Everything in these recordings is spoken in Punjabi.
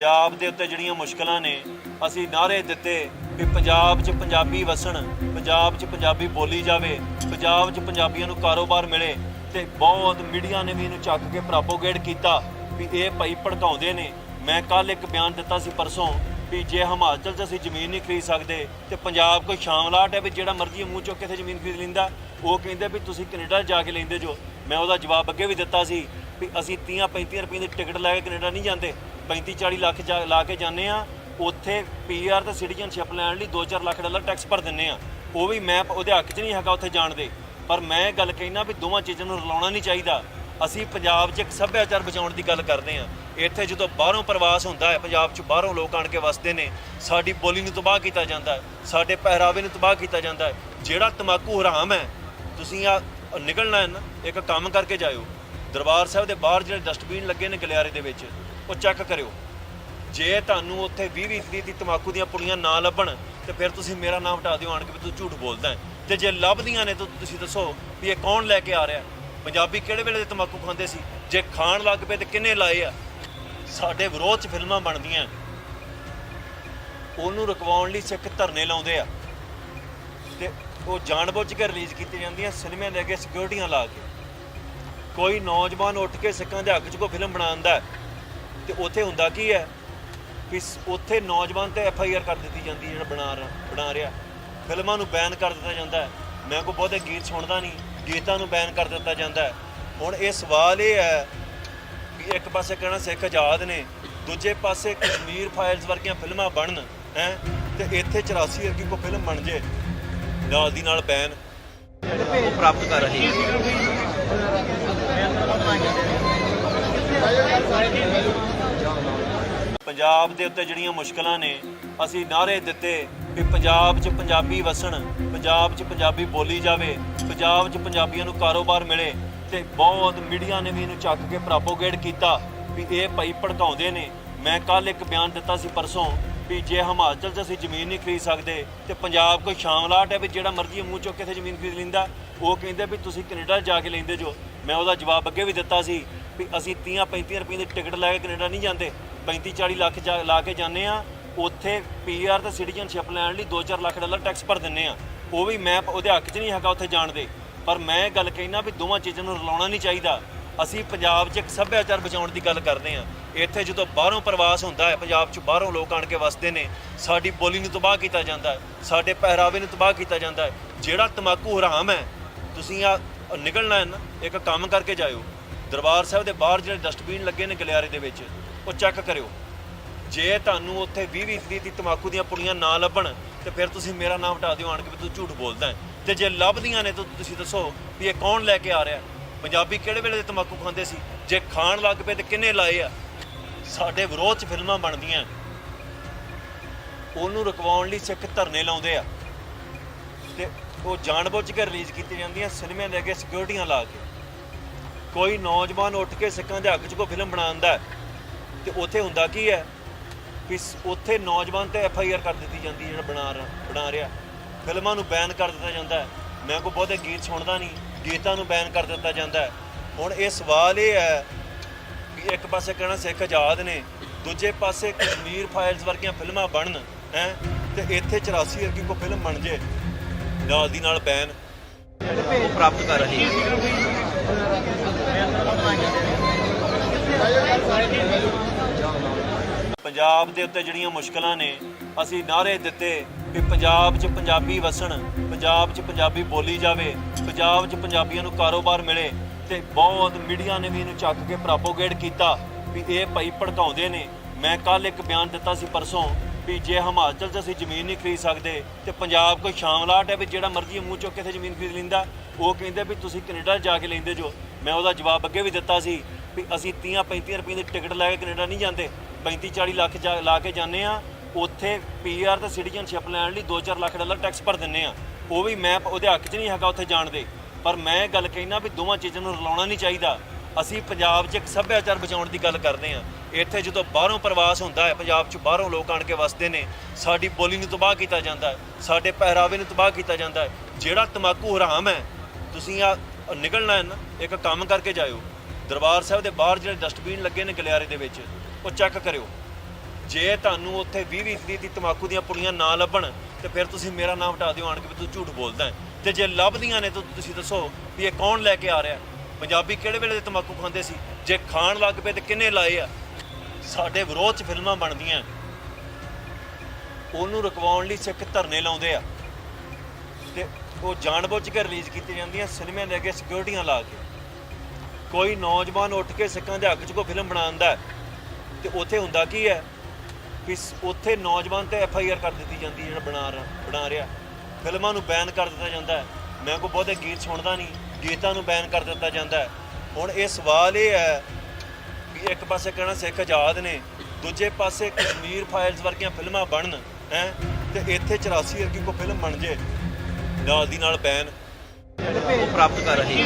ਪੰਜਾਬ ਦੇ ਉੱਤੇ ਜਿਹੜੀਆਂ ਮੁਸ਼ਕਲਾਂ ਨੇ ਅਸੀਂ ਨਾਅਰੇ ਦਿੱਤੇ ਕਿ ਪੰਜਾਬ 'ਚ ਪੰਜਾਬੀ ਵਸਣ, ਪੰਜਾਬ 'ਚ ਪੰਜਾਬੀ ਬੋਲੀ ਜਾਵੇ, ਪੰਜਾਬ 'ਚ ਪੰਜਾਬੀਆਂ ਨੂੰ ਕਾਰੋਬਾਰ ਮਿਲੇ ਤੇ ਬਹੁਤ ਮੀਡੀਆ ਨੇ ਵੀ ਇਹਨੂੰ ਚੱਕ ਕੇ ਪ੍ਰੋਪੋਗੇਟ ਕੀਤਾ ਵੀ ਇਹ ਭਾਈ ਭੜਕਾਉਂਦੇ ਨੇ। ਮੈਂ ਕੱਲ ਇੱਕ ਬਿਆਨ ਦਿੱਤਾ ਸੀ ਪਰਸੋਂ ਵੀ ਜੇ ਹਿਮਾਚਲ 'ਚ ਅਸੀਂ ਜ਼ਮੀਨ ਨਹੀਂ ਖਰੀਦ ਸਕਦੇ ਤੇ ਪੰਜਾਬ ਕੋਈ ਸ਼ਾਮਲਾਟ ਹੈ ਵੀ ਜਿਹੜਾ ਮਰਜ਼ੀ ਮੂੰਹ ਚੁੱਕ ਕੇ ਇੱਥੇ ਜ਼ਮੀਨ ਖਰੀਦ ਲੈਂਦਾ। ਉਹ ਕਹਿੰਦੇ ਵੀ ਤੁਸੀਂ ਕੈਨੇਡਾ ਜਾ ਕੇ ਲੈਂਦੇ ਜੋ। ਮੈਂ ਉਹਦਾ ਜਵਾਬ ਅੱਗੇ ਵੀ ਦਿੱਤਾ ਸੀ ਵੀ ਅਸੀਂ 30-35 ਰੁਪਏ ਦੀ ਟਿਕਟ ਲੈ ਕੇ ਕੈਨੇਡਾ ਨਹੀਂ ਜਾਂਦੇ, 35-40 ਲੱਖ ਲਾ ਕੇ ਜਾਂਦੇ ਆ। ਉੱਥੇ ਪੀਆਰ ਤੇ ਸਿਟੀਜ਼ਨਸ਼ਿਪ ਲੈਣ ਲਈ 2-4 ਲੱਖ ਡਾਲਰ ਟੈਕਸ ਭਰ ਦਿੰਦੇ ਆ। ਉਹ ਵੀ ਮੈਂ ਉਹਦੇ ਹੱਕ 'ਚ ਨਹੀਂ ਹੈਗਾ ਉੱਥੇ ਜਾਣ ਦੇ, ਪਰ ਮੈਂ ਗੱਲ ਕਹਿਣਾ ਵੀ ਦੋਵਾਂ ਚੀਜ਼ਾਂ ਨੂੰ ਰਲਾਉਣਾ ਨਹੀਂ ਚਾਹੀਦਾ। ਅਸੀਂ ਪੰਜਾਬ 'ਚ ਇੱਕ ਸੱਭਿਆਚਾਰ ਬਚਾਉਣ ਦੀ ਗੱਲ ਕਰਦੇ ਹਾਂ। ਇੱਥੇ ਜਦੋਂ ਬਾਹਰੋਂ ਪ੍ਰਵਾਸ ਹੁੰਦਾ ਹੈ, ਪੰਜਾਬ 'ਚ ਬਾਹਰੋਂ ਲੋਕ ਆਣ ਕੇ ਵਸਦੇ ਨੇ, ਸਾਡੀ ਬੋਲੀ ਨੂੰ ਤਬਾਹ ਕੀਤਾ ਜਾਂਦਾ ਹੈ, ਸਾਡੇ ਪਹਿਰਾਵੇ ਨੂੰ ਤਬਾਹ ਕੀਤਾ ਜਾਂਦਾ ਹੈ। ਜਿਹੜਾ ਤੰਬਾਕੂ ਹਰਾਮ ਹੈ, ਤੁਸੀਂ ਆ ਨਿਕਲਣਾ ਹੈ ਨਾ, ਇੱਕ ਕੰਮ ਕਰਕੇ ਜਾਇਓ। ਦਰਬਾਰ ਸਾਹਿਬ ਦੇ ਬਾਹਰ ਜਿਹੜੇ ਡਸਟਬਿਨ ਲੱਗੇ ਨੇ ਗਲਿਆਰੇ ਦੇ ਵਿੱਚ, ਉਹ ਚੈੱਕ ਕਰਿਓ। ਜੇ ਤੁਹਾਨੂੰ ਉੱਥੇ 20-20 ਦੀ ਤੰਬਾਕੂ ਦੀਆਂ ਪੁੜੀਆਂ ਨਾ ਲੱਭਣ ਤੇ ਫਿਰ ਤੁਸੀਂ ਮੇਰਾ ਨਾਮ ਹਟਾ ਦਿਓ ਆਣ ਕੇ ਵੀ ਤੂੰ ਝੂਠ ਬੋਲਦਾ ਹੈ। ਤੇ ਜੇ ਲੱਭਦੀਆਂ ਨੇ ਤਾਂ ਤੁਸੀਂ ਦੱਸੋ ਵੀ ਇਹ ਕੌਣ ਲੈ ਕੇ ਆ ਰਿਹਾ। ਪੰਜਾਬੀ ਕਿਹੜੇ ਵੇਲੇ ਦੇ ਤੰਬਾਕੂ ਖਾਂਦੇ ਸੀ? ਜੇ ਖਾਣ ਲੱਗ ਪਏ ਤੇ ਕਿੰਨੇ ਲਾਏ ਆ? ਸਾਡੇ ਵਿਰੋਧ 'ਚ ਫਿਲਮਾਂ ਬਣਦੀਆਂ, ਉਹਨੂੰ ਰੁਕਵਾਉਣ ਲਈ ਸਿੱਖ ਧਰਨੇ ਲਾਉਂਦੇ ਆ ਤੇ ਉਹ ਜਾਣਬੁੱਝ ਕੇ ਰਿਲੀਜ਼ ਕੀਤੀਆਂ ਜਾਂਦੀਆਂ ਸਿਨੇਮੇ ਦੇ ਅੱਗੇ ਸਿਕਿਉਰਟੀਆਂ ਲਾ ਕੇ। ਕੋਈ ਨੌਜਵਾਨ ਉੱਠ ਕੇ ਸਿੱਖਾਂ ਦੇ ਹੱਕ 'ਚ ਕੋਈ ਫਿਲਮ ਬਣਾਉਂਦਾ ਤੇ ਉੱਥੇ ਹੁੰਦਾ ਕੀ ਹੈ ਕਿ ਉੱਥੇ ਨੌਜਵਾਨ ਤੇ FIR ਕਰ ਦਿੱਤੀ ਜਾਂਦੀ, ਜਿਹੜਾ ਬਣਾ ਰਿਹਾ। ਫਿਲਮਾਂ ਨੂੰ ਬੈਨ ਕਰ ਦਿੱਤਾ ਜਾਂਦਾ ਹੈ। ਮੈਂ ਕੋਈ ਬਹੁਤੇ ਗੀਤ ਸੁਣਦਾ ਨਹੀਂ, ਗੀਤਾਂ ਨੂੰ ਬੈਨ ਕਰ ਦਿੱਤਾ ਜਾਂਦਾ ਹੈ। ਹੁਣ ਇਹ ਸਵਾਲ ਇਹ ਹੈ ਵੀ ਇੱਕ ਪਾਸੇ ਕਹਿਣਾ ਸਿੱਖ ਆਜ਼ਾਦ ਨੇ, ਦੂਜੇ ਪਾਸੇ ਕਸ਼ਮੀਰ ਫਾਈਲਸ ਵਰਗੀਆਂ ਫਿਲਮਾਂ ਬਣਨ ਹੈ ਤੇ ਇੱਥੇ 84 ਵਰਗੀ ਕੋਈ ਫਿਲਮ ਬਣ ਜੇ ਨਾਲ ਦੀ ਨਾਲ ਬੈਨ ਪ੍ਰਾਪਤ ਕਰ ਰਹੇ ਪੰਜਾਬ ਦੇ ਉੱਤੇ ਜਿਹੜੀਆਂ ਮੁਸ਼ਕਲਾਂ ਨੇ ਅਸੀਂ ਨਾਅਰੇ ਦਿੱਤੇ ਕਿ ਪੰਜਾਬ 'ਚ ਪੰਜਾਬੀ ਵਸਣ, ਪੰਜਾਬ 'ਚ ਪੰਜਾਬੀ ਬੋਲੀ ਜਾਵੇ, ਪੰਜਾਬ 'ਚ ਪੰਜਾਬੀਆਂ ਨੂੰ ਕਾਰੋਬਾਰ ਮਿਲੇ ਤੇ ਬਹੁਤ ਮੀਡੀਆ ਨੇ ਵੀ ਇਹਨੂੰ ਚੱਕ ਕੇ ਪ੍ਰੋਪੋਗੇਟ ਕੀਤਾ ਵੀ ਇਹ ਭਾਈ ਭੜਕਾਉਂਦੇ ਨੇ। ਮੈਂ ਕੱਲ ਇੱਕ ਬਿਆਨ ਦਿੱਤਾ ਸੀ ਪਰਸੋਂ ਵੀ ਜੇ ਹਿਮਾਚਲ 'ਚ ਅਸੀਂ ਜ਼ਮੀਨ ਨਹੀਂ ਖਰੀਦ ਸਕਦੇ ਤੇ ਪੰਜਾਬ ਕੋਈ ਸ਼ਾਮਲਾਟ ਹੈ ਵੀ ਜਿਹੜਾ ਮਰਜ਼ੀ ਮੂੰਹ ਚੁੱਕ ਕੇ ਇੱਥੇ ਜ਼ਮੀਨ ਖਰੀਦ ਲੈਂਦਾ। ਉਹ ਕਹਿੰਦੇ ਵੀ ਤੁਸੀਂ ਕੈਨੇਡਾ ਜਾ ਕੇ ਲੈਂਦੇ ਜੋ। ਮੈਂ ਉਹਦਾ ਜਵਾਬ ਅੱਗੇ ਵੀ ਦਿੱਤਾ ਸੀ ਵੀ ਅਸੀਂ 30-35 ਰੁਪਏ ਦੀ ਟਿਕਟ ਲੈ ਕੇ ਕੈਨੇਡਾ ਨਹੀਂ ਜਾਂਦੇ, 35-40 ਲੱਖ ਲਾ ਕੇ ਜਾਂਦੇ ਆ। ਉੱਥੇ ਪੀਆਰ ਤੇ ਸਿਟੀਜ਼ਨਸ਼ਿਪ ਲੈਣ ਲਈ 2-4 ਲੱਖ ਡਾਲਰ ਟੈਕਸ ਭਰ ਦਿੰਦੇ ਆ। ਉਹ ਵੀ ਮੈਂ ਉਹਦੇ ਹੱਕ 'ਚ ਨਹੀਂ ਹੈਗਾ ਉੱਥੇ ਜਾਣ ਦੇ, ਪਰ ਮੈਂ ਗੱਲ ਕਹਿਣਾ ਵੀ ਦੋਵਾਂ ਚੀਜ਼ਾਂ ਨੂੰ ਰਲਾਉਣਾ ਨਹੀਂ ਚਾਹੀਦਾ। ਅਸੀਂ ਪੰਜਾਬ 'ਚ ਇੱਕ ਸੱਭਿਆਚਾਰ ਬਚਾਉਣ ਦੀ ਗੱਲ ਕਰਦੇ ਹਾਂ। ਇੱਥੇ ਜਦੋਂ ਬਾਹਰੋਂ ਪ੍ਰਵਾਸ ਹੁੰਦਾ ਹੈ, ਪੰਜਾਬ 'ਚ ਬਾਹਰੋਂ ਲੋਕ ਆਣ ਕੇ ਵਸਦੇ ਨੇ, ਸਾਡੀ ਬੋਲੀ ਨੂੰ ਤਬਾਹ ਕੀਤਾ ਜਾਂਦਾ ਹੈ, ਸਾਡੇ ਪਹਿਰਾਵੇ ਨੂੰ ਤਬਾਹ ਕੀਤਾ ਜਾਂਦਾ ਹੈ। ਜਿਹੜਾ ਤੰਬਾਕੂ ਹਰਾਮ ਹੈ, ਤੁਸੀਂ ਆ ਨਿਕਲਣਾ ਹੈ ਨਾ, ਇੱਕ ਕੰਮ ਕਰਕੇ ਜਾਇਓ। ਦਰਬਾਰ ਸਾਹਿਬ ਦੇ ਬਾਹਰ ਜਿਹੜੇ ਡਸਟਬਿਨ ਲੱਗੇ ਨੇ ਗਲਿਆਰੇ ਦੇ ਵਿੱਚ, ਉਹ ਚੈੱਕ ਕਰਿਓ। ਜੇ ਤੁਹਾਨੂੰ ਉੱਥੇ 20-20 ਦੀ ਤੰਬਾਕੂ ਦੀਆਂ ਪੁੜੀਆਂ ਨਾ ਲੱਭਣ ਤੇ ਫਿਰ ਤੁਸੀਂ ਮੇਰਾ ਨਾਮ ਹਟਾ ਦਿਓ ਆਣ ਕੇ ਵੀ ਤੂੰ ਝੂਠ ਬੋਲਦਾ ਹੈ। ਤੇ ਜੇ ਲੱਭਦੀਆਂ ਨੇ ਤਾਂ ਤੁਸੀਂ ਦੱਸੋ ਵੀ ਇਹ ਕੌਣ ਲੈ ਕੇ ਆ ਰਿਹਾ। ਪੰਜਾਬੀ ਕਿਹੜੇ ਵੇਲੇ ਦੇ ਤੰਬਾਕੂ ਖਾਂਦੇ ਸੀ? ਜੇ ਖਾਣ ਲੱਗ ਪਏ ਤੇ ਕਿੰਨੇ ਲਾਏ ਆ? ਸਾਡੇ ਵਿਰੋਧ 'ਚ ਫਿਲਮਾਂ ਬਣਦੀਆਂ, ਉਹਨੂੰ ਰੁਕਵਾਉਣ ਲਈ ਸਿੱਖ ਧਰਨੇ ਲਾਉਂਦੇ ਆ ਤੇ ਉਹ ਜਾਣਬੁੱਝ ਕੇ ਰਿਲੀਜ਼ ਕੀਤੀਆਂ ਜਾਂਦੀਆਂ ਸਿਨੇਮੇ ਦੇ ਅੱਗੇ ਸਿਕਿਉਰਟੀਆਂ ਲਾ ਕੇ। ਕੋਈ ਨੌਜਵਾਨ ਉੱਠ ਕੇ ਸਿੱਖਾਂ ਦੇ ਹੱਕ 'ਚ ਕੋਈ ਫਿਲਮ ਬਣਾਉਂਦਾ ਤੇ ਉੱਥੇ ਹੁੰਦਾ ਕੀ ਹੈ ਕਿ ਉੱਥੇ ਨੌਜਵਾਨ ਤੇ FIR ਕਰ ਦਿੱਤੀ ਜਾਂਦੀ, ਜਿਹੜਾ ਬਣਾ ਰਿਹਾ। ਫਿਲਮਾਂ ਨੂੰ ਬੈਨ ਕਰ ਦਿੱਤਾ ਜਾਂਦਾ ਹੈ। ਮੈਂ ਕੋਈ ਬਹੁਤੇ ਗੀਤ ਸੁਣਦਾ ਨਹੀਂ, ਗੀਤਾਂ ਨੂੰ ਬੈਨ ਕਰ ਦਿੱਤਾ ਜਾਂਦਾ ਹੈ। ਹੁਣ ਇਹ ਸਵਾਲ ਇਹ ਹੈ ਵੀ ਇੱਕ ਪਾਸੇ ਕਹਿਣਾ ਸਿੱਖ ਆਜ਼ਾਦ ਨੇ, ਦੂਜੇ ਪਾਸੇ ਕਸ਼ਮੀਰ ਫਾਈਲਸ ਵਰਗੀਆਂ ਫਿਲਮਾਂ ਬਣਨ ਹੈ ਤੇ ਇੱਥੇ 84 ਵਰਗੀ ਕੋਈ ਫਿਲਮ ਬਣ ਜੇ ਨਾਲ ਦੀ ਨਾਲ ਬੈਨ ਪ੍ਰਾਪਤ ਕਰ ਰਹੇ ਪੰਜਾਬ ਦੇ ਉੱਤੇ ਜਿਹੜੀਆਂ ਮੁਸ਼ਕਲਾਂ ਨੇ ਅਸੀਂ ਨਾਅਰੇ ਦਿੱਤੇ ਕਿ ਪੰਜਾਬ 'ਚ ਪੰਜਾਬੀ ਵਸਣ, ਪੰਜਾਬ 'ਚ ਪੰਜਾਬੀ ਬੋਲੀ ਜਾਵੇ, ਪੰਜਾਬ 'ਚ ਪੰਜਾਬੀਆਂ ਨੂੰ ਕਾਰੋਬਾਰ ਮਿਲੇ ਤੇ ਬਹੁਤ ਮੀਡੀਆ ਨੇ ਵੀ ਇਹਨੂੰ ਚੱਕ ਕੇ ਪ੍ਰੋਪੋਗੇਟ ਕੀਤਾ ਵੀ ਇਹ ਭਾਈ ਭੜਕਾਉਂਦੇ ਨੇ। ਮੈਂ ਕੱਲ ਇੱਕ ਬਿਆਨ ਦਿੱਤਾ ਸੀ ਪਰਸੋਂ ਵੀ ਜੇ ਹਿਮਾਚਲ 'ਚ ਅਸੀਂ ਜ਼ਮੀਨ ਨਹੀਂ ਖਰੀਦ ਸਕਦੇ ਤੇ ਪੰਜਾਬ ਕੋਈ ਸ਼ਾਮਲਾਟ ਹੈ ਵੀ ਜਿਹੜਾ ਮਰਜ਼ੀ ਮੂੰਹ ਚੁੱਕ ਕੇ ਇੱਥੇ ਜ਼ਮੀਨ ਖਰੀਦ ਲੈਂਦਾ। ਉਹ ਕਹਿੰਦੇ ਵੀ ਤੁਸੀਂ ਕੈਨੇਡਾ ਜਾ ਕੇ ਲੈਂਦੇ ਜੋ। ਮੈਂ ਉਹਦਾ ਜਵਾਬ ਅੱਗੇ ਵੀ ਦਿੱਤਾ ਸੀ ਵੀ ਅਸੀਂ 30-35 ਰੁਪਏ ਦੀ ਟਿਕਟ ਲੈ ਕੇ ਕੈਨੇਡਾ ਨਹੀਂ ਜਾਂਦੇ, 35-40 ਲੱਖ ਲਾ ਕੇ ਜਾਂਦੇ ਆ। ਉੱਥੇ ਪੀਆਰ ਤੇ ਸਿਟੀਜ਼ਨਸ਼ਿਪ ਲੈਣ ਲਈ 2-4 ਲੱਖ ਡਾਲਰ ਟੈਕਸ ਭਰ ਦਿੰਦੇ ਆ। ਉਹ ਵੀ ਮੈਂ ਉਹਦੇ ਹੱਕ 'ਚ ਨਹੀਂ ਹੈਗਾ ਉੱਥੇ ਜਾਣ ਦੇ, ਪਰ ਮੈਂ ਗੱਲ ਕਹਿਣਾ ਵੀ ਦੋਵਾਂ ਚੀਜ਼ਾਂ ਨੂੰ ਰਲਾਉਣਾ ਨਹੀਂ ਚਾਹੀਦਾ। ਅਸੀਂ ਪੰਜਾਬ 'ਚ ਇੱਕ ਸੱਭਿਆਚਾਰ ਬਚਾਉਣ ਦੀ ਗੱਲ ਕਰਦੇ ਹਾਂ। ਇੱਥੇ ਜਦੋਂ ਬਾਹਰੋਂ ਪ੍ਰਵਾਸ ਹੁੰਦਾ ਹੈ, ਪੰਜਾਬ 'ਚ ਬਾਹਰੋਂ ਲੋਕ ਆਣ ਕੇ ਵਸਦੇ ਨੇ, ਸਾਡੀ ਬੋਲੀ ਨੂੰ ਤਬਾਹ ਕੀਤਾ ਜਾਂਦਾ ਹੈ, ਸਾਡੇ ਪਹਿਰਾਵੇ ਨੂੰ ਤਬਾਹ ਕੀਤਾ ਜਾਂਦਾ ਹੈ। ਜਿਹੜਾ ਤੰਬਾਕੂ ਹਰਾਮ ਹੈ, ਤੁਸੀਂ ਆ ਨਿਕਲਣਾ ਹੈ ਨਾ, ਇੱਕ ਕੰਮ ਕਰਕੇ ਜਾਇਓ। ਦਰਬਾਰ ਸਾਹਿਬ ਦੇ ਬਾਹਰ ਜਿਹੜੇ ਡਸਟਬਿਨ ਲੱਗੇ ਨੇ ਗਲਿਆਰੇ ਦੇ ਵਿੱਚ, ਉਹ ਚੈੱਕ ਕਰਿਓ। ਜੇ ਤੁਹਾਨੂੰ ਉੱਥੇ 20-20 ਦੀ ਤਮਾਕੂ ਦੀਆਂ ਪੁੜੀਆਂ ਨਾ ਲੱਭਣ ਤੇ ਫਿਰ ਤੁਸੀਂ ਮੇਰਾ ਨਾਮ ਹਟਾ ਦਿਓ ਆਣ ਕੇ ਵੀ ਤੂੰ ਝੂਠ ਬੋਲਦਾ ਹੈ। ਤੇ ਜੇ ਲੱਭਦੀਆਂ ਨੇ ਤਾਂ ਤੁਸੀਂ ਦੱਸੋ ਵੀ ਇਹ ਕੌਣ ਲੈ ਕੇ ਆ ਰਿਹਾ। ਪੰਜਾਬੀ ਕਿਹੜੇ ਵੇਲੇ ਦੇ ਤਮਾਕੂ ਖਾਂਦੇ ਸੀ? ਜੇ ਖਾਣ ਲੱਗ ਪਏ ਤੇ ਕਿੰਨੇ ਲਾਏ ਆ? ਸਾਡੇ ਵਿਰੋਧ 'ਚ ਫਿਲਮਾਂ ਬਣਦੀਆਂ, ਉਹਨੂੰ ਰੁਕਵਾਉਣ ਲਈ ਸਿੱਖ ਧਰਨੇ ਲਾਉਂਦੇ ਆ ਤੇ ਉਹ ਜਾਣਬੁੱਝ ਕੇ ਰਿਲੀਜ਼ ਕੀਤੀਆਂ ਜਾਂਦੀਆਂ ਸਿਨੇਮਿਆਂ ਦੇ ਅੱਗੇ ਸਿਕਿਉਰਟੀਆਂ ਲਾ ਕੇ। ਕੋਈ ਨੌਜਵਾਨ ਉੱਠ ਕੇ ਸਿੱਖਾਂ ਦੇ ਹੱਕ 'ਚ ਕੋਈ ਫਿਲਮ ਬਣਾਉਂਦਾ ਹੈ ਤੇ ਉੱਥੇ ਹੁੰਦਾ ਕੀ ਹੈ ਵੀ ਉੱਥੇ ਨੌਜਵਾਨ ਤੇ FIR ਕਰ ਦਿੱਤੀ ਜਾਂਦੀ ਹੈ ਜਿਹੜਾ ਬਣਾ ਰਿਹਾ। ਫਿਲਮਾਂ ਨੂੰ ਬੈਨ ਕਰ ਦਿੱਤਾ ਜਾਂਦਾ ਹੈ। ਮੈਂ ਕੋਈ ਬਹੁਤੇ ਗੀਤ ਸੁਣਦਾ ਨਹੀਂ, ਗੀਤਾਂ ਨੂੰ ਬੈਨ ਕਰ ਦਿੱਤਾ ਜਾਂਦਾ ਹੈ। ਹੁਣ ਇਹ ਸਵਾਲ ਇਹ ਹੈ ਵੀ ਇੱਕ ਪਾਸੇ ਕਹਿਣਾ ਸਿੱਖ ਆਜ਼ਾਦ ਨੇ, ਦੂਜੇ ਪਾਸੇ ਕਸ਼ਮੀਰ ਫਾਈਲਸ ਵਰਗੀਆਂ ਫਿਲਮਾਂ ਬਣਨ ਹੈ ਤੇ ਇੱਥੇ 84 ਵਰਗੀ ਕੋਈ ਫਿਲਮ ਬਣ ਜੇ ਨਾਲ ਦੀ ਨਾਲ ਬੈਨ ਉਹ ਪ੍ਰਾਪਤ ਕਰ ਰਹੇ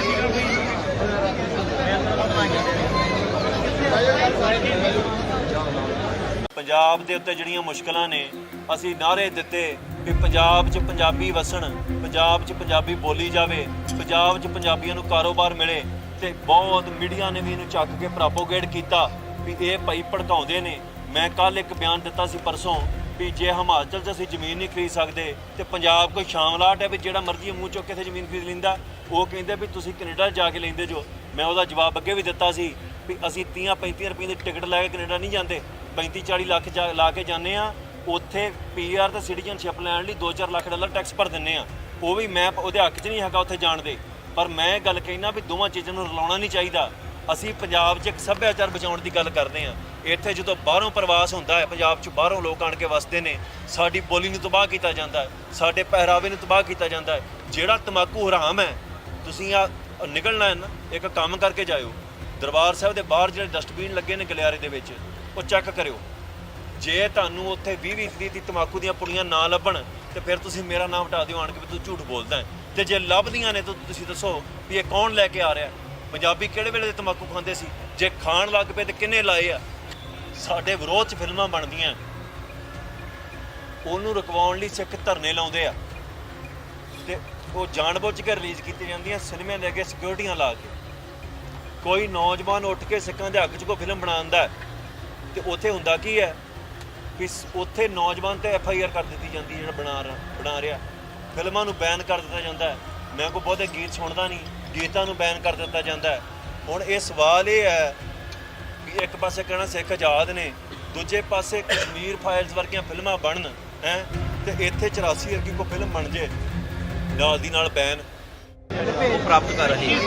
ਪੰਜਾਬ ਦੇ ਉੱਤੇ ਜਿਹੜੀਆਂ ਮੁਸ਼ਕਲਾਂ ਨੇ, ਅਸੀਂ ਨਾਅਰੇ ਦਿੱਤੇ ਵੀ ਪੰਜਾਬ 'ਚ ਪੰਜਾਬੀ ਵਸਣ, ਪੰਜਾਬ 'ਚ ਪੰਜਾਬੀ ਬੋਲੀ ਜਾਵੇ, ਪੰਜਾਬ 'ਚ ਪੰਜਾਬੀਆਂ ਨੂੰ ਕਾਰੋਬਾਰ ਮਿਲੇ ਤੇ ਬਹੁਤ ਮੀਡੀਆ ਨੇ ਵੀ ਇਹਨੂੰ ਚੱਕ ਕੇ ਪ੍ਰੋਪੋਗੇਟ ਕੀਤਾ ਵੀ ਇਹ ਭਾਈ ਭੜਕਾਉਂਦੇ ਨੇ। ਮੈਂ ਕੱਲ ਇੱਕ ਬਿਆਨ ਦਿੱਤਾ ਸੀ ਪਰਸੋਂ ਵੀ ਜੇ ਹਿਮਾਚਲ 'ਚ ਅਸੀਂ ਜ਼ਮੀਨ ਨਹੀਂ ਖਰੀਦ ਸਕਦੇ ਤੇ ਪੰਜਾਬ ਕੋਈ ਸ਼ਾਮਲਾਟ ਹੈ ਵੀ ਜਿਹੜਾ ਮਰਜ਼ੀ ਮੂੰਹ ਚੁੱਕ ਕੇ ਇੱਥੇ ਜ਼ਮੀਨ ਖਰੀਦ ਲੈਂਦਾ। ਉਹ ਕਹਿੰਦੇ ਵੀ ਤੁਸੀਂ ਕੈਨੇਡਾ ਜਾ ਕੇ ਲੈਂਦੇ ਜੋ। ਮੈਂ ਉਹਦਾ ਜਵਾਬ ਅੱਗੇ ਵੀ ਦਿੱਤਾ ਸੀ ਵੀ ਅਸੀਂ 30-35 ਰੁਪਏ ਦੀ ਟਿਕਟ ਲੈ ਕੇ ਕੈਨੇਡਾ ਨਹੀਂ ਜਾਂਦੇ, 35-40 ਲੱਖ ਲਾ ਕੇ ਜਾਂਦੇ ਆ। ਉੱਥੇ PR ਤੇ ਸਿਟੀਜ਼ਨਸ਼ਿਪ ਲੈਣ ਲਈ $2-4 ਲੱਖ ਟੈਕਸ ਭਰ ਦਿੰਦੇ ਆ। ਉਹ ਵੀ ਮੈਂ ਉਹਦੇ ਹੱਕ 'ਚ ਨਹੀਂ ਹੈਗਾ ਉੱਥੇ ਜਾਣ ਦੇ, ਪਰ ਮੈਂ ਇਹ ਗੱਲ ਕਹਿਣਾ ਵੀ ਦੋਵਾਂ ਚੀਜ਼ਾਂ ਨੂੰ ਰਲਾਉਣਾ ਨਹੀਂ ਚਾਹੀਦਾ। ਅਸੀਂ ਪੰਜਾਬ 'ਚ ਇੱਕ ਸੱਭਿਆਚਾਰ ਬਚਾਉਣ ਦੀ ਗੱਲ ਕਰਦੇ ਹਾਂ। ਇੱਥੇ ਜਦੋਂ ਬਾਹਰੋਂ ਪ੍ਰਵਾਸ ਹੁੰਦਾ ਹੈ, ਪੰਜਾਬ 'ਚ ਬਾਹਰੋਂ ਲੋਕ ਆਣ ਕੇ ਵਸਦੇ ਨੇ, ਸਾਡੀ ਬੋਲੀ ਨੂੰ ਤਬਾਹ ਕੀਤਾ ਜਾਂਦਾ ਹੈ, ਸਾਡੇ ਪਹਿਰਾਵੇ ਨੂੰ ਤਬਾਹ ਕੀਤਾ ਜਾਂਦਾ ਹੈ। ਜਿਹੜਾ ਤਮਾਕੂ ਹਰਾਮ ਹੈ, ਤੁਸੀਂ ਆ ਨਿਕਲਣਾ ਹੈ ਨਾ, ਇੱਕ ਕੰਮ ਕਰਕੇ ਜਾਇਓ। ਦਰਬਾਰ ਸਾਹਿਬ ਦੇ ਬਾਹਰ ਜਿਹੜੇ ਡਸਟਬਿਨ ਲੱਗੇ ਨੇ ਗਲਿਆਰੇ ਦੇ ਵਿੱਚ, ਉਹ ਚੈੱਕ ਕਰਿਓ। ਜੇ ਤੁਹਾਨੂੰ ਉੱਥੇ 20-20 ਦੀ ਤਮਾਕੂ ਦੀਆਂ ਪੁੜੀਆਂ ਨਾ ਲੱਭਣ ਤੇ ਫਿਰ ਤੁਸੀਂ ਮੇਰਾ ਨਾਮ ਹਟਾ ਦਿਓ ਆਣ ਕੇ ਵੀ ਤੂੰ ਝੂਠ ਬੋਲਦਾ ਹੈ। ਤੇ ਜੇ ਲੱਭਦੀਆਂ ਨੇ ਤਾਂ ਤੁਸੀਂ ਦੱਸੋ ਵੀ ਇਹ ਕੌਣ ਲੈ ਕੇ ਆ ਰਿਹਾ। ਪੰਜਾਬੀ ਕਿਹੜੇ ਵੇਲੇ ਦੇ ਤਮਾਕੂ ਖਾਂਦੇ ਸੀ? ਜੇ ਖਾਣ ਲੱਗ ਪਏ ਤੇ ਕਿੰਨੇ ਲਾਏ ਆ? ਸਾਡੇ ਵਿਰੋਧ 'ਚ ਫਿਲਮਾਂ ਬਣਦੀਆਂ, ਉਹਨੂੰ ਰੁਕਵਾਉਣ ਲਈ ਸਿੱਖ ਧਰਨੇ ਲਾਉਂਦੇ ਆ ਤੇ ਉਹ ਜਾਣਬੁੱਝ ਕੇ ਰਿਲੀਜ਼ ਕੀਤੀਆਂ ਜਾਂਦੀਆਂ ਸਿਨੇਮਿਆਂ ਦੇ ਅੱਗੇ ਸਿਕਿਉਰਟੀਆਂ ਲਾ ਕੇ। ਕੋਈ ਨੌਜਵਾਨ ਉੱਠ ਕੇ ਸਿੱਖਾਂ ਦੇ ਹੱਕ 'ਚ ਕੋਈ ਫਿਲਮ ਬਣਾਉਂਦਾ ਤੇ ਉੱਥੇ ਹੁੰਦਾ ਕੀ ਹੈ ਵੀ ਉੱਥੇ ਨੌਜਵਾਨ ਤੇ FIR ਕਰ ਦਿੱਤੀ ਜਾਂਦੀ ਹੈ ਜਿਹੜਾ ਬਣਾ ਰਿਹਾ। ਫਿਲਮਾਂ ਨੂੰ ਬੈਨ ਕਰ ਦਿੱਤਾ ਜਾਂਦਾ ਹੈ। ਮੈਂ ਕੋਈ ਬਹੁਤੇ ਗੀਤ ਸੁਣਦਾ ਨਹੀਂ, ਗੀਤਾਂ ਨੂੰ ਬੈਨ ਕਰ ਦਿੱਤਾ ਜਾਂਦਾ ਹੈ। ਹੁਣ ਇਹ ਸਵਾਲ ਇਹ ਹੈ ਵੀ ਇੱਕ ਪਾਸੇ ਕਹਿਣਾ ਸਿੱਖ ਆਜ਼ਾਦ ਨੇ, ਦੂਜੇ ਪਾਸੇ ਕਸ਼ਮੀਰ ਫਾਈਲਸ ਵਰਗੀਆਂ ਫਿਲਮਾਂ ਬਣਨ ਹੈ ਤੇ ਇੱਥੇ 84 ਵਰਗੀ ਕੋਈ ਫਿਲਮ ਬਣ ਜੇ ਨਾਲ ਦੀ ਨਾਲ ਬੈਨ ਉਹ ਪ੍ਰਾਪਤ ਕਰ ਰਹੇ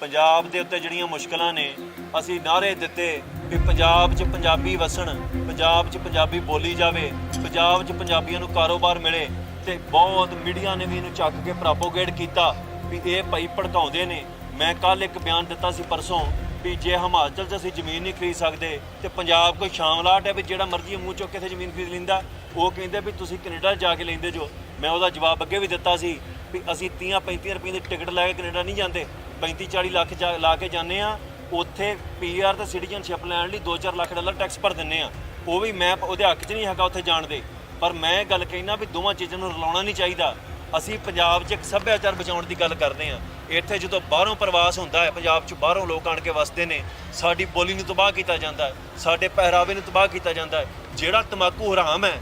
ਪੰਜਾਬ ਦੇ ਉੱਤੇ ਜਿਹੜੀਆਂ ਮੁਸ਼ਕਲਾਂ ਨੇ, ਅਸੀਂ ਨਾਅਰੇ ਦਿੱਤੇ ਵੀ ਪੰਜਾਬ 'ਚ ਪੰਜਾਬੀ ਵਸਣ, ਪੰਜਾਬ 'ਚ ਪੰਜਾਬੀ ਬੋਲੀ ਜਾਵੇ, ਪੰਜਾਬ 'ਚ ਪੰਜਾਬੀਆਂ ਨੂੰ ਕਾਰੋਬਾਰ ਮਿਲੇ ਤੇ ਬਹੁਤ ਮੀਡੀਆ ਨੇ ਵੀ ਇਹਨੂੰ ਚੱਕ ਕੇ ਪ੍ਰੋਪੋਗੇਟ ਕੀਤਾ ਵੀ ਇਹ ਭਾਈ ਭੜਕਾਉਂਦੇ ਨੇ। ਮੈਂ ਕੱਲ ਇੱਕ ਬਿਆਨ ਦਿੱਤਾ ਸੀ ਪਰਸੋਂ ਵੀ ਜੇ ਹਿਮਾਚਲ 'ਚ ਅਸੀਂ ਜ਼ਮੀਨ ਨਹੀਂ ਖਰੀਦ ਸਕਦੇ ਤੇ ਪੰਜਾਬ ਕੋਈ ਸ਼ਾਮਲਾਟ ਹੈ ਵੀ ਜਿਹੜਾ ਮਰਜ਼ੀ ਮੂੰਹ ਚੁੱਕ ਕੇ ਇੱਥੇ ਜ਼ਮੀਨ ਖਰੀਦ ਲੈਂਦਾ। ਉਹ ਕਹਿੰਦੇ ਵੀ ਤੁਸੀਂ ਕੈਨੇਡਾ ਜਾ ਕੇ ਲੈਂਦੇ ਜੋ। ਮੈਂ ਉਹਦਾ ਜਵਾਬ ਅੱਗੇ ਵੀ ਦਿੱਤਾ ਸੀ ਵੀ ਅਸੀਂ 30-35 ਰੁਪਏ ਦੀ ਟਿਕਟ ਲੈ ਕੇ ਕੈਨੇਡਾ ਨਹੀਂ ਜਾਂਦੇ, 35-40 ਲੱਖ ਲਾ ਕੇ ਜਾਂਦੇ ਆ। ਉੱਥੇ PR ਤੇ ਸਿਟੀਜ਼ਨਸ਼ਿਪ ਲੈਣ ਲਈ $2-4 ਲੱਖ ਟੈਕਸ ਭਰ ਦਿੰਦੇ ਆ। ਉਹ ਵੀ ਮੈਂ ਉਹਦੇ ਹੱਕ 'ਚ ਨਹੀਂ ਹੈਗਾ ਉੱਥੇ ਜਾਣ ਦੇ, ਪਰ ਮੈਂ ਇਹ ਗੱਲ ਕਹਿਣਾ ਵੀ ਦੋਵਾਂ ਚੀਜ਼ਾਂ ਨੂੰ ਰਲਾਉਣਾ ਨਹੀਂ ਚਾਹੀਦਾ। ਅਸੀਂ ਪੰਜਾਬ 'ਚ ਇੱਕ ਸੱਭਿਆਚਾਰ ਬਚਾਉਣ ਦੀ ਗੱਲ ਕਰਦੇ ਹਾਂ। ਇੱਥੇ ਜਦੋਂ ਬਾਹਰੋਂ ਪ੍ਰਵਾਸ ਹੁੰਦਾ ਹੈ, ਪੰਜਾਬ 'ਚ ਬਾਹਰੋਂ ਲੋਕ ਆਣ ਕੇ ਵਸਦੇ ਨੇ, ਸਾਡੀ ਬੋਲੀ ਨੂੰ ਤਬਾਹ ਕੀਤਾ ਜਾਂਦਾ ਹੈ, ਸਾਡੇ ਪਹਿਰਾਵੇ ਨੂੰ ਤਬਾਹ ਕੀਤਾ ਜਾਂਦਾ ਹੈ। ਜਿਹੜਾ ਤਮਾਕੂ ਹਰਾਮ ਹੈ,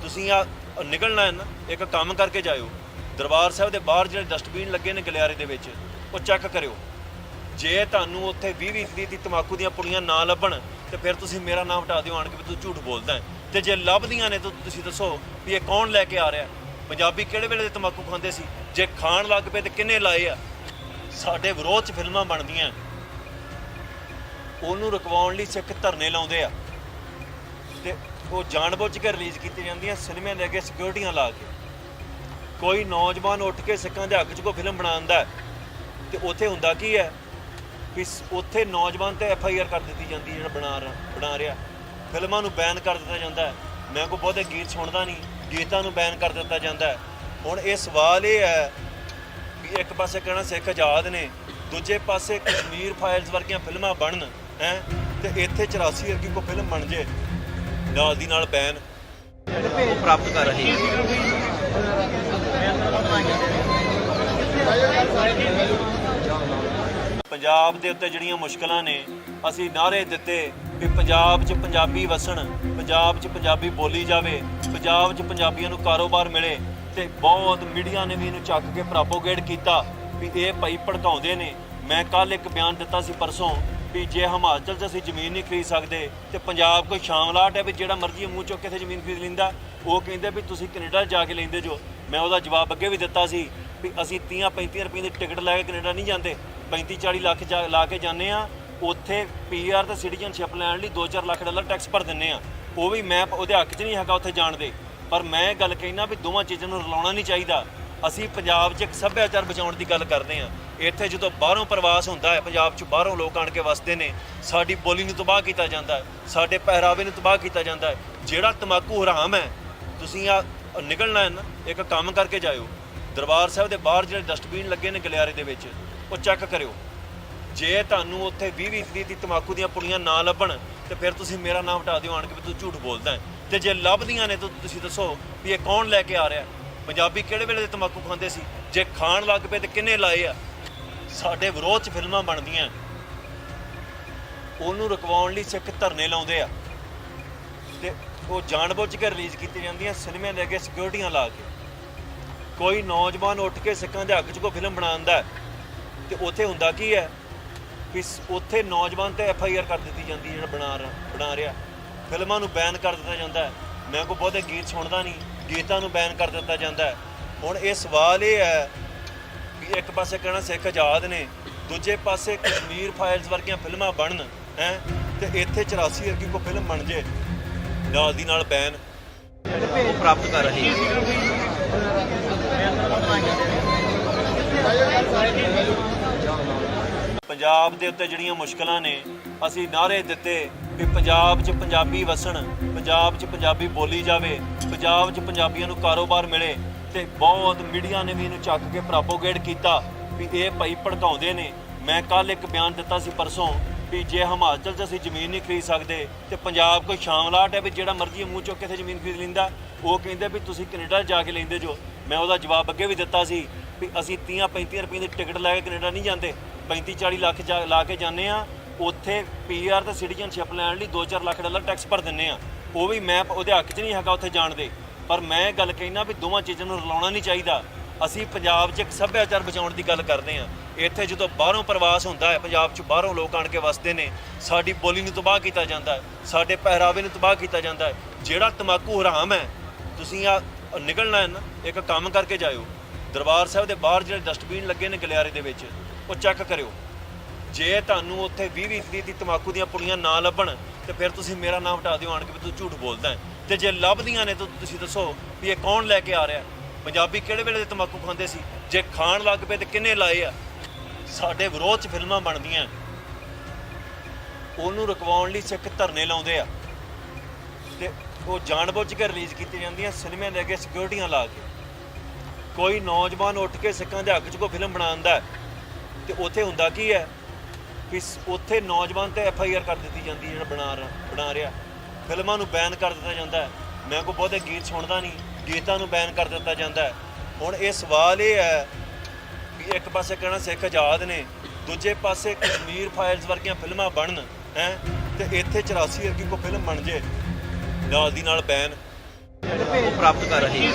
ਤੁਸੀਂ ਆ ਨਿਕਲਣਾ ਹੈ ਨਾ, ਇੱਕ ਕੰਮ ਕਰਕੇ ਜਾਇਓ। ਦਰਬਾਰ ਸਾਹਿਬ ਦੇ ਬਾਹਰ ਜਿਹੜੇ ਡਸਟਬਿਨ ਲੱਗੇ ਨੇ ਗਲਿਆਰੇ ਦੇ ਵਿੱਚ, ਉਹ ਚੈੱਕ ਕਰਿਓ। ਜੇ ਤੁਹਾਨੂੰ ਉੱਥੇ 20-20 ਦੀ ਤਮਾਕੂ ਦੀਆਂ ਪੁੜੀਆਂ ਨਾ ਲੱਭਣ ਤੇ ਫਿਰ ਤੁਸੀਂ ਮੇਰਾ ਨਾਮ ਹਟਾ ਦਿਓ ਆਣ ਕੇ ਵੀ ਤੂੰ ਝੂਠ ਬੋਲਦਾ ਹੈ। ਤੇ ਜੇ ਲੱਭਦੀਆਂ ਨੇ ਤਾਂ ਤੁਸੀਂ ਦੱਸੋ ਵੀ ਇਹ ਕੌਣ ਲੈ ਕੇ ਆ ਰਿਹਾ। ਪੰਜਾਬੀ ਕਿਹੜੇ ਵੇਲੇ ਦੇ ਤਮਾਕੂ ਖਾਂਦੇ ਸੀ? ਜੇ ਖਾਣ ਲੱਗ ਪਏ ਤੇ ਕਿੰਨੇ ਲਾਏ ਆ? ਸਾਡੇ ਵਿਰੋਧ 'ਚ ਫਿਲਮਾਂ ਬਣਦੀਆਂ, ਉਹਨੂੰ ਰੁਕਵਾਉਣ ਲਈ ਸਿੱਖ ਧਰਨੇ ਲਾਉਂਦੇ ਆ ਤੇ ਉਹ ਜਾਣਬੁੱਝ ਕੇ ਰਿਲੀਜ਼ ਕੀਤੀਆਂ ਜਾਂਦੀਆਂ ਸਿਨੇਮਿਆਂ ਦੇ ਅੱਗੇ ਸਿਕਿਉਰਟੀਆਂ ਲਾ ਕੇ। ਕੋਈ ਨੌਜਵਾਨ ਉੱਠ ਕੇ ਸਿੱਖਾਂ ਦੇ ਹੱਕ 'ਚ ਕੋਈ ਫਿਲਮ ਬਣਾਉਂਦਾ ਤੇ ਉੱਥੇ ਹੁੰਦਾ ਕੀ ਹੈ ਵੀ ਉੱਥੇ ਨੌਜਵਾਨ ਤੇ FIR ਕਰ ਦਿੱਤੀ ਜਾਂਦੀ ਹੈ ਜਿਹੜਾ ਬਣਾ ਰਿਹਾ। ਫਿਲਮਾਂ ਨੂੰ ਬੈਨ ਕਰ ਦਿੱਤਾ ਜਾਂਦਾ ਹੈ। ਮੈਂ ਕੋਈ ਬਹੁਤੇ ਗੀਤ ਸੁਣਦਾ ਨਹੀਂ, ਗੀਤਾਂ ਨੂੰ ਬੈਨ ਕਰ ਦਿੱਤਾ ਜਾਂਦਾ ਹੈ। ਹੁਣ ਇਹ ਸਵਾਲ ਇਹ ਹੈ ਵੀ ਇੱਕ ਪਾਸੇ ਕਹਿਣਾ ਸਿੱਖ ਆਜ਼ਾਦ ਨੇ, ਦੂਜੇ ਪਾਸੇ ਕਸ਼ਮੀਰ ਫਾਈਲਸ ਵਰਗੀਆਂ ਫਿਲਮਾਂ ਬਣਨ ਹੈ ਤੇ ਇੱਥੇ 84 ਵਰਗੀ ਕੋਈ ਫਿਲਮ ਬਣ ਜੇ ਨਾਲ ਦੀ ਨਾਲ ਬੈਨ ਉਹ ਪ੍ਰਾਪਤ ਕਰ ਰਹੇ ਪੰਜਾਬ ਦੇ ਉੱਤੇ ਜਿਹੜੀਆਂ ਮੁਸ਼ਕਲਾਂ ਨੇ ਅਸੀਂ ਨਾਅਰੇ ਦਿੱਤੇ ਵੀ ਪੰਜਾਬ 'ਚ ਪੰਜਾਬੀ ਵਸਣ, ਪੰਜਾਬ 'ਚ ਪੰਜਾਬੀ ਬੋਲੀ ਜਾਵੇ, ਪੰਜਾਬ 'ਚ ਪੰਜਾਬੀਆਂ ਨੂੰ ਕਾਰੋਬਾਰ ਮਿਲੇ ਤੇ ਬਹੁਤ ਮੀਡੀਆ ਨੇ ਵੀ ਇਹਨੂੰ ਚੱਕ ਕੇ ਪ੍ਰੋਪੋਗੇਟ ਕੀਤਾ ਵੀ ਇਹ ਭਾਈ ਭੜਕਾਉਂਦੇ ਨੇ। ਮੈਂ ਕੱਲ ਇੱਕ ਬਿਆਨ ਦਿੱਤਾ ਸੀ ਪਰਸੋਂ ਵੀ ਜੇ ਹਿਮਾਚਲ 'ਚ ਅਸੀਂ ਜ਼ਮੀਨ ਨਹੀਂ ਖਰੀਦ ਸਕਦੇ ਤੇ ਪੰਜਾਬ ਕੋਈ ਸ਼ਾਮਲਾਟ ਹੈ ਵੀ ਜਿਹੜਾ ਮਰਜ਼ੀ ਮੂੰਹ ਚੁੱਕ ਕੇ ਇੱਥੇ ਜ਼ਮੀਨ ਖਰੀਦ ਲੈਂਦਾ। ਉਹ ਕਹਿੰਦੇ ਵੀ ਤੁਸੀਂ ਕੈਨੇਡਾ ਜਾ ਕੇ ਲੈਂਦੇ ਜੋ। ਮੈਂ ਉਹਦਾ ਜਵਾਬ ਅੱਗੇ ਵੀ ਦਿੱਤਾ ਸੀ ਵੀ ਅਸੀਂ 30-35 ਰੁਪਏ ਦੀ ਟਿਕਟ ਲੈ ਕੇ ਕੈਨੇਡਾ ਨਹੀਂ ਜਾਂਦੇ, 35-40 ਲੱਖ ਲਾ ਕੇ ਜਾਂਦੇ ਆ। ਉੱਥੇ ਪੀਆਰ ਤੇ ਸਿਟੀਜ਼ਨਸ਼ਿਪ ਲੈਣ ਲਈ 2-4 ਲੱਖ ਡਾਲਰ ਟੈਕਸ ਭਰ ਦਿੰਦੇ ਆ। ਉਹ ਵੀ ਮੈਂ ਉਹਦੇ ਹੱਕ 'ਚ ਨਹੀਂ ਹੈਗਾ ਉੱਥੇ ਜਾਣ ਦੇ, ਪਰ ਮੈਂ ਗੱਲ ਕਹਿਣਾ ਵੀ ਦੋਵਾਂ ਚੀਜ਼ਾਂ ਨੂੰ ਰਲਾਉਣਾ ਨਹੀਂ ਚਾਹੀਦਾ। ਅਸੀਂ ਪੰਜਾਬ 'ਚ ਇੱਕ ਸੱਭਿਆਚਾਰ ਬਚਾਉਣ ਦੀ ਗੱਲ ਕਰਦੇ ਹਾਂ। ਇੱਥੇ ਜਦੋਂ ਬਾਹਰੋਂ ਪ੍ਰਵਾਸ ਹੁੰਦਾ ਹੈ, ਪੰਜਾਬ 'ਚ ਬਾਹਰੋਂ ਲੋਕ ਆਣ ਕੇ ਵਸਦੇ ਨੇ, ਸਾਡੀ ਬੋਲੀ ਨੂੰ ਤਬਾਹ ਕੀਤਾ ਜਾਂਦਾ ਹੈ, ਸਾਡੇ ਪਹਿਰਾਵੇ ਨੂੰ ਤਬਾਹ ਕੀਤਾ ਜਾਂਦਾ ਹੈ। ਜਿਹੜਾ ਤੰਬਾਕੂ ਹਰਾਮ ਹੈ, ਤੁਸੀਂ ਆ ਨਿਕਲਣਾ ਹੈ ਨਾ, ਇੱਕ ਕੰਮ ਕਰਕੇ ਜਾਇਓ। ਦਰਬਾਰ ਸਾਹਿਬ ਦੇ ਬਾਹਰ ਜਿਹੜੇ ਡਸਟਬਿਨ ਲੱਗੇ ਨੇ ਗਲਿਆਰੇ ਦੇ ਵਿੱਚ, ਉਹ ਚੈੱਕ ਕਰਿਓ। ਜੇ ਤੁਹਾਨੂੰ ਉੱਥੇ 20-20 ਦੀ ਤੰਬਾਕੂ ਦੀਆਂ ਪੁੜੀਆਂ ਨਾ ਲੱਭਣ ਤੇ ਫਿਰ ਤੁਸੀਂ ਮੇਰਾ ਨਾਮ ਹਟਾ ਦਿਓ ਆਣ ਕੇ ਵੀ ਤੂੰ ਝੂਠ ਬੋਲਦਾ ਹੈ। ਤੇ ਜੇ ਲੱਭਦੀਆਂ ਨੇ ਤਾਂ ਤੁਸੀਂ ਦੱਸੋ ਵੀ ਇਹ ਕੌਣ ਲੈ ਕੇ ਆ ਰਿਹਾ। ਪੰਜਾਬੀ ਕਿਹੜੇ ਵੇਲੇ ਦੇ ਤੰਬਾਕੂ ਖਾਂਦੇ ਸੀ? ਜੇ ਖਾਣ ਲੱਗ ਪਏ ਤੇ ਕਿੰਨੇ ਲਾਏ ਆ? ਸਾਡੇ ਵਿਰੋਧ 'ਚ ਫਿਲਮਾਂ ਬਣਦੀਆਂ, ਉਹਨੂੰ ਰੁਕਵਾਉਣ ਲਈ ਸਿੱਖ ਧਰਨੇ ਲਾਉਂਦੇ ਆ ਤੇ ਉਹ ਜਾਣਬੁੱਝ ਕੇ ਰਿਲੀਜ਼ ਕੀਤੀਆਂ ਜਾਂਦੀਆਂ ਸਿਨੇਮੇ ਦੇ ਅੱਗੇ ਸਿਕਿਉਰਟੀਆਂ ਲਾ ਕੇ। ਕੋਈ ਨੌਜਵਾਨ ਉੱਠ ਕੇ ਸਿੱਖਾਂ ਦੇ ਹੱਕ 'ਚ ਕੋਈ ਫਿਲਮ ਬਣਾਉਂਦਾ ਤੇ ਉੱਥੇ ਹੁੰਦਾ ਕੀ ਹੈ ਕਿ ਉੱਥੇ ਨੌਜਵਾਨ ਤੇ FIR ਕਰ ਦਿੱਤੀ ਜਾਂਦੀ, ਜਿਹੜਾ ਬਣਾ ਰਿਹਾ। ਫਿਲਮਾਂ ਨੂੰ ਬੈਨ ਕਰ ਦਿੱਤਾ ਜਾਂਦਾ ਹੈ। ਮੈਂ ਕੋਈ ਬਹੁਤੇ ਗੀਤ ਸੁਣਦਾ ਨਹੀਂ, ਗੀਤਾਂ ਨੂੰ ਬੈਨ ਕਰ ਦਿੱਤਾ ਜਾਂਦਾ ਹੈ। ਹੁਣ ਇਹ ਸਵਾਲ ਇਹ ਹੈ ਵੀ ਇੱਕ ਪਾਸੇ ਕਹਿਣਾ ਸਿੱਖ ਆਜ਼ਾਦ ਨੇ, ਦੂਜੇ ਪਾਸੇ ਕਸ਼ਮੀਰ ਫਾਈਲਸ ਵਰਗੀਆਂ ਫਿਲਮਾਂ ਬਣਨ ਹੈ ਤੇ ਇੱਥੇ 84 ਵਰਗੀ ਕੋਈ ਫਿਲਮ ਬਣ ਜੇ ਨਾਲ ਦੀ ਨਾਲ ਬੈਨ ਪ੍ਰਾਪਤ ਕਰ ਰਹੇ ਪੰਜਾਬ ਦੇ ਉੱਤੇ ਜਿਹੜੀਆਂ ਮੁਸ਼ਕਲਾਂ ਨੇ ਅਸੀਂ ਨਾਅਰੇ ਦਿੱਤੇ ਵੀ ਪੰਜਾਬ 'ਚ ਪੰਜਾਬੀ ਵਸਣ, ਪੰਜਾਬ 'ਚ ਪੰਜਾਬੀ ਬੋਲੀ ਜਾਵੇ, ਪੰਜਾਬ 'ਚ ਪੰਜਾਬੀਆਂ ਨੂੰ ਕਾਰੋਬਾਰ ਮਿਲੇ ਤੇ ਬਹੁਤ ਮੀਡੀਆ ਨੇ ਵੀ ਇਹਨੂੰ ਚੱਕ ਕੇ ਪ੍ਰੋਪੋਗੇਟ ਕੀਤਾ ਵੀ ਇਹ ਭਾਈ ਭੜਕਾਉਂਦੇ ਨੇ। ਮੈਂ ਕੱਲ ਇੱਕ ਬਿਆਨ ਦਿੱਤਾ ਸੀ ਪਰਸੋਂ ਵੀ ਜੇ ਹਿਮਾਚਲ 'ਚ ਅਸੀਂ ਜ਼ਮੀਨ ਨਹੀਂ ਖਰੀਦ ਸਕਦੇ ਤੇ ਪੰਜਾਬ ਕੋਈ ਸ਼ਾਮਲਾਟ ਹੈ ਵੀ ਜਿਹੜਾ ਮਰਜ਼ੀ ਮੂੰਹ ਚੁੱਕ ਕੇ ਇੱਥੇ ਜ਼ਮੀਨ ਖਰੀਦ ਲੈਂਦਾ। ਉਹ ਕਹਿੰਦੇ ਵੀ ਤੁਸੀਂ ਕੈਨੇਡਾ ਜਾ ਕੇ ਲੈਂਦੇ ਜੋ। ਮੈਂ ਉਹਦਾ ਜਵਾਬ ਅੱਗੇ ਵੀ ਦਿੱਤਾ ਸੀ ਵੀ ਅਸੀਂ 30-35 ਰੁਪਏ ਦੀ ਟਿਕਟ ਲੈ ਕੇ ਕੈਨੇਡਾ ਨਹੀਂ ਜਾਂਦੇ, 35-40 ਲੱਖ ਲਾ ਕੇ ਜਾਂਦੇ ਆ। ਉੱਥੇ ਪੀਆਰ ਤੇ ਸਿਟੀਜ਼ਨਸ਼ਿਪ ਲੈਣ ਲਈ 2-4 ਲੱਖ ਡਾਲਰ ਟੈਕਸ ਭਰ ਦਿੰਦੇ ਆ। ਉਹ ਵੀ ਮੈਂ ਉਹਦੇ ਹੱਕ 'ਚ ਨਹੀਂ ਹੈਗਾ ਉੱਥੇ ਜਾਣ ਦੇ, ਪਰ ਮੈਂ ਗੱਲ ਕਹਿਣਾ ਵੀ ਦੋਵਾਂ ਚੀਜ਼ਾਂ ਨੂੰ ਰਲਾਉਣਾ ਨਹੀਂ ਚਾਹੀਦਾ। ਅਸੀਂ ਪੰਜਾਬ 'ਚ ਇੱਕ ਸੱਭਿਆਚਾਰ ਬਚਾਉਣ ਦੀ ਗੱਲ ਕਰਦੇ ਹਾਂ। ਇੱਥੇ ਜਦੋਂ ਬਾਹਰੋਂ ਪ੍ਰਵਾਸ ਹੁੰਦਾ ਹੈ, ਪੰਜਾਬ 'ਚ ਬਾਹਰੋਂ ਲੋਕ ਆਣ ਕੇ ਵਸਦੇ ਨੇ, ਸਾਡੀ ਬੋਲੀ ਨੂੰ ਤਬਾਹ ਕੀਤਾ ਜਾਂਦਾ ਹੈ, ਸਾਡੇ ਪਹਿਰਾਵੇ ਨੂੰ ਤਬਾਹ ਕੀਤਾ ਜਾਂਦਾ ਹੈ। ਜਿਹੜਾ ਤੰਬਾਕੂ ਹਰਾਮ ਹੈ, ਤੁਸੀਂ ਆ ਨਿਕਲਣਾ ਹੈ ਨਾ, ਇੱਕ ਕੰਮ ਕਰਕੇ ਜਾਇਓ। ਦਰਬਾਰ ਸਾਹਿਬ ਦੇ ਬਾਹਰ ਜਿਹੜੇ ਡਸਟਬਿਨ ਲੱਗੇ ਨੇ ਗਲਿਆਰੇ ਦੇ ਵਿੱਚ, ਉਹ ਚੈੱਕ ਕਰਿਓ। ਜੇ ਤੁਹਾਨੂੰ ਉੱਥੇ 20-20 ਦੀ ਤੰਬਾਕੂ ਦੀਆਂ ਪੁੜੀਆਂ ਨਾ ਲੱਭਣ ਤੇ ਫਿਰ ਤੁਸੀਂ ਮੇਰਾ ਨਾਮ ਹਟਾ ਦਿਓ ਆਣ ਕੇ ਵੀ ਤੂੰ ਝੂਠ ਬੋਲਦਾ ਹੈ। ਤੇ ਜੇ ਲੱਭਦੀਆਂ ਨੇ ਤਾਂ ਤੁਸੀਂ ਦੱਸੋ ਵੀ ਇਹ ਕੌਣ ਲੈ ਕੇ ਆ ਰਿਹਾ। ਪੰਜਾਬੀ ਕਿਹੜੇ ਵੇਲੇ ਦੇ ਤੰਬਾਕੂ ਖਾਂਦੇ ਸੀ? ਜੇ ਖਾਣ ਲੱਗ ਪਏ ਤੇ ਕਿੰਨੇ ਲਾਏ ਆ? ਸਾਡੇ ਵਿਰੋਧ 'ਚ ਫਿਲਮਾਂ ਬਣਦੀਆਂ, ਉਹਨੂੰ ਰੁਕਵਾਉਣ ਲਈ ਸਿੱਖ ਧਰਨੇ ਲਾਉਂਦੇ ਆ ਤੇ ਉਹ ਜਾਣਬੁੱਝ ਕੇ ਰਿਲੀਜ਼ ਕੀਤੀਆਂ ਜਾਂਦੀਆਂ ਸਿਨੇਮੇ ਦੇ ਅੱਗੇ ਸਿਕਿਉਰਟੀਆਂ ਲਾ ਕੇ। ਕੋਈ ਨੌਜਵਾਨ ਉੱਠ ਕੇ ਸਿੱਖਾਂ ਦੇ ਹੱਕ 'ਚ ਕੋਈ ਫਿਲਮ ਬਣਾਉਂਦਾ ਤੇ ਉੱਥੇ ਹੁੰਦਾ ਕੀ ਹੈ ਕਿ ਉੱਥੇ ਨੌਜਵਾਨ ਤੇ FIR ਕਰ ਦਿੱਤੀ ਜਾਂਦੀ, ਜਿਹੜਾ ਬਣਾ ਰਿਹਾ। ਫਿਲਮਾਂ ਨੂੰ ਬੈਨ ਕਰ ਦਿੱਤਾ ਜਾਂਦਾ ਹੈ। ਮੈਂ ਕੋਈ ਬਹੁਤੇ ਗੀਤ ਸੁਣਦਾ ਨਹੀਂ, ਗੀਤਾਂ ਨੂੰ ਬੈਨ ਕਰ ਦਿੱਤਾ ਜਾਂਦਾ ਹੈ। ਹੁਣ ਇਹ ਸਵਾਲ ਇਹ ਹੈ ਵੀ ਇੱਕ ਪਾਸੇ ਕਹਿਣਾ ਸਿੱਖ ਆਜ਼ਾਦ ਨੇ, ਦੂਜੇ ਪਾਸੇ ਕਸ਼ਮੀਰ ਫਾਈਲਸ ਵਰਗੀਆਂ ਫਿਲਮਾਂ ਬਣਨ ਹੈ ਤੇ ਇੱਥੇ 84 ਵਰਗੀ ਕੋਈ ਫਿਲਮ ਬਣ ਜੇ ਨਾਲ ਦੀ ਨਾਲ ਬੈਨ ਪ੍ਰਾਪਤ ਕਰ ਰਹੇ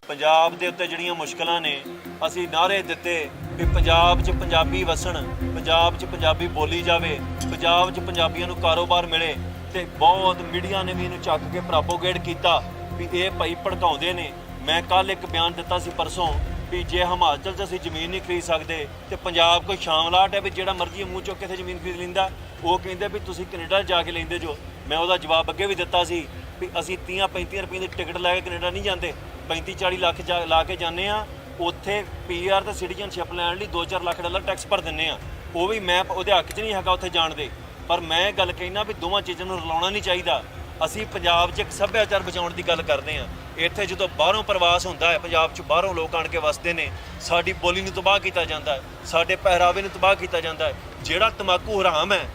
ਪੰਜਾਬ ਦੇ ਉੱਤੇ ਜਿਹੜੀਆਂ ਮੁਸ਼ਕਲਾਂ ਨੇ ਅਸੀਂ ਨਾਅਰੇ ਦਿੱਤੇ ਵੀ ਪੰਜਾਬ 'ਚ ਪੰਜਾਬੀ ਵਸਣ, ਪੰਜਾਬ 'ਚ ਪੰਜਾਬੀ ਬੋਲੀ ਜਾਵੇ, ਪੰਜਾਬ 'ਚ ਪੰਜਾਬੀਆਂ ਨੂੰ ਕਾਰੋਬਾਰ ਮਿਲੇ ਤੇ ਬਹੁਤ ਮੀਡੀਆ ਨੇ ਵੀ ਇਹਨੂੰ ਚੱਕ ਕੇ ਪ੍ਰੋਪੋਗੇਟ ਕੀਤਾ ਵੀ ਇਹ ਭਾਈ ਭੜਕਾਉਂਦੇ ਨੇ। ਮੈਂ ਕੱਲ ਇੱਕ ਬਿਆਨ ਦਿੱਤਾ ਸੀ ਪਰਸੋਂ ਵੀ ਜੇ ਹਿਮਾਚਲ 'ਚ ਅਸੀਂ ਜ਼ਮੀਨ ਨਹੀਂ ਖਰੀਦ ਸਕਦੇ ਤੇ ਪੰਜਾਬ ਕੋਈ ਸ਼ਾਮਲਾਟ ਹੈ ਵੀ ਜਿਹੜਾ ਮਰਜ਼ੀ ਮੂੰਹ ਚੁੱਕ ਕੇ ਇੱਥੇ ਜ਼ਮੀਨ ਖਰੀਦ ਲੈਂਦਾ। ਉਹ ਕਹਿੰਦੇ ਵੀ ਤੁਸੀਂ ਕੈਨੇਡਾ ਜਾ ਕੇ ਲੈਂਦੇ ਜੋ। ਮੈਂ ਉਹਦਾ ਜਵਾਬ ਅੱਗੇ ਵੀ ਦਿੱਤਾ ਸੀ ਵੀ ਅਸੀਂ 30-35 ਰੁਪਏ ਦੀ ਟਿਕਟ ਲੈ ਕੇ ਕੈਨੇਡਾ ਨਹੀਂ ਜਾਂਦੇ, 35-40 ਲੱਖ ਲਾ ਕੇ ਜਾਂਦੇ ਆ। ਉੱਥੇ ਪੀਆਰ ਤੇ ਸਿਟੀਜ਼ਨਸ਼ਿਪ ਲੈਣ ਲਈ 2-4 ਲੱਖ ਡਾਲਰ ਟੈਕਸ ਭਰ ਦਿੰਦੇ ਆ। ਉਹ ਵੀ ਮੈਂ ਉਹਦੇ ਹੱਕ 'ਚ ਨਹੀਂ ਹੈਗਾ ਉੱਥੇ ਜਾਣ ਦੇ, ਪਰ ਮੈਂ ਗੱਲ ਕਹਿਣਾ ਵੀ ਦੋਵਾਂ ਚੀਜ਼ਾਂ ਨੂੰ ਰਲਾਉਣਾ ਨਹੀਂ ਚਾਹੀਦਾ। ਅਸੀਂ ਪੰਜਾਬ 'ਚ ਇੱਕ ਸੱਭਿਆਚਾਰ ਬਚਾਉਣ ਦੀ ਗੱਲ ਕਰਦੇ ਹਾਂ। ਇੱਥੇ ਜਦੋਂ ਬਾਹਰੋਂ ਪ੍ਰਵਾਸ ਹੁੰਦਾ ਹੈ, ਪੰਜਾਬ 'ਚ ਬਾਹਰੋਂ ਲੋਕ ਆਣ ਕੇ ਵਸਦੇ ਨੇ, ਸਾਡੀ ਬੋਲੀ ਨੂੰ ਤਬਾਹ ਕੀਤਾ ਜਾਂਦਾ ਹੈ, ਸਾਡੇ ਪਹਿਰਾਵੇ ਨੂੰ ਤਬਾਹ ਕੀਤਾ ਜਾਂਦਾ ਹੈ। ਜਿਹੜਾ ਤੰਬਾਕੂ ਹਰਾਮ ਹੈ,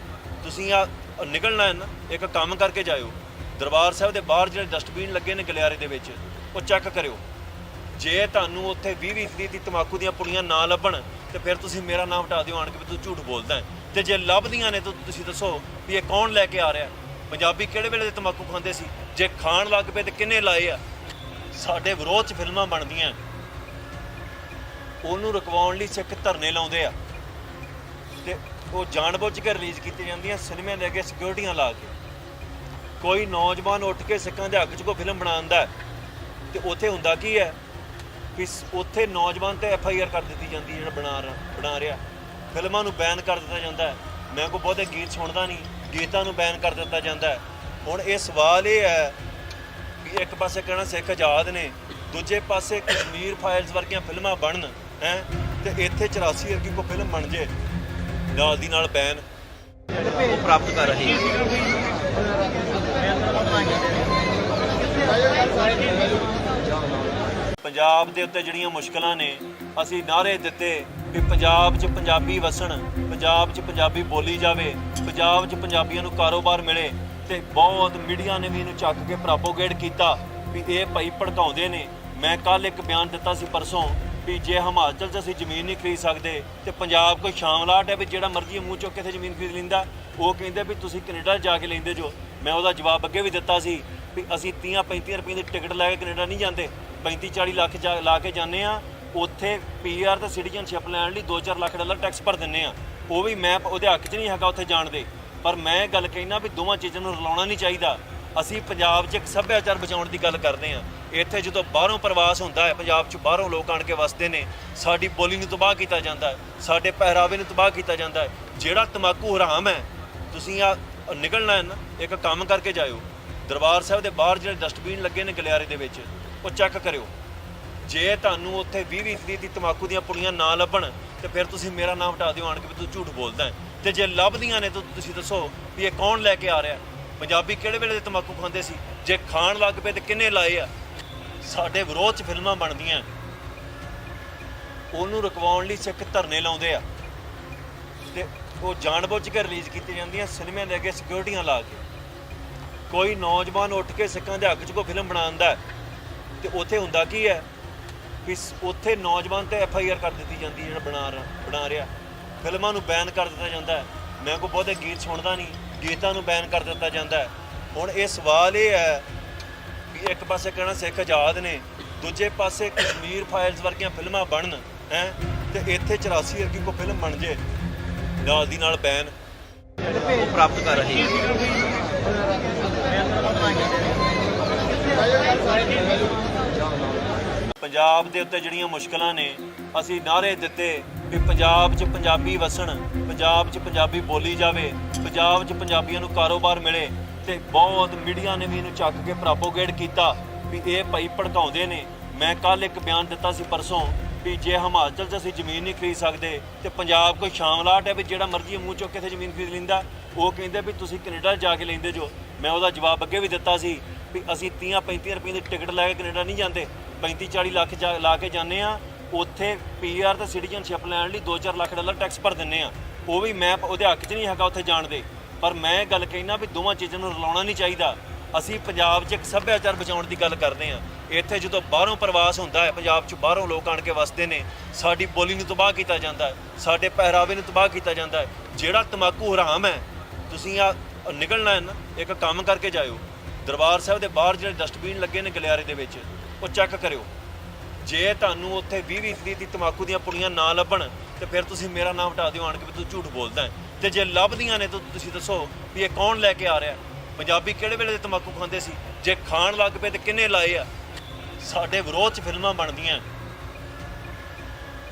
ਤੁਸੀਂ ਆ ਨਿਕਲਣਾ ਹੈ ਨਾ, ਇੱਕ ਕੰਮ ਕਰਕੇ ਜਾਇਓ। ਦਰਬਾਰ ਸਾਹਿਬ ਦੇ ਬਾਹਰ ਜਿਹੜੇ ਡਸਟਬਿਨ ਲੱਗੇ ਨੇ ਗਲਿਆਰੇ ਦੇ ਵਿੱਚ, ਉਹ ਚੈੱਕ ਕਰਿਓ। ਜੇ ਤੁਹਾਨੂੰ ਉੱਥੇ 20-20 ਦੀ ਤਮਾਕੂ ਦੀਆਂ ਪੁੜੀਆਂ ਨਾ ਲੱਭਣ ਤੇ ਫਿਰ ਤੁਸੀਂ ਮੇਰਾ ਨਾਮ ਹਟਾ ਦਿਓ ਆਣ ਕੇ ਵੀ ਤੂੰ ਝੂਠ ਬੋਲਦਾ ਹੈ। ਤੇ ਜੇ ਲੱਭਦੀਆਂ ਨੇ ਤਾਂ ਤੁਸੀਂ ਦੱਸੋ ਵੀ ਇਹ ਕੌਣ ਲੈ ਕੇ ਆ ਰਿਹਾ। ਪੰਜਾਬੀ ਕਿਹੜੇ ਵੇਲੇ ਦੇ ਤਮਾਕੂ ਖਾਂਦੇ ਸੀ? ਜੇ ਖਾਣ ਲੱਗ ਪਏ ਤੇ ਕਿੰਨੇ ਲਾਏ ਆ? ਸਾਡੇ ਵਿਰੋਧ 'ਚ ਫਿਲਮਾਂ ਬਣਦੀਆਂ, ਉਹਨੂੰ ਰੁਕਵਾਉਣ ਲਈ ਸਿੱਖ ਧਰਨੇ ਲਾਉਂਦੇ ਆ ਤੇ ਉਹ ਜਾਣਬੁੱਝ ਕੇ ਰਿਲੀਜ਼ ਕੀਤੀਆਂ ਜਾਂਦੀਆਂ ਸਿਨੇਮਿਆਂ ਦੇ ਅੱਗੇ ਸਿਕਿਉਰਿਟੀਆਂ ਲਾ ਕੇ। ਕੋਈ ਨੌਜਵਾਨ ਉੱਠ ਕੇ ਸਿੱਖਾਂ ਦੇ ਹੱਕ 'ਚ ਕੋਈ ਫਿਲਮ ਬਣਾਉਂਦਾ ਹੈ ਤੇ ਉੱਥੇ ਹੁੰਦਾ ਕੀ ਹੈ ਕਿ ਉੱਥੇ ਨੌਜਵਾਨ ਤੇ FIR ਕਰ ਦਿੱਤੀ ਜਾਂਦੀ ਹੈ ਜਿਹੜਾ ਬਣਾ ਰਿਹਾ। ਫਿਲਮਾਂ ਨੂੰ ਬੈਨ ਕਰ ਦਿੱਤਾ ਜਾਂਦਾ ਹੈ। ਮੈਂ ਕੋਈ ਬਹੁਤੇ ਗੀਤ ਸੁਣਦਾ ਨਹੀਂ, ਗੀਤਾਂ ਨੂੰ ਬੈਨ ਕਰ ਦਿੱਤਾ ਜਾਂਦਾ ਹੈ। ਹੁਣ ਇਹ ਸਵਾਲ ਇਹ ਹੈ ਕਿ ਇੱਕ ਪਾਸੇ ਕਹਿਣਾ ਸਿੱਖ ਆਜ਼ਾਦ ਨੇ, ਦੂਜੇ ਪਾਸੇ ਕਸ਼ਮੀਰ ਫਾਈਲਸ ਵਰਗੀਆਂ ਫਿਲਮਾਂ ਬਣਨ ਹੈ ਤੇ ਇੱਥੇ 84 ਵਰਗੀ ਕੋਈ ਫਿਲਮ ਬਣ ਜੇ ਨਾਲ ਦੀ ਨਾਲ ਬੈਨ ਪ੍ਰਾਪਤ ਕਰ ਰਹੀ ਹੈ। ਪੰਜਾਬ ਦੇ ਉੱਤੇ ਜਿਹੜੀਆਂ ਮੁਸ਼ਕਲਾਂ ਨੇ, ਅਸੀਂ ਨਾਅਰੇ ਦਿੱਤੇ ਵੀ ਪੰਜਾਬ 'ਚ ਪੰਜਾਬੀ ਵਸਣ, ਪੰਜਾਬ 'ਚ ਪੰਜਾਬੀ ਬੋਲੀ ਜਾਵੇ, ਪੰਜਾਬ 'ਚ ਪੰਜਾਬੀਆਂ ਨੂੰ ਕਾਰੋਬਾਰ ਮਿਲੇ ਤੇ ਬਹੁਤ ਮੀਡੀਆ ਨੇ ਵੀ ਇਹਨੂੰ ਚੱਕ ਕੇ ਪ੍ਰੋਪੋਗੇਟ ਕੀਤਾ ਵੀ ਇਹ ਭਾਈ ਭੜਕਾਉਂਦੇ ਨੇ। ਮੈਂ ਕੱਲ ਇੱਕ ਬਿਆਨ ਦਿੱਤਾ ਸੀ ਪਰਸੋਂ ਵੀ ਜੇ ਹਿਮਾਚਲ 'ਚ ਅਸੀਂ ਜ਼ਮੀਨ ਨਹੀਂ ਖਰੀਦ ਸਕਦੇ ਤੇ ਪੰਜਾਬ ਕੋਈ ਸ਼ਾਮਲਾਟ ਹੈ ਵੀ ਜਿਹੜਾ ਮਰਜ਼ੀ ਮੂੰਹ ਚੁੱਕ ਕੇ ਇੱਥੇ ਜ਼ਮੀਨ ਖਰੀਦ ਲੈਂਦਾ। ਉਹ ਕਹਿੰਦੇ ਵੀ ਤੁਸੀਂ ਕੈਨੇਡਾ ਜਾ ਕੇ ਲੈਂਦੇ ਜੋ। ਮੈਂ ਉਹਦਾ ਜਵਾਬ ਅੱਗੇ ਵੀ ਦਿੱਤਾ ਸੀ ਵੀ ਅਸੀਂ 30-35 ਰੁਪਏ ਦੀ ਟਿਕਟ ਲੈ ਕੇ ਕੈਨੇਡਾ ਨਹੀਂ ਜਾਂਦੇ, 35-40 ਲੱਖ ਲਾ ਕੇ ਜਾਂਦੇ ਆ। ਉੱਥੇ PR ਤੇ ਸਿਟੀਜ਼ਨਸ਼ਿਪ ਲੈਣ ਲਈ $2-4 ਲੱਖ ਟੈਕਸ ਭਰ ਦਿੰਦੇ ਆ। ਉਹ ਵੀ ਮੈਂ ਉਹਦੇ ਹੱਕ 'ਚ ਨਹੀਂ ਹੈਗਾ ਉੱਥੇ ਜਾਣ ਦੇ, ਪਰ ਮੈਂ ਇਹ ਗੱਲ ਕਹਿਣਾ ਵੀ ਦੋਵਾਂ ਚੀਜ਼ਾਂ ਨੂੰ ਰਲਾਉਣਾ ਨਹੀਂ ਚਾਹੀਦਾ। ਅਸੀਂ ਪੰਜਾਬ 'ਚ ਇੱਕ ਸੱਭਿਆਚਾਰ ਬਚਾਉਣ ਦੀ ਗੱਲ ਕਰਦੇ ਹਾਂ। ਇੱਥੇ ਜਦੋਂ ਬਾਹਰੋਂ ਪ੍ਰਵਾਸ ਹੁੰਦਾ ਹੈ, ਪੰਜਾਬ 'ਚ ਬਾਹਰੋਂ ਲੋਕ ਆਣ ਕੇ ਵਸਦੇ ਨੇ, ਸਾਡੀ ਬੋਲੀ ਨੂੰ ਤਬਾਹ ਕੀਤਾ ਜਾਂਦਾ ਹੈ, ਸਾਡੇ ਪਹਿਰਾਵੇ ਨੂੰ ਤਬਾਹ ਕੀਤਾ ਜਾਂਦਾ ਹੈ। ਜਿਹੜਾ ਤਮਾਕੂ ਹਰਾਮ ਹੈ, ਤੁਸੀਂ ਆ ਨਿਕਲਣਾ ਹੈ ਨਾ, ਇੱਕ ਕੰਮ ਕਰਕੇ ਜਾਇਓ। ਦਰਬਾਰ ਸਾਹਿਬ ਦੇ ਬਾਹਰ ਜਿਹੜੇ ਡਸਟਬਿਨ ਲੱਗੇ ਨੇ ਗਲਿਆਰੇ ਦੇ ਵਿੱਚ, ਉਹ ਚੈੱਕ ਕਰਿਓ। ਜੇ ਤੁਹਾਨੂੰ ਉੱਥੇ 20-20 ਦੀ ਤਮਾਕੂ ਦੀਆਂ ਪੁੜੀਆਂ ਨਾ ਲੱਭਣ ਤੇ ਫਿਰ ਤੁਸੀਂ ਮੇਰਾ ਨਾਮ ਹਟਾ ਦਿਓ ਆਣ ਕੇ ਵੀ ਤੂੰ ਝੂਠ ਬੋਲਦਾ ਹੈ। ਤੇ ਜੇ ਲੱਭਦੀਆਂ ਨੇ ਤਾਂ ਤੁਸੀਂ ਦੱਸੋ ਵੀ ਇਹ ਕੌਣ ਲੈ ਕੇ ਆ ਰਿਹਾ। ਪੰਜਾਬੀ ਕਿਹੜੇ ਵੇਲੇ ਦੇ ਤਮਾਕੂ ਖਾਂਦੇ ਸੀ? ਜੇ ਖਾਣ ਲੱਗ ਪਏ ਤੇ ਕਿੰਨੇ ਲਾਏ ਆ? ਸਾਡੇ ਵਿਰੋਧ 'ਚ ਫਿਲਮਾਂ ਬਣਦੀਆਂ, ਉਹਨੂੰ ਰੁਕਵਾਉਣ ਲਈ ਸਿੱਖ ਧਰਨੇ ਲਾਉਂਦੇ ਆ ਤੇ ਉਹ ਜਾਣਬੁੱਝ ਕੇ ਰਿਲੀਜ਼ ਕੀਤੀਆਂ ਜਾਂਦੀਆਂ ਸਿਨੇਮਿਆਂ ਦੇ ਅੱਗੇ ਸਿਕਿਉਰਿਟੀਆਂ ਲਾ ਕੇ। ਕੋਈ ਨੌਜਵਾਨ ਉੱਠ ਕੇ ਸਿੱਖਾਂ ਦੇ ਹੱਕ 'ਚ ਕੋਈ ਫਿਲਮ ਬਣਾਉਂਦਾ ਤੇ ਉੱਥੇ ਹੁੰਦਾ ਕੀ ਹੈ ਕਿ ਉੱਥੇ ਨੌਜਵਾਨ ਤੇ FIR ਕਰ ਦਿੱਤੀ ਜਾਂਦੀ ਹੈ ਜਿਹੜਾ ਬਣਾ ਰਿਹਾ। ਫਿਲਮਾਂ ਨੂੰ ਬੈਨ ਕਰ ਦਿੱਤਾ ਜਾਂਦਾ ਹੈ। ਮੈਂ ਕੋਈ ਬਹੁਤੇ ਗੀਤ ਸੁਣਦਾ ਨਹੀਂ, ਗੀਤਾਂ ਨੂੰ ਬੈਨ ਕਰ ਦਿੱਤਾ ਜਾਂਦਾ ਹੈ। ਹੁਣ ਇਹ ਸਵਾਲ ਇਹ ਹੈ ਕਿ ਇੱਕ ਪਾਸੇ ਕਹਿਣਾ ਸਿੱਖ ਆਜ਼ਾਦ ਨੇ, ਦੂਜੇ ਪਾਸੇ ਕਸ਼ਮੀਰ ਫਾਈਲਸ ਵਰਗੀਆਂ ਫਿਲਮਾਂ ਬਣਨ ਹੈ ਤੇ ਇੱਥੇ 84 ਵਰਗੀ ਕੋਈ ਫਿਲਮ ਬਣ ਜੇ ਨਾਲ ਦੀ ਨਾਲ ਬੈਨ ਪ੍ਰਾਪਤ ਕਰ ਰਹੀ ਹੈ। ਪੰਜਾਬ ਦੇ ਉੱਤੇ ਜਿਹੜੀਆਂ ਮੁਸ਼ਕਲਾਂ ਨੇ, ਅਸੀਂ ਨਾਅਰੇ ਦਿੱਤੇ ਵੀ ਪੰਜਾਬ 'ਚ ਪੰਜਾਬੀ ਵਸਣ, ਪੰਜਾਬ 'ਚ ਪੰਜਾਬੀ ਬੋਲੀ ਜਾਵੇ, ਪੰਜਾਬ 'ਚ ਪੰਜਾਬੀਆਂ ਨੂੰ ਕਾਰੋਬਾਰ ਮਿਲੇ ਤੇ ਬਹੁਤ ਮੀਡੀਆ ਨੇ ਵੀ ਇਹਨੂੰ ਚੱਕ ਕੇ ਪ੍ਰੋਪੋਗੇਟ ਕੀਤਾ ਵੀ ਇਹ ਭਾਈ ਭੜਕਾਉਂਦੇ ਨੇ। ਮੈਂ ਕੱਲ ਇੱਕ ਬਿਆਨ ਦਿੱਤਾ ਸੀ ਪਰਸੋਂ ਵੀ ਜੇ ਹਿਮਾਚਲ 'ਚ ਅਸੀਂ ਜ਼ਮੀਨ ਨਹੀਂ ਖਰੀਦ ਸਕਦੇ ਤੇ ਪੰਜਾਬ ਕੋਈ ਸ਼ਾਮਲਾਟ ਹੈ ਵੀ ਜਿਹੜਾ ਮਰਜ਼ੀ ਮੂੰਹ ਚੁੱਕ ਕੇ ਇੱਥੇ ਜ਼ਮੀਨ ਖਰੀਦ ਲੈਂਦਾ। ਉਹ ਕਹਿੰਦੇ ਵੀ ਤੁਸੀਂ ਕੈਨੇਡਾ ਜਾ ਕੇ ਲੈਂਦੇ ਜੋ। ਮੈਂ ਉਹਦਾ ਜਵਾਬ ਅੱਗੇ ਵੀ ਦਿੱਤਾ ਸੀ ਵੀ ਅਸੀਂ 30-35 ਰੁਪਏ ਦੀ ਟਿਕਟ ਲੈ ਕੇ ਕੈਨੇਡਾ ਨਹੀਂ ਜਾਂਦੇ, 35-40 ਲੱਖ ਲਾ ਕੇ ਜਾਂਦੇ ਆ। ਉੱਥੇ PR ਤੇ ਸਿਟੀਜ਼ਨਸ਼ਿਪ ਲੈਣ ਲਈ $2-4 ਲੱਖ ਟੈਕਸ ਭਰ ਦਿੰਦੇ ਆ। ਉਹ ਵੀ ਮੈਂ ਉਹਦੇ ਹੱਕ 'ਚ ਨਹੀਂ ਹੈਗਾ ਉੱਥੇ ਜਾਣ ਦੇ, ਪਰ ਮੈਂ ਇਹ ਗੱਲ ਕਹਿਣਾ ਵੀ ਦੋਵਾਂ ਚੀਜ਼ਾਂ ਨੂੰ ਰਲਾਉਣਾ ਨਹੀਂ ਚਾਹੀਦਾ। ਅਸੀਂ ਪੰਜਾਬ 'ਚ ਇੱਕ ਸੱਭਿਆਚਾਰ ਬਚਾਉਣ ਦੀ ਗੱਲ ਕਰਦੇ ਹਾਂ। ਇੱਥੇ ਜਦੋਂ ਬਾਹਰੋਂ ਪ੍ਰਵਾਸ ਹੁੰਦਾ ਹੈ, ਪੰਜਾਬ 'ਚ ਬਾਹਰੋਂ ਲੋਕ ਆਣ ਕੇ ਵਸਦੇ ਨੇ, ਸਾਡੀ ਬੋਲੀ ਨੂੰ ਤਬਾਹ ਕੀਤਾ ਜਾਂਦਾ ਹੈ, ਸਾਡੇ ਪਹਿਰਾਵੇ ਨੂੰ ਤਬਾਹ ਕੀਤਾ ਜਾਂਦਾ ਹੈ। ਜਿਹੜਾ ਤਮਾਕੂ ਹਰਾਮ ਹੈ, ਤੁਸੀਂ ਆ ਨਿਕਲਣਾ ਹੈ ਨਾ, ਇੱਕ ਕੰਮ ਕਰਕੇ ਜਾਇਓ। ਦਰਬਾਰ ਸਾਹਿਬ ਦੇ ਬਾਹਰ ਜਿਹੜੇ ਡਸਟਬਿਨ ਲੱਗੇ ਨੇ ਗਲਿਆਰੇ ਦੇ ਵਿੱਚ, ਉਹ ਚੈੱਕ ਕਰਿਓ। ਜੇ ਤੁਹਾਨੂੰ ਉੱਥੇ 20-20 ਦੀ ਤਮਾਕੂ ਦੀਆਂ ਪੁੜੀਆਂ ਨਾ ਲੱਭਣ ਤੇ ਫਿਰ ਤੁਸੀਂ ਮੇਰਾ ਨਾਮ ਹਟਾ ਦਿਓ ਆਣ ਕੇ ਵੀ ਤੂੰ ਝੂਠ ਬੋਲਦਾ ਹੈ। ਤੇ ਜੇ ਲੱਭਦੀਆਂ ਨੇ ਤਾਂ ਤੁਸੀਂ ਦੱਸੋ ਵੀ ਇਹ ਕੌਣ ਲੈ ਕੇ ਆ ਰਿਹਾ। ਪੰਜਾਬੀ ਕਿਹੜੇ ਵੇਲੇ ਦੇ ਤਮਾਕੂ ਖਾਂਦੇ ਸੀ? ਜੇ ਖਾਣ ਲੱਗ ਪਏ ਤੇ ਕਿੰਨੇ ਲਾਏ ਆ? ਸਾਡੇ ਵਿਰੋਧ 'ਚ ਫਿਲਮਾਂ ਬਣਦੀਆਂ,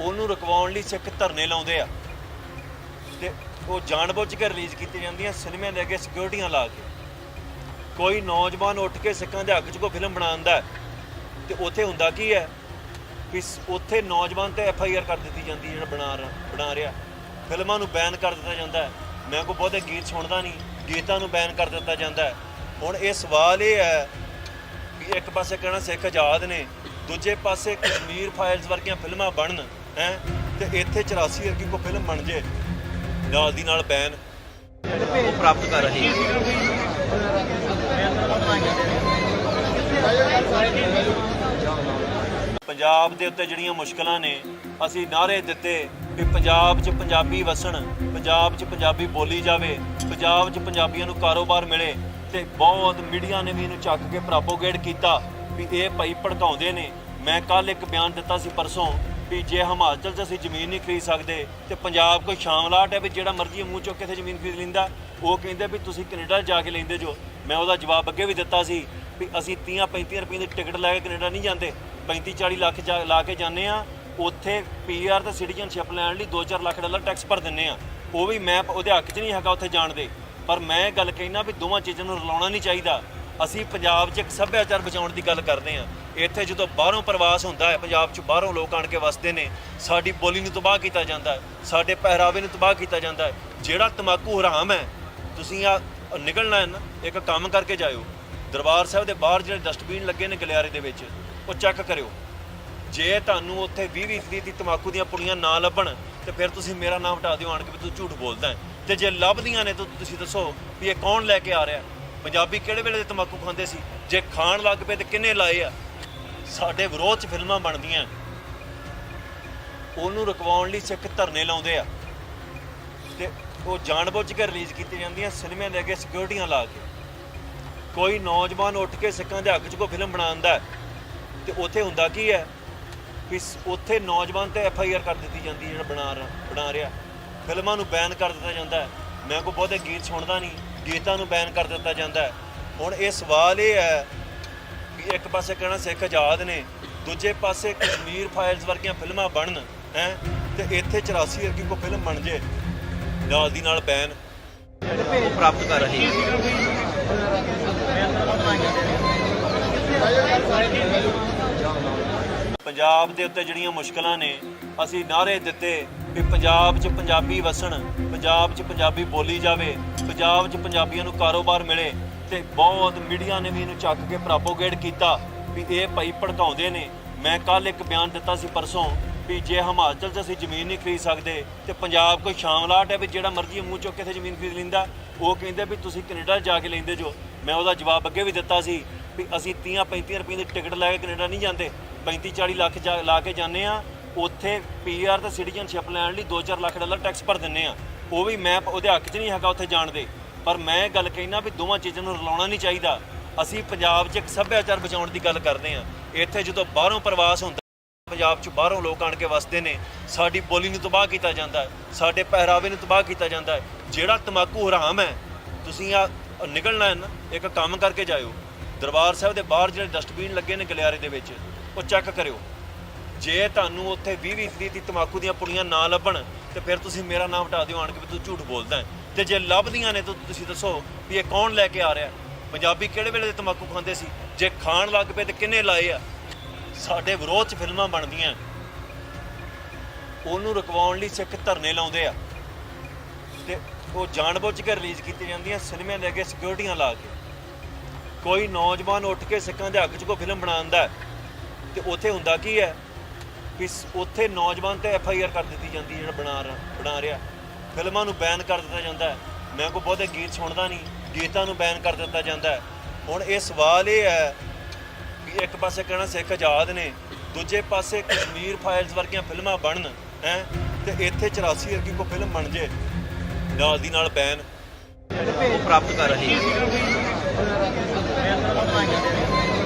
ਉਹਨੂੰ ਰੁਕਵਾਉਣ ਲਈ ਸਿੱਖ ਧਰਨੇ ਲਾਉਂਦੇ ਆ ਤੇ ਉਹ ਜਾਣਬੁੱਝ ਕੇ ਰਿਲੀਜ਼ ਕੀਤੀਆਂ ਜਾਂਦੀਆਂ ਸਿਨੇਮਿਆਂ ਦੇ ਅੱਗੇ ਸਿਕਿਉਰਿਟੀਆਂ ਲਾ ਕੇ। ਕੋਈ ਨੌਜਵਾਨ ਉੱਠ ਕੇ ਸਿੱਖਾਂ ਦੇ ਹੱਕ 'ਚ ਕੋਈ ਫਿਲਮ ਬਣਾਉਂਦਾ ਤੇ ਉੱਥੇ ਹੁੰਦਾ ਕੀ ਹੈ ਕਿ ਉੱਥੇ ਨੌਜਵਾਨ ਤੇ FIR ਕਰ ਦਿੱਤੀ ਜਾਂਦੀ ਹੈ ਜਿਹੜਾ ਬਣਾ ਰਿਹਾ। ਫਿਲਮਾਂ ਨੂੰ ਬੈਨ ਕਰ ਦਿੱਤਾ ਜਾਂਦਾ ਹੈ। ਮੈਂ ਕੋਈ ਬਹੁਤੇ ਗੀਤ ਸੁਣਦਾ ਨਹੀਂ, ਗੀਤਾਂ ਨੂੰ ਬੈਨ ਕਰ ਦਿੱਤਾ ਜਾਂਦਾ ਹੈ। ਹੁਣ ਇਹ ਸਵਾਲ ਇਹ ਹੈ ਕਿ ਇੱਕ ਪਾਸੇ ਕਹਿਣਾ ਸਿੱਖ ਆਜ਼ਾਦ ਨੇ, ਦੂਜੇ ਪਾਸੇ ਕਸ਼ਮੀਰ ਫਾਈਲਸ ਵਰਗੀਆਂ ਫਿਲਮਾਂ ਬਣਨ ਹੈ ਤੇ ਇੱਥੇ 84 ਵਰਗੀ ਕੋਈ ਫਿਲਮ ਬਣ ਜੇ ਨਾਲ ਦੀ ਨਾਲ ਬੈਨ ਪ੍ਰਾਪਤ ਕਰ ਰਹੀ ਹੈ। ਪੰਜਾਬ ਦੇ ਉੱਤੇ ਜਿਹੜੀਆਂ ਮੁਸ਼ਕਲਾਂ ਨੇ ਅਸੀਂ ਨਾਅਰੇ ਦਿੱਤੇ ਕਿ ਪੰਜਾਬ 'ਚ ਪੰਜਾਬੀ ਵਸਣ, ਪੰਜਾਬ 'ਚ ਪੰਜਾਬੀ ਬੋਲੀ ਜਾਵੇ, ਪੰਜਾਬ 'ਚ ਪੰਜਾਬੀਆਂ ਨੂੰ ਕਾਰੋਬਾਰ ਮਿਲੇ ਤੇ ਬਹੁਤ ਮੀਡੀਆ ਨੇ ਵੀ ਇਹਨੂੰ ਚੱਕ ਕੇ ਪ੍ਰੋਪੋਗੇਟ ਕੀਤਾ ਵੀ ਇਹ ਭਾਈ ਭੜਕਾਉਂਦੇ ਨੇ। ਮੈਂ ਕੱਲ ਇੱਕ ਬਿਆਨ ਦਿੱਤਾ ਸੀ ਪਰਸੋਂ ਵੀ ਜੇ ਹਿਮਾਚਲ 'ਚ ਅਸੀਂ ਜ਼ਮੀਨ ਨਹੀਂ ਖਰੀਦ ਸਕਦੇ ਤੇ ਪੰਜਾਬ ਕੋਈ ਸ਼ਾਮਲਾਟ ਹੈ ਵੀ ਜਿਹੜਾ ਮਰਜ਼ੀ ਮੂੰਹ ਚੁੱਕ ਕੇ ਇੱਥੇ ਜ਼ਮੀਨ ਖਰੀਦ ਲੈਂਦਾ। ਉਹ ਕਹਿੰਦੇ ਵੀ ਤੁਸੀਂ ਕੈਨੇਡਾ ਜਾ ਕੇ ਲੈਂਦੇ ਜੋ। ਮੈਂ ਉਹਦਾ ਜਵਾਬ ਅੱਗੇ ਵੀ ਦਿੱਤਾ ਸੀ ਵੀ ਅਸੀਂ 30-35 ਰੁਪਏ ਦੀ ਟਿਕਟ ਲੈ ਕੇ ਕੈਨੇਡਾ ਨਹੀਂ ਜਾਂਦੇ, 35-40 ਲੱਖ ਲਾ ਕੇ ਜਾਂਦੇ ਆ। ਉੱਥੇ ਪੀਆਰ ਤੇ ਸਿਟੀਜ਼ਨਸ਼ਿਪ ਲੈਣ ਲਈ 2-4 ਲੱਖ ਡਾਲਰ ਟੈਕਸ ਭਰ ਦਿੰਦੇ ਆ। ਉਹ ਵੀ ਮੈਂ ਉਹਦੇ ਹੱਕ 'ਚ ਨਹੀਂ ਹੈਗਾ ਉੱਥੇ ਜਾਣ ਦੇ, ਪਰ ਮੈਂ ਗੱਲ ਕਹਿਣਾ ਵੀ ਦੋਵਾਂ ਚੀਜ਼ਾਂ ਨੂੰ ਰਲਾਉਣਾ ਨਹੀਂ ਚਾਹੀਦਾ। ਅਸੀਂ ਪੰਜਾਬ 'ਚ ਇੱਕ ਸੱਭਿਆਚਾਰ ਬਚਾਉਣ ਦੀ ਗੱਲ ਕਰਦੇ ਹਾਂ। ਇੱਥੇ ਜਦੋਂ ਬਾਹਰੋਂ ਪ੍ਰਵਾਸ ਹੁੰਦਾ ਹੈ, ਪੰਜਾਬ 'ਚ ਬਾਹਰੋਂ ਲੋਕ ਆਣ ਕੇ ਵਸਦੇ ਨੇ, ਸਾਡੀ ਬੋਲੀ ਨੂੰ ਤਬਾਹ ਕੀਤਾ ਜਾਂਦਾ ਹੈ, ਸਾਡੇ ਪਹਿਰਾਵੇ ਨੂੰ ਤਬਾਹ ਕੀਤਾ ਜਾਂਦਾ ਹੈ। ਜਿਹੜਾ ਤੰਬਾਕੂ ਹਰਾਮ ਹੈ, ਤੁਸੀਂ ਆ ਨਿਕਲਣਾ ਹੈ ਨਾ, ਇੱਕ ਕੰਮ ਕਰਕੇ ਜਾਇਓ। ਦਰਬਾਰ ਸਾਹਿਬ ਦੇ ਬਾਹਰ ਜਿਹੜੇ ਡਸਟਬਿਨ ਲੱਗੇ ਨੇ ਗਲਿਆਰੇ ਦੇ ਵਿੱਚ, ਉਹ ਚੈੱਕ ਕਰਿਓ। ਜੇ ਤੁਹਾਨੂੰ ਉੱਥੇ 20-20 ਦੀ ਤੰਬਾਕੂ ਦੀਆਂ ਪੁੜੀਆਂ ਨਾ ਲੱਭਣ ਤੇ ਫਿਰ ਤੁਸੀਂ ਮੇਰਾ ਨਾਮ ਹਟਾ ਦਿਓ ਆਣ ਕੇ ਵੀ ਤੂੰ ਝੂਠ ਬੋਲਦਾ ਹੈ। ਤੇ ਜੇ ਲੱਭਦੀਆਂ ਨੇ ਤਾਂ ਤੁਸੀਂ ਦੱਸੋ ਵੀ ਇਹ ਕੌਣ ਲੈ ਕੇ ਆ ਰਿਹਾ। ਪੰਜਾਬੀ ਕਿਹੜੇ ਵੇਲੇ ਦੇ ਤੰਬਾਕੂ ਖਾਂਦੇ ਸੀ? ਜੇ ਖਾਣ ਲੱਗ ਪਏ ਤੇ ਕਿੰਨੇ ਲਾਏ ਆ? ਸਾਡੇ ਵਿਰੋਧ 'ਚ ਫਿਲਮਾਂ ਬਣਦੀਆਂ, ਉਹਨੂੰ ਰੁਕਵਾਉਣ ਲਈ ਸਿੱਖ ਧਰਨੇ ਲਾਉਂਦੇ ਆ ਤੇ ਉਹ ਜਾਣਬੁੱਝ ਕੇ ਰਿਲੀਜ਼ ਕੀਤੀਆਂ ਜਾਂਦੀਆਂ ਸਿਨੇਮੇ ਦੇ ਅੱਗੇ ਸਿਕਿਉਰਟੀਆਂ ਲਾ ਕੇ। ਕੋਈ ਨੌਜਵਾਨ ਉੱਠ ਕੇ ਸਿੱਖਾਂ ਦੇ ਹੱਕ 'ਚ ਕੋਈ ਫਿਲਮ ਬਣਾਉਂਦਾ ਤੇ ਉੱਥੇ ਹੁੰਦਾ ਕੀ ਹੈ ਕਿ ਉੱਥੇ ਨੌਜਵਾਨ ਤੇ FIR ਕਰ ਦਿੱਤੀ ਜਾਂਦੀ, ਜਿਹੜਾ ਬਣਾ ਰਿਹਾ। ਫਿਲਮਾਂ ਨੂੰ ਬੈਨ ਕਰ ਦਿੱਤਾ ਜਾਂਦਾ ਹੈ। ਮੈਂ ਕੋਈ ਬਹੁਤੇ ਗੀਤ ਸੁਣਦਾ ਨਹੀਂ, ਗੀਤਾਂ ਨੂੰ ਬੈਨ ਕਰ ਦਿੱਤਾ ਜਾਂਦਾ ਹੈ। ਹੁਣ ਇਹ ਸਵਾਲ ਇਹ ਹੈ ਕਿ ਇੱਕ ਪਾਸੇ ਕਹਿਣਾ ਸਿੱਖ ਆਜ਼ਾਦ ਨੇ, ਦੂਜੇ ਪਾਸੇ ਕਸ਼ਮੀਰ ਫਾਈਲਸ ਵਰਗੀਆਂ ਫਿਲਮਾਂ ਬਣਨ ਹੈ ਤੇ ਇੱਥੇ 84 ਵਰਗੀ ਕੋਈ ਫਿਲਮ ਬਣ ਜੇ ਨਾਲ ਦੀ ਨਾਲ ਬੈਨ ਪ੍ਰਾਪਤ ਕਰ ਰਹੇ ਪੰਜਾਬ ਦੇ ਉੱਤੇ ਜਿਹੜੀਆਂ ਮੁਸ਼ਕਲਾਂ ਨੇ ਅਸੀਂ ਨਾਅਰੇ ਦਿੱਤੇ ਕਿ ਪੰਜਾਬ 'ਚ ਪੰਜਾਬੀ ਵਸਣ, ਪੰਜਾਬ 'ਚ ਪੰਜਾਬੀ ਬੋਲੀ ਜਾਵੇ, ਪੰਜਾਬ 'ਚ ਪੰਜਾਬੀਆਂ ਨੂੰ ਕਾਰੋਬਾਰ ਮਿਲੇ ਤੇ ਬਹੁਤ ਮੀਡੀਆ ਨੇ ਵੀ ਇਹਨੂੰ ਚੱਕ ਕੇ ਪ੍ਰੋਪੋਗੇਟ ਕੀਤਾ ਵੀ ਇਹ ਭਾਈ ਭੜਕਾਉਂਦੇ ਨੇ। ਮੈਂ ਕੱਲ ਇੱਕ ਬਿਆਨ ਦਿੱਤਾ ਸੀ ਪਰਸੋਂ ਵੀ ਜੇ ਹਿਮਾਚਲ 'ਚ ਅਸੀਂ ਜ਼ਮੀਨ ਨਹੀਂ ਖਰੀਦ ਸਕਦੇ ਤੇ ਪੰਜਾਬ ਕੋਈ ਸ਼ਾਮਲਾਟ ਹੈ ਵੀ ਜਿਹੜਾ ਮਰਜ਼ੀ ਮੂੰਹ ਚੁੱਕ ਕੇ ਇੱਥੇ ਜ਼ਮੀਨ ਖਰੀਦ ਲੈਂਦਾ। ਉਹ ਕਹਿੰਦੇ ਵੀ ਤੁਸੀਂ ਕੈਨੇਡਾ ਜਾ ਕੇ ਲੈਂਦੇ ਜੋ। ਮੈਂ ਉਹਦਾ ਜਵਾਬ ਅੱਗੇ ਵੀ ਦਿੱਤਾ ਸੀ ਵੀ ਅਸੀਂ 30-35 ਰੁਪਏ ਦੀ ਟਿਕਟ ਲੈ ਕੇ ਕੈਨੇਡਾ ਨਹੀਂ ਜਾਂਦੇ, 35-40 ਲੱਖ ਲਾ ਕੇ ਜਾਂਦੇ ਆ। ਉੱਥੇ ਪੀਆਰ ਤੇ ਸਿਟੀਜ਼ਨਸ਼ਿਪ ਲੈਣ ਲਈ 2-4 ਲੱਖ ਡਾਲਰ ਟੈਕਸ ਭਰ ਦਿੰਦੇ ਆ। ਉਹ ਵੀ ਮੈਂ ਉਹਦੇ ਹੱਕ 'ਚ ਨਹੀਂ ਹੈਗਾ ਉੱਥੇ ਜਾਣ ਦੇ, ਪਰ ਮੈਂ ਗੱਲ ਕਹਿਣਾ ਵੀ ਦੋਵਾਂ ਚੀਜ਼ਾਂ ਨੂੰ ਰਲਾਉਣਾ ਨਹੀਂ ਚਾਹੀਦਾ। ਅਸੀਂ ਪੰਜਾਬ 'ਚ ਇੱਕ ਸੱਭਿਆਚਾਰ ਬਚਾਉਣ ਦੀ ਗੱਲ ਕਰਦੇ ਹਾਂ। ਇੱਥੇ ਜਦੋਂ ਬਾਹਰੋਂ ਪ੍ਰਵਾਸ ਹੁੰਦਾ, ਪੰਜਾਬ 'ਚ ਬਾਹਰੋਂ ਲੋਕ ਆਣ ਕੇ ਵਸਦੇ ਨੇ, ਸਾਡੀ ਬੋਲੀ ਨੂੰ ਤਬਾਹ ਕੀਤਾ ਜਾਂਦਾ ਹੈ, ਸਾਡੇ ਪਹਿਰਾਵੇ ਨੂੰ ਤਬਾਹ ਕੀਤਾ ਜਾਂਦਾ ਹੈ। ਜਿਹੜਾ ਤੰਬਾਕੂ ਹਰਾਮ ਹੈ, ਤੁਸੀਂ ਆ ਨਿਕਲਣਾ ਹੈ ਨਾ, ਇੱਕ ਕੰਮ ਕਰਕੇ ਜਾਇਓ। ਦਰਬਾਰ ਸਾਹਿਬ ਦੇ ਬਾਹਰ ਜਿਹੜੇ ਡਸਟਬਿਨ ਲੱਗੇ ਨੇ ਗਲਿਆਰੇ ਦੇ ਵਿੱਚ, ਉਹ ਚੈੱਕ ਕਰਿਓ। ਜੇ ਤੁਹਾਨੂੰ ਉੱਥੇ 20-20 ਦੀ ਤੰਬਾਕੂ ਦੀਆਂ ਪੁੜੀਆਂ ਨਾ ਲੱਭਣ ਤੇ ਫਿਰ ਤੁਸੀਂ ਮੇਰਾ ਨਾਮ ਹਟਾ ਦਿਓ ਆਣ ਕੇ ਵੀ ਤੂੰ ਝੂਠ ਬੋਲਦਾ ਹੈ। ਤੇ ਜੇ ਲੱਭਦੀਆਂ ਨੇ ਤਾਂ ਤੁਸੀਂ ਦੱਸੋ ਵੀ ਇਹ ਕੌਣ ਲੈ ਕੇ ਆ ਰਿਹਾ। ਪੰਜਾਬੀ ਕਿਹੜੇ ਵੇਲੇ ਦੇ ਤੰਬਾਕੂ ਖਾਂਦੇ ਸੀ? ਜੇ ਖਾਣ ਲੱਗ ਪਏ ਤੇ ਕਿੰਨੇ ਲਾਏ ਆ? ਸਾਡੇ ਵਿਰੋਧ 'ਚ ਫਿਲਮਾਂ ਬਣਦੀਆਂ, ਉਹਨੂੰ ਰੁਕਵਾਉਣ ਲਈ ਸਿੱਖ ਧਰਨੇ ਲਾਉਂਦੇ ਆ ਤੇ ਉਹ ਜਾਣਬੁੱਝ ਕੇ ਰਿਲੀਜ਼ ਕੀਤੀਆਂ ਜਾਂਦੀਆਂ ਸਿਨੇਮੇ ਦੇ ਅੱਗੇ ਸਿਕਿਉਰਟੀਆਂ ਲਾ ਕੇ। ਕੋਈ ਨੌਜਵਾਨ ਉੱਠ ਕੇ ਸਿੱਖਾਂ ਦੇ ਹੱਕ 'ਚ ਕੋਈ ਫਿਲਮ ਬਣਾਉਂਦਾ ਤੇ ਉੱਥੇ ਹੁੰਦਾ ਕੀ ਹੈ ਕਿ ਉੱਥੇ ਨੌਜਵਾਨ ਤੇ FIR ਕਰ ਦਿੱਤੀ ਜਾਂਦੀ, ਜਿਹੜਾ ਬਣਾ ਰਿਹਾ। ਫਿਲਮਾਂ ਨੂੰ ਬੈਨ ਕਰ ਦਿੱਤਾ ਜਾਂਦਾ ਹੈ। ਮੈਂ ਕੋਈ ਬਹੁਤੇ ਗੀਤ ਸੁਣਦਾ ਨਹੀਂ, ਗੀਤਾਂ ਨੂੰ ਬੈਨ ਕਰ ਦਿੱਤਾ ਜਾਂਦਾ ਹੈ। ਹੁਣ ਇਹ ਸਵਾਲ ਇਹ ਹੈ ਕਿ ਇੱਕ ਪਾਸੇ ਕਹਿਣਾ ਸਿੱਖ ਆਜ਼ਾਦ ਨੇ, ਦੂਜੇ ਪਾਸੇ ਕਸ਼ਮੀਰ ਫਾਈਲਸ ਵਰਗੀਆਂ ਫਿਲਮਾਂ ਬਣਨ ਹੈ ਤੇ ਇੱਥੇ 84 ਵਰਗੀ ਕੋਈ ਫਿਲਮ ਬਣ ਜੇ ਨਾਲ ਦੀ ਨਾਲ ਬੈਨ ਪ੍ਰਾਪਤ ਕਰ ਰਹੇ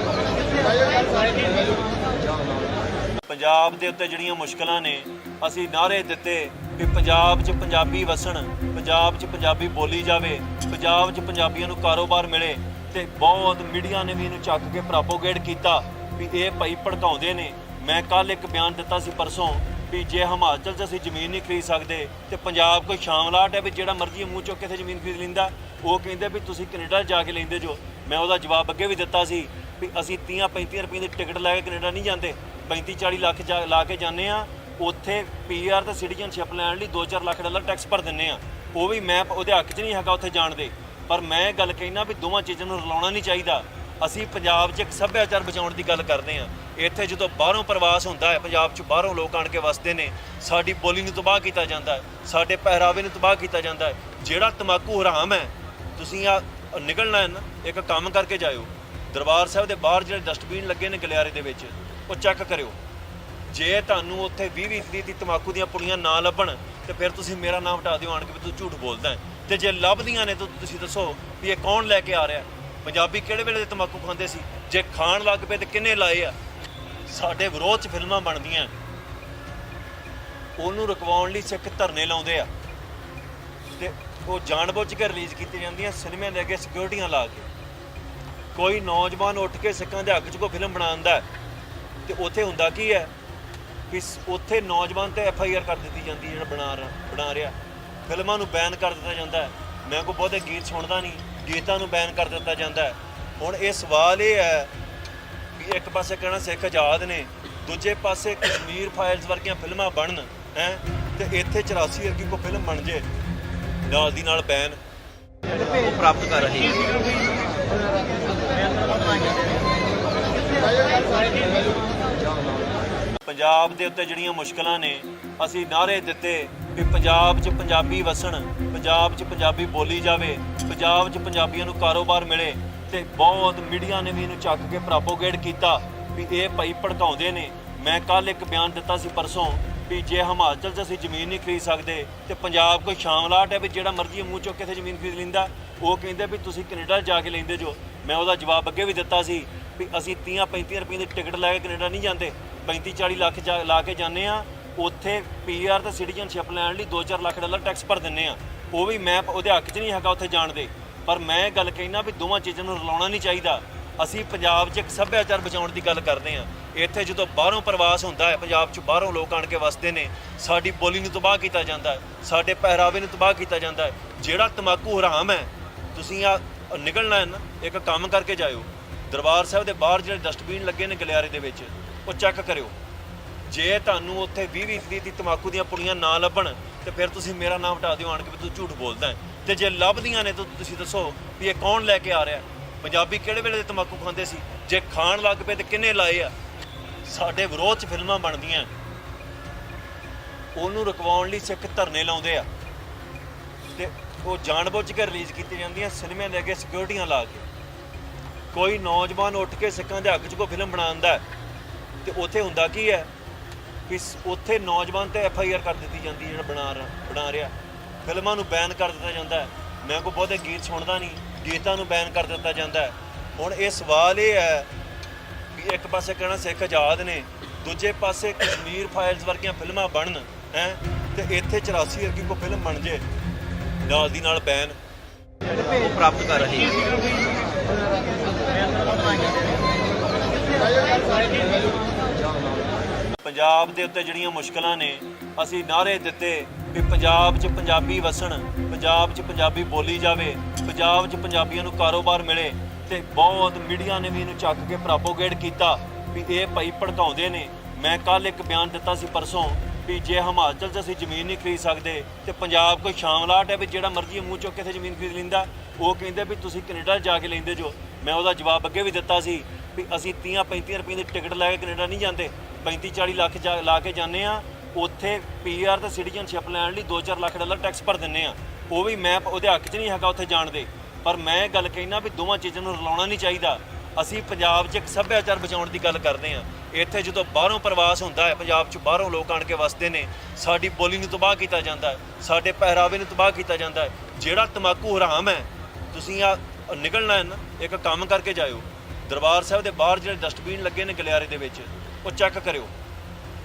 ਪੰਜਾਬ ਦੇ ਉੱਤੇ ਜਿਹੜੀਆਂ ਮੁਸ਼ਕਲਾਂ ਨੇ ਅਸੀਂ ਨਾਅਰੇ ਦਿੱਤੇ ਕਿ ਪੰਜਾਬ 'ਚ ਪੰਜਾਬੀ ਵਸਣ, ਪੰਜਾਬ 'ਚ ਪੰਜਾਬੀ ਬੋਲੀ ਜਾਵੇ, ਪੰਜਾਬ 'ਚ ਪੰਜਾਬੀਆਂ ਨੂੰ ਕਾਰੋਬਾਰ ਮਿਲੇ ਤੇ ਬਹੁਤ ਮੀਡੀਆ ਨੇ ਵੀ ਇਹਨੂੰ ਚੱਕ ਕੇ ਪ੍ਰੋਪੋਗੇਟ ਕੀਤਾ ਵੀ ਇਹ ਭਾਈ ਭੜਕਾਉਂਦੇ ਨੇ। ਮੈਂ ਕੱਲ ਇੱਕ ਬਿਆਨ ਦਿੱਤਾ ਸੀ ਪਰਸੋਂ ਵੀ ਜੇ ਹਿਮਾਚਲ 'ਚ ਅਸੀਂ ਜ਼ਮੀਨ ਨਹੀਂ ਖਰੀਦ ਸਕਦੇ ਤੇ ਪੰਜਾਬ ਕੋਈ ਸ਼ਾਮਲਾਟ ਹੈ ਵੀ ਜਿਹੜਾ ਮਰਜ਼ੀ ਮੂੰਹ ਚੁੱਕ ਕੇ ਇੱਥੇ ਜ਼ਮੀਨ ਖਰੀਦ ਲੈਂਦਾ। ਉਹ ਕਹਿੰਦੇ ਵੀ ਤੁਸੀਂ ਕੈਨੇਡਾ ਜਾ ਕੇ ਲੈਂਦੇ ਜੋ। ਮੈਂ ਉਹਦਾ ਜਵਾਬ ਅੱਗੇ ਵੀ ਦਿੱਤਾ ਸੀ ਵੀ ਅਸੀਂ 30-35 ਰੁਪਏ ਦੀ ਟਿਕਟ ਲੈ ਕੇ ਕੈਨੇਡਾ ਨਹੀਂ ਜਾਂਦੇ, 35-40 ਲੱਖ ਲਾ ਕੇ ਜਾਂਦੇ ਆ। ਉੱਥੇ ਪੀਆਰ ਤੇ ਸਿਟੀਜ਼ਨਸ਼ਿਪ ਲੈਣ ਲਈ 2-4 ਲੱਖ ਡਾਲਰ ਟੈਕਸ ਭਰ ਦਿੰਦੇ ਆ। ਉਹ ਵੀ ਮੈਂ ਉਹਦੇ ਹੱਕ 'ਚ ਨਹੀਂ ਹੈਗਾ ਉੱਥੇ ਜਾਣ ਦੇ, ਪਰ ਮੈਂ ਗੱਲ ਕਹਿਣਾ ਵੀ ਦੋਵਾਂ ਚੀਜ਼ਾਂ ਨੂੰ ਰਲਾਉਣਾ ਨਹੀਂ ਚਾਹੀਦਾ। ਅਸੀਂ ਪੰਜਾਬ 'ਚ ਇੱਕ ਸੱਭਿਆਚਾਰ ਬਚਾਉਣ ਦੀ ਗੱਲ ਕਰਦੇ ਹਾਂ। ਇੱਥੇ ਜਦੋਂ ਬਾਹਰੋਂ ਪ੍ਰਵਾਸ ਹੁੰਦਾ ਹੈ, ਪੰਜਾਬ 'ਚ ਬਾਹਰੋਂ ਲੋਕ ਆਣ ਕੇ ਵਸਦੇ ਨੇ, ਸਾਡੀ ਬੋਲੀ ਨੂੰ ਤਬਾਹ ਕੀਤਾ ਜਾਂਦਾ ਹੈ, ਸਾਡੇ ਪਹਿਰਾਵੇ ਨੂੰ ਤਬਾਹ ਕੀਤਾ ਜਾਂਦਾ ਹੈ। ਜਿਹੜਾ ਤੰਬਾਕੂ ਹਰਾਮ ਹੈ, ਤੁਸੀਂ ਆ ਨਿਕਲਣਾ ਹੈ ਨਾ, ਇੱਕ ਕੰਮ ਕਰਕੇ ਜਾਇਓ। ਦਰਬਾਰ ਸਾਹਿਬ ਦੇ ਬਾਹਰ ਜਿਹੜੇ ਡਸਟਬਿਨ ਲੱਗੇ ਨੇ ਗਲਿਆਰੇ ਦੇ ਵਿੱਚ, ਉਹ ਚੈੱਕ ਕਰਿਓ। ਜੇ ਤੁਹਾਨੂੰ ਉੱਥੇ 20-20 ਦੀ ਤਮਾਕੂ ਦੀਆਂ ਪੁੜੀਆਂ ਨਾ ਲੱਭਣ ਤੇ ਫਿਰ ਤੁਸੀਂ ਮੇਰਾ ਨਾਮ ਹਟਾ ਦਿਓ ਆਣ ਕੇ ਵੀ ਤੂੰ ਝੂਠ ਬੋਲਦਾ ਹੈ। ਤੇ ਜੇ ਲੱਭਦੀਆਂ ਨੇ ਤਾਂ ਤੁਸੀਂ ਦੱਸੋ ਵੀ ਇਹ ਕੌਣ ਲੈ ਕੇ ਆ ਰਿਹਾ। ਪੰਜਾਬੀ ਕਿਹੜੇ ਵੇਲੇ ਦੇ ਤਮਾਕੂ ਖਾਂਦੇ ਸੀ? ਜੇ ਖਾਣ ਲੱਗ ਪਏ ਤੇ ਕਿੰਨੇ ਲਾਏ ਆ? ਸਾਡੇ ਵਿਰੋਧ 'ਚ ਫਿਲਮਾਂ ਬਣਦੀਆਂ, ਉਹਨੂੰ ਰੁਕਵਾਉਣ ਲਈ ਸਿੱਖ ਧਰਨੇ ਲਾਉਂਦੇ ਆ ਤੇ ਉਹ ਜਾਣਬੁੱਝ ਕੇ ਰਿਲੀਜ਼ ਕੀਤੀ ਜਾਂਦੀਆਂ ਸਿਨੇਮਿਆਂ ਦੇ ਅੱਗੇ ਸਿਕਿਉਰਟੀਆਂ ਲਾ ਕੇ। ਕੋਈ ਨੌਜਵਾਨ ਉੱਠ ਕੇ ਸਿੱਖਾਂ ਦੇ ਹੱਕ 'ਚ ਕੋਈ ਫਿਲਮ ਬਣਾਉਂਦਾ ਤੇ ਉੱਥੇ ਹੁੰਦਾ ਕੀ ਹੈ ਕਿ ਉੱਥੇ ਨੌਜਵਾਨ ਤੇ FIR ਕਰ ਦਿੱਤੀ ਜਾਂਦੀ ਹੈ ਜਿਹੜਾ ਬਣਾ ਰਿਹਾ। ਫਿਲਮਾਂ ਨੂੰ ਬੈਨ ਕਰ ਦਿੱਤਾ ਜਾਂਦਾ ਹੈ। ਮੈਂ ਕੋਈ ਬਹੁਤੇ ਗੀਤ ਸੁਣਦਾ ਨਹੀਂ, ਗੀਤਾਂ ਨੂੰ ਬੈਨ ਕਰ ਦਿੱਤਾ ਜਾਂਦਾ ਹੈ। ਹੁਣ ਇਹ ਸਵਾਲ ਇਹ ਹੈ ਵੀ ਇੱਕ ਪਾਸੇ ਕਹਿਣਾ ਸਿੱਖ ਆਜ਼ਾਦ ਨੇ, ਦੂਜੇ ਪਾਸੇ ਕਸ਼ਮੀਰ ਫਾਈਲਸ ਵਰਗੀਆਂ ਫਿਲਮਾਂ ਬਣਨ ਹੈ ਤੇ ਇੱਥੇ 84 ਵਰਗੀ ਕੋਈ ਫਿਲਮ ਬਣ ਜੇ ਨਾਲ ਦੀ ਨਾਲ ਬੈਨ ਪ੍ਰਾਪਤ ਕਰ ਰਹੇ ਪੰਜਾਬ ਦੇ ਉੱਤੇ ਜਿਹੜੀਆਂ ਮੁਸ਼ਕਲਾਂ ਨੇ, ਅਸੀਂ ਨਾਅਰੇ ਦਿੱਤੇ ਵੀ ਪੰਜਾਬ 'ਚ ਪੰਜਾਬੀ ਵਸਣ, ਪੰਜਾਬ 'ਚ ਪੰਜਾਬੀ ਬੋਲੀ ਜਾਵੇ, ਪੰਜਾਬ 'ਚ ਪੰਜਾਬੀਆਂ ਨੂੰ ਕਾਰੋਬਾਰ ਮਿਲੇ ਤੇ ਬਹੁਤ ਮੀਡੀਆ ਨੇ ਵੀ ਇਹਨੂੰ ਚੱਕ ਕੇ ਪ੍ਰੋਪੋਗੇਟ ਕੀਤਾ ਵੀ ਇਹ ਭਾਈ ਭੜਕਾਉਂਦੇ ਨੇ। ਮੈਂ ਕੱਲ ਇੱਕ ਬਿਆਨ ਦਿੱਤਾ ਸੀ ਪਰਸੋਂ ਵੀ ਜੇ ਹਿਮਾਚਲ 'ਚ ਅਸੀਂ ਜ਼ਮੀਨ ਨਹੀਂ ਖਰੀਦ ਸਕਦੇ ਤੇ ਪੰਜਾਬ ਕੋਈ ਸ਼ਾਮਲਾਟ ਹੈ ਵੀ ਜਿਹੜਾ ਮਰਜ਼ੀ ਮੂੰਹ ਚੁੱਕ ਕੇ ਇੱਥੇ ਜ਼ਮੀਨ ਖਰੀਦ ਲੈਂਦਾ। ਉਹ ਕਹਿੰਦੇ ਵੀ ਤੁਸੀਂ ਕੈਨੇਡਾ ਜਾ ਕੇ ਲੈਂਦੇ ਜੋ। ਮੈਂ ਉਹਦਾ ਜਵਾਬ ਅੱਗੇ ਵੀ ਦਿੱਤਾ ਸੀ ਵੀ ਅਸੀਂ 30-35 ਰੁਪਏ ਦੀ ਟਿਕਟ ਲੈ ਕੇ ਕੈਨੇਡਾ ਨਹੀਂ ਜਾਂਦੇ, 35-40 ਲੱਖ ਲਾ ਕੇ ਜਾਂਦੇ ਆ। ਉੱਥੇ PR ਤੇ ਸਿਟੀਜ਼ਨਸ਼ਿਪ ਲੈਣ ਲਈ $2-4 ਲੱਖ ਟੈਕਸ ਭਰ ਦਿੰਦੇ ਆ। ਉਹ ਵੀ ਮੈਂ ਉਹਦੇ ਹੱਕ 'ਚ ਨਹੀਂ ਹੈਗਾ ਉੱਥੇ ਜਾਣ ਦੇ, ਪਰ ਮੈਂ ਇਹ ਗੱਲ ਕਹਿਣਾ ਵੀ ਦੋਵਾਂ ਚੀਜ਼ਾਂ ਨੂੰ ਰਲਾਉਣਾ ਨਹੀਂ ਚਾਹੀਦਾ। ਅਸੀਂ ਪੰਜਾਬ 'ਚ ਇੱਕ ਸੱਭਿਆਚਾਰ ਬਚਾਉਣ ਦੀ ਗੱਲ ਕਰਦੇ ਹਾਂ। ਇੱਥੇ ਜਦੋਂ ਬਾਹਰੋਂ ਪ੍ਰਵਾਸ ਹੁੰਦਾ ਹੈ, ਪੰਜਾਬ 'ਚ ਬਾਹਰੋਂ ਲੋਕ ਆਣ ਕੇ ਵਸਦੇ ਨੇ, ਸਾਡੀ ਬੋਲੀ ਨੂੰ ਤਬਾਹ ਕੀਤਾ ਜਾਂਦਾ ਹੈ, ਸਾਡੇ ਪਹਿਰਾਵੇ ਨੂੰ ਤਬਾਹ ਕੀਤਾ ਜਾਂਦਾ ਹੈ। ਜਿਹੜਾ ਤਮਾਕੂ ਹਰਾਮ ਹੈ, ਤੁਸੀਂ ਆ ਨਿਕਲਣਾ ਹੈ ਨਾ, ਇੱਕ ਕੰਮ ਕਰਕੇ ਜਾਇਓ। ਦਰਬਾਰ ਸਾਹਿਬ ਦੇ ਬਾਹਰ ਜਿਹੜੇ ਡਸਟਬਿਨ ਲੱਗੇ ਨੇ ਗਲਿਆਰੇ ਦੇ ਵਿੱਚ, ਉਹ ਚੈੱਕ ਕਰਿਓ। ਜੇ ਤੁਹਾਨੂੰ ਉੱਥੇ 20-20 ਦੀ ਤਮਾਕੂ ਦੀਆਂ ਪੁੜੀਆਂ ਨਾ ਲੱਭਣ ਤੇ ਫਿਰ ਤੁਸੀਂ ਮੇਰਾ ਨਾਮ ਹਟਾ ਦਿਓ ਆਣ ਕੇ ਵੀ ਤੂੰ ਝੂਠ ਬੋਲਦਾ ਹੈ। ਤੇ ਜੇ ਲੱਭਦੀਆਂ ਨੇ ਤਾਂ ਤੁਸੀਂ ਦੱਸੋ ਵੀ ਇਹ ਕੌਣ ਲੈ ਕੇ ਆ ਰਿਹਾ। ਪੰਜਾਬੀ ਕਿਹੜੇ ਵੇਲੇ ਦੇ ਤਮਾਕੂ ਖਾਂਦੇ ਸੀ? ਜੇ ਖਾਣ ਲੱਗ ਪਏ ਤੇ ਕਿੰਨੇ ਲਾਏ ਆ? ਸਾਡੇ ਵਿਰੋਧ 'ਚ ਫਿਲਮਾਂ ਬਣਦੀਆਂ, ਉਹਨੂੰ ਰੁਕਵਾਉਣ ਲਈ ਸਿੱਖ ਧਰਨੇ ਲਾਉਂਦੇ ਆ ਤੇ ਉਹ ਜਾਣਬੁੱਝ ਕੇ ਰਿਲੀਜ਼ ਕੀਤੀ ਜਾਂਦੀਆਂ ਸਿਨੇਮਿਆਂ ਦੇ ਅੱਗੇ ਸਿਕਿਉਰਟੀਆਂ ਲਾ ਕੇ। ਕੋਈ ਨੌਜਵਾਨ ਉੱਠ ਕੇ ਸਿੱਖਾਂ ਦੇ ਹੱਕ 'ਚ ਕੋਈ ਫਿਲਮ ਬਣਾਉਂਦਾ ਤੇ ਉੱਥੇ ਹੁੰਦਾ ਕੀ ਹੈ ਕਿ ਉੱਥੇ ਨੌਜਵਾਨ ਤੇ FIR ਕਰ ਦਿੱਤੀ ਜਾਂਦੀ ਹੈ ਜਿਹੜਾ ਬਣਾ ਰਿਹਾ। ਫਿਲਮਾਂ ਨੂੰ ਬੈਨ ਕਰ ਦਿੱਤਾ ਜਾਂਦਾ ਹੈ। ਮੈਂ ਕੋਈ ਬਹੁਤੇ ਗੀਤ ਸੁਣਦਾ ਨਹੀਂ, ਗੀਤਾਂ ਨੂੰ ਬੈਨ ਕਰ ਦਿੱਤਾ ਜਾਂਦਾ ਹੈ। ਹੁਣ ਇਹ ਸਵਾਲ ਇਹ ਹੈ ਵੀ ਇੱਕ ਪਾਸੇ ਕਹਿਣਾ ਸਿੱਖ ਆਜ਼ਾਦ ਨੇ, ਦੂਜੇ ਪਾਸੇ ਕਸ਼ਮੀਰ ਫਾਈਲਸ ਵਰਗੀਆਂ ਫਿਲਮਾਂ ਬਣਨ ਹੈ ਤੇ ਇੱਥੇ 84 ਵਰਗੀ ਕੋਈ ਫਿਲਮ ਬਣ ਜੇ ਨਾਲ ਦੀ ਨਾਲ ਬੈਨ ਪ੍ਰਾਪਤ ਕਰ ਰਹੇ ਪੰਜਾਬ ਦੇ ਉੱਤੇ ਜਿਹੜੀਆਂ ਮੁਸ਼ਕਲਾਂ ਨੇ, ਅਸੀਂ ਨਾਅਰੇ ਦਿੱਤੇ ਵੀ ਪੰਜਾਬ 'ਚ ਪੰਜਾਬੀ ਵਸਣ, ਪੰਜਾਬ 'ਚ ਪੰਜਾਬੀ ਬੋਲੀ ਜਾਵੇ, ਪੰਜਾਬ 'ਚ ਪੰਜਾਬੀਆਂ ਨੂੰ ਕਾਰੋਬਾਰ ਮਿਲੇ ਤੇ ਬਹੁਤ ਮੀਡੀਆ ਨੇ ਵੀ ਇਹਨੂੰ ਚੱਕ ਕੇ ਪ੍ਰੋਪੋਗੇਟ ਕੀਤਾ ਵੀ ਇਹ ਭਾਈ ਭੜਕਾਉਂਦੇ ਨੇ। ਮੈਂ ਕੱਲ ਇੱਕ ਬਿਆਨ ਦਿੱਤਾ ਸੀ ਪਰਸੋਂ ਵੀ ਜੇ ਹਿਮਾਚਲ 'ਚ ਅਸੀਂ ਜ਼ਮੀਨ ਨਹੀਂ ਖਰੀਦ ਸਕਦੇ ਤੇ ਪੰਜਾਬ ਕੋਈ ਸ਼ਾਮਲਾਟ ਹੈ ਵੀ ਜਿਹੜਾ ਮਰਜ਼ੀ ਮੂੰਹ ਚੁੱਕ ਕੇ ਇੱਥੇ ਜ਼ਮੀਨ ਖਰੀਦ ਲੈਂਦਾ। ਉਹ ਕਹਿੰਦੇ ਵੀ ਤੁਸੀਂ ਕੈਨੇਡਾ ਜਾ ਕੇ ਲੈਂਦੇ ਜੋ। ਮੈਂ ਉਹਦਾ ਜਵਾਬ ਅੱਗੇ ਵੀ ਦਿੱਤਾ ਸੀ ਵੀ ਅਸੀਂ 30-35 ਰੁਪਏ ਦੀ ਟਿਕਟ ਲੈ ਕੇ ਕੈਨੇਡਾ ਨਹੀਂ ਜਾਂਦੇ, 35-40 ਲੱਖ ਲਾ ਕੇ ਜਾਂਦੇ ਆ। ਉੱਥੇ PR ਤੇ ਸਿਟੀਜ਼ਨਸ਼ਿਪ ਲੈਣ ਲਈ $2-4 ਲੱਖ ਟੈਕਸ ਭਰ ਦਿੰਦੇ ਆ। ਉਹ ਵੀ ਮੈਂ ਉਹਦੇ ਹੱਕ 'ਚ ਨਹੀਂ ਹੈਗਾ ਉੱਥੇ ਜਾਣ ਦੇ, ਪਰ ਮੈਂ ਇਹ ਗੱਲ ਕਹਿਣਾ ਵੀ ਦੋਵਾਂ ਚੀਜ਼ਾਂ ਨੂੰ ਰਲਾਉਣਾ ਨਹੀਂ ਚਾਹੀਦਾ। ਅਸੀਂ ਪੰਜਾਬ 'ਚ ਇੱਕ ਸੱਭਿਆਚਾਰ ਬਚਾਉਣ ਦੀ ਗੱਲ ਕਰਦੇ ਹਾਂ। ਇੱਥੇ ਜਦੋਂ ਬਾਹਰੋਂ ਪ੍ਰਵਾਸ ਹੁੰਦਾ ਹੈ, ਪੰਜਾਬ 'ਚ ਬਾਹਰੋਂ ਲੋਕ ਆਣ ਕੇ ਵਸਦੇ ਨੇ, ਸਾਡੀ ਬੋਲੀ ਨੂੰ ਤਬਾਹ ਕੀਤਾ ਜਾਂਦਾ ਹੈ, ਸਾਡੇ ਪਹਿਰਾਵੇ ਨੂੰ ਤਬਾਹ ਕੀਤਾ ਜਾਂਦਾ ਹੈ। ਜਿਹੜਾ ਤਮਾਕੂ ਹਰਾਮ ਹੈ, ਤੁਸੀਂ ਆ ਨਿਕਲਣਾ ਹੈ ਨਾ, ਇੱਕ ਕੰਮ ਕਰਕੇ ਜਾਇਓ। ਦਰਬਾਰ ਸਾਹਿਬ ਦੇ ਬਾਹਰ ਜਿਹੜੇ ਡਸਟਬਿਨ ਲੱਗੇ ਨੇ ਗਲਿਆਰੇ ਦੇ ਵਿੱਚ, ਉਹ ਚੈੱਕ ਕਰਿਓ।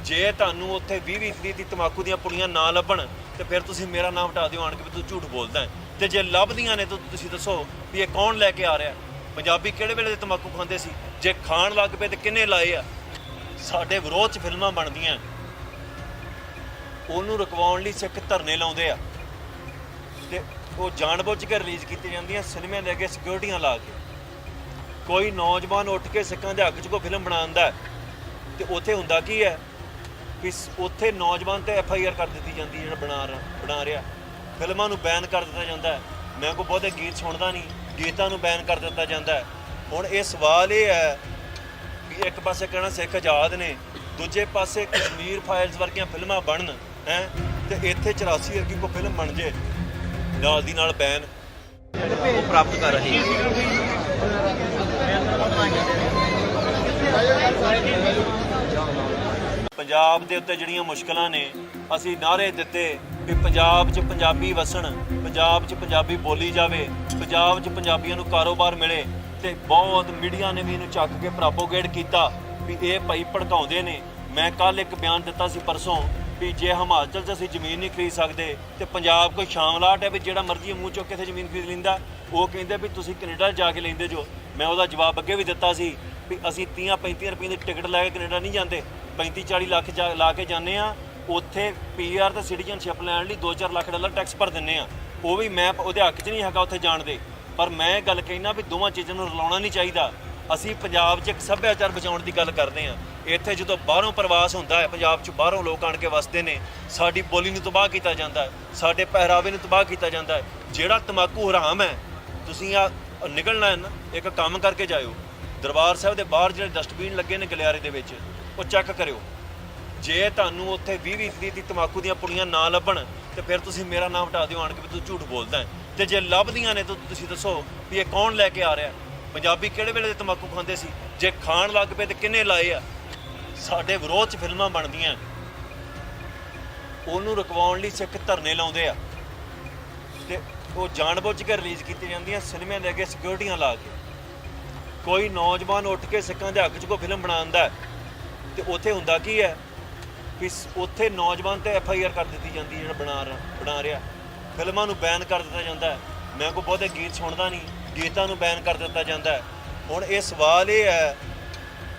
ਜੇ ਤੁਹਾਨੂੰ ਉੱਥੇ 20-20 ਦੀ ਤਮਾਕੂ ਦੀਆਂ ਪੁੜੀਆਂ ਨਾ ਲੱਭਣ ਤੇ ਫਿਰ ਤੁਸੀਂ ਮੇਰਾ ਨਾਮ ਹਟਾ ਦਿਓ ਆਣ ਕੇ ਵੀ ਤੂੰ ਝੂਠ ਬੋਲਦਾ ਹੈ। ਤੇ ਜੇ ਲੱਭਦੀਆਂ ਨੇ ਤਾਂ ਤੁਸੀਂ ਦੱਸੋ ਵੀ ਇਹ ਕੌਣ ਲੈ ਕੇ ਆ ਰਿਹਾ। ਪੰਜਾਬੀ ਕਿਹੜੇ ਵੇਲੇ ਦੇ ਤਮਾਕੂ ਖਾਂਦੇ ਸੀ? ਜੇ ਖਾਣ ਲੱਗ ਪਏ ਤੇ ਕਿੰਨੇ ਲਾਏ ਆ? ਸਾਡੇ ਵਿਰੋਧ 'ਚ ਫਿਲਮਾਂ ਬਣਦੀਆਂ, ਉਹਨੂੰ ਰੁਕਵਾਉਣ ਲਈ ਸਿੱਖ ਧਰਨੇ ਲਾਉਂਦੇ ਆ ਤੇ ਉਹ ਜਾਣਬੁੱਝ ਕੇ ਰਿਲੀਜ਼ ਕੀਤੀ ਜਾਂਦੀਆਂ ਸਿਨੇਮਿਆਂ ਦੇ ਅੱਗੇ ਸਿਕਿਉਰਟੀਆਂ ਲਾ ਕੇ। ਕੋਈ ਨੌਜਵਾਨ ਉੱਠ ਕੇ ਸਿੱਖਾਂ ਦੇ ਹੱਕ 'ਚ ਕੋਈ ਫਿਲਮ ਬਣਾਉਂਦਾ ਤੇ ਉੱਥੇ ਹੁੰਦਾ ਕੀ ਹੈ ਕਿ ਉੱਥੇ ਨੌਜਵਾਨ ਤੇ FIR ਕਰ ਦਿੱਤੀ ਜਾਂਦੀ ਹੈ ਜਿਹੜਾ ਬਣਾ ਰਿਹਾ। ਫਿਲਮਾਂ ਨੂੰ ਬੈਨ ਕਰ ਦਿੱਤਾ ਜਾਂਦਾ ਹੈ। ਮੈਂ ਕੋਈ ਬਹੁਤੇ ਗੀਤ ਸੁਣਦਾ ਨਹੀਂ, ਗੀਤਾਂ ਨੂੰ ਬੈਨ ਕਰ ਦਿੱਤਾ ਜਾਂਦਾ ਹੈ। ਹੁਣ ਇਹ ਸਵਾਲ ਇਹ ਹੈ ਵੀ ਇੱਕ ਪਾਸੇ ਕਹਿਣਾ ਸਿੱਖ ਆਜ਼ਾਦ ਨੇ, ਦੂਜੇ ਪਾਸੇ ਕਸ਼ਮੀਰ ਫਾਈਲਸ ਵਰਗੀਆਂ ਫਿਲਮਾਂ ਬਣਨ ਹੈ ਤੇ ਇੱਥੇ 84 ਵਰਗੀ ਕੋਈ ਫਿਲਮ ਬਣ ਜੇ ਨਾਲ ਦੀ ਨਾਲ ਬੈਨ ਪ੍ਰਾਪਤ ਕਰ ਰਹੇ ਪੰਜਾਬ ਦੇ ਉੱਤੇ ਜਿਹੜੀਆਂ ਮੁਸ਼ਕਲਾਂ ਨੇ ਅਸੀਂ ਨਾਅਰੇ ਦਿੱਤੇ ਵੀ ਪੰਜਾਬ 'ਚ ਪੰਜਾਬੀ ਵਸਣ, ਪੰਜਾਬ 'ਚ ਪੰਜਾਬੀ ਬੋਲੀ ਜਾਵੇ, ਪੰਜਾਬ 'ਚ ਪੰਜਾਬੀਆਂ ਨੂੰ ਕਾਰੋਬਾਰ ਮਿਲੇ ਤੇ ਬਹੁਤ ਮੀਡੀਆ ਨੇ ਵੀ ਇਹਨੂੰ ਚੱਕ ਕੇ ਪ੍ਰੋਪੋਗੇਟ ਕੀਤਾ ਵੀ ਇਹ ਭਾਈ ਭੜਕਾਉਂਦੇ ਨੇ। ਮੈਂ ਕੱਲ ਇੱਕ ਬਿਆਨ ਦਿੱਤਾ ਸੀ ਪਰਸੋਂ ਵੀ ਜੇ ਹਿਮਾਚਲ 'ਚ ਅਸੀਂ ਜ਼ਮੀਨ ਨਹੀਂ ਖਰੀਦ ਸਕਦੇ ਤੇ ਪੰਜਾਬ ਕੋਈ ਸ਼ਾਮਲਾਟ ਹੈ ਵੀ ਜਿਹੜਾ ਮਰਜ਼ੀ ਮੂੰਹ ਚੁੱਕ ਕੇ ਇੱਥੇ ਜ਼ਮੀਨ ਖਰੀਦ ਲੈਂਦਾ। ਉਹ ਕਹਿੰਦੇ ਵੀ ਤੁਸੀਂ ਕੈਨੇਡਾ ਜਾ ਕੇ ਲੈਂਦੇ ਜੋ। ਮੈਂ ਉਹਦਾ ਜਵਾਬ ਅੱਗੇ ਵੀ ਦਿੱਤਾ ਸੀ ਵੀ ਅਸੀਂ 30-35 ਰੁਪਏ ਦੀ ਟਿਕਟ ਲੈ ਕੇ ਕੈਨੇਡਾ ਨਹੀਂ ਜਾਂਦੇ, 35-40 ਲੱਖ ਲਾ ਕੇ ਜਾਂਦੇ ਆ। ਉੱਥੇ ਪੀਆਰ ਤੇ ਸਿਟੀਜ਼ਨਸ਼ਿਪ ਲੈਣ ਲਈ 2-4 ਲੱਖ ਡਾਲਰ ਟੈਕਸ ਭਰ ਦਿੰਦੇ ਆ। ਉਹ ਵੀ ਮੈਂ ਉਹਦੇ ਹੱਕ 'ਚ ਨਹੀਂ ਹੈਗਾ ਉੱਥੇ ਜਾਣ ਦੇ, ਪਰ ਮੈਂ ਗੱਲ ਕਹਿਣਾ ਵੀ ਦੋਵਾਂ ਚੀਜ਼ਾਂ ਨੂੰ ਰਲਾਉਣਾ ਨਹੀਂ ਚਾਹੀਦਾ। ਅਸੀਂ ਪੰਜਾਬ 'ਚ ਇੱਕ ਸੱਭਿਆਚਾਰ ਬਚਾਉਣ ਦੀ ਗੱਲ ਕਰਦੇ ਹਾਂ। ਇੱਥੇ ਜਦੋਂ ਬਾਹਰੋਂ ਪ੍ਰਵਾਸ ਹੁੰਦਾ ਹੈ, ਪੰਜਾਬ 'ਚ ਬਾਹਰੋਂ ਲੋਕ ਆਣ ਕੇ ਵਸਦੇ ਨੇ, ਸਾਡੀ ਬੋਲੀ ਨੂੰ ਤਬਾਹ ਕੀਤਾ ਜਾਂਦਾ ਹੈ, ਸਾਡੇ ਪਹਿਰਾਵੇ ਨੂੰ ਤਬਾਹ ਕੀਤਾ ਜਾਂਦਾ ਹੈ। ਜਿਹੜਾ ਤੰਬਾਕੂ ਹਰਾਮ ਹੈ, ਤੁਸੀਂ ਆ ਨਿਕਲਣਾ ਹੈ ਨਾ, ਇੱਕ ਕੰਮ ਕਰਕੇ ਜਾਇਓ। ਦਰਬਾਰ ਸਾਹਿਬ ਦੇ ਬਾਹਰ ਜਿਹੜੇ ਡਸਟਬਿਨ ਲੱਗੇ ਨੇ ਗਲਿਆਰੇ ਦੇ ਵਿੱਚ, ਉਹ ਚੈੱਕ ਕਰਿਓ। ਜੇ ਤੁਹਾਨੂੰ ਉੱਥੇ 20-20 ਦੀ ਤੰਬਾਕੂ ਦੀਆਂ ਪੁੜੀਆਂ ਨਾ ਲੱਭਣ ਤੇ ਫਿਰ ਤੁਸੀਂ ਮੇਰਾ ਨਾਮ ਹਟਾ ਦਿਓ ਆਣ ਕੇ ਵੀ ਤੂੰ ਝੂਠ ਬੋਲਦਾ ਹੈ। ਤੇ ਜੇ ਲੱਭਦੀਆਂ ਨੇ ਤਾਂ ਤੁਸੀਂ ਦੱਸੋ ਵੀ ਇਹ ਕੌਣ ਲੈ ਕੇ ਆ ਰਿਹਾ। ਪੰਜਾਬੀ ਕਿਹੜੇ ਵੇਲੇ ਦੇ ਤੰਬਾਕੂ ਖਾਂਦੇ ਸੀ? ਜੇ ਖਾਣ ਲੱਗ ਪਏ ਤੇ ਕਿੰਨੇ ਲਾਏ ਆ? ਸਾਡੇ ਵਿਰੋਧ 'ਚ ਫਿਲਮਾਂ ਬਣਦੀਆਂ, ਉਹਨੂੰ ਰੁਕਵਾਉਣ ਲਈ ਸਿੱਖ ਧਰਨੇ ਲਾਉਂਦੇ ਆ ਤੇ ਉਹ ਜਾਣਬੁੱਝ ਕੇ ਰਿਲੀਜ਼ ਕੀਤੀਆਂ ਜਾਂਦੀਆਂ ਸਿਨੇਮਿਆਂ ਦੇ ਅੱਗੇ ਸਿਕਿਉਰਟੀਆਂ ਲਾ ਕੇ। ਕੋਈ ਨੌਜਵਾਨ ਉੱਠ ਕੇ ਸਿੱਖਾਂ ਦੇ ਹੱਕ 'ਚ ਕੋਈ ਫਿਲਮ ਬਣਾਉਂਦਾ ਤੇ ਉੱਥੇ ਹੁੰਦਾ ਕੀ ਹੈ ਵੀ ਉੱਥੇ ਨੌਜਵਾਨ ਤੇ FIR ਕਰ ਦਿੱਤੀ ਜਾਂਦੀ, ਜਿਹੜਾ ਬਣਾ ਰਿਹਾ। ਫਿਲਮਾਂ ਨੂੰ ਬੈਨ ਕਰ ਦਿੱਤਾ ਜਾਂਦਾ ਹੈ। ਮੈਂ ਕੋਈ ਬਹੁਤੇ ਗੀਤ ਸੁਣਦਾ ਨਹੀਂ, ਗੀਤਾਂ ਨੂੰ ਬੈਨ ਕਰ ਦਿੱਤਾ ਜਾਂਦਾ ਹੈ। ਹੁਣ ਇਹ ਸਵਾਲ ਇਹ ਹੈ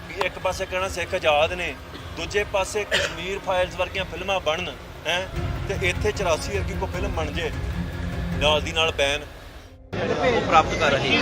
ਵੀ ਇੱਕ ਪਾਸੇ ਕਹਿਣਾ ਸਿੱਖ ਆਜ਼ਾਦ ਨੇ, ਦੂਜੇ ਪਾਸੇ ਕਸ਼ਮੀਰ ਫਾਈਲਸ ਵਰਗੀਆਂ ਫਿਲਮਾਂ ਬਣਨ ਹੈ ਤੇ ਇੱਥੇ 84 ਵਰਗੀ ਕੋਈ ਫਿਲਮ ਬਣ ਜੇ ਨਾਲ ਦੀ ਨਾਲ ਬੈਨ ਪ੍ਰਾਪਤ ਕਰ ਰਹੇ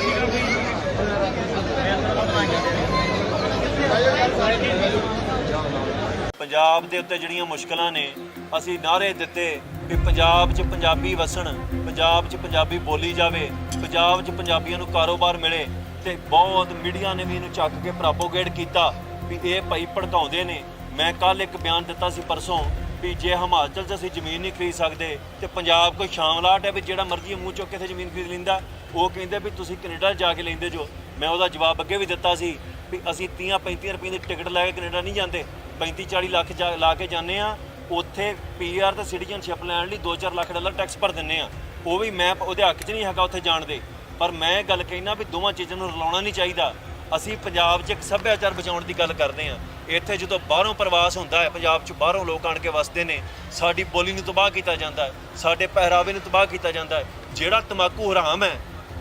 ਪੰਜਾਬ ਦੇ ਉੱਤੇ ਜਿਹੜੀਆਂ ਮੁਸ਼ਕਲਾਂ ਨੇ ਅਸੀਂ ਨਾਅਰੇ ਦਿੱਤੇ ਵੀ ਪੰਜਾਬ 'ਚ ਪੰਜਾਬੀ ਵਸਣ, ਪੰਜਾਬ 'ਚ ਪੰਜਾਬੀ ਬੋਲੀ ਜਾਵੇ, ਪੰਜਾਬ 'ਚ ਪੰਜਾਬੀਆਂ ਨੂੰ ਕਾਰੋਬਾਰ ਮਿਲੇ ਤੇ ਬਹੁਤ ਮੀਡੀਆ ਨੇ ਵੀ ਇਹਨੂੰ ਚੱਕ ਕੇ ਪ੍ਰੋਪੋਗੇਟ ਕੀਤਾ ਵੀ ਇਹ ਭਾਈ ਭੜਕਾਉਂਦੇ ਨੇ। ਮੈਂ ਕੱਲ ਇੱਕ ਬਿਆਨ ਦਿੱਤਾ ਸੀ ਪਰਸੋਂ ਵੀ ਜੇ ਹਿਮਾਚਲ 'ਚ ਅਸੀਂ ਜ਼ਮੀਨ ਨਹੀਂ ਖਰੀਦ ਸਕਦੇ ਤੇ ਪੰਜਾਬ ਕੋਈ ਸ਼ਾਮਲਾਟ ਹੈ ਵੀ ਜਿਹੜਾ ਮਰਜ਼ੀ ਮੂੰਹ ਚੁੱਕ ਕੇ ਇੱਥੇ ਜ਼ਮੀਨ ਖਰੀਦ ਲੈਂਦਾ। ਉਹ ਕਹਿੰਦੇ ਵੀ ਤੁਸੀਂ ਕੈਨੇਡਾ ਜਾ ਕੇ ਲੈਂਦੇ ਜੋ। ਮੈਂ ਉਹਦਾ ਜਵਾਬ ਅੱਗੇ ਵੀ ਦਿੱਤਾ ਸੀ ਵੀ ਅਸੀਂ 30-35 ਰੁਪਏ ਦੀ ਟਿਕਟ ਲੈ ਕੇ ਕੈਨੇਡਾ ਨਹੀਂ ਜਾਂਦੇ, 35-40 ਲੱਖ ਲਾ ਕੇ ਜਾਂਦੇ ਆ। ਉੱਥੇ ਪੀਆਰ ਤੇ ਸਿਟੀਜ਼ਨਸ਼ਿਪ ਲੈਣ ਲਈ 2-4 ਲੱਖ ਡਾਲਰ ਟੈਕਸ ਭਰ ਦਿੰਦੇ ਆ। ਉਹ ਵੀ ਮੈਂ ਉਹਦੇ ਹੱਕ 'ਚ ਨਹੀਂ ਹੈਗਾ ਉੱਥੇ ਜਾਣ ਦੇ, ਪਰ ਮੈਂ ਗੱਲ ਕਹਿਣਾ ਵੀ ਦੋਵਾਂ ਚੀਜ਼ਾਂ ਨੂੰ ਰਲਾਉਣਾ ਨਹੀਂ ਚਾਹੀਦਾ। ਅਸੀਂ ਪੰਜਾਬ 'ਚ ਇੱਕ ਸੱਭਿਆਚਾਰ ਬਚਾਉਣ ਦੀ ਗੱਲ ਕਰਦੇ ਹਾਂ। ਇੱਥੇ ਜਦੋਂ ਬਾਹਰੋਂ ਪ੍ਰਵਾਸ ਹੁੰਦਾ ਹੈ, ਪੰਜਾਬ 'ਚ ਬਾਹਰੋਂ ਲੋਕ ਆਣ ਕੇ ਵਸਦੇ ਨੇ, ਸਾਡੀ ਬੋਲੀ ਨੂੰ ਤਬਾਹ ਕੀਤਾ ਜਾਂਦਾ ਹੈ, ਸਾਡੇ ਪਹਿਰਾਵੇ ਨੂੰ ਤਬਾਹ ਕੀਤਾ ਜਾਂਦਾ ਹੈ। ਜਿਹੜਾ ਤੰਬਾਕੂ ਹਰਾਮ ਹੈ,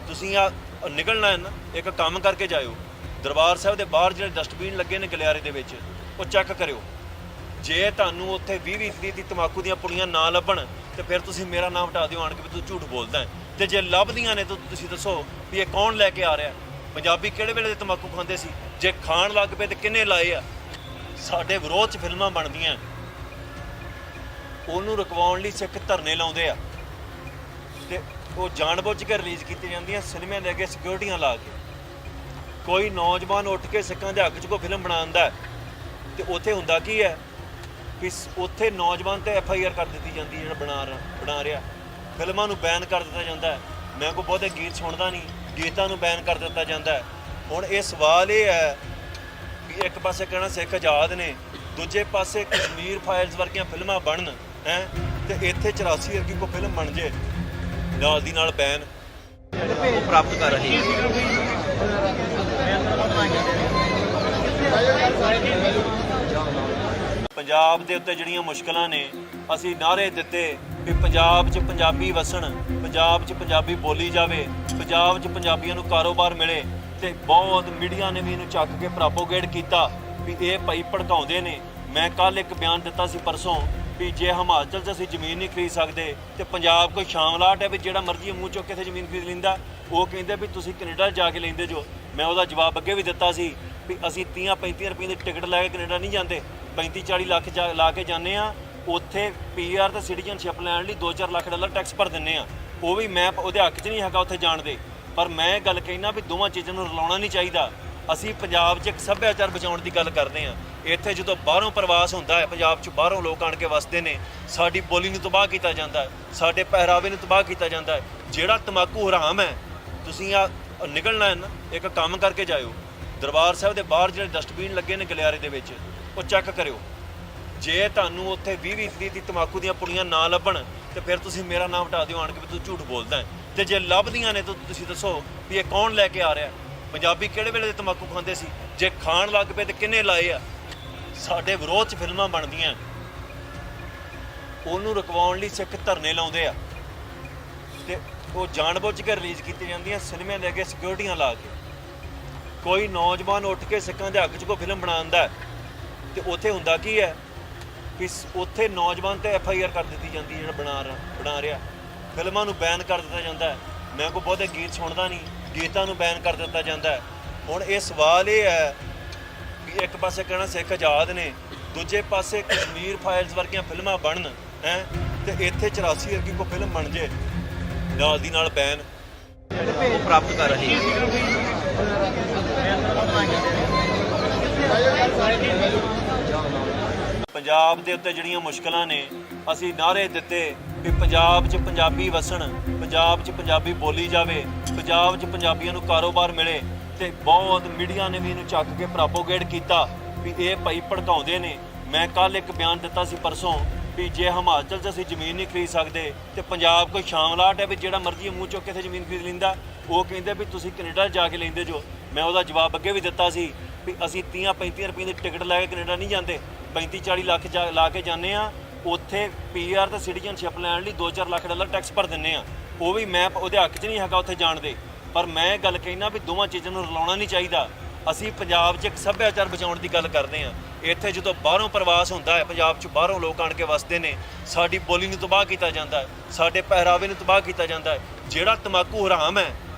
ਤੁਸੀਂ ਆ ਨਿਕਲਣਾ ਹੈ ਨਾ, ਇੱਕ ਕੰਮ ਕਰਕੇ ਜਾਇਓ। ਦਰਬਾਰ ਸਾਹਿਬ ਦੇ ਬਾਹਰ ਜਿਹੜੇ ਡਸਟਬਿਨ ਲੱਗੇ ਨੇ ਗਲਿਆਰੇ ਦੇ ਵਿੱਚ, ਉਹ ਚੈੱਕ ਕਰਿਓ। ਜੇ ਤੁਹਾਨੂੰ ਉੱਥੇ 20-20 ਦੀ ਤੰਬਾਕੂ ਦੀਆਂ ਪੁੜੀਆਂ ਨਾ ਲੱਭਣ ਤੇ ਫਿਰ ਤੁਸੀਂ ਮੇਰਾ ਨਾਮ ਹਟਾ ਦਿਓ ਆਣ ਕੇ ਵੀ ਤੂੰ ਝੂਠ ਬੋਲਦਾ ਹੈ। ਤੇ ਜੇ ਲੱਭਦੀਆਂ ਨੇ ਤਾਂ ਤੁਸੀਂ ਦੱਸੋ ਵੀ ਇਹ ਕੌਣ ਲੈ ਕੇ ਆ ਰਿਹਾ। ਪੰਜਾਬੀ ਕਿਹੜੇ ਵੇਲੇ ਦੇ ਤੰਬਾਕੂ ਖਾਂਦੇ ਸੀ? ਜੇ ਖਾਣ ਲੱਗ ਪਏ ਤੇ ਕਿੰਨੇ ਲਾਏ ਆ? ਸਾਡੇ ਵਿਰੋਧ 'ਚ ਫਿਲਮਾਂ ਬਣਦੀਆਂ, ਉਹਨੂੰ ਰੁਕਵਾਉਣ ਲਈ ਸਿੱਖ ਧਰਨੇ ਲਾਉਂਦੇ ਆ ਤੇ ਉਹ ਜਾਣਬੁੱਝ ਕੇ ਰਿਲੀਜ਼ ਕੀਤੀਆਂ ਜਾਂਦੀਆਂ ਸਿਨੇਮਿਆਂ ਦੇ ਅੱਗੇ ਸਿਕਿਉਰਟੀਆਂ ਲਾ ਕੇ। ਕੋਈ ਨੌਜਵਾਨ ਉੱਠ ਕੇ ਸਿੱਖਾਂ ਦੇ ਹੱਕ 'ਚ ਕੋਈ ਫਿਲਮ ਬਣਾਉਂਦਾ ਤੇ ਉੱਥੇ ਹੁੰਦਾ ਕੀ ਹੈ ਵੀ ਉੱਥੇ ਨੌਜਵਾਨ ਤੇ FIR ਕਰ ਦਿੱਤੀ ਜਾਂਦੀ, ਜਿਹੜਾ ਬਣਾ ਰਿਹਾ। ਫਿਲਮਾਂ ਨੂੰ ਬੈਨ ਕਰ ਦਿੱਤਾ ਜਾਂਦਾ ਹੈ। ਮੈਂ ਕੋਈ ਬਹੁਤੇ ਗੀਤ ਸੁਣਦਾ ਨਹੀਂ, ਗੀਤਾਂ ਨੂੰ ਬੈਨ ਕਰ ਦਿੱਤਾ ਜਾਂਦਾ ਹੈ। ਹੁਣ ਇਹ ਸਵਾਲ ਇਹ ਹੈ ਵੀ ਇੱਕ ਪਾਸੇ ਕਹਿਣਾ ਸਿੱਖ ਆਜ਼ਾਦ ਨੇ, ਦੂਜੇ ਪਾਸੇ ਕਸ਼ਮੀਰ ਫਾਈਲਸ ਵਰਗੀਆਂ ਫਿਲਮਾਂ ਬਣਨ ਹੈ ਤੇ ਇੱਥੇ 84 ਵਰਗੀ ਕੋਈ ਫਿਲਮ ਬਣ ਜੇ ਨਾਲ ਦੀ ਨਾਲ ਬੈਨ ਪ੍ਰਾਪਤ ਕਰ ਰਹੇ ਪੰਜਾਬ ਦੇ ਉੱਤੇ ਜਿਹੜੀਆਂ ਮੁਸ਼ਕਲਾਂ ਨੇ ਅਸੀਂ ਨਾਅਰੇ ਦਿੱਤੇ ਵੀ ਪੰਜਾਬ 'ਚ ਪੰਜਾਬੀ ਵਸਣ, ਪੰਜਾਬ 'ਚ ਪੰਜਾਬੀ ਬੋਲੀ ਜਾਵੇ, ਪੰਜਾਬ 'ਚ ਪੰਜਾਬੀਆਂ ਨੂੰ ਕਾਰੋਬਾਰ ਮਿਲੇ ਤੇ ਬਹੁਤ ਮੀਡੀਆ ਨੇ ਵੀ ਇਹਨੂੰ ਚੱਕ ਕੇ ਪ੍ਰੋਪੋਗੇਟ ਕੀਤਾ ਵੀ ਇਹ ਭਾਈ ਭੜਕਾਉਂਦੇ ਨੇ। ਮੈਂ ਕੱਲ ਇੱਕ ਬਿਆਨ ਦਿੱਤਾ ਸੀ ਪਰਸੋਂ ਵੀ ਜੇ ਹਿਮਾਚਲ 'ਚ ਅਸੀਂ ਜ਼ਮੀਨ ਨਹੀਂ ਖਰੀਦ ਸਕਦੇ ਤੇ ਪੰਜਾਬ ਕੋਈ ਸ਼ਾਮਲਾਟ ਹੈ ਵੀ ਜਿਹੜਾ ਮਰਜ਼ੀ ਮੂੰਹ ਚੁੱਕ ਕੇ ਇੱਥੇ ਜ਼ਮੀਨ ਖਰੀਦ ਲੈਂਦਾ। ਉਹ ਕਹਿੰਦੇ ਵੀ ਤੁਸੀਂ ਕੈਨੇਡਾ ਜਾ ਕੇ ਲੈਂਦੇ ਜੋ। ਮੈਂ ਉਹਦਾ ਜਵਾਬ ਅੱਗੇ ਵੀ ਦਿੱਤਾ ਸੀ ਵੀ ਅਸੀਂ 30-35 ਰੁਪਏ ਦੀ ਟਿਕਟ ਲੈ ਕੇ ਕੈਨੇਡਾ ਨਹੀਂ ਜਾਂਦੇ, 35-40 ਲੱਖ ਲਾ ਕੇ ਜਾਂਦੇ ਆ। ਉੱਥੇ ਪੀਆਰ ਤੇ ਸਿਟੀਜ਼ਨਸ਼ਿਪ ਲੈਣ ਲਈ 2-4 ਲੱਖ ਡਾਲਰ ਟੈਕਸ ਭਰ ਦਿੰਦੇ ਆ। ਉਹ ਵੀ ਮੈਂ ਉਹਦੇ ਹੱਕ 'ਚ ਨਹੀਂ ਹੈਗਾ ਉੱਥੇ ਜਾਣ ਦੇ, ਪਰ ਮੈਂ ਗੱਲ ਕਹਿਣਾ ਵੀ ਦੋਵਾਂ ਚੀਜ਼ਾਂ ਨੂੰ ਰਲਾਉਣਾ ਨਹੀਂ ਚਾਹੀਦਾ। ਅਸੀਂ ਪੰਜਾਬ 'ਚ ਇੱਕ ਸੱਭਿਆਚਾਰ ਬਚਾਉਣ ਦੀ ਗੱਲ ਕਰਦੇ ਹਾਂ। ਇੱਥੇ ਜਦੋਂ ਬਾਹਰੋਂ ਪ੍ਰਵਾਸ ਹੁੰਦਾ ਹੈ, ਪੰਜਾਬ 'ਚ ਬਾਹਰੋਂ ਲੋਕ ਆਣ ਕੇ ਵਸਦੇ ਨੇ, ਸਾਡੀ ਬੋਲੀ ਨੂੰ ਤਬਾਹ ਕੀਤਾ ਜਾਂਦਾ ਹੈ, ਸਾਡੇ ਪਹਿਰਾਵੇ ਨੂੰ ਤਬਾਹ ਕੀਤਾ ਜਾਂਦਾ ਹੈ। ਜਿਹੜਾ ਤੰਬਾਕੂ ਹਰਾਮ ਹੈ, ਤੁਸੀਂ ਆ ਨਿਕਲਣਾ ਹੈ ਨਾ, ਇੱਕ ਕੰਮ ਕਰਕੇ ਜਾਇਓ। ਦਰਬਾਰ ਸਾਹਿਬ ਦੇ ਬਾਹਰ ਜਿਹੜੇ ਡਸਟਬਿਨ ਲੱਗੇ ਨੇ ਗਲਿਆਰੇ ਦੇ ਵਿੱਚ, ਉਹ ਚੈੱਕ ਕਰਿਓ। ਜੇ ਤੁਹਾਨੂੰ ਉੱਥੇ 20-20 ਦੀ ਤਮਾਕੂ ਦੀਆਂ ਪੁੜੀਆਂ ਨਾ ਲੱਭਣ ਤੇ ਫਿਰ ਤੁਸੀਂ ਮੇਰਾ ਨਾਮ ਹਟਾ ਦਿਓ ਆਣ ਕੇ ਵੀ ਤੂੰ ਝੂਠ ਬੋਲਦਾ ਹੈ। ਤੇ ਜੇ ਲੱਭਦੀਆਂ ਨੇ ਤਾਂ ਤੁਸੀਂ ਦੱਸੋ ਵੀ ਇਹ ਕੌਣ ਲੈ ਕੇ ਆ ਰਿਹਾ। ਪੰਜਾਬੀ ਕਿਹੜੇ ਵੇਲੇ ਦੇ ਤਮਾਕੂ ਖਾਂਦੇ ਸੀ? ਜੇ ਖਾਣ ਲੱਗ ਪਏ ਤੇ ਕਿੰਨੇ ਲਾਏ ਆ? ਸਾਡੇ ਵਿਰੋਧ 'ਚ ਫਿਲਮਾਂ ਬਣਦੀਆਂ, ਉਹਨੂੰ ਰੁਕਵਾਉਣ ਲਈ ਸਿੱਖ ਧਰਨੇ ਲਾਉਂਦੇ ਆ ਤੇ ਉਹ ਜਾਣਬੁੱਝ ਕੇ ਰਿਲੀਜ਼ ਕੀਤੀਆਂ ਜਾਂਦੀਆਂ ਸਿਨੇਮਿਆਂ ਦੇ ਅੱਗੇ ਸਿਕਿਉਰਟੀਆਂ ਲਾ ਕੇ। ਕੋਈ ਨੌਜਵਾਨ ਉੱਠ ਕੇ ਸਿੱਖਾਂ ਦੇ ਹੱਕ 'ਚ ਕੋਈ ਫਿਲਮ ਬਣਾਉਂਦਾ ਤੇ ਉੱਥੇ ਹੁੰਦਾ ਕੀ ਹੈ ਕਿ ਉੱਥੇ ਨੌਜਵਾਨ ਤੇ FIR ਕਰ ਦਿੱਤੀ ਜਾਂਦੀ ਹੈ ਜਿਹੜਾ ਬਣਾ ਰਿਹਾ। ਫਿਲਮਾਂ ਨੂੰ ਬੈਨ ਕਰ ਦਿੱਤਾ ਜਾਂਦਾ ਹੈ। ਮੈਂ ਕੋਈ ਬਹੁਤੇ ਗੀਤ ਸੁਣਦਾ ਨਹੀਂ, ਗੀਤਾਂ ਨੂੰ ਬੈਨ ਕਰ ਦਿੱਤਾ ਜਾਂਦਾ ਹੈ। ਹੁਣ ਇਹ ਸਵਾਲ ਇਹ ਹੈ ਕਿ ਇੱਕ ਪਾਸੇ ਕਹਿਣਾ ਸਿੱਖ ਆਜ਼ਾਦ ਨੇ, ਦੂਜੇ ਪਾਸੇ ਕਸ਼ਮੀਰ ਫਾਈਲਸ ਵਰਗੀਆਂ ਫਿਲਮਾਂ ਬਣਨ ਹੈ ਤੇ ਇੱਥੇ 84 ਵਰਗੀ ਕੋਈ ਫਿਲਮ ਬਣ ਜੇ ਨਾਲ ਦੀ ਨਾਲ ਬੈਨ ਪ੍ਰਾਪਤ ਕਰ ਰਹੇ ਪੰਜਾਬ ਦੇ ਉੱਤੇ ਜਿਹੜੀਆਂ ਮੁਸ਼ਕਲਾਂ ਨੇ, ਅਸੀਂ ਨਾਅਰੇ ਦਿੱਤੇ ਕਿ ਪੰਜਾਬ 'ਚ ਪੰਜਾਬੀ ਵਸਣ, ਪੰਜਾਬ 'ਚ ਪੰਜਾਬੀ ਬੋਲੀ ਜਾਵੇ, ਪੰਜਾਬ 'ਚ ਪੰਜਾਬੀਆਂ ਨੂੰ ਕਾਰੋਬਾਰ ਮਿਲੇ ਤੇ ਬਹੁਤ ਮੀਡੀਆ ਨੇ ਵੀ ਇਹਨੂੰ ਚੱਕ ਕੇ ਪ੍ਰੋਪੋਗੇਟ ਕੀਤਾ ਵੀ ਇਹ ਭਾਈ ਭੜਕਾਉਂਦੇ ਨੇ। ਮੈਂ ਕੱਲ ਇੱਕ ਬਿਆਨ ਦਿੱਤਾ ਸੀ ਪਰਸੋਂ ਵੀ ਜੇ ਹਿਮਾਚਲ 'ਚ ਅਸੀਂ ਜ਼ਮੀਨ ਨਹੀਂ ਖਰੀਦ ਸਕਦੇ ਤੇ ਪੰਜਾਬ ਕੋਈ ਸ਼ਾਮਲਾਟ ਹੈ ਵੀ ਜਿਹੜਾ ਮਰਜ਼ੀ ਮੂੰਹ ਚੁੱਕ ਕੇ ਇੱਥੇ ਜ਼ਮੀਨ ਖਰੀਦ ਲੈਂਦਾ। ਉਹ ਕਹਿੰਦੇ ਵੀ ਤੁਸੀਂ ਕੈਨੇਡਾ ਜਾ ਕੇ ਲੈਂਦੇ ਜੋ। ਮੈਂ ਉਹਦਾ ਜਵਾਬ ਅੱਗੇ ਵੀ ਦਿੱਤਾ ਸੀ ਵੀ ਅਸੀਂ 30-35 ਰੁਪਏ ਦੀ ਟਿਕਟ ਲੈ ਕੇ ਕੈਨੇਡਾ ਨਹੀਂ ਜਾਂਦੇ, 35-40 ਲੱਖ ਲਾ ਕੇ ਜਾਂਦੇ ਆ। ਉੱਥੇ PR ਤੇ ਸਿਟੀਜ਼ਨਸ਼ਿਪ ਲੈਣ ਲਈ $2-4 ਲੱਖ ਟੈਕਸ ਭਰ ਦਿੰਦੇ ਆ। ਉਹ ਵੀ ਮੈਂ ਉਹਦੇ ਹੱਕ 'ਚ ਨਹੀਂ ਹੈਗਾ ਉੱਥੇ ਜਾਣ ਦੇ, ਪਰ ਮੈਂ ਗੱਲ ਕਹਿਣਾ ਵੀ ਦੋਵਾਂ ਚੀਜ਼ਾਂ ਨੂੰ ਰਲਾਉਣਾ ਨਹੀਂ ਚਾਹੀਦਾ। ਅਸੀਂ ਪੰਜਾਬ 'ਚ ਇੱਕ ਸੱਭਿਆਚਾਰ ਬਚਾਉਣ ਦੀ ਗੱਲ ਕਰਦੇ ਹਾਂ। ਇੱਥੇ ਜਦੋਂ ਬਾਹਰੋਂ ਪ੍ਰਵਾਸ ਹੁੰਦਾ ਹੈ, ਪੰਜਾਬ 'ਚ ਬਾਹਰੋਂ ਲੋਕ ਆਣ ਕੇ ਵਸਦੇ ਨੇ, ਸਾਡੀ ਬੋਲੀ ਨੂੰ ਤਬਾਹ ਕੀਤਾ ਜਾਂਦਾ ਹੈ, ਸਾਡੇ ਪਹਿਰਾਵੇ ਨੂੰ ਤਬਾਹ ਕੀਤਾ ਜਾਂਦਾ ਹੈ। ਜਿਹੜਾ ਤਮਾਕੂ ਹਰਾਮ ਹੈ,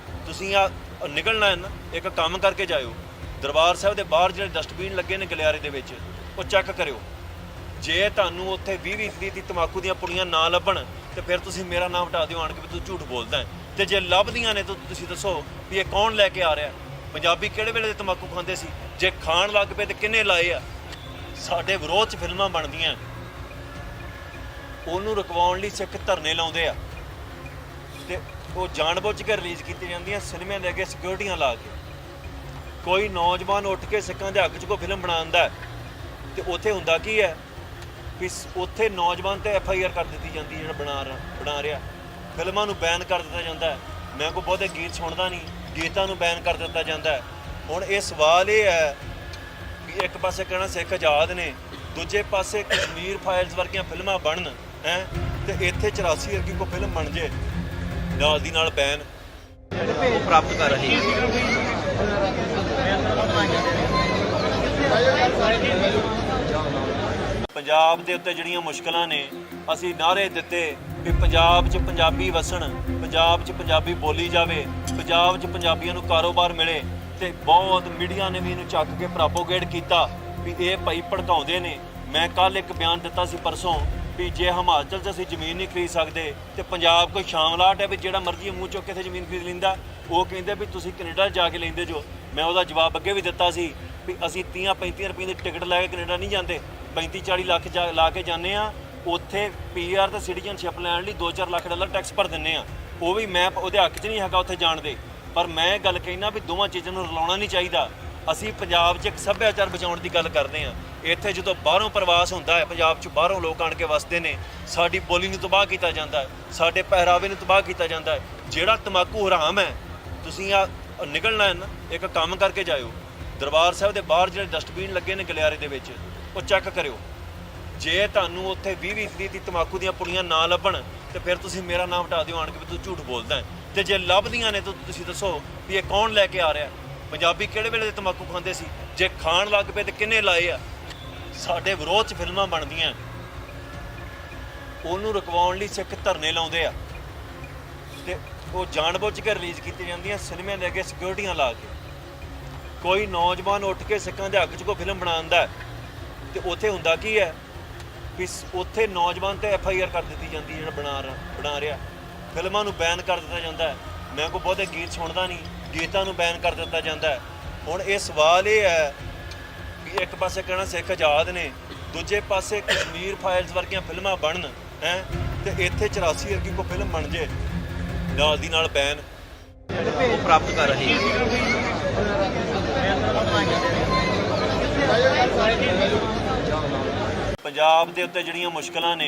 ਤੁਸੀਂ ਆ ਨਿਕਲਣਾ ਹੈ ਨਾ, ਇੱਕ ਕੰਮ ਕਰਕੇ ਜਾਇਓ। ਦਰਬਾਰ ਸਾਹਿਬ ਦੇ ਬਾਹਰ ਜਿਹੜੇ ਡਸਟਬਿਨ ਲੱਗੇ ਨੇ ਗਲਿਆਰੇ ਦੇ ਵਿੱਚ, ਉਹ ਚੈੱਕ ਕਰਿਓ। ਜੇ ਤੁਹਾਨੂੰ ਉੱਥੇ 20-20 ਦੀ ਤਮਾਕੂ ਦੀਆਂ ਪੁੜੀਆਂ ਨਾ ਲੱਭਣ ਤੇ ਫਿਰ ਤੁਸੀਂ ਮੇਰਾ ਨਾਮ ਹਟਾ ਦਿਓ ਆਣ ਕੇ ਵੀ ਤੂੰ ਝੂਠ ਬੋਲਦਾ ਹੈ। ਤੇ ਜੇ ਲੱਭਦੀਆਂ ਨੇ ਤਾਂ ਤੁਸੀਂ ਦੱਸੋ ਵੀ ਇਹ ਕੌਣ ਲੈ ਕੇ ਆ ਰਿਹਾ। ਪੰਜਾਬੀ ਕਿਹੜੇ ਵੇਲੇ ਦੇ ਤਮਾਕੂ ਖਾਂਦੇ ਸੀ? ਜੇ ਖਾਣ ਲੱਗ ਪਏ ਤੇ ਕਿੰਨੇ ਲਾਏ ਆ? ਸਾਡੇ ਵਿਰੋਧ 'ਚ ਫਿਲਮਾਂ ਬਣਦੀਆਂ, ਉਹਨੂੰ ਰੁਕਵਾਉਣ ਲਈ ਸਿੱਖ ਧਰਨੇ ਲਾਉਂਦੇ ਆ ਤੇ ਉਹ ਜਾਣਬੁੱਝ ਕੇ ਰਿਲੀਜ਼ ਕੀਤੀਆਂ ਜਾਂਦੀਆਂ ਸਿਨੇਮਿਆਂ ਦੇ ਅੱਗੇ ਸਿਕਿਉਰਟੀਆਂ ਲਾ ਕੇ। ਕੋਈ ਨੌਜਵਾਨ ਉੱਠ ਕੇ ਸਿੱਖਾਂ ਦੇ ਹੱਕ 'ਚ ਕੋਈ ਫਿਲਮ ਬਣਾਉਂਦਾ ਤੇ ਉੱਥੇ ਹੁੰਦਾ ਕੀ ਹੈ ਕਿ ਉੱਥੇ ਨੌਜਵਾਨ ਤੇ FIR ਕਰ ਦਿੱਤੀ ਜਾਂਦੀ ਹੈ ਜਿਹੜਾ ਬਣਾ ਰਿਹਾ। ਫਿਲਮਾਂ ਨੂੰ ਬੈਨ ਕਰ ਦਿੱਤਾ ਜਾਂਦਾ ਹੈ। ਮੈਂ ਕੋਈ ਬਹੁਤੇ ਗੀਤ ਸੁਣਦਾ ਨਹੀਂ, ਗੀਤਾਂ ਨੂੰ ਬੈਨ ਕਰ ਦਿੱਤਾ ਜਾਂਦਾ ਹੈ। ਹੁਣ ਇਹ ਸਵਾਲ ਇਹ ਹੈ ਕਿ ਇੱਕ ਪਾਸੇ ਕਹਿਣਾ ਸਿੱਖ ਆਜ਼ਾਦ ਨੇ, ਦੂਜੇ ਪਾਸੇ ਕਸ਼ਮੀਰ ਫਾਈਲਸ ਵਰਗੀਆਂ ਫਿਲਮਾਂ ਬਣਨ ਹੈ ਤੇ ਇੱਥੇ 84 ਵਰਗੀ ਕੋਈ ਫਿਲਮ ਬਣ ਜੇ ਨਾਲ ਦੀ ਨਾਲ ਬੈਨ ਪ੍ਰਾਪਤ ਕਰ ਰਹੇ ਪੰਜਾਬ ਦੇ ਉੱਤੇ ਜਿਹੜੀਆਂ ਮੁਸ਼ਕਲਾਂ ਨੇ, ਅਸੀਂ ਨਾਅਰੇ ਦਿੱਤੇ ਕਿ ਪੰਜਾਬ 'ਚ ਪੰਜਾਬੀ ਵਸਣ, ਪੰਜਾਬ 'ਚ ਪੰਜਾਬੀ ਬੋਲੀ ਜਾਵੇ, ਪੰਜਾਬ 'ਚ ਪੰਜਾਬੀਆਂ ਨੂੰ ਕਾਰੋਬਾਰ ਮਿਲੇ ਤੇ ਬਹੁਤ ਮੀਡੀਆ ਨੇ ਵੀ ਇਹਨੂੰ ਚੱਕ ਕੇ ਪ੍ਰੋਪੋਗੇਟ ਕੀਤਾ ਵੀ ਇਹ ਭਾਈ ਭੜਕਾਉਂਦੇ ਨੇ। ਮੈਂ ਕੱਲ ਇੱਕ ਬਿਆਨ ਦਿੱਤਾ ਸੀ ਪਰਸੋਂ ਵੀ ਜੇ ਹਿਮਾਚਲ 'ਚ ਅਸੀਂ ਜ਼ਮੀਨ ਨਹੀਂ ਖਰੀਦ ਸਕਦੇ ਤੇ ਪੰਜਾਬ ਕੋਈ ਸ਼ਾਮਲਾਟ ਹੈ ਵੀ ਜਿਹੜਾ ਮਰਜ਼ੀ ਮੂੰਹ ਚੁੱਕ ਕੇ ਇੱਥੇ ਜ਼ਮੀਨ ਖਰੀਦ ਲੈਂਦਾ। ਉਹ ਕਹਿੰਦੇ ਵੀ ਤੁਸੀਂ ਕੈਨੇਡਾ ਜਾ ਕੇ ਲੈਂਦੇ ਜੋ। ਮੈਂ ਉਹਦਾ ਜਵਾਬ ਅੱਗੇ ਵੀ ਦਿੱਤਾ ਸੀ ਵੀ ਅਸੀਂ 30-35 ਰੁਪਏ ਦੀ ਟਿਕਟ ਲੈ ਕੇ ਕੈਨੇਡਾ ਨਹੀਂ ਜਾਂਦੇ, 35-40 ਲੱਖ ਲਾ ਕੇ ਜਾਂਦੇ ਆ। ਉੱਥੇ PR ਤੇ ਸਿਟੀਜ਼ਨਸ਼ਿਪ ਲੈਣ ਲਈ $2-4 ਲੱਖ ਟੈਕਸ ਭਰ ਦਿੰਦੇ ਆ। ਉਹ ਵੀ ਮੈਂ ਉਹਦੇ ਹੱਕ 'ਚ ਨਹੀਂ ਹੈਗਾ ਉੱਥੇ ਜਾਣ ਦੇ, ਪਰ ਮੈਂ ਗੱਲ ਕਹਿਣਾ ਵੀ ਦੋਵਾਂ ਚੀਜ਼ਾਂ ਨੂੰ ਰਲਾਉਣਾ ਨਹੀਂ ਚਾਹੀਦਾ। ਅਸੀਂ ਪੰਜਾਬ 'ਚ ਇੱਕ ਸੱਭਿਆਚਾਰ ਬਚਾਉਣ ਦੀ ਗੱਲ ਕਰਦੇ ਹਾਂ। ਇੱਥੇ ਜਦੋਂ ਬਾਹਰੋਂ ਪ੍ਰਵਾਸ ਹੁੰਦਾ ਹੈ, ਪੰਜਾਬ 'ਚ ਬਾਹਰੋਂ ਲੋਕ ਆਣ ਕੇ ਵਸਦੇ ਨੇ, ਸਾਡੀ ਬੋਲੀ ਨੂੰ ਤਬਾਹ ਕੀਤਾ ਜਾਂਦਾ ਹੈ, ਸਾਡੇ ਪਹਿਰਾਵੇ ਨੂੰ ਤਬਾਹ ਕੀਤਾ ਜਾਂਦਾ ਹੈ। ਜਿਹੜਾ ਤਮਾਕੂ ਹਰਾਮ ਹੈ, ਤੁਸੀਂ ਆ ਨਿਕਲਣਾ ਹੈ ਨਾ, ਇੱਕ ਕੰਮ ਕਰਕੇ ਜਾਇਓ। ਦਰਬਾਰ ਸਾਹਿਬ ਦੇ ਬਾਹਰ ਜਿਹੜੇ ਡਸਟਬਿਨ ਲੱਗੇ ਨੇ ਗਲਿਆਰੇ ਦੇ ਵਿੱਚ, ਉਹ ਚੈੱਕ ਕਰਿਓ। ਜੇ ਤੁਹਾਨੂੰ ਉੱਥੇ 20-20 ਦੀ ਤਮਾਕੂ ਦੀਆਂ ਪੁੜੀਆਂ ਨਾ ਲੱਭਣ ਤੇ ਫਿਰ ਤੁਸੀਂ ਮੇਰਾ ਨਾਮ ਹਟਾ ਦਿਓ ਆਣ ਕੇ ਵੀ ਤੂੰ ਝੂਠ ਬੋਲਦਾ ਹੈ। ਤੇ ਜੇ ਲੱਭਦੀਆਂ ਨੇ ਤਾਂ ਤੁਸੀਂ ਦੱਸੋ ਵੀ ਇਹ ਕੌਣ ਲੈ ਕੇ ਆ ਰਿਹਾ। ਪੰਜਾਬੀ ਕਿਹੜੇ ਵੇਲੇ ਦੇ ਤਮਾਕੂ ਖਾਂਦੇ ਸੀ? ਜੇ ਖਾਣ ਲੱਗ ਪਏ ਤੇ ਕਿੰਨੇ ਲਾਏ ਆ? ਸਾਡੇ ਵਿਰੋਧ 'ਚ ਫਿਲਮਾਂ ਬਣਦੀਆਂ, ਉਹਨੂੰ ਰੁਕਵਾਉਣ ਲਈ ਸਿੱਖ ਧਰਨੇ ਲਾਉਂਦੇ ਆ ਤੇ ਉਹ ਜਾਣਬੁੱਝ ਕੇ ਰਿਲੀਜ਼ ਕੀਤੀਆਂ ਜਾਂਦੀਆਂ ਸਿਨੇਮਿਆਂ ਦੇ ਅੱਗੇ ਸਿਕਿਉਰਟੀਆਂ ਲਾ ਕੇ। ਕੋਈ ਨੌਜਵਾਨ ਉੱਠ ਕੇ ਸਿੱਖਾਂ ਦੇ ਹੱਕ 'ਚ ਕੋਈ ਫਿਲਮ ਬਣਾਉਂਦਾ ਤੇ ਉੱਥੇ ਹੁੰਦਾ ਕੀ ਹੈ ਕਿ ਉੱਥੇ ਨੌਜਵਾਨ ਤੇ FIR ਕਰ ਦਿੱਤੀ ਜਾਂਦੀ ਹੈ ਜਿਹੜਾ ਬਣਾ ਰਿਹਾ। ਫਿਲਮਾਂ ਨੂੰ ਬੈਨ ਕਰ ਦਿੱਤਾ ਜਾਂਦਾ ਹੈ। ਮੈਂ ਕੋਈ ਬਹੁਤੇ ਗੀਤ ਸੁਣਦਾ ਨਹੀਂ, ਗੀਤਾਂ ਨੂੰ ਬੈਨ ਕਰ ਦਿੱਤਾ ਜਾਂਦਾ ਹੈ। ਹੁਣ ਇਹ ਸਵਾਲ ਇਹ ਹੈ ਕਿ ਇੱਕ ਪਾਸੇ ਕਹਿਣਾ ਸਿੱਖ ਆਜ਼ਾਦ ਨੇ, ਦੂਜੇ ਪਾਸੇ ਕਸ਼ਮੀਰ ਫਾਈਲਸ ਵਰਗੀਆਂ ਫਿਲਮਾਂ ਬਣਨ ਹੈ ਤੇ ਇੱਥੇ 84 ਵਰਗੀ ਕੋਈ ਫਿਲਮ ਬਣ ਜੇ ਨਾਲ ਦੀ ਨਾਲ ਬੈਨ ਪ੍ਰਾਪਤ ਕਰ ਰਹੇ ਪੰਜਾਬ ਦੇ ਉੱਤੇ ਜਿਹੜੀਆਂ ਮੁਸ਼ਕਲਾਂ ਨੇ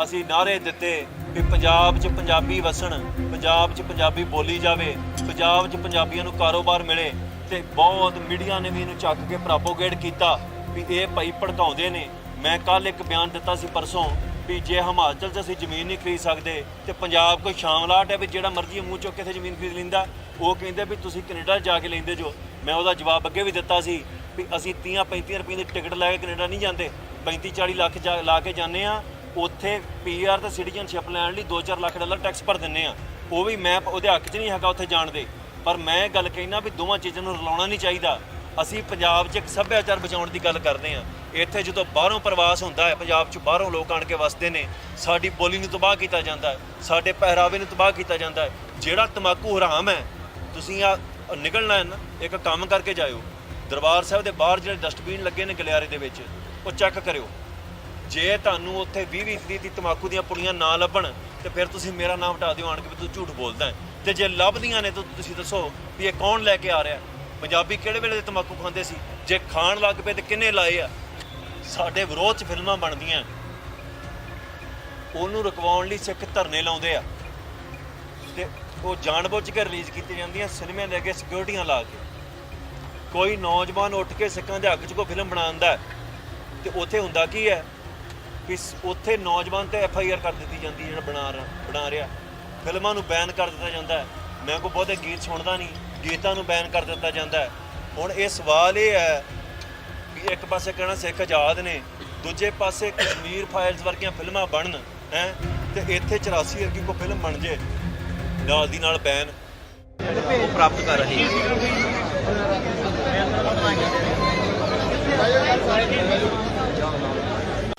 ਅਸੀਂ ਨਾਅਰੇ ਦਿੱਤੇ ਕਿ ਪੰਜਾਬ 'ਚ ਪੰਜਾਬੀ ਵਸਣ, ਪੰਜਾਬ 'ਚ ਪੰਜਾਬੀ ਬੋਲੀ ਜਾਵੇ, ਪੰਜਾਬ 'ਚ ਪੰਜਾਬੀਆਂ ਨੂੰ ਕਾਰੋਬਾਰ ਮਿਲੇ ਤੇ ਬਹੁਤ ਮੀਡੀਆ ਨੇ ਵੀ ਇਹਨੂੰ ਚੱਕ ਕੇ ਪ੍ਰੋਪੋਗੇਟ ਕੀਤਾ ਵੀ ਇਹ ਭਾਈ ਭੜਕਾਉਂਦੇ ਨੇ। ਮੈਂ ਕੱਲ ਇੱਕ ਬਿਆਨ ਦਿੱਤਾ ਸੀ ਪਰਸੋਂ ਵੀ ਜੇ ਹਿਮਾਚਲ 'ਚ ਅਸੀਂ ਜ਼ਮੀਨ ਨਹੀਂ ਖਰੀਦ ਸਕਦੇ ਤੇ ਪੰਜਾਬ ਕੋਈ ਸ਼ਾਮਲਾਟ ਹੈ ਵੀ ਜਿਹੜਾ ਮਰਜ਼ੀ ਮੂੰਹ ਚੁੱਕ ਕੇ ਇੱਥੇ ਜ਼ਮੀਨ ਖਰੀਦ ਲੈਂਦਾ। ਉਹ ਕਹਿੰਦੇ ਵੀ ਤੁਸੀਂ ਕੈਨੇਡਾ ਜਾ ਕੇ ਲੈਂਦੇ ਜੋ। ਮੈਂ ਉਹਦਾ ਜਵਾਬ ਅੱਗੇ ਵੀ ਦਿੱਤਾ ਸੀ ਵੀ ਅਸੀਂ 30-35 ਰੁਪਏ ਦੀ ਟਿਕਟ ਲੈ ਕੇ ਕੈਨੇਡਾ ਨਹੀਂ ਜਾਂਦੇ, 35-40 ਲੱਖ ਲਾ ਕੇ ਜਾਂਦੇ ਆ। ਉੱਥੇ ਪੀਆਰ ਤੇ ਸਿਟੀਜ਼ਨਸ਼ਿਪ ਲੈਣ ਲਈ 2-4 ਲੱਖ ਡਾਲਰ ਟੈਕਸ ਭਰ ਦਿੰਦੇ ਆ। ਉਹ ਵੀ ਮੈਂ ਉਹਦੇ ਹੱਕ 'ਚ ਨਹੀਂ ਹੈਗਾ ਉੱਥੇ ਜਾਣ ਦੇ, ਪਰ ਮੈਂ ਇਹ ਗੱਲ ਕਹਿਣਾ ਵੀ ਦੋਵਾਂ ਚੀਜ਼ਾਂ ਨੂੰ ਰਲਾਉਣਾ ਨਹੀਂ ਚਾਹੀਦਾ। ਅਸੀਂ ਪੰਜਾਬ 'ਚ ਇੱਕ ਸੱਭਿਆਚਾਰ ਬਚਾਉਣ ਦੀ ਗੱਲ ਕਰਦੇ ਹਾਂ। ਇੱਥੇ ਜਦੋਂ ਬਾਹਰੋਂ ਪ੍ਰਵਾਸ ਹੁੰਦਾ ਹੈ, ਪੰਜਾਬ 'ਚ ਬਾਹਰੋਂ ਲੋਕ ਆਣ ਕੇ ਵਸਦੇ ਨੇ, ਸਾਡੀ ਬੋਲੀ ਨੂੰ ਤਬਾਹ ਕੀਤਾ ਜਾਂਦਾ ਹੈ, ਸਾਡੇ ਪਹਿਰਾਵੇ ਨੂੰ ਤਬਾਹ ਕੀਤਾ ਜਾਂਦਾ ਹੈ। ਜਿਹੜਾ ਤੰਬਾਕੂ ਹਰਾਮ ਹੈ, ਤੁਸੀਂ ਆ ਨਿਕਲਣਾ ਹੈ ਨਾ, ਇੱਕ ਕੰਮ ਕਰਕੇ ਜਾਇਓ। ਦਰਬਾਰ ਸਾਹਿਬ ਦੇ ਬਾਹਰ ਜਿਹੜੇ ਡਸਟਬਿਨ ਲੱਗੇ ਨੇ ਗਲਿਆਰੇ ਦੇ ਵਿੱਚ, ਉਹ ਚੈੱਕ ਕਰਿਓ। ਜੇ ਤੁਹਾਨੂੰ ਉੱਥੇ 20-20 ਦੀ ਤੰਬਾਕੂ ਦੀਆਂ ਪੁੜੀਆਂ ਨਾ ਲੱਭਣ ਤੇ ਫਿਰ ਤੁਸੀਂ ਮੇਰਾ ਨਾਮ ਹਟਾ ਦਿਓ ਆਣ ਕੇ ਵੀ ਤੂੰ ਝੂਠ ਬੋਲਦਾ ਹੈ। ਤੇ ਜੇ ਲੱਭਦੀਆਂ ਨੇ ਤਾਂ ਤੁਸੀਂ ਦੱਸੋ ਵੀ ਇਹ ਕੌਣ ਲੈ ਕੇ ਆ ਰਿਹਾ। ਪੰਜਾਬੀ ਕਿਹੜੇ ਵੇਲੇ ਦੇ ਤੰਬਾਕੂ ਖਾਂਦੇ ਸੀ? ਜੇ ਖਾਣ ਲੱਗ ਪਏ ਤੇ ਕਿੰਨੇ ਲਾਏ ਆ? ਸਾਡੇ ਵਿਰੋਧ 'ਚ ਫਿਲਮਾਂ ਬਣਦੀਆਂ, ਉਹਨੂੰ ਰੁਕਵਾਉਣ ਲਈ ਸਿੱਖ ਧਰਨੇ ਲਾਉਂਦੇ ਆ ਤੇ ਉਹ ਜਾਣਬੁੱਝ ਕੇ ਰਿਲੀਜ਼ ਕੀਤੀਆਂ ਜਾਂਦੀਆਂ ਸਿਨੇਮਿਆਂ ਦੇ ਅੱਗੇ ਸਿਕਿਉਰਟੀਆਂ ਲਾ ਕੇ। ਕੋਈ ਨੌਜਵਾਨ ਉੱਠ ਕੇ ਸਿੱਖਾਂ ਦੇ ਹੱਕ 'ਚ ਕੋਈ ਫਿਲਮ ਬਣਾਉਂਦਾ ਤੇ ਉੱਥੇ ਹੁੰਦਾ ਕੀ ਹੈ ਕਿ ਉੱਥੇ ਨੌਜਵਾਨ ਤੇ FIR ਕਰ ਦਿੱਤੀ ਜਾਂਦੀ ਜਿਹੜਾ ਬਣਾ ਰਿਹਾ। ਫਿਲਮਾਂ ਨੂੰ ਬੈਨ ਕਰ ਦਿੱਤਾ ਜਾਂਦਾ ਹੈ। ਮੈਂ ਕੋਈ ਬਹੁਤੇ ਗੀਤ ਸੁਣਦਾ ਨਹੀਂ, ਗੀਤਾਂ ਨੂੰ ਬੈਨ ਕਰ ਦਿੱਤਾ ਜਾਂਦਾ ਹੈ। ਹੁਣ ਇਹ ਸਵਾਲ ਇਹ ਹੈ ਕਿ ਇੱਕ ਪਾਸੇ ਕਹਿਣਾ ਸਿੱਖ ਆਜ਼ਾਦ ਨੇ, ਦੂਜੇ ਪਾਸੇ ਕਸ਼ਮੀਰ ਫਾਈਲਸ ਵਰਗੀਆਂ ਫਿਲਮਾਂ ਬਣਨ ਹੈ ਤੇ ਇੱਥੇ 84 ਵਰਗੀ ਕੋਈ ਫਿਲਮ ਬਣ ਜੇ ਨਾਲ ਦੀ ਨਾਲ ਬੈਨ ਪ੍ਰਾਪਤ ਕਰ ਰਹੀ ਹੈ।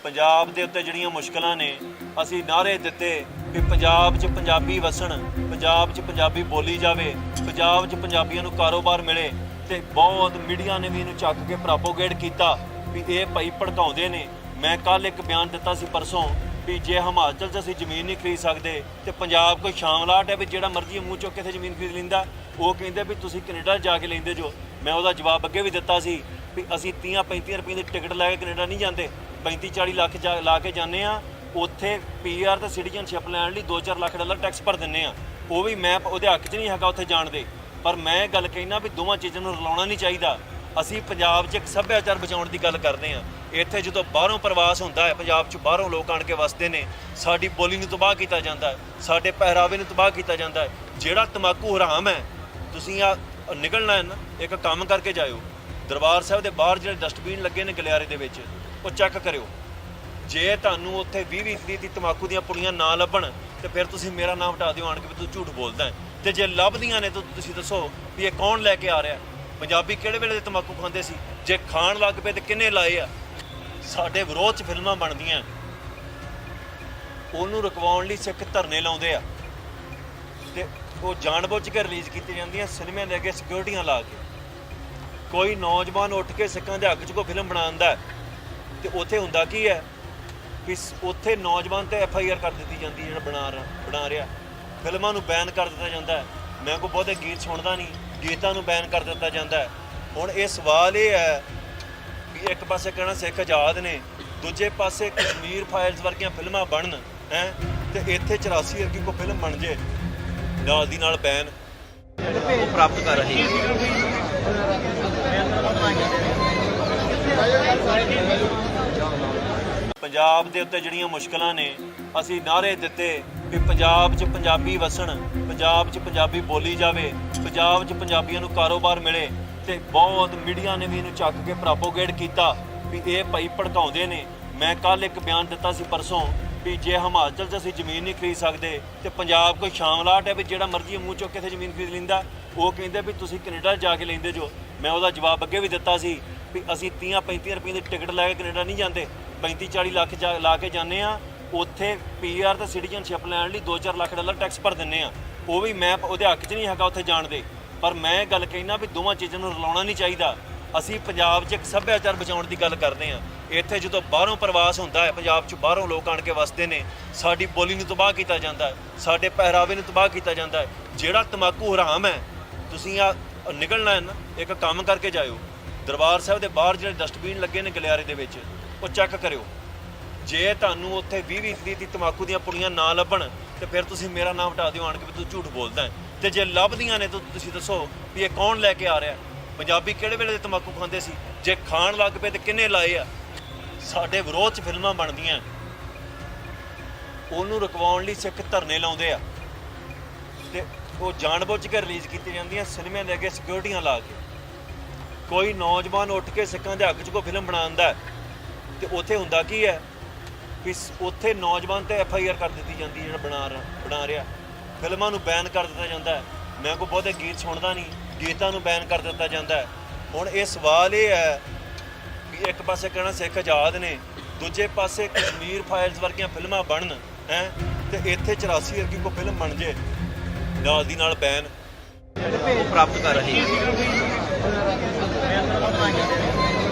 ਪੰਜਾਬ ਦੇ ਉੱਤੇ ਜਿਹੜੀਆਂ ਮੁਸ਼ਕਲਾਂ ਨੇ ਅਸੀਂ ਨਾਅਰੇ ਦਿੱਤੇ ਕਿ ਪੰਜਾਬ 'ਚ ਪੰਜਾਬੀ ਵਸਣ, ਪੰਜਾਬ 'ਚ ਪੰਜਾਬੀ ਬੋਲੀ ਜਾਵੇ, ਪੰਜਾਬ 'ਚ ਪੰਜਾਬੀਆਂ ਨੂੰ ਕਾਰੋਬਾਰ ਮਿਲੇ ਤੇ ਬਹੁਤ ਮੀਡੀਆ ਨੇ ਵੀ ਇਹਨੂੰ ਚੱਕ ਕੇ ਪ੍ਰੋਪੋਗੇਟ ਕੀਤਾ ਵੀ ਇਹ ਭਾਈ ਭੜਕਾਉਂਦੇ ਨੇ। ਮੈਂ ਕੱਲ ਇੱਕ ਬਿਆਨ ਦਿੱਤਾ ਸੀ ਪਰਸੋਂ ਵੀ ਜੇ ਹਿਮਾਚਲ 'ਚ ਅਸੀਂ ਜ਼ਮੀਨ ਨਹੀਂ ਖਰੀਦ ਸਕਦੇ ਤੇ ਪੰਜਾਬ ਕੋਈ ਸ਼ਾਮਲਾਟ ਹੈ ਵੀ ਜਿਹੜਾ ਮਰਜ਼ੀ ਮੂੰਹ ਚੁੱਕ ਕੇ ਇੱਥੇ ਜ਼ਮੀਨ ਖਰੀਦ ਲੈਂਦਾ। ਉਹ ਕਹਿੰਦੇ ਵੀ ਤੁਸੀਂ ਕੈਨੇਡਾ ਜਾ ਕੇ ਲੈਂਦੇ ਜੋ। ਮੈਂ ਉਹਦਾ ਜਵਾਬ ਅੱਗੇ ਵੀ ਦਿੱਤਾ ਸੀ ਵੀ ਅਸੀਂ 30-35 ਰੁਪਏ ਦੀ ਟਿਕਟ ਲੈ ਕੇ ਕੈਨੇਡਾ ਨਹੀਂ ਜਾਂਦੇ, 35-40 ਲੱਖ ਲਾ ਕੇ ਜਾਂਦੇ ਆ। ਉੱਥੇ ਪੀਆਰ ਤੇ ਸਿਟੀਜ਼ਨਸ਼ਿਪ ਲੈਣ ਲਈ 2-4 ਲੱਖ ਡਾਲਰ ਟੈਕਸ ਭਰ ਦਿੰਦੇ ਆ। ਉਹ ਵੀ ਮੈਂ ਉਹਦੇ ਹੱਕ 'ਚ ਨਹੀਂ ਹੈਗਾ ਉੱਥੇ ਜਾਣ ਦੇ, ਪਰ ਮੈਂ ਇਹ ਗੱਲ ਕਹਿਣਾ ਵੀ ਦੋਵਾਂ ਚੀਜ਼ਾਂ ਨੂੰ ਰਲਾਉਣਾ ਨਹੀਂ ਚਾਹੀਦਾ। ਅਸੀਂ ਪੰਜਾਬ 'ਚ ਇੱਕ ਸੱਭਿਆਚਾਰ ਬਚਾਉਣ ਦੀ ਗੱਲ ਕਰਦੇ ਹਾਂ। ਇੱਥੇ ਜਦੋਂ ਬਾਹਰੋਂ ਪ੍ਰਵਾਸ ਹੁੰਦਾ ਹੈ, ਪੰਜਾਬ 'ਚ ਬਾਹਰੋਂ ਲੋਕ ਆਣ ਕੇ ਵਸਦੇ ਨੇ, ਸਾਡੀ ਬੋਲੀ ਨੂੰ ਤਬਾਹ ਕੀਤਾ ਜਾਂਦਾ ਹੈ, ਸਾਡੇ ਪਹਿਰਾਵੇ ਨੂੰ ਤਬਾਹ ਕੀਤਾ ਜਾਂਦਾ ਹੈ। ਜਿਹੜਾ ਤੰਬਾਕੂ ਹਰਾਮ ਹੈ, ਤੁਸੀਂ ਆ ਨਿਕਲਣਾ ਹੈ ਨਾ, ਇੱਕ ਕੰਮ ਕਰਕੇ ਜਾਇਓ। ਦਰਬਾਰ ਸਾਹਿਬ ਦੇ ਬਾਹਰ ਜਿਹੜੇ ਡਸਟਬਿਨ ਲੱਗੇ ਨੇ ਗਲਿਆਰੇ ਦੇ ਵਿੱਚ, ਉਹ ਚੈੱਕ ਕਰਿਓ। ਜੇ ਤੁਹਾਨੂੰ ਉੱਥੇ 20-20 ਦੀ ਤੰਬਾਕੂ ਦੀਆਂ ਪੁੜੀਆਂ ਨਾ ਲੱਭਣ ਤੇ ਫਿਰ ਤੁਸੀਂ ਮੇਰਾ ਨਾਮ ਹਟਾ ਦਿਓ ਆਣ ਕੇ ਵੀ ਤੂੰ ਝੂਠ ਬੋਲਦਾ ਹੈ। ਤੇ ਜੇ ਲੱਭਦੀਆਂ ਨੇ ਤਾਂ ਤੁਸੀਂ ਦੱਸੋ ਵੀ ਇਹ ਕੌਣ ਲੈ ਕੇ ਆ ਰਿਹਾ। ਪੰਜਾਬੀ ਕਿਹੜੇ ਵੇਲੇ ਦੇ ਤੰਬਾਕੂ ਖਾਂਦੇ ਸੀ? ਜੇ ਖਾਣ ਲੱਗ ਪਏ ਤੇ ਕਿੰਨੇ ਲਾਏ ਆ? ਸਾਡੇ ਵਿਰੋਧ 'ਚ ਫਿਲਮਾਂ ਬਣਦੀਆਂ, ਉਹਨੂੰ ਰੁਕਵਾਉਣ ਲਈ ਸਿੱਖ ਧਰਨੇ ਲਾਉਂਦੇ ਆ ਤੇ ਉਹ ਜਾਣਬੁੱਝ ਕੇ ਰਿਲੀਜ਼ ਕੀਤੀਆਂ ਜਾਂਦੀਆਂ ਸਿਨੇਮਿਆਂ ਦੇ ਅੱਗੇ ਸਿਕਿਉਰਟੀਆਂ ਲਾ ਕੇ। ਕੋਈ ਨੌਜਵਾਨ ਉੱਠ ਕੇ ਸਿੱਖਾਂ ਦੇ ਹੱਕ 'ਚ ਕੋਈ ਫਿਲਮ ਬਣਾਉਂਦਾ ਤੇ ਉੱਥੇ ਹੁੰਦਾ ਕੀ ਹੈ ਕਿ ਉੱਥੇ ਨੌਜਵਾਨ ਤੇ FIR ਕਰ ਦਿੱਤੀ ਜਾਂਦੀ ਜਿਹੜਾ ਬਣਾ ਰਿਹਾ। ਫਿਲਮਾਂ ਨੂੰ ਬੈਨ ਕਰ ਦਿੱਤਾ ਜਾਂਦਾ ਹੈ। ਮੈਂ ਕੋਈ ਬਹੁਤੇ ਗੀਤ ਸੁਣਦਾ ਨਹੀਂ, ਗੀਤਾਂ ਨੂੰ ਬੈਨ ਕਰ ਦਿੱਤਾ ਜਾਂਦਾ ਹੈ। ਹੁਣ ਇਹ ਸਵਾਲ ਇਹ ਹੈ ਕਿ ਇੱਕ ਪਾਸੇ ਕਹਿਣਾ ਸਿੱਖ ਆਜ਼ਾਦ ਨੇ, ਦੂਜੇ ਪਾਸੇ ਕਸ਼ਮੀਰ ਫਾਈਲਸ ਵਰਗੀਆਂ ਫਿਲਮਾਂ ਬਣਨ ਹੈ ਤੇ ਇੱਥੇ 84 ਵਰਗੀ ਕੋਈ ਫਿਲਮ ਬਣ ਜੇ ਨਾਲ ਦੀ ਨਾਲ ਬੈਨ ਪ੍ਰਾਪਤ ਕਰ ਰਹੀ ਹੈ। ਪੰਜਾਬ ਦੇ ਉੱਤੇ ਜਿਹੜੀਆਂ ਮੁਸ਼ਕਲਾਂ ਨੇ ਅਸੀਂ ਨਾਅਰੇ ਦਿੱਤੇ ਕਿ ਪੰਜਾਬ 'ਚ ਪੰਜਾਬੀ ਵਸਣ, ਪੰਜਾਬ 'ਚ ਪੰਜਾਬੀ ਬੋਲੀ ਜਾਵੇ, ਪੰਜਾਬ 'ਚ ਪੰਜਾਬੀਆਂ ਨੂੰ ਕਾਰੋਬਾਰ ਮਿਲੇ ਤੇ ਬਹੁਤ ਮੀਡੀਆ ਨੇ ਵੀ ਇਹਨੂੰ ਚੱਕ ਕੇ ਪ੍ਰੋਪੋਗੇਟ ਕੀਤਾ ਵੀ ਇਹ ਭਾਈ ਭੜਕਾਉਂਦੇ ਨੇ। ਮੈਂ ਕੱਲ ਇੱਕ ਬਿਆਨ ਦਿੱਤਾ ਸੀ ਪਰਸੋਂ ਵੀ ਜੇ ਹਿਮਾਚਲ 'ਚ ਅਸੀਂ ਜ਼ਮੀਨ ਨਹੀਂ ਖਰੀਦ ਸਕਦੇ ਤੇ ਪੰਜਾਬ ਕੋਈ ਸ਼ਾਮਲਾਟ ਹੈ ਵੀ ਜਿਹੜਾ ਮਰਜ਼ੀ ਮੂੰਹ ਚੁੱਕ ਕੇ ਇੱਥੇ ਜ਼ਮੀਨ ਖਰੀਦ ਲੈਂਦਾ। ਉਹ ਕਹਿੰਦੇ ਵੀ ਤੁਸੀਂ ਕੈਨੇਡਾ ਜਾ ਕੇ ਲੈਂਦੇ ਜੋ। ਮੈਂ ਉਹਦਾ ਜਵਾਬ ਅੱਗੇ ਵੀ ਦਿੱਤਾ ਸੀ ਵੀ ਅਸੀਂ 30-35 ਰੁਪਏ ਦੀ ਟਿਕਟ ਲੈ ਕੇ ਕੈਨੇਡਾ ਨਹੀਂ ਜਾਂਦੇ, 35-40 ਲੱਖ ਲਾ ਕੇ ਜਾਂਦੇ ਆ। ਉੱਥੇ ਪੀਆਰ ਤੇ ਸਿਟੀਜ਼ਨਸ਼ਿਪ ਲੈਣ ਲਈ 2-4 ਲੱਖ ਡਾਲਰ ਟੈਕਸ ਭਰ ਦਿੰਦੇ ਆ। ਉਹ ਵੀ ਮੈਂ ਉਹਦੇ ਹੱਕ 'ਚ ਨਹੀਂ ਹੈਗਾ ਉੱਥੇ ਜਾਣ ਦੇ, ਪਰ ਮੈਂ ਇਹ ਗੱਲ ਕਹਿਣਾ ਵੀ ਦੋਵਾਂ ਚੀਜ਼ਾਂ ਨੂੰ ਰਲਾਉਣਾ ਨਹੀਂ ਚਾਹੀਦਾ। ਅਸੀਂ ਪੰਜਾਬ 'ਚ ਇੱਕ ਸੱਭਿਆਚਾਰ ਬਚਾਉਣ ਦੀ ਗੱਲ ਕਰਦੇ ਹਾਂ। ਇੱਥੇ ਜਦੋਂ ਬਾਹਰੋਂ ਪ੍ਰਵਾਸ ਹੁੰਦਾ ਹੈ, ਪੰਜਾਬ 'ਚ ਬਾਹਰੋਂ ਲੋਕ ਆਣ ਕੇ ਵਸਦੇ ਨੇ, ਸਾਡੀ ਬੋਲੀ ਨੂੰ ਤਬਾਹ ਕੀਤਾ ਜਾਂਦਾ ਹੈ, ਸਾਡੇ ਪਹਿਰਾਵੇ ਨੂੰ ਤਬਾਹ ਕੀਤਾ ਜਾਂਦਾ ਹੈ। ਜਿਹੜਾ ਤੰਬਾਕੂ ਹਰਾਮ ਹੈ, ਤੁਸੀਂ ਆ ਨਿਕਲਣਾ ਹੈ ਨਾ, ਇੱਕ ਕੰਮ ਕਰਕੇ ਜਾਇਓ। ਦਰਬਾਰ ਸਾਹਿਬ ਦੇ ਬਾਹਰ ਜਿਹੜੇ ਡਸਟਬਿਨ ਲੱਗੇ ਨੇ ਗਲਿਆਰੇ ਦੇ ਵਿੱਚ, ਉਹ ਚੈੱਕ ਕਰਿਓ। ਜੇ ਤੁਹਾਨੂੰ ਉੱਥੇ 20-20 ਦੀ ਤਮਾਕੂ ਦੀਆਂ ਪੁੜੀਆਂ ਨਾ ਲੱਭਣ ਤੇ ਫਿਰ ਤੁਸੀਂ ਮੇਰਾ ਨਾਮ ਹਟਾ ਦਿਓ ਆਣ ਕੇ ਵੀ ਤੂੰ ਝੂਠ ਬੋਲਦਾ ਹੈ। ਤੇ ਜੇ ਲੱਭਦੀਆਂ ਨੇ ਤਾਂ ਤੁਸੀਂ ਦੱਸੋ ਵੀ ਇਹ ਕੌਣ ਲੈ ਕੇ ਆ ਰਿਹਾ। ਪੰਜਾਬੀ ਕਿਹੜੇ ਵੇਲੇ ਦੇ ਤਮਾਕੂ ਖਾਂਦੇ ਸੀ? ਜੇ ਖਾਣ ਲੱਗ ਪਏ ਤੇ ਕਿੰਨੇ ਲਾਏ ਆ? ਸਾਡੇ ਵਿਰੋਧ 'ਚ ਫਿਲਮਾਂ ਬਣਦੀਆਂ, ਉਹਨੂੰ ਰੁਕਵਾਉਣ ਲਈ ਸਿੱਖ ਧਰਨੇ ਲਾਉਂਦੇ ਆ ਤੇ ਉਹ ਜਾਣਬੁੱਝ ਕੇ ਰਿਲੀਜ਼ ਕੀਤੀ ਜਾਂਦੀਆਂ ਸਿਨੇਮੇ ਦੇ ਅੱਗੇ ਸਿਕਿਉਰਿਟੀਆਂ ਲਾ ਕੇ। ਕੋਈ ਨੌਜਵਾਨ ਉੱਠ ਕੇ ਸਿੱਖਾਂ ਦੇ ਹੱਕ 'ਚ ਕੋਈ ਫਿਲਮ ਬਣਾਉਂਦਾ ਤੇ ਉੱਥੇ ਹੁੰਦਾ ਕੀ ਹੈ ਵੀ ਉੱਥੇ ਨੌਜਵਾਨ ਤੇ FIR ਕਰ ਦਿੱਤੀ ਜਾਂਦੀ ਜਿਹੜਾ ਬਣਾ ਰਿਹਾ। ਫਿਲਮਾਂ ਨੂੰ ਬੈਨ ਕਰ ਦਿੱਤਾ ਜਾਂਦਾ ਹੈ। ਮੈਂ ਕੋਈ ਬਹੁਤੇ ਗੀਤ ਸੁਣਦਾ ਨਹੀਂ, ਗੀਤਾਂ ਨੂੰ ਬੈਨ ਕਰ ਦਿੱਤਾ ਜਾਂਦਾ ਹੈ। ਹੁਣ ਇਹ ਸਵਾਲ ਇਹ ਹੈ ਵੀ ਇੱਕ ਪਾਸੇ ਕਹਿਣਾ ਸਿੱਖ ਆਜ਼ਾਦ ਨੇ, ਦੂਜੇ ਪਾਸੇ ਕਸ਼ਮੀਰ ਫਾਈਲਸ ਵਰਗੀਆਂ ਫਿਲਮਾਂ ਬਣਨ ਹੈ ਤੇ ਇੱਥੇ 84 ਵਰਗੀ ਕੋਈ ਫਿਲਮ ਬਣ ਜੇ ਨਾਲ ਦੀ ਨਾਲ ਬੈਨ ਪ੍ਰਾਪਤ ਕਰ ਰਹੇ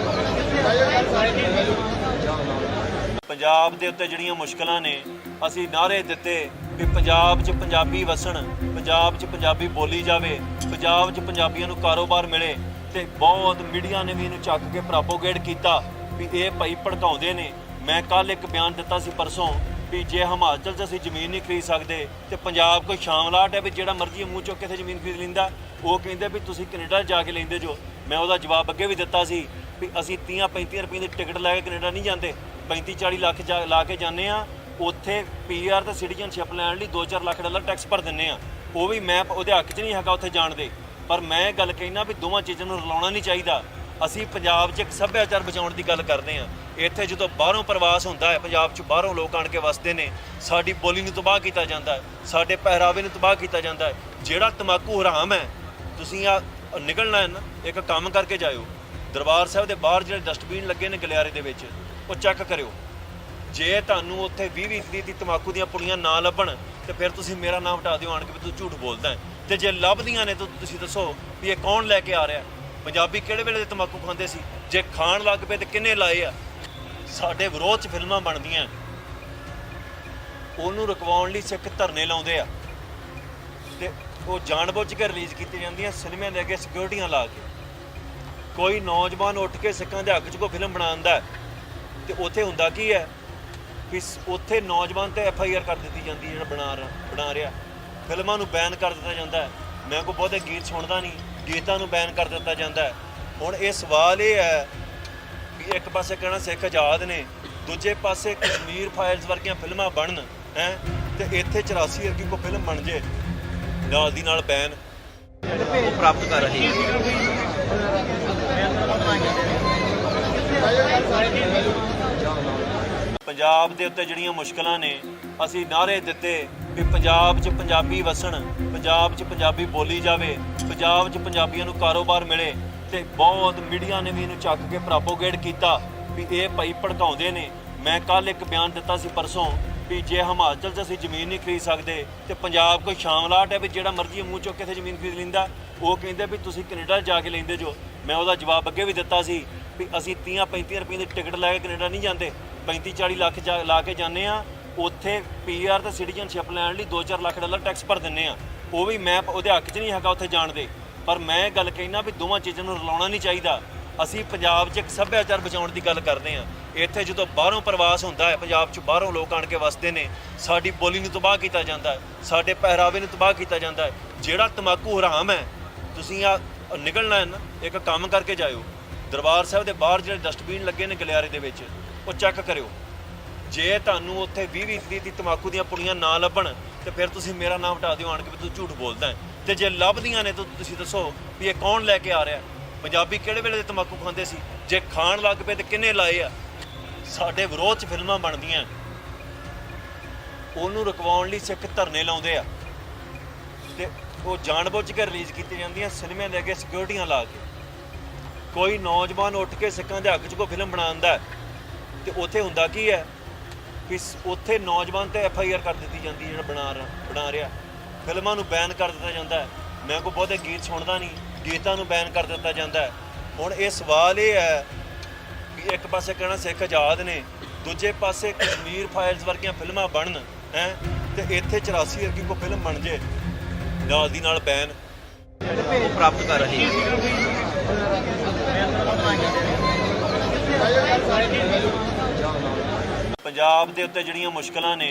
ਪੰਜਾਬ ਦੇ ਉੱਤੇ ਜਿਹੜੀਆਂ ਮੁਸ਼ਕਲਾਂ ਨੇ, ਅਸੀਂ ਨਾਅਰੇ ਦਿੱਤੇ ਵੀ ਪੰਜਾਬ 'ਚ ਪੰਜਾਬੀ ਵਸਣ, ਪੰਜਾਬ 'ਚ ਪੰਜਾਬੀ ਬੋਲੀ ਜਾਵੇ, ਪੰਜਾਬ 'ਚ ਪੰਜਾਬੀਆਂ ਨੂੰ ਕਾਰੋਬਾਰ ਮਿਲੇ ਤੇ ਬਹੁਤ ਮੀਡੀਆ ਨੇ ਵੀ ਇਹਨੂੰ ਚੱਕ ਕੇ ਪ੍ਰੋਪੋਗੇਟ ਕੀਤਾ ਵੀ ਇਹ ਭਾਈ ਭੜਕਾਉਂਦੇ ਨੇ। ਮੈਂ ਕੱਲ ਇੱਕ ਬਿਆਨ ਦਿੱਤਾ ਸੀ ਪਰਸੋਂ ਵੀ ਜੇ ਹਿਮਾਚਲ 'ਚ ਅਸੀਂ ਜ਼ਮੀਨ ਨਹੀਂ ਖਰੀਦ ਸਕਦੇ ਤੇ ਪੰਜਾਬ ਕੋਈ ਸ਼ਾਮਲਾਟ ਹੈ ਵੀ ਜਿਹੜਾ ਮਰਜ਼ੀ ਮੂੰਹ ਚੁੱਕ ਕੇ ਇੱਥੇ ਜ਼ਮੀਨ ਖਰੀਦ ਲੈਂਦਾ। ਉਹ ਕਹਿੰਦੇ ਵੀ ਤੁਸੀਂ ਕੈਨੇਡਾ ਜਾ ਕੇ ਲੈਂਦੇ ਜੋ। ਮੈਂ ਉਹਦਾ ਜਵਾਬ ਅੱਗੇ ਵੀ ਦਿੱਤਾ ਸੀ ਵੀ ਅਸੀਂ 30-35 ਰੁਪਏ ਦੀ ਟਿਕਟ ਲੈ ਕੇ ਕੈਨੇਡਾ ਨਹੀਂ ਜਾਂਦੇ, 35-40 ਲੱਖ ਲਾ ਕੇ ਜਾਂਦੇ ਆ। ਉੱਥੇ PR ਤੇ ਸਿਟੀਜ਼ਨਸ਼ਿਪ ਲੈਣ ਲਈ 2-4 ਲੱਖ ਡਾਲਰ ਟੈਕਸ ਭਰ ਦਿੰਦੇ ਆ। ਉਹ ਵੀ ਮੈਂ ਉਹਦੇ ਹੱਕ 'ਚ ਨਹੀਂ ਹੈਗਾ ਉੱਥੇ ਜਾਣ ਦੇ, ਪਰ ਮੈਂ ਗੱਲ ਕਹਿਣਾ ਵੀ ਦੋਵਾਂ ਚੀਜ਼ਾਂ ਨੂੰ ਰਲਾਉਣਾ ਨਹੀਂ ਚਾਹੀਦਾ। ਅਸੀਂ ਪੰਜਾਬ 'ਚ ਇੱਕ ਸੱਭਿਆਚਾਰ ਬਚਾਉਣ ਦੀ ਗੱਲ ਕਰਦੇ ਹਾਂ। ਇੱਥੇ ਜਦੋਂ ਬਾਹਰੋਂ ਪ੍ਰਵਾਸ ਹੁੰਦਾ ਹੈ, ਪੰਜਾਬ 'ਚ ਬਾਹਰੋਂ ਲੋਕ ਆਣ ਕੇ ਵਸਦੇ ਨੇ, ਸਾਡੀ ਬੋਲੀ ਨੂੰ ਤਬਾਹ ਕੀਤਾ ਜਾਂਦਾ ਹੈ, ਸਾਡੇ ਪਹਿਰਾਵੇ ਨੂੰ ਤਬਾਹ ਕੀਤਾ ਜਾਂਦਾ ਹੈ। ਜਿਹੜਾ ਤਮਾਕੂ ਹਰਾਮ ਹੈ, ਤੁਸੀਂ ਆ ਨਿਕਲਣਾ ਹੈ ਨਾ, ਇੱਕ ਕੰਮ ਕਰਕੇ ਜਾਇਓ। ਦਰਬਾਰ ਸਾਹਿਬ ਦੇ ਬਾਹਰ ਜਿਹੜੇ ਡਸਟਬਿਨ ਲੱਗੇ ਨੇ ਗਲਿਆਰੇ ਦੇ ਵਿੱਚ, ਉਹ ਚੈੱਕ ਕਰਿਓ। ਜੇ ਤੁਹਾਨੂੰ ਉੱਥੇ 20-20 ਦੀ ਤਮਾਕੂ ਦੀਆਂ ਪੁੜੀਆਂ ਨਾ ਲੱਭਣ ਤੇ ਫਿਰ ਤੁਸੀਂ ਮੇਰਾ ਨਾਮ ਹਟਾ ਦਿਓ ਆਣ ਕੇ ਵੀ ਤੂੰ ਝੂਠ ਬੋਲਦਾ ਹੈ। ਤੇ ਜੇ ਲੱਭਦੀਆਂ ਨੇ ਤਾਂ ਤੁਸੀਂ ਦੱਸੋ ਵੀ ਇਹ ਕੌਣ ਲੈ ਕੇ ਆ ਰਿਹਾ। ਪੰਜਾਬੀ ਕਿਹੜੇ ਵੇਲੇ ਦੇ ਤਮਾਕੂ ਖਾਂਦੇ ਸੀ? ਜੇ ਖਾਣ ਲੱਗ ਪਏ ਤੇ ਕਿੰਨੇ ਲਾਏ ਆ? ਸਾਡੇ ਵਿਰੋਧ 'ਚ ਫਿਲਮਾਂ ਬਣਦੀਆਂ, ਉਹਨੂੰ ਰੁਕਵਾਉਣ ਲਈ ਸਿੱਖ ਧਰਨੇ ਲਾਉਂਦੇ ਆ ਤੇ ਉਹ ਜਾਣਬੁੱਝ ਕੇ ਰਿਲੀਜ਼ ਕੀਤੀ ਜਾਂਦੀਆਂ ਸਿਨੇਮੇ ਦੇ ਅੱਗੇ ਸਿਕਿਉਰਿਟੀਆਂ ਲਾ ਕੇ। ਕੋਈ ਨੌਜਵਾਨ ਉੱਠ ਕੇ ਸਿੱਖਾਂ ਦੇ ਹੱਕ 'ਚ ਕੋਈ ਫਿਲਮ ਬਣਾਉਂਦਾ ਤੇ ਉੱਥੇ ਹੁੰਦਾ ਕੀ ਹੈ ਵੀ ਉੱਥੇ ਨੌਜਵਾਨ ਤੇ FIR ਕਰ ਦਿੱਤੀ ਜਾਂਦੀ ਜਿਹੜਾ ਬਣਾ ਰਿਹਾ। ਫਿਲਮਾਂ ਨੂੰ ਬੈਨ ਕਰ ਦਿੱਤਾ ਜਾਂਦਾ ਹੈ। ਮੈਂ ਕੋਈ ਬਹੁਤੇ ਗੀਤ ਸੁਣਦਾ ਨਹੀਂ, ਗੀਤਾਂ ਨੂੰ ਬੈਨ ਕਰ ਦਿੱਤਾ ਜਾਂਦਾ ਹੈ। ਹੁਣ ਇਹ ਸਵਾਲ ਇਹ ਹੈ ਵੀ ਇੱਕ ਪਾਸੇ ਕਹਿਣਾ ਸਿੱਖ ਆਜ਼ਾਦ ਨੇ, ਦੂਜੇ ਪਾਸੇ ਕਸ਼ਮੀਰ ਫਾਈਲਸ ਵਰਗੀਆਂ ਫਿਲਮਾਂ ਬਣਨ ਹੈ ਤੇ ਇੱਥੇ 84 ਵਰਗੀ ਕੋਈ ਫਿਲਮ ਬਣ ਜੇ ਨਾਲ ਦੀ ਨਾਲ ਬੈਨ ਪ੍ਰਾਪਤ ਕਰ ਰਹੇ ਪੰਜਾਬ ਦੇ ਉੱਤੇ ਜਿਹੜੀਆਂ ਮੁਸ਼ਕਲਾਂ ਨੇ, ਅਸੀਂ ਨਾਅਰੇ ਦਿੱਤੇ ਵੀ ਪੰਜਾਬ 'ਚ ਪੰਜਾਬੀ ਵਸਣ, ਪੰਜਾਬ 'ਚ ਪੰਜਾਬੀ ਬੋਲੀ ਜਾਵੇ, ਪੰਜਾਬ 'ਚ ਪੰਜਾਬੀਆਂ ਨੂੰ ਕਾਰੋਬਾਰ ਮਿਲੇ ਤੇ ਬਹੁਤ ਮੀਡੀਆ ਨੇ ਵੀ ਇਹਨੂੰ ਚੱਕ ਕੇ ਪ੍ਰੋਪੋਗੇਟ ਕੀਤਾ ਵੀ ਇਹ ਭਾਈ ਭੜਕਾਉਂਦੇ ਨੇ। ਮੈਂ ਕੱਲ ਇੱਕ ਬਿਆਨ ਦਿੱਤਾ ਸੀ ਪਰਸੋਂ ਵੀ ਜੇ ਹਿਮਾਚਲ 'ਚ ਅਸੀਂ ਜ਼ਮੀਨ ਨਹੀਂ ਖਰੀਦ ਸਕਦੇ ਤੇ ਪੰਜਾਬ ਕੋਈ ਸ਼ਾਮਲਾਟ ਹੈ ਵੀ ਜਿਹੜਾ ਮਰਜ਼ੀ ਮੂੰਹ ਚੁੱਕ ਕੇ ਇੱਥੇ ਜ਼ਮੀਨ ਖਰੀਦ ਲੈਂਦਾ। ਉਹ ਕਹਿੰਦੇ ਵੀ ਤੁਸੀਂ ਕੈਨੇਡਾ ਜਾ ਕੇ ਲੈਂਦੇ ਜੋ। ਮੈਂ ਉਹਦਾ ਜਵਾਬ ਅੱਗੇ ਵੀ ਦਿੱਤਾ ਸੀ ਵੀ ਅਸੀਂ 30-35 ਰੁਪਏ ਦੀ ਟਿਕਟ ਲੈ ਕੇ ਕੈਨੇਡਾ ਨਹੀਂ ਜਾਂਦੇ, 35-40 ਲੱਖ ਲਾ ਕੇ ਜਾਂਦੇ ਆ। ਉੱਥੇ PR ਤੇ ਸਿਟੀਜ਼ਨਸ਼ਿਪ ਲੈਣ ਲਈ 2-4 ਲੱਖ ਡਾਲਰ ਟੈਕਸ ਭਰ ਦਿੰਦੇ ਆ। ਉਹ ਵੀ ਮੈਂ ਉਹਦੇ ਹੱਕ 'ਚ ਨਹੀਂ ਹੈਗਾ ਉੱਥੇ ਜਾਣ ਦੇ, ਪਰ ਮੈਂ ਗੱਲ ਕਹਿਣਾ ਵੀ ਦੋਵਾਂ ਚੀਜ਼ਾਂ ਨੂੰ ਰਲਾਉਣਾ ਨਹੀਂ ਚਾਹੀਦਾ। ਅਸੀਂ ਪੰਜਾਬ 'ਚ ਇੱਕ ਸੱਭਿਆਚਾਰ ਬਚਾਉਣ ਦੀ ਗੱਲ ਕਰਦੇ ਹਾਂ। ਇੱਥੇ ਜਦੋਂ ਬਾਹਰੋਂ ਪ੍ਰਵਾਸ ਹੁੰਦਾ ਹੈ, ਪੰਜਾਬ 'ਚ ਬਾਹਰੋਂ ਲੋਕ ਆਣ ਕੇ ਵਸਦੇ ਨੇ, ਸਾਡੀ ਬੋਲੀ ਨੂੰ ਤਬਾਹ ਕੀਤਾ ਜਾਂਦਾ ਹੈ, ਸਾਡੇ ਪਹਿਰਾਵੇ ਨੂੰ ਤਬਾਹ ਕੀਤਾ ਜਾਂਦਾ ਹੈ। ਜਿਹੜਾ ਤਮਾਕੂ ਹਰਾਮ ਹੈ, ਤੁਸੀਂ ਆ ਨਿਕਲਣਾ ਹੈ ਨਾ, ਇੱਕ ਕੰਮ ਕਰਕੇ ਜਾਇਓ। ਦਰਬਾਰ ਸਾਹਿਬ ਦੇ ਬਾਹਰ ਜਿਹੜੇ ਡਸਟਬਿਨ ਲੱਗੇ ਨੇ ਗਲਿਆਰੇ ਦੇ ਵਿੱਚ, ਉਹ ਚੈੱਕ ਕਰਿਓ। ਜੇ ਤੁਹਾਨੂੰ ਉੱਥੇ 20-20 ਦੀ ਤਮਾਕੂ ਦੀਆਂ ਪੁੜੀਆਂ ਨਾ ਲੱਭਣ ਤੇ ਫਿਰ ਤੁਸੀਂ ਮੇਰਾ ਨਾਮ ਹਟਾ ਦਿਓ ਆਣ ਕੇ ਵੀ ਤੂੰ ਝੂਠ ਬੋਲਦਾ ਹੈ। ਤੇ ਜੇ ਲੱਭਦੀਆਂ ਨੇ ਤਾਂ ਤੁਸੀਂ ਦੱਸੋ ਵੀ ਇਹ ਕੌਣ ਲੈ ਕੇ ਆ ਰਿਹਾ। ਪੰਜਾਬੀ ਕਿਹੜੇ ਵੇਲੇ ਦੇ ਤਮਾਕੂ ਖਾਂਦੇ ਸੀ? ਜੇ ਖਾਣ ਲੱਗ ਪਏ ਤੇ ਕਿੰਨੇ ਲਾਏ ਆ? ਸਾਡੇ ਵਿਰੋਧ 'ਚ ਫਿਲਮਾਂ ਬਣਦੀਆਂ, ਉਹਨੂੰ ਰੁਕਵਾਉਣ ਲਈ ਸਿੱਖ ਧਰਨੇ ਲਾਉਂਦੇ ਆ ਤੇ ਉਹ ਜਾਣਬੁੱਝ ਕੇ ਰਿਲੀਜ਼ ਕੀਤੀ ਜਾਂਦੀਆਂ ਸਿਨੇਮੇ ਦੇ ਅੱਗੇ ਸਿਕਿਉਰਿਟੀਆਂ ਲਾ ਕੇ। ਕੋਈ ਨੌਜਵਾਨ ਉੱਠ ਕੇ ਸਿੱਖਾਂ ਦੇ ਹੱਕ 'ਚ ਕੋਈ ਫਿਲਮ ਬਣਾਉਂਦਾ ਤੇ ਉੱਥੇ ਹੁੰਦਾ ਕੀ ਹੈ ਵੀ ਉੱਥੇ ਨੌਜਵਾਨ ਤੇ FIR ਕਰ ਦਿੱਤੀ ਜਾਂਦੀ ਜਿਹੜਾ ਬਣਾ ਰਿਹਾ। ਫਿਲਮਾਂ ਨੂੰ ਬੈਨ ਕਰ ਦਿੱਤਾ ਜਾਂਦਾ ਹੈ। ਮੈਂ ਕੋਈ ਬਹੁਤੇ ਗੀਤ ਸੁਣਦਾ ਨਹੀਂ, ਗੀਤਾਂ ਨੂੰ ਬੈਨ ਕਰ ਦਿੱਤਾ ਜਾਂਦਾ ਹੈ। ਹੁਣ ਇਹ ਸਵਾਲ ਇਹ ਹੈ ਵੀ ਇੱਕ ਪਾਸੇ ਕਹਿਣਾ ਸਿੱਖ ਆਜ਼ਾਦ ਨੇ, ਦੂਜੇ ਪਾਸੇ ਕਸ਼ਮੀਰ ਫਾਈਲਸ ਵਰਗੀਆਂ ਫਿਲਮਾਂ ਬਣਨ ਹੈ ਤੇ ਇੱਥੇ 84 ਵਰਗੀ ਕੋਈ ਫਿਲਮ ਬਣ ਜੇ ਨਾਲ ਦੀ ਨਾਲ ਬੈਨ ਪ੍ਰਾਪਤ ਕਰ ਰਹੇ ਪੰਜਾਬ ਦੇ ਉੱਤੇ ਜਿਹੜੀਆਂ ਮੁਸ਼ਕਲਾਂ ਨੇ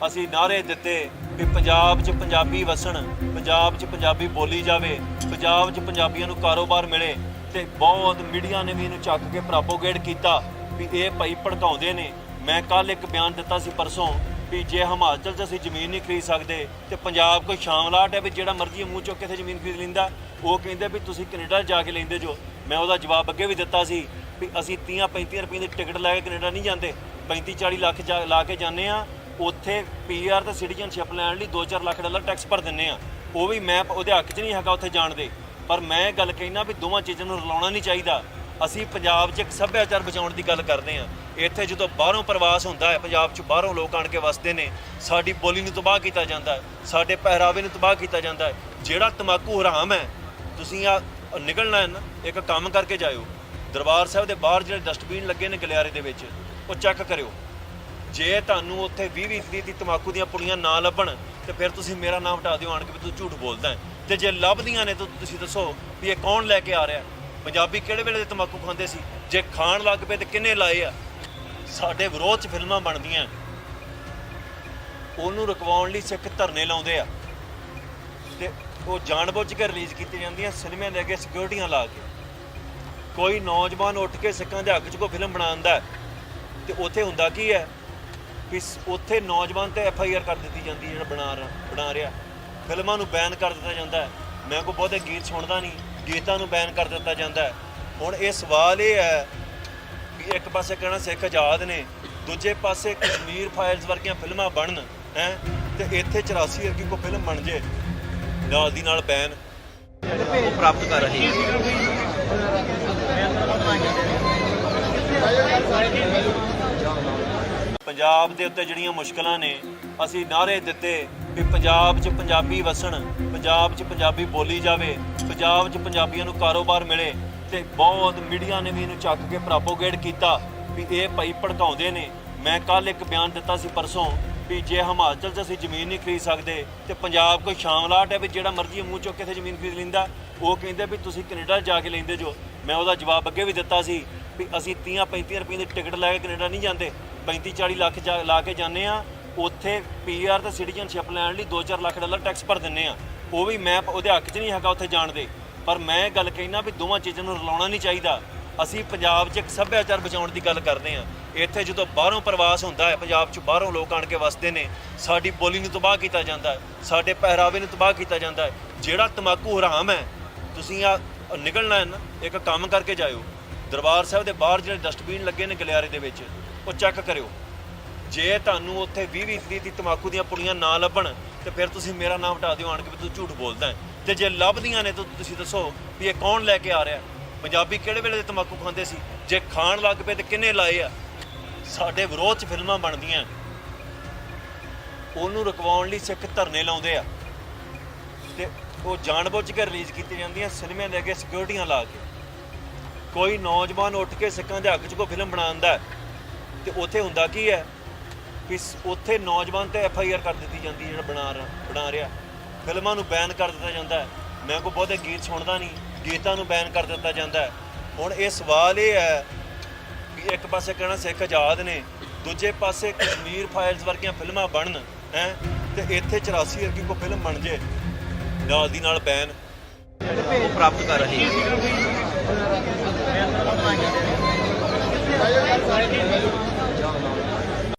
ਅਸੀਂ ਨਾਅਰੇ ਦਿੱਤੇ ਵੀ ਪੰਜਾਬ 'ਚ ਪੰਜਾਬੀ ਵਸਣ, ਪੰਜਾਬ 'ਚ ਪੰਜਾਬੀ ਬੋਲੀ ਜਾਵੇ, ਪੰਜਾਬ 'ਚ ਪੰਜਾਬੀਆਂ ਨੂੰ ਕਾਰੋਬਾਰ ਮਿਲੇ ਤੇ ਬਹੁਤ ਮੀਡੀਆ ਨੇ ਵੀ ਇਹਨੂੰ ਚੱਕ ਕੇ ਪ੍ਰੋਪੋਗੇਟ ਕੀਤਾ ਵੀ ਇਹ ਭਾਈ ਭੜਕਾਉਂਦੇ ਨੇ। ਮੈਂ ਕੱਲ ਇੱਕ ਬਿਆਨ ਦਿੱਤਾ ਸੀ ਪਰਸੋਂ ਵੀ ਜੇ ਹਿਮਾਚਲ 'ਚ ਅਸੀਂ ਜ਼ਮੀਨ ਨਹੀਂ ਖਰੀਦ ਸਕਦੇ ਤੇ ਪੰਜਾਬ ਕੋਈ ਸ਼ਾਮਲਾਟ ਹੈ ਵੀ ਜਿਹੜਾ ਮਰਜ਼ੀ ਮੂੰਹ ਚੁੱਕ ਕੇ ਇੱਥੇ ਜ਼ਮੀਨ ਖਰੀਦ ਲੈਂਦਾ। ਉਹ ਕਹਿੰਦੇ ਵੀ ਤੁਸੀਂ ਕੈਨੇਡਾ ਜਾ ਕੇ ਲੈਂਦੇ ਜੋ। ਮੈਂ ਉਹਦਾ ਜਵਾਬ ਅੱਗੇ ਵੀ ਦਿੱਤਾ ਸੀ ਵੀ ਅਸੀਂ 30-35 ਰੁਪਏ ਦੀ ਟਿਕਟ ਲੈ ਕੇ ਕੈਨੇਡਾ ਨਹੀਂ ਜਾਂਦੇ, 35-40 ਲੱਖ ਲਾ ਕੇ ਜਾਂਦੇ ਆ। ਉੱਥੇ ਪੀਆਰ ਤੇ ਸਿਟੀਜ਼ਨਸ਼ਿਪ ਲੈਣ ਲਈ 2-4 ਲੱਖ ਡਾਲਰ ਟੈਕਸ ਭਰ ਦਿੰਦੇ ਆ। ਉਹ ਵੀ ਮੈਂ ਉਹਦੇ ਹੱਕ 'ਚ ਨਹੀਂ ਹੈਗਾ ਉੱਥੇ ਜਾਣ ਦੇ, ਪਰ ਮੈਂ ਇਹ ਗੱਲ ਕਹਿਣਾ ਵੀ ਦੋਵਾਂ ਚੀਜ਼ਾਂ ਨੂੰ ਰਲਾਉਣਾ ਨਹੀਂ ਚਾਹੀਦਾ। ਅਸੀਂ ਪੰਜਾਬ 'ਚ ਇੱਕ ਸੱਭਿਆਚਾਰ ਬਚਾਉਣ ਦੀ ਗੱਲ ਕਰਦੇ ਹਾਂ। ਇੱਥੇ ਜਦੋਂ ਬਾਹਰੋਂ ਪ੍ਰਵਾਸ ਹੁੰਦਾ ਹੈ, ਪੰਜਾਬ 'ਚ ਬਾਹਰੋਂ ਲੋਕ ਆਣ ਕੇ ਵਸਦੇ ਨੇ, ਸਾਡੀ ਬੋਲੀ ਨੂੰ ਤਬਾਹ ਕੀਤਾ ਜਾਂਦਾ ਹੈ, ਸਾਡੇ ਪਹਿਰਾਵੇ ਨੂੰ ਤਬਾਹ ਕੀਤਾ ਜਾਂਦਾ ਹੈ। ਜਿਹੜਾ ਤੰਬਾਕੂ ਹਰਾਮ ਹੈ, ਤੁਸੀਂ ਆ ਨਿਕਲਣਾ ਹੈ ਨਾ, ਇੱਕ ਕੰਮ ਕਰਕੇ ਜਾਇਓ। ਦਰਬਾਰ ਸਾਹਿਬ ਦੇ ਬਾਹਰ ਜਿਹੜੇ ਡਸਟਬਿਨ ਲੱਗੇ ਨੇ ਗਲਿਆਰੇ ਦੇ ਵਿੱਚ, ਉਹ ਚੈੱਕ ਕਰਿਓ। ਜੇ ਤੁਹਾਨੂੰ ਉੱਥੇ 20-20 ਦੀ ਤੰਬਾਕੂ ਦੀਆਂ ਪੁੜੀਆਂ ਨਾ ਲੱਭਣ ਤੇ ਫਿਰ ਤੁਸੀਂ ਮੇਰਾ ਨਾਮ ਹਟਾ ਦਿਓ ਆਣ ਕੇ ਵੀ ਤੂੰ ਝੂਠ ਬੋਲਦਾ ਹੈ। ਤੇ ਜੇ ਲੱਭਦੀਆਂ ਨੇ ਤਾਂ ਤੁਸੀਂ ਦੱਸੋ ਵੀ ਇਹ ਕੌਣ ਲੈ ਕੇ ਆ ਰਿਹਾ। ਪੰਜਾਬੀ ਕਿਹੜੇ ਵੇਲੇ ਦੇ ਤੰਬਾਕੂ ਖਾਂਦੇ ਸੀ? ਜੇ ਖਾਣ ਲੱਗ ਪਏ ਤੇ ਕਿੰਨੇ ਲਾਏ ਆ? ਸਾਡੇ ਵਿਰੋਧ 'ਚ ਫਿਲਮਾਂ ਬਣਦੀਆਂ, ਉਹਨੂੰ ਰੁਕਵਾਉਣ ਲਈ ਸਿੱਖ ਧਰਨੇ ਲਾਉਂਦੇ ਆ ਤੇ ਉਹ ਜਾਣਬੁੱਝ ਕੇ ਰਿਲੀਜ਼ ਕੀਤੀਆਂ ਜਾਂਦੀਆਂ ਸਿਨੇਮਿਆਂ ਦੇ ਅੱਗੇ ਸਿਕਿਉਰਟੀਆਂ ਲਾ ਕੇ। ਕੋਈ ਨੌਜਵਾਨ ਉੱਠ ਕੇ ਸਿੱਖਾਂ ਦੇ ਹੱਕ 'ਚ ਕੋਈ ਫਿਲਮ ਬਣਾਉਂਦਾ ਤੇ ਉੱਥੇ ਹੁੰਦਾ ਕੀ ਹੈ ਵੀ ਉੱਥੇ ਨੌਜਵਾਨ ਤੇ FIR ਕਰ ਦਿੱਤੀ ਜਾਂਦੀ ਹੈ ਜਿਹੜਾ ਬਣਾ ਰਿਹਾ। ਫਿਲਮਾਂ ਨੂੰ ਬੈਨ ਕਰ ਦਿੱਤਾ ਜਾਂਦਾ ਹੈ। ਮੈਂ ਕੋਈ ਬਹੁਤੇ ਗੀਤ ਸੁਣਦਾ ਨਹੀਂ, ਗੀਤਾਂ ਨੂੰ ਬੈਨ ਕਰ ਦਿੱਤਾ ਜਾਂਦਾ ਹੈ। ਹੁਣ ਇਹ ਸਵਾਲ ਇਹ ਹੈ ਵੀ ਇੱਕ ਪਾਸੇ ਕਹਿਣਾ ਸਿੱਖ ਆਜ਼ਾਦ ਨੇ, ਦੂਜੇ ਪਾਸੇ ਕਸ਼ਮੀਰ ਫਾਈਲਸ ਵਰਗੀਆਂ ਫਿਲਮਾਂ ਬਣਨ ਹੈ ਤੇ ਇੱਥੇ 84 ਵਰਗੀ ਕੋਈ ਫਿਲਮ ਬਣ ਜੇ ਨਾਲ ਦੀ ਨਾਲ ਬੈਨ ਪ੍ਰਾਪਤ ਕਰ ਰਹੇ ਪੰਜਾਬ ਦੇ ਉੱਤੇ ਜਿਹੜੀਆਂ ਮੁਸ਼ਕਲਾਂ ਨੇ ਅਸੀਂ ਨਾਅਰੇ ਦਿੱਤੇ ਵੀ ਪੰਜਾਬ 'ਚ ਪੰਜਾਬੀ ਵਸਣ, ਪੰਜਾਬ 'ਚ ਪੰਜਾਬੀ ਬੋਲੀ ਜਾਵੇ, ਪੰਜਾਬ 'ਚ ਪੰਜਾਬੀਆਂ ਨੂੰ ਕਾਰੋਬਾਰ ਮਿਲੇ ਤੇ ਬਹੁਤ ਮੀਡੀਆ ਨੇ ਵੀ ਇਹਨੂੰ ਚੱਕ ਕੇ ਪ੍ਰੋਪੋਗੇਟ ਕੀਤਾ ਵੀ ਇਹ ਭਾਈ ਭੜਕਾਉਂਦੇ ਨੇ। ਮੈਂ ਕੱਲ ਇੱਕ ਬਿਆਨ ਦਿੱਤਾ ਸੀ ਪਰਸੋਂ ਵੀ ਜੇ ਹਿਮਾਚਲ 'ਚ ਅਸੀਂ ਜ਼ਮੀਨ ਨਹੀਂ ਖਰੀਦ ਸਕਦੇ ਤੇ ਪੰਜਾਬ ਕੋਈ ਸ਼ਾਮਲਾਟ ਹੈ ਵੀ ਜਿਹੜਾ ਮਰਜ਼ੀ ਮੂੰਹ ਚੁੱਕ ਕੇ ਇੱਥੇ ਜ਼ਮੀਨ ਖਰੀਦ ਲੈਂਦਾ। ਉਹ ਕਹਿੰਦੇ ਵੀ ਤੁਸੀਂ ਕੈਨੇਡਾ ਜਾ ਕੇ ਲੈਂਦੇ ਜੋ। ਮੈਂ ਉਹਦਾ ਜਵਾਬ ਅੱਗੇ ਵੀ ਦਿੱਤਾ ਸੀ ਵੀ ਅਸੀਂ 30-35 ਰੁਪਏ ਦੀ ਟਿਕਟ ਲੈ ਕੇ ਕੈਨੇਡਾ ਨਹੀਂ ਜਾਂਦੇ, 35-40 ਲੱਖ ਲਾ ਕੇ ਜਾਂਦੇ ਆ। ਉੱਥੇ ਪੀਆਰ ਤੇ ਸਿਟੀਜ਼ਨਸ਼ਿਪ ਲੈਣ ਲਈ 2-4 ਲੱਖ ਡਾਲਰ ਟੈਕਸ ਭਰ ਦਿੰਦੇ ਆ। ਉਹ ਵੀ ਮੈਂ ਉਹਦੇ ਹੱਕ 'ਚ ਨਹੀਂ ਹੈਗਾ ਉੱਥੇ ਜਾਣ ਦੇ, ਪਰ ਮੈਂ ਇਹ ਗੱਲ ਕਹਿਣਾ ਵੀ ਦੋਵਾਂ ਚੀਜ਼ਾਂ ਨੂੰ ਰਲਾਉਣਾ ਨਹੀਂ ਚਾਹੀਦਾ। ਅਸੀਂ ਪੰਜਾਬ 'ਚ ਇੱਕ ਸੱਭਿਆਚਾਰ ਬਚਾਉਣ ਦੀ ਗੱਲ ਕਰਦੇ ਹਾਂ। ਇੱਥੇ ਜਦੋਂ ਬਾਹਰੋਂ ਪ੍ਰਵਾਸ ਹੁੰਦਾ ਹੈ, ਪੰਜਾਬ 'ਚ ਬਾਹਰੋਂ ਲੋਕ ਆਣ ਕੇ ਵਸਦੇ ਨੇ, ਸਾਡੀ ਬੋਲੀ ਨੂੰ ਤਬਾਹ ਕੀਤਾ ਜਾਂਦਾ ਹੈ, ਸਾਡੇ ਪਹਿਰਾਵੇ ਨੂੰ ਤਬਾਹ ਕੀਤਾ ਜਾਂਦਾ ਹੈ। ਜਿਹੜਾ ਤੰਬਾਕੂ ਹਰਾਮ ਹੈ, ਤੁਸੀਂ ਆ ਨਿਕਲਣਾ ਹੈ ਨਾ, ਇੱਕ ਕੰਮ ਕਰਕੇ ਜਾਇਓ। ਦਰਬਾਰ ਸਾਹਿਬ ਦੇ ਬਾਹਰ ਜਿਹੜੇ ਡਸਟਬਿਨ ਲੱਗੇ ਨੇ ਗਲਿਆਰੇ ਦੇ ਵਿੱਚ, ਉਹ ਚੈੱਕ ਕਰਿਓ। ਜੇ ਤੁਹਾਨੂੰ ਉੱਥੇ 20-20 ਦੀ ਤੰਬਾਕੂ ਦੀਆਂ ਪੁੜੀਆਂ ਨਾ ਲੱਭਣ ਤੇ ਫਿਰ ਤੁਸੀਂ ਮੇਰਾ ਨਾਮ ਹਟਾ ਦਿਓ ਆਣ ਕੇ ਵੀ ਤੂੰ ਝੂਠ ਬੋਲਦਾ ਹੈ। ਤੇ ਜੇ ਲੱਭਦੀਆਂ ਨੇ ਤਾਂ ਤੁਸੀਂ ਦੱਸੋ ਵੀ ਇਹ ਕੌਣ ਲੈ ਕੇ ਆ ਰਿਹਾ। ਪੰਜਾਬੀ ਕਿਹੜੇ ਵੇਲੇ ਦੇ ਤੰਬਾਕੂ ਖਾਂਦੇ ਸੀ? ਜੇ ਖਾਣ ਲੱਗ ਪਏ ਤੇ ਕਿੰਨੇ ਲਾਏ ਆ? ਸਾਡੇ ਵਿਰੋਧ 'ਚ ਫਿਲਮਾਂ ਬਣਦੀਆਂ, ਉਹਨੂੰ ਰੁਕਵਾਉਣ ਲਈ ਸਿੱਖ ਧਰਨੇ ਲਾਉਂਦੇ ਆ ਤੇ ਉਹ ਜਾਣਬੁੱਝ ਕੇ ਰਿਲੀਜ਼ ਕੀਤੀਆਂ ਜਾਂਦੀਆਂ ਸਿਨੇਮਿਆਂ ਦੇ ਅੱਗੇ ਸਿਕਿਉਰਟੀਆਂ ਲਾ ਕੇ। ਕੋਈ ਨੌਜਵਾਨ ਉੱਠ ਕੇ ਸਿੱਖਾਂ ਦੇ ਹੱਕ 'ਚ ਕੋਈ ਫਿਲਮ ਬਣਾਉਂਦਾ ਤੇ ਉੱਥੇ ਹੁੰਦਾ ਕੀ ਹੈ ਵੀ ਉੱਥੇ ਨੌਜਵਾਨ ਤੇ FIR ਕਰ ਦਿੱਤੀ ਜਾਂਦੀ ਹੈ ਜਿਹੜਾ ਬਣਾ ਰਿਹਾ। ਫਿਲਮਾਂ ਨੂੰ ਬੈਨ ਕਰ ਦਿੱਤਾ ਜਾਂਦਾ ਹੈ। ਮੈਂ ਕੋਈ ਬਹੁਤੇ ਗੀਤ ਸੁਣਦਾ ਨਹੀਂ, ਗੀਤਾਂ ਨੂੰ ਬੈਨ ਕਰ ਦਿੱਤਾ ਜਾਂਦਾ ਹੈ। ਹੁਣ ਇਹ ਸਵਾਲ ਇਹ ਹੈ ਵੀ ਇੱਕ ਪਾਸੇ ਕਹਿਣਾ ਸਿੱਖ ਆਜ਼ਾਦ ਨੇ, ਦੂਜੇ ਪਾਸੇ ਕਸ਼ਮੀਰ ਫਾਈਲਸ ਵਰਗੀਆਂ ਫਿਲਮਾਂ ਬਣਨ ਹੈ ਤੇ ਇੱਥੇ 84 ਵਰਗੀ ਕੋਈ ਫਿਲਮ ਬਣ ਜੇ ਨਾਲ ਦੀ ਨਾਲ ਬੈਨ ਪ੍ਰਾਪਤ ਕਰ ਰਹੇ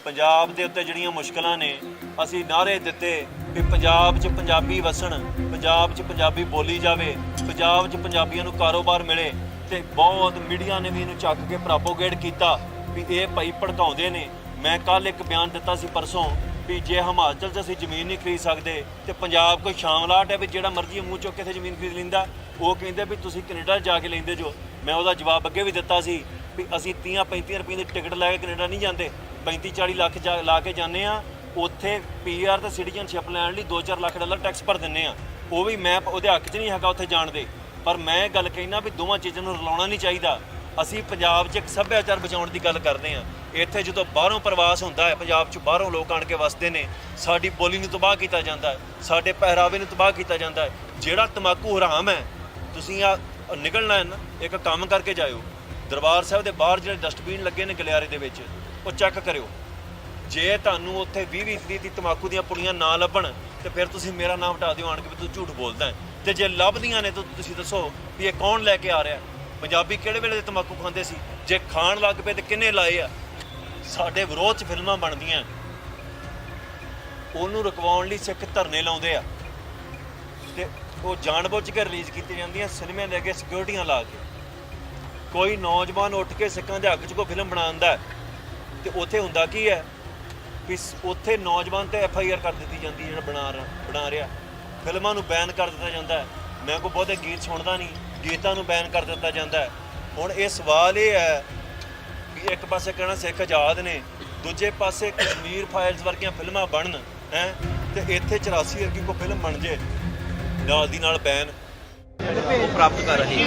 ਪੰਜਾਬ ਦੇ ਉੱਤੇ ਜਿਹੜੀਆਂ ਮੁਸ਼ਕਲਾਂ ਨੇ ਅਸੀਂ ਨਾਅਰੇ ਦਿੱਤੇ ਵੀ ਪੰਜਾਬ 'ਚ ਪੰਜਾਬੀ ਵਸਣ, ਪੰਜਾਬ 'ਚ ਪੰਜਾਬੀ ਬੋਲੀ ਜਾਵੇ, ਪੰਜਾਬ 'ਚ ਪੰਜਾਬੀਆਂ ਨੂੰ ਕਾਰੋਬਾਰ ਮਿਲੇ ਤੇ ਬਹੁਤ ਮੀਡੀਆ ਨੇ ਵੀ ਇਹਨੂੰ ਚੱਕ ਕੇ ਪ੍ਰੋਪੋਗੇਟ ਕੀਤਾ ਵੀ ਇਹ ਭਾਈ ਭੜਕਾਉਂਦੇ ਨੇ। ਮੈਂ ਕੱਲ ਇੱਕ ਬਿਆਨ ਦਿੱਤਾ ਸੀ ਪਰਸੋਂ ਵੀ ਜੇ ਹਿਮਾਚਲ 'ਚ ਅਸੀਂ ਜ਼ਮੀਨ ਨਹੀਂ ਖਰੀਦ ਸਕਦੇ ਤੇ ਪੰਜਾਬ ਕੋਈ ਸ਼ਾਮਲਾਟ ਹੈ ਵੀ ਜਿਹੜਾ ਮਰਜ਼ੀ ਮੂੰਹ ਚੁੱਕ ਕੇ ਇੱਥੇ ਜ਼ਮੀਨ ਖਰੀਦ ਲੈਂਦਾ। ਉਹ ਕਹਿੰਦੇ ਵੀ ਤੁਸੀਂ ਕੈਨੇਡਾ ਜਾ ਕੇ ਲੈਂਦੇ ਜੋ। ਮੈਂ ਉਹਦਾ ਜਵਾਬ ਅੱਗੇ ਵੀ ਦਿੱਤਾ ਸੀ ਵੀ ਅਸੀਂ 30-35 ਰੁਪਏ ਦੀ ਟਿਕਟ ਲੈ ਕੇ ਕੈਨੇਡਾ ਨਹੀਂ ਜਾਂਦੇ, 35-40 ਲੱਖ ਲਾ ਕੇ ਜਾਂਦੇ ਆ। ਉੱਥੇ ਪੀਆਰ ਤੇ ਸਿਟੀਜ਼ਨਸ਼ਿਪ ਲੈਣ ਲਈ 2-4 ਲੱਖ ਡਾਲਰ ਟੈਕਸ ਭਰ ਦਿੰਦੇ ਆ। ਉਹ ਵੀ ਮੈਂ ਉਹਦੇ ਹੱਕ 'ਚ ਨਹੀਂ ਹੈਗਾ ਉੱਥੇ ਜਾਣ ਦੇ, ਪਰ ਮੈਂ ਇਹ ਗੱਲ ਕਹਿਣਾ ਵੀ ਦੋਵਾਂ ਚੀਜ਼ਾਂ ਨੂੰ ਰਲਾਉਣਾ ਨਹੀਂ ਚਾਹੀਦਾ। ਅਸੀਂ ਪੰਜਾਬ 'ਚ ਇੱਕ ਸੱਭਿਆਚਾਰ ਬਚਾਉਣ ਦੀ ਗੱਲ ਕਰਦੇ ਹਾਂ। ਇੱਥੇ ਜਦੋਂ ਬਾਹਰੋਂ ਪ੍ਰਵਾਸ ਹੁੰਦਾ ਹੈ, ਪੰਜਾਬ 'ਚ ਬਾਹਰੋਂ ਲੋਕ ਆਣ ਕੇ ਵਸਦੇ ਨੇ, ਸਾਡੀ ਬੋਲੀ ਨੂੰ ਤਬਾਹ ਕੀਤਾ ਜਾਂਦਾ ਹੈ, ਸਾਡੇ ਪਹਿਰਾਵੇ ਨੂੰ ਤਬਾਹ ਕੀਤਾ ਜਾਂਦਾ ਹੈ। ਜਿਹੜਾ ਤੰਬਾਕੂ ਹਰਾਮ ਹੈ, ਤੁਸੀਂ ਆ ਨਿਕਲਣਾ ਹੈ ਨਾ, ਇੱਕ ਕੰਮ ਕਰਕੇ ਜਾਇਓ। ਦਰਬਾਰ ਸਾਹਿਬ ਦੇ ਬਾਹਰ ਜਿਹੜੇ ਡਸਟਬਿਨ ਲੱਗੇ ਨੇ ਗਲਿਆਰੇ ਦੇ ਵਿੱਚ, ਉਹ ਚੈੱਕ ਕਰਿਓ। ਜੇ ਤੁਹਾਨੂੰ ਉੱਥੇ 20-20 ਦੀ ਤੰਬਾਕੂ ਦੀਆਂ ਪੁੜੀਆਂ ਨਾ ਲੱਭਣ ਤੇ ਫਿਰ ਤੁਸੀਂ ਮੇਰਾ ਨਾਮ ਹਟਾ ਦਿਓ ਆਣ ਕੇ ਵੀ ਤੂੰ ਝੂਠ ਬੋਲਦਾ ਹੈ। ਤੇ ਜੇ ਲੱਭਦੀਆਂ ਨੇ ਤਾਂ ਤੁਸੀਂ ਦੱਸੋ ਵੀ ਇਹ ਕੌਣ ਲੈ ਕੇ ਆ ਰਿਹਾ। ਪੰਜਾਬੀ ਕਿਹੜੇ ਵੇਲੇ ਦੇ ਤੰਬਾਕੂ ਖਾਂਦੇ ਸੀ? ਜੇ ਖਾਣ ਲੱਗ ਪਏ ਤੇ ਕਿੰਨੇ ਲਾਏ ਆ? ਸਾਡੇ ਵਿਰੋਧ 'ਚ ਫਿਲਮਾਂ ਬਣਦੀਆਂ, ਉਹਨੂੰ ਰੁਕਵਾਉਣ ਲਈ ਸਿੱਖ ਧਰਨੇ ਲਾਉਂਦੇ ਆ ਤੇ ਉਹ ਜਾਣਬੁੱਝ ਕੇ ਰਿਲੀਜ਼ ਕੀਤੀਆਂ ਜਾਂਦੀਆਂ ਸਿਨੇਮੇ ਦੇ ਅੱਗੇ ਸਿਕਿਉਰਟੀਆਂ ਲਾ ਕੇ। ਕੋਈ ਨੌਜਵਾਨ ਉੱਠ ਕੇ ਸਿੱਖਾਂ ਦੇ ਹੱਕ 'ਚ ਕੋਈ ਫਿਲਮ ਬਣਾਉਂਦਾ ਤੇ ਉੱਥੇ ਹੁੰਦਾ ਕੀ ਹੈ ਵੀ ਉੱਥੇ ਨੌਜਵਾਨ ਤੇ FIR ਕਰ ਦਿੱਤੀ ਜਾਂਦੀ ਜਿਹੜਾ ਬਣਾ ਰਿਹਾ। ਫਿਲਮਾਂ ਨੂੰ ਬੈਨ ਕਰ ਦਿੱਤਾ ਜਾਂਦਾ ਹੈ। ਮੈਂ ਕੋਈ ਬਹੁਤੇ ਗੀਤ ਸੁਣਦਾ ਨਹੀਂ, ਗੀਤਾਂ ਨੂੰ ਬੈਨ ਕਰ ਦਿੱਤਾ ਜਾਂਦਾ ਹੈ। ਹੁਣ ਇਹ ਸਵਾਲ ਇਹ ਹੈ ਵੀ ਇੱਕ ਪਾਸੇ ਕਹਿਣਾ ਸਿੱਖ ਆਜ਼ਾਦ ਨੇ, ਦੂਜੇ ਪਾਸੇ ਕਸ਼ਮੀਰ ਫਾਈਲਸ ਵਰਗੀਆਂ ਫਿਲਮਾਂ ਬਣਨ ਹੈ ਤੇ ਇੱਥੇ 84 ਵਰਗੀ ਕੋਈ ਫਿਲਮ ਬਣ ਜੇ ਨਾਲ ਦੀ ਨਾਲ ਬੈਨ ਪ੍ਰਾਪਤ ਕਰ ਰਹੇ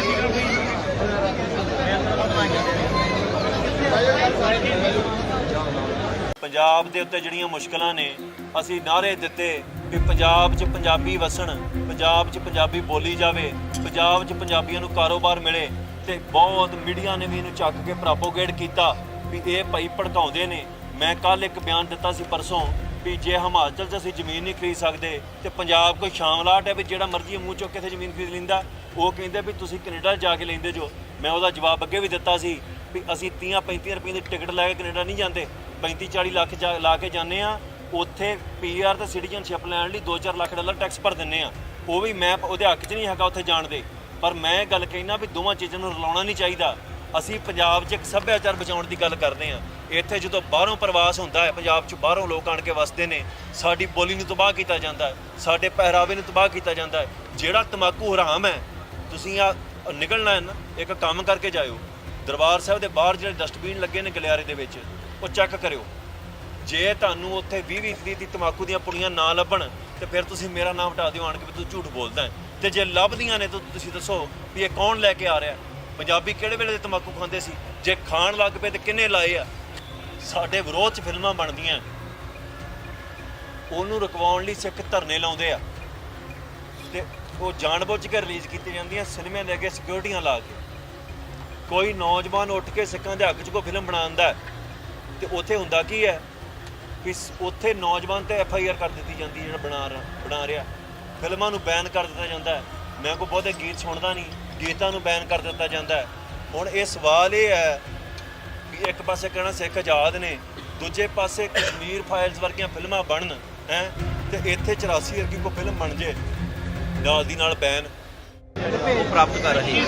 ਪੰਜਾਬ ਦੇ ਉੱਤੇ ਜਿਹੜੀਆਂ ਮੁਸ਼ਕਲਾਂ ਨੇ, ਅਸੀਂ ਨਾਅਰੇ ਦਿੱਤੇ ਵੀ ਪੰਜਾਬ 'ਚ ਪੰਜਾਬੀ ਵਸਣ, ਪੰਜਾਬ 'ਚ ਪੰਜਾਬੀ ਬੋਲੀ ਜਾਵੇ, ਪੰਜਾਬ 'ਚ ਪੰਜਾਬੀਆਂ ਨੂੰ ਕਾਰੋਬਾਰ ਮਿਲੇ ਤੇ ਬਹੁਤ ਮੀਡੀਆ ਨੇ ਵੀ ਇਹਨੂੰ ਚੱਕ ਕੇ ਪ੍ਰੋਪੋਗੇਟ ਕੀਤਾ ਵੀ ਇਹ ਭਾਈ ਭੜਕਾਉਂਦੇ ਨੇ। ਮੈਂ ਕੱਲ ਇੱਕ ਬਿਆਨ ਦਿੱਤਾ ਸੀ ਪਰਸੋਂ ਵੀ ਜੇ ਹਿਮਾਚਲ 'ਚ ਅਸੀਂ ਜ਼ਮੀਨ ਨਹੀਂ ਖਰੀਦ ਸਕਦੇ ਤੇ ਪੰਜਾਬ ਕੋਈ ਸ਼ਾਮਲਾਟ ਹੈ ਵੀ ਜਿਹੜਾ ਮਰਜ਼ੀ ਮੂੰਹ ਚੁੱਕ ਕੇ ਇੱਥੇ ਜ਼ਮੀਨ ਖਰੀਦ ਲੈਂਦਾ। ਉਹ ਕਹਿੰਦੇ ਵੀ ਤੁਸੀਂ ਕੈਨੇਡਾ ਜਾ ਕੇ ਲੈਂਦੇ ਜੋ। ਮੈਂ ਉਹਦਾ ਜਵਾਬ ਅੱਗੇ ਵੀ ਦਿੱਤਾ ਸੀ ਵੀ ਅਸੀਂ 30-35 ਰੁਪਏ ਦੀ ਟਿਕਟ ਲੈ ਕੇ ਕੈਨੇਡਾ ਨਹੀਂ ਜਾਂਦੇ, 35-40 ਲੱਖ ਲਾ ਕੇ ਜਾਂਦੇ ਆ। ਉੱਥੇ PR ਤੇ ਸਿਟੀਜ਼ਨਸ਼ਿਪ ਲੈਣ ਲਈ $2-4 ਲੱਖ ਟੈਕਸ ਭਰ ਦਿੰਦੇ ਆ। ਉਹ ਵੀ ਮੈਂ ਉਹਦੇ ਹੱਕ 'ਚ ਨਹੀਂ ਹੈਗਾ ਉੱਥੇ ਜਾਣ ਦੇ, ਪਰ ਮੈਂ ਇਹ ਗੱਲ ਕਹਿਣਾ ਵੀ ਦੋਵਾਂ ਚੀਜ਼ਾਂ ਨੂੰ ਰਲਾਉਣਾ ਨਹੀਂ ਚਾਹੀਦਾ। ਅਸੀਂ ਪੰਜਾਬ 'ਚ ਇੱਕ ਸੱਭਿਆਚਾਰ ਬਚਾਉਣ ਦੀ ਗੱਲ ਕਰਦੇ ਹਾਂ। ਇੱਥੇ ਜਦੋਂ ਬਾਹਰੋਂ ਪ੍ਰਵਾਸ ਹੁੰਦਾ ਹੈ, ਪੰਜਾਬ 'ਚ ਬਾਹਰੋਂ ਲੋਕ ਆਣ ਕੇ ਵਸਦੇ ਨੇ, ਸਾਡੀ ਬੋਲੀ ਨੂੰ ਤਬਾਹ ਕੀਤਾ ਜਾਂਦਾ ਹੈ, ਸਾਡੇ ਪਹਿਰਾਵੇ ਨੂੰ ਤਬਾਹ ਕੀਤਾ ਜਾਂਦਾ ਹੈ। ਜਿਹੜਾ ਤੰਬਾਕੂ ਹਰਾਮ ਹੈ, ਤੁਸੀਂ ਆ ਨਿਕਲਣਾ ਹੈ ਨਾ, ਇੱਕ ਕੰਮ ਕਰਕੇ ਜਾਇਓ। ਦਰਬਾਰ ਸਾਹਿਬ ਦੇ ਬਾਹਰ ਜਿਹੜੇ ਡਸਟਬਿਨ ਲੱਗੇ ਨੇ ਗਲਿਆਰੇ ਦੇ ਵਿੱਚ, ਉਹ ਚੈੱਕ ਕਰਿਓ। ਜੇ ਤੁਹਾਨੂੰ ਉੱਥੇ 20-20 ਦੀ ਤੰਬਾਕੂ ਦੀਆਂ ਪੁੜੀਆਂ ਨਾ ਲੱਭਣ ਤੇ ਫਿਰ ਤੁਸੀਂ ਮੇਰਾ ਨਾਮ ਹਟਾ ਦਿਓ ਆਣ ਕੇ ਵੀ ਤੂੰ ਝੂਠ ਬੋਲਦਾ ਹੈ। ਤੇ ਜੇ ਲੱਭਦੀਆਂ ਨੇ ਤਾਂ ਤੁਸੀਂ ਦੱਸੋ ਵੀ ਇਹ ਕੌਣ ਲੈ ਕੇ ਆ ਰਿਹਾ। ਪੰਜਾਬੀ ਕਿਹੜੇ ਵੇਲੇ ਦੇ ਤੰਬਾਕੂ ਖਾਂਦੇ ਸੀ? ਜੇ ਖਾਣ ਲੱਗ ਪਏ ਤੇ ਕਿੰਨੇ ਲਾਏ ਆ? ਸਾਡੇ ਵਿਰੋਧ 'ਚ ਫਿਲਮਾਂ ਬਣਦੀਆਂ, ਉਹਨੂੰ ਰੁਕਵਾਉਣ ਲਈ ਸਿੱਖ ਧਰਨੇ ਲਾਉਂਦੇ ਆ ਤੇ ਉਹ ਜਾਣਬੁੱਝ ਕੇ ਰਿਲੀਜ਼ ਕੀਤੀਆਂ ਜਾਂਦੀਆਂ ਸਿਨੇਮੇ ਦੇ ਅੱਗੇ ਸਿਕਿਉਰਟੀਆਂ ਲਾ ਕੇ। ਕੋਈ ਨੌਜਵਾਨ ਉੱਠ ਕੇ ਸਿੱਖਾਂ ਦੇ ਹੱਕ 'ਚ ਕੋਈ ਫਿਲਮ ਬਣਾਉਂਦਾ ਤੇ ਉੱਥੇ ਹੁੰਦਾ ਕੀ ਹੈ ਵੀ ਉੱਥੇ ਨੌਜਵਾਨ ਤੇ FIR ਕਰ ਦਿੱਤੀ ਜਾਂਦੀ ਜਿਹੜਾ ਬਣਾ ਰਿਹਾ। ਫਿਲਮਾਂ ਨੂੰ ਬੈਨ ਕਰ ਦਿੱਤਾ ਜਾਂਦਾ ਹੈ। ਮੈਂ ਕੋਈ ਬਹੁਤੇ ਗੀਤ ਸੁਣਦਾ ਨਹੀਂ, ਗੀਤਾਂ ਨੂੰ ਬੈਨ ਕਰ ਦਿੱਤਾ ਜਾਂਦਾ ਹੈ। ਹੁਣ ਇਹ ਸਵਾਲ ਇਹ ਹੈ ਵੀ ਇੱਕ ਪਾਸੇ ਕਹਿਣਾ ਸਿੱਖ ਆਜ਼ਾਦ ਨੇ, ਦੂਜੇ ਪਾਸੇ ਕਸ਼ਮੀਰ ਫਾਈਲਸ ਵਰਗੀਆਂ ਫਿਲਮਾਂ ਬਣਨ ਹੈ ਤੇ ਇੱਥੇ 84 ਵਰਗੀ ਕੋਈ ਫਿਲਮ ਬਣ ਜੇ ਨਾਲ ਦੀ ਨਾਲ ਬੈਨ ਪ੍ਰਾਪਤ ਕਰ ਰਹੇ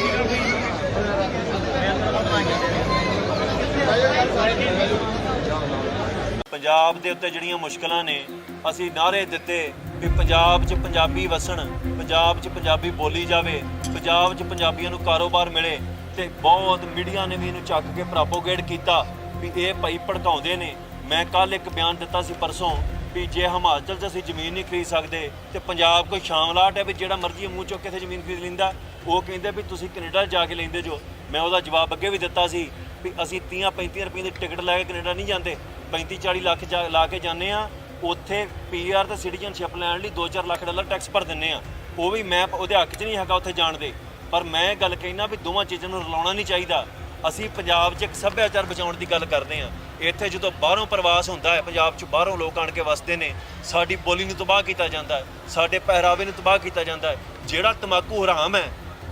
ਪੰਜਾਬ ਦੇ ਉੱਤੇ ਜਿਹੜੀਆਂ ਮੁਸ਼ਕਲਾਂ ਨੇ, ਅਸੀਂ ਨਾਅਰੇ ਦਿੱਤੇ ਵੀ ਪੰਜਾਬ 'ਚ ਪੰਜਾਬੀ ਵਸਣ, ਪੰਜਾਬ 'ਚ ਪੰਜਾਬੀ ਬੋਲੀ ਜਾਵੇ, ਪੰਜਾਬ 'ਚ ਪੰਜਾਬੀਆਂ ਨੂੰ ਕਾਰੋਬਾਰ ਮਿਲੇ ਤੇ ਬਹੁਤ ਮੀਡੀਆ ਨੇ ਵੀ ਇਹਨੂੰ ਚੱਕ ਕੇ ਪ੍ਰੋਪੋਗੇਟ ਕੀਤਾ ਵੀ ਇਹ ਭਾਈ ਭੜਕਾਉਂਦੇ ਨੇ। ਮੈਂ ਕੱਲ ਇੱਕ ਬਿਆਨ ਦਿੱਤਾ ਸੀ ਪਰਸੋਂ ਵੀ ਜੇ ਹਿਮਾਚਲ 'ਚ ਅਸੀਂ ਜ਼ਮੀਨ ਨਹੀਂ ਖਰੀਦ ਸਕਦੇ ਤੇ ਪੰਜਾਬ ਕੋਈ ਸ਼ਾਮਲਾਟ ਹੈ ਵੀ ਜਿਹੜਾ ਮਰਜ਼ੀ ਮੂੰਹ ਚੁੱਕ ਕੇ ਇੱਥੇ ਜ਼ਮੀਨ ਖਰੀਦ ਲੈਂਦਾ। ਉਹ ਕਹਿੰਦੇ ਵੀ ਤੁਸੀਂ ਕੈਨੇਡਾ ਜਾ ਕੇ ਲੈਂਦੇ ਜੋ। ਮੈਂ ਉਹਦਾ ਜਵਾਬ ਅੱਗੇ ਵੀ ਦਿੱਤਾ ਸੀ ਵੀ ਅਸੀਂ 30-35 ਰੁਪਏ ਦੀ ਟਿਕਟ ਲੈ ਕੇ ਕੈਨੇਡਾ ਨਹੀਂ ਜਾਂਦੇ, 35-40 ਲੱਖ ਲਾ ਕੇ ਜਾਂਦੇ ਆ। ਉੱਥੇ PR ਤੇ ਸਿਟੀਜ਼ਨਸ਼ਿਪ ਲੈਣ ਲਈ $2-4 ਲੱਖ ਟੈਕਸ ਭਰ ਦਿੰਦੇ ਆ। ਉਹ ਵੀ ਮੈਂ ਉਹਦੇ ਹੱਕ 'ਚ ਨਹੀਂ ਹੈਗਾ ਉੱਥੇ ਜਾਣ ਦੇ, ਪਰ ਮੈਂ ਇਹ ਗੱਲ ਕਹਿਣਾ ਵੀ ਦੋਵਾਂ ਚੀਜ਼ਾਂ ਨੂੰ ਰਲਾਉਣਾ ਨਹੀਂ ਚਾਹੀਦਾ। ਅਸੀਂ ਪੰਜਾਬ 'ਚ ਇੱਕ ਸੱਭਿਆਚਾਰ ਬਚਾਉਣ ਦੀ ਗੱਲ ਕਰਦੇ ਹਾਂ। ਇੱਥੇ ਜਦੋਂ ਬਾਹਰੋਂ ਪ੍ਰਵਾਸ ਹੁੰਦਾ ਹੈ, ਪੰਜਾਬ 'ਚ ਬਾਹਰੋਂ ਲੋਕ ਆਣ ਕੇ ਵਸਦੇ ਨੇ, ਸਾਡੀ ਬੋਲੀ ਨੂੰ ਤਬਾਹ ਕੀਤਾ ਜਾਂਦਾ ਹੈ, ਸਾਡੇ ਪਹਿਰਾਵੇ ਨੂੰ ਤਬਾਹ ਕੀਤਾ ਜਾਂਦਾ ਹੈ। ਜਿਹੜਾ ਤੰਬਾਕੂ ਹਰਾਮ ਹੈ,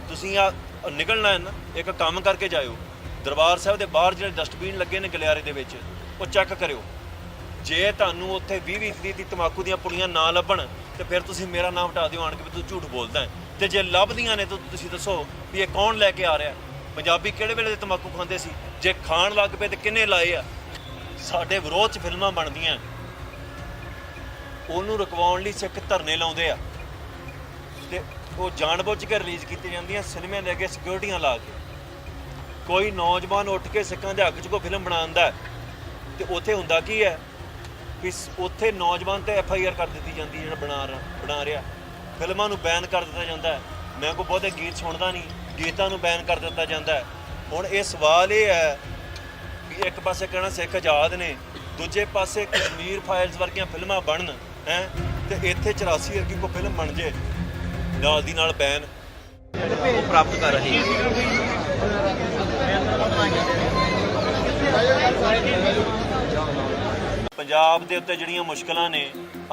ਤੁਸੀਂ ਆ ਨਿਕਲਣਾ ਹੈ ਨਾ, ਇੱਕ ਕੰਮ ਕਰਕੇ ਜਾਇਓ। ਦਰਬਾਰ ਸਾਹਿਬ ਦੇ ਬਾਹਰ ਜਿਹੜੇ ਡਸਟਬਿਨ ਲੱਗੇ ਨੇ ਗਲਿਆਰੇ ਦੇ ਵਿੱਚ, ਉਹ ਚੈੱਕ ਕਰਿਓ। ਜੇ ਤੁਹਾਨੂੰ ਉੱਥੇ 20-20 ਦੀ ਤੰਬਾਕੂ ਦੀਆਂ ਪੁੜੀਆਂ ਨਾ ਲੱਭਣ ਤੇ ਫਿਰ ਤੁਸੀਂ ਮੇਰਾ ਨਾਮ ਹਟਾ ਦਿਓ ਆਣ ਕੇ ਵੀ ਤੂੰ ਝੂਠ ਬੋਲਦਾ ਹੈ। ਤੇ ਜੇ ਲੱਭਦੀਆਂ ਨੇ ਤਾਂ ਤੁਸੀਂ ਦੱਸੋ ਵੀ ਇਹ ਕੌਣ ਲੈ ਕੇ ਆ ਰਿਹਾ। ਪੰਜਾਬੀ ਕਿਹੜੇ ਵੇਲੇ ਦੇ ਤੰਬਾਕੂ ਖਾਂਦੇ ਸੀ? ਜੇ ਖਾਣ ਲੱਗ ਪਏ ਤੇ ਕਿੰਨੇ ਲਾਏ ਆ? ਸਾਡੇ ਵਿਰੋਧ 'ਚ ਫਿਲਮਾਂ ਬਣਦੀਆਂ, ਉਹਨੂੰ ਰੁਕਵਾਉਣ ਲਈ ਸਿੱਖ ਧਰਨੇ ਲਾਉਂਦੇ ਆ ਤੇ ਉਹ ਜਾਣਬੁੱਝ ਕੇ ਰਿਲੀਜ਼ ਕੀਤੀਆਂ ਜਾਂਦੀਆਂ ਸਿਨੇਮੇ ਦੇ ਅੱਗੇ ਸਿਕਿਉਰਟੀਆਂ ਲਾ ਕੇ। ਕੋਈ ਨੌਜਵਾਨ ਉੱਠ ਕੇ ਸਿੱਖਾਂ ਦੇ ਹੱਕ 'ਚ ਕੋਈ ਫਿਲਮ ਬਣਾਉਂਦਾ ਤੇ ਉੱਥੇ ਹੁੰਦਾ ਕੀ ਹੈ ਵੀ ਉੱਥੇ ਨੌਜਵਾਨ ਤੇ FIR ਕਰ ਦਿੱਤੀ ਜਾਂਦੀ ਜਿਹੜਾ ਬਣਾ ਰਿਹਾ। ਫਿਲਮਾਂ ਨੂੰ ਬੈਨ ਕਰ ਦਿੱਤਾ ਜਾਂਦਾ ਹੈ। ਮੈਂ ਕੋਈ ਬਹੁਤੇ ਗੀਤ ਸੁਣਦਾ ਨਹੀਂ, ਗੀਤਾਂ ਨੂੰ ਬੈਨ ਕਰ ਦਿੱਤਾ ਜਾਂਦਾ ਹੈ। ਹੁਣ ਇਹ ਸਵਾਲ ਇਹ ਹੈ ਵੀ ਇੱਕ ਪਾਸੇ ਕਹਿਣਾ ਸਿੱਖ ਆਜ਼ਾਦ ਨੇ, ਦੂਜੇ ਪਾਸੇ ਕਸ਼ਮੀਰ ਫਾਈਲਸ ਵਰਗੀਆਂ ਫਿਲਮਾਂ ਬਣਨ ਹੈ ਤੇ ਇੱਥੇ 84 ਵਰਗੀ ਕੋਈ ਫਿਲਮ ਬਣ ਜੇ ਨਾਲ ਦੀ ਨਾਲ ਬੈਨ ਪ੍ਰਾਪਤ ਕਰ ਰਹੇ ਪੰਜਾਬ ਦੇ ਉੱਤੇ ਜਿਹੜੀਆਂ ਮੁਸ਼ਕਲਾਂ ਨੇ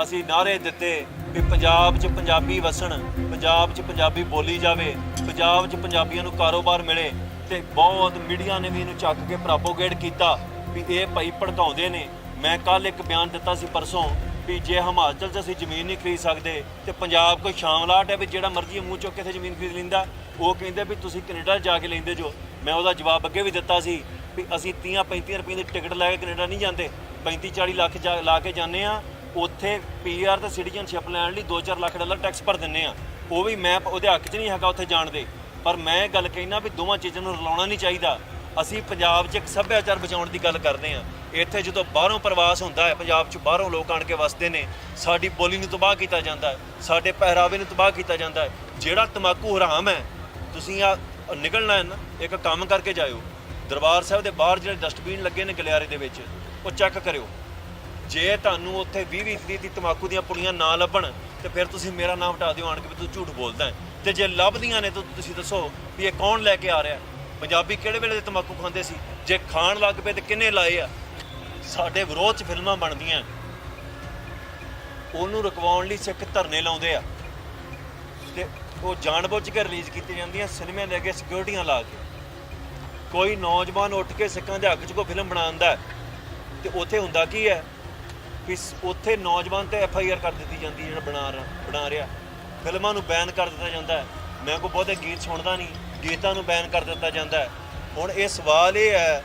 ਅਸੀਂ ਨਾਅਰੇ ਦਿੱਤੇ ਵੀ ਪੰਜਾਬ 'ਚ ਪੰਜਾਬੀ ਵਸਣ, ਪੰਜਾਬ 'ਚ ਪੰਜਾਬੀ ਬੋਲੀ ਜਾਵੇ, ਪੰਜਾਬ 'ਚ ਪੰਜਾਬੀਆਂ ਨੂੰ ਕਾਰੋਬਾਰ ਮਿਲੇ ਤੇ ਬਹੁਤ ਮੀਡੀਆ ਨੇ ਵੀ ਇਹਨੂੰ ਚੱਕ ਕੇ ਪ੍ਰੋਪੋਗੇਟ ਕੀਤਾ ਵੀ ਇਹ ਭਾਈ ਭੜਕਾਉਂਦੇ ਨੇ। ਮੈਂ ਕੱਲ ਇੱਕ ਬਿਆਨ ਦਿੱਤਾ ਸੀ ਪਰਸੋਂ ਵੀ ਜੇ ਹਿਮਾਚਲ 'ਚ ਅਸੀਂ ਜ਼ਮੀਨ ਨਹੀਂ ਖਰੀਦ ਸਕਦੇ ਤੇ ਪੰਜਾਬ ਕੋਈ ਸ਼ਾਮਲਾਟ ਹੈ ਵੀ ਜਿਹੜਾ ਮਰਜ਼ੀ ਮੂੰਹ ਚੁੱਕ ਕੇ ਇੱਥੇ ਜ਼ਮੀਨ ਖਰੀਦ ਲੈਂਦਾ। ਉਹ ਕਹਿੰਦੇ ਵੀ ਤੁਸੀਂ ਕੈਨੇਡਾ ਜਾ ਕੇ ਲੈਂਦੇ ਜੋ। ਮੈਂ ਉਹਦਾ ਜਵਾਬ ਅੱਗੇ ਵੀ ਦਿੱਤਾ ਸੀ ਵੀ ਅਸੀਂ 30-35 ਰੁਪਏ ਦੀ ਟਿਕਟ ਲੈ ਕੇ ਕੈਨੇਡਾ ਨਹੀਂ ਜਾਂਦੇ, 35-40 ਲੱਖ ਲਾ ਕੇ ਜਾਂਦੇ ਆ। ਉੱਥੇ ਪੀਆਰ ਤੇ ਸਿਟੀਜ਼ਨਸ਼ਿਪ ਲੈਣ ਲਈ 2-4 ਲੱਖ ਡਾਲਰ ਟੈਕਸ ਭਰ ਦਿੰਦੇ ਆ। ਉਹ ਵੀ ਮੈਂ ਉਹਦੇ ਹੱਕ 'ਚ ਨਹੀਂ ਹੈਗਾ ਉੱਥੇ ਜਾਣ ਦੇ, ਪਰ ਮੈਂ ਗੱਲ ਕਹਿਣਾ ਵੀ ਦੋਵਾਂ ਚੀਜ਼ਾਂ ਨੂੰ ਰਲਾਉਣਾ ਨਹੀਂ ਚਾਹੀਦਾ। ਅਸੀਂ ਪੰਜਾਬ 'ਚ ਇੱਕ ਸੱਭਿਆਚਾਰ ਬਚਾਉਣ ਦੀ ਗੱਲ ਕਰਦੇ ਹਾਂ। ਇੱਥੇ ਜਦੋਂ ਬਾਹਰੋਂ ਪ੍ਰਵਾਸ ਹੁੰਦਾ ਹੈ, ਪੰਜਾਬ 'ਚ ਬਾਹਰੋਂ ਲੋਕ ਆਣ ਕੇ ਵਸਦੇ ਨੇ, ਸਾਡੀ ਬੋਲੀ ਨੂੰ ਤਬਾਹ ਕੀਤਾ ਜਾਂਦਾ ਹੈ, ਸਾਡੇ ਪਹਿਰਾਵੇ ਨੂੰ ਤਬਾਹ ਕੀਤਾ ਜਾਂਦਾ ਹੈ। ਜਿਹੜਾ ਤੰਬਾਕੂ ਹਰਾਮ ਹੈ, ਤੁਸੀਂ ਆ ਨਿਕਲਣਾ ਹੈ ਨਾ, ਇੱਕ ਕੰਮ ਕਰਕੇ ਜਾਇਓ। ਦਰਬਾਰ ਸਾਹਿਬ ਦੇ ਬਾਹਰ ਜਿਹੜੇ ਡਸਟਬਿਨ ਲੱਗੇ ਨੇ ਗਲਿਆਰੇ ਦੇ ਵਿੱਚ, ਉਹ ਚੈੱਕ ਕਰਿਓ। ਜੇ ਤੁਹਾਨੂੰ ਉੱਥੇ 20-20 ਦੀ ਤੰਬਾਕੂ ਦੀਆਂ ਪੁੜੀਆਂ ਨਾ ਲੱਭਣ ਤੇ ਫਿਰ ਤੁਸੀਂ ਮੇਰਾ ਨਾਮ ਹਟਾ ਦਿਓ ਆਣ ਕੇ ਵੀ ਤੂੰ ਝੂਠ ਬੋਲਦਾ ਹੈ। ਤੇ ਜੇ ਲੱਭਦੀਆਂ ਨੇ ਤਾਂ ਤੁਸੀਂ ਦੱਸੋ ਵੀ ਇਹ ਕੌਣ ਲੈ ਕੇ ਆ ਰਿਹਾ। ਪੰਜਾਬੀ ਕਿਹੜੇ ਵੇਲੇ ਦੇ ਤੰਬਾਕੂ ਖਾਂਦੇ ਸੀ? ਜੇ ਖਾਣ ਲੱਗ ਪਏ ਤੇ ਕਿੰਨੇ ਲਾਏ ਆ? ਸਾਡੇ ਵਿਰੋਧ 'ਚ ਫਿਲਮਾਂ ਬਣਦੀਆਂ, ਉਹਨੂੰ ਰੁਕਵਾਉਣ ਲਈ ਸਿੱਖ ਧਰਨੇ ਲਾਉਂਦੇ ਆ ਤੇ ਉਹ ਜਾਣਬੁੱਝ ਕੇ ਰਿਲੀਜ਼ ਕੀਤੀਆਂ ਜਾਂਦੀਆਂ ਸਿਨੇਮੇ ਲੈ ਕੇ ਸਿਕਿਉਰਟੀਆਂ ਲਾ ਕੇ। ਕੋਈ ਨੌਜਵਾਨ ਉੱਠ ਕੇ ਸਿੱਖਾਂ ਦੇ ਹੱਕ 'ਚ ਕੋਈ ਫਿਲਮ ਬਣਾਉਂਦਾ ਤੇ ਉੱਥੇ ਹੁੰਦਾ ਕੀ ਹੈ ਕਿ ਉੱਥੇ ਨੌਜਵਾਨ ਤੇ FIR ਕਰ ਦਿੱਤੀ ਜਾਂਦੀ, ਜਿਹੜਾ ਬਣਾ ਰਿਹਾ। ਫਿਲਮਾਂ ਨੂੰ ਬੈਨ ਕਰ ਦਿੱਤਾ ਜਾਂਦਾ ਹੈ। ਮੈਂ ਕੋਈ ਬਹੁਤੇ ਗੀਤ ਸੁਣਦਾ ਨਹੀਂ, ਗੀਤਾਂ ਨੂੰ ਬੈਨ ਕਰ ਦਿੱਤਾ ਜਾਂਦਾ ਹੈ। ਹੁਣ ਇਹ ਸਵਾਲ ਇਹ ਹੈ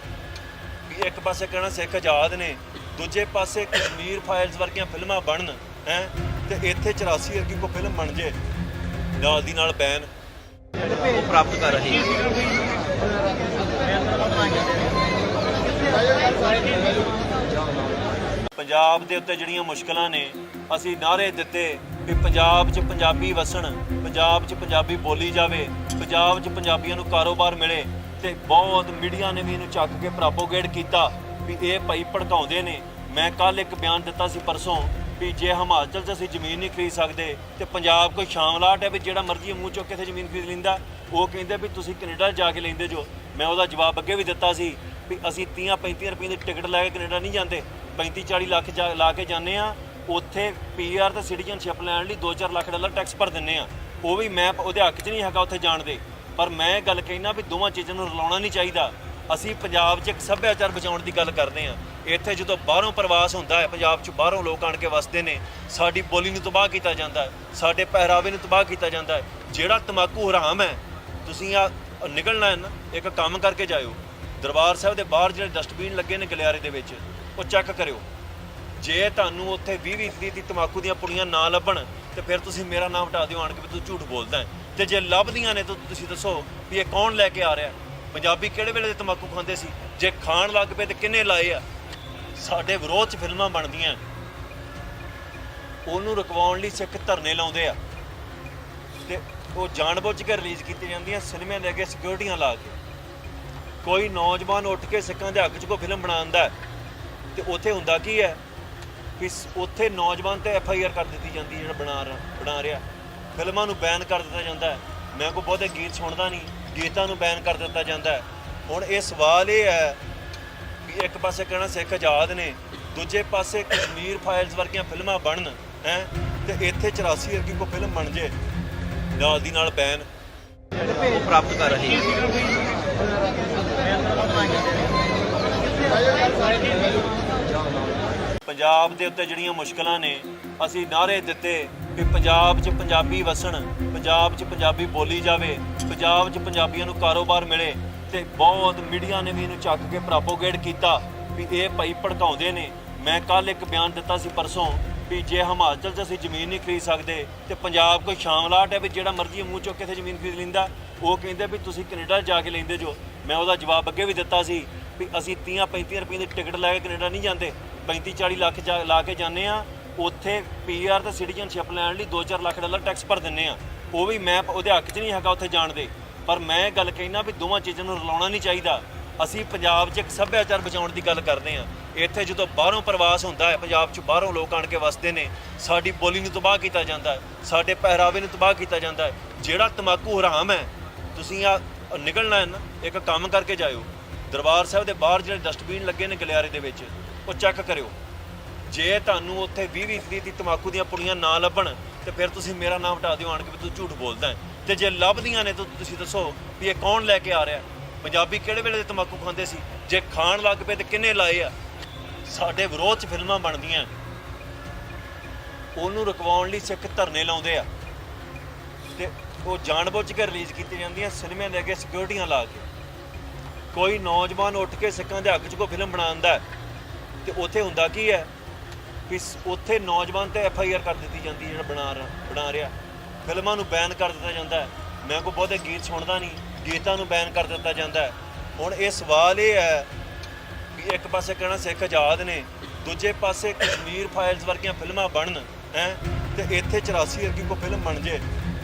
ਵੀ ਇੱਕ ਪਾਸੇ ਕਹਿਣਾ ਸਿੱਖ ਆਜ਼ਾਦ ਨੇ, ਦੂਜੇ ਪਾਸੇ ਕਸ਼ਮੀਰ ਫਾਈਲਸ ਵਰਗੀਆਂ ਫਿਲਮਾਂ ਬਣਨ ਹੈ ਤੇ ਇੱਥੇ 84 ਵਰਗੀ ਕੋਈ ਫਿਲਮ ਬਣ ਜੇ ਨਾਲ ਦੀ ਨਾਲ ਬੈਨ ਪ੍ਰਾਪਤ ਕਰ ਰਹੇ ਪੰਜਾਬ ਦੇ ਉੱਤੇ ਜਿਹੜੀਆਂ ਮੁਸ਼ਕਲਾਂ ਨੇ ਅਸੀਂ ਨਾਅਰੇ ਦਿੱਤੇ ਵੀ ਪੰਜਾਬ 'ਚ ਪੰਜਾਬੀ ਵਸਣ, ਪੰਜਾਬ 'ਚ ਪੰਜਾਬੀ ਬੋਲੀ ਜਾਵੇ, ਪੰਜਾਬ 'ਚ ਪੰਜਾਬੀਆਂ ਨੂੰ ਕਾਰੋਬਾਰ ਮਿਲੇ ਤੇ ਬਹੁਤ ਮੀਡੀਆ ਨੇ ਵੀ ਇਹਨੂੰ ਚੱਕ ਕੇ ਪ੍ਰੋਪੋਗੇਟ ਕੀਤਾ ਵੀ ਇਹ ਭਾਈ ਭੜਕਾਉਂਦੇ ਨੇ। ਮੈਂ ਕੱਲ ਇੱਕ ਬਿਆਨ ਦਿੱਤਾ ਸੀ ਪਰਸੋਂ ਵੀ ਜੇ ਹਿਮਾਚਲ 'ਚ ਅਸੀਂ ਜ਼ਮੀਨ ਨਹੀਂ ਖਰੀਦ ਸਕਦੇ ਤੇ ਪੰਜਾਬ ਕੋਈ ਸ਼ਾਮਲਾਟ ਹੈ ਵੀ ਜਿਹੜਾ ਮਰਜ਼ੀ ਮੂੰਹ ਚੁੱਕ ਕੇ ਇੱਥੇ ਜ਼ਮੀਨ ਖਰੀਦ ਲੈਂਦਾ। ਉਹ ਕਹਿੰਦੇ ਵੀ ਤੁਸੀਂ ਕੈਨੇਡਾ ਜਾ ਕੇ ਲੈਂਦੇ ਜੋ। ਮੈਂ ਉਹਦਾ ਜਵਾਬ ਅੱਗੇ ਵੀ ਦਿੱਤਾ ਸੀ ਵੀ ਅਸੀਂ 30-35 ਰੁਪਏ ਦੀ ਟਿਕਟ ਲੈ ਕੇ ਕੈਨੇਡਾ ਨਹੀਂ ਜਾਂਦੇ, 35-40 ਲੱਖ ਲਾ ਕੇ ਜਾਂਦੇ ਆ। ਉੱਥੇ ਪੀਆਰ ਤੇ ਸਿਟੀਜ਼ਨਸ਼ਿਪ ਲੈਣ ਲਈ 2-4 ਲੱਖ ਡਾਲਰ ਟੈਕਸ ਭਰ ਦਿੰਦੇ ਆ। ਉਹ ਵੀ ਮੈਂ ਉਹਦੇ ਹੱਕ 'ਚ ਨਹੀਂ ਹੈਗਾ ਉੱਥੇ ਜਾਣ ਦੇ, ਪਰ ਮੈਂ ਗੱਲ ਕਹਿਣਾ ਵੀ ਦੋਵਾਂ ਚੀਜ਼ਾਂ ਨੂੰ ਰਲਾਉਣਾ ਨਹੀਂ ਚਾਹੀਦਾ। ਅਸੀਂ ਪੰਜਾਬ 'ਚ ਇੱਕ ਸੱਭਿਆਚਾਰ ਬਚਾਉਣ ਦੀ ਗੱਲ ਕਰਦੇ ਹਾਂ। ਇੱਥੇ ਜਦੋਂ ਬਾਹਰੋਂ ਪ੍ਰਵਾਸ ਹੁੰਦਾ ਹੈ, ਪੰਜਾਬ 'ਚ ਬਾਹਰੋਂ ਲੋਕ ਆਣ ਕੇ ਵਸਦੇ ਨੇ, ਸਾਡੀ ਬੋਲੀ ਨੂੰ ਤਬਾਹ ਕੀਤਾ ਜਾਂਦਾ ਹੈ, ਸਾਡੇ ਪਹਿਰਾਵੇ ਨੂੰ ਤਬਾਹ ਕੀਤਾ ਜਾਂਦਾ ਹੈ। ਜਿਹੜਾ ਤੰਬਾਕੂ ਹਰਾਮ ਹੈ, ਤੁਸੀਂ ਆ ਨਿਕਲਣਾ ਹੈ ਨਾ, ਇੱਕ ਕੰਮ ਕਰਕੇ ਜਾਇਓ। ਦਰਬਾਰ ਸਾਹਿਬ ਦੇ ਬਾਹਰ ਜਿਹੜੇ ਡਸਟਬਿਨ ਲੱਗੇ ਨੇ ਗਲਿਆਰੇ ਦੇ ਵਿੱਚ, ਉਹ ਚੈੱਕ ਕਰਿਓ। ਜੇ ਤੁਹਾਨੂੰ ਉੱਥੇ 20-20 ਦੀ ਤੰਬਾਕੂ ਦੀਆਂ ਪੁੜੀਆਂ ਨਾ ਲੱਭਣ ਤੇ ਫਿਰ ਤੁਸੀਂ ਮੇਰਾ ਨਾਮ ਹਟਾ ਦਿਓ ਆਣ ਕੇ ਵੀ ਤੂੰ ਝੂਠ ਬੋਲਦਾ ਹੈ। ਤੇ ਜੇ ਲੱਭਦੀਆਂ ਨੇ ਤਾਂ ਤੁਸੀਂ ਦੱਸੋ ਵੀ ਇਹ ਕੌਣ ਲੈ ਕੇ ਆ ਰਿਹਾ। ਪੰਜਾਬੀ ਕਿਹੜੇ ਵੇਲੇ ਦੇ ਤੰਬਾਕੂ ਖਾਂਦੇ ਸੀ? ਜੇ ਖਾਣ ਲੱਗ ਪਏ ਤੇ ਕਿੰਨੇ ਲਾਏ ਆ? ਸਾਡੇ ਵਿਰੋਧ 'ਚ ਫਿਲਮਾਂ ਬਣਦੀਆਂ, ਉਹਨੂੰ ਰੁਕਵਾਉਣ ਲਈ ਸਿੱਖ ਧਰਨੇ ਲਾਉਂਦੇ ਆ ਤੇ ਉਹ ਜਾਣਬੁੱਝ ਕੇ ਰਿਲੀਜ਼ ਕੀਤੀਆਂ ਜਾਂਦੀਆਂ ਸਿਨੇਮੇ ਲੈ ਕੇ ਸਿਕਿਉਰਟੀਆਂ ਲਾ ਕੇ। ਕੋਈ ਨੌਜਵਾਨ ਉੱਠ ਕੇ ਸਿੱਖਾਂ ਦੇ ਹੱਕ 'ਚ ਕੋਈ ਫਿਲਮ ਬਣਾਉਂਦਾ ਤੇ ਉੱਥੇ ਹੁੰਦਾ ਕੀ ਹੈ ਕਿ ਉੱਥੇ ਨੌਜਵਾਨ ਤੇ FIR ਕਰ ਦਿੱਤੀ ਜਾਂਦੀ, ਜਿਹੜਾ ਬਣਾ ਰਿਹਾ। ਫਿਲਮਾਂ ਨੂੰ ਬੈਨ ਕਰ ਦਿੱਤਾ ਜਾਂਦਾ ਹੈ। ਮੈਂ ਕੋਈ ਬਹੁਤੇ ਗੀਤ ਸੁਣਦਾ ਨਹੀਂ, ਗੀਤਾਂ ਨੂੰ ਬੈਨ ਕਰ ਦਿੱਤਾ ਜਾਂਦਾ ਹੈ। ਹੁਣ ਇਹ ਸਵਾਲ ਇਹ ਹੈ ਵੀ ਇੱਕ ਪਾਸੇ ਕਹਿਣਾ ਸਿੱਖ ਆਜ਼ਾਦ ਨੇ, ਦੂਜੇ ਪਾਸੇ ਕਸ਼ਮੀਰ ਫਾਈਲਸ ਵਰਗੀਆਂ ਫਿਲਮਾਂ ਬਣਨ ਹੈ ਤੇ ਇੱਥੇ 84 ਵਰਗੀ ਕੋਈ ਫਿਲਮ ਬਣ ਜੇ ਨਾਲ ਦੀ ਨਾਲ ਬੈਨ ਪ੍ਰਾਪਤ ਕਰ ਰਹੇ ਪੰਜਾਬ ਦੇ ਉੱਤੇ ਜਿਹੜੀਆਂ ਮੁਸ਼ਕਲਾਂ ਨੇ ਅਸੀਂ ਨਾਅਰੇ ਦਿੱਤੇ ਵੀ ਪੰਜਾਬ 'ਚ ਪੰਜਾਬੀ ਵਸਣ, ਪੰਜਾਬ 'ਚ ਪੰਜਾਬੀ ਬੋਲੀ ਜਾਵੇ, ਪੰਜਾਬ 'ਚ ਪੰਜਾਬੀਆਂ ਨੂੰ ਕਾਰੋਬਾਰ ਮਿਲੇ ਤੇ ਬਹੁਤ ਮੀਡੀਆ ਨੇ ਵੀ ਇਹਨੂੰ ਚੱਕ ਕੇ ਪ੍ਰੋਪੋਗੇਟ ਕੀਤਾ ਵੀ ਇਹ ਭਾਈ ਭੜਕਾਉਂਦੇ ਨੇ। ਮੈਂ ਕੱਲ ਇੱਕ ਬਿਆਨ ਦਿੱਤਾ ਸੀ ਪਰਸੋਂ ਵੀ ਜੇ ਹਿਮਾਚਲ 'ਚ ਅਸੀਂ ਜ਼ਮੀਨ ਨਹੀਂ ਖਰੀਦ ਸਕਦੇ ਤੇ ਪੰਜਾਬ ਕੋਈ ਸ਼ਾਮਲਾਟ ਹੈ ਵੀ ਜਿਹੜਾ ਮਰਜ਼ੀ ਮੂੰਹ ਚੁੱਕ ਕੇ ਇੱਥੇ ਜ਼ਮੀਨ ਖਰੀਦ ਲੈਂਦਾ। ਉਹ ਕਹਿੰਦੇ ਵੀ ਤੁਸੀਂ ਕੈਨੇਡਾ ਜਾ ਕੇ ਲੈਂਦੇ ਜੋ। ਮੈਂ ਉਹਦਾ ਜਵਾਬ ਅੱਗੇ ਵੀ ਦਿੱਤਾ ਸੀ ਵੀ ਅਸੀਂ 30-35 ਰੁਪਏ ਦੀ ਟਿਕਟ ਲੈ ਕੇ ਕੈਨੇਡਾ ਨਹੀਂ ਜਾਂਦੇ, 35-40 ਲੱਖ ਲਾ ਕੇ ਜਾਂਦੇ ਆ। ਉੱਥੇ ਪੀਆਰ ਤੇ ਸਿਟੀਜ਼ਨਸ਼ਿਪ ਲੈਣ ਲਈ 2-4 ਲੱਖ ਡਾਲਰ ਟੈਕਸ ਭਰ ਦਿੰਦੇ ਆ। ਉਹ ਵੀ ਮੈਂ ਉਹਦੇ ਹੱਕ 'ਚ ਨਹੀਂ ਹੈਗਾ ਉੱਥੇ ਜਾਣ ਦੇ, ਪਰ ਮੈਂ ਗੱਲ ਕਹਿਣਾ ਵੀ ਦੋਵਾਂ ਚੀਜ਼ਾਂ ਨੂੰ ਰਲਾਉਣਾ ਨਹੀਂ ਚਾਹੀਦਾ। ਅਸੀਂ ਪੰਜਾਬ 'ਚ ਇੱਕ ਸੱਭਿਆਚਾਰ ਬਚਾਉਣ ਦੀ ਗੱਲ ਕਰਦੇ ਹਾਂ। ਇੱਥੇ ਜਦੋਂ ਬਾਹਰੋਂ ਪ੍ਰਵਾਸ ਹੁੰਦਾ ਹੈ, ਪੰਜਾਬ 'ਚ ਬਾਹਰੋਂ ਲੋਕ ਆਣ ਕੇ ਵਸਦੇ ਨੇ, ਸਾਡੀ ਬੋਲੀ ਨੂੰ ਤਬਾਹ ਕੀਤਾ ਜਾਂਦਾ ਹੈ, ਸਾਡੇ ਪਹਿਰਾਵੇ ਨੂੰ ਤਬਾਹ ਕੀਤਾ ਜਾਂਦਾ ਹੈ। ਜਿਹੜਾ ਤੰਬਾਕੂ ਹਰਾਮ ਹੈ, ਤੁਸੀਂ ਆ ਨਿਕਲਣਾ ਹੈ ਨਾ, ਇੱਕ ਕੰਮ ਕਰਕੇ ਜਾਇਓ। ਦਰਬਾਰ ਸਾਹਿਬ ਦੇ ਬਾਹਰ ਜਿਹੜੇ ਡਸਟਬਿਨ ਲੱਗੇ ਨੇ ਗਲਿਆਰੇ ਦੇ ਵਿੱਚ, ਉਹ ਚੈੱਕ ਕਰਿਓ। ਜੇ ਤੁਹਾਨੂੰ ਉੱਥੇ 20-20 ਦੀ ਤਮਾਕੂ ਦੀਆਂ ਪੁੜੀਆਂ ਨਾ ਲੱਭਣ ਤੇ ਫਿਰ ਤੁਸੀਂ ਮੇਰਾ ਨਾਮ ਹਟਾ ਦਿਓ ਆਣ ਕੇ ਵੀ ਤੂੰ ਝੂਠ ਬੋਲਦਾ ਹੈ। ਤੇ ਜੇ ਲੱਭਦੀਆਂ ਨੇ ਤਾਂ ਤੁਸੀਂ ਦੱਸੋ ਵੀ ਇਹ ਕੌਣ ਲੈ ਕੇ ਆ ਰਿਹਾ। ਪੰਜਾਬੀ ਕਿਹੜੇ ਵੇਲੇ ਦੇ ਤਮਾਕੂ ਖਾਂਦੇ ਸੀ? ਜੇ ਖਾਣ ਲੱਗ ਪਏ ਤੇ ਕਿੰਨੇ ਲਾਏ ਆ? ਸਾਡੇ ਵਿਰੋਧ 'ਚ ਫਿਲਮਾਂ ਬਣਦੀਆਂ, ਉਹਨੂੰ ਰੁਕਵਾਉਣ ਲਈ ਸਿੱਖ ਧਰਨੇ ਲਾਉਂਦੇ ਆ ਤੇ ਉਹ ਜਾਣਬੁੱਝ ਕੇ ਰਿਲੀਜ਼ ਕੀਤੀ ਜਾਂਦੀਆਂ ਸਿਨੇਮਿਆਂ ਦੇ ਅੱਗੇ ਸਿਕਿਉਰਟੀਆਂ ਲਾ ਕੇ। ਕੋਈ ਨੌਜਵਾਨ ਉੱਠ ਕੇ ਸਿੱਖਾਂ ਦੇ ਹੱਕ 'ਚ ਕੋਈ ਫਿਲਮ ਬਣਾਉਂਦਾ ਤੇ ਉੱਥੇ ਹੁੰਦਾ ਕੀ ਹੈ ਵੀ ਉੱਥੇ ਨੌਜਵਾਨ ਤੇ FIR ਕਰ ਦਿੱਤੀ ਜਾਂਦੀ ਹੈ ਜਿਹੜਾ ਬਣਾ ਰਿਹਾ। ਫਿਲਮਾਂ ਨੂੰ ਬੈਨ ਕਰ ਦਿੱਤਾ ਜਾਂਦਾ ਹੈ। ਮੈਂ ਕੋਈ ਬਹੁਤੇ ਗੀਤ ਸੁਣਦਾ ਨਹੀਂ, ਗੀਤਾਂ ਨੂੰ ਬੈਨ ਕਰ ਦਿੱਤਾ ਜਾਂਦਾ ਹੈ। ਹੁਣ ਇਹ ਸਵਾਲ ਇਹ ਹੈ ਵੀ ਇੱਕ ਪਾਸੇ ਕਹਿਣਾ ਸਿੱਖ ਆਜ਼ਾਦ ਨੇ, ਦੂਜੇ ਪਾਸੇ ਕਸ਼ਮੀਰ ਫਾਈਲਸ ਵਰਗੀਆਂ ਫਿਲਮਾਂ ਬਣਨ ਹੈ ਤੇ ਇੱਥੇ 84 ਵਰਗੀ ਕੋਈ ਫਿਲਮ ਬਣ ਜੇ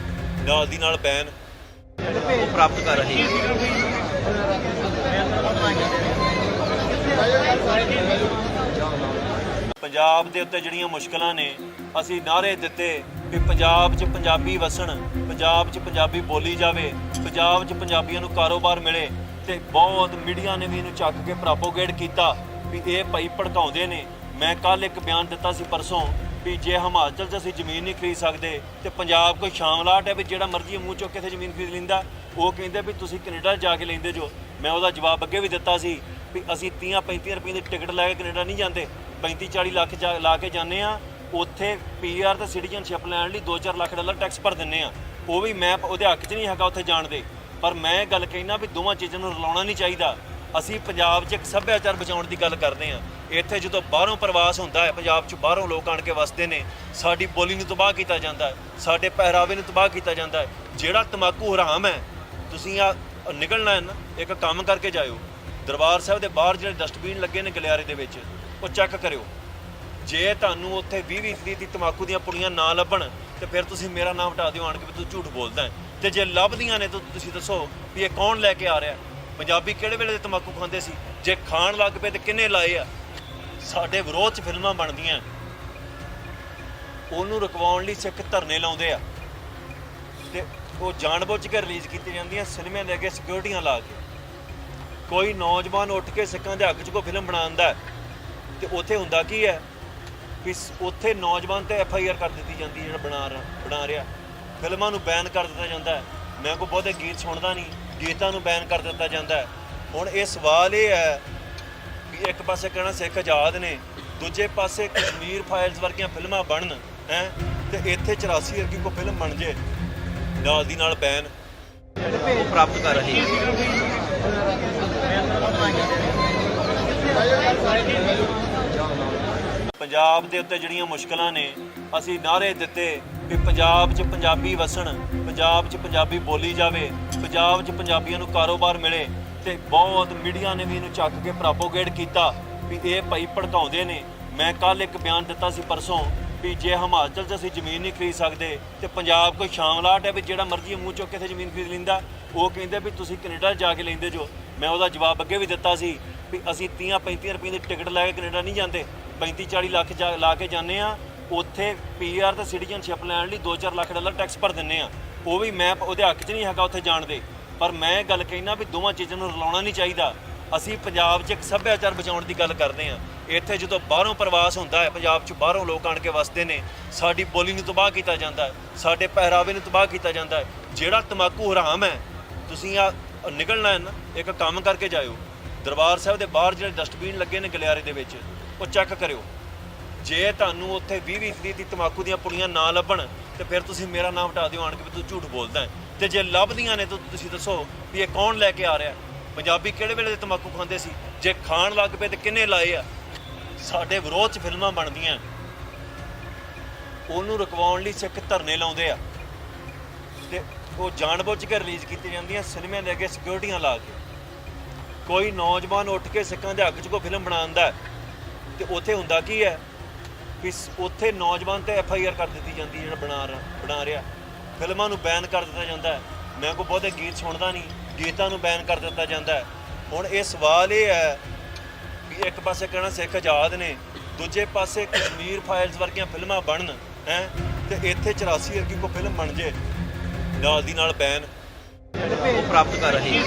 ਨਾਲ ਦੀ ਨਾਲ ਬੈਨ ਉਹ ਪ੍ਰਾਪਤ ਕਰ ਰਹੇ ਪੰਜਾਬ ਦੇ ਉੱਤੇ ਜਿਹੜੀਆਂ ਮੁਸ਼ਕਲਾਂ ਨੇ, ਅਸੀਂ ਨਾਅਰੇ ਦਿੱਤੇ ਵੀ ਪੰਜਾਬ 'ਚ ਪੰਜਾਬੀ ਵਸਣ, ਪੰਜਾਬ 'ਚ ਪੰਜਾਬੀ ਬੋਲੀ ਜਾਵੇ, ਪੰਜਾਬ 'ਚ ਪੰਜਾਬੀਆਂ ਨੂੰ ਕਾਰੋਬਾਰ ਮਿਲੇ ਤੇ ਬਹੁਤ ਮੀਡੀਆ ਨੇ ਵੀ ਇਹਨੂੰ ਚੱਕ ਕੇ ਪ੍ਰੋਪੋਗੇਟ ਕੀਤਾ ਵੀ ਇਹ ਭਾਈ ਭੜਕਾਉਂਦੇ ਨੇ। ਮੈਂ ਕੱਲ ਇੱਕ ਬਿਆਨ ਦਿੱਤਾ ਸੀ ਪਰਸੋਂ ਵੀ ਜੇ ਹਿਮਾਚਲ 'ਚ ਅਸੀਂ ਜ਼ਮੀਨ ਨਹੀਂ ਖਰੀਦ ਸਕਦੇ ਤੇ ਪੰਜਾਬ ਕੋਈ ਸ਼ਾਮਲਾਟ ਹੈ ਵੀ ਜਿਹੜਾ ਮਰਜ਼ੀ ਮੂੰਹ ਚੁੱਕ ਕੇ ਇੱਥੇ ਜ਼ਮੀਨ ਖਰੀਦ ਲੈਂਦਾ। ਉਹ ਕਹਿੰਦੇ ਵੀ ਤੁਸੀਂ ਕੈਨੇਡਾ ਜਾ ਕੇ ਲੈਂਦੇ ਜੋ। ਮੈਂ ਉਹਦਾ ਜਵਾਬ ਅੱਗੇ ਵੀ ਦਿੱਤਾ ਸੀ ਵੀ ਅਸੀਂ 30-35 ਰੁਪਏ ਦੀ ਟਿਕਟ ਲੈ ਕੇ ਕੈਨੇਡਾ ਨਹੀਂ ਜਾਂਦੇ, 35-40 ਲੱਖ ਲਾ ਕੇ ਜਾਂਦੇ ਆ। ਉੱਥੇ PR ਤੇ ਸਿਟੀਜ਼ਨਸ਼ਿਪ ਲੈਣ ਲਈ $2-4 ਲੱਖ ਟੈਕਸ ਭਰ ਦਿੰਦੇ ਆ। ਉਹ ਵੀ ਮੈਂ ਉਹਦੇ ਹੱਕ 'ਚ ਨਹੀਂ ਹੈਗਾ ਉੱਥੇ ਜਾਣ ਦੇ, ਪਰ ਮੈਂ ਗੱਲ ਕਹਿਣਾ ਵੀ ਦੋਵਾਂ ਚੀਜ਼ਾਂ ਨੂੰ ਰਲਾਉਣਾ ਨਹੀਂ ਚਾਹੀਦਾ। ਅਸੀਂ ਪੰਜਾਬ 'ਚ ਇੱਕ ਸੱਭਿਆਚਾਰ ਬਚਾਉਣ ਦੀ ਗੱਲ ਕਰਦੇ ਹਾਂ। ਇੱਥੇ ਜਦੋਂ ਬਾਹਰੋਂ ਪ੍ਰਵਾਸ ਹੁੰਦਾ ਹੈ, ਪੰਜਾਬ 'ਚ ਬਾਹਰੋਂ ਲੋਕ ਆਣ ਕੇ ਵਸਦੇ ਨੇ, ਸਾਡੀ ਬੋਲੀ ਨੂੰ ਤਬਾਹ ਕੀਤਾ ਜਾਂਦਾ ਹੈ, ਸਾਡੇ ਪਹਿਰਾਵੇ ਨੂੰ ਤਬਾਹ ਕੀਤਾ ਜਾਂਦਾ ਹੈ। ਜਿਹੜਾ ਤਮਾਕੂ ਹਰਾਮ ਹੈ, ਤੁਸੀਂ ਆ ਨਿਕਲਣਾ ਹੈ ਨਾ, ਇੱਕ ਕੰਮ ਕਰਕੇ ਜਾਇਓ। ਦਰਬਾਰ ਸਾਹਿਬ ਦੇ ਬਾਹਰ ਜਿਹੜੇ ਡਸਟਬਿਨ ਲੱਗੇ ਨੇ ਗਲਿਆਰੇ ਦੇ ਵਿੱਚ, ਉਹ ਚੈੱਕ ਕਰਿਓ। ਜੇ ਤੁਹਾਨੂੰ ਉੱਥੇ 20-20 ਦੀ ਤਮਾਕੂ ਦੀਆਂ ਪੁੜੀਆਂ ਨਾ ਲੱਭਣ ਤੇ ਫਿਰ ਤੁਸੀਂ ਮੇਰਾ ਨਾਮ ਹਟਾ ਦਿਓ ਆਣ ਕੇ ਵੀ ਤੂੰ ਝੂਠ ਬੋਲਦਾ ਹੈ। ਤੇ ਜੇ ਲੱਭਦੀਆਂ ਨੇ ਤਾਂ ਤੁਸੀਂ ਦੱਸੋ ਵੀ ਇਹ ਕੌਣ ਲੈ ਕੇ ਆ ਰਿਹਾ। ਪੰਜਾਬੀ ਕਿਹੜੇ ਵੇਲੇ ਦੇ ਤਮਾਕੂ ਖਾਂਦੇ ਸੀ? ਜੇ ਖਾਣ ਲੱਗ ਪਏ ਤੇ ਕਿੰਨੇ ਲਾਏ ਆ? ਸਾਡੇ ਵਿਰੋਧ 'ਚ ਫਿਲਮਾਂ ਬਣਦੀਆਂ, ਉਹਨੂੰ ਰੁਕਵਾਉਣ ਲਈ ਸਿੱਖ ਧਰਨੇ ਲਾਉਂਦੇ ਆ ਤੇ ਉਹ ਜਾਣਬੁੱਝ ਕੇ ਰਿਲੀਜ਼ ਕੀਤੀ ਜਾਂਦੀਆਂ ਸਿਨੇਮਿਆਂ ਦੇ ਅੱਗੇ ਸਿਕਿਉਰਟੀਆਂ ਲਾ ਕੇ। ਕੋਈ ਨੌਜਵਾਨ ਉੱਠ ਕੇ ਸਿੱਖਾਂ ਦੇ ਹੱਕ 'ਚ ਕੋਈ ਫਿਲਮ ਬਣਾਉਂਦਾ ਤੇ ਉੱਥੇ ਹੁੰਦਾ ਕੀ ਹੈ ਵੀ ਉੱਥੇ ਨੌਜਵਾਨ ਤੇ FIR ਕਰ ਦਿੱਤੀ ਜਾਂਦੀ ਹੈ ਜਿਹੜਾ ਬਣਾ ਰਿਹਾ। ਫਿਲਮਾਂ ਨੂੰ ਬੈਨ ਕਰ ਦਿੱਤਾ ਜਾਂਦਾ ਹੈ। ਮੈਂ ਕੋਈ ਬਹੁਤੇ ਗੀਤ ਸੁਣਦਾ ਨਹੀਂ, ਗੀਤਾਂ ਨੂੰ ਬੈਨ ਕਰ ਦਿੱਤਾ ਜਾਂਦਾ ਹੈ। ਹੁਣ ਇਹ ਸਵਾਲ ਇਹ ਹੈ ਵੀ ਇੱਕ ਪਾਸੇ ਕਹਿਣਾ ਸਿੱਖ ਆਜ਼ਾਦ ਨੇ, ਦੂਜੇ ਪਾਸੇ ਕਸ਼ਮੀਰ ਫਾਈਲਸ ਵਰਗੀਆਂ ਫਿਲਮਾਂ ਬਣਨ ਹੈ ਤੇ ਇੱਥੇ 84 ਵਰਗੀ ਕੋਈ ਫਿਲਮ ਬਣ ਜੇ ਨਾਲ ਦੀ ਨਾਲ ਬੈਨ ਉਹ ਪ੍ਰਾਪਤ ਕਰ ਰਹੇ ਪੰਜਾਬ ਦੇ ਉੱਤੇ ਜਿਹੜੀਆਂ ਮੁਸ਼ਕਲਾਂ ਨੇ, ਅਸੀਂ ਨਾਅਰੇ ਦਿੱਤੇ ਵੀ ਪੰਜਾਬ 'ਚ ਪੰਜਾਬੀ ਵਸਣ, ਪੰਜਾਬ 'ਚ ਪੰਜਾਬੀ ਬੋਲੀ ਜਾਵੇ, ਪੰਜਾਬ 'ਚ ਪੰਜਾਬੀਆਂ ਨੂੰ ਕਾਰੋਬਾਰ ਮਿਲੇ ਤੇ ਬਹੁਤ ਮੀਡੀਆ ਨੇ ਵੀ ਇਹਨੂੰ ਚੱਕ ਕੇ ਪ੍ਰੋਪੋਗੇਟ ਕੀਤਾ ਵੀ ਇਹ ਭਾਈ ਭੜਕਾਉਂਦੇ ਨੇ। ਮੈਂ ਕੱਲ ਇੱਕ ਬਿਆਨ ਦਿੱਤਾ ਸੀ ਪਰਸੋਂ ਵੀ ਜੇ ਹਿਮਾਚਲ 'ਚ ਅਸੀਂ ਜ਼ਮੀਨ ਨਹੀਂ ਖਰੀਦ ਸਕਦੇ ਤੇ ਪੰਜਾਬ ਕੋਈ ਸ਼ਾਮਲਾਟ ਹੈ ਵੀ ਜਿਹੜਾ ਮਰਜ਼ੀ ਮੂੰਹ ਚੁੱਕ ਕੇ ਇੱਥੇ ਜ਼ਮੀਨ ਖਰੀਦ ਲੈਂਦਾ। ਉਹ ਕਹਿੰਦੇ ਵੀ ਤੁਸੀਂ ਕੈਨੇਡਾ ਜਾ ਕੇ ਲੈਂਦੇ ਜੋ। ਮੈਂ ਉਹਦਾ ਜਵਾਬ ਅੱਗੇ ਵੀ ਦਿੱਤਾ ਸੀ ਵੀ ਅਸੀਂ 30-35 ਰੁਪਏ ਦੀ ਟਿਕਟ ਲੈ ਕੇ ਕੈਨੇਡਾ ਨਹੀਂ ਜਾਂਦੇ, 35-40 ਲੱਖ ਲਾ ਕੇ ਜਾਂਦੇ ਆ। ਉੱਥੇ PR ਤੇ ਸਿਟੀਜ਼ਨਸ਼ਿਪ ਲੈਣ ਲਈ $2-4 ਲੱਖ ਟੈਕਸ ਭਰ ਦਿੰਦੇ ਆ। ਉਹ ਵੀ ਮੈਂ ਉਹਦੇ ਹੱਕ 'ਚ ਨਹੀਂ ਹੈਗਾ ਉੱਥੇ ਜਾਣ ਦੇ, ਪਰ ਮੈਂ ਗੱਲ ਕਹਿਣਾ ਵੀ ਦੋਵਾਂ ਚੀਜ਼ਾਂ ਨੂੰ ਰਲਾਉਣਾ ਨਹੀਂ ਚਾਹੀਦਾ। ਅਸੀਂ ਪੰਜਾਬ 'ਚ ਇੱਕ ਸੱਭਿਆਚਾਰ ਬਚਾਉਣ ਦੀ ਗੱਲ ਕਰਦੇ ਹਾਂ। ਇੱਥੇ ਜਦੋਂ ਬਾਹਰੋਂ ਪ੍ਰਵਾਸ ਹੁੰਦਾ ਹੈ, ਪੰਜਾਬ 'ਚ ਬਾਹਰੋਂ ਲੋਕ ਆਣ ਕੇ ਵਸਦੇ ਨੇ, ਸਾਡੀ ਬੋਲੀ ਨੂੰ ਤਬਾਹ ਕੀਤਾ ਜਾਂਦਾ ਹੈ, ਸਾਡੇ ਪਹਿਰਾਵੇ ਨੂੰ ਤਬਾਹ ਕੀਤਾ ਜਾਂਦਾ ਹੈ। ਜਿਹੜਾ ਤਮਾਕੂ ਹਰਾਮ ਹੈ, ਤੁਸੀਂ ਆ ਨਿਕਲਣਾ ਹੈ ਨਾ, ਇੱਕ ਕੰਮ ਕਰਕੇ ਜਾਇਓ। ਦਰਬਾਰ ਸਾਹਿਬ ਦੇ ਬਾਹਰ ਜਿਹੜੇ ਡਸਟਬਿਨ ਲੱਗੇ ਨੇ ਗਲਿਆਰੇ ਦੇ ਵਿੱਚ, ਉਹ ਚੈੱਕ ਕਰਿਓ। ਜੇ ਤੁਹਾਨੂੰ ਉੱਥੇ 20-20 ਦੀ ਤਮਾਕੂ ਦੀਆਂ ਪੁੜੀਆਂ ਨਾ ਲੱਭਣ ਤੇ ਫਿਰ ਤੁਸੀਂ ਮੇਰਾ ਨਾਮ ਹਟਾ ਦਿਓ ਆਣ ਕੇ ਵੀ ਤੂੰ ਝੂਠ ਬੋਲਦਾ ਹੈ। ਤੇ ਜੇ ਲੱਭਦੀਆਂ ਨੇ ਤਾਂ ਤੁਸੀਂ ਦੱਸੋ ਵੀ ਇਹ ਕੌਣ ਲੈ ਕੇ ਆ ਰਿਹਾ। ਪੰਜਾਬੀ ਕਿਹੜੇ ਵੇਲੇ ਦੇ ਤਮਾਕੂ ਖਾਂਦੇ ਸੀ? ਜੇ ਖਾਣ ਲੱਗ ਪਏ ਤੇ ਕਿੰਨੇ ਲਾਏ ਆ? ਸਾਡੇ ਵਿਰੋਧ 'ਚ ਫਿਲਮਾਂ ਬਣਦੀਆਂ, ਉਹਨੂੰ ਰੁਕਵਾਉਣ ਲਈ ਸਿੱਖ ਧਰਨੇ ਲਾਉਂਦੇ ਆ ਤੇ ਉਹ ਜਾਣਬੁੱਝ ਕੇ ਰਿਲੀਜ਼ ਕੀਤੀ ਜਾਂਦੀਆਂ ਸਿਨੇਮਿਆਂ ਦੇ ਅੱਗੇ ਸਿਕਿਉਰਟੀਆਂ ਲਾ ਕੇ। ਕੋਈ ਨੌਜਵਾਨ ਉੱਠ ਕੇ ਸਿੱਖਾਂ ਦੇ ਹੱਕ 'ਚ ਕੋਈ ਫਿਲਮ ਬਣਾਉਂਦਾ ਤੇ ਉੱਥੇ ਹੁੰਦਾ ਕੀ ਹੈ ਵੀ ਉੱਥੇ ਨੌਜਵਾਨ ਤੇ FIR ਕਰ ਦਿੱਤੀ ਜਾਂਦੀ ਹੈ ਜਿਹੜਾ ਬਣਾ ਰਿਹਾ। ਫਿਲਮਾਂ ਨੂੰ ਬੈਨ ਕਰ ਦਿੱਤਾ ਜਾਂਦਾ ਹੈ। ਮੈਂ ਕੋਈ ਬਹੁਤੇ ਗੀਤ ਸੁਣਦਾ ਨਹੀਂ, ਗੀਤਾਂ ਨੂੰ ਬੈਨ ਕਰ ਦਿੱਤਾ ਜਾਂਦਾ ਹੈ। ਹੁਣ ਇਹ ਸਵਾਲ ਇਹ ਹੈ ਵੀ ਇੱਕ ਪਾਸੇ ਕਹਿਣਾ ਸਿੱਖ ਆਜ਼ਾਦ ਨੇ, ਦੂਜੇ ਪਾਸੇ ਕਸ਼ਮੀਰ ਫਾਈਲਸ ਵਰਗੀਆਂ ਫਿਲਮਾਂ ਬਣਨ ਹੈ ਤੇ ਇੱਥੇ 84 ਵਰਗੀ ਕੋਈ ਫਿਲਮ ਬਣ ਜੇ ਨਾਲ ਦੀ ਨਾਲ ਬੈਨ ਉਹ ਪ੍ਰਾਪਤ ਕਰ ਰਹੇ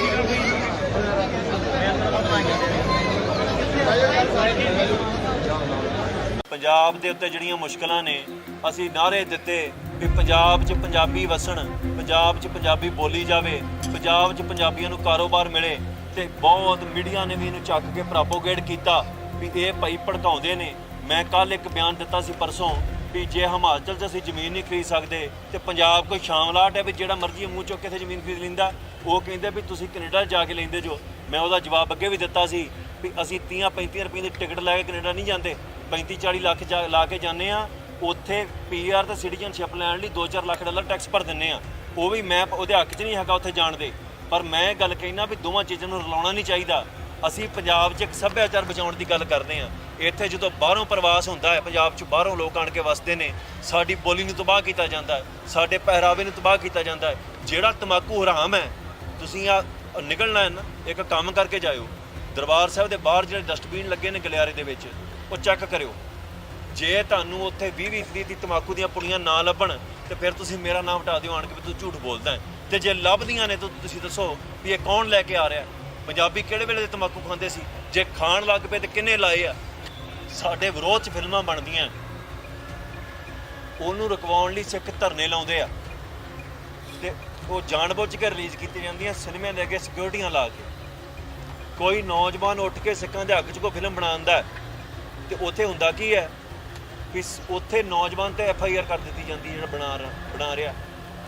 ਪੰਜਾਬ ਦੇ ਉੱਤੇ ਜਿਹੜੀਆਂ ਮੁਸ਼ਕਲਾਂ ਨੇ ਅਸੀਂ ਨਾਅਰੇ ਦਿੱਤੇ ਵੀ ਪੰਜਾਬ 'ਚ ਪੰਜਾਬੀ ਵਸਣ, ਪੰਜਾਬ 'ਚ ਪੰਜਾਬੀ ਬੋਲੀ ਜਾਵੇ, ਪੰਜਾਬ 'ਚ ਪੰਜਾਬੀਆਂ ਨੂੰ ਕਾਰੋਬਾਰ ਮਿਲੇ ਤੇ ਬਹੁਤ ਮੀਡੀਆ ਨੇ ਵੀ ਇਹਨੂੰ ਚੱਕ ਕੇ ਪ੍ਰੋਪੋਗੇਟ ਕੀਤਾ ਵੀ ਇਹ ਭਾਈ ਭੜਕਾਉਂਦੇ ਨੇ। ਮੈਂ ਕੱਲ ਇੱਕ ਬਿਆਨ ਦਿੱਤਾ ਸੀ ਪਰਸੋਂ ਵੀ ਜੇ ਹਿਮਾਚਲ 'ਚ ਅਸੀਂ ਜ਼ਮੀਨ ਨਹੀਂ ਖਰੀਦ ਸਕਦੇ ਤੇ ਪੰਜਾਬ ਕੋਈ ਸ਼ਾਮਲਾਟ ਹੈ ਵੀ ਜਿਹੜਾ ਮਰਜ਼ੀ ਮੂੰਹ ਚੁੱਕ ਕੇ ਇੱਥੇ ਜ਼ਮੀਨ ਖਰੀਦ ਲੈਂਦਾ। ਉਹ ਕਹਿੰਦੇ ਵੀ ਤੁਸੀਂ ਕੈਨੇਡਾ ਜਾ ਕੇ ਲੈਂਦੇ ਜੋ। ਮੈਂ ਉਹਦਾ ਜਵਾਬ ਅੱਗੇ ਵੀ ਦਿੱਤਾ ਸੀ ਵੀ ਅਸੀਂ 30-35 ਰੁਪਏ ਦੀ ਟਿਕਟ ਲੈ ਕੇ ਕੈਨੇਡਾ ਨਹੀਂ ਜਾਂਦੇ, 35-40 ਲੱਖ ਲਾ ਕੇ ਜਾਂਦੇ ਆ। ਉੱਥੇ ਪੀਆਰ ਤੇ ਸਿਟੀਜ਼ਨਸ਼ਿਪ ਲੈਣ ਲਈ 2-4 ਲੱਖ ਡਾਲਰ ਟੈਕਸ ਭਰ ਦਿੰਦੇ ਆ। ਉਹ ਵੀ ਮੈਂ ਉਹਦੇ ਹੱਕ 'ਚ ਨਹੀਂ ਹੈਗਾ ਉੱਥੇ ਜਾਣ ਦੇ, ਪਰ ਮੈਂ ਗੱਲ ਕਹਿਣਾ ਵੀ ਦੋਵਾਂ ਚੀਜ਼ਾਂ ਨੂੰ ਰਲਾਉਣਾ ਨਹੀਂ ਚਾਹੀਦਾ। ਅਸੀਂ ਪੰਜਾਬ 'ਚ ਇੱਕ ਸੱਭਿਆਚਾਰ ਬਚਾਉਣ ਦੀ ਗੱਲ ਕਰਦੇ ਹਾਂ। ਇੱਥੇ ਜਦੋਂ ਬਾਹਰੋਂ ਪ੍ਰਵਾਸ ਹੁੰਦਾ ਹੈ, ਪੰਜਾਬ 'ਚ ਬਾਹਰੋਂ ਲੋਕ ਆਣ ਕੇ ਵਸਦੇ ਨੇ, ਸਾਡੀ ਬੋਲੀ ਨੂੰ ਤਬਾਹ ਕੀਤਾ ਜਾਂਦਾ ਹੈ, ਸਾਡੇ ਪਹਿਰਾਵੇ ਨੂੰ ਤਬਾਹ ਕੀਤਾ ਜਾਂਦਾ ਹੈ। ਜਿਹੜਾ ਤੰਬਾਕੂ ਹਰਾਮ ਹੈ, ਤੁਸੀਂ ਆ ਨਿਕਲਣਾ ਹੈ ਨਾ, ਇੱਕ ਕੰਮ ਕਰਕੇ ਜਾਇਓ। ਦਰਬਾਰ ਸਾਹਿਬ ਦੇ ਬਾਹਰ ਜਿਹੜੇ ਡਸਟਬਿਨ ਲੱਗੇ ਨੇ ਗਲਿਆਰੇ ਦੇ ਵਿੱਚ, ਉਹ ਚੈੱਕ ਕਰਿਓ। ਜੇ ਤੁਹਾਨੂੰ ਉੱਥੇ 20-20 ਦੀ ਤੰਬਾਕੂ ਦੀਆਂ ਪੁੜੀਆਂ ਨਾ ਲੱਭਣ ਤੇ ਫਿਰ ਤੁਸੀਂ ਮੇਰਾ ਨਾਮ ਹਟਾ ਦਿਓ ਆਣ ਕੇ ਵੀ ਤੂੰ ਝੂਠ ਬੋਲਦਾ ਹੈ। ਤੇ ਜੇ ਲੱਭਦੀਆਂ ਨੇ ਤਾਂ ਤੁਸੀਂ ਦੱਸੋ ਵੀ ਇਹ ਕੌਣ ਲੈ ਕੇ ਆ ਰਿਹਾ। ਪੰਜਾਬੀ ਕਿਹੜੇ ਵੇਲੇ ਦੇ ਤੰਬਾਕੂ ਖਾਂਦੇ ਸੀ? ਜੇ ਖਾਣ ਲੱਗ ਪਏ ਤੇ ਕਿੰਨੇ ਲਾਏ ਆ? ਸਾਡੇ ਵਿਰੋਧ 'ਚ ਫਿਲਮਾਂ ਬਣਦੀਆਂ, ਉਹਨੂੰ ਰੁਕਵਾਉਣ ਲਈ ਸਿੱਖ ਧਰਨੇ ਲਾਉਂਦੇ ਆ ਤੇ ਉਹ ਜਾਣਬੁੱਝ ਕੇ ਰਿਲੀਜ਼ ਕੀਤੀਆਂ ਜਾਂਦੀਆਂ ਸਿਨੇਮਿਆਂ ਦੇ ਅੱਗੇ ਸਿਕਿਉਰਿਟੀਆਂ ਲਾ ਕੇ। ਕੋਈ ਨੌਜਵਾਨ ਉੱਠ ਕੇ ਸਿੱਖਾਂ ਦੇ ਹੱਕ 'ਚ ਕੋਈ ਫਿਲਮ ਬਣਾਉਂਦਾ ਤੇ ਉੱਥੇ ਹੁੰਦਾ ਕੀ ਹੈ ਕਿ ਉੱਥੇ ਨੌਜਵਾਨ ਤੇ FIR ਕਰ ਦਿੱਤੀ ਜਾਂਦੀ ਜਿਹੜਾ ਬਣਾ ਰਿਹਾ।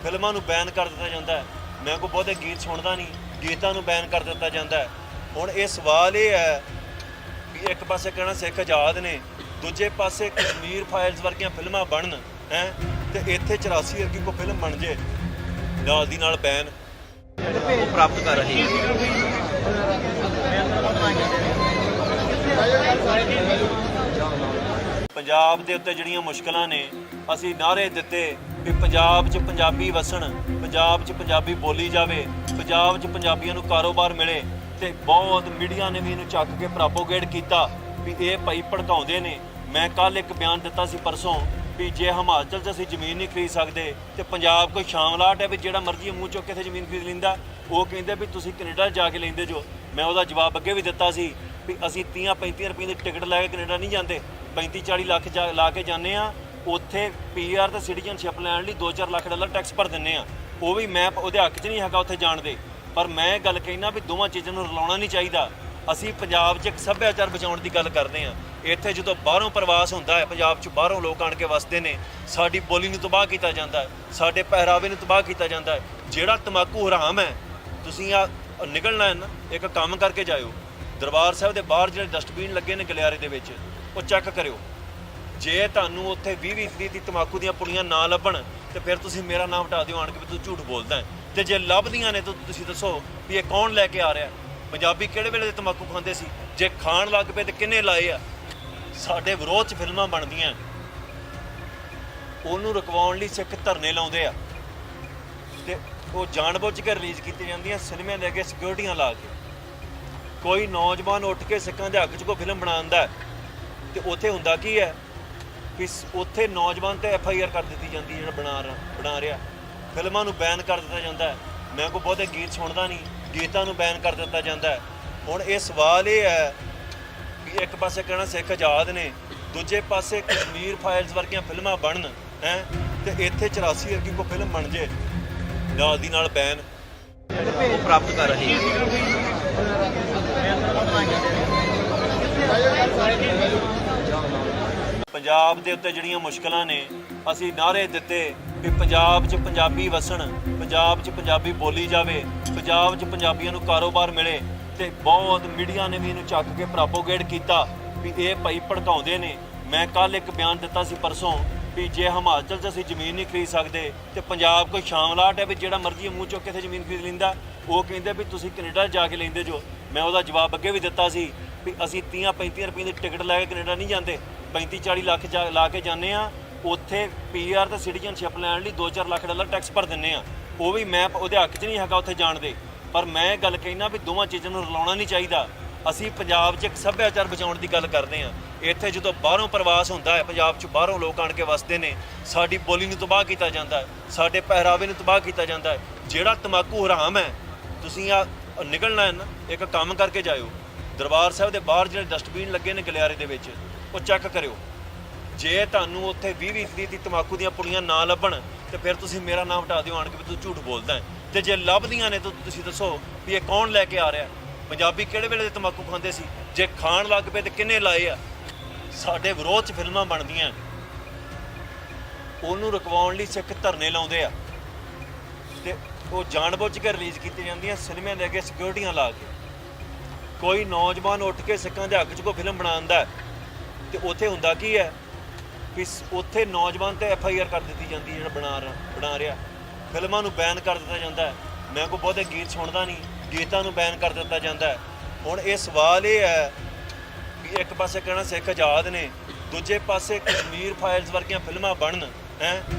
ਫਿਲਮਾਂ ਨੂੰ ਬੈਨ ਕਰ ਦਿੱਤਾ ਜਾਂਦਾ ਹੈ। ਮੈਂ ਕੋਈ ਬਹੁਤੇ ਗੀਤ ਸੁਣਦਾ ਨਹੀਂ, ਗੀਤਾਂ ਨੂੰ ਬੈਨ ਕਰ ਦਿੱਤਾ ਜਾਂਦਾ ਹੈ। ਹੁਣ ਇਹ ਸਵਾਲ ਇਹ ਹੈ ਕਿ ਇੱਕ ਪਾਸੇ ਕਹਿਣਾ ਸਿੱਖ ਆਜ਼ਾਦ ਨੇ, ਦੂਜੇ ਪਾਸੇ ਕਸ਼ਮੀਰ ਫਾਈਲਸ ਵਰਗੀਆਂ ਫਿਲਮਾਂ ਬਣਨ ਹੈ ਤੇ ਇੱਥੇ 84 ਵਰਗੀ ਕੋਈ ਫਿਲਮ ਬਣ ਜੇ ਨਾਲ ਦੀ ਨਾਲ ਬੈਨ ਪ੍ਰਾਪਤ ਕਰ ਰਹੇ ਪੰਜਾਬ ਦੇ ਉੱਤੇ ਜਿਹੜੀਆਂ ਮੁਸ਼ਕਲਾਂ ਨੇ ਅਸੀਂ ਨਾਅਰੇ ਦਿੱਤੇ ਵੀ ਪੰਜਾਬ 'ਚ ਪੰਜਾਬੀ ਵਸਣ, ਪੰਜਾਬ 'ਚ ਪੰਜਾਬੀ ਬੋਲੀ ਜਾਵੇ, ਪੰਜਾਬ 'ਚ ਪੰਜਾਬੀਆਂ ਨੂੰ ਕਾਰੋਬਾਰ ਮਿਲੇ ਤੇ ਬਹੁਤ ਮੀਡੀਆ ਨੇ ਵੀ ਇਹਨੂੰ ਚੱਕ ਕੇ ਪ੍ਰੋਪੋਗੇਟ ਕੀਤਾ ਵੀ ਇਹ ਭਾਈ ਭੜਕਾਉਂਦੇ ਨੇ। ਮੈਂ ਕੱਲ ਇੱਕ ਬਿਆਨ ਦਿੱਤਾ ਸੀ ਪਰਸੋਂ ਵੀ ਜੇ ਹਿਮਾਚਲ 'ਚ ਅਸੀਂ ਜ਼ਮੀਨ ਨਹੀਂ ਖਰੀਦ ਸਕਦੇ ਤੇ ਪੰਜਾਬ ਕੋਈ ਸ਼ਾਮਲਾਟ ਹੈ ਵੀ ਜਿਹੜਾ ਮਰਜ਼ੀ ਮੂੰਹ ਚੁੱਕ ਕੇ ਇੱਥੇ ਜ਼ਮੀਨ ਖਰੀਦ ਲੈਂਦਾ। ਉਹ ਕਹਿੰਦੇ ਵੀ ਤੁਸੀਂ ਕੈਨੇਡਾ ਜਾ ਕੇ ਲੈਂਦੇ ਜੋ। ਮੈਂ ਉਹਦਾ ਜਵਾਬ ਅੱਗੇ ਵੀ ਦਿੱਤਾ ਸੀ ਵੀ ਅਸੀਂ 30-35 ਰੁਪਏ ਦੀ ਟਿਕਟ ਲੈ ਕੇ ਕੈਨੇਡਾ ਨਹੀਂ ਜਾਂਦੇ, 35-40 ਲੱਖ ਲਾ ਕੇ ਜਾਂਦੇ ਆ। ਉੱਥੇ ਪੀਆਰ ਤੇ ਸਿਟੀਜ਼ਨਸ਼ਿਪ ਲੈਣ ਲਈ 2-4 ਲੱਖ ਡਾਲਰ ਟੈਕਸ ਭਰ ਦਿੰਦੇ ਆ। ਉਹ ਵੀ ਮੈਂ ਉਹਦੇ ਹੱਕ 'ਚ ਨਹੀਂ ਹੈਗਾ ਉੱਥੇ ਜਾਣ ਦੇ, ਪਰ ਮੈਂ ਗੱਲ ਕਹਿਣਾ ਵੀ ਦੋਵਾਂ ਚੀਜ਼ਾਂ ਨੂੰ ਰਲਾਉਣਾ ਨਹੀਂ ਚਾਹੀਦਾ। ਅਸੀਂ ਪੰਜਾਬ 'ਚ ਇੱਕ ਸੱਭਿਆਚਾਰ ਬਚਾਉਣ ਦੀ ਗੱਲ ਕਰਦੇ ਹਾਂ। ਇੱਥੇ ਜਦੋਂ ਬਾਹਰੋਂ ਪ੍ਰਵਾਸ ਹੁੰਦਾ ਹੈ, ਪੰਜਾਬ 'ਚ ਬਾਹਰੋਂ ਲੋਕ ਆਣ ਕੇ ਵਸਦੇ ਨੇ, ਸਾਡੀ ਬੋਲੀ ਨੂੰ ਤਬਾਹ ਕੀਤਾ ਜਾਂਦਾ ਹੈ, ਸਾਡੇ ਪਹਿਰਾਵੇ ਨੂੰ ਤਬਾਹ ਕੀਤਾ ਜਾਂਦਾ ਹੈ। ਜਿਹੜਾ ਤੰਬਾਕੂ ਹਰਾਮ ਹੈ, ਤੁਸੀਂ ਆ ਨਿਕਲਣਾ ਹੈ ਨਾ, ਇੱਕ ਕੰਮ ਕਰਕੇ ਜਾਇਓ। ਦਰਬਾਰ ਸਾਹਿਬ ਦੇ ਬਾਹਰ ਜਿਹੜੇ ਡਸਟਬਿਨ ਲੱਗੇ ਨੇ ਗਲਿਆਰੇ ਦੇ ਵਿੱਚ, ਉਹ ਚੈੱਕ ਕਰਿਓ। ਜੇ ਤੁਹਾਨੂੰ ਉੱਥੇ 20-20 ਦੀ ਤੰਬਾਕੂ ਦੀਆਂ ਪੁੜੀਆਂ ਨਾ ਲੱਭਣ ਤੇ ਫਿਰ ਤੁਸੀਂ ਮੇਰਾ ਨਾਮ ਹਟਾ ਦਿਓ ਆਣ ਕੇ ਵੀ ਤੂੰ ਝੂਠ ਬੋਲਦਾ ਹੈ। ਤੇ ਜੇ ਲੱਭਦੀਆਂ ਨੇ ਤਾਂ ਤੁਸੀਂ ਦੱਸੋ ਵੀ ਇਹ ਕੌਣ ਲੈ ਕੇ ਆ ਰਿਹਾ। ਪੰਜਾਬੀ ਕਿਹੜੇ ਵੇਲੇ ਦੇ ਤੰਬਾਕੂ ਖਾਂਦੇ ਸੀ? ਜੇ ਖਾਣ ਲੱਗ ਪਏ ਤੇ ਕਿੰਨੇ ਲਾਏ ਆ? ਸਾਡੇ ਵਿਰੋਧ 'ਚ ਫਿਲਮਾਂ ਬਣਦੀਆਂ, ਉਹਨੂੰ ਰੁਕਵਾਉਣ ਲਈ ਸਿੱਖ ਧਰਨੇ ਲਾਉਂਦੇ ਆ ਤੇ ਉਹ ਜਾਣਬੁੱਝ ਕੇ ਰਿਲੀਜ਼ ਕੀਤੀਆਂ ਜਾਂਦੀਆਂ ਸਿਨੇਮਿਆਂ ਦੇ ਅੱਗੇ ਸਿਕਿਉਰਿਟੀਆਂ ਲਾ ਕੇ। ਕੋਈ ਨੌਜਵਾਨ ਉੱਠ ਕੇ ਸਿੱਖਾਂ ਦੇ ਹੱਕ 'ਚ ਕੋਈ ਫਿਲਮ ਬਣਾਉਂਦਾ ਤੇ ਉੱਥੇ ਹੁੰਦਾ ਕੀ ਹੈ ਕਿ ਉੱਥੇ ਨੌਜਵਾਨ ਤੇ FIR ਕਰ ਦਿੱਤੀ ਜਾਂਦੀ ਜਿਹੜਾ ਬਣਾ ਰਿਹਾ। ਫਿਲਮਾਂ ਨੂੰ ਬੈਨ ਕਰ ਦਿੱਤਾ ਜਾਂਦਾ ਹੈ। ਮੈਂ ਕੋਈ ਬਹੁਤੇ ਗੀਤ ਸੁਣਦਾ ਨਹੀਂ, ਗੀਤਾਂ ਨੂੰ ਬੈਨ ਕਰ ਦਿੱਤਾ ਜਾਂਦਾ ਹੈ। ਹੁਣ ਇਹ ਸਵਾਲ ਇਹ ਹੈ ਕਿ ਇੱਕ ਪਾਸੇ ਕਹਿਣਾ ਸਿੱਖ ਆਜ਼ਾਦ ਨੇ, ਦੂਜੇ ਪਾਸੇ ਕਸ਼ਮੀਰ ਫਾਈਲਸ ਵਰਗੀਆਂ ਫਿਲਮਾਂ ਬਣਨ ਹੈ ਤੇ ਇੱਥੇ 84 ਵਰਗੀ ਕੋਈ ਫਿਲਮ ਬਣ ਜੇ ਨਾਲ ਦੀ ਨਾਲ ਬੈਨ ਪ੍ਰਾਪਤ ਕਰ ਰਹੇ ਪੰਜਾਬ ਦੇ ਉੱਤੇ ਜਿਹੜੀਆਂ ਮੁਸ਼ਕਲਾਂ ਨੇ ਅਸੀਂ ਨਾਅਰੇ ਦਿੱਤੇ ਵੀ ਪੰਜਾਬ 'ਚ ਪੰਜਾਬੀ ਵਸਣ, ਪੰਜਾਬ 'ਚ ਪੰਜਾਬੀ ਬੋਲੀ ਜਾਵੇ, ਪੰਜਾਬ 'ਚ ਪੰਜਾਬੀਆਂ ਨੂੰ ਕਾਰੋਬਾਰ ਮਿਲੇ ਤੇ ਬਹੁਤ ਮੀਡੀਆ ਨੇ ਵੀ ਇਹਨੂੰ ਚੱਕ ਕੇ ਪ੍ਰੋਪੋਗੇਟ ਕੀਤਾ ਵੀ ਇਹ ਭਾਈ ਭੜਕਾਉਂਦੇ ਨੇ। ਮੈਂ ਕੱਲ ਇੱਕ ਬਿਆਨ ਦਿੱਤਾ ਸੀ ਪਰਸੋਂ ਵੀ ਜੇ ਹਿਮਾਚਲ 'ਚ ਅਸੀਂ ਜ਼ਮੀਨ ਨਹੀਂ ਖਰੀਦ ਸਕਦੇ ਤੇ ਪੰਜਾਬ ਕੋਈ ਸ਼ਾਮਲਾਟ ਹੈ ਵੀ ਜਿਹੜਾ ਮਰਜ਼ੀ ਮੂੰਹ ਚੁੱਕ ਕੇ ਇੱਥੇ ਜ਼ਮੀਨ ਖਰੀਦ ਲੈਂਦਾ। ਉਹ ਕਹਿੰਦੇ ਵੀ ਤੁਸੀਂ ਕੈਨੇਡਾ ਜਾ ਕੇ ਲੈਂਦੇ ਜੋ। ਮੈਂ ਉਹਦਾ ਜਵਾਬ ਅੱਗੇ ਵੀ ਦਿੱਤਾ ਸੀ ਵੀ ਅਸੀਂ 30-35 ਰੁਪਏ ਦੀ ਟਿਕਟ ਲੈ ਕੇ ਕੈਨੇਡਾ ਨਹੀਂ ਜਾਂਦੇ, 35-40 ਲੱਖ ਲਾ ਕੇ ਜਾਂਦੇ ਆ। ਉੱਥੇ ਪੀਆਰ ਤੇ ਸਿਟੀਜ਼ਨਸ਼ਿਪ ਲੈਣ ਲਈ 2-4 ਲੱਖ ਡਾਲਰ ਟੈਕਸ ਭਰ ਦਿੰਦੇ ਆ। ਉਹ ਵੀ ਮੈਂ ਉਹਦੇ ਹੱਕ 'ਚ ਨਹੀਂ ਹੈਗਾ ਉੱਥੇ ਜਾਣ ਦੇ, ਪਰ ਮੈਂ ਗੱਲ ਕਹਿਣਾ ਵੀ ਦੋਵਾਂ ਚੀਜ਼ਾਂ ਨੂੰ ਰਲਾਉਣਾ ਨਹੀਂ ਚਾਹੀਦਾ। ਅਸੀਂ ਪੰਜਾਬ 'ਚ ਇੱਕ ਸੱਭਿਆਚਾਰ ਬਚਾਉਣ ਦੀ ਗੱਲ ਕਰਦੇ ਹਾਂ। ਇੱਥੇ ਜਦੋਂ ਬਾਹਰੋਂ ਪ੍ਰਵਾਸ ਹੁੰਦਾ ਹੈ, ਪੰਜਾਬ 'ਚ ਬਾਹਰੋਂ ਲੋਕ ਆਣ ਕੇ ਵਸਦੇ ਨੇ, ਸਾਡੀ ਬੋਲੀ ਨੂੰ ਤਬਾਹ ਕੀਤਾ ਜਾਂਦਾ ਹੈ, ਸਾਡੇ ਪਹਿਰਾਵੇ ਨੂੰ ਤਬਾਹ ਕੀਤਾ ਜਾਂਦਾ ਹੈ। ਜਿਹੜਾ ਤੰਬਾਕੂ ਹਰਾਮ ਹੈ, ਤੁਸੀਂ ਆ ਨਿਕਲਣਾ ਹੈ ਨਾ, ਇੱਕ ਕੰਮ ਕਰਕੇ ਜਾਇਓ। ਦਰਬਾਰ ਸਾਹਿਬ ਦੇ ਬਾਹਰ ਜਿਹੜੇ ਡਸਟਬਿਨ ਲੱਗੇ ਨੇ ਗਲਿਆਰੇ ਦੇ ਵਿੱਚ, ਉਹ ਚੈੱਕ ਕਰਿਓ। ਜੇ ਤੁਹਾਨੂੰ ਉੱਥੇ 20-20 ਦੀ ਤਮਾਕੂ ਦੀਆਂ ਪੁੜੀਆਂ ਨਾ ਲੱਭਣ ਤੇ ਫਿਰ ਤੁਸੀਂ ਮੇਰਾ ਨਾਮ ਹਟਾ ਦਿਓ ਆਣ ਕੇ ਵੀ ਤੂੰ ਝੂਠ ਬੋਲਦਾ ਹੈ। ਤੇ ਜੇ ਲੱਭਦੀਆਂ ਨੇ ਤਾਂ ਤੁਸੀਂ ਦੱਸੋ ਵੀ ਇਹ ਕੌਣ ਲੈ ਕੇ ਆ ਰਿਹਾ। ਪੰਜਾਬੀ ਕਿਹੜੇ ਵੇਲੇ ਦੇ ਤਮਾਕੂ ਖਾਂਦੇ ਸੀ? ਜੇ ਖਾਣ ਲੱਗ ਪਏ ਤੇ ਕਿੰਨੇ ਲਾਏ ਆ? ਸਾਡੇ ਵਿਰੋਧ 'ਚ ਫਿਲਮਾਂ ਬਣਦੀਆਂ, ਉਹਨੂੰ ਰੁਕਵਾਉਣ ਲਈ ਸਿੱਖ ਧਰਨੇ ਲਾਉਂਦੇ ਆ ਤੇ ਉਹ ਜਾਣਬੁੱਝ ਕੇ ਰਿਲੀਜ਼ ਕੀਤੀਆਂ ਜਾਂਦੀਆਂ ਸਿਨੇਮਿਆਂ ਦੇ ਅੱਗੇ ਸਿਕਿਉਰਟੀਆਂ ਲਾ ਕੇ। ਕੋਈ ਨੌਜਵਾਨ ਉੱਠ ਕੇ ਸਿੱਖਾਂ ਦੇ ਹੱਕ 'ਚ ਕੋਈ ਫਿਲਮ ਬਣਾਉਂਦਾ ਤੇ ਉੱਥੇ ਹੁੰਦਾ ਕੀ ਹੈ ਕਿ ਉੱਥੇ ਨੌਜਵਾਨ ਤੇ FIR ਕਰ ਦਿੱਤੀ ਜਾਂਦੀ ਜਿਹੜਾ ਬਣਾ ਰਿਹਾ। ਫਿਲਮਾਂ ਨੂੰ ਬੈਨ ਕਰ ਦਿੱਤਾ ਜਾਂਦਾ ਹੈ। ਮੈਂ ਕੋਈ ਬਹੁਤੇ ਗੀਤ ਸੁਣਦਾ ਨਹੀਂ, ਗੀਤਾਂ ਨੂੰ ਬੈਨ ਕਰ ਦਿੱਤਾ ਜਾਂਦਾ ਹੈ। ਹੁਣ ਇਹ ਸਵਾਲ ਇਹ ਹੈ ਕਿ ਇੱਕ ਪਾਸੇ ਕਹਿਣਾ ਸਿੱਖ ਆਜ਼ਾਦ ਨੇ, ਦੂਜੇ ਪਾਸੇ ਕਸ਼ਮੀਰ ਫਾਈਲਸ ਵਰਗੀਆਂ ਫਿਲਮਾਂ ਬਣਨ ਹੈ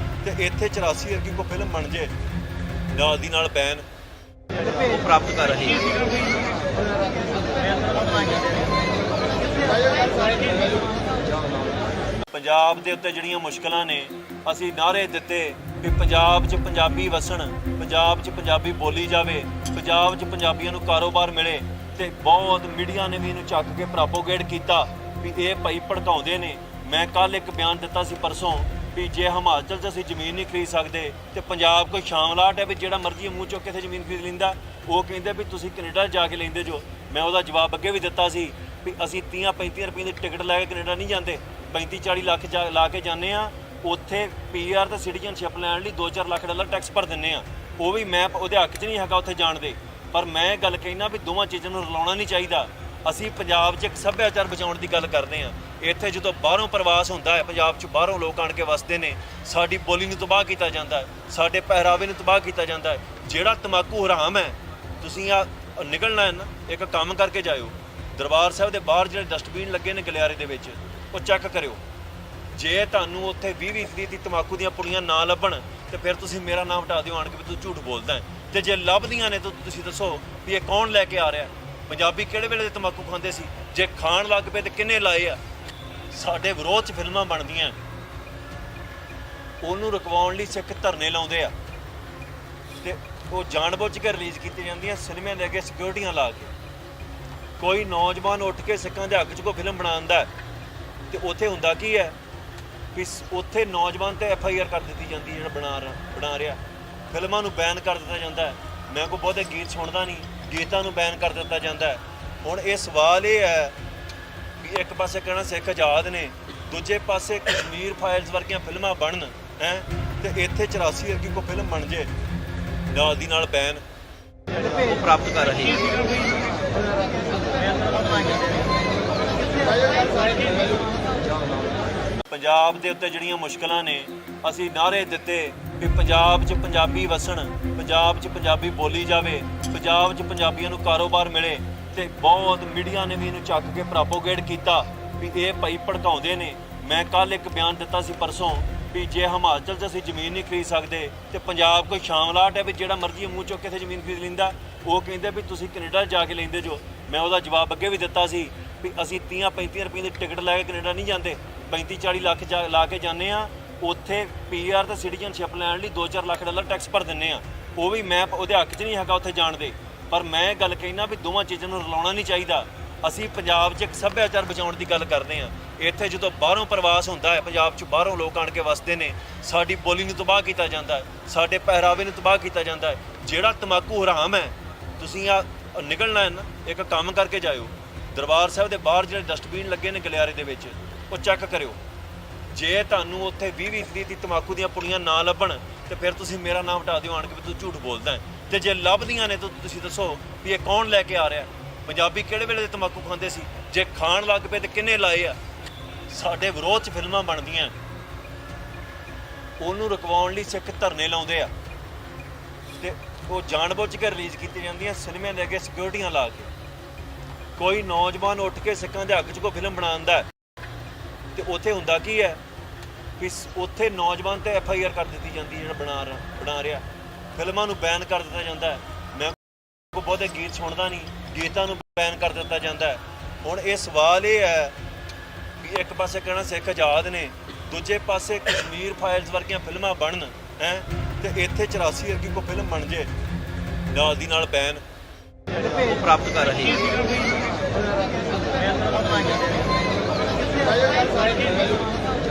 ਤੇ ਇੱਥੇ 84 ਵਰਗੀ ਕੋਈ ਫਿਲਮ ਬਣ ਜੇ ਨਾਲ ਦੀ ਨਾਲ ਬੈਨ ਪ੍ਰਾਪਤ ਕਰ ਰਹੇ ਪੰਜਾਬ ਦੇ ਉੱਤੇ ਜਿਹੜੀਆਂ ਮੁਸ਼ਕਲਾਂ ਨੇ, ਅਸੀਂ ਨਾਅਰੇ ਦਿੱਤੇ ਕਿ ਪੰਜਾਬ 'ਚ ਪੰਜਾਬੀ ਵਸਣ, ਪੰਜਾਬ 'ਚ ਪੰਜਾਬੀ ਬੋਲੀ ਜਾਵੇ, ਪੰਜਾਬ 'ਚ ਪੰਜਾਬੀਆਂ ਨੂੰ ਕਾਰੋਬਾਰ ਮਿਲੇ ਤੇ ਬਹੁਤ ਮੀਡੀਆ ਨੇ ਵੀ ਇਹਨੂੰ ਚੱਕ ਕੇ ਪ੍ਰੋਪੋਗੇਟ ਕੀਤਾ ਵੀ ਇਹ ਭਾਈ ਭੜਕਾਉਂਦੇ ਨੇ। ਮੈਂ ਕੱਲ ਇੱਕ ਬਿਆਨ ਦਿੱਤਾ ਸੀ ਪਰਸੋਂ ਵੀ ਜੇ ਹਿਮਾਚਲ 'ਚ ਅਸੀਂ ਜ਼ਮੀਨ ਨਹੀਂ ਖਰੀਦ ਸਕਦੇ ਤੇ ਪੰਜਾਬ ਕੋਈ ਸ਼ਾਮਲਾਟ ਹੈ ਵੀ ਜਿਹੜਾ ਮਰਜ਼ੀ ਮੂੰਹ ਚੁੱਕ ਕੇ ਇੱਥੇ ਜ਼ਮੀਨ ਖਰੀਦ ਲੈਂਦਾ। ਉਹ ਕਹਿੰਦੇ ਵੀ ਤੁਸੀਂ ਕੈਨੇਡਾ ਜਾ ਕੇ ਲੈਂਦੇ ਜੋ। ਮੈਂ ਉਹਦਾ ਜਵਾਬ ਅੱਗੇ ਵੀ ਦਿੱਤਾ ਸੀ ਵੀ ਅਸੀਂ 30-35 ਰੁਪਏ ਦੀ ਟਿਕਟ ਲੈ ਕੇ ਕੈਨੇਡਾ ਨਹੀਂ ਜਾਂਦੇ, 35-40 ਲੱਖ ਲਾ ਕੇ ਜਾਂਦੇ ਆ। ਉੱਥੇ PR ਤੇ ਸਿਟੀਜ਼ਨਸ਼ਿਪ ਲੈਣ ਲਈ $2-4 ਲੱਖ ਟੈਕਸ ਭਰ ਦਿੰਦੇ ਆ। ਉਹ ਵੀ ਮੈਂ ਉਹਦੇ ਹੱਕ 'ਚ ਨਹੀਂ ਹੈਗਾ ਉੱਥੇ ਜਾਣ ਦੇ, ਪਰ ਮੈਂ ਗੱਲ ਕਹਿਣਾ ਵੀ ਦੋਵਾਂ ਚੀਜ਼ਾਂ ਨੂੰ ਰਲਾਉਣਾ ਨਹੀਂ ਚਾਹੀਦਾ। ਅਸੀਂ ਪੰਜਾਬ 'ਚ ਇੱਕ ਸੱਭਿਆਚਾਰ ਬਚਾਉਣ ਦੀ ਗੱਲ ਕਰਦੇ ਹਾਂ। ਇੱਥੇ ਜਦੋਂ ਬਾਹਰੋਂ ਪ੍ਰਵਾਸ ਹੁੰਦਾ ਹੈ, ਪੰਜਾਬ 'ਚ ਬਾਹਰੋਂ ਲੋਕ ਆਣ ਕੇ ਵਸਦੇ ਨੇ, ਸਾਡੀ ਬੋਲੀ ਨੂੰ ਤਬਾਹ ਕੀਤਾ ਜਾਂਦਾ ਹੈ, ਸਾਡੇ ਪਹਿਰਾਵੇ ਨੂੰ ਤਬਾਹ ਕੀਤਾ ਜਾਂਦਾ ਹੈ। ਜਿਹੜਾ ਤਮਾਕੂ ਹਰਾਮ ਹੈ, ਤੁਸੀਂ ਆ ਨਿਕਲਣਾ ਹੈ ਨਾ, ਇੱਕ ਕੰਮ ਕਰਕੇ ਜਾਇਓ। ਦਰਬਾਰ ਸਾਹਿਬ ਦੇ ਬਾਹਰ ਜਿਹੜੇ ਡਸਟਬਿਨ ਲੱਗੇ ਨੇ ਗਲਿਆਰੇ ਦੇ ਵਿੱਚ, ਉਹ ਚੈੱਕ ਕਰਿਓ। ਜੇ ਤੁਹਾਨੂੰ ਉੱਥੇ 20-20 ਦੀ ਤਮਾਕੂ ਦੀਆਂ ਪੁੜੀਆਂ ਨਾ ਲੱਭਣ ਤੇ ਫਿਰ ਤੁਸੀਂ ਮੇਰਾ ਨਾਮ ਹਟਾ ਦਿਓ ਆਣ ਕੇ ਵੀ ਤੂੰ ਝੂਠ ਬੋਲਦਾ ਹੈ। ਤੇ ਜੇ ਲੱਭਦੀਆਂ ਨੇ ਤਾਂ ਤੁਸੀਂ ਦੱਸੋ ਵੀ ਇਹ ਕੌਣ ਲੈ ਕੇ ਆ ਰਿਹਾ। ਪੰਜਾਬੀ ਕਿਹੜੇ ਵੇਲੇ ਦੇ ਤਮਾਕੂ ਖਾਂਦੇ ਸੀ? ਜੇ ਖਾਣ ਲੱਗ ਪਏ ਤੇ ਕਿੰਨੇ ਲਾਏ ਆ? ਸਾਡੇ ਵਿਰੋਧ 'ਚ ਫਿਲਮਾਂ ਬਣਦੀਆਂ, ਉਹਨੂੰ ਰੁਕਵਾਉਣ ਲਈ ਸਿੱਖ ਧਰਨੇ ਲਾਉਂਦੇ ਆ ਤੇ ਉਹ ਜਾਣਬੁੱਝ ਕੇ ਰਿਲੀਜ਼ ਕੀਤੀਆਂ ਜਾਂਦੀਆਂ ਸਿਨੇਮਿਆਂ ਦੇ ਅੱਗੇ ਸਿਕਿਉਰਟੀਆਂ ਲਾ ਕੇ। ਕੋਈ ਨੌਜਵਾਨ ਉੱਠ ਕੇ ਸਿੱਖਾਂ ਦੇ ਹੱਕ 'ਚ ਕੋਈ ਫਿਲਮ ਬਣਾਉਂਦਾ ਤੇ ਉੱਥੇ ਹੁੰਦਾ ਕੀ ਹੈ ਕਿ ਉੱਥੇ ਨੌਜਵਾਨ ਤੇ FIR ਕਰ ਦਿੱਤੀ ਜਾਂਦੀ ਜਿਹੜਾ ਬਣਾ ਰਿਹਾ। ਫਿਲਮਾਂ ਨੂੰ ਬੈਨ ਕਰ ਦਿੱਤਾ ਜਾਂਦਾ ਹੈ। ਮੈਂ ਕੋਈ ਬਹੁਤੇ ਗੀਤ ਸੁਣਦਾ ਨਹੀਂ, ਗੀਤਾਂ ਨੂੰ ਬੈਨ ਕਰ ਦਿੱਤਾ ਜਾਂਦਾ ਹੈ। ਹੁਣ ਇਹ ਸਵਾਲ ਇਹ ਹੈ ਕਿ ਇੱਕ ਪਾਸੇ ਕਹਿਣਾ ਸਿੱਖ ਆਜ਼ਾਦ ਨੇ, ਦੂਜੇ ਪਾਸੇ ਕਸ਼ਮੀਰ ਫਾਈਲਸ ਵਰਗੀਆਂ ਫਿਲਮਾਂ ਬਣਨ ਹੈ ਤੇ ਇੱਥੇ 84 ਵਰਗੀ ਕੋਈ ਫਿਲਮ ਬਣ ਜੇ ਨਾਲ ਦੀ ਨਾਲ ਬੈਨ ਪ੍ਰਾਪਤ ਕਰ ਰਹੇ ਪੰਜਾਬ ਦੇ ਉੱਤੇ ਜਿਹੜੀਆਂ ਮੁਸ਼ਕਲਾਂ ਨੇ, ਅਸੀਂ ਨਾਅਰੇ ਦਿੱਤੇ ਕਿ ਪੰਜਾਬ 'ਚ ਪੰਜਾਬੀ ਵਸਣ, ਪੰਜਾਬ 'ਚ ਪੰਜਾਬੀ ਬੋਲੀ ਜਾਵੇ, ਪੰਜਾਬ 'ਚ ਪੰਜਾਬੀਆਂ ਨੂੰ ਕਾਰੋਬਾਰ ਮਿਲੇ ਤੇ ਬਹੁਤ ਮੀਡੀਆ ਨੇ ਵੀ ਇਹਨੂੰ ਚੱਕ ਕੇ ਪ੍ਰੋਪੋਗੇਟ ਕੀਤਾ ਵੀ ਇਹ ਭਾਈ ਭੜਕਾਉਂਦੇ ਨੇ। ਮੈਂ ਕੱਲ ਇੱਕ ਬਿਆਨ ਦਿੱਤਾ ਸੀ ਪਰਸੋਂ ਵੀ ਜੇ ਹਿਮਾਚਲ 'ਚ ਅਸੀਂ ਜ਼ਮੀਨ ਨਹੀਂ ਖਰੀਦ ਸਕਦੇ ਤੇ ਪੰਜਾਬ ਕੋਈ ਸ਼ਾਮਲਾਟ ਹੈ ਵੀ ਜਿਹੜਾ ਮਰਜ਼ੀ ਮੂੰਹ ਚੁੱਕ ਕੇ ਇੱਥੇ ਜ਼ਮੀਨ ਖਰੀਦ ਲੈਂਦਾ। ਉਹ ਕਹਿੰਦੇ ਵੀ ਤੁਸੀਂ ਕੈਨੇਡਾ ਜਾ ਕੇ ਲੈਂਦੇ ਜੋ। ਮੈਂ ਉਹਦਾ ਜਵਾਬ ਅੱਗੇ ਵੀ ਦਿੱਤਾ ਸੀ ਵੀ ਅਸੀਂ 30-35 ਰੁਪਏ ਦੀ ਟਿਕਟ ਲੈ ਕੇ ਕੈਨੇਡਾ ਨਹੀਂ ਜਾਂਦੇ, 35-40 ਲੱਖ ਲਾ ਕੇ ਜਾਂਦੇ ਆ। ਉੱਥੇ PR ਤੇ ਸਿਟੀਜ਼ਨਸ਼ਿਪ ਲੈਣ ਲਈ $2-4 ਲੱਖ ਟੈਕਸ ਭਰ ਦਿੰਦੇ ਆ। ਉਹ ਵੀ ਮੈਂ ਉਹਦੇ ਹੱਕ 'ਚ ਨਹੀਂ ਹੈਗਾ ਉੱਥੇ ਜਾਣ ਦੇ, ਪਰ ਮੈਂ ਗੱਲ ਕਹਿਣਾ ਵੀ ਦੋਵਾਂ ਚੀਜ਼ਾਂ ਨੂੰ ਰਲਾਉਣਾ ਨਹੀਂ ਚਾਹੀਦਾ। ਅਸੀਂ ਪੰਜਾਬ 'ਚ ਇੱਕ ਸੱਭਿਆਚਾਰ ਬਚਾਉਣ ਦੀ ਗੱਲ ਕਰਦੇ ਹਾਂ। ਇੱਥੇ ਜਦੋਂ ਬਾਹਰੋਂ ਪ੍ਰਵਾਸ ਹੁੰਦਾ ਹੈ, ਪੰਜਾਬ 'ਚ ਬਾਹਰੋਂ ਲੋਕ ਆਣ ਕੇ ਵਸਦੇ ਨੇ, ਸਾਡੀ ਬੋਲੀ ਨੂੰ ਤਬਾਹ ਕੀਤਾ ਜਾਂਦਾ ਹੈ, ਸਾਡੇ ਪਹਿਰਾਵੇ ਨੂੰ ਤਬਾਹ ਕੀਤਾ ਜਾਂਦਾ ਹੈ। ਜਿਹੜਾ ਤਮਾਕੂ ਹਰਾਮ ਹੈ, ਤੁਸੀਂ ਆ ਨਿਕਲਣਾ ਹੈ ਨਾ, ਇੱਕ ਕੰਮ ਕਰਕੇ ਜਾਇਓ। ਦਰਬਾਰ ਸਾਹਿਬ ਦੇ ਬਾਹਰ ਜਿਹੜੇ ਡਸਟਬਿਨ ਲੱਗੇ ਨੇ ਗਲਿਆਰੇ ਦੇ ਵਿੱਚ, ਉਹ ਚੈੱਕ ਕਰਿਓ। ਜੇ ਤੁਹਾਨੂੰ ਉੱਥੇ 20-20 ਦੀ ਤਮਾਕੂ ਦੀਆਂ ਪੁੜੀਆਂ ਨਾ ਲੱਭਣ ਤੇ ਫਿਰ ਤੁਸੀਂ ਮੇਰਾ ਨਾਮ ਹਟਾ ਦਿਓ ਆਣ ਕੇ ਵੀ ਤੂੰ ਝੂਠ ਬੋਲਦਾ ਹੈ। ਤੇ ਜੇ ਲੱਭਦੀਆਂ ਨੇ ਤਾਂ ਤੁਸੀਂ ਦੱਸੋ ਵੀ ਇਹ ਕੌਣ ਲੈ ਕੇ ਆ ਰਿਹਾ। ਪੰਜਾਬੀ ਕਿਹੜੇ ਵੇਲੇ ਦੇ ਤਮਾਕੂ ਖਾਂਦੇ ਸੀ? ਜੇ ਖਾਣ ਲੱਗ ਪਏ ਤੇ ਕਿੰਨੇ ਲਾਏ ਆ? ਸਾਡੇ ਵਿਰੋਧ 'ਚ ਫਿਲਮਾਂ ਬਣਦੀਆਂ, ਉਹਨੂੰ ਰੁਕਵਾਉਣ ਲਈ ਸਿੱਖ ਧਰਨੇ ਲਾਉਂਦੇ ਆ ਤੇ ਉਹ ਜਾਣਬੁੱਝ ਕੇ ਰਿਲੀਜ਼ ਕੀਤੀਆਂ ਜਾਂਦੀਆਂ ਸਿਨੇਮਿਆਂ ਦੇ ਅੱਗੇ ਸਿਕਿਉਰਟੀਆਂ ਲਾ ਕੇ। ਕੋਈ ਨੌਜਵਾਨ ਉੱਠ ਕੇ ਸਿੱਖਾਂ ਦੇ ਹੱਕ 'ਚ ਕੋਈ ਫਿਲਮ ਬਣਾਉਂਦਾ ਤੇ ਉੱਥੇ ਹੁੰਦਾ ਕੀ ਹੈ ਕਿ ਉੱਥੇ ਨੌਜਵਾਨ ਤੇ FIR ਕਰ ਦਿੱਤੀ ਜਾਂਦੀ ਜਿਹੜਾ ਬਣਾ ਰਿਹਾ। ਫਿਲਮਾਂ ਨੂੰ ਬੈਨ ਕਰ ਦਿੱਤਾ ਜਾਂਦਾ ਹੈ। ਮੈਂ ਕੋਈ ਬਹੁਤੇ ਗੀਤ ਸੁਣਦਾ ਨਹੀਂ, ਗੀਤਾਂ ਨੂੰ ਬੈਨ ਕਰ ਦਿੱਤਾ ਜਾਂਦਾ ਹੈ। ਹੁਣ ਇਹ ਸਵਾਲ ਇਹ ਹੈ ਕਿ ਇੱਕ ਪਾਸੇ ਕਹਿਣਾ ਸਿੱਖ ਆਜ਼ਾਦ ਨੇ, ਦੂਜੇ ਪਾਸੇ ਕਸ਼ਮੀਰ ਫਾਈਲਸ ਵਰਗੀਆਂ ਫਿਲਮਾਂ ਬਣਨ ਹੈ ਤੇ ਇੱਥੇ 84 ਵਰਗੀ ਕੋਈ ਫਿਲਮ ਬਣ ਜੇ ਨਾਲ ਦੀ ਨਾਲ ਬੈਨ ਪ੍ਰਾਪਤ ਕਰ ਰਹੇ Thank you.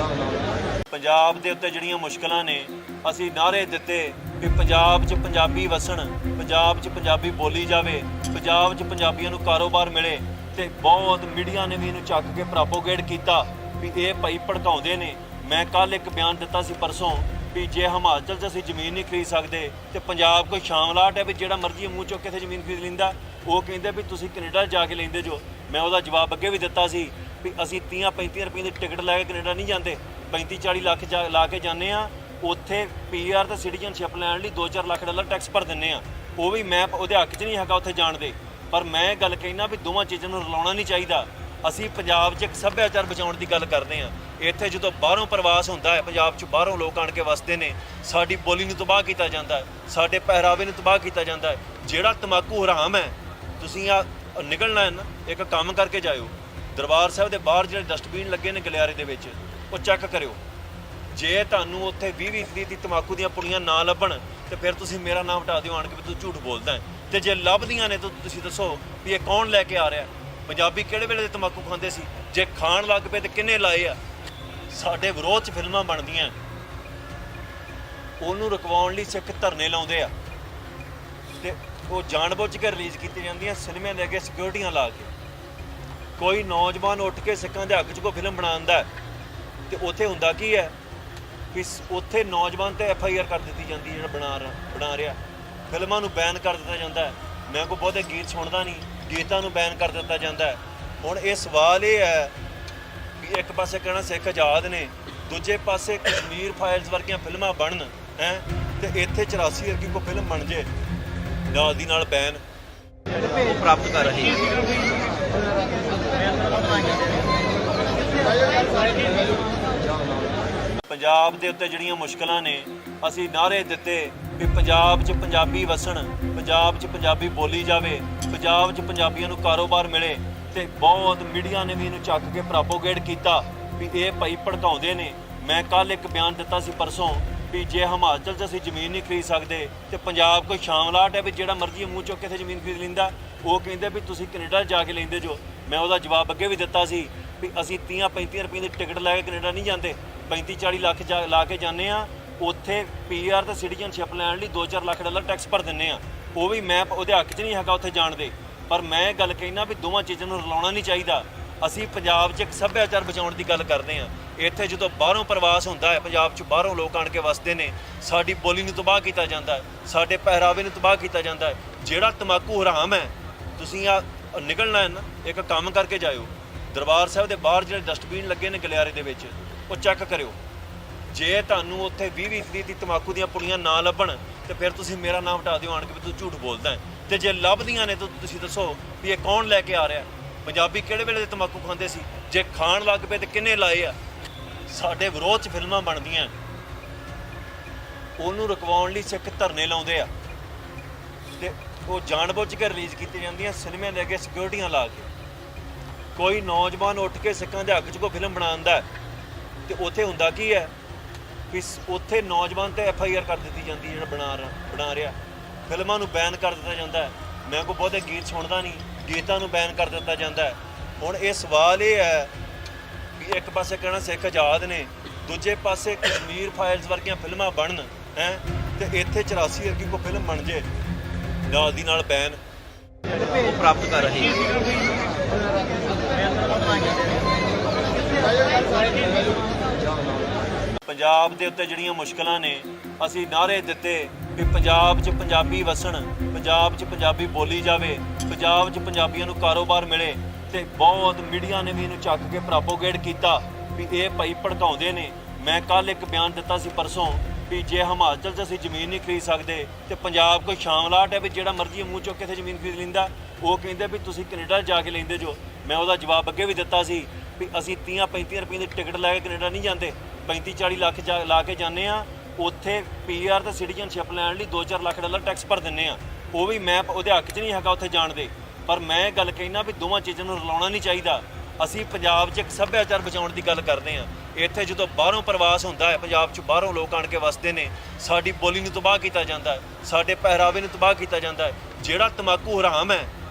ਪੰਜਾਬ ਦੇ ਉੱਤੇ ਜਿਹੜੀਆਂ ਮੁਸ਼ਕਲਾਂ ਨੇ ਅਸੀਂ ਨਾਅਰੇ ਦਿੱਤੇ ਵੀ ਪੰਜਾਬ 'ਚ ਪੰਜਾਬੀ ਵਸਣ, ਪੰਜਾਬ 'ਚ ਪੰਜਾਬੀ ਬੋਲੀ ਜਾਵੇ, ਪੰਜਾਬ 'ਚ ਪੰਜਾਬੀਆਂ ਨੂੰ ਕਾਰੋਬਾਰ ਮਿਲੇ ਤੇ ਬਹੁਤ ਮੀਡੀਆ ਨੇ ਵੀ ਇਹਨੂੰ ਚੱਕ ਕੇ ਪ੍ਰੋਪੋਗੇਟ ਕੀਤਾ ਵੀ ਇਹ ਭਾਈ ਭੜਕਾਉਂਦੇ ਨੇ। ਮੈਂ ਕੱਲ ਇੱਕ ਬਿਆਨ ਦਿੱਤਾ ਸੀ ਪਰਸੋਂ ਵੀ ਜੇ ਹਿਮਾਚਲ 'ਚ ਅਸੀਂ ਜ਼ਮੀਨ ਨਹੀਂ ਖਰੀਦ ਸਕਦੇ ਤੇ ਪੰਜਾਬ ਕੋਈ ਸ਼ਾਮਲਾਟ ਹੈ ਵੀ ਜਿਹੜਾ ਮਰਜ਼ੀ ਮੂੰਹ ਚੁੱਕ ਕੇ ਇੱਥੇ ਜ਼ਮੀਨ ਖਰੀਦ ਲੈਂਦਾ। ਉਹ ਕਹਿੰਦੇ ਵੀ ਤੁਸੀਂ ਕੈਨੇਡਾ ਜਾ ਕੇ ਲੈਂਦੇ ਜੋ। ਮੈਂ ਉਹਦਾ ਜਵਾਬ ਅੱਗੇ ਵੀ ਦਿੱਤਾ ਸੀ ਵੀ ਅਸੀਂ 30-35 ਰੁਪਏ ਦੀ ਟਿਕਟ ਲੈ ਕੇ ਕੈਨੇਡਾ ਨਹੀਂ ਜਾਂਦੇ, 35-40 ਲੱਖ ਲਾ ਕੇ ਜਾਂਦੇ ਆ। ਉੱਥੇ ਪੀਆਰ ਤੇ ਸਿਟੀਜ਼ਨਸ਼ਿਪ ਲੈਣ ਲਈ 2-4 ਲੱਖ ਡਾਲਰ ਟੈਕਸ ਭਰ ਦਿੰਦੇ ਆ। ਉਹ ਵੀ ਮੈਂ ਉਹਦੇ ਹੱਕ 'ਚ ਨਹੀਂ ਹੈਗਾ ਉੱਥੇ ਜਾਣ ਦੇ, ਪਰ ਮੈਂ ਗੱਲ ਕਹਿਣਾ ਵੀ ਦੋਵਾਂ ਚੀਜ਼ਾਂ ਨੂੰ ਰਲਾਉਣਾ ਨਹੀਂ ਚਾਹੀਦਾ। ਅਸੀਂ ਪੰਜਾਬ 'ਚ ਇੱਕ ਸੱਭਿਆਚਾਰ ਬਚਾਉਣ ਦੀ ਗੱਲ ਕਰਦੇ ਹਾਂ। ਇੱਥੇ ਜਦੋਂ ਬਾਹਰੋਂ ਪ੍ਰਵਾਸ ਹੁੰਦਾ ਹੈ, ਪੰਜਾਬ 'ਚ ਬਾਹਰੋਂ ਲੋਕ ਆਣ ਕੇ ਵਸਦੇ ਨੇ, ਸਾਡੀ ਬੋਲੀ ਨੂੰ ਤਬਾਹ ਕੀਤਾ ਜਾਂਦਾ ਹੈ, ਸਾਡੇ ਪਹਿਰਾਵੇ ਨੂੰ ਤਬਾਹ ਕੀਤਾ ਜਾਂਦਾ ਹੈ। ਜਿਹੜਾ ਤੰਬਾਕੂ ਹਰਾਮ ਹੈ, ਤੁਸੀਂ ਆ ਨਿਕਲਣਾ ਹੈ ਨਾ, ਇੱਕ ਕੰਮ ਕਰਕੇ ਜਾਇਓ। ਦਰਬਾਰ ਸਾਹਿਬ ਦੇ ਬਾਹਰ ਜਿਹੜੇ ਡਸਟਬਿਨ ਲੱਗੇ ਨੇ ਗਲਿਆਰੇ ਦੇ ਵਿੱਚ, ਉਹ ਚੈੱਕ ਕਰਿਓ। ਜੇ ਤੁਹਾਨੂੰ ਉੱਥੇ 20-20 ਦੀ ਤੰਬਾਕੂ ਦੀਆਂ ਪੁੜੀਆਂ ਨਾ ਲੱਭਣ ਤੇ ਫਿਰ ਤੁਸੀਂ ਮੇਰਾ ਨਾਮ ਹਟਾ ਦਿਓ ਆਣ ਕੇ ਵੀ ਤੂੰ ਝੂਠ ਬੋਲਦਾ ਹੈ। ਤੇ ਜੇ ਲੱਭਦੀਆਂ ਨੇ ਤਾਂ ਤੁਸੀਂ ਦੱਸੋ ਵੀ ਇਹ ਕੌਣ ਲੈ ਕੇ ਆ ਰਿਹਾ। ਪੰਜਾਬੀ ਕਿਹੜੇ ਵੇਲੇ ਦੇ ਤੰਬਾਕੂ ਖਾਂਦੇ ਸੀ? ਜੇ ਖਾਣ ਲੱਗ ਪਏ ਤੇ ਕਿੰਨੇ ਲਾਏ ਆ? ਸਾਡੇ ਵਿਰੋਧ 'ਚ ਫਿਲਮਾਂ ਬਣਦੀਆਂ, ਉਹਨੂੰ ਰੁਕਵਾਉਣ ਲਈ ਸਿੱਖ ਧਰਨੇ ਲਾਉਂਦੇ ਆ ਤੇ ਉਹ ਜਾਣਬੁੱਝ ਕੇ ਰਿਲੀਜ਼ ਕੀਤੀ ਜਾਂਦੀਆਂ ਸਿਨੇਮੇ ਲੈ ਕੇ ਸਿਕਿਉਰਟੀਆਂ ਲਾ ਕੇ। ਕੋਈ ਨੌਜਵਾਨ ਉੱਠ ਕੇ ਸਿੱਖਾਂ ਦੇ ਹੱਕ 'ਚ ਕੋਈ ਫਿਲਮ ਬਣਾਉਂਦਾ ਤੇ ਉੱਥੇ ਹੁੰਦਾ ਕੀ ਹੈ ਕਿ ਉੱਥੇ ਨੌਜਵਾਨ ਤੇ FIR ਕਰ ਦਿੱਤੀ ਜਾਂਦੀ, ਜਿਹੜਾ ਬਣਾ ਰਿਹਾ। ਫਿਲਮਾਂ ਨੂੰ ਬੈਨ ਕਰ ਦਿੱਤਾ ਜਾਂਦਾ ਹੈ। ਮੈਂ ਕੋਈ ਬਹੁਤੇ ਗੀਤ ਸੁਣਦਾ ਨਹੀਂ, ਗੀਤਾਂ ਨੂੰ ਬੈਨ ਕਰ ਦਿੱਤਾ ਜਾਂਦਾ ਹੈ। ਹੁਣ ਇਹ ਸਵਾਲ ਇਹ ਹੈ ਵੀ ਇੱਕ ਪਾਸੇ ਕਹਿਣਾ ਸਿੱਖ ਆਜ਼ਾਦ ਨੇ, ਦੂਜੇ ਪਾਸੇ ਕਸ਼ਮੀਰ ਫਾਈਲਸ ਵਰਗੀਆਂ ਫਿਲਮਾਂ ਬਣਨ ਹੈ ਤੇ ਇੱਥੇ 84 ਵਰਗੀ ਕੋਈ ਫਿਲਮ ਬਣ ਜੇ ਨਾਲ ਦੀ ਨਾਲ ਬੈਨ ਪ੍ਰਾਪਤ ਕਰ ਰਹੇ ਪੰਜਾਬ ਦੇ ਉੱਤੇ ਜਿਹੜੀਆਂ ਮੁਸ਼ਕਲਾਂ ਨੇ ਅਸੀਂ ਨਾਅਰੇ ਦਿੱਤੇ ਵੀ ਪੰਜਾਬ 'ਚ ਪੰਜਾਬੀ ਵਸਣ, ਪੰਜਾਬ 'ਚ ਪੰਜਾਬੀ ਬੋਲੀ ਜਾਵੇ, ਪੰਜਾਬ 'ਚ ਪੰਜਾਬੀਆਂ ਨੂੰ ਕਾਰੋਬਾਰ ਮਿਲੇ ਤੇ ਬਹੁਤ ਮੀਡੀਆ ਨੇ ਵੀ ਇਹਨੂੰ ਚੱਕ ਕੇ ਪ੍ਰੋਪੋਗੇਟ ਕੀਤਾ ਵੀ ਇਹ ਭਾਈ ਭੜਕਾਉਂਦੇ ਨੇ। ਮੈਂ ਕੱਲ ਇੱਕ ਬਿਆਨ ਦਿੱਤਾ ਸੀ ਪਰਸੋਂ ਵੀ ਜੇ ਹਿਮਾਚਲ 'ਚ ਅਸੀਂ ਜ਼ਮੀਨ ਨਹੀਂ ਖਰੀਦ ਸਕਦੇ ਤੇ ਪੰਜਾਬ ਕੋਈ ਸ਼ਾਮਲਾਟ ਹੈ ਵੀ ਜਿਹੜਾ ਮਰਜ਼ੀ ਮੂੰਹ ਚੁੱਕ ਕੇ ਇੱਥੇ ਜ਼ਮੀਨ ਖਰੀਦ ਲੈਂਦਾ। ਉਹ ਕਹਿੰਦੇ ਵੀ ਤੁਸੀਂ ਕੈਨੇਡਾ ਜਾ ਕੇ ਲੈਂਦੇ ਜੋ। ਮੈਂ ਉਹਦਾ ਜਵਾਬ ਅੱਗੇ ਵੀ ਦਿੱਤਾ ਸੀ ਵੀ ਅਸੀਂ 30-35 ਰੁਪਏ ਦੀ ਟਿਕਟ ਲੈ ਕੇ ਕੈਨੇਡਾ ਨਹੀਂ ਜਾਂਦੇ, 35-40 ਲੱਖ ਲਾ ਕੇ ਜਾਂਦੇ ਆ। ਉੱਥੇ ਪੀਆਰ ਤੇ ਸਿਟੀਜ਼ਨਸ਼ਿਪ ਲੈਣ ਲਈ 2-4 ਲੱਖ ਡਾਲਰ ਟੈਕਸ ਭਰ ਦਿੰਦੇ ਆ। ਉਹ ਵੀ ਮੈਂ ਉਹਦੇ ਹੱਕ 'ਚ ਨਹੀਂ ਹੈਗਾ ਉੱਥੇ ਜਾਣ ਦੇ, ਪਰ ਮੈਂ ਗੱਲ ਕਹਿਣਾ ਵੀ ਦੋਵਾਂ ਚੀਜ਼ਾਂ ਨੂੰ ਰਲਾਉਣਾ ਨਹੀਂ ਚਾਹੀਦਾ। ਅਸੀਂ ਪੰਜਾਬ 'ਚ ਇੱਕ ਸੱਭਿਆਚਾਰ ਬਚਾਉਣ ਦੀ ਗੱਲ ਕਰਦੇ ਹਾਂ। ਇੱਥੇ ਜਦੋਂ ਬਾਹਰੋਂ ਪ੍ਰਵਾਸ ਹੁੰਦਾ ਹੈ, ਪੰਜਾਬ 'ਚ ਬਾਹਰੋਂ ਲੋਕ ਆਣ ਕੇ ਵਸਦੇ ਨੇ, ਸਾਡੀ ਬੋਲੀ ਨੂੰ ਤਬਾਹ ਕੀਤਾ ਜਾਂਦਾ ਹੈ, ਸਾਡੇ ਪਹਿਰਾਵੇ ਨੂੰ ਤਬਾਹ ਕੀਤਾ ਜਾਂਦਾ ਹੈ। ਜਿਹੜਾ ਤੰਬਾਕੂ ਹਰਾਮ ਹੈ, ਤੁਸੀਂ ਆ ਨਿਕਲਣਾ ਹੈ ਨਾ, ਇੱਕ ਕੰਮ ਕਰਕੇ ਜਾਇਓ। ਦਰਬਾਰ ਸਾਹਿਬ ਦੇ ਬਾਹਰ ਜਿਹੜੇ ਡਸਟਬਿਨ ਲੱਗੇ ਨੇ ਗਲਿਆਰੇ ਦੇ ਵਿੱਚ, ਉਹ ਚੈੱਕ ਕਰਿਓ। ਜੇ ਤੁਹਾਨੂੰ ਉੱਥੇ 20-20 ਦੀ ਤੰਬਾਕੂ ਦੀਆਂ ਪੁੜੀਆਂ ਨਾ ਲੱਭਣ ਤੇ ਫਿਰ ਤੁਸੀਂ ਮੇਰਾ ਨਾਮ ਹਟਾ ਦਿਓ ਆਣ ਕੇ ਵੀ ਤੂੰ ਝੂਠ ਬੋਲਦਾ ਹੈ। ਤੇ ਜੇ ਲੱਭਦੀਆਂ ਨੇ ਤਾਂ ਤੁਸੀਂ ਦੱਸੋ ਵੀ ਇਹ ਕੌਣ ਲੈ ਕੇ ਆ ਰਿਹਾ। ਪੰਜਾਬੀ ਕਿਹੜੇ ਵੇਲੇ ਦੇ ਤੰਬਾਕੂ ਖਾਂਦੇ ਸੀ? ਜੇ ਖਾਣ ਲੱਗ ਪਏ ਤੇ ਕਿੰਨੇ ਲਾਏ ਆ? ਸਾਡੇ ਵਿਰੋਧ 'ਚ ਫਿਲਮਾਂ ਬਣਦੀਆਂ, ਉਹਨੂੰ ਰੁਕਵਾਉਣ ਲਈ ਸਿੱਖ ਧਰਨੇ ਲਾਉਂਦੇ ਆ ਤੇ ਉਹ ਜਾਣਬੁੱਝ ਕੇ ਰਿਲੀਜ਼ ਕੀਤੀ ਜਾਂਦੀਆਂ ਸਿਨੇਮੇ ਲੈ ਕੇ ਸਿਕਿਉਰਟੀਆਂ ਲਾ ਕੇ। ਕੋਈ ਨੌਜਵਾਨ ਉੱਠ ਕੇ ਸਿੱਖਾਂ ਦੇ ਹੱਕ 'ਚ ਕੋਈ ਫਿਲਮ ਬਣਾਉਂਦਾ ਤੇ ਉੱਥੇ ਹੁੰਦਾ ਕੀ ਹੈ ਕਿ ਉੱਥੇ ਨੌਜਵਾਨ ਤੇ FIR ਕਰ ਦਿੱਤੀ ਜਾਂਦੀ, ਜਿਹੜਾ ਬਣਾ ਰਿਹਾ। ਫਿਲਮਾਂ ਨੂੰ ਬੈਨ ਕਰ ਦਿੱਤਾ ਜਾਂਦਾ ਹੈ। ਮੈਂ ਕੋਈ ਬਹੁਤੇ ਗੀਤ ਸੁਣਦਾ ਨਹੀਂ, ਗੀਤਾਂ ਨੂੰ ਬੈਨ ਕਰ ਦਿੱਤਾ ਜਾਂਦਾ ਹੈ। ਹੁਣ ਇਹ ਸਵਾਲ ਇਹ ਹੈ ਵੀ ਇੱਕ ਪਾਸੇ ਕਹਿਣਾ ਸਿੱਖ ਆਜ਼ਾਦ ਨੇ, ਦੂਜੇ ਪਾਸੇ ਕਸ਼ਮੀਰ ਫਾਈਲਸ ਵਰਗੀਆਂ ਫਿਲਮਾਂ ਬਣਨ ਹੈ ਤੇ ਇੱਥੇ 84 ਵਰਗੀ ਕੋਈ ਫਿਲਮ ਬਣ ਜੇ ਨਾਲ ਦੀ ਨਾਲ ਬੈਨ ਪ੍ਰਾਪਤ ਕਰ ਰਹੇ ਪੰਜਾਬ ਦੇ ਉੱਤੇ ਜਿਹੜੀਆਂ ਮੁਸ਼ਕਲਾਂ ਨੇ ਅਸੀਂ ਨਾਅਰੇ ਦਿੱਤੇ ਵੀ ਪੰਜਾਬ 'ਚ ਪੰਜਾਬੀ ਵਸਣ, ਪੰਜਾਬ 'ਚ ਪੰਜਾਬੀ ਬੋਲੀ ਜਾਵੇ, ਪੰਜਾਬ 'ਚ ਪੰਜਾਬੀਆਂ ਨੂੰ ਕਾਰੋਬਾਰ ਮਿਲੇ ਤੇ ਬਹੁਤ ਮੀਡੀਆ ਨੇ ਵੀ ਇਹਨੂੰ ਚੱਕ ਕੇ ਪ੍ਰੋਪੋਗੇਟ ਕੀਤਾ ਵੀ ਇਹ ਭਾਈ ਭੜਕਾਉਂਦੇ ਨੇ। ਮੈਂ ਕੱਲ ਇੱਕ ਬਿਆਨ ਦਿੱਤਾ ਸੀ ਪਰਸੋਂ ਵੀ ਜੇ ਹਿਮਾਚਲ 'ਚ ਅਸੀਂ ਜ਼ਮੀਨ ਨਹੀਂ ਖਰੀਦ ਸਕਦੇ ਤੇ ਪੰਜਾਬ ਕੋਈ ਸ਼ਾਮਲਾਟ ਹੈ ਵੀ ਜਿਹੜਾ ਮਰਜ਼ੀ ਮੂੰਹ ਚੁੱਕ ਕੇ ਇੱਥੇ ਜ਼ਮੀਨ ਖਰੀਦ ਲੈਂਦਾ। ਉਹ ਕਹਿੰਦੇ ਵੀ ਤੁਸੀਂ ਕੈਨੇਡਾ ਜਾ ਕੇ ਲੈਂਦੇ ਜੋ। ਮੈਂ ਉਹਦਾ ਜਵਾਬ ਅੱਗੇ ਵੀ ਦਿੱਤਾ ਸੀ ਵੀ ਅਸੀਂ 30-35 ਰੁਪਏ ਦੀ ਟਿਕਟ ਲੈ ਕੇ ਕੈਨੇਡਾ ਨਹੀਂ ਜਾਂਦੇ, 35-40 ਲੱਖ ਲਾ ਕੇ ਜਾਂਦੇ ਆ। ਉੱਥੇ ਪੀਆਰ ਤੇ ਸਿਟੀਜ਼ਨਸ਼ਿਪ ਲੈਣ ਲਈ 2-4 ਲੱਖ ਡਾਲਰ ਟੈਕਸ ਭਰ ਦਿੰਦੇ ਆ। ਉਹ ਵੀ ਮੈਂ ਉਹਦੇ ਹੱਕ 'ਚ ਨਹੀਂ ਹੈਗਾ ਉੱਥੇ ਜਾਣ ਦੇ, ਪਰ ਮੈਂ ਗੱਲ ਕਹਿਣਾ ਵੀ ਦੋਵਾਂ ਚੀਜ਼ਾਂ ਨੂੰ ਰਲਾਉਣਾ ਨਹੀਂ ਚਾਹੀਦਾ। ਅਸੀਂ ਪੰਜਾਬ 'ਚ ਇੱਕ ਸੱਭਿਆਚਾਰ ਬਚਾਉਣ ਦੀ ਗੱਲ ਕਰਦੇ ਹਾਂ। ਇੱਥੇ ਜਦੋਂ ਬਾਹਰੋਂ ਪ੍ਰਵਾਸ ਹੁੰਦਾ ਹੈ, ਪੰਜਾਬ 'ਚ ਬਾਹਰੋਂ ਲੋਕ ਆਣ ਕੇ ਵਸਦੇ ਨੇ, ਸਾਡੀ ਬੋਲੀ ਨੂੰ ਤਬਾਹ ਕੀਤਾ ਜਾਂਦਾ ਹੈ, ਸਾਡੇ ਪਹਿਰਾਵੇ ਨੂੰ ਤਬਾਹ ਕੀਤਾ ਜਾਂਦਾ ਹੈ। ਜਿਹੜਾ ਤੰਬਾਕੂ ਹਰਾਮ ਹੈ,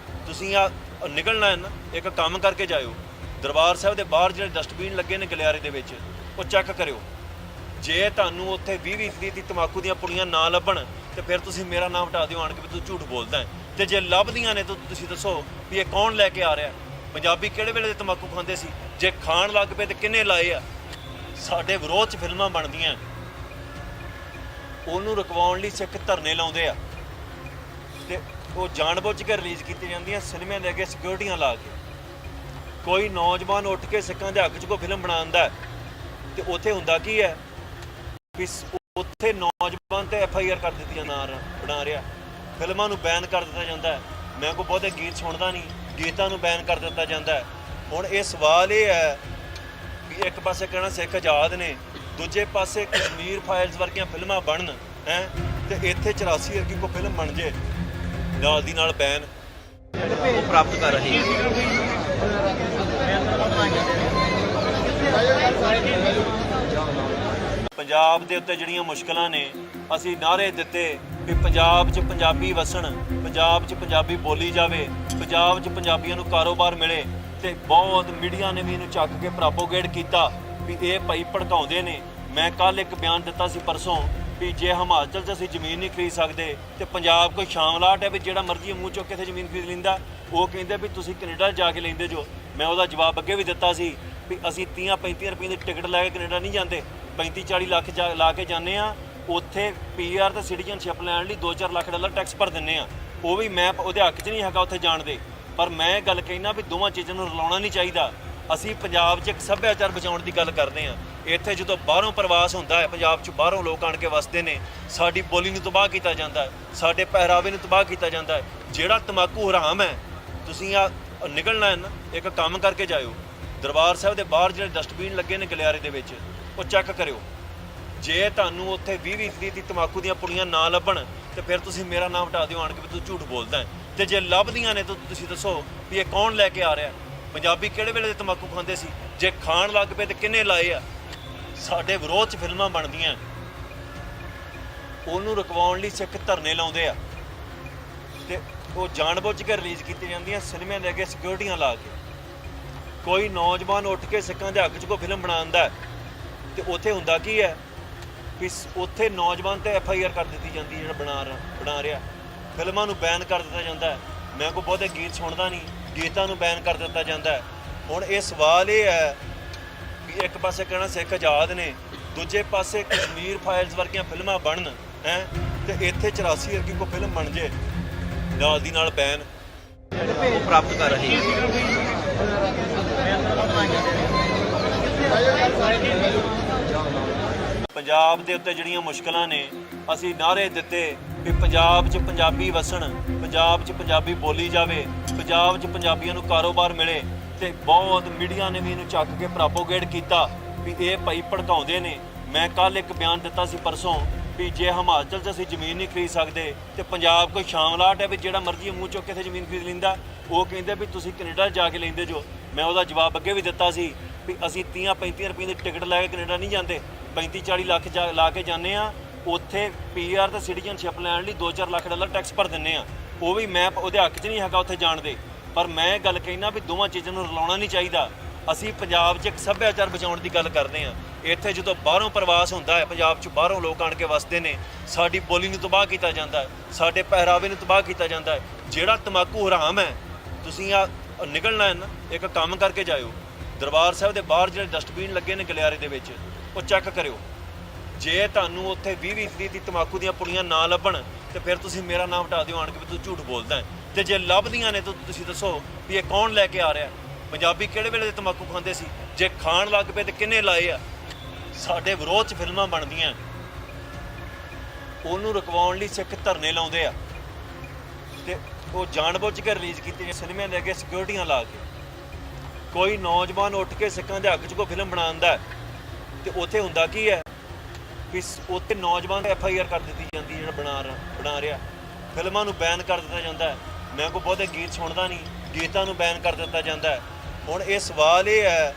ਤੁਸੀਂ ਆ ਨਿਕਲਣਾ ਹੈ ਨਾ, ਇੱਕ ਕੰਮ ਕਰਕੇ ਜਾਇਓ। ਦਰਬਾਰ ਸਾਹਿਬ ਦੇ ਬਾਹਰ ਜਿਹੜੇ ਡਸਟਬਿਨ ਲੱਗੇ ਨੇ ਗਲਿਆਰੇ ਦੇ ਵਿੱਚ, ਉਹ ਚੈੱਕ ਕਰਿਓ। ਜੇ ਤੁਹਾਨੂੰ ਉੱਥੇ 20-20 ਦੀ ਤਮਾਕੂ ਦੀਆਂ ਪੁੜੀਆਂ ਨਾ ਲੱਭਣ ਤੇ ਫਿਰ ਤੁਸੀਂ ਮੇਰਾ ਨਾਮ ਹਟਾ ਦਿਓ ਆਣ ਕੇ ਵੀ ਤੂੰ ਝੂਠ ਬੋਲਦਾ ਹੈ। ਤੇ ਜੇ ਲੱਭਦੀਆਂ ਨੇ ਤਾਂ ਤੁਸੀਂ ਦੱਸੋ ਵੀ ਇਹ ਕੌਣ ਲੈ ਕੇ ਆ ਰਿਹਾ। ਪੰਜਾਬੀ ਕਿਹੜੇ ਵੇਲੇ ਦੇ ਤਮਾਕੂ ਖਾਂਦੇ ਸੀ? ਜੇ ਖਾਣ ਲੱਗ ਪਏ ਤੇ ਕਿੰਨੇ ਲਾਏ ਆ? ਸਾਡੇ ਵਿਰੋਧ 'ਚ ਫਿਲਮਾਂ ਬਣਦੀਆਂ, ਉਹਨੂੰ ਰੁਕਵਾਉਣ ਲਈ ਸਿੱਖ ਧਰਨੇ ਲਾਉਂਦੇ ਆ ਤੇ ਉਹ ਜਾਣਬੁੱਝ ਕੇ ਰਿਲੀਜ਼ ਕੀਤੀ ਜਾਂਦੀਆਂ ਸਿਨੇਮਿਆਂ ਦੇ ਅੱਗੇ ਸਿਕਿਉਰਿਟੀਆਂ ਲਾ ਕੇ। ਕੋਈ ਨੌਜਵਾਨ ਉੱਠ ਕੇ ਸਿੱਖਾਂ ਦੇ ਹੱਕ 'ਚ ਕੋਈ ਫਿਲਮ ਬਣਾਉਂਦਾ ਤੇ ਉੱਥੇ ਹੁੰਦਾ ਕੀ ਹੈ ਵੀ ਉੱਥੇ ਨੌਜਵਾਨ ਤੇ FIR ਕਰ ਦਿੱਤੀਆਂ ਨਾ ਬਣਾ ਰਿਹਾ, ਫਿਲਮਾਂ ਨੂੰ ਬੈਨ ਕਰ ਦਿੱਤਾ ਜਾਂਦਾ ਹੈ। ਮੈਂ ਕੋਈ ਬਹੁਤੇ ਗੀਤ ਸੁਣਦਾ ਨਹੀਂ, ਗੀਤਾਂ ਨੂੰ ਬੈਨ ਕਰ ਦਿੱਤਾ ਜਾਂਦਾ ਹੈ। ਹੁਣ ਇਹ ਸਵਾਲ ਇਹ ਹੈ ਵੀ ਇੱਕ ਪਾਸੇ ਕਹਿਣਾ ਸਿੱਖ ਆਜ਼ਾਦ ਨੇ, ਦੂਜੇ ਪਾਸੇ ਕਸ਼ਮੀਰ ਫਾਈਲਸ ਵਰਗੀਆਂ ਫਿਲਮਾਂ ਬਣਨ ਹੈ ਤੇ ਇੱਥੇ 84 ਵਰਗੀ ਕੋਈ ਫਿਲਮ ਬਣ ਜੇ ਨਾਲ ਦੀ ਨਾਲ ਬੈਨ ਉਹ ਪ੍ਰਾਪਤ ਕਰ ਰਹੇ ਹਾਂ। ਪੰਜਾਬ ਦੇ ਉੱਤੇ ਜਿਹੜੀਆਂ ਮੁਸ਼ਕਲਾਂ ਨੇ, ਅਸੀਂ ਨਾਅਰੇ ਦਿੱਤੇ ਵੀ ਪੰਜਾਬ 'ਚ ਪੰਜਾਬੀ ਵਸਣ, ਪੰਜਾਬ 'ਚ ਪੰਜਾਬੀ ਬੋਲੀ ਜਾਵੇ, ਪੰਜਾਬ 'ਚ ਪੰਜਾਬੀਆਂ ਨੂੰ ਕਾਰੋਬਾਰ ਮਿਲੇ ਤੇ ਬਹੁਤ ਮੀਡੀਆ ਨੇ ਵੀ ਇਹਨੂੰ ਚੱਕ ਕੇ ਪ੍ਰੋਪੋਗੇਟ ਕੀਤਾ ਵੀ ਇਹ ਭਾਈ ਭੜਕਾਉਂਦੇ ਨੇ। ਮੈਂ ਕੱਲ ਇੱਕ ਬਿਆਨ ਦਿੱਤਾ ਸੀ ਪਰਸੋਂ ਵੀ ਜੇ ਹਿਮਾਚਲ 'ਚ ਅਸੀਂ ਜ਼ਮੀਨ ਨਹੀਂ ਖਰੀਦ ਸਕਦੇ ਤੇ ਪੰਜਾਬ ਕੋਈ ਸ਼ਾਮਲਾਟ ਹੈ ਵੀ ਜਿਹੜਾ ਮਰਜ਼ੀ ਮੂੰਹ ਚੁੱਕ ਕੇ ਇੱਥੇ ਜ਼ਮੀਨ ਖਰੀਦ ਲੈਂਦਾ। ਉਹ ਕਹਿੰਦੇ ਵੀ ਤੁਸੀਂ ਕੈਨੇਡਾ ਜਾ ਕੇ ਲੈਂਦੇ ਜੋ। ਮੈਂ ਉਹਦਾ ਜਵਾਬ ਅੱਗੇ ਵੀ ਦਿੱਤਾ ਸੀ ਵੀ ਅਸੀਂ 30-35 ਰੁਪਏ ਦੀ ਟਿਕਟ ਲੈ ਕੇ ਕੈਨੇਡਾ ਨਹੀਂ ਜਾਂਦੇ, 35-40 ਲੱਖ ਲਾ ਕੇ ਜਾਂਦੇ ਆ। ਉੱਥੇ PR ਤੇ ਸਿਟੀਜ਼ਨਸ਼ਿਪ ਲੈਣ ਲਈ $2-4 ਲੱਖ ਟੈਕਸ ਭਰ ਦਿੰਦੇ ਆ। ਉਹ ਵੀ ਮੈਂ ਉਹਦੇ ਹੱਕ 'ਚ ਨਹੀਂ ਹੈਗਾ ਉੱਥੇ ਜਾਣ ਦੇ, ਪਰ ਮੈਂ ਇਹ ਗੱਲ ਕਹਿਣਾ ਵੀ ਦੋਵਾਂ ਚੀਜ਼ਾਂ ਨੂੰ ਰਲਾਉਣਾ ਨਹੀਂ ਚਾਹੀਦਾ। ਅਸੀਂ ਪੰਜਾਬ 'ਚ ਇੱਕ ਸੱਭਿਆਚਾਰ ਬਚਾਉਣ ਦੀ ਗੱਲ ਕਰਦੇ ਹਾਂ। ਇੱਥੇ ਜਦੋਂ ਬਾਹਰੋਂ ਪ੍ਰਵਾਸ ਹੁੰਦਾ ਹੈ, ਪੰਜਾਬ 'ਚ ਬਾਹਰੋਂ ਲੋਕ ਆਣ ਕੇ ਵਸਦੇ ਨੇ, ਸਾਡੀ ਬੋਲੀ ਨੂੰ ਤਬਾਹ ਕੀਤਾ ਜਾਂਦਾ ਹੈ, ਸਾਡੇ ਪਹਿਰਾਵੇ ਨੂੰ ਤਬਾਹ ਕੀਤਾ ਜਾਂਦਾ ਹੈ। ਜਿਹੜਾ ਤਮਾਕੂ ਹਰਾਮ ਹੈ, ਤੁਸੀਂ ਆ ਨਿਕਲਣਾ ਹੈ ਨਾ, ਇੱਕ ਕੰਮ ਕਰਕੇ ਜਾਇਓ। ਦਰਬਾਰ ਸਾਹਿਬ ਦੇ ਬਾਹਰ ਜਿਹੜੇ ਡਸਟਬਿਨ ਲੱਗੇ ਨੇ ਗਲਿਆਰੇ ਦੇ ਵਿੱਚ, ਉਹ ਚੈੱਕ ਕਰਿਓ। ਜੇ ਤੁਹਾਨੂੰ ਉੱਥੇ 20-20 ਦੀ ਤਮਾਕੂ ਦੀਆਂ ਪੁੜੀਆਂ ਨਾ ਲੱਭਣ ਤੇ ਫਿਰ ਤੁਸੀਂ ਮੇਰਾ ਨਾਮ ਹਟਾ ਦਿਓ ਆਣ ਕੇ ਵੀ ਤੂੰ ਝੂਠ ਬੋਲਦਾ ਹੈ। ਤੇ ਜੇ ਲੱਭਦੀਆਂ ਨੇ ਤਾਂ ਤੁਸੀਂ ਦੱਸੋ ਵੀ ਇਹ ਕੌਣ ਲੈ ਕੇ ਆ ਰਿਹਾ। ਪੰਜਾਬੀ ਕਿਹੜੇ ਵੇਲੇ ਦੇ ਤਮਾਕੂ ਖਾਂਦੇ ਸੀ? ਜੇ ਖਾਣ ਲੱਗ ਪਏ ਤੇ ਕਿੰਨੇ ਲਾਏ ਆ? ਸਾਡੇ ਵਿਰੋਧ 'ਚ ਫਿਲਮਾਂ ਬਣਦੀਆਂ, ਉਹਨੂੰ ਰੁਕਵਾਉਣ ਲਈ ਸਿੱਖ ਧਰਨੇ ਲਾਉਂਦੇ ਆ ਤੇ ਉਹ ਜਾਣਬੁੱਝ ਕੇ ਰਿਲੀਜ਼ ਕੀਤੀ ਜਾਂਦੀਆਂ ਸਿਨੇਮਿਆਂ ਦੇ ਅੱਗੇ ਸਿਕਿਉਰਿਟੀਆਂ ਲਾ ਕੇ। ਕੋਈ ਨੌਜਵਾਨ ਉੱਠ ਕੇ ਸਿੱਖਾਂ ਦੇ ਹੱਕ 'ਚ ਕੋਈ ਫਿਲਮ ਬਣਾਉਂਦਾ ਤੇ ਉੱਥੇ ਹੁੰਦਾ ਕੀ ਹੈ ਵੀ ਉੱਥੇ ਨੌਜਵਾਨ ਤੇ FIR ਕਰ ਦਿੱਤੀ ਜਾਂਦੀ ਜਿਹੜਾ ਬਣਾ ਰਿਹਾ, ਫਿਲਮਾਂ ਨੂੰ ਬੈਨ ਕਰ ਦਿੱਤਾ ਜਾਂਦਾ ਹੈ। ਮੈਂ ਕੋਈ ਬਹੁਤੇ ਗੀਤ ਸੁਣਦਾ ਨਹੀਂ, ਗੀਤਾਂ ਨੂੰ ਬੈਨ ਕਰ ਦਿੱਤਾ ਜਾਂਦਾ ਹੈ। ਹੁਣ ਇਹ ਸਵਾਲ ਇਹ ਹੈ ਵੀ ਇੱਕ ਪਾਸੇ ਕਹਿਣਾ ਸਿੱਖ ਆਜ਼ਾਦ ਨੇ, ਦੂਜੇ ਪਾਸੇ ਕਸ਼ਮੀਰ ਫਾਈਲਸ ਵਰਗੀਆਂ ਫਿਲਮਾਂ ਬਣਨ ਹੈ ਤੇ ਇੱਥੇ 84 ਵਰਗੀ ਕੋਈ ਫਿਲਮ ਬਣ ਜੇ ਨਾਲ ਦੀ ਨਾਲ ਬੈਨ ਉਹ ਪ੍ਰਾਪਤ ਕਰ ਰਹੇ ਹਾਂ। ਪੰਜਾਬ ਦੇ ਉੱਤੇ ਜਿਹੜੀਆਂ ਮੁਸ਼ਕਲਾਂ ਨੇ, ਅਸੀਂ ਨਾਅਰੇ ਦਿੱਤੇ ਵੀ ਪੰਜਾਬ 'ਚ ਪੰਜਾਬੀ ਵਸਣ, ਪੰਜਾਬ 'ਚ ਪੰਜਾਬੀ ਬੋਲੀ ਜਾਵੇ, ਪੰਜਾਬ 'ਚ ਪੰਜਾਬੀਆਂ ਨੂੰ ਕਾਰੋਬਾਰ ਮਿਲੇ ਤੇ ਬਹੁਤ ਮੀਡੀਆ ਨੇ ਵੀ ਇਹਨੂੰ ਚੱਕ ਕੇ ਪ੍ਰੋਪੋਗੇਟ ਕੀਤਾ ਵੀ ਇਹ ਭਾਈ ਭੜਕਾਉਂਦੇ ਨੇ। ਮੈਂ ਕੱਲ ਇੱਕ ਬਿਆਨ ਦਿੱਤਾ ਸੀ ਪਰਸੋਂ ਵੀ ਜੇ ਹਿਮਾਚਲ 'ਚ ਅਸੀਂ ਜ਼ਮੀਨ ਨਹੀਂ ਖਰੀਦ ਸਕਦੇ ਤੇ ਪੰਜਾਬ ਕੋਈ ਸ਼ਾਮਲਾਟ ਹੈ ਵੀ ਜਿਹੜਾ ਮਰਜ਼ੀ ਮੂੰਹ ਚੁੱਕ ਕੇ ਇੱਥੇ ਜ਼ਮੀਨ ਖਰੀਦ ਲੈਂਦਾ। ਉਹ ਕਹਿੰਦੇ ਵੀ ਤੁਸੀਂ ਕੈਨੇਡਾ ਜਾ ਕੇ ਲੈਂਦੇ ਜੋ। ਮੈਂ ਉਹਦਾ ਜਵਾਬ ਅੱਗੇ ਵੀ ਦਿੱਤਾ ਸੀ ਵੀ ਅਸੀਂ 30-35 ਰੁਪਏ ਦੀ ਟਿਕਟ ਲੈ ਕੇ ਕੈਨੇਡਾ ਨਹੀਂ ਜਾਂਦੇ, 35-40 ਲੱਖ ਲਾ ਕੇ ਜਾਂਦੇ ਆ। ਉੱਥੇ PR ਤੇ ਸਿਟੀਜ਼ਨਸ਼ਿਪ ਲੈਣ ਲਈ $2-4 ਲੱਖ ਟੈਕਸ ਭਰ ਦਿੰਦੇ ਆ। ਉਹ ਵੀ ਮੈਂ ਉਹਦੇ ਹੱਕ 'ਚ ਨਹੀਂ ਹੈਗਾ ਉੱਥੇ ਜਾਣ ਦੇ, ਪਰ ਮੈਂ ਇਹ ਗੱਲ ਕਹਿਣਾ ਵੀ ਦੋਵਾਂ ਚੀਜ਼ਾਂ ਨੂੰ ਰਲਾਉਣਾ ਨਹੀਂ ਚਾਹੀਦਾ। ਅਸੀਂ ਪੰਜਾਬ 'ਚ ਇੱਕ ਸੱਭਿਆਚਾਰ ਬਚਾਉਣ ਦੀ ਗੱਲ ਕਰਦੇ ਹਾਂ। ਇੱਥੇ ਜਦੋਂ ਬਾਹਰੋਂ ਪ੍ਰਵਾਸ ਹੁੰਦਾ ਹੈ, ਪੰਜਾਬ 'ਚ ਬਾਹਰੋਂ ਲੋਕ ਆਣ ਕੇ ਵਸਦੇ ਨੇ, ਸਾਡੀ ਬੋਲੀ ਨੂੰ ਤਬਾਹ ਕੀਤਾ ਜਾਂਦਾ ਹੈ, ਸਾਡੇ ਪਹਿਰਾਵੇ ਨੂੰ ਤਬਾਹ ਕੀਤਾ ਜਾਂਦਾ ਹੈ। ਜਿਹੜਾ ਤਮਾਕੂ ਹਰਾਮ ਹੈ, ਤੁਸੀਂ ਆ ਨਿਕਲਣਾ ਹੈ ਨਾ, ਇੱਕ ਕੰਮ ਕਰਕੇ ਜਾਇਓ। ਦਰਬਾਰ ਸਾਹਿਬ ਦੇ ਬਾਹਰ ਜਿਹੜੇ ਡਸਟਬਿਨ ਲੱਗੇ ਨੇ ਗਲਿਆਰੇ ਦੇ ਵਿੱਚ, ਉਹ ਚੈੱਕ ਕਰਿਓ। ਜੇ ਤੁਹਾਨੂੰ ਉੱਥੇ 20-20 ਦੀ ਤਮਾਕੂ ਦੀਆਂ ਪੁੜੀਆਂ ਨਾ ਲੱਭਣ ਤੇ ਫਿਰ ਤੁਸੀਂ ਮੇਰਾ ਨਾਮ ਹਟਾ ਦਿਓ ਆਣ ਕੇ ਵੀ ਤੂੰ ਝੂਠ ਬੋਲਦਾ ਹੈ। ਤੇ ਜੇ ਲੱਭਦੀਆਂ ਨੇ ਤਾਂ ਤੁਸੀਂ ਦੱਸੋ ਵੀ ਇਹ ਕੌਣ ਲੈ ਕੇ ਆ ਰਿਹਾ। ਪੰਜਾਬੀ ਕਿਹੜੇ ਵੇਲੇ ਦੇ ਤਮਾਕੂ ਖਾਂਦੇ ਸੀ? ਜੇ ਖਾਣ ਲੱਗ ਪਏ ਤੇ ਕਿੰਨੇ ਲਾਏ ਆ? ਸਾਡੇ ਵਿਰੋਧ 'ਚ ਫਿਲਮਾਂ ਬਣਦੀਆਂ, ਉਹਨੂੰ ਰੁਕਵਾਉਣ ਲਈ ਸਿੱਖ ਧਰਨੇ ਲਾਉਂਦੇ ਆ ਤੇ ਉਹ ਜਾਣਬੁੱਝ ਕੇ ਰਿਲੀਜ਼ ਕੀਤੀ ਸਿਨੇਮਿਆਂ ਦੇ ਅੱਗੇ ਸਿਕਿਉਰਿਟੀਆਂ ਲਾ ਕੇ। ਕੋਈ ਨੌਜਵਾਨ ਉੱਠ ਕੇ ਸਿੱਖਾਂ ਦੇ ਹੱਕ 'ਚ ਕੋਈ ਫਿਲਮ ਬਣਾਉਂਦਾ ਤੇ ਉੱਥੇ ਹੁੰਦਾ ਕੀ ਹੈ ਵੀ ਉੱਥੇ ਨੌਜਵਾਨ ਤੇ FIR ਕਰ ਦਿੱਤੀ ਜਾਂਦੀ ਜਿਹੜਾ ਬਣਾ ਰਿਹਾ, ਫਿਲਮਾਂ ਨੂੰ ਬੈਨ ਕਰ ਦਿੱਤਾ ਜਾਂਦਾ ਹੈ। ਮੈਂ ਕੋਈ ਬਹੁਤੇ ਗੀਤ ਸੁਣਦਾ ਨਹੀਂ, ਗੀਤਾਂ ਨੂੰ ਬੈਨ ਕਰ ਦਿੱਤਾ ਜਾਂਦਾ ਹੈ। ਹੁਣ ਇਹ ਸਵਾਲ ਇਹ ਹੈ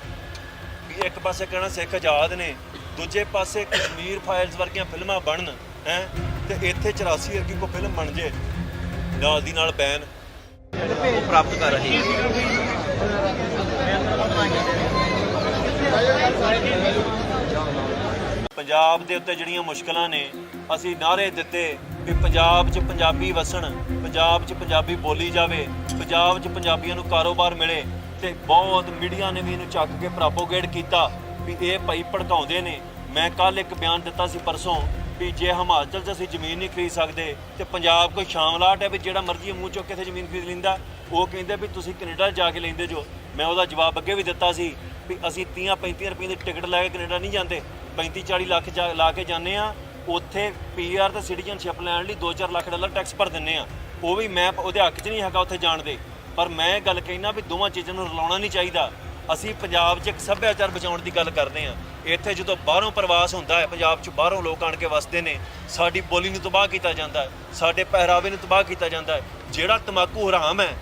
ਵੀ ਇੱਕ ਪਾਸੇ ਕਹਿਣਾ ਸਿੱਖ ਆਜ਼ਾਦ ਨੇ, ਦੂਜੇ ਪਾਸੇ ਕਸ਼ਮੀਰ ਫਾਈਲਸ ਵਰਗੀਆਂ ਫਿਲਮਾਂ ਬਣਨ ਹੈ ਤੇ ਇੱਥੇ 84 ਵਰਗੀ ਕੋਈ ਫਿਲਮ ਬਣ ਜੇ ਨਾਲ ਦੀ ਨਾਲ ਬੈਨ ਉਹ ਪ੍ਰਾਪਤ ਕਰ ਰਹੇ ਹਾਂ। ਪੰਜਾਬ ਦੇ ਉੱਤੇ ਜਿਹੜੀਆਂ ਮੁਸ਼ਕਲਾਂ ਨੇ ਅਸੀਂ ਨਾਅਰੇ ਦਿੱਤੇ ਕਿ ਪੰਜਾਬ 'ਚ ਪੰਜਾਬੀ ਵਸਣ, ਪੰਜਾਬ 'ਚ ਪੰਜਾਬੀ ਬੋਲੀ ਜਾਵੇ, ਪੰਜਾਬ 'ਚ ਪੰਜਾਬੀਆਂ ਨੂੰ ਕਾਰੋਬਾਰ ਮਿਲੇ ਤੇ ਬਹੁਤ ਮੀਡੀਆ ਨੇ ਵੀ ਇਹਨੂੰ ਚੱਕ ਕੇ ਪ੍ਰੋਪੋਗੇਟ ਕੀਤਾ ਵੀ ਇਹ ਭਾਈ ਭੜਕਾਉਂਦੇ ਨੇ। ਮੈਂ ਕੱਲ ਇੱਕ ਬਿਆਨ ਦਿੱਤਾ ਸੀ ਪਰਸੋਂ ਵੀ ਜੇ ਹਿਮਾਚਲ 'ਚ ਅਸੀਂ ਜ਼ਮੀਨ ਨਹੀਂ ਖਰੀਦ ਸਕਦੇ ਤੇ ਪੰਜਾਬ ਕੋਈ ਸ਼ਾਮਲਾਟ ਹੈ ਵੀ ਜਿਹੜਾ ਮਰਜ਼ੀ ਮੂੰਹ ਚੁੱਕ ਕੇ ਇੱਥੇ ਜ਼ਮੀਨ ਖਰੀਦ ਲੈਂਦਾ। ਉਹ ਕਹਿੰਦੇ ਵੀ ਤੁਸੀਂ ਕੈਨੇਡਾ ਜਾ ਕੇ ਲੈਂਦੇ ਜੋ। ਮੈਂ ਉਹਦਾ ਜਵਾਬ ਅੱਗੇ ਵੀ ਦਿੱਤਾ ਸੀ ਵੀ ਅਸੀਂ 30-35 ਰੁਪਏ ਦੀ ਟਿਕਟ ਲੈ ਕੇ ਕੈਨੇਡਾ ਨਹੀਂ ਜਾਂਦੇ, 35-40 ਲੱਖ ਲਾ ਕੇ ਜਾਂਦੇ ਆ। ਉੱਥੇ ਪੀਆਰ ਤੇ ਸਿਟੀਜ਼ਨਸ਼ਿਪ ਲੈਣ ਲਈ 2-4 ਲੱਖ ਡਾਲਰ ਟੈਕਸ ਭਰ ਦਿੰਦੇ ਆ। ਉਹ ਵੀ ਮੈਂ ਉਹਦੇ ਹੱਕ 'ਚ ਨਹੀਂ ਹੈਗਾ ਉੱਥੇ ਜਾਣ ਦੇ, ਪਰ ਮੈਂ ਗੱਲ ਕਹਿਣਾ ਵੀ ਦੋਵਾਂ ਚੀਜ਼ਾਂ ਨੂੰ ਰਲਾਉਣਾ ਨਹੀਂ ਚਾਹੀਦਾ। ਅਸੀਂ ਪੰਜਾਬ 'ਚ ਇੱਕ ਸੱਭਿਆਚਾਰ ਬਚਾਉਣ ਦੀ ਗੱਲ ਕਰਦੇ ਹਾਂ। ਇੱਥੇ ਜਦੋਂ ਬਾਹਰੋਂ ਪ੍ਰਵਾਸ ਹੁੰਦਾ ਹੈ, ਪੰਜਾਬ 'ਚ ਬਾਹਰੋਂ ਲੋਕ ਆਣ ਕੇ ਵਸਦੇ ਨੇ, ਸਾਡੀ ਬੋਲੀ ਨੂੰ ਤਬਾਹ ਕੀਤਾ ਜਾਂਦਾ ਹੈ, ਸਾਡੇ ਪਹਿਰਾਵੇ ਨੂੰ ਤਬਾਹ ਕੀਤਾ ਜਾਂਦਾ ਹੈ। ਜਿਹੜਾ ਤੰਬਾਕੂ ਹਰਾਮ ਹੈ,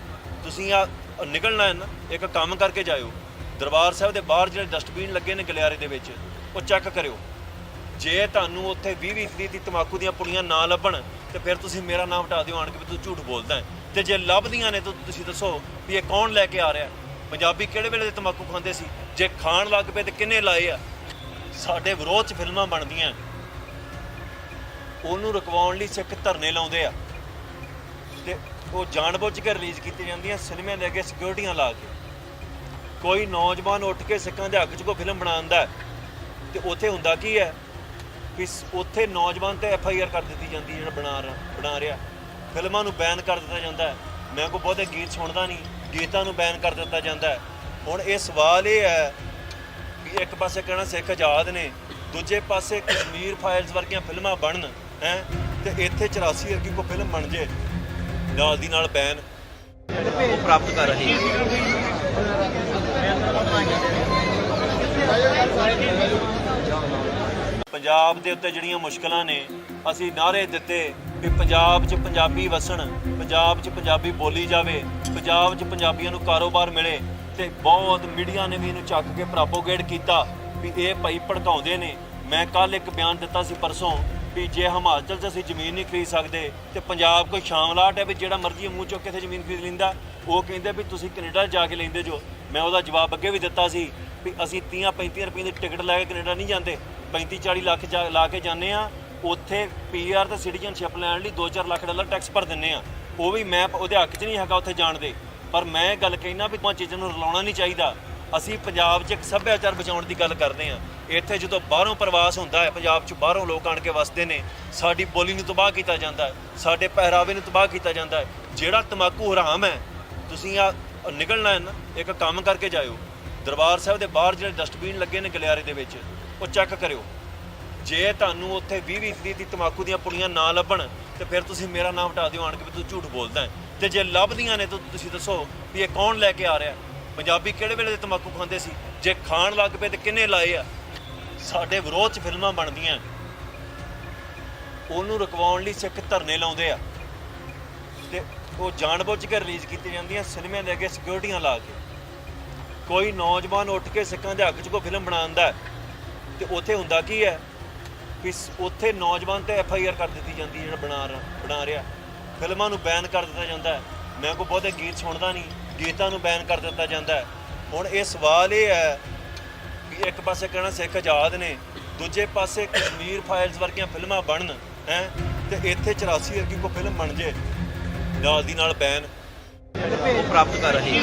ਤੁਸੀਂ ਆ ਨਿਕਲਣਾ ਹੈ ਨਾ, ਇੱਕ ਕੰਮ ਕਰਕੇ ਜਾਇਓ। ਦਰਬਾਰ ਸਾਹਿਬ ਦੇ ਬਾਹਰ ਜਿਹੜੇ ਡਸਟਬਿਨ ਲੱਗੇ ਨੇ ਗਲਿਆਰੇ ਦੇ ਵਿੱਚ, ਉਹ ਚੈੱਕ ਕਰਿਓ। ਜੇ ਤੁਹਾਨੂੰ ਉੱਥੇ 20-20 ਦੀ ਤੰਬਾਕੂ ਦੀਆਂ ਪੁੜੀਆਂ ਨਾ ਲੱਭਣ ਤੇ ਫਿਰ ਤੁਸੀਂ ਮੇਰਾ ਨਾਮ ਹਟਾ ਦਿਓ ਆਣ ਕੇ ਵੀ ਤੂੰ ਝੂਠ ਬੋਲਦਾ ਹੈ। ਤੇ ਜੇ ਲੱਭਦੀਆਂ ਨੇ ਤਾਂ ਤੁਸੀਂ ਦੱਸੋ ਵੀ ਇਹ ਕੌਣ ਲੈ ਕੇ ਆ ਰਿਹਾ। ਪੰਜਾਬੀ ਕਿਹੜੇ ਵੇਲੇ ਦੇ ਤੰਬਾਕੂ ਖਾਂਦੇ ਸੀ? ਜੇ ਖਾਣ ਲੱਗ ਪਏ ਤੇ ਕਿੰਨੇ ਲਾਏ ਆ? ਸਾਡੇ ਵਿਰੋਧ 'ਚ ਫਿਲਮਾਂ ਬਣਦੀਆਂ, ਉਹਨੂੰ ਰੁਕਵਾਉਣ ਲਈ ਸਿੱਖ ਧਰਨੇ ਲਾਉਂਦੇ ਆ ਤੇ ਉਹ ਜਾਣਬੁੱਝ ਕੇ ਰਿਲੀਜ਼ ਕੀਤੀ ਜਾਂਦੀਆਂ ਸਿਨੇਮੇ ਦੇ ਅੱਗੇ ਸਿਕਿਉਰਟੀਆਂ ਲਾ ਕੇ। ਕੋਈ ਨੌਜਵਾਨ ਉੱਠ ਕੇ ਸਿੱਖਾਂ ਦੇ ਹੱਕ 'ਚ ਕੋਈ ਫਿਲਮ ਬਣਾਉਂਦਾ ਤੇ ਉੱਥੇ ਹੁੰਦਾ ਕੀ ਹੈ ਕਿ ਉੱਥੇ ਨੌਜਵਾਨ ਤੇ FIR ਕਰ ਦਿੱਤੀ ਜਾਂਦੀ, ਜਿਹੜਾ ਬਣਾ ਰਿਹਾ। ਫਿਲਮਾਂ ਨੂੰ ਬੈਨ ਕਰ ਦਿੱਤਾ ਜਾਂਦਾ ਹੈ। ਮੈਂ ਕੋਈ ਬਹੁਤੇ ਗੀਤ ਸੁਣਦਾ ਨਹੀਂ, ਗੀਤਾਂ ਨੂੰ ਬੈਨ ਕਰ ਦਿੱਤਾ ਜਾਂਦਾ ਹੈ। ਹੁਣ ਇਹ ਸਵਾਲ ਇਹ ਹੈ ਕਿ ਇੱਕ ਪਾਸੇ ਕਹਿਣਾ ਸਿੱਖ ਆਜ਼ਾਦ ਨੇ, ਦੂਜੇ ਪਾਸੇ ਕਸ਼ਮੀਰ ਫਾਈਲਸ ਵਰਗੀਆਂ ਫਿਲਮਾਂ ਬਣਨ ਹੈ ਤੇ ਇੱਥੇ 84 ਵਰਗੀ ਕੋਈ ਫਿਲਮ ਬਣ ਜੇ ਨਾਲ ਦੀ ਨਾਲ ਬੈਨ ਉਹ ਪ੍ਰਾਪਤ ਕਰ ਰਹੇ ਪੰਜਾਬ ਦੇ ਉੱਤੇ ਜਿਹੜੀਆਂ ਮੁਸ਼ਕਲਾਂ ਨੇ ਅਸੀਂ ਨਾਅਰੇ ਦਿੱਤੇ ਵੀ ਪੰਜਾਬ 'ਚ ਪੰਜਾਬੀ ਵਸਣ, ਪੰਜਾਬ 'ਚ ਪੰਜਾਬੀ ਬੋਲੀ ਜਾਵੇ, ਪੰਜਾਬ 'ਚ ਪੰਜਾਬੀਆਂ ਨੂੰ ਕਾਰੋਬਾਰ ਮਿਲੇ ਤੇ ਬਹੁਤ ਮੀਡੀਆ ਨੇ ਵੀ ਇਹਨੂੰ ਚੱਕ ਕੇ ਪ੍ਰੋਪੋਗੇਟ ਕੀਤਾ ਵੀ ਇਹ ਭਾਈ ਭੜਕਾਉਂਦੇ ਨੇ। ਮੈਂ ਕੱਲ ਇੱਕ ਬਿਆਨ ਦਿੱਤਾ ਸੀ ਪਰਸੋਂ ਵੀ ਜੇ ਹਿਮਾਚਲ 'ਚ ਅਸੀਂ ਜ਼ਮੀਨ ਨਹੀਂ ਖਰੀਦ ਸਕਦੇ ਤੇ ਪੰਜਾਬ ਕੋਈ ਸ਼ਾਮਲਾਟ ਹੈ ਵੀ ਜਿਹੜਾ ਮਰਜ਼ੀ ਮੂੰਹ ਚੁੱਕ ਕੇ ਇੱਥੇ ਜ਼ਮੀਨ ਖਰੀਦ ਲੈਂਦਾ। ਉਹ ਕਹਿੰਦੇ ਵੀ ਤੁਸੀਂ ਕੈਨੇਡਾ ਜਾ ਕੇ ਲੈਂਦੇ ਜੋ। ਮੈਂ ਉਹਦਾ ਜਵਾਬ ਅੱਗੇ ਵੀ ਦਿੱਤਾ ਸੀ ਵੀ ਅਸੀਂ 30-35 ਰੁਪਏ ਦੀ ਟਿਕਟ ਲੈ ਕੇ ਕੈਨੇਡਾ ਨਹੀਂ ਜਾਂਦੇ, 35-40 ਲੱਖ ਲਾ ਕੇ ਜਾਂਦੇ ਆ। ਉੱਥੇ ਪੀਆਰ ਤੇ ਸਿਟੀਜ਼ਨਸ਼ਿਪ ਲੈਣ ਲਈ 2-4 ਲੱਖ ਡਾਲਰ ਟੈਕਸ ਭਰ ਦਿੰਦੇ ਆ। ਉਹ ਵੀ ਮੈਂ ਉਹਦੇ ਹੱਕ 'ਚ ਨਹੀਂ ਹੈਗਾ ਉੱਥੇ ਜਾਣ ਦੇ, ਪਰ ਮੈਂ ਗੱਲ ਕਹਿਣਾ ਵੀ ਦੋਵਾਂ ਚੀਜ਼ਾਂ ਨੂੰ ਰਲਾਉਣਾ ਨਹੀਂ ਚਾਹੀਦਾ। ਅਸੀਂ ਪੰਜਾਬ 'ਚ ਇੱਕ ਸੱਭਿਆਚਾਰ ਬਚਾਉਣ ਦੀ ਗੱਲ ਕਰਦੇ ਹਾਂ। ਇੱਥੇ ਜਦੋਂ ਬਾਹਰੋਂ ਪ੍ਰਵਾਸ ਹੁੰਦਾ ਹੈ, ਪੰਜਾਬ 'ਚ ਬਾਹਰੋਂ ਲੋਕ ਆਣ ਕੇ ਵਸਦੇ ਨੇ, ਸਾਡੀ ਬੋਲੀ ਨੂੰ ਤਬਾਹ ਕੀਤਾ ਜਾਂਦਾ ਹੈ, ਸਾਡੇ ਪਹਿਰਾਵੇ ਨੂੰ ਤਬਾਹ ਕੀਤਾ ਜਾਂਦਾ ਹੈ। ਜਿਹੜਾ ਤੰਬਾਕੂ ਹਰਾਮ ਹੈ, ਤੁਸੀਂ ਆ ਨਿਕਲਣਾ ਹੈ ਨਾ, ਇੱਕ ਕੰਮ ਕਰਕੇ ਜਾਇਓ। ਦਰਬਾਰ ਸਾਹਿਬ ਦੇ ਬਾਹਰ ਜਿਹੜੇ ਡਸਟਬਿਨ ਲੱਗੇ ਨੇ ਗਲਿਆਰੇ ਦੇ ਵਿੱਚ, ਉਹ ਚੈੱਕ ਕਰਿਓ। ਜੇ ਤੁਹਾਨੂੰ ਉੱਥੇ 20-20 ਦੀ ਤੰਬਾਕੂ ਦੀਆਂ ਪੁੜੀਆਂ ਨਾ ਲੱਭਣ ਤੇ ਫਿਰ ਤੁਸੀਂ ਮੇਰਾ ਨਾਮ ਹਟਾ ਦਿਓ ਆਣ ਕੇ ਵੀ ਤੂੰ ਝੂਠ ਬੋਲਦਾ ਹੈ। ਤੇ ਜੇ ਲੱਭਦੀਆਂ ਨੇ ਤਾਂ ਤੁਸੀਂ ਦੱਸੋ ਵੀ ਇਹ ਕੌਣ ਲੈ ਕੇ ਆ ਰਿਹਾ। ਪੰਜਾਬੀ ਕਿਹੜੇ ਵੇਲੇ ਦੇ ਤੰਬਾਕੂ ਖਾਂਦੇ ਸੀ? ਜੇ ਖਾਣ ਲੱਗ ਪਏ ਤੇ ਕਿੰਨੇ ਲਾਏ ਆ? ਸਾਡੇ ਵਿਰੋਧ 'ਚ ਫਿਲਮਾਂ ਬਣਦੀਆਂ, ਉਹਨੂੰ ਰੁਕਵਾਉਣ ਲਈ ਸਿੱਖ ਧਰਨੇ ਲਾਉਂਦੇ ਆ ਤੇ ਉਹ ਜਾਣਬੁੱਝ ਕੇ ਰਿਲੀਜ਼ ਕੀਤੀ ਜਾਂਦੀਆਂ ਸਿਨੇਮੇ ਦੇ ਅੱਗੇ ਸਿਕਿਉਰਟੀਆਂ ਲਾ ਕੇ। ਕੋਈ ਨੌਜਵਾਨ ਉੱਠ ਕੇ ਸਿੱਖਾਂ ਦੇ ਹੱਕ 'ਚ ਕੋਈ ਫਿਲਮ ਬਣਾਉਂਦਾ ਤੇ ਉੱਥੇ ਹੁੰਦਾ ਕੀ ਹੈ ਕਿ ਉੱਥੇ ਨੌਜਵਾਨ ਤੇ FIR ਕਰ ਦਿੱਤੀ ਜਾਂਦੀ, ਜਿਹੜਾ ਬਣਾ ਰਿਹਾ। ਫਿਲਮਾਂ ਨੂੰ ਬੈਨ ਕਰ ਦਿੱਤਾ ਜਾਂਦਾ ਹੈ। ਮੈਂ ਕੋਈ ਬਹੁਤੇ ਗੀਤ ਸੁਣਦਾ ਨਹੀਂ, ਗੀਤਾਂ ਨੂੰ ਬੈਨ ਕਰ ਦਿੱਤਾ ਜਾਂਦਾ ਹੈ। ਹੁਣ ਇਹ ਸਵਾਲ ਇਹ ਹੈ ਕਿ ਇੱਕ ਪਾਸੇ ਕਹਿਣਾ ਸਿੱਖ ਆਜ਼ਾਦ ਨੇ, ਦੂਜੇ ਪਾਸੇ ਕਸ਼ਮੀਰ ਫਾਈਲਸ ਵਰਗੀਆਂ ਫਿਲਮਾਂ ਬਣਨ ਹੈ ਤੇ ਇੱਥੇ 84 ਵਰਗੀ ਕੋਈ ਫਿਲਮ ਬਣ ਜੇ ਨਾਲ ਦੀ ਨਾਲ ਬੈਨ ਉਹ ਪ੍ਰਾਪਤ ਕਰ ਰਹੇ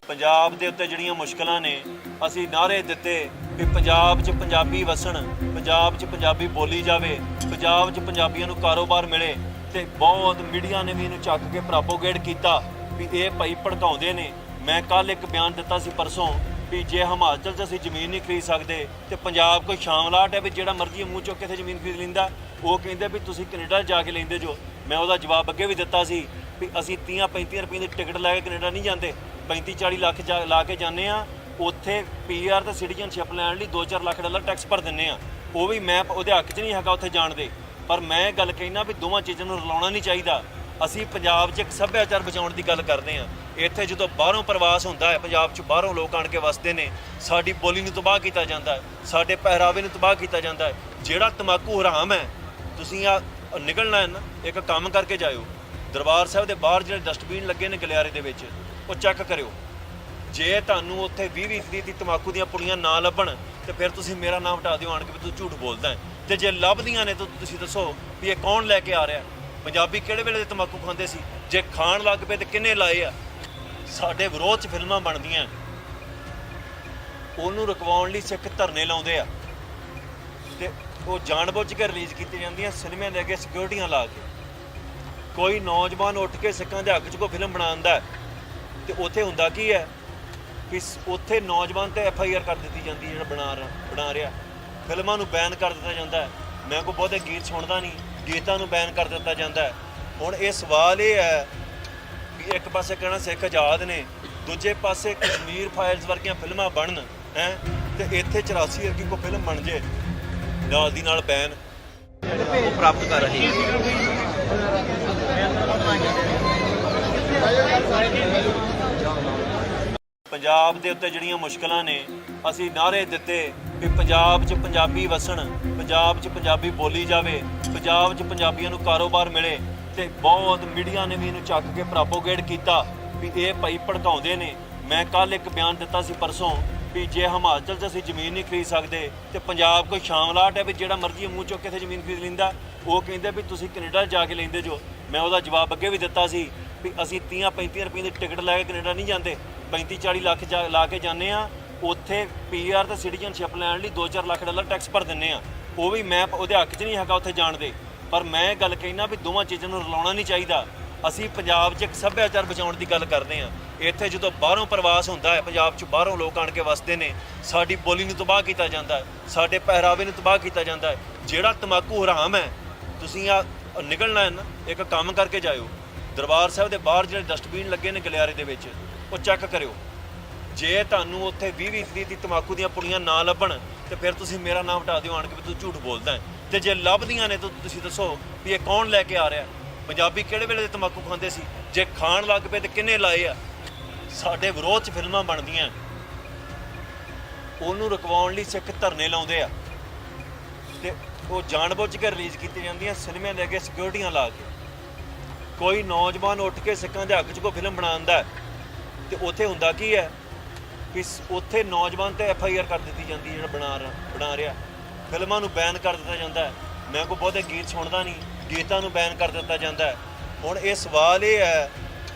ਪੰਜਾਬ ਦੇ ਉੱਤੇ ਜਿਹੜੀਆਂ ਮੁਸ਼ਕਲਾਂ ਨੇ ਅਸੀਂ ਨਾਅਰੇ ਦਿੱਤੇ ਵੀ ਪੰਜਾਬ 'ਚ ਪੰਜਾਬੀ ਵਸਣ, ਪੰਜਾਬ 'ਚ ਪੰਜਾਬੀ ਬੋਲੀ ਜਾਵੇ, ਪੰਜਾਬ 'ਚ ਪੰਜਾਬੀਆਂ ਨੂੰ ਕਾਰੋਬਾਰ ਮਿਲੇ ਤੇ ਬਹੁਤ ਮੀਡੀਆ ਨੇ ਵੀ ਇਹਨੂੰ ਚੱਕ ਕੇ ਪ੍ਰੋਪੋਗੇਟ ਕੀਤਾ ਵੀ ਇਹ ਭਾਈ ਭੜਕਾਉਂਦੇ ਨੇ। ਮੈਂ ਕੱਲ ਇੱਕ ਬਿਆਨ ਦਿੱਤਾ ਸੀ ਪਰਸੋਂ ਵੀ ਜੇ ਹਿਮਾਚਲ 'ਚ ਅਸੀਂ ਜ਼ਮੀਨ ਨਹੀਂ ਖਰੀਦ ਸਕਦੇ ਤੇ ਪੰਜਾਬ ਕੋਈ ਸ਼ਾਮਲਾਟ ਹੈ ਵੀ ਜਿਹੜਾ ਮਰਜ਼ੀ ਮੂੰਹ ਚੁੱਕ ਕੇ ਇੱਥੇ ਜ਼ਮੀਨ ਖਰੀਦ ਲੈਂਦਾ। ਉਹ ਕਹਿੰਦੇ ਵੀ ਤੁਸੀਂ ਕੈਨੇਡਾ ਜਾ ਕੇ ਲੈਂਦੇ ਜੋ। ਮੈਂ ਉਹਦਾ ਜਵਾਬ ਅੱਗੇ ਵੀ ਦਿੱਤਾ ਸੀ ਵੀ ਅਸੀਂ 30-35 ਰੁਪਏ ਦੀ ਟਿਕਟ ਲੈ ਕੇ ਕੈਨੇਡਾ ਨਹੀਂ ਜਾਂਦੇ, 35-40 ਲੱਖ ਲਾ ਕੇ ਜਾਂਦੇ ਆ। ਉੱਥੇ ਪੀਆਰ ਤੇ ਸਿਟੀਜ਼ਨਸ਼ਿਪ ਲੈਣ ਲਈ 2-4 ਲੱਖ ਡਾਲਰ ਟੈਕਸ ਭਰ ਦਿੰਦੇ ਆ। ਉਹ ਵੀ ਮੈਂ ਉਹਦੇ ਹੱਕ 'ਚ ਨਹੀਂ ਹੈਗਾ ਉੱਥੇ ਜਾਣ ਦੇ, ਪਰ ਮੈਂ ਗੱਲ ਕਹਿਣਾ ਵੀ ਦੋਵਾਂ ਚੀਜ਼ਾਂ ਨੂੰ ਰਲਾਉਣਾ ਨਹੀਂ ਚਾਹੀਦਾ। ਅਸੀਂ ਪੰਜਾਬ 'ਚ ਇੱਕ ਸੱਭਿਆਚਾਰ ਬਚਾਉਣ ਦੀ ਗੱਲ ਕਰਦੇ ਹਾਂ। ਇੱਥੇ ਜਦੋਂ ਬਾਹਰੋਂ ਪ੍ਰਵਾਸ ਹੁੰਦਾ ਹੈ, ਪੰਜਾਬ 'ਚ ਬਾਹਰੋਂ ਲੋਕ ਆਣ ਕੇ ਵਸਦੇ ਨੇ, ਸਾਡੀ ਬੋਲੀ ਨੂੰ ਤਬਾਹ ਕੀਤਾ ਜਾਂਦਾ ਹੈ, ਸਾਡੇ ਪਹਿਰਾਵੇ ਨੂੰ ਤਬਾਹ ਕੀਤਾ ਜਾਂਦਾ ਹੈ। ਜਿਹੜਾ ਤੰਬਾਕੂ ਹਰਾਮ ਹੈ, ਤੁਸੀਂ ਆ ਨਿਕਲਣਾ ਹੈ ਨਾ, ਇੱਕ ਕੰਮ ਕਰਕੇ ਜਾਇਓ। ਦਰਬਾਰ ਸਾਹਿਬ ਦੇ ਬਾਹਰ ਜਿਹੜੇ ਡਸਟਬਿਨ ਲੱਗੇ ਨੇ ਗਲਿਆਰੇ ਦੇ ਵਿੱਚ, ਉਹ ਚੈੱਕ ਕਰਿਓ। ਜੇ ਤੁਹਾਨੂੰ ਉੱਥੇ 20-20 ਦੀ ਤਮਾਕੂ ਦੀਆਂ ਪੁੜੀਆਂ ਨਾ ਲੱਭਣ ਤੇ ਫਿਰ ਤੁਸੀਂ ਮੇਰਾ ਨਾਮ ਹਟਾ ਦਿਓ ਆਣ ਕੇ ਵੀ ਤੂੰ ਝੂਠ ਬੋਲਦਾ ਹੈ। ਤੇ ਜੇ ਲੱਭਦੀਆਂ ਨੇ ਤਾਂ ਤੁਸੀਂ ਦੱਸੋ ਵੀ ਇਹ ਕੌਣ ਲੈ ਕੇ ਆ ਰਿਹਾ। ਪੰਜਾਬੀ ਕਿਹੜੇ ਵੇਲੇ ਦੇ ਤਮਾਕੂ ਖਾਂਦੇ ਸੀ? ਜੇ ਖਾਣ ਲੱਗ ਪਏ ਤੇ ਕਿੰਨੇ ਲਾਏ ਆ? ਸਾਡੇ ਵਿਰੋਧ 'ਚ ਫਿਲਮਾਂ ਬਣਦੀਆਂ, ਉਹਨੂੰ ਰੁਕਵਾਉਣ ਲਈ ਸਿੱਖ ਧਰਨੇ ਲਾਉਂਦੇ ਆ ਤੇ ਉਹ ਜਾਣਬੁੱਝ ਕੇ ਰਿਲੀਜ਼ ਕੀਤੀ ਜਾਂਦੀਆਂ ਸਿਨੇਮਿਆਂ ਦੇ ਅੱਗੇ ਸਿਕਿਉਰਿਟੀਆਂ ਲਾ ਕੇ। ਕੋਈ ਨੌਜਵਾਨ ਉੱਠ ਕੇ ਸਿੱਖਾਂ ਦੇ ਹੱਕ 'ਚ ਕੋਈ ਫਿਲਮ ਬਣਾਉਂਦਾ ਤੇ ਉੱਥੇ ਹੁੰਦਾ ਕੀ ਹੈ ਕਿ ਉੱਥੇ ਨੌਜਵਾਨ ਤੇ FIR ਕਰ ਦਿੱਤੀ ਜਾਂਦੀ ਹੈ। ਜਿਹੜਾ ਬਣਾ ਰਿਹਾ ਫਿਲਮਾਂ ਨੂੰ ਬੈਨ ਕਰ ਦਿੱਤਾ ਜਾਂਦਾ ਹੈ। ਮੈਂ ਕੋਈ ਬਹੁਤੇ ਗੀਤ ਸੁਣਦਾ ਨਹੀਂ, ਗੀਤਾਂ ਨੂੰ ਬੈਨ ਕਰ ਦਿੱਤਾ ਜਾਂਦਾ ਹੈ। ਹੁਣ ਇਹ ਸਵਾਲ ਇਹ ਹੈ ਕਿ ਇੱਕ ਪਾਸੇ ਕਹਿਣਾ ਸਿੱਖ ਆਜ਼ਾਦ ਨੇ, ਦੂਜੇ ਪਾਸੇ ਕਸ਼ਮੀਰ ਫਾਈਲਸ ਵਰਗੀਆਂ ਫਿਲਮਾਂ ਬਣਨ ਹੈ ਤੇ ਇੱਥੇ 84 ਵਰਗੀ ਕੋਈ ਫਿਲਮ ਬਣ ਜੇ ਨਾਲ ਦੀ ਨਾਲ ਬੈਨ ਉਹ ਪ੍ਰਾਪਤ ਕਰ ਰਹੇ ਹਾਂ। ਪੰਜਾਬ ਦੇ ਉੱਤੇ ਜਿਹੜੀਆਂ ਮੁਸ਼ਕਲਾਂ ਨੇ, ਅਸੀਂ ਨਾਅਰੇ ਦਿੱਤੇ ਵੀ ਪੰਜਾਬ 'ਚ ਪੰਜਾਬੀ ਵਸਣ, ਪੰਜਾਬ 'ਚ ਪੰਜਾਬੀ ਬੋਲੀ ਜਾਵੇ, ਪੰਜਾਬ 'ਚ ਪੰਜਾਬੀਆਂ ਨੂੰ ਕਾਰੋਬਾਰ ਮਿਲੇ ਤੇ ਬਹੁਤ ਮੀਡੀਆ ਨੇ ਵੀ ਇਹਨੂੰ ਚੱਕ ਕੇ ਪ੍ਰੋਪੋਗੇਟ ਕੀਤਾ ਵੀ ਇਹ ਭਾਈ ਭੜਕਾਉਂਦੇ ਨੇ। ਮੈਂ ਕੱਲ ਇੱਕ ਬਿਆਨ ਦਿੱਤਾ ਸੀ ਪਰਸੋਂ ਵੀ ਜੇ ਹਿਮਾਚਲ 'ਚ ਅਸੀਂ ਜ਼ਮੀਨ ਨਹੀਂ ਖਰੀਦ ਸਕਦੇ ਤੇ ਪੰਜਾਬ ਕੋਈ ਸ਼ਾਮਲਾਟ ਹੈ ਵੀ ਜਿਹੜਾ ਮਰਜ਼ੀ ਮੂੰਹ ਚੁੱਕ ਕੇ ਇੱਥੇ ਜ਼ਮੀਨ ਖਰੀਦ ਲੈਂਦਾ। ਉਹ ਕਹਿੰਦੇ ਵੀ ਤੁਸੀਂ ਕੈਨੇਡਾ ਜਾ ਕੇ ਲੈਂਦੇ ਜੋ। ਮੈਂ ਉਹਦਾ ਜਵਾਬ ਅੱਗੇ ਵੀ ਦਿੱਤਾ ਸੀ ਵੀ ਅਸੀਂ 30-35 ਰੁਪਏ ਦੀ ਟਿਕਟ ਲੈ ਕੇ ਕੈਨੇਡਾ ਨਹੀਂ ਜਾਂਦੇ, 35-40 ਲੱਖ ਲਾ ਕੇ ਜਾਂਦੇ ਆ। ਉੱਥੇ PR ਤੇ ਸਿਟੀਜ਼ਨਸ਼ਿਪ ਲੈਣ ਲਈ $2-4 ਲੱਖ ਟੈਕਸ ਭਰ ਦਿੰਦੇ ਆ। ਉਹ ਵੀ ਮੈਂ ਉਹਦੇ ਹੱਕ 'ਚ ਨਹੀਂ ਹੈਗਾ ਉੱਥੇ ਜਾਣ ਦੇ, ਪਰ ਮੈਂ ਗੱਲ ਕਹਿਣਾ ਵੀ ਦੋਵਾਂ ਚੀਜ਼ਾਂ ਨੂੰ ਰਲਾਉਣਾ ਨਹੀਂ ਚਾਹੀਦਾ। ਅਸੀਂ ਪੰਜਾਬ 'ਚ ਇੱਕ ਸੱਭਿਆਚਾਰ ਬਚਾਉਣ ਦੀ ਗੱਲ ਕਰਦੇ ਹਾਂ। ਇੱਥੇ ਜਦੋਂ ਬਾਹਰੋਂ ਪ੍ਰਵਾਸ ਹੁੰਦਾ ਹੈ, ਪੰਜਾਬ 'ਚ ਬਾਹਰੋਂ ਲੋਕ ਆਣ ਕੇ ਵਸਦੇ ਨੇ, ਸਾਡੀ ਬੋਲੀ ਨੂੰ ਤਬਾਹ ਕੀਤਾ ਜਾਂਦਾ ਹੈ, ਸਾਡੇ ਪਹਿਰਾਵੇ ਨੂੰ ਤਬਾਹ ਕੀਤਾ ਜਾਂਦਾ ਹੈ। ਜਿਹੜਾ ਤਮਾਕੂ ਹਰਾਮ ਹੈ, ਤੁਸੀਂ ਆ ਨਿਕਲਣਾ ਹੈ ਨਾ, ਇੱਕ ਕੰਮ ਕਰਕੇ ਜਾਇਓ। ਦਰਬਾਰ ਸਾਹਿਬ ਦੇ ਬਾਹਰ ਜਿਹੜੇ ਡਸਟਬਿਨ ਲੱਗੇ ਨੇ ਗਲਿਆਰੇ ਦੇ ਵਿੱਚ, ਉਹ ਚੈੱਕ ਕਰਿਓ। ਜੇ ਤੁਹਾਨੂੰ ਉੱਥੇ 20-20 ਦੀ ਤਮਾਕੂ ਦੀਆਂ ਪੁੜੀਆਂ ਨਾ ਲੱਭਣ ਤੇ ਫਿਰ ਤੁਸੀਂ ਮੇਰਾ ਨਾਮ ਹਟਾ ਦਿਓ ਆਣ ਕੇ ਵੀ ਤੂੰ ਝੂਠ ਬੋਲਦਾ ਹੈ। ਤੇ ਜੇ ਲੱਭਦੀਆਂ ਨੇ ਤਾਂ ਤੁਸੀਂ ਦੱਸੋ ਵੀ ਇਹ ਕੌਣ ਲੈ ਕੇ ਆ ਰਿਹਾ। ਪੰਜਾਬੀ ਕਿਹੜੇ ਵੇਲੇ ਦੇ ਤਮਾਕੂ ਖਾਂਦੇ ਸੀ? ਜੇ ਖਾਣ ਲੱਗ ਪਏ ਤੇ ਕਿੰਨੇ ਲਾਏ ਆ? ਸਾਡੇ ਵਿਰੋਧ 'ਚ ਫਿਲਮਾਂ ਬਣਦੀਆਂ, ਉਹਨੂੰ ਰੁਕਵਾਉਣ ਲਈ ਸਿੱਖ ਧਰਨੇ ਲਾਉਂਦੇ ਆ ਤੇ ਉਹ ਜਾਣਬੁੱਝ ਕੇ ਰਿਲੀਜ਼ ਕੀਤੀ ਜਾਂਦੀਆਂ ਸਿਨੇਮਿਆਂ ਦੇ ਅੱਗੇ ਸਿਕਿਉਰਿਟੀਆਂ ਲਾ ਕੇ। ਕੋਈ ਨੌਜਵਾਨ ਉੱਠ ਕੇ ਸਿੱਖਾਂ ਦੇ ਹੱਕ 'ਚ ਕੋਈ ਫਿਲਮ ਬਣਾਉਂਦਾ ਤੇ ਉੱਥੇ ਹੁੰਦਾ ਕੀ ਹੈ ਕਿ ਉੱਥੇ ਨੌਜਵਾਨ ਤੇ FIR ਕਰ ਦਿੱਤੀ ਜਾਂਦੀ ਹੈ। ਜਿਹੜਾ ਬਣਾ ਰਿਹਾ ਫਿਲਮਾਂ ਨੂੰ ਬੈਨ ਕਰ ਦਿੱਤਾ ਜਾਂਦਾ ਹੈ। ਮੈਂ ਕੋਈ ਬਹੁਤੇ ਗੀਤ ਸੁਣਦਾ ਨਹੀਂ, ਗੀਤਾਂ ਨੂੰ ਬੈਨ ਕਰ ਦਿੱਤਾ ਜਾਂਦਾ ਹੈ। ਹੁਣ ਇਹ ਸਵਾਲ ਇਹ ਹੈ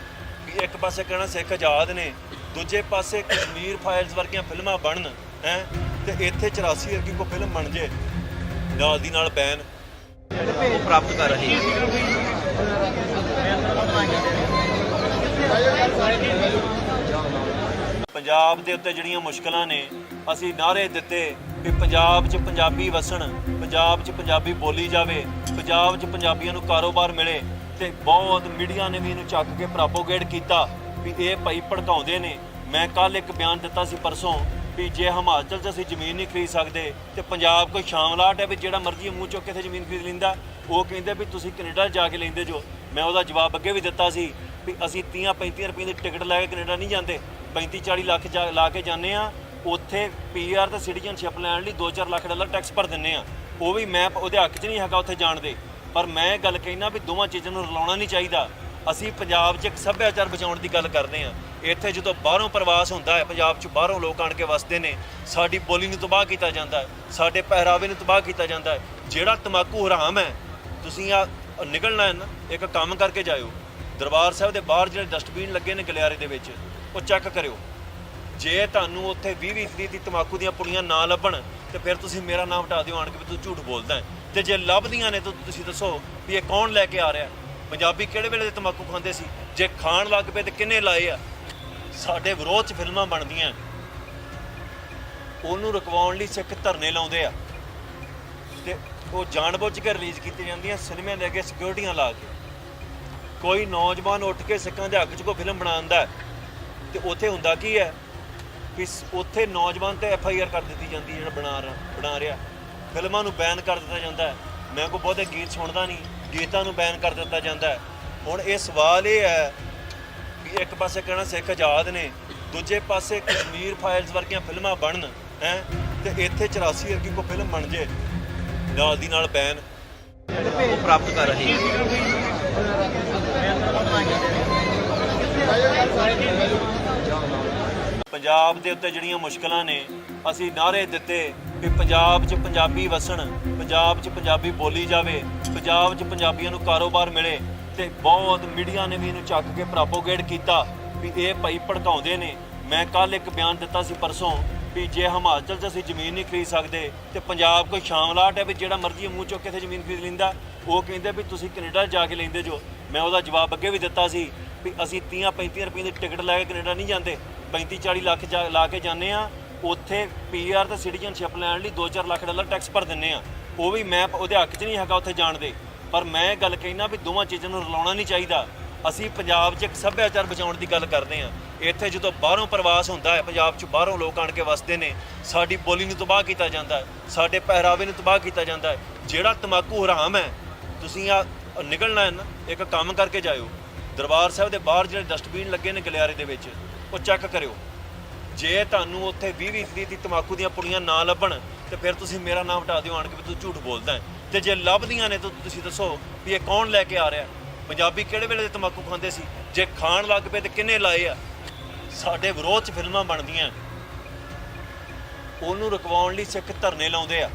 ਕਿ ਇੱਕ ਪਾਸੇ ਕਹਿਣਾ ਸਿੱਖ ਆਜ਼ਾਦ ਨੇ, ਦੂਜੇ ਪਾਸੇ ਕਸ਼ਮੀਰ ਫਾਈਲਸ ਵਰਗੀਆਂ ਫਿਲਮਾਂ ਬਣਨ ਹੈ ਤੇ ਇੱਥੇ 84 ਵਰਗੀ ਕੋਈ ਫਿਲਮ ਬਣ ਜੇ ਨਾਲ ਦੀ ਨਾਲ ਬੈਨ ਉਹ ਪ੍ਰਾਪਤ ਕਰ ਰਹੇ ਹਾਂ। ਪੰਜਾਬ ਦੇ ਉੱਤੇ ਜਿਹੜੀਆਂ ਮੁਸ਼ਕਲਾਂ ਨੇ, ਅਸੀਂ ਨਾਅਰੇ ਦਿੱਤੇ ਵੀ ਪੰਜਾਬ 'ਚ ਪੰਜਾਬੀ ਵਸਣ, ਪੰਜਾਬ 'ਚ ਪੰਜਾਬੀ ਬੋਲੀ ਜਾਵੇ, ਪੰਜਾਬ 'ਚ ਪੰਜਾਬੀਆਂ ਨੂੰ ਕਾਰੋਬਾਰ ਮਿਲੇ ਤੇ ਬਹੁਤ ਮੀਡੀਆ ਨੇ ਵੀ ਇਹਨੂੰ ਚੱਕ ਕੇ ਪ੍ਰੋਪੋਗੇਟ ਕੀਤਾ ਵੀ ਇਹ ਭਾਈ ਭੜਕਾਉਂਦੇ ਨੇ। ਮੈਂ ਕੱਲ ਇੱਕ ਬਿਆਨ ਦਿੱਤਾ ਸੀ ਪਰਸੋਂ ਵੀ ਜੇ ਹਿਮਾਚਲ 'ਚ ਅਸੀਂ ਜ਼ਮੀਨ ਨਹੀਂ ਖਰੀਦ ਸਕਦੇ ਤੇ ਪੰਜਾਬ ਕੋਈ ਸ਼ਾਮਲਾਟ ਹੈ ਵੀ ਜਿਹੜਾ ਮਰਜ਼ੀ ਮੂੰਹ ਚੁੱਕ ਕੇ ਇੱਥੇ ਜ਼ਮੀਨ ਖਰੀਦ ਲੈਂਦਾ। ਉਹ ਕਹਿੰਦੇ ਵੀ ਤੁਸੀਂ ਕੈਨੇਡਾ ਜਾ ਕੇ ਲੈਂਦੇ ਜੋ। ਮੈਂ ਉਹਦਾ ਜਵਾਬ ਅੱਗੇ ਵੀ ਦਿੱਤਾ ਸੀ ਵੀ ਅਸੀਂ 30-35 ਰੁਪਏ ਦੀ ਟਿਕਟ ਲੈ ਕੇ ਕੈਨੇਡਾ ਨਹੀਂ ਜਾਂਦੇ, 35-40 ਲੱਖ ਲਾ ਕੇ ਜਾਂਦੇ ਆ। ਉੱਥੇ PR ਤੇ ਸਿਟੀਜ਼ਨਸ਼ਿਪ ਲੈਣ ਲਈ $2-4 ਲੱਖ ਟੈਕਸ ਭਰ ਦਿੰਦੇ ਆ। ਉਹ ਵੀ ਮੈਂ ਉਹਦੇ ਹੱਕ 'ਚ ਨਹੀਂ ਹੈਗਾ ਉੱਥੇ ਜਾਣ ਦੇ, ਪਰ ਮੈਂ ਗੱਲ ਕਹਿਣਾ ਵੀ ਦੋਵਾਂ ਚੀਜ਼ਾਂ ਨੂੰ ਰਲਾਉਣਾ ਨਹੀਂ ਚਾਹੀਦਾ। ਅਸੀਂ ਪੰਜਾਬ 'ਚ ਇੱਕ ਸੱਭਿਆਚਾਰ ਬਚਾਉਣ ਦੀ ਗੱਲ ਕਰਦੇ ਹਾਂ। ਇੱਥੇ ਜਦੋਂ ਬਾਹਰੋਂ ਪ੍ਰਵਾਸ ਹੁੰਦਾ ਹੈ, ਪੰਜਾਬ 'ਚ ਬਾਹਰੋਂ ਲੋਕ ਆਣ ਕੇ ਵਸਦੇ ਨੇ, ਸਾਡੀ ਬੋਲੀ ਨੂੰ ਤਬਾਹ ਕੀਤਾ ਜਾਂਦਾ ਹੈ, ਸਾਡੇ ਪਹਿਰਾਵੇ ਨੂੰ ਤਬਾਹ ਕੀਤਾ ਜਾਂਦਾ ਹੈ। ਜਿਹੜਾ ਤਮਾਕੂ ਹਰਾਮ ਹੈ, ਤੁਸੀਂ ਆ ਨਿਕਲਣਾ ਹੈ ਨਾ, ਇੱਕ ਕੰਮ ਕਰਕੇ ਜਾਇਓ। ਦਰਬਾਰ ਸਾਹਿਬ ਦੇ ਬਾਹਰ ਜਿਹੜੇ ਡਸਟਬਿਨ ਲੱਗੇ ਨੇ ਗਲਿਆਰੇ ਦੇ ਵਿੱਚ, ਉਹ ਚੈੱਕ ਕਰਿਓ। ਜੇ ਤੁਹਾਨੂੰ ਉੱਥੇ 20-20 ਦੀ ਤਮਾਕੂ ਦੀਆਂ ਪੁੜੀਆਂ ਨਾ ਲੱਭਣ ਤੇ ਫਿਰ ਤੁਸੀਂ ਮੇਰਾ ਨਾਮ ਹਟਾ ਦਿਓ ਆਣ ਕੇ ਵੀ ਤੂੰ ਝੂਠ ਬੋਲਦਾ ਹੈ। ਤੇ ਜੇ ਲੱਭਦੀਆਂ ਨੇ ਤਾਂ ਤੁਸੀਂ ਦੱਸੋ ਵੀ ਇਹ ਕੌਣ ਲੈ ਕੇ ਆ ਰਿਹਾ। ਪੰਜਾਬੀ ਕਿਹੜੇ ਵੇਲੇ ਦੇ ਤਮਾਕੂ ਖਾਂਦੇ ਸੀ? ਜੇ ਖਾਣ ਲੱਗ ਪਏ ਤੇ ਕਿੰਨੇ ਲਾਏ ਆ? ਸਾਡੇ ਵਿਰੋਧ 'ਚ ਫਿਲਮਾਂ ਬਣਦੀਆਂ, ਉਹਨੂੰ ਰੁਕਵਾਉਣ ਲਈ ਸਿੱਖ ਧਰਨੇ ਲਾਉਂਦੇ ਆ ਤੇ ਉਹ ਜਾਣਬੁੱਝ ਕੇ ਰਿਲੀਜ਼ ਕੀਤੀ ਜਾਂਦੀਆਂ ਸਿਨੇਮਿਆਂ ਦੇ ਅੱਗੇ ਸਿਕਿਉਰਿਟੀਆਂ ਲਾ ਕੇ। ਕੋਈ ਨੌਜਵਾਨ ਉੱਠ ਕੇ ਸਿੱਖਾਂ ਦੇ ਹੱਕ 'ਚ ਕੋਈ ਫਿਲਮ ਬਣਾਉਂਦਾ ਤੇ ਉੱਥੇ ਹੁੰਦਾ ਕੀ ਹੈ ਕਿ ਉੱਥੇ ਨੌਜਵਾਨ ਤੇ FIR ਕਰ ਦਿੱਤੀ ਜਾਂਦੀ ਹੈ। ਜਿਹੜਾ ਬਣਾ ਰਿਹਾ ਫਿਲਮਾਂ ਨੂੰ ਬੈਨ ਕਰ ਦਿੱਤਾ ਜਾਂਦਾ ਹੈ। ਮੈਂ ਕੋਈ ਬਹੁਤੇ ਗੀਤ ਸੁਣਦਾ ਨਹੀਂ, ਗੀਤਾਂ ਨੂੰ ਬੈਨ ਕਰ ਦਿੱਤਾ ਜਾਂਦਾ ਹੈ। ਹੁਣ ਇਹ ਸਵਾਲ ਇਹ ਹੈ ਕਿ ਇੱਕ ਪਾਸੇ ਕਹਿਣਾ ਸਿੱਖ ਆਜ਼ਾਦ ਨੇ, ਦੂਜੇ ਪਾਸੇ ਕਸ਼ਮੀਰ ਫਾਈਲਸ ਵਰਗੀਆਂ ਫਿਲਮਾਂ ਬਣਨ ਹੈ ਤੇ ਇੱਥੇ 84 ਵਰਗੀ ਕੋਈ ਫਿਲਮ ਬਣ ਜੇ ਨਾਲ ਦੀ ਨਾਲ ਬੈਨ ਉਹ ਪ੍ਰਾਪਤ ਕਰ ਰਹੇ ਹਾਂ। ਪੰਜਾਬ ਦੇ ਉੱਤੇ ਜਿਹੜੀਆਂ ਮੁਸ਼ਕਲਾਂ ਨੇ ਅਸੀਂ ਨਾਅਰੇ ਦਿੱਤੇ ਕਿ ਪੰਜਾਬ 'ਚ ਪੰਜਾਬੀ ਵਸਣ, ਪੰਜਾਬ 'ਚ ਪੰਜਾਬੀ ਬੋਲੀ ਜਾਵੇ, ਪੰਜਾਬ 'ਚ ਪੰਜਾਬੀਆਂ ਨੂੰ ਕਾਰੋਬਾਰ ਮਿਲੇ ਤੇ ਬਹੁਤ ਮੀਡੀਆ ਨੇ ਵੀ ਇਹਨੂੰ ਚੱਕ ਕੇ ਪ੍ਰੋਪੋਗੇਟ ਕੀਤਾ ਵੀ ਇਹ ਭਾਈ ਭੜਕਾਉਂਦੇ ਨੇ। ਮੈਂ ਕੱਲ ਇੱਕ ਬਿਆਨ ਦਿੱਤਾ ਸੀ ਪਰਸੋਂ ਵੀ ਜੇ ਹਿਮਾਚਲ 'ਚ ਅਸੀਂ ਜ਼ਮੀਨ ਨਹੀਂ ਖਰੀਦ ਸਕਦੇ ਤੇ ਪੰਜਾਬ ਕੋਈ ਸ਼ਾਮਲਾਟ ਹੈ ਵੀ ਜਿਹੜਾ ਮਰਜ਼ੀ ਮੂੰਹ ਚੁੱਕ ਕੇ ਇੱਥੇ ਜ਼ਮੀਨ ਖਰੀਦ ਲੈਂਦਾ। ਉਹ ਕਹਿੰਦੇ ਵੀ ਤੁਸੀਂ ਕੈਨੇਡਾ ਜਾ ਕੇ ਲੈਂਦੇ ਜੋ। ਮੈਂ ਉਹਦਾ ਜਵਾਬ ਅੱਗੇ ਵੀ ਦਿੱਤਾ ਸੀ ਵੀ ਅਸੀਂ 30-35 ਰੁਪਏ ਦੀ ਟਿਕਟ ਲੈ ਕੇ ਕੈਨੇਡਾ ਨਹੀਂ ਜਾਂਦੇ, 35-40 ਲੱਖ ਲਾ ਕੇ ਜਾਂਦੇ ਆ। ਉੱਥੇ PR ਤੇ ਸਿਟੀਜ਼ਨਸ਼ਿਪ ਲੈਣ ਲਈ $2-4 ਲੱਖ ਟੈਕਸ ਭਰ ਦਿੰਦੇ ਆ। ਉਹ ਵੀ ਮੈਂ ਉਹਦੇ ਹੱਕ 'ਚ ਨਹੀਂ ਹੈਗਾ ਉੱਥੇ ਜਾਣ ਦੇ, ਪਰ ਮੈਂ ਇਹ ਗੱਲ ਕਹਿਣਾ ਵੀ ਦੋਵਾਂ ਚੀਜ਼ਾਂ ਨੂੰ ਰਲਾਉਣਾ ਨਹੀਂ ਚਾਹੀਦਾ। ਅਸੀਂ ਪੰਜਾਬ 'ਚ ਇੱਕ ਸੱਭਿਆਚਾਰ ਬਚਾਉਣ ਦੀ ਗੱਲ ਕਰਦੇ ਹਾਂ। ਇੱਥੇ ਜਦੋਂ ਬਾਹਰੋਂ ਪ੍ਰਵਾਸ ਹੁੰਦਾ ਹੈ, ਪੰਜਾਬ 'ਚ ਬਾਹਰੋਂ ਲੋਕ ਆਣ ਕੇ ਵਸਦੇ ਨੇ, ਸਾਡੀ ਬੋਲੀ ਨੂੰ ਤਬਾਹ ਕੀਤਾ ਜਾਂਦਾ ਹੈ, ਸਾਡੇ ਪਹਿਰਾਵੇ ਨੂੰ ਤਬਾਹ ਕੀਤਾ ਜਾਂਦਾ ਹੈ। ਜਿਹੜਾ ਤੰਬਾਕੂ ਹਰਾਮ ਹੈ, ਤੁਸੀਂ ਆ ਨਿਕਲਣਾ ਹੈ ਨਾ, ਇੱਕ ਕੰਮ ਕਰਕੇ ਜਾਇਓ। ਦਰਬਾਰ ਸਾਹਿਬ ਦੇ ਬਾਹਰ ਜਿਹੜੇ ਡਸਟਬਿਨ ਲੱਗੇ ਨੇ ਗਲਿਆਰੇ ਦੇ ਵਿੱਚ, ਉਹ ਚੈੱਕ ਕਰਿਓ। ਜੇ ਤੁਹਾਨੂੰ ਉੱਥੇ 20-20 ਦੀ ਤੰਬਾਕੂ ਦੀਆਂ ਪੁੜੀਆਂ ਨਾ ਲੱਭਣ ਤੇ ਫਿਰ ਤੁਸੀਂ ਮੇਰਾ ਨਾਮ ਹਟਾ ਦਿਓ ਆਣ ਕੇ ਵੀ ਤੂੰ ਝੂਠ ਬੋਲਦਾ ਹੈ। ਤੇ ਜੇ ਲੱਭਦੀਆਂ ਨੇ ਤਾਂ ਤੁਸੀਂ ਦੱਸੋ ਵੀ ਇਹ ਕੌਣ ਲੈ ਕੇ ਆ ਰਿਹਾ। ਪੰਜਾਬੀ ਕਿਹੜੇ ਵੇਲੇ ਦੇ ਤੰਬਾਕੂ ਖਾਂਦੇ ਸੀ? ਜੇ ਖਾਣ ਲੱਗ ਪਏ ਤੇ ਕਿੰਨੇ ਲਾਏ ਆ? ਸਾਡੇ ਵਿਰੋਧ 'ਚ ਫਿਲਮਾਂ ਬਣਦੀਆਂ, ਉਹਨੂੰ ਰੁਕਵਾਉਣ ਲਈ ਸਿੱਖ ਧਰਨੇ ਲਾਉਂਦੇ ਆ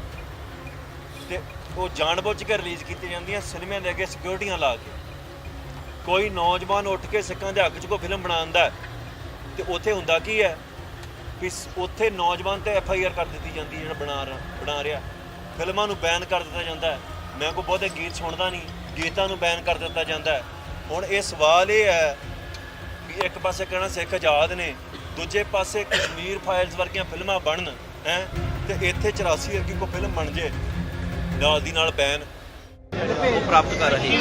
ਤੇ ਉਹ ਜਾਣਬੁੱਝ ਕੇ ਰਿਲੀਜ਼ ਕੀਤੀ ਜਾਂਦੀਆਂ ਸਿਨੇਮਿਆਂ ਦੇ ਅੱਗੇ ਸਿਕਿਉਰਿਟੀਆਂ ਲਾ ਕੇ। ਕੋਈ ਨੌਜਵਾਨ ਉੱਠ ਕੇ ਸਿੱਖਾਂ ਦੇ ਹੱਕ 'ਚ ਕੋਈ ਫਿਲਮ ਬਣਾਉਂਦਾ ਤੇ ਉੱਥੇ ਹੁੰਦਾ ਕੀ ਹੈ ਕਿ ਉੱਥੇ ਨੌਜਵਾਨ ਤੇ FIR ਕਰ ਦਿੱਤੀ ਜਾਂਦੀ ਜਿਹੜਾ ਬਣਾ ਰਿਹਾ। ਫਿਲਮਾਂ ਨੂੰ ਬੈਨ ਕਰ ਦਿੱਤਾ ਜਾਂਦਾ ਹੈ। ਮੈਂ ਕੋਈ ਬਹੁਤੇ ਗੀਤ ਸੁਣਦਾ ਨਹੀਂ, ਗੀਤਾਂ ਨੂੰ ਬੈਨ ਕਰ ਦਿੱਤਾ ਜਾਂਦਾ ਹੈ। ਹੁਣ ਇਹ ਸਵਾਲ ਇਹ ਹੈ ਕਿ ਇੱਕ ਪਾਸੇ ਕਹਿਣਾ ਸਿੱਖ ਆਜ਼ਾਦ ਨੇ, ਦੂਜੇ ਪਾਸੇ ਕਸ਼ਮੀਰ ਫਾਈਲਸ ਵਰਗੀਆਂ ਫਿਲਮਾਂ ਬਣਨ ਹੈ ਤੇ ਇੱਥੇ 84 ਵਰਗੀ ਕੋਈ ਫਿਲਮ ਬਣ ਜੇ ਨਾਲ ਦੀ ਨਾਲ ਬੈਨ ਪ੍ਰਾਪਤ ਕਰ ਰਹੇ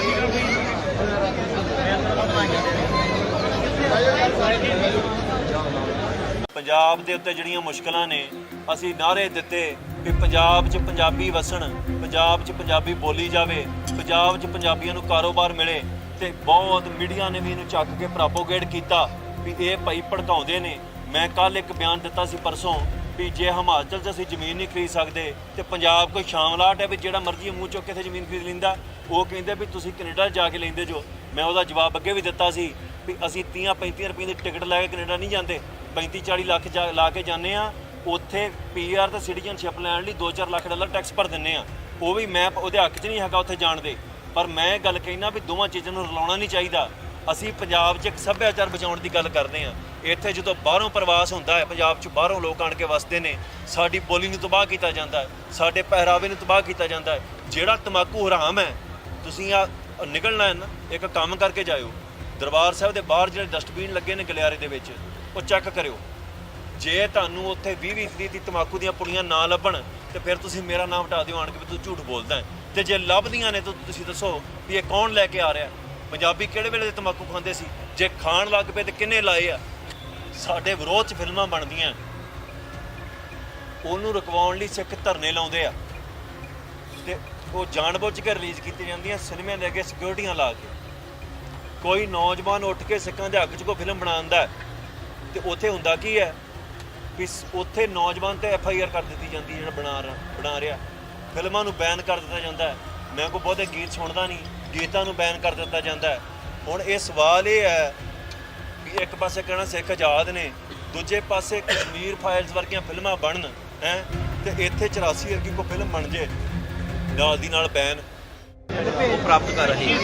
ਪੰਜਾਬ ਦੇ ਉੱਤੇ ਜਿਹੜੀਆਂ ਮੁਸ਼ਕਲਾਂ ਨੇ ਅਸੀਂ ਨਾਅਰੇ ਦਿੱਤੇ ਕਿ ਪੰਜਾਬ 'ਚ ਪੰਜਾਬੀ ਵਸਣ, ਪੰਜਾਬ 'ਚ ਪੰਜਾਬੀ ਬੋਲੀ ਜਾਵੇ, ਪੰਜਾਬ 'ਚ ਪੰਜਾਬੀਆਂ ਨੂੰ ਕਾਰੋਬਾਰ ਮਿਲੇ ਤੇ ਬਹੁਤ ਮੀਡੀਆ ਨੇ ਵੀ ਇਹਨੂੰ ਚੱਕ ਕੇ ਪ੍ਰੋਪੋਗੇਟ ਕੀਤਾ ਵੀ ਇਹ ਭਾਈ ਭੜਕਾਉਂਦੇ ਨੇ। ਮੈਂ ਕੱਲ ਇੱਕ ਬਿਆਨ ਦਿੱਤਾ ਸੀ ਪਰਸੋਂ ਵੀ ਜੇ ਹਿਮਾਚਲ 'ਚ ਅਸੀਂ ਜ਼ਮੀਨ ਨਹੀਂ ਖਰੀਦ ਸਕਦੇ ਤੇ ਪੰਜਾਬ ਕੋਈ ਸ਼ਾਮਲਾਟ ਹੈ ਵੀ ਜਿਹੜਾ ਮਰਜ਼ੀ ਮੂੰਹ ਚੁੱਕ ਕੇ ਇੱਥੇ ਜ਼ਮੀਨ ਖਰੀਦ ਲੈਂਦਾ। ਉਹ ਕਹਿੰਦੇ ਵੀ ਤੁਸੀਂ ਕੈਨੇਡਾ ਜਾ ਕੇ ਲੈਂਦੇ ਜੋ। ਮੈਂ ਉਹਦਾ ਜਵਾਬ ਅੱਗੇ ਵੀ ਦਿੱਤਾ ਸੀ ਵੀ ਅਸੀਂ 30-35 ਰੁਪਏ ਦੀ ਟਿਕਟ ਲੈ ਕੇ ਕੈਨੇਡਾ ਨਹੀਂ ਜਾਂਦੇ, 35-40 ਲੱਖ ਲਾ ਕੇ ਜਾਂਦੇ ਆ। ਉੱਥੇ PR ਤੇ ਸਿਟੀਜ਼ਨਸ਼ਿਪ ਲੈਣ ਲਈ $2-4 ਲੱਖ ਟੈਕਸ ਭਰ ਦਿੰਦੇ ਆ। ਉਹ ਵੀ ਮੈਂ ਉਹਦੇ ਹੱਕ 'ਚ ਨਹੀਂ ਹੈਗਾ ਉੱਥੇ ਜਾਣ ਦੇ, ਪਰ ਮੈਂ ਇਹ ਗੱਲ ਕਹਿਣਾ ਵੀ ਦੋਵਾਂ ਚੀਜ਼ਾਂ ਨੂੰ ਰਲਾਉਣਾ ਨਹੀਂ ਚਾਹੀਦਾ। ਅਸੀਂ ਪੰਜਾਬ 'ਚ ਇੱਕ ਸੱਭਿਆਚਾਰ ਬਚਾਉਣ ਦੀ ਗੱਲ ਕਰਦੇ ਹਾਂ। ਇੱਥੇ ਜਦੋਂ ਬਾਹਰੋਂ ਪ੍ਰਵਾਸ ਹੁੰਦਾ ਹੈ, ਪੰਜਾਬ 'ਚ ਬਾਹਰੋਂ ਲੋਕ ਆਣ ਕੇ ਵਸਦੇ ਨੇ, ਸਾਡੀ ਬੋਲੀ ਨੂੰ ਤਬਾਹ ਕੀਤਾ ਜਾਂਦਾ ਹੈ, ਸਾਡੇ ਪਹਿਰਾਵੇ ਨੂੰ ਤਬਾਹ ਕੀਤਾ ਜਾਂਦਾ ਹੈ। ਜਿਹੜਾ ਤੰਬਾਕੂ ਹਰਾਮ ਹੈ, ਤੁਸੀਂ ਆ ਨਿਕਲਣਾ ਹੈ ਨਾ, ਇੱਕ ਕੰਮ ਕਰਕੇ ਜਾਇਓ। ਦਰਬਾਰ ਸਾਹਿਬ ਦੇ ਬਾਹਰ ਜਿਹੜੇ ਡਸਟਬਿਨ ਲੱਗੇ ਨੇ ਗਲਿਆਰੇ ਦੇ ਵਿੱਚ, ਉਹ ਚੈੱਕ ਕਰਿਓ। ਜੇ ਤੁਹਾਨੂੰ ਉੱਥੇ 20-20 ਦੀ ਤੰਬਾਕੂ ਦੀਆਂ ਪੁੜੀਆਂ ਨਾ ਲੱਭਣ ਤੇ ਫਿਰ ਤੁਸੀਂ ਮੇਰਾ ਨਾਮ ਹਟਾ ਦਿਓ ਆਣ ਕੇ ਵੀ ਤੂੰ ਝੂਠ ਬੋਲਦਾ ਹੈ। ਤੇ ਜੇ ਲੱਭਦੀਆਂ ਨੇ ਤਾਂ ਤੁਸੀਂ ਦੱਸੋ ਵੀ ਇਹ ਕੌਣ ਲੈ ਕੇ ਆ ਰਿਹਾ। ਪੰਜਾਬੀ ਕਿਹੜੇ ਵੇਲੇ ਦੇ ਤੰਬਾਕੂ ਖਾਂਦੇ ਸੀ? ਜੇ ਖਾਣ ਲੱਗ ਪਏ ਤੇ ਕਿੰਨੇ ਲਾਏ ਆ? ਸਾਡੇ ਵਿਰੋਧ 'ਚ ਫਿਲਮਾਂ ਬਣਦੀਆਂ, ਉਹਨੂੰ ਰੁਕਵਾਉਣ ਲਈ ਸਿੱਖ ਧਰਨੇ ਲਾਉਂਦੇ ਆ ਤੇ ਉਹ ਜਾਣਬੁੱਝ ਕੇ ਰਿਲੀਜ਼ ਕੀਤੀ ਜਾਂਦੀਆਂ ਸਿਨੇਮਿਆਂ ਦੇ ਅੱਗੇ ਸਿਕਿਉਰਿਟੀਆਂ ਲਾ ਕੇ। ਕੋਈ ਨੌਜਵਾਨ ਉੱਠ ਕੇ ਸਿੱਖਾਂ ਦੇ ਹੱਕ 'ਚ ਕੋਈ ਫਿਲਮ ਬਣਾਉਂਦਾ ਤੇ ਉੱਥੇ ਹੁੰਦਾ ਕੀ ਹੈ ਕਿ ਉੱਥੇ ਨੌਜਵਾਨ ਤੇ FIR ਕਰ ਦਿੱਤੀ ਜਾਂਦੀ ਜਿਹੜਾ ਬਣਾ ਰਿਹਾ। ਫਿਲਮਾਂ ਨੂੰ ਬੈਨ ਕਰ ਦਿੱਤਾ ਜਾਂਦਾ ਹੈ। ਮੈਂ ਕੋਈ ਬਹੁਤੇ ਗੀਤ ਸੁਣਦਾ ਨਹੀਂ, ਗੀਤਾਂ ਨੂੰ ਬੈਨ ਕਰ ਦਿੱਤਾ ਜਾਂਦਾ ਹੈ। ਹੁਣ ਇਹ ਸਵਾਲ ਇਹ ਹੈ ਕਿ ਇੱਕ ਪਾਸੇ ਕਹਿਣਾ ਸਿੱਖ ਆਜ਼ਾਦ ਨੇ, ਦੂਜੇ ਪਾਸੇ ਕਸ਼ਮੀਰ ਫਾਈਲਸ ਵਰਗੀਆਂ ਫਿਲਮਾਂ ਬਣਨ ਹੈ ਤੇ ਇੱਥੇ 84 ਵਰਗੀ ਕੋਈ ਫਿਲਮ ਬਣ ਜੇ ਨਾਲ ਦੀ ਨਾਲ ਬੈਨ ਪ੍ਰਾਪਤ ਕਰ ਰਹੇ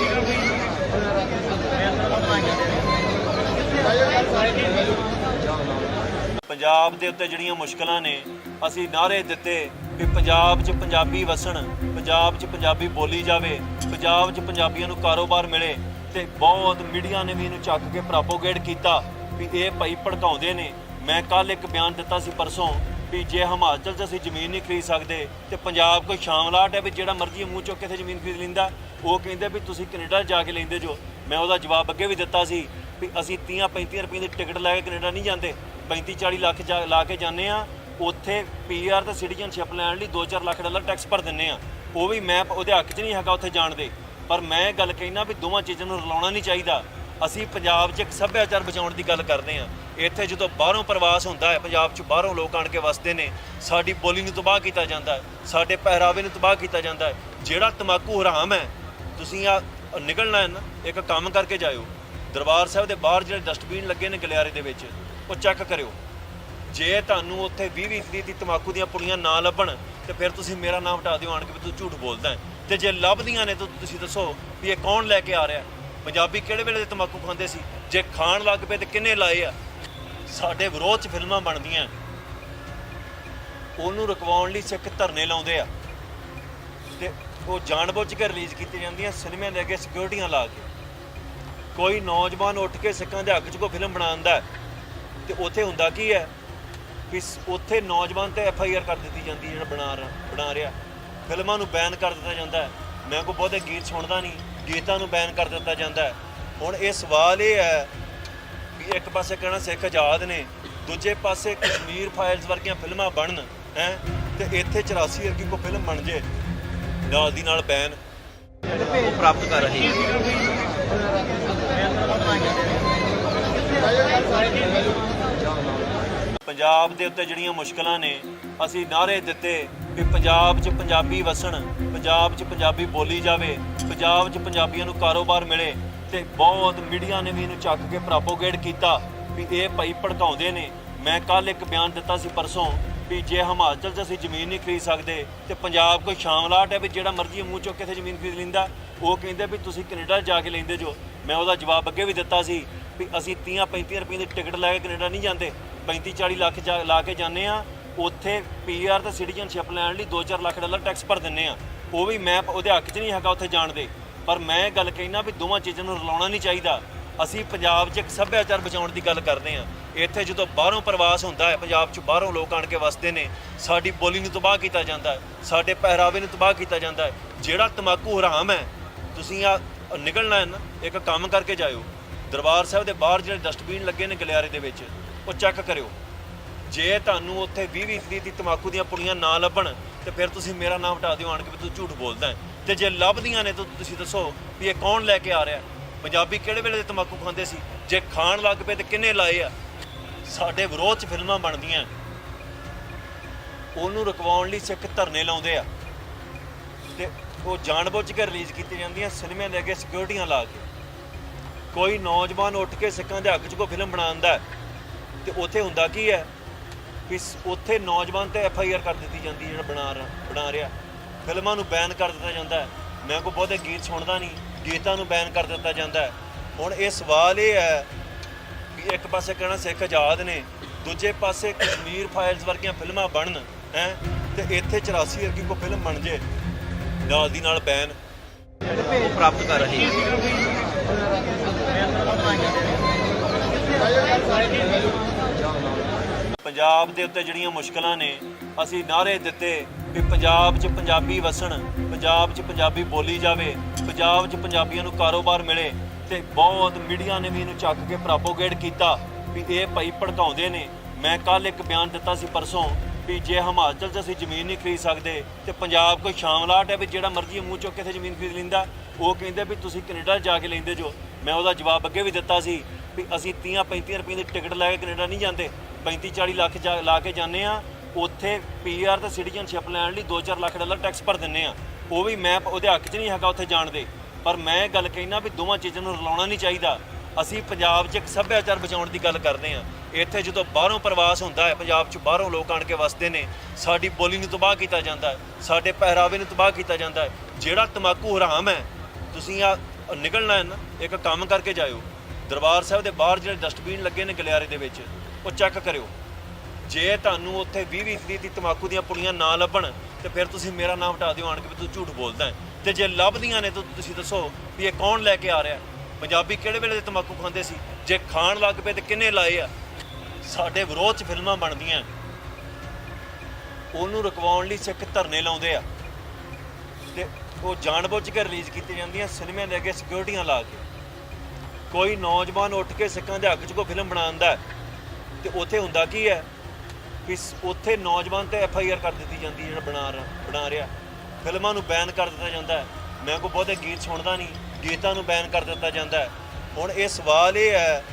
ਪੰਜਾਬ ਦੇ ਉੱਤੇ ਜਿਹੜੀਆਂ ਮੁਸ਼ਕਲਾਂ ਨੇ ਅਸੀਂ ਨਾਅਰੇ ਦਿੱਤੇ ਕਿ ਪੰਜਾਬ 'ਚ ਪੰਜਾਬੀ ਵਸਣ, ਪੰਜਾਬ 'ਚ ਪੰਜਾਬੀ ਬੋਲੀ ਜਾਵੇ, ਪੰਜਾਬ 'ਚ ਪੰਜਾਬੀਆਂ ਨੂੰ ਕਾਰੋਬਾਰ ਮਿਲੇ ਤੇ ਬਹੁਤ ਮੀਡੀਆ ਨੇ ਵੀ ਇਹਨੂੰ ਚੱਕ ਕੇ ਪ੍ਰੋਪੋਗੇਟ ਕੀਤਾ ਵੀ ਇਹ ਭਾਈ ਭੜਕਾਉਂਦੇ ਨੇ। ਮੈਂ ਕੱਲ ਇੱਕ ਬਿਆਨ ਦਿੱਤਾ ਸੀ ਪਰਸੋਂ ਵੀ ਜੇ ਹਿਮਾਚਲ 'ਚ ਅਸੀਂ ਜ਼ਮੀਨ ਨਹੀਂ ਖਰੀਦ ਸਕਦੇ ਤੇ ਪੰਜਾਬ ਕੋਈ ਸ਼ਾਮਲਾਟ ਹੈ ਵੀ ਜਿਹੜਾ ਮਰਜ਼ੀ ਮੂੰਹ ਚੁੱਕ ਕੇ ਇੱਥੇ ਜ਼ਮੀਨ ਖਰੀਦ ਲੈਂਦਾ। ਉਹ ਕਹਿੰਦੇ ਵੀ ਤੁਸੀਂ ਕੈਨੇਡਾ ਜਾ ਕੇ ਲੈਂਦੇ ਜੋ। ਮੈਂ ਉਹਦਾ ਜਵਾਬ ਅੱਗੇ ਵੀ ਦਿੱਤਾ ਸੀ ਵੀ ਅਸੀਂ 30-35 ਰੁਪਏ ਦੀ ਟਿਕਟ ਲੈ ਕੇ ਕੈਨੇਡਾ ਨਹੀਂ ਜਾਂਦੇ, 35-40 ਲੱਖ ਲਾ ਕੇ ਜਾਂਦੇ ਆ। ਉੱਥੇ PR ਤੇ ਸਿਟੀਜ਼ਨਸ਼ਿਪ ਲੈਣ ਲਈ $2-4 ਲੱਖ ਟੈਕਸ ਭਰ ਦਿੰਦੇ ਆ। ਉਹ ਵੀ ਮੈਂ ਉਹਦੇ ਹੱਕ 'ਚ ਨਹੀਂ ਹੈਗਾ ਉੱਥੇ ਜਾਣ ਦੇ, ਪਰ ਮੈਂ ਇਹ ਗੱਲ ਕਹਿਣਾ ਵੀ ਦੋਵਾਂ ਚੀਜ਼ਾਂ ਨੂੰ ਰਲਾਉਣਾ ਨਹੀਂ ਚਾਹੀਦਾ। ਅਸੀਂ ਪੰਜਾਬ 'ਚ ਇੱਕ ਸੱਭਿਆਚਾਰ ਬਚਾਉਣ ਦੀ ਗੱਲ ਕਰਦੇ ਹਾਂ। ਇੱਥੇ ਜਦੋਂ ਬਾਹਰੋਂ ਪ੍ਰਵਾਸ ਹੁੰਦਾ ਹੈ, ਪੰਜਾਬ 'ਚ ਬਾਹਰੋਂ ਲੋਕ ਆਣ ਕੇ ਵਸਦੇ ਨੇ, ਸਾਡੀ ਬੋਲੀ ਨੂੰ ਤਬਾਹ ਕੀਤਾ ਜਾਂਦਾ ਹੈ, ਸਾਡੇ ਪਹਿਰਾਵੇ ਨੂੰ ਤਬਾਹ ਕੀਤਾ ਜਾਂਦਾ ਹੈ। ਜਿਹੜਾ ਤੰਬਾਕੂ ਹਰਾਮ ਹੈ, ਤੁਸੀਂ ਆ ਨਿਕਲਣਾ ਹੈ ਨਾ, ਇੱਕ ਕੰਮ ਕਰਕੇ ਜਾਇਓ। ਦਰਬਾਰ ਸਾਹਿਬ ਦੇ ਬਾਹਰ ਜਿਹੜੇ ਡਸਟਬਿਨ ਲੱਗੇ ਨੇ ਗਲਿਆਰੇ ਦੇ ਵਿੱਚ, ਉਹ ਚੈੱਕ ਕਰਿਓ। ਜੇ ਤੁਹਾਨੂੰ ਉੱਥੇ 20-20 ਦੀ ਤਮਾਕੂ ਦੀਆਂ ਪੁੜੀਆਂ ਨਾ ਲੱਭਣ ਤੇ ਫਿਰ ਤੁਸੀਂ ਮੇਰਾ ਨਾਮ ਹਟਾ ਦਿਓ ਆਣ ਕੇ ਵੀ ਤੂੰ ਝੂਠ ਬੋਲਦਾ ਹੈ। ਤੇ ਜੇ ਲੱਭਦੀਆਂ ਨੇ ਤਾਂ ਤੁਸੀਂ ਦੱਸੋ ਵੀ ਇਹ ਕੌਣ ਲੈ ਕੇ ਆ ਰਿਹਾ। ਪੰਜਾਬੀ ਕਿਹੜੇ ਵੇਲੇ ਦੇ ਤਮਾਕੂ ਖਾਂਦੇ ਸੀ? ਜੇ ਖਾਣ ਲੱਗ ਪਏ ਤੇ ਕਿੰਨੇ ਲਾਏ ਆ? ਸਾਡੇ ਵਿਰੋਧ 'ਚ ਫਿਲਮਾਂ ਬਣਦੀਆਂ, ਉਹਨੂੰ ਰੁਕਵਾਉਣ ਲਈ ਸਿੱਖ ਧਰਨੇ ਲਾਉਂਦੇ ਆ ਤੇ ਉਹ ਜਾਣਬੁੱਝ ਕੇ ਰਿਲੀਜ਼ ਕੀਤੀ ਜਾਂਦੀਆਂ ਸਿਨੇਮੇ ਦੇ ਅੱਗੇ ਸਿਕਿਉਰਟੀਆਂ ਲਾ ਕੇ। ਕੋਈ ਨੌਜਵਾਨ ਉੱਠ ਕੇ ਸਿੱਖਾਂ ਦੇ ਹੱਕ 'ਚ ਕੋਈ ਫਿਲਮ ਬਣਾਉਂਦਾ ਤੇ ਉੱਥੇ ਹੁੰਦਾ ਕੀ ਹੈ ਵੀ ਉੱਥੇ ਨੌਜਵਾਨ ਤੇ FIR ਕਰ ਦਿੱਤੀ ਜਾਂਦੀ ਜਿਹੜਾ ਬਣਾ ਰਿਹਾ। ਫਿਲਮਾਂ ਨੂੰ ਬੈਨ ਕਰ ਦਿੱਤਾ ਜਾਂਦਾ ਹੈ। ਮੈਂ ਕੋਈ ਬਹੁਤੇ ਗੀਤ ਸੁਣਦਾ ਨਹੀਂ, ਗੀਤਾਂ ਨੂੰ ਬੈਨ ਕਰ ਦਿੱਤਾ ਜਾਂਦਾ ਹੈ। ਹੁਣ ਇਹ ਸਵਾਲ ਇਹ ਹੈ ਵੀ ਇੱਕ ਪਾਸੇ ਕਹਿਣਾ ਸਿੱਖ ਆਜ਼ਾਦ ਨੇ, ਦੂਜੇ ਪਾਸੇ ਕਸ਼ਮੀਰ ਫਾਈਲਸ ਵਰਗੀਆਂ ਫਿਲਮਾਂ ਬਣਨ ਹੈ ਤੇ ਇੱਥੇ 84 ਵਰਗੀ ਕੋਈ ਫਿਲਮ ਬਣ ਜੇ ਨਾਲ ਦੀ ਨਾਲ ਬੈਨ ਪ੍ਰਾਪਤ ਕਰ ਰਹੇ ਪੰਜਾਬ ਦੇ ਉੱਤੇ ਜਿਹੜੀਆਂ ਮੁਸ਼ਕਲਾਂ ਨੇ, ਅਸੀਂ ਨਾਅਰੇ ਦਿੱਤੇ ਵੀ ਪੰਜਾਬ 'ਚ ਪੰਜਾਬੀ ਵਸਣ, ਪੰਜਾਬ 'ਚ ਪੰਜਾਬੀ ਬੋਲੀ ਜਾਵੇ, ਪੰਜਾਬ 'ਚ ਪੰਜਾਬੀਆਂ ਨੂੰ ਕਾਰੋਬਾਰ ਮਿਲੇ ਤੇ ਬਹੁਤ ਮੀਡੀਆ ਨੇ ਵੀ ਇਹਨੂੰ ਚੱਕ ਕੇ ਪ੍ਰੋਪੋਗੇਟ ਕੀਤਾ ਵੀ ਇਹ ਭਾਈ ਭੜਕਾਉਂਦੇ ਨੇ। ਮੈਂ ਕੱਲ ਇੱਕ ਬਿਆਨ ਦਿੱਤਾ ਸੀ ਪਰਸੋਂ ਵੀ ਜੇ ਹਿਮਾਚਲ 'ਚ ਅਸੀਂ ਜ਼ਮੀਨ ਨਹੀਂ ਖਰੀਦ ਸਕਦੇ ਤੇ ਪੰਜਾਬ ਕੋਈ ਸ਼ਾਮਲਾਟ ਹੈ ਵੀ ਜਿਹੜਾ ਮਰਜ਼ੀ ਮੂੰਹ ਚੁੱਕ ਕੇ ਇੱਥੇ ਜ਼ਮੀਨ ਖਰੀਦ ਲੈਂਦਾ। ਉਹ ਕਹਿੰਦੇ ਵੀ ਤੁਸੀਂ ਕੈਨੇਡਾ ਜਾ ਕੇ ਲੈਂਦੇ ਜੋ। ਮੈਂ ਉਹਦਾ ਜਵਾਬ ਅੱਗੇ ਵੀ ਦਿੱਤਾ ਸੀ ਵੀ ਅਸੀਂ 30-35 ਰੁਪਏ ਦੀ ਟਿਕਟ ਲੈ ਕੇ ਕੈਨੇਡਾ ਨਹੀਂ ਜਾਂਦੇ, 35-40 ਲੱਖ ਲਾ ਕੇ ਜਾਂਦੇ ਆ। ਉੱਥੇ PR ਤੇ ਸਿਟੀਜ਼ਨਸ਼ਿਪ ਲੈਣ ਲਈ $2-4 ਲੱਖ ਟੈਕਸ ਭਰ ਦਿੰਦੇ ਆ। ਉਹ ਵੀ ਮੈਂ ਉਹਦੇ ਹੱਕ 'ਚ ਨਹੀਂ ਹੈਗਾ ਉੱਥੇ ਜਾਣ ਦੇ, ਪਰ ਮੈਂ ਗੱਲ ਕਹਿਣਾ ਵੀ ਦੋਵਾਂ ਚੀਜ਼ਾਂ ਨੂੰ ਰਲਾਉਣਾ ਨਹੀਂ ਚਾਹੀਦਾ। ਅਸੀਂ ਪੰਜਾਬ 'ਚ ਇੱਕ ਸੱਭਿਆਚਾਰ ਬਚਾਉਣ ਦੀ ਗੱਲ ਕਰਦੇ ਹਾਂ। ਇੱਥੇ ਜਦੋਂ ਬਾਹਰੋਂ ਪ੍ਰਵਾਸ ਹੁੰਦਾ ਹੈ, ਪੰਜਾਬ 'ਚ ਬਾਹਰੋਂ ਲੋਕ ਆਣ ਕੇ ਵਸਦੇ ਨੇ, ਸਾਡੀ ਬੋਲੀ ਨੂੰ ਤਬਾਹ ਕੀਤਾ ਜਾਂਦਾ ਹੈ, ਸਾਡੇ ਪਹਿਰਾਵੇ ਨੂੰ ਤਬਾਹ ਕੀਤਾ ਜਾਂਦਾ ਹੈ। ਜਿਹੜਾ ਤਮਾਕੂ ਹਰਾਮ ਹੈ, ਤੁਸੀਂ ਆ ਨਿਕਲਣਾ ਹੈ ਨਾ, ਇੱਕ ਕੰਮ ਕਰਕੇ ਜਾਇਓ। ਦਰਬਾਰ ਸਾਹਿਬ ਦੇ ਬਾਹਰ ਜਿਹੜੇ ਡਸਟਬਿਨ ਲੱਗੇ ਨੇ ਗਲਿਆਰੇ ਦੇ ਵਿੱਚ, ਉਹ ਚੈੱਕ ਕਰਿਓ। ਜੇ ਤੁਹਾਨੂੰ ਉੱਥੇ 20-20 ਦੀ ਤਮਾਕੂ ਦੀਆਂ ਪੁੜੀਆਂ ਨਾ ਲੱਭਣ ਤੇ ਫਿਰ ਤੁਸੀਂ ਮੇਰਾ ਨਾਮ ਹਟਾ ਦਿਓ ਆਣ ਕੇ ਵੀ ਤੂੰ ਝੂਠ ਬੋਲਦਾ ਹੈ। ਤੇ ਜੇ ਲੱਭਦੀਆਂ ਨੇ ਤਾਂ ਤੁਸੀਂ ਦੱਸੋ ਵੀ ਇਹ ਕੌਣ ਲੈ ਕੇ ਆ ਰਿਹਾ। ਪੰਜਾਬੀ ਕਿਹੜੇ ਵੇਲੇ ਦੇ ਤਮਾਕੂ ਖਾਂਦੇ ਸੀ? ਜੇ ਖਾਣ ਲੱਗ ਪਏ ਤੇ ਕਿੰਨੇ ਲਾਏ ਆ? ਸਾਡੇ ਵਿਰੋਧ 'ਚ ਫਿਲਮਾਂ ਬਣਦੀਆਂ, ਉਹਨੂੰ ਰੁਕਵਾਉਣ ਲਈ ਸਿੱਖ ਧਰਨੇ ਲਾਉਂਦੇ ਆ ਤੇ ਉਹ ਜਾਣਬੁੱਝ ਕੇ ਰਿਲੀਜ਼ ਕੀਤੀ ਜਾਂਦੀਆਂ ਸਿਨੇਮੇ ਦੇ ਅੱਗੇ ਸਿਕਿਉਰਟੀਆਂ ਲਾ ਕੇ। ਕੋਈ ਨੌਜਵਾਨ ਉੱਠ ਕੇ ਸਿੱਖਾਂ ਦੇ ਹੱਕ 'ਚ ਕੋਈ ਫਿਲਮ ਬਣਾਉਂਦਾ ਤੇ ਉੱਥੇ ਹੁੰਦਾ ਕੀ ਹੈ ਵੀ ਉੱਥੇ ਨੌਜਵਾਨ ਤੇ FIR ਕਰ ਦਿੱਤੀ ਜਾਂਦੀ ਜਿਹੜਾ ਬਣਾ ਰਿਹਾ। ਫਿਲਮਾਂ ਨੂੰ ਬੈਨ ਕਰ ਦਿੱਤਾ ਜਾਂਦਾ ਹੈ। ਮੈਂ ਕੋਈ ਬਹੁਤੇ ਗੀਤ ਸੁਣਦਾ ਨਹੀਂ, ਗੀਤਾਂ ਨੂੰ ਬੈਨ ਕਰ ਦਿੱਤਾ ਜਾਂਦਾ ਹੈ। ਹੁਣ ਇਹ ਸਵਾਲ ਇਹ ਹੈ ਵੀ ਇੱਕ ਪਾਸੇ ਕਹਿਣਾ ਸਿੱਖ ਆਜ਼ਾਦ ਨੇ, ਦੂਜੇ ਪਾਸੇ ਕਸ਼ਮੀਰ ਫਾਈਲਸ ਵਰਗੀਆਂ ਫਿਲਮਾਂ ਬਣਨ ਹੈ ਤੇ ਇੱਥੇ 84 ਵਰਗੀ ਕੋਈ ਫਿਲਮ ਬਣ ਜੇ ਨਾਲ ਦੀ ਨਾਲ ਬੈਨ ਪ੍ਰਾਪਤ ਕਰ ਰਹੇ ਪੰਜਾਬ ਦੇ ਉੱਤੇ ਜਿਹੜੀਆਂ ਮੁਸ਼ਕਲਾਂ ਨੇ, ਅਸੀਂ ਨਾਅਰੇ ਦਿੱਤੇ ਵੀ ਪੰਜਾਬ 'ਚ ਪੰਜਾਬੀ ਵਸਣ, ਪੰਜਾਬ 'ਚ ਪੰਜਾਬੀ ਬੋਲੀ ਜਾਵੇ, ਪੰਜਾਬ 'ਚ ਪੰਜਾਬੀਆਂ ਨੂੰ ਕਾਰੋਬਾਰ ਮਿਲੇ ਤੇ ਬਹੁਤ ਮੀਡੀਆ ਨੇ ਵੀ ਇਹਨੂੰ ਚੱਕ ਕੇ ਪ੍ਰੋਪੋਗੇਟ ਕੀਤਾ ਵੀ ਇਹ ਭਾਈ ਭੜਕਾਉਂਦੇ ਨੇ। ਮੈਂ ਕੱਲ ਇੱਕ ਬਿਆਨ ਦਿੱਤਾ ਸੀ ਪਰਸੋਂ ਵੀ ਜੇ ਹਿਮਾਚਲ 'ਚ ਅਸੀਂ ਜ਼ਮੀਨ ਨਹੀਂ ਖਰੀਦ ਸਕਦੇ ਤੇ ਪੰਜਾਬ ਕੋਈ ਸ਼ਾਮਲਾਟ ਹੈ ਵੀ ਜਿਹੜਾ ਮਰਜ਼ੀ ਮੂੰਹ ਚੁੱਕ ਕੇ ਇੱਥੇ ਜ਼ਮੀਨ ਖਰੀਦ ਲੈਂਦਾ। ਉਹ ਕਹਿੰਦੇ ਵੀ ਤੁਸੀਂ ਕੈਨੇਡਾ ਜਾ ਕੇ ਲੈਂਦੇ ਜੋ। ਮੈਂ ਉਹਦਾ ਜਵਾਬ ਅੱਗੇ ਵੀ ਦਿੱਤਾ ਸੀ ਵੀ ਅਸੀਂ 30-35 ਰੁਪਏ ਦੀ ਟਿਕਟ ਲੈ ਕੇ ਕੈਨੇਡਾ ਨਹੀਂ ਜਾਂਦੇ, 35-40 ਲੱਖ ਲਾ ਕੇ ਜਾਂਦੇ ਆ। ਉੱਥੇ PR ਤੇ ਸਿਟੀਜ਼ਨਸ਼ਿਪ ਲੈਣ ਲਈ $2-4 ਲੱਖ ਟੈਕਸ ਭਰ ਦਿੰਦੇ ਆ। ਉਹ ਵੀ ਮੈਂ ਉਹਦੇ ਹੱਕ 'ਚ ਨਹੀਂ ਹੈਗਾ ਉੱਥੇ ਜਾਣ ਦੇ, ਪਰ ਮੈਂ ਗੱਲ ਕਹਿਣਾ ਵੀ ਦੋਵਾਂ ਚੀਜ਼ਾਂ ਨੂੰ ਰਲਾਉਣਾ ਨਹੀਂ ਚਾਹੀਦਾ। ਅਸੀਂ ਪੰਜਾਬ 'ਚ ਇੱਕ ਸੱਭਿਆਚਾਰ ਬਚਾਉਣ ਦੀ ਗੱਲ ਕਰਦੇ ਹਾਂ। ਇੱਥੇ ਜਦੋਂ ਬਾਹਰੋਂ ਪ੍ਰਵਾਸ ਹੁੰਦਾ ਹੈ, ਪੰਜਾਬ 'ਚ ਬਾਹਰੋਂ ਲੋਕ ਆਣ ਕੇ ਵਸਦੇ ਨੇ, ਸਾਡੀ ਬੋਲੀ ਨੂੰ ਤਬਾਹ ਕੀਤਾ ਜਾਂਦਾ ਹੈ, ਸਾਡੇ ਪਹਿਰਾਵੇ ਨੂੰ ਤਬਾਹ ਕੀਤਾ ਜਾਂਦਾ ਹੈ। ਜਿਹੜਾ ਤਮਾਕੂ ਹਰਾਮ ਹੈ, ਤੁਸੀਂ ਆ ਨਿਕਲਣਾ ਹੈ ਨਾ, ਇੱਕ ਕੰਮ ਕਰਕੇ ਜਾਇਓ। ਦਰਬਾਰ ਸਾਹਿਬ ਦੇ ਬਾਹਰ ਜਿਹੜੇ ਡਸਟਬਿਨ ਲੱਗੇ ਨੇ ਗਲਿਆਰੇ ਦੇ ਵਿੱਚ, ਉਹ ਚੈੱਕ ਕਰਿਓ। ਜੇ ਤੁਹਾਨੂੰ ਉੱਥੇ 20-20 ਦੀ ਤਮਾਕੂ ਦੀਆਂ ਪੁੜੀਆਂ ਨਾ ਲੱਭਣ ਤੇ ਫਿਰ ਤੁਸੀਂ ਮੇਰਾ ਨਾਮ ਹਟਾ ਦਿਓ ਆਣ ਕੇ ਵੀ ਤੂੰ ਝੂਠ ਬੋਲਦਾ ਹੈ। ਤੇ ਜੇ ਲੱਭਦੀਆਂ ਨੇ ਤਾਂ ਤੁਸੀਂ ਦੱਸੋ ਵੀ ਇਹ ਕੌਣ ਲੈ ਕੇ ਆ ਰਿਹਾ। ਪੰਜਾਬੀ ਕਿਹੜੇ ਵੇਲੇ ਦੇ ਤਮਾਕੂ ਖਾਂਦੇ ਸੀ? ਜੇ ਖਾਣ ਲੱਗ ਪਏ ਤੇ ਕਿੰਨੇ ਲਾਏ ਆ? ਸਾਡੇ ਵਿਰੋਧ 'ਚ ਫਿਲਮਾਂ ਬਣਦੀਆਂ, ਉਹਨੂੰ ਰੁਕਵਾਉਣ ਲਈ ਸਿੱਖ ਧਰਨੇ ਲਾਉਂਦੇ ਆ ਤੇ ਉਹ ਜਾਣਬੁੱਝ ਕੇ ਰਿਲੀਜ਼ ਕੀਤੀ ਜਾਂਦੀਆਂ ਸਿਨੇਮੇ ਦੇ ਅੱਗੇ ਸਿਕਿਉਰਟੀਆਂ ਲਾ ਕੇ। ਕੋਈ ਨੌਜਵਾਨ ਉੱਠ ਕੇ ਸਿੱਖਾਂ ਦੇ ਹੱਕ 'ਚ ਕੋਈ ਫਿਲਮ ਬਣਾਉਂਦਾ ਤੇ ਉੱਥੇ ਹੁੰਦਾ ਕੀ ਹੈ ਵੀ ਉੱਥੇ ਨੌਜਵਾਨ ਤੇ FIR ਕਰ ਦਿੱਤੀ ਜਾਂਦੀ ਜਿਹੜਾ ਬਣਾ ਰਿਹਾ। ਫਿਲਮਾਂ ਨੂੰ ਬੈਨ ਕਰ ਦਿੱਤਾ ਜਾਂਦਾ ਹੈ। ਮੈਂ ਕੋਈ ਬਹੁਤੇ ਗੀਤ ਸੁਣਦਾ ਨਹੀਂ, ਗੀਤਾਂ ਨੂੰ ਬੈਨ ਕਰ ਦਿੱਤਾ ਜਾਂਦਾ ਹੈ। ਹੁਣ ਇਹ ਸਵਾਲ ਇਹ ਹੈ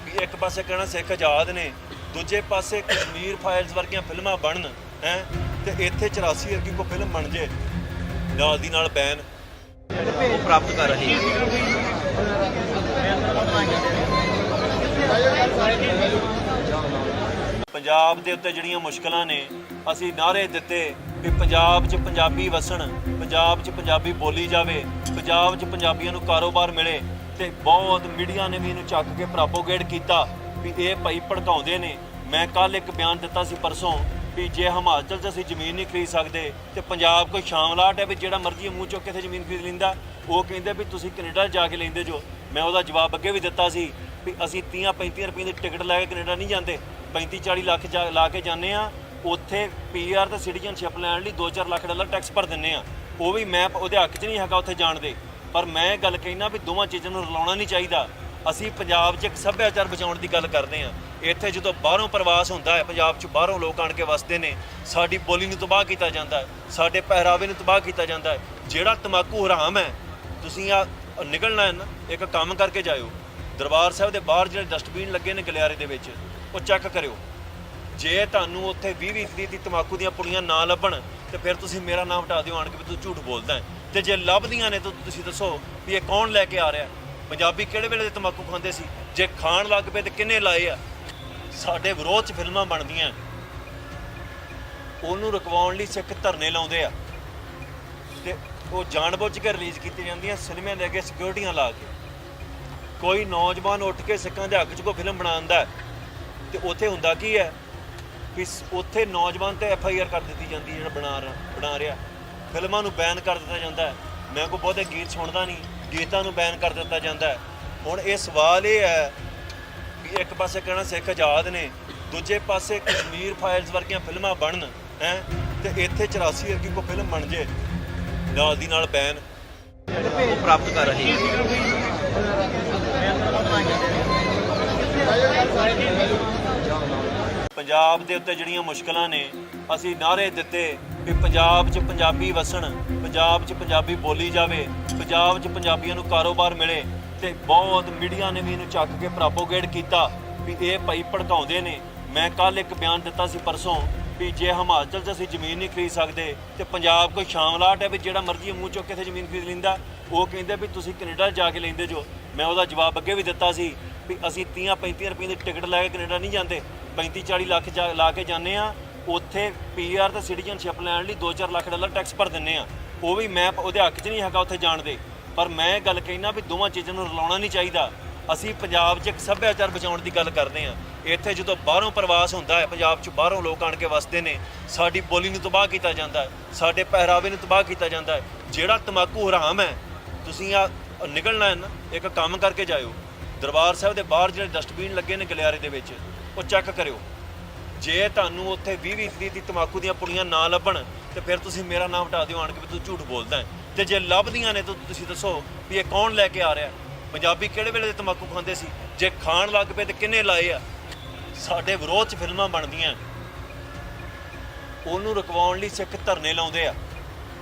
ਵੀ ਇੱਕ ਪਾਸੇ ਕਹਿਣਾ ਸਿੱਖ ਆਜ਼ਾਦ ਨੇ, ਦੂਜੇ ਪਾਸੇ ਕਸ਼ਮੀਰ ਫਾਈਲਸ ਵਰਗੀਆਂ ਫਿਲਮਾਂ ਬਣਨ ਹੈ ਤੇ ਇੱਥੇ 84 ਵਰਗੀ ਕੋਈ ਫਿਲਮ ਬਣ ਜੇ ਨਾਲ ਦੀ ਨਾਲ ਬੈਨ ਪ੍ਰਾਪਤ ਕਰ ਰਹੇ ਪੰਜਾਬ ਦੇ ਉੱਤੇ ਜਿਹੜੀਆਂ ਮੁਸ਼ਕਲਾਂ ਨੇ ਅਸੀਂ ਨਾਅਰੇ ਦਿੱਤੇ ਵੀ ਪੰਜਾਬ 'ਚ ਪੰਜਾਬੀ ਵਸਣ, ਪੰਜਾਬ 'ਚ ਪੰਜਾਬੀ ਬੋਲੀ ਜਾਵੇ, ਪੰਜਾਬ 'ਚ ਪੰਜਾਬੀਆਂ ਨੂੰ ਕਾਰੋਬਾਰ ਮਿਲੇ ਤੇ ਬਹੁਤ ਮੀਡੀਆ ਨੇ ਵੀ ਇਹਨੂੰ ਚੱਕ ਕੇ ਪ੍ਰੋਪੋਗੇਟ ਕੀਤਾ ਵੀ ਇਹ ਭਾਈ ਭੜਕਾਉਂਦੇ ਨੇ। ਮੈਂ ਕੱਲ ਇੱਕ ਬਿਆਨ ਦਿੱਤਾ ਸੀ ਪਰਸੋਂ ਵੀ ਜੇ ਹਿਮਾਚਲ 'ਚ ਅਸੀਂ ਜ਼ਮੀਨ ਨਹੀਂ ਖਰੀਦ ਸਕਦੇ ਤੇ ਪੰਜਾਬ ਕੋਈ ਸ਼ਾਮਲਾਟ ਹੈ ਵੀ ਜਿਹੜਾ ਮਰਜ਼ੀ ਮੂੰਹ ਚੁੱਕ ਕੇ ਇੱਥੇ ਜ਼ਮੀਨ ਖਰੀਦ ਲੈਂਦਾ। ਉਹ ਕਹਿੰਦੇ ਵੀ ਤੁਸੀਂ ਕੈਨੇਡਾ ਜਾ ਕੇ ਲੈਂਦੇ ਜੋ। ਮੈਂ ਉਹਦਾ ਜਵਾਬ ਅੱਗੇ ਵੀ ਦਿੱਤਾ ਸੀ ਵੀ ਅਸੀਂ 30-35 ਰੁਪਏ ਦੀ ਟਿਕਟ ਲੈ ਕੇ ਕੈਨੇਡਾ ਨਹੀਂ ਜਾਂਦੇ, 35-40 ਲੱਖ ਲਾ ਕੇ ਜਾਂਦੇ ਆ। ਉੱਥੇ PR ਤੇ ਸਿਟੀਜ਼ਨਸ਼ਿਪ ਲੈਣ ਲਈ 2-4 ਲੱਖ ਡਾਲਰ ਟੈਕਸ ਭਰ ਦਿੰਦੇ ਆ। ਉਹ ਵੀ ਮੈਂ ਉਹਦੇ ਹੱਕ 'ਚ ਨਹੀਂ ਹੈਗਾ ਉੱਥੇ ਜਾਣ ਦੇ, ਪਰ ਮੈਂ ਗੱਲ ਕਹਿਣਾ ਵੀ ਦੋਵਾਂ ਚੀਜ਼ਾਂ ਨੂੰ ਰਲਾਉਣਾ ਨਹੀਂ ਚਾਹੀਦਾ। ਅਸੀਂ ਪੰਜਾਬ 'ਚ ਇੱਕ ਸੱਭਿਆਚਾਰ ਬਚਾਉਣ ਦੀ ਗੱਲ ਕਰਦੇ ਹਾਂ। ਇੱਥੇ ਜਦੋਂ ਬਾਹਰੋਂ ਪ੍ਰਵਾਸ ਹੁੰਦਾ ਹੈ, ਪੰਜਾਬ 'ਚ ਬਾਹਰੋਂ ਲੋਕ ਆਣ ਕੇ ਵਸਦੇ ਨੇ, ਸਾਡੀ ਬੋਲੀ ਨੂੰ ਤਬਾਹ ਕੀਤਾ ਜਾਂਦਾ ਹੈ, ਸਾਡੇ ਪਹਿਰਾਵੇ ਨੂੰ ਤਬਾਹ ਕੀਤਾ ਜਾਂਦਾ ਹੈ। ਜਿਹੜਾ ਤੰਬਾਕੂ ਹਰਾਮ ਹੈ, ਤੁਸੀਂ ਆ ਨਿਕਲਣਾ ਹੈ ਨਾ, ਇੱਕ ਕੰਮ ਕਰਕੇ ਜਾਇਓ। ਦਰਬਾਰ ਸਾਹਿਬ ਦੇ ਬਾਹਰ ਜਿਹੜੇ ਡਸਟਬਿਨ ਲੱਗੇ ਨੇ ਗਲਿਆਰੇ ਦੇ ਵਿੱਚ, ਉਹ ਚੈੱਕ ਕਰਿਓ। ਜੇ ਤੁਹਾਨੂੰ ਉੱਥੇ 20-20 ਦੀ ਤੰਬਾਕੂ ਦੀਆਂ ਪੁੜੀਆਂ ਨਾ ਲੱਭਣ ਤੇ ਫਿਰ ਤੁਸੀਂ ਮੇਰਾ ਨਾਮ ਹਟਾ ਦਿਓ ਆਣ ਕੇ ਵੀ ਤੂੰ ਝੂਠ ਬੋਲਦਾ ਹੈ। ਤੇ ਜੇ ਲੱਭਦੀਆਂ ਨੇ ਤਾਂ ਤੁਸੀਂ ਦੱਸੋ ਵੀ ਇਹ ਕੌਣ ਲੈ ਕੇ ਆ ਰਿਹਾ। ਪੰਜਾਬੀ ਕਿਹੜੇ ਵੇਲੇ ਦੇ ਤੰਬਾਕੂ ਖਾਂਦੇ ਸੀ? ਜੇ ਖਾਣ ਲੱਗ ਪਏ ਤੇ ਕਿੰਨੇ ਲਾਏ ਆ? ਸਾਡੇ ਵਿਰੋਧ 'ਚ ਫਿਲਮਾਂ ਬਣਦੀਆਂ, ਉਹਨੂੰ ਰੁਕਵਾਉਣ ਲਈ ਸਿੱਖ ਧਰਨੇ ਲਾਉਂਦੇ ਆ ਤੇ ਉਹ ਜਾਣਬੁੱਝ ਕੇ ਰਿਲੀਜ਼ ਕੀਤੀ ਜਾਂਦੀਆਂ ਸਿਨੇਮੇ ਦੇ ਅੱਗੇ ਸਿਕਿਉਰਿਟੀਆਂ ਲਾ ਕੇ। ਕੋਈ ਨੌਜਵਾਨ ਉੱਠ ਕੇ ਸਿੱਖਾਂ ਦੇ ਹੱਕ 'ਚ ਕੋਈ ਫਿਲਮ ਬਣਾਉਂਦਾ ਤੇ ਉੱਥੇ ਹੁੰਦਾ ਕੀ ਹੈ ਕਿ ਉੱਥੇ ਨੌਜਵਾਨ ਤੇ FIR ਕਰ ਦਿੱਤੀ ਜਾਂਦੀ ਜਿਹੜਾ ਬਣਾ ਰਿਹਾ। ਫਿਲਮਾਂ ਨੂੰ ਬੈਨ ਕਰ ਦਿੱਤਾ ਜਾਂਦਾ ਹੈ। ਮੈਂ ਕੋਈ ਬਹੁਤੇ ਗੀਤ ਸੁਣਦਾ ਨਹੀਂ, ਗੀਤਾਂ ਨੂੰ ਬੈਨ ਕਰ ਦਿੱਤਾ ਜਾਂਦਾ ਹੈ। ਹੁਣ ਇਹ ਸਵਾਲ ਇਹ ਹੈ ਕਿ ਇੱਕ ਪਾਸੇ ਕਹਿਣਾ ਸਿੱਖ ਆਜ਼ਾਦ ਨੇ, ਦੂਜੇ ਪਾਸੇ ਕਸ਼ਮੀਰ ਫਾਈਲਸ ਵਰਗੀਆਂ ਫਿਲਮਾਂ ਬਣਨ ਹੈ ਤੇ ਇੱਥੇ 84 ਵਰਗੀ ਕੋਈ ਫਿਲਮ ਬਣ ਜੇ ਨਾਲ ਦੀ ਨਾਲ ਬੈਨ ਉਹ ਪ੍ਰਾਪਤ ਕਰ ਰਹੇ ਹਨ। ਪੰਜਾਬ ਦੇ ਉੱਤੇ ਜਿਹੜੀਆਂ ਮੁਸ਼ਕਲਾਂ ਨੇ ਅਸੀਂ ਨਾਅਰੇ ਦਿੱਤੇ ਵੀ ਪੰਜਾਬ 'ਚ ਪੰਜਾਬੀ ਵਸਣ, ਪੰਜਾਬ 'ਚ ਪੰਜਾਬੀ ਬੋਲੀ ਜਾਵੇ, ਪੰਜਾਬ 'ਚ ਪੰਜਾਬੀਆਂ ਨੂੰ ਕਾਰੋਬਾਰ ਮਿਲੇ ਤੇ ਬਹੁਤ ਮੀਡੀਆ ਨੇ ਵੀ ਇਹਨੂੰ ਚੱਕ ਕੇ ਪ੍ਰੋਪੋਗੇਟ ਕੀਤਾ ਵੀ ਇਹ ਭਾਈ ਭੜਕਾਉਂਦੇ ਨੇ। ਮੈਂ ਕੱਲ ਇੱਕ ਬਿਆਨ ਦਿੱਤਾ ਸੀ ਪਰਸੋਂ ਵੀ ਜੇ ਹਿਮਾਚਲ 'ਚ ਅਸੀਂ ਜ਼ਮੀਨ ਨਹੀਂ ਖਰੀਦ ਸਕਦੇ ਤੇ ਪੰਜਾਬ ਕੋਈ ਸ਼ਾਮਲਾਟ ਹੈ ਵੀ ਜਿਹੜਾ ਮਰਜ਼ੀ ਮੂੰਹ ਚੁੱਕ ਕੇ ਇੱਥੇ ਜ਼ਮੀਨ ਖਰੀਦ ਲੈਂਦਾ। ਉਹ ਕਹਿੰਦੇ ਵੀ ਤੁਸੀਂ ਕੈਨੇਡਾ ਜਾ ਕੇ ਲੈਂਦੇ ਜੋ। ਮੈਂ ਉਹਦਾ ਜਵਾਬ ਅੱਗੇ ਵੀ ਦਿੱਤਾ ਸੀ ਵੀ ਅਸੀਂ 30-35 ਰੁਪਏ ਦੀ ਟਿਕਟ ਲੈ ਕੇ ਕੈਨੇਡਾ ਨਹੀਂ ਜਾਂਦੇ, 35-40 ਲੱਖ ਲਾ ਕੇ ਜਾਂਦੇ ਆ। ਉੱਥੇ PR ਤੇ ਸਿਟੀਜ਼ਨਸ਼ਿਪ ਲੈਣ ਲਈ 2-4 ਲੱਖ ਡਾਲਰ ਟੈਕਸ ਭਰ ਦਿੰਦੇ ਆ। ਉਹ ਵੀ ਮੈਂ ਉਹਦੇ ਹੱਕ 'ਚ ਨਹੀਂ ਹੈਗਾ ਉੱਥੇ ਜਾਣ ਦੇ, ਪਰ ਮੈਂ ਗੱਲ ਕਹਿਣਾ ਵੀ ਦੋਵਾਂ ਚੀਜ਼ਾਂ ਨੂੰ ਰਲਾਉਣਾ ਨਹੀਂ ਚਾਹੀਦਾ। ਅਸੀਂ ਪੰਜਾਬ 'ਚ ਇੱਕ ਸੱਭਿਆਚਾਰ ਬਚਾਉਣ ਦੀ ਗੱਲ ਕਰਦੇ ਹਾਂ। ਇੱਥੇ ਜਦੋਂ ਬਾਹਰੋਂ ਪ੍ਰਵਾਸ ਹੁੰਦਾ ਹੈ, ਪੰਜਾਬ 'ਚ ਬਾਹਰੋਂ ਲੋਕ ਆਣ ਕੇ ਵਸਦੇ ਨੇ, ਸਾਡੀ ਬੋਲੀ ਨੂੰ ਤਬਾਹ ਕੀਤਾ ਜਾਂਦਾ ਹੈ, ਸਾਡੇ ਪਹਿਰਾਵੇ ਨੂੰ ਤਬਾਹ ਕੀਤਾ ਜਾਂਦਾ ਹੈ। ਜਿਹੜਾ ਤੰਬਾਕੂ ਹਰਾਮ ਹੈ, ਤੁਸੀਂ ਆ ਨਿਕਲਣਾ ਹੈ ਨਾ, ਇੱਕ ਕੰਮ ਕਰਕੇ ਜਾਇਓ। ਦਰਬਾਰ ਸਾਹਿਬ ਦੇ ਬਾਹਰ ਜਿਹੜੇ ਡਸਟਬਿਨ ਲੱਗੇ ਨੇ ਗਲਿਆਰੇ ਦੇ ਵਿੱਚ, ਉਹ ਚੈੱਕ ਕਰਿਓ। ਜੇ ਤੁਹਾਨੂੰ ਉੱਥੇ 20-20 ਦੀ ਤੰਬਾਕੂ ਦੀਆਂ ਪੁੜੀਆਂ ਨਾ ਲੱਭਣ ਤੇ ਫਿਰ ਤੁਸੀਂ ਮੇਰਾ ਨਾਮ ਹਟਾ ਦਿਓ ਆਣ ਕੇ ਵੀ ਤੂੰ ਝੂਠ ਬੋਲਦਾ ਹੈ। ਤੇ ਜੇ ਲੱਭਦੀਆਂ ਨੇ ਤਾਂ ਤੁਸੀਂ ਦੱਸੋ ਵੀ ਇਹ ਕੌਣ ਲੈ ਕੇ ਆ ਰਿਹਾ। ਪੰਜਾਬੀ ਕਿਹੜੇ ਵੇਲੇ ਦੇ ਤੰਬਾਕੂ ਖਾਂਦੇ ਸੀ? ਜੇ ਖਾਣ ਲੱਗ ਪਏ ਤੇ ਕਿੰਨੇ ਲਾਏ ਆ? ਸਾਡੇ ਵਿਰੋਧ 'ਚ ਫਿਲਮਾਂ ਬਣਦੀਆਂ, ਉਹਨੂੰ ਰੁਕਵਾਉਣ ਲਈ ਸਿੱਖ ਧਰਨੇ ਲਾਉਂਦੇ ਆ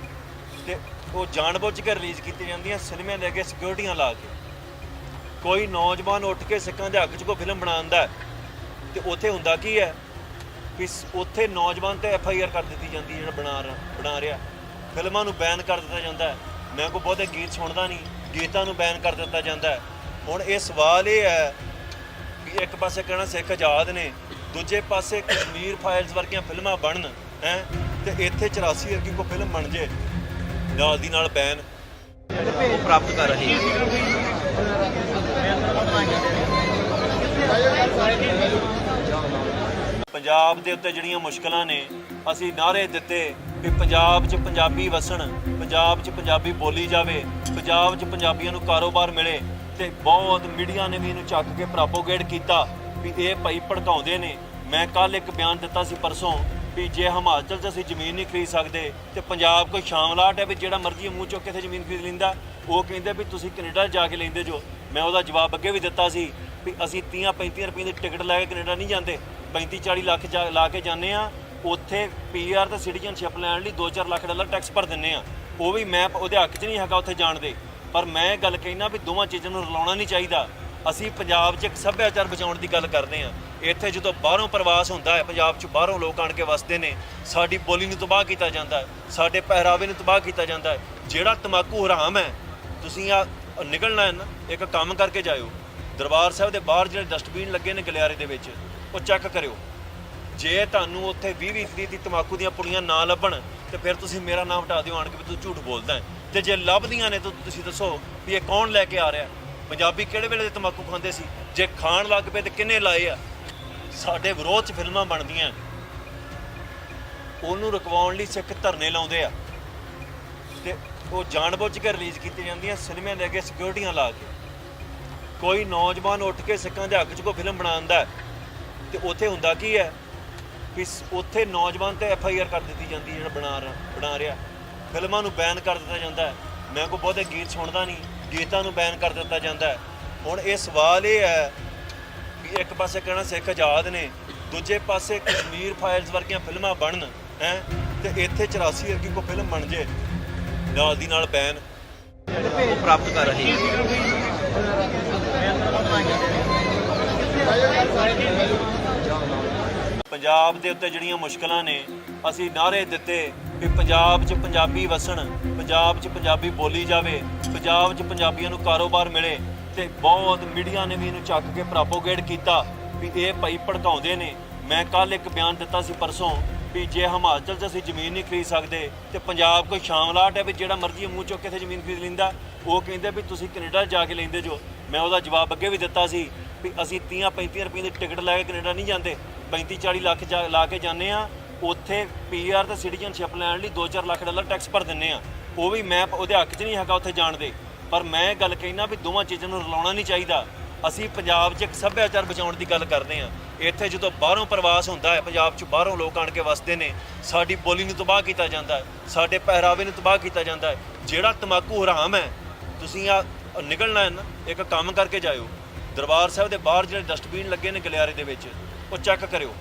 ਤੇ ਉਹ ਜਾਣਬੁੱਝ ਕੇ ਰਿਲੀਜ਼ ਕੀਤੀ ਜਾਂਦੀਆਂ ਸਿਨੇਮੇ ਦੇ ਅੱਗੇ ਸਿਕਿਉਰਿਟੀਆਂ ਲਾ ਕੇ। ਕੋਈ ਨੌਜਵਾਨ ਉੱਠ ਕੇ ਸਿੱਖਾਂ ਦੇ ਹੱਕ 'ਚ ਕੋਈ ਫਿਲਮ ਬਣਾਉਂਦਾ ਤੇ ਉੱਥੇ ਹੁੰਦਾ ਕੀ ਹੈ ਕਿ ਉੱਥੇ ਨੌਜਵਾਨ ਤੇ FIR ਕਰ ਦਿੱਤੀ ਜਾਂਦੀ ਜਿਹੜਾ ਬਣਾ ਰਿਹਾ। ਫਿਲਮਾਂ ਨੂੰ ਬੈਨ ਕਰ ਦਿੱਤਾ ਜਾਂਦਾ ਹੈ। ਮੈਂ ਕੋਈ ਬਹੁਤੇ ਗੀਤ ਸੁਣਦਾ ਨਹੀਂ, ਗੀਤਾਂ ਨੂੰ ਬੈਨ ਕਰ ਦਿੱਤਾ ਜਾਂਦਾ ਹੈ। ਹੁਣ ਇਹ ਸਵਾਲ ਇਹ ਹੈ ਕਿ ਇੱਕ ਪਾਸੇ ਕਹਿਣਾ ਸਿੱਖ ਆਜ਼ਾਦ ਨੇ, ਦੂਜੇ ਪਾਸੇ ਕਸ਼ਮੀਰ ਫਾਈਲਸ ਵਰਗੀਆਂ ਫਿਲਮਾਂ ਬਣਨ ਹੈ ਤੇ ਇੱਥੇ 84 ਵਰਗੀ ਕੋਈ ਫਿਲਮ ਬਣ ਜੇ ਨਾਲ ਦੀ ਨਾਲ ਬੈਨ ਉਹ ਪ੍ਰਾਪਤ ਕਰ ਰਹੇ ਹਨ। ਪੰਜਾਬ ਦੇ ਉੱਤੇ ਜਿਹੜੀਆਂ ਮੁਸ਼ਕਲਾਂ ਨੇ ਅਸੀਂ ਨਾਅਰੇ ਦਿੱਤੇ ਵੀ ਪੰਜਾਬ 'ਚ ਪੰਜਾਬੀ ਵਸਣ, ਪੰਜਾਬ 'ਚ ਪੰਜਾਬੀ ਬੋਲੀ ਜਾਵੇ, ਪੰਜਾਬ 'ਚ ਪੰਜਾਬੀਆਂ ਨੂੰ ਕਾਰੋਬਾਰ ਮਿਲੇ ਤੇ ਬਹੁਤ ਮੀਡੀਆ ਨੇ ਵੀ ਇਹਨੂੰ ਚੱਕ ਕੇ ਪ੍ਰੋਪੋਗੇਟ ਕੀਤਾ ਵੀ ਇਹ ਭਾਈ ਭੜਕਾਉਂਦੇ ਨੇ। ਮੈਂ ਕੱਲ ਇੱਕ ਬਿਆਨ ਦਿੱਤਾ ਸੀ ਪਰਸੋਂ ਵੀ ਜੇ ਹਿਮਾਚਲ 'ਚ ਅਸੀਂ ਜ਼ਮੀਨ ਨਹੀਂ ਖਰੀਦ ਸਕਦੇ ਤੇ ਪੰਜਾਬ ਕੋਈ ਸ਼ਾਮਲਾਟ ਹੈ ਵੀ ਜਿਹੜਾ ਮਰਜ਼ੀ ਮੂੰਹ ਚੁੱਕ ਕੇ ਇੱਥੇ ਜ਼ਮੀਨ ਖਰੀਦ ਲੈਂਦਾ। ਉਹ ਕਹਿੰਦੇ ਵੀ ਤੁਸੀਂ ਕੈਨੇਡਾ ਜਾ ਕੇ ਲੈਂਦੇ ਜੋ। ਮੈਂ ਉਹਦਾ ਜਵਾਬ ਅੱਗੇ ਵੀ ਦਿੱਤਾ ਸੀ ਵੀ ਅਸੀਂ 30-35 ਰੁਪਏ ਦੀ ਟਿਕਟ ਲੈ ਕੇ ਕੈਨੇਡਾ ਨਹੀਂ ਜਾਂਦੇ, 35-40 ਲੱਖ ਲਾ ਕੇ ਜਾਂਦੇ ਆ। ਉੱਥੇ PR ਤੇ ਸਿਟੀਜ਼ਨਸ਼ਿਪ ਲੈਣ ਲਈ 2-4 ਲੱਖ ਡਾਲਰ ਟੈਕਸ ਭਰ ਦਿੰਦੇ ਆ। ਉਹ ਵੀ ਮੈਂ ਉਹਦੇ ਹੱਕ 'ਚ ਨਹੀਂ ਹੈਗਾ ਉੱਥੇ ਜਾਣ ਦੇ, ਪਰ ਮੈਂ ਗੱਲ ਕਹਿਣਾ ਵੀ ਦੋਵਾਂ ਚੀਜ਼ਾਂ ਨੂੰ ਰਲਾਉਣਾ ਨਹੀਂ ਚਾਹੀਦਾ। ਅਸੀਂ ਪੰਜਾਬ 'ਚ ਇੱਕ ਸੱਭਿਆਚਾਰ ਬਚਾਉਣ ਦੀ ਗੱਲ ਕਰਦੇ ਹਾਂ। ਇੱਥੇ ਜਦੋਂ ਬਾਹਰੋਂ ਪ੍ਰਵਾਸ ਹੁੰਦਾ ਹੈ, ਪੰਜਾਬ 'ਚ ਬਾਹਰੋਂ ਲੋਕ ਆਣ ਕੇ ਵਸਦੇ ਨੇ, ਸਾਡੀ ਬੋਲੀ ਨੂੰ ਤਬਾਹ ਕੀਤਾ ਜਾਂਦਾ ਹੈ, ਸਾਡੇ ਪਹਿਰਾਵੇ ਨੂੰ ਤਬਾਹ ਕੀਤਾ ਜਾਂਦਾ ਹੈ। ਜਿਹੜਾ ਤੰਬਾਕੂ ਹਰਾਮ ਹੈ, ਤੁਸੀਂ ਆ ਨਿਕਲਣਾ ਹੈ ਨਾ, ਇੱਕ ਕੰਮ ਕਰਕੇ ਜਾਇਓ। ਦਰਬਾਰ ਸਾਹਿਬ ਦੇ ਬਾਹਰ ਜਿਹੜੇ ਡਸਟਬਿਨ ਲੱਗੇ ਨੇ ਗਲਿਆਰੇ ਦੇ ਵਿੱਚ, ਉਹ ਚੈੱਕ ਕਰਿਓ। ਜੇ ਤੁਹਾਨੂੰ ਉੱਥੇ 20-20 ਦੀ ਤਮਾਕੂ ਦੀਆਂ ਪੁੜੀਆਂ ਨਾ ਲੱਭਣ ਤੇ ਫਿਰ ਤੁਸੀਂ ਮੇਰਾ ਨਾਮ ਹਟਾ ਦਿਓ ਆਣ ਕੇ ਵੀ ਤੂੰ ਝੂਠ ਬੋਲਦਾ ਹੈ। ਤੇ ਜੇ ਲੱਭਦੀਆਂ ਨੇ ਤਾਂ ਤੁਸੀਂ ਦੱਸੋ ਵੀ ਇਹ ਕੌਣ ਲੈ ਕੇ ਆ ਰਿਹਾ। ਪੰਜਾਬੀ ਕਿਹੜੇ ਵੇਲੇ ਦੇ ਤਮਾਕੂ ਖਾਂਦੇ ਸੀ? ਜੇ ਖਾਣ ਲੱਗ ਪਏ ਤੇ ਕਿੰਨੇ ਲਾਏ ਆ? ਸਾਡੇ ਵਿਰੋਧ 'ਚ ਫਿਲਮਾਂ ਬਣਦੀਆਂ, ਉਹਨੂੰ ਰੁਕਵਾਉਣ ਲਈ ਸਿੱਖ ਧਰਨੇ ਲਾਉਂਦੇ ਆ ਤੇ ਉਹ ਜਾਣਬੁੱਝ ਕੇ ਰਿਲੀਜ਼ ਕੀਤੀ ਜਾਂਦੀਆਂ ਸਿਨੇਮਿਆਂ ਦੇ ਅੱਗੇ ਸਿਕਿਉਰਿਟੀਆਂ ਲਾ ਕੇ। ਕੋਈ ਨੌਜਵਾਨ ਉੱਠ ਕੇ ਸਿੱਖਾਂ ਦੇ ਹੱਕ 'ਚ ਕੋਈ ਫਿਲਮ ਬਣਾਉਂਦਾ ਤੇ ਉੱਥੇ ਹੁੰਦਾ ਕੀ ਹੈ ਕਿ ਉੱਥੇ ਨੌਜਵਾਨ ਤੇ FIR ਕਰ ਦਿੱਤੀ ਜਾਂਦੀ ਜਿਹੜਾ ਬਣਾ ਰਿਹਾ। ਫਿਲਮਾਂ ਨੂੰ ਬੈਨ ਕਰ ਦਿੱਤਾ ਜਾਂਦਾ ਹੈ। ਮੈਂ ਕੋਈ ਬਹੁਤੇ ਗੀਤ ਸੁਣਦਾ ਨਹੀਂ, ਗੀਤਾਂ ਨੂੰ ਬੈਨ ਕਰ ਦਿੱਤਾ ਜਾਂਦਾ ਹੈ। ਹੁਣ ਇਹ ਸਵਾਲ ਇਹ ਹੈ ਕਿ ਇੱਕ ਪਾਸੇ ਕਹਿਣਾ ਸਿੱਖ ਆਜ਼ਾਦ ਨੇ, ਦੂਜੇ ਪਾਸੇ ਕਸ਼ਮੀਰ ਫਾਈਲਸ ਵਰਗੀਆਂ ਫਿਲਮਾਂ ਬਣਨ ਹੈ ਤੇ ਇੱਥੇ 84 ਵਰਗੀ ਕੋਈ ਫਿਲਮ ਬਣ ਜੇ ਨਾਲ ਦੀ ਨਾਲ ਬੈਨ ਪ੍ਰਾਪਤ ਕਰ ਰਹੇ ਪੰਜਾਬ ਦੇ ਉੱਤੇ ਜਿਹੜੀਆਂ ਮੁਸ਼ਕਲਾਂ ਨੇ, ਅਸੀਂ ਨਾਅਰੇ ਦਿੱਤੇ ਕਿ ਪੰਜਾਬ 'ਚ ਪੰਜਾਬੀ ਵਸਣ, ਪੰਜਾਬ 'ਚ ਪੰਜਾਬੀ ਬੋਲੀ ਜਾਵੇ, ਪੰਜਾਬ 'ਚ ਪੰਜਾਬੀਆਂ ਨੂੰ ਕਾਰੋਬਾਰ ਮਿਲੇ ਤੇ ਬਹੁਤ ਮੀਡੀਆ ਨੇ ਵੀ ਇਹਨੂੰ ਚੱਕ ਕੇ ਪ੍ਰੋਪੋਗੇਟ ਕੀਤਾ ਵੀ ਇਹ ਭਾਈ ਭੜਕਾਉਂਦੇ ਨੇ। ਮੈਂ ਕੱਲ ਇੱਕ ਬਿਆਨ ਦਿੱਤਾ ਸੀ ਪਰਸੋਂ ਵੀ ਜੇ ਹਿਮਾਚਲ 'ਚ ਅਸੀਂ ਜ਼ਮੀਨ ਨਹੀਂ ਖਰੀਦ ਸਕਦੇ ਤੇ ਪੰਜਾਬ ਕੋਈ ਸ਼ਾਮਲਾਟ ਹੈ ਵੀ ਜਿਹੜਾ ਮਰਜ਼ੀ ਮੂੰਹ ਚੁੱਕ ਕੇ ਇੱਥੇ ਜ਼ਮੀਨ ਖਰੀਦ ਲੈਂਦਾ। ਉਹ ਕਹਿੰਦੇ ਵੀ ਤੁਸੀਂ ਕੈਨੇਡਾ ਜਾ ਕੇ ਲੈਂਦੇ ਜੋ। ਮੈਂ ਉਹਦਾ ਜਵਾਬ ਅੱਗੇ ਵੀ ਦਿੱਤਾ ਸੀ ਵੀ ਅਸੀਂ 30-35 ਰੁਪਏ ਦੀ ਟਿਕਟ ਲੈ ਕੇ ਕੈਨੇਡਾ ਨਹੀਂ ਜਾਂਦੇ, 35-40 ਲੱਖ ਲਾ ਕੇ ਜਾਂਦੇ ਆ। ਉੱਥੇ PR ਤੇ ਸਿਟੀਜ਼ਨਸ਼ਿਪ ਲੈਣ ਲਈ $2-4 ਲੱਖ ਟੈਕਸ ਭਰ ਦਿੰਦੇ ਆ। ਉਹ ਵੀ ਮੈਂ ਉਹਦੇ ਹੱਕ 'ਚ ਨਹੀਂ ਹੈਗਾ ਉੱਥੇ ਜਾਣ ਦੇ, ਪਰ ਮੈਂ ਗੱਲ ਕਹਿਣਾ ਵੀ ਦੋਵਾਂ ਚੀਜ਼ਾਂ ਨੂੰ ਰਲਾਉਣਾ ਨਹੀਂ ਚਾਹੀਦਾ। ਅਸੀਂ ਪੰਜਾਬ 'ਚ ਇੱਕ ਸੱਭਿਆਚਾਰ ਬਚਾਉਣ ਦੀ ਗੱਲ ਕਰਦੇ ਹਾਂ। ਇੱਥੇ ਜਦੋਂ ਬਾਹਰੋਂ ਪ੍ਰਵਾਸ ਹੁੰਦਾ ਹੈ, ਪੰਜਾਬ 'ਚ ਬਾਹਰੋਂ ਲੋਕ ਆਣ ਕੇ ਵਸਦੇ ਨੇ, ਸਾਡੀ ਬੋਲੀ ਨੂੰ ਤਬਾਹ ਕੀਤਾ ਜਾਂਦਾ ਹੈ, ਸਾਡੇ ਪਹਿਰਾਵੇ ਨੂੰ ਤਬਾਹ ਕੀਤਾ ਜਾਂਦਾ ਹੈ। ਜਿਹੜਾ ਤਮਾਕੂ ਹਰਾਮ ਹੈ, ਤੁਸੀਂ ਆ ਨਿਕਲਣਾ ਹੈ ਨਾ, ਇੱਕ ਕੰਮ ਕਰਕੇ ਜਾਇਓ। ਦਰਬਾਰ ਸਾਹਿਬ ਦੇ ਬਾਹਰ ਜਿਹੜੇ ਡਸਟਬਿਨ ਲੱਗੇ ਨੇ ਗਲਿਆਰੇ ਦੇ ਵਿੱਚ, ਉਹ ਚੈੱਕ ਕਰਿਓ।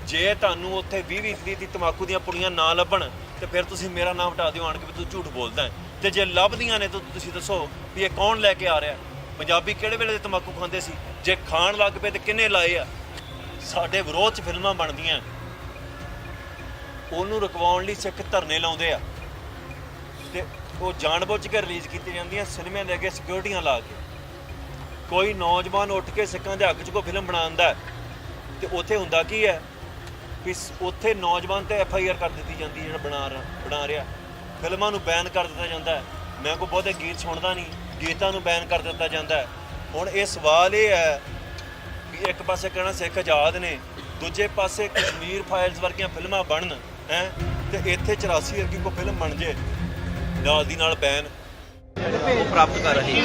ਜੇ ਤੁਹਾਨੂੰ ਉੱਥੇ 20-20 ਦੀ ਤਮਾਕੂ ਦੀਆਂ ਪੁੜੀਆਂ ਨਾ ਲੱਭਣ ਤੇ ਫਿਰ ਤੁਸੀਂ ਮੇਰਾ ਨਾਮ ਹਟਾ ਦਿਓ ਆਣ ਕੇ ਵੀ ਤੂੰ ਝੂਠ ਬੋਲਦਾ ਹੈ। ਤੇ ਜੇ ਲੱਭਦੀਆਂ ਨੇ ਤਾਂ ਤੁਸੀਂ ਦੱਸੋ ਵੀ ਇਹ ਕੌਣ ਲੈ ਕੇ ਆ ਰਿਹਾ। ਪੰਜਾਬੀ ਕਿਹੜੇ ਵੇਲੇ ਦੇ ਤਮਾਕੂ ਖਾਂਦੇ ਸੀ? ਜੇ ਖਾਣ ਲੱਗ ਪਏ ਤੇ ਕਿੰਨੇ ਲਾਏ ਆ? ਸਾਡੇ ਵਿਰੋਧ 'ਚ ਫਿਲਮਾਂ ਬਣਦੀਆਂ, ਉਹਨੂੰ ਰੁਕਵਾਉਣ ਲਈ ਸਿੱਖ ਧਰਨੇ ਲਾਉਂਦੇ ਆ ਤੇ ਉਹ ਜਾਣਬੁੱਝ ਕੇ ਰਿਲੀਜ਼ ਕੀਤੀ ਜਾਂਦੀਆਂ ਸਿਨੇਮਿਆਂ ਦੇ ਅੱਗੇ ਸਿਕਿਉਰਿਟੀਆਂ ਲਾ ਕੇ। ਕੋਈ ਨੌਜਵਾਨ ਉੱਠ ਕੇ ਸਿੱਖਾਂ ਦੇ ਹੱਕ 'ਚ ਕੋਈ ਫਿਲਮ ਬਣਾਉਂਦਾ ਤੇ ਉੱਥੇ ਹੁੰਦਾ ਕੀ ਹੈ ਕਿ ਉੱਥੇ ਨੌਜਵਾਨ ਤੇ FIR ਕਰ ਦਿੱਤੀ ਜਾਂਦੀ ਜਿਹੜਾ ਬਣਾ ਰਿਹਾ। ਫਿਲਮਾਂ ਨੂੰ ਬੈਨ ਕਰ ਦਿੱਤਾ ਜਾਂਦਾ ਹੈ। ਮੈਂ ਕੋਈ ਬਹੁਤੇ ਗੀਤ ਸੁਣਦਾ ਨਹੀਂ, ਗੀਤਾਂ ਨੂੰ ਬੈਨ ਕਰ ਦਿੱਤਾ ਜਾਂਦਾ ਹੈ। ਹੁਣ ਇਹ ਸਵਾਲ ਇਹ ਹੈ ਕਿ ਇੱਕ ਪਾਸੇ ਕਹਿਣਾ ਸਿੱਖ ਆਜ਼ਾਦ ਨੇ, ਦੂਜੇ ਪਾਸੇ ਕਸ਼ਮੀਰ ਫਾਈਲਸ ਵਰਗੀਆਂ ਫਿਲਮਾਂ ਬਣਨ ਹੈ ਤੇ ਇੱਥੇ 84 ਵਰਗੀ ਕੋਈ ਫਿਲਮ ਬਣ ਜੇ ਨਾਲ ਦੀ ਨਾਲ ਬੈਨ ਪ੍ਰਾਪਤ ਕਰ ਰਹੇ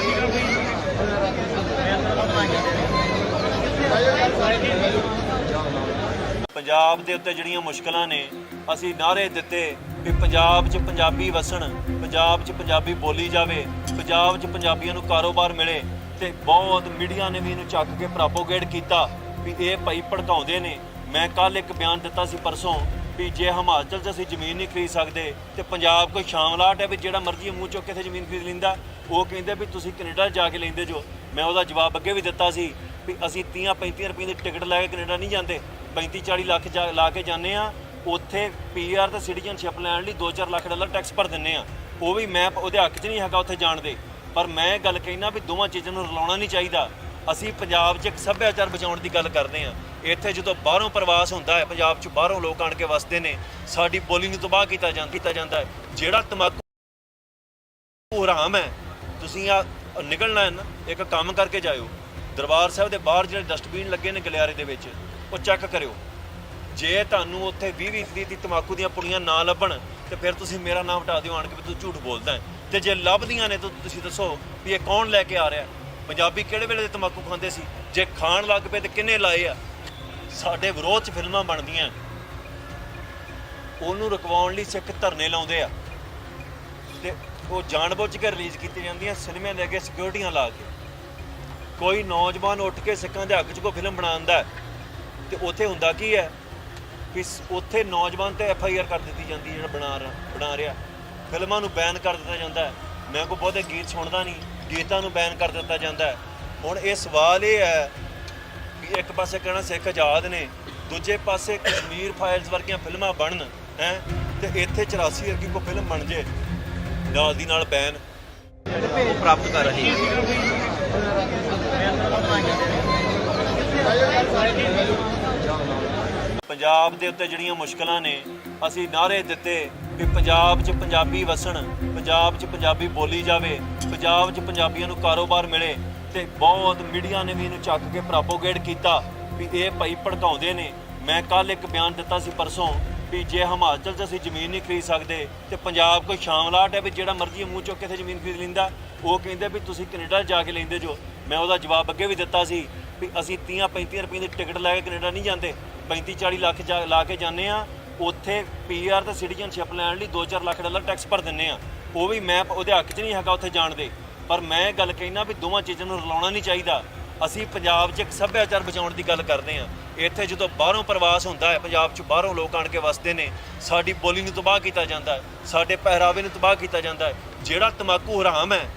ਪੰਜਾਬ ਦੇ ਉੱਤੇ ਜਿਹੜੀਆਂ ਮੁਸ਼ਕਲਾਂ ਨੇ, ਅਸੀਂ ਨਾਅਰੇ ਦਿੱਤੇ ਕਿ ਪੰਜਾਬ 'ਚ ਪੰਜਾਬੀ ਵਸਣ, ਪੰਜਾਬ 'ਚ ਪੰਜਾਬੀ ਬੋਲੀ ਜਾਵੇ, ਪੰਜਾਬ 'ਚ ਪੰਜਾਬੀਆਂ ਨੂੰ ਕਾਰੋਬਾਰ ਮਿਲੇ ਤੇ ਬਹੁਤ ਮੀਡੀਆ ਨੇ ਵੀ ਇਹਨੂੰ ਚੱਕ ਕੇ ਪ੍ਰੋਪੋਗੇਟ ਕੀਤਾ ਵੀ ਇਹ ਭਾਈ ਭੜਕਾਉਂਦੇ ਨੇ। ਮੈਂ ਕੱਲ ਇੱਕ ਬਿਆਨ ਦਿੱਤਾ ਸੀ ਪਰਸੋਂ ਵੀ ਜੇ ਹਿਮਾਚਲ 'ਚ ਅਸੀਂ ਜ਼ਮੀਨ ਨਹੀਂ ਖਰੀਦ ਸਕਦੇ ਤੇ ਪੰਜਾਬ ਕੋਈ ਸ਼ਾਮਲਾਟ ਹੈ ਵੀ ਜਿਹੜਾ ਮਰਜ਼ੀ ਮੂੰਹ ਚੁੱਕ ਕੇ ਇੱਥੇ ਜ਼ਮੀਨ ਖਰੀਦ ਲੈਂਦਾ। ਉਹ ਕਹਿੰਦੇ ਵੀ ਤੁਸੀਂ ਕੈਨੇਡਾ ਜਾ ਕੇ ਲੈਂਦੇ ਜੋ। ਮੈਂ ਉਹਦਾ ਜਵਾਬ ਅੱਗੇ ਵੀ ਦਿੱਤਾ ਸੀ ਵੀ ਅਸੀਂ 30-35 ਰੁਪਏ ਦੀ ਟਿਕਟ ਲੈ ਕੇ ਕੈਨੇਡਾ ਨਹੀਂ ਜਾਂਦੇ, 35-40 ਲੱਖ ਲਾ ਕੇ ਜਾਂਦੇ ਆ। ਉੱਥੇ PR ਤੇ ਸਿਟੀਜ਼ਨਸ਼ਿਪ ਲੈਣ ਲਈ $2-4 ਲੱਖ ਟੈਕਸ ਭਰ ਦਿੰਦੇ ਆ। ਉਹ ਵੀ ਮੈਂ ਉਹਦੇ ਹੱਕ 'ਚ ਨਹੀਂ ਹੈਗਾ ਉੱਥੇ ਜਾਣ ਦੇ, ਪਰ ਮੈਂ ਗੱਲ ਕਹਿਣਾ ਵੀ ਦੋਵਾਂ ਚੀਜ਼ਾਂ ਨੂੰ ਰਲਾਉਣਾ ਨਹੀਂ ਚਾਹੀਦਾ। ਅਸੀਂ ਪੰਜਾਬ 'ਚ ਇੱਕ ਸੱਭਿਆਚਾਰ ਬਚਾਉਣ ਦੀ ਗੱਲ ਕਰਦੇ ਹਾਂ। ਇੱਥੇ ਜਦੋਂ ਬਾਹਰੋਂ ਪ੍ਰਵਾਸ ਹੁੰਦਾ ਹੈ, ਪੰਜਾਬ 'ਚ ਬਾਹਰੋਂ ਲੋਕ ਆਣ ਕੇ ਵਸਦੇ ਨੇ, ਸਾਡੀ ਬੋਲੀ ਨੂੰ ਤਬਾਹ ਕੀਤਾ ਜਾਂਦਾ ਹੈ। ਜਿਹੜਾ ਤਮਾਕੂ ਹਰਾਮ ਹੈ, ਤੁਸੀਂ ਆ ਨਿਕਲਣਾ ਹੈ ਨਾ, ਇੱਕ ਕੰਮ ਕਰਕੇ ਜਾਇਓ। ਦਰਬਾਰ ਸਾਹਿਬ ਦੇ ਬਾਹਰ ਜਿਹੜੇ ਡਸਟਬਿਨ ਲੱਗੇ ਨੇ ਗਲਿਆਰੇ ਦੇ ਵਿੱਚ, ਉਹ ਚੈੱਕ ਕਰਿਓ। ਜੇ ਤੁਹਾਨੂੰ ਉੱਥੇ 20-20 ਦੀ ਤਮਾਕੂ ਦੀਆਂ ਪੁੜੀਆਂ ਨਾ ਲੱਭਣ ਤੇ ਫਿਰ ਤੁਸੀਂ ਮੇਰਾ ਨਾਮ ਹਟਾ ਦਿਓ ਆਣ ਕੇ ਵੀ ਤੂੰ ਝੂਠ ਬੋਲਦਾ ਹੈ। ਤੇ ਜੇ ਲੱਭਦੀਆਂ ਨੇ ਤਾਂ ਤੁਸੀਂ ਦੱਸੋ ਵੀ ਇਹ ਕੌਣ ਲੈ ਕੇ ਆ ਰਿਹਾ। ਪੰਜਾਬੀ ਕਿਹੜੇ ਵੇਲੇ ਦੇ ਤਮਾਕੂ ਖਾਂਦੇ ਸੀ? ਜੇ ਖਾਣ ਲੱਗ ਪਏ ਤੇ ਕਿੰਨੇ ਲਾਏ ਆ? ਸਾਡੇ ਵਿਰੋਧ 'ਚ ਫਿਲਮਾਂ ਬਣਦੀਆਂ, ਉਹਨੂੰ ਰੁਕਵਾਉਣ ਲਈ ਸਿੱਖ ਧਰਨੇ ਲਾਉਂਦੇ ਆ ਤੇ ਉਹ ਜਾਣਬੁੱਝ ਕੇ ਰਿਲੀਜ਼ ਕੀਤੀ ਜਾਂਦੀਆਂ ਸਿਨੇਮਿਆਂ ਦੇ ਅੱਗੇ ਸਿਕਿਉਰਿਟੀਆਂ ਲਾ ਕੇ। ਕੋਈ ਨੌਜਵਾਨ ਉੱਠ ਕੇ ਸਿੱਖਾਂ ਦੇ ਹੱਕ 'ਚ ਕੋਈ ਫਿਲਮ ਬਣਾਉਂਦਾ ਤੇ ਉੱਥੇ ਹੁੰਦਾ ਕੀ ਹੈ ਕਿ ਉੱਥੇ ਨੌਜਵਾਨ ਤੇ FIR ਕਰ ਦਿੱਤੀ ਜਾਂਦੀ ਜਿਹੜਾ ਬਣਾ ਰਿਹਾ। ਫਿਲਮਾਂ ਨੂੰ ਬੈਨ ਕਰ ਦਿੱਤਾ ਜਾਂਦਾ ਹੈ। ਮੈਂ ਕੋਈ ਬਹੁਤੇ ਗੀਤ ਸੁਣਦਾ ਨਹੀਂ, ਗੀਤਾਂ ਨੂੰ ਬੈਨ ਕਰ ਦਿੱਤਾ ਜਾਂਦਾ ਹੈ। ਹੁਣ ਇਹ ਸਵਾਲ ਇਹ ਹੈ ਕਿ ਇੱਕ ਪਾਸੇ ਕਹਿਣਾ ਸਿੱਖ ਆਜ਼ਾਦ ਨੇ, ਦੂਜੇ ਪਾਸੇ ਕਸ਼ਮੀਰ ਫਾਈਲਸ ਵਰਗੀਆਂ ਫਿਲਮਾਂ ਬਣਨ ਹੈ ਤੇ ਇੱਥੇ 84 ਵਰਗੀ ਕੋਈ ਫਿਲਮ ਬਣ ਜੇ ਨਾਲ ਦੀ ਨਾਲ ਬੈਨ ਪ੍ਰਾਪਤ ਕਰ ਰਹੇ ਪੰਜਾਬ ਦੇ ਉੱਤੇ ਜਿਹੜੀਆਂ ਮੁਸ਼ਕਲਾਂ ਨੇ ਅਸੀਂ ਨਾਅਰੇ ਦਿੱਤੇ ਕਿ ਪੰਜਾਬ 'ਚ ਪੰਜਾਬੀ ਵਸਣ, ਪੰਜਾਬ 'ਚ ਪੰਜਾਬੀ ਬੋਲੀ ਜਾਵੇ, ਪੰਜਾਬ 'ਚ ਪੰਜਾਬੀਆਂ ਨੂੰ ਕਾਰੋਬਾਰ ਮਿਲੇ ਤੇ ਬਹੁਤ ਮੀਡੀਆ ਨੇ ਵੀ ਇਹਨੂੰ ਚੱਕ ਕੇ ਪ੍ਰੋਪੋਗੇਟ ਕੀਤਾ ਵੀ ਇਹ ਭਾਈ ਭੜਕਾਉਂਦੇ ਨੇ। ਮੈਂ ਕੱਲ ਇੱਕ ਬਿਆਨ ਦਿੱਤਾ ਸੀ ਪਰਸੋਂ ਵੀ ਜੇ ਹਿਮਾਚਲ 'ਚ ਅਸੀਂ ਜ਼ਮੀਨ ਨਹੀਂ ਖਰੀਦ ਸਕਦੇ ਤੇ ਪੰਜਾਬ ਕੋਈ ਸ਼ਾਮਲਾਟ ਹੈ ਵੀ ਜਿਹੜਾ ਮਰਜ਼ੀ ਮੂੰਹ ਚੁੱਕ ਕੇ ਇੱਥੇ ਜ਼ਮੀਨ ਖਰੀਦ ਲੈਂਦਾ। ਉਹ ਕਹਿੰਦੇ ਵੀ ਤੁਸੀਂ ਕੈਨੇਡਾ ਜਾ ਕੇ ਲੈਂਦੇ ਜੋ। ਮੈਂ ਉਹਦਾ ਜਵਾਬ ਅੱਗੇ ਵੀ ਦਿੱਤਾ ਸੀ ਵੀ ਅਸੀਂ 30-35 ਰੁਪਏ ਦੀ ਟਿਕਟ ਲੈ ਕੇ ਕੈਨੇਡਾ ਨਹੀਂ ਜਾਂਦੇ, 35-40 ਲੱਖ ਲਾ ਕੇ ਜਾਂਦੇ ਆ। ਉੱਥੇ PR ਤੇ ਸਿਟੀਜ਼ਨਸ਼ਿਪ ਲੈਣ ਲਈ $2-4 ਲੱਖ ਟੈਕਸ ਭਰ ਦਿੰਦੇ ਆ। ਉਹ ਵੀ ਮੈਂ ਉਹਦੇ ਹੱਕ 'ਚ ਨਹੀਂ ਹੈਗਾ ਉੱਥੇ ਜਾਣ ਦੇ, ਪਰ ਮੈਂ ਗੱਲ ਕਹਿਣਾ ਵੀ ਦੋਵਾਂ ਚੀਜ਼ਾਂ ਨੂੰ ਰਲਾਉਣਾ ਨਹੀਂ ਚਾਹੀਦਾ। ਅਸੀਂ ਪੰਜਾਬ 'ਚ ਇੱਕ ਸੱਭਿਆਚਾਰ ਬਚਾਉਣ ਦੀ ਗੱਲ ਕਰਦੇ ਹਾਂ। ਇੱਥੇ ਜਦੋਂ ਬਾਹਰੋਂ ਪ੍ਰਵਾਸ ਹੁੰਦਾ ਹੈ, ਪੰਜਾਬ 'ਚ ਬਾਹਰੋਂ ਲੋਕ ਆਣ ਕੇ ਵਸਦੇ ਨੇ, ਸਾਡੀ ਬੋਲੀ ਨੂੰ ਤਬਾਹ ਕੀਤਾ ਜਾਂਦਾ ਹੈ, ਸਾਡੇ ਪਹਿਰਾਵੇ ਨੂੰ ਤਬਾਹ ਕੀਤਾ ਜਾਂਦਾ ਹੈ। ਜਿਹੜਾ ਤੰਬਾਕੂ ਹਰਾਮ ਹੈ,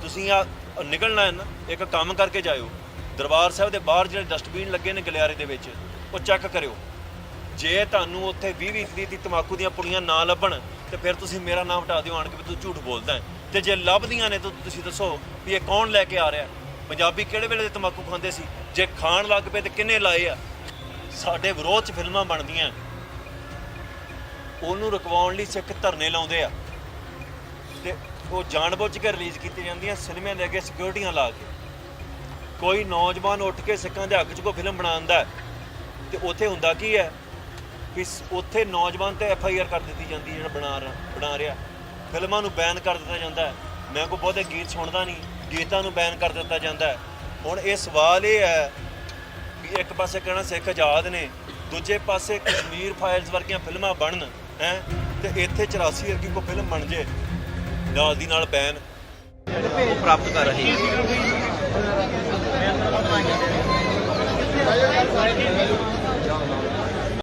ਤੁਸੀਂ ਆ ਨਿਕਲਣਾ ਹੈ ਨਾ, ਇੱਕ ਕੰਮ ਕਰਕੇ ਜਾਇਓ। ਦਰਬਾਰ ਸਾਹਿਬ ਦੇ ਬਾਹਰ ਜਿਹੜੇ ਡਸਟਬਿਨ ਲੱਗੇ ਨੇ ਗਲਿਆਰੇ ਦੇ ਵਿੱਚ, ਉਹ ਚੈੱਕ ਕਰਿਓ। ਜੇ ਤੁਹਾਨੂੰ ਉੱਥੇ 20-20 ਦੀ ਤੰਬਾਕੂ ਦੀਆਂ ਪੁੜੀਆਂ ਨਾ ਲੱਭਣ ਤੇ ਫਿਰ ਤੁਸੀਂ ਮੇਰਾ ਨਾਮ ਹਟਾ ਦਿਓ ਆਣ ਕੇ ਵੀ ਤੂੰ ਝੂਠ ਬੋਲਦਾ ਹੈ। ਤੇ ਜੇ ਲੱਭਦੀਆਂ ਨੇ ਤਾਂ ਤੁਸੀਂ ਦੱਸੋ ਵੀ ਇਹ ਕੌਣ ਲੈ ਕੇ ਆ ਰਿਹਾ। ਪੰਜਾਬੀ ਕਿਹੜੇ ਵੇਲੇ ਦੇ ਤੰਬਾਕੂ ਖਾਂਦੇ ਸੀ? ਜੇ ਖਾਣ ਲੱਗ ਪਏ ਤੇ ਕਿੰਨੇ ਲਾਏ ਆ? ਸਾਡੇ ਵਿਰੋਧ 'ਚ ਫਿਲਮਾਂ ਬਣਦੀਆਂ, ਉਹਨੂੰ ਰੁਕਵਾਉਣ ਲਈ ਸਿੱਖ ਧਰਨੇ ਲਾਉਂਦੇ ਆ ਤੇ ਉਹ ਜਾਣਬੁੱਝ ਕੇ ਰਿਲੀਜ਼ ਕੀਤੀ ਜਾਂਦੀਆਂ ਸਿਨੇਮੇ ਦੇ ਅੱਗੇ ਸਿਕਿਉਰਿਟੀਆਂ ਲਾ ਕੇ। ਕੋਈ ਨੌਜਵਾਨ ਉੱਠ ਕੇ ਸਿੱਖਾਂ ਦੇ ਹੱਕ 'ਚ ਕੋਈ ਫਿਲਮ ਬਣਾਉਂਦਾ ਤੇ ਉੱਥੇ ਹੁੰਦਾ ਕੀ ਹੈ ਕਿ ਉੱਥੇ ਨੌਜਵਾਨ ਤੇ FIR ਕਰ ਦਿੱਤੀ ਜਾਂਦੀ ਜਿਹੜਾ ਬਣਾ ਰਿਹਾ। ਫਿਲਮਾਂ ਨੂੰ ਬੈਨ ਕਰ ਦਿੱਤਾ ਜਾਂਦਾ ਹੈ। ਮੈਂ ਕੋਈ ਬਹੁਤੇ ਗੀਤ ਸੁਣਦਾ ਨਹੀਂ, ਗੀਤਾਂ ਨੂੰ ਬੈਨ ਕਰ ਦਿੱਤਾ ਜਾਂਦਾ ਹੈ। ਹੁਣ ਇਹ ਸਵਾਲ ਇਹ ਹੈ ਕਿ ਇੱਕ ਪਾਸੇ ਕਹਿਣਾ ਸਿੱਖ ਆਜ਼ਾਦ ਨੇ, ਦੂਜੇ ਪਾਸੇ ਕਸ਼ਮੀਰ ਫਾਈਲਸ ਵਰਗੀਆਂ ਫਿਲਮਾਂ ਬਣਨ ਹੈ ਤੇ ਇੱਥੇ 84 ਵਰਗੀ ਕੋਈ ਫਿਲਮ ਬਣ ਜੇ ਨਾਲ ਦੀ ਨਾਲ ਬੈਨ ਉਹ ਪ੍ਰਾਪਤ ਕਰ ਰਹੇ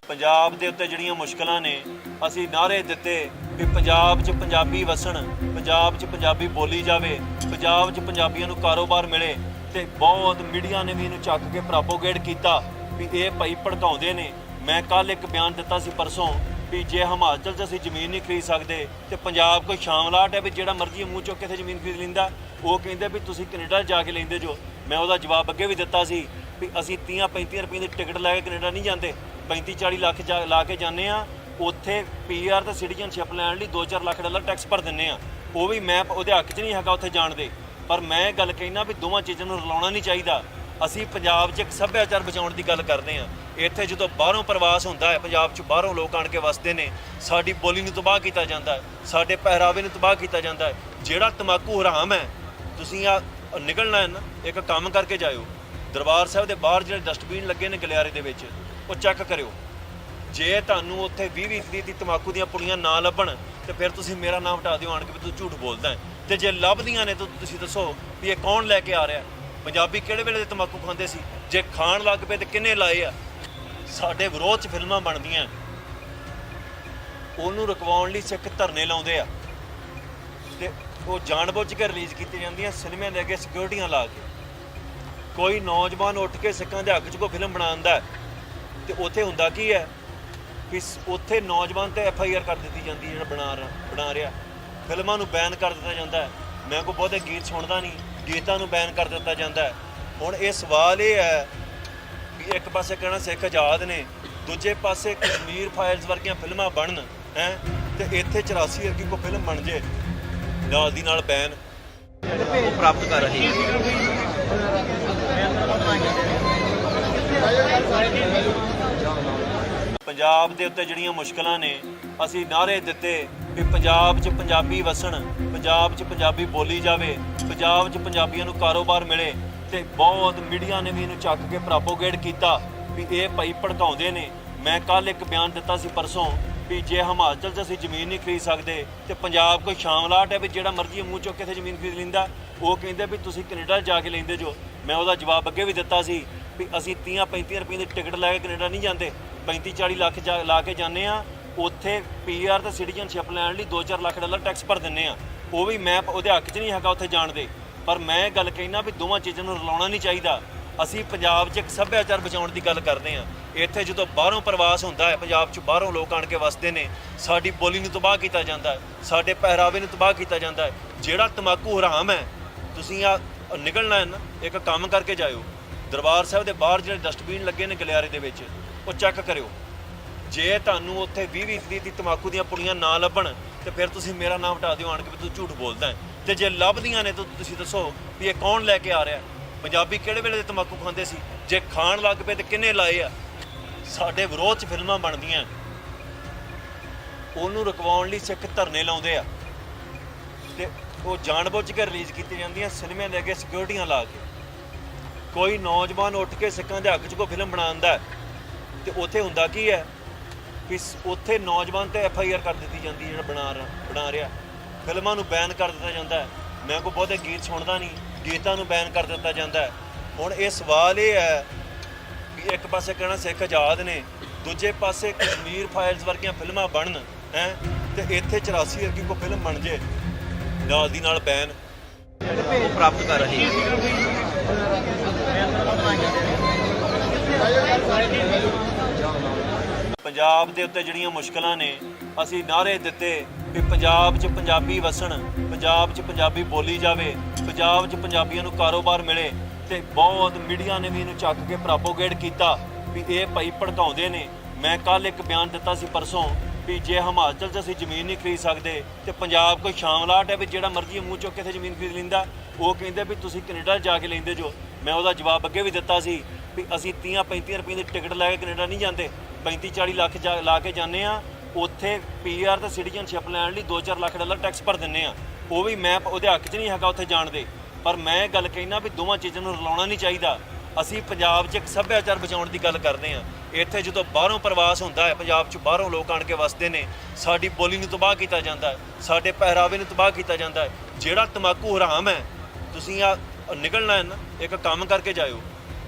ਪੰਜਾਬ ਦੇ ਉੱਤੇ ਜਿਹੜੀਆਂ ਮੁਸ਼ਕਲਾਂ ਨੇ ਅਸੀਂ ਨਾਅਰੇ ਦਿੱਤੇ ਕਿ ਪੰਜਾਬ 'ਚ ਪੰਜਾਬੀ ਵਸਣ, ਪੰਜਾਬ 'ਚ ਪੰਜਾਬੀ ਬੋਲੀ ਜਾਵੇ, ਪੰਜਾਬ 'ਚ ਪੰਜਾਬੀਆਂ ਨੂੰ ਕਾਰੋਬਾਰ ਮਿਲੇ ਤੇ ਬਹੁਤ ਮੀਡੀਆ ਨੇ ਵੀ ਇਹਨੂੰ ਚੱਕ ਕੇ ਪ੍ਰੋਪੋਗੇਟ ਕੀਤਾ ਵੀ ਇਹ ਭਾਈ ਭੜਕਾਉਂਦੇ ਨੇ। ਮੈਂ ਕੱਲ ਇੱਕ ਬਿਆਨ ਦਿੱਤਾ ਸੀ ਪਰਸੋਂ ਵੀ ਜੇ ਹਿਮਾਚਲ 'ਚ ਅਸੀਂ ਜ਼ਮੀਨ ਨਹੀਂ ਖਰੀਦ ਸਕਦੇ ਤੇ ਪੰਜਾਬ ਕੋਈ ਸ਼ਾਮਲਾਟ ਹੈ ਵੀ ਜਿਹੜਾ ਮਰਜ਼ੀ ਮੂੰਹ ਚੁੱਕ ਕੇ ਇੱਥੇ ਜ਼ਮੀਨ ਖਰੀਦ ਲੈਂਦਾ। ਉਹ ਕਹਿੰਦੇ ਵੀ ਤੁਸੀਂ ਕੈਨੇਡਾ ਜਾ ਕੇ ਲੈਂਦੇ ਜੋ। ਮੈਂ ਉਹਦਾ ਜਵਾਬ ਅੱਗੇ ਵੀ ਦਿੱਤਾ ਸੀ ਵੀ ਅਸੀਂ 30-35 ਰੁਪਏ ਦੀ ਟਿਕਟ ਲੈ ਕੇ ਕੈਨੇਡਾ ਨਹੀਂ ਜਾਂਦੇ, 35-40 ਲੱਖ ਲਾ ਕੇ ਜਾਂਦੇ ਆ। ਉੱਥੇ PR ਤੇ ਸਿਟੀਜ਼ਨਸ਼ਿਪ ਲੈਣ ਲਈ $2-4 ਲੱਖ ਟੈਕਸ ਭਰ ਦਿੰਦੇ ਆ। ਉਹ ਵੀ ਮੈਂ ਉਹਦੇ ਹੱਕ 'ਚ ਨਹੀਂ ਹੈਗਾ ਉੱਥੇ ਜਾਣ ਦੇ, ਪਰ ਮੈਂ ਗੱਲ ਕਹਿਣਾ ਵੀ ਦੋਵਾਂ ਚੀਜ਼ਾਂ ਨੂੰ ਰਲਾਉਣਾ ਨਹੀਂ ਚਾਹੀਦਾ। ਅਸੀਂ ਪੰਜਾਬ 'ਚ ਇੱਕ ਸੱਭਿਆਚਾਰ ਬਚਾਉਣ ਦੀ ਗੱਲ ਕਰਦੇ ਹਾਂ। ਇੱਥੇ ਜਦੋਂ ਬਾਹਰੋਂ ਪ੍ਰਵਾਸ ਹੁੰਦਾ ਹੈ, ਪੰਜਾਬ 'ਚ ਬਾਹਰੋਂ ਲੋਕ ਆਣ ਕੇ ਵਸਦੇ ਨੇ, ਸਾਡੀ ਬੋਲੀ ਨੂੰ ਤਬਾਹ ਕੀਤਾ ਜਾਂਦਾ ਹੈ, ਸਾਡੇ ਪਹਿਰਾਵੇ ਨੂੰ ਤਬਾਹ ਕੀਤਾ ਜਾਂਦਾ ਹੈ। ਜਿਹੜਾ ਤੰਬਾਕੂ ਹਰਾਮ ਹੈ, ਤੁਸੀਂ ਆ ਨਿਕਲਣਾ ਹੈ ਨਾ, ਇੱਕ ਕੰਮ ਕਰਕੇ ਜਾਇਓ। ਦਰਬਾਰ ਸਾਹਿਬ ਦੇ ਬਾਹਰ ਜਿਹੜੇ ਡਸਟਬਿਨ ਲੱਗੇ ਨੇ ਗਲਿਆਰੇ ਦੇ ਵਿੱਚ, ਉਹ ਚੈੱਕ ਕਰਿਓ। ਜੇ ਤੁਹਾਨੂੰ ਉੱਥੇ 20-20 ਦੀ ਤੰਬਾਕੂ ਦੀਆਂ ਪੁੜੀਆਂ ਨਾ ਲੱਭਣ ਤੇ ਫਿਰ ਤੁਸੀਂ ਮੇਰਾ ਨਾਮ ਹਟਾ ਦਿਓ ਆਣ ਕੇ ਵੀ ਤੂੰ ਝੂਠ ਬੋਲਦਾ ਹੈ। ਤੇ ਜੇ ਲੱਭਦੀਆਂ ਨੇ ਤਾਂ ਤੁਸੀਂ ਦੱਸੋ ਵੀ ਇਹ ਕੌਣ ਲੈ ਕੇ ਆ ਰਿਹਾ। ਪੰਜਾਬੀ ਕਿਹੜੇ ਵੇਲੇ ਦੇ ਤੰਬਾਕੂ ਖਾਂਦੇ ਸੀ? ਜੇ ਖਾਣ ਲੱਗ ਪਏ ਤੇ ਕਿੰਨੇ ਲਾਏ ਆ? ਸਾਡੇ ਵਿਰੋਧ 'ਚ ਫਿਲਮਾਂ ਬਣਦੀਆਂ, ਉਹਨੂੰ ਰੁਕਵਾਉਣ ਲਈ ਸਿੱਖ ਧਰਨੇ ਲਾਉਂਦੇ ਆ ਤੇ ਉਹ ਜਾਣਬੁੱਝ ਕੇ ਰਿਲੀਜ਼ ਕੀਤੀ ਜਾਂਦੀਆਂ ਸਿਨੇਮੇ ਦੇ ਅੱਗੇ ਸਿਕਿਉਰਿਟੀਆਂ ਲਾ ਕੇ। ਕੋਈ ਨੌਜਵਾਨ ਉੱਠ ਕੇ ਸਿੱਖਾਂ ਦੇ ਹੱਕ 'ਚ ਕੋਈ ਫਿਲਮ ਬਣਾਉਂਦਾ ਤੇ ਉੱਥੇ ਹੁੰਦਾ ਕੀ ਹੈ ਕਿ ਉੱਥੇ ਨੌਜਵਾਨ ਤੇ FIR ਕਰ ਦਿੱਤੀ ਜਾਂਦੀ ਜਿਹੜਾ ਬਣਾ ਰਿਹਾ। ਫਿਲਮਾਂ ਨੂੰ ਬੈਨ ਕਰ ਦਿੱਤਾ ਜਾਂਦਾ ਹੈ। ਮੈਂ ਕੋਈ ਬਹੁਤੇ ਗੀਤ ਸੁਣਦਾ ਨਹੀਂ, ਗੀਤਾਂ ਨੂੰ ਬੈਨ ਕਰ ਦਿੱਤਾ ਜਾਂਦਾ ਹੈ। ਹੁਣ ਇਹ ਸਵਾਲ ਇਹ ਹੈ ਕਿ ਇੱਕ ਪਾਸੇ ਕਹਿਣਾ ਸਿੱਖ ਆਜ਼ਾਦ ਨੇ, ਦੂਜੇ ਪਾਸੇ ਕਸ਼ਮੀਰ ਫਾਈਲਸ ਵਰਗੀਆਂ ਫਿਲਮਾਂ ਬਣਨ ਹੈ ਤੇ ਇੱਥੇ 84 ਵਰਗੀ ਕੋਈ ਫਿਲਮ ਬਣ ਜੇ ਨਾਲ ਦੀ ਨਾਲ ਬੈਨ ਉਹ ਪ੍ਰਾਪਤ ਕਰ ਰਹੇ ਪੰਜਾਬ ਦੇ ਉੱਤੇ ਜਿਹੜੀਆਂ ਮੁਸ਼ਕਲਾਂ ਨੇ ਅਸੀਂ ਨਾਅਰੇ ਦਿੱਤੇ ਕਿ ਪੰਜਾਬ 'ਚ ਪੰਜਾਬੀ ਵਸਣ, ਪੰਜਾਬ 'ਚ ਪੰਜਾਬੀ ਬੋਲੀ ਜਾਵੇ, ਪੰਜਾਬ 'ਚ ਪੰਜਾਬੀਆਂ ਨੂੰ ਕਾਰੋਬਾਰ ਮਿਲੇ ਤੇ ਬਹੁਤ ਮੀਡੀਆ ਨੇ ਵੀ ਇਹਨੂੰ ਚੱਕ ਕੇ ਪ੍ਰੋਪੋਗੇਟ ਕੀਤਾ ਵੀ ਇਹ ਭਾਈ ਭੜਕਾਉਂਦੇ ਨੇ। ਮੈਂ ਕੱਲ ਇੱਕ ਬਿਆਨ ਦਿੱਤਾ ਸੀ ਪਰਸੋਂ ਵੀ ਜੇ ਹਿਮਾਚਲ 'ਚ ਅਸੀਂ ਜ਼ਮੀਨ ਨਹੀਂ ਖਰੀਦ ਸਕਦੇ ਤੇ ਪੰਜਾਬ ਕੋਈ ਸ਼ਾਮਲਾਟ ਹੈ ਵੀ ਜਿਹੜਾ ਮਰਜ਼ੀ ਮੂੰਹ ਚੁੱਕ ਕੇ ਇੱਥੇ ਜ਼ਮੀਨ ਖਰੀਦ ਲੈਂਦਾ। ਉਹ ਕਹਿੰਦੇ ਵੀ ਤੁਸੀਂ ਕੈਨੇਡਾ ਜਾ ਕੇ ਲੈਂਦੇ ਜੋ। ਮੈਂ ਉਹਦਾ ਜਵਾਬ ਅੱਗੇ ਵੀ ਦਿੱਤਾ ਸੀ ਵੀ ਅਸੀਂ 30-35 ਰੁਪਏ ਦੀ ਟਿਕਟ ਲੈ ਕੇ ਕੈਨੇਡਾ ਨਹੀਂ ਜਾਂਦੇ, 35-40 ਲੱਖ ਲਾ ਕੇ ਜਾਂਦੇ ਆ। ਉੱਥੇ PR ਤੇ ਸਿਟੀਜ਼ਨਸ਼ਿਪ ਲੈਣ ਲਈ $2-4 ਲੱਖ ਟੈਕਸ ਭਰ ਦਿੰਦੇ ਆ। ਉਹ ਵੀ ਮੈਂ ਉਹਦੇ ਹੱਕ 'ਚ ਨਹੀਂ ਹੈਗਾ ਉੱਥੇ ਜਾਣ ਦੇ, ਪਰ ਮੈਂ ਗੱਲ ਕਹਿਣਾ ਵੀ ਦੋਵਾਂ ਚੀਜ਼ਾਂ ਨੂੰ ਰਲਾਉਣਾ ਨਹੀਂ ਚਾਹੀਦਾ। ਅਸੀਂ ਪੰਜਾਬ 'ਚ ਇੱਕ ਸੱਭਿਆਚਾਰ ਬਚਾਉਣ ਦੀ ਗੱਲ ਕਰਦੇ ਹਾਂ। ਇੱਥੇ ਜਦੋਂ ਬਾਹਰੋਂ ਪ੍ਰਵਾਸ ਹੁੰਦਾ ਹੈ, ਪੰਜਾਬ 'ਚ ਬਾਹਰੋਂ ਲੋਕ ਆਣ ਕੇ ਵਸਦੇ ਨੇ, ਸਾਡੀ ਬੋਲੀ ਨੂੰ ਤਬਾਹ ਕੀਤਾ ਜਾਂਦਾ ਹੈ, ਸਾਡੇ ਪਹਿਰਾਵੇ ਨੂੰ ਤਬਾਹ ਕੀਤਾ ਜਾਂਦਾ ਹੈ। ਜਿਹੜਾ ਤੰਬਾਕੂ ਹਰਾਮ ਹੈ, ਤੁਸੀਂ ਆ ਨਿਕਲਣਾ ਹੈ ਨਾ, ਇੱਕ ਕੰਮ ਕਰਕੇ ਜਾਇਓ। ਦਰਬਾਰ ਸਾਹਿਬ ਦੇ ਬਾਹਰ ਜਿਹੜੇ ਡਸਟਬਿਨ ਲੱਗੇ ਨੇ ਗਲਿਆਰੇ ਦੇ ਵਿੱਚ, ਉਹ ਚੈੱਕ ਕਰਿਓ। ਜੇ ਤੁਹਾਨੂੰ ਉੱਥੇ 20-20 ਦੀ ਤਮਾਕੂ ਦੀਆਂ ਪੁੜੀਆਂ ਨਾ ਲੱਭਣ ਤੇ ਫਿਰ ਤੁਸੀਂ ਮੇਰਾ ਨਾਮ ਹਟਾ ਦਿਓ ਆਣ ਕੇ ਵੀ ਤੂੰ ਝੂਠ ਬੋਲਦਾ ਹੈ। ਤੇ ਜੇ ਲੱਭਦੀਆਂ ਨੇ ਤਾਂ ਤੁਸੀਂ ਦੱਸੋ ਵੀ ਇਹ ਕੌਣ ਲੈ ਕੇ ਆ ਰਿਹਾ। ਪੰਜਾਬੀ ਕਿਹੜੇ ਵੇਲੇ ਦੇ ਤਮਾਕੂ ਖਾਂਦੇ ਸੀ? ਜੇ ਖਾਣ ਲੱਗ ਪਏ ਤੇ ਕਿੰਨੇ ਲਾਏ ਆ? ਸਾਡੇ ਵਿਰੋਧ 'ਚ ਫਿਲਮਾਂ ਬਣਦੀਆਂ, ਉਹਨੂੰ ਰੁਕਵਾਉਣ ਲਈ ਸਿੱਖ ਧਰਨੇ ਲਾਉਂਦੇ ਆ ਤੇ ਉਹ ਜਾਣਬੁੱਝ ਕੇ ਰਿਲੀਜ਼ ਕੀਤੀ ਜਾਂਦੀਆਂ ਸਿਨੇਮੇ ਲੈ ਕੇ ਸਿਕਿਉਰਟੀਆਂ ਲਾ ਕੇ। ਕੋਈ ਨੌਜਵਾਨ ਉੱਠ ਕੇ ਸਿੱਖਾਂ ਦੇ ਹੱਕ 'ਚ ਕੋਈ ਫਿਲਮ ਬਣਾਉਂਦਾ ਤੇ ਉੱਥੇ ਹੁੰਦਾ ਕੀ ਹੈ ਕਿ ਉੱਥੇ ਨੌਜਵਾਨ ਤੇ FIR ਕਰ ਦਿੱਤੀ ਜਾਂਦੀ ਜਿਹੜਾ ਬਣਾ ਰਿਹਾ। ਫਿਲਮਾਂ ਨੂੰ ਬੈਨ ਕਰ ਦਿੱਤਾ ਜਾਂਦਾ ਹੈ। ਮੈਂ ਕੋਈ ਬਹੁਤੇ ਗੀਤ ਸੁਣਦਾ ਨਹੀਂ, ਗੀਤਾਂ ਨੂੰ ਬੈਨ ਕਰ ਦਿੱਤਾ ਜਾਂਦਾ ਹੈ। ਹੁਣ ਇਹ ਸਵਾਲ ਇਹ ਹੈ ਵੀ ਇੱਕ ਪਾਸੇ ਕਹਿਣਾ ਸਿੱਖ ਆਜ਼ਾਦ ਨੇ, ਦੂਜੇ ਪਾਸੇ ਕਸ਼ਮੀਰ ਫਾਈਲਸ ਵਰਗੀਆਂ ਫਿਲਮਾਂ ਬਣਨ ਹੈ ਤੇ ਇੱਥੇ 84 ਵਰਗੀ ਕੋਈ ਫਿਲਮ ਬਣ ਜੇ ਨਾਲ ਦੀ ਨਾਲ ਬੈਨ ਉਹ ਪ੍ਰਾਪਤ ਕਰ ਰਹੇ ਪੰਜਾਬ ਦੇ ਉੱਤੇ ਜਿਹੜੀਆਂ ਮੁਸ਼ਕਲਾਂ ਨੇ, ਅਸੀਂ ਨਾਅਰੇ ਦਿੱਤੇ ਵੀ ਪੰਜਾਬ 'ਚ ਪੰਜਾਬੀ ਵਸਣ, ਪੰਜਾਬ 'ਚ ਪੰਜਾਬੀ ਬੋਲੀ ਜਾਵੇ, ਪੰਜਾਬ 'ਚ ਪੰਜਾਬੀਆਂ ਨੂੰ ਕਾਰੋਬਾਰ ਮਿਲੇ ਤੇ ਬਹੁਤ ਮੀਡੀਆ ਨੇ ਵੀ ਇਹਨੂੰ ਚੱਕ ਕੇ ਪ੍ਰੋਪੋਗੇਟ ਕੀਤਾ ਵੀ ਇਹ ਭਾਈ ਭੜਕਾਉਂਦੇ ਨੇ। ਮੈਂ ਕੱਲ ਇੱਕ ਬਿਆਨ ਦਿੱਤਾ ਸੀ ਪਰਸੋਂ ਵੀ ਜੇ ਹਿਮਾਚਲ 'ਚ ਅਸੀਂ ਜ਼ਮੀਨ ਨਹੀਂ ਖਰੀਦ ਸਕਦੇ ਤੇ ਪੰਜਾਬ ਕੋਈ ਸ਼ਾਮਲਾਟ ਹੈ ਵੀ ਜਿਹੜਾ ਮਰਜ਼ੀ ਮੂੰਹ ਚੁੱਕ ਕੇ ਇੱਥੇ ਜ਼ਮੀਨ ਖਰੀਦ ਲੈਂਦਾ। ਉਹ ਕਹਿੰਦੇ ਵੀ ਤੁਸੀਂ ਕੈਨੇਡਾ ਜਾ ਕੇ ਲੈਂਦੇ ਜੋ। ਮੈਂ ਉਹਦਾ ਜਵਾਬ ਅੱਗੇ ਵੀ ਦਿੱਤਾ ਸੀ ਵੀ ਅਸੀਂ 30-35 ਰੁਪਏ ਦੀ ਟਿਕਟ ਲੈ ਕੇ ਕੈਨੇਡਾ ਨਹੀਂ ਜਾਂਦੇ, 35-40 ਲੱਖ ਲਾ ਕੇ ਜਾਂਦੇ ਆ। ਉੱਥੇ PR ਤੇ ਸਿਟੀਜ਼ਨਸ਼ਿਪ ਲੈਣ ਲਈ $2-4 ਲੱਖ ਟੈਕਸ ਭਰ ਦਿੰਦੇ ਆ। ਉਹ ਵੀ ਮੈਂ ਉਹਦੇ ਹੱਕ 'ਚ ਨਹੀਂ ਹੈਗਾ ਉੱਥੇ ਜਾਣ ਦੇ, ਪਰ ਮੈਂ ਗੱਲ ਕਹਿਣਾ ਵੀ ਦੋਵਾਂ ਚੀਜ਼ਾਂ ਨੂੰ ਰਲਾਉਣਾ ਨਹੀਂ ਚਾਹੀਦਾ। ਅਸੀਂ ਪੰਜਾਬ 'ਚ ਇੱਕ ਸੱਭਿਆਚਾਰ ਬਚਾਉਣ ਦੀ ਗੱਲ ਕਰਦੇ ਹਾਂ। ਇੱਥੇ ਜਦੋਂ ਬਾਹਰੋਂ ਪ੍ਰਵਾਸ ਹੁੰਦਾ ਹੈ, ਪੰਜਾਬ 'ਚ ਬਾਹਰੋਂ ਲੋਕ ਆਣ ਕੇ ਵਸਦੇ ਨੇ, ਸਾਡੀ ਬੋਲੀ ਨੂੰ ਤਬਾਹ ਕੀਤਾ ਜਾਂਦਾ ਹੈ, ਸਾਡੇ ਪਹਿਰਾਵੇ ਨੂੰ ਤਬਾਹ ਕੀਤਾ ਜਾਂਦਾ ਹੈ। ਜਿਹੜਾ ਤਮਾਕੂ ਹਰਾਮ ਹੈ, ਤੁਸੀਂ ਆ ਨਿਕਲਣਾ ਹੈ ਨਾ, ਇੱਕ ਕੰਮ ਕਰਕੇ ਜਾਇਓ।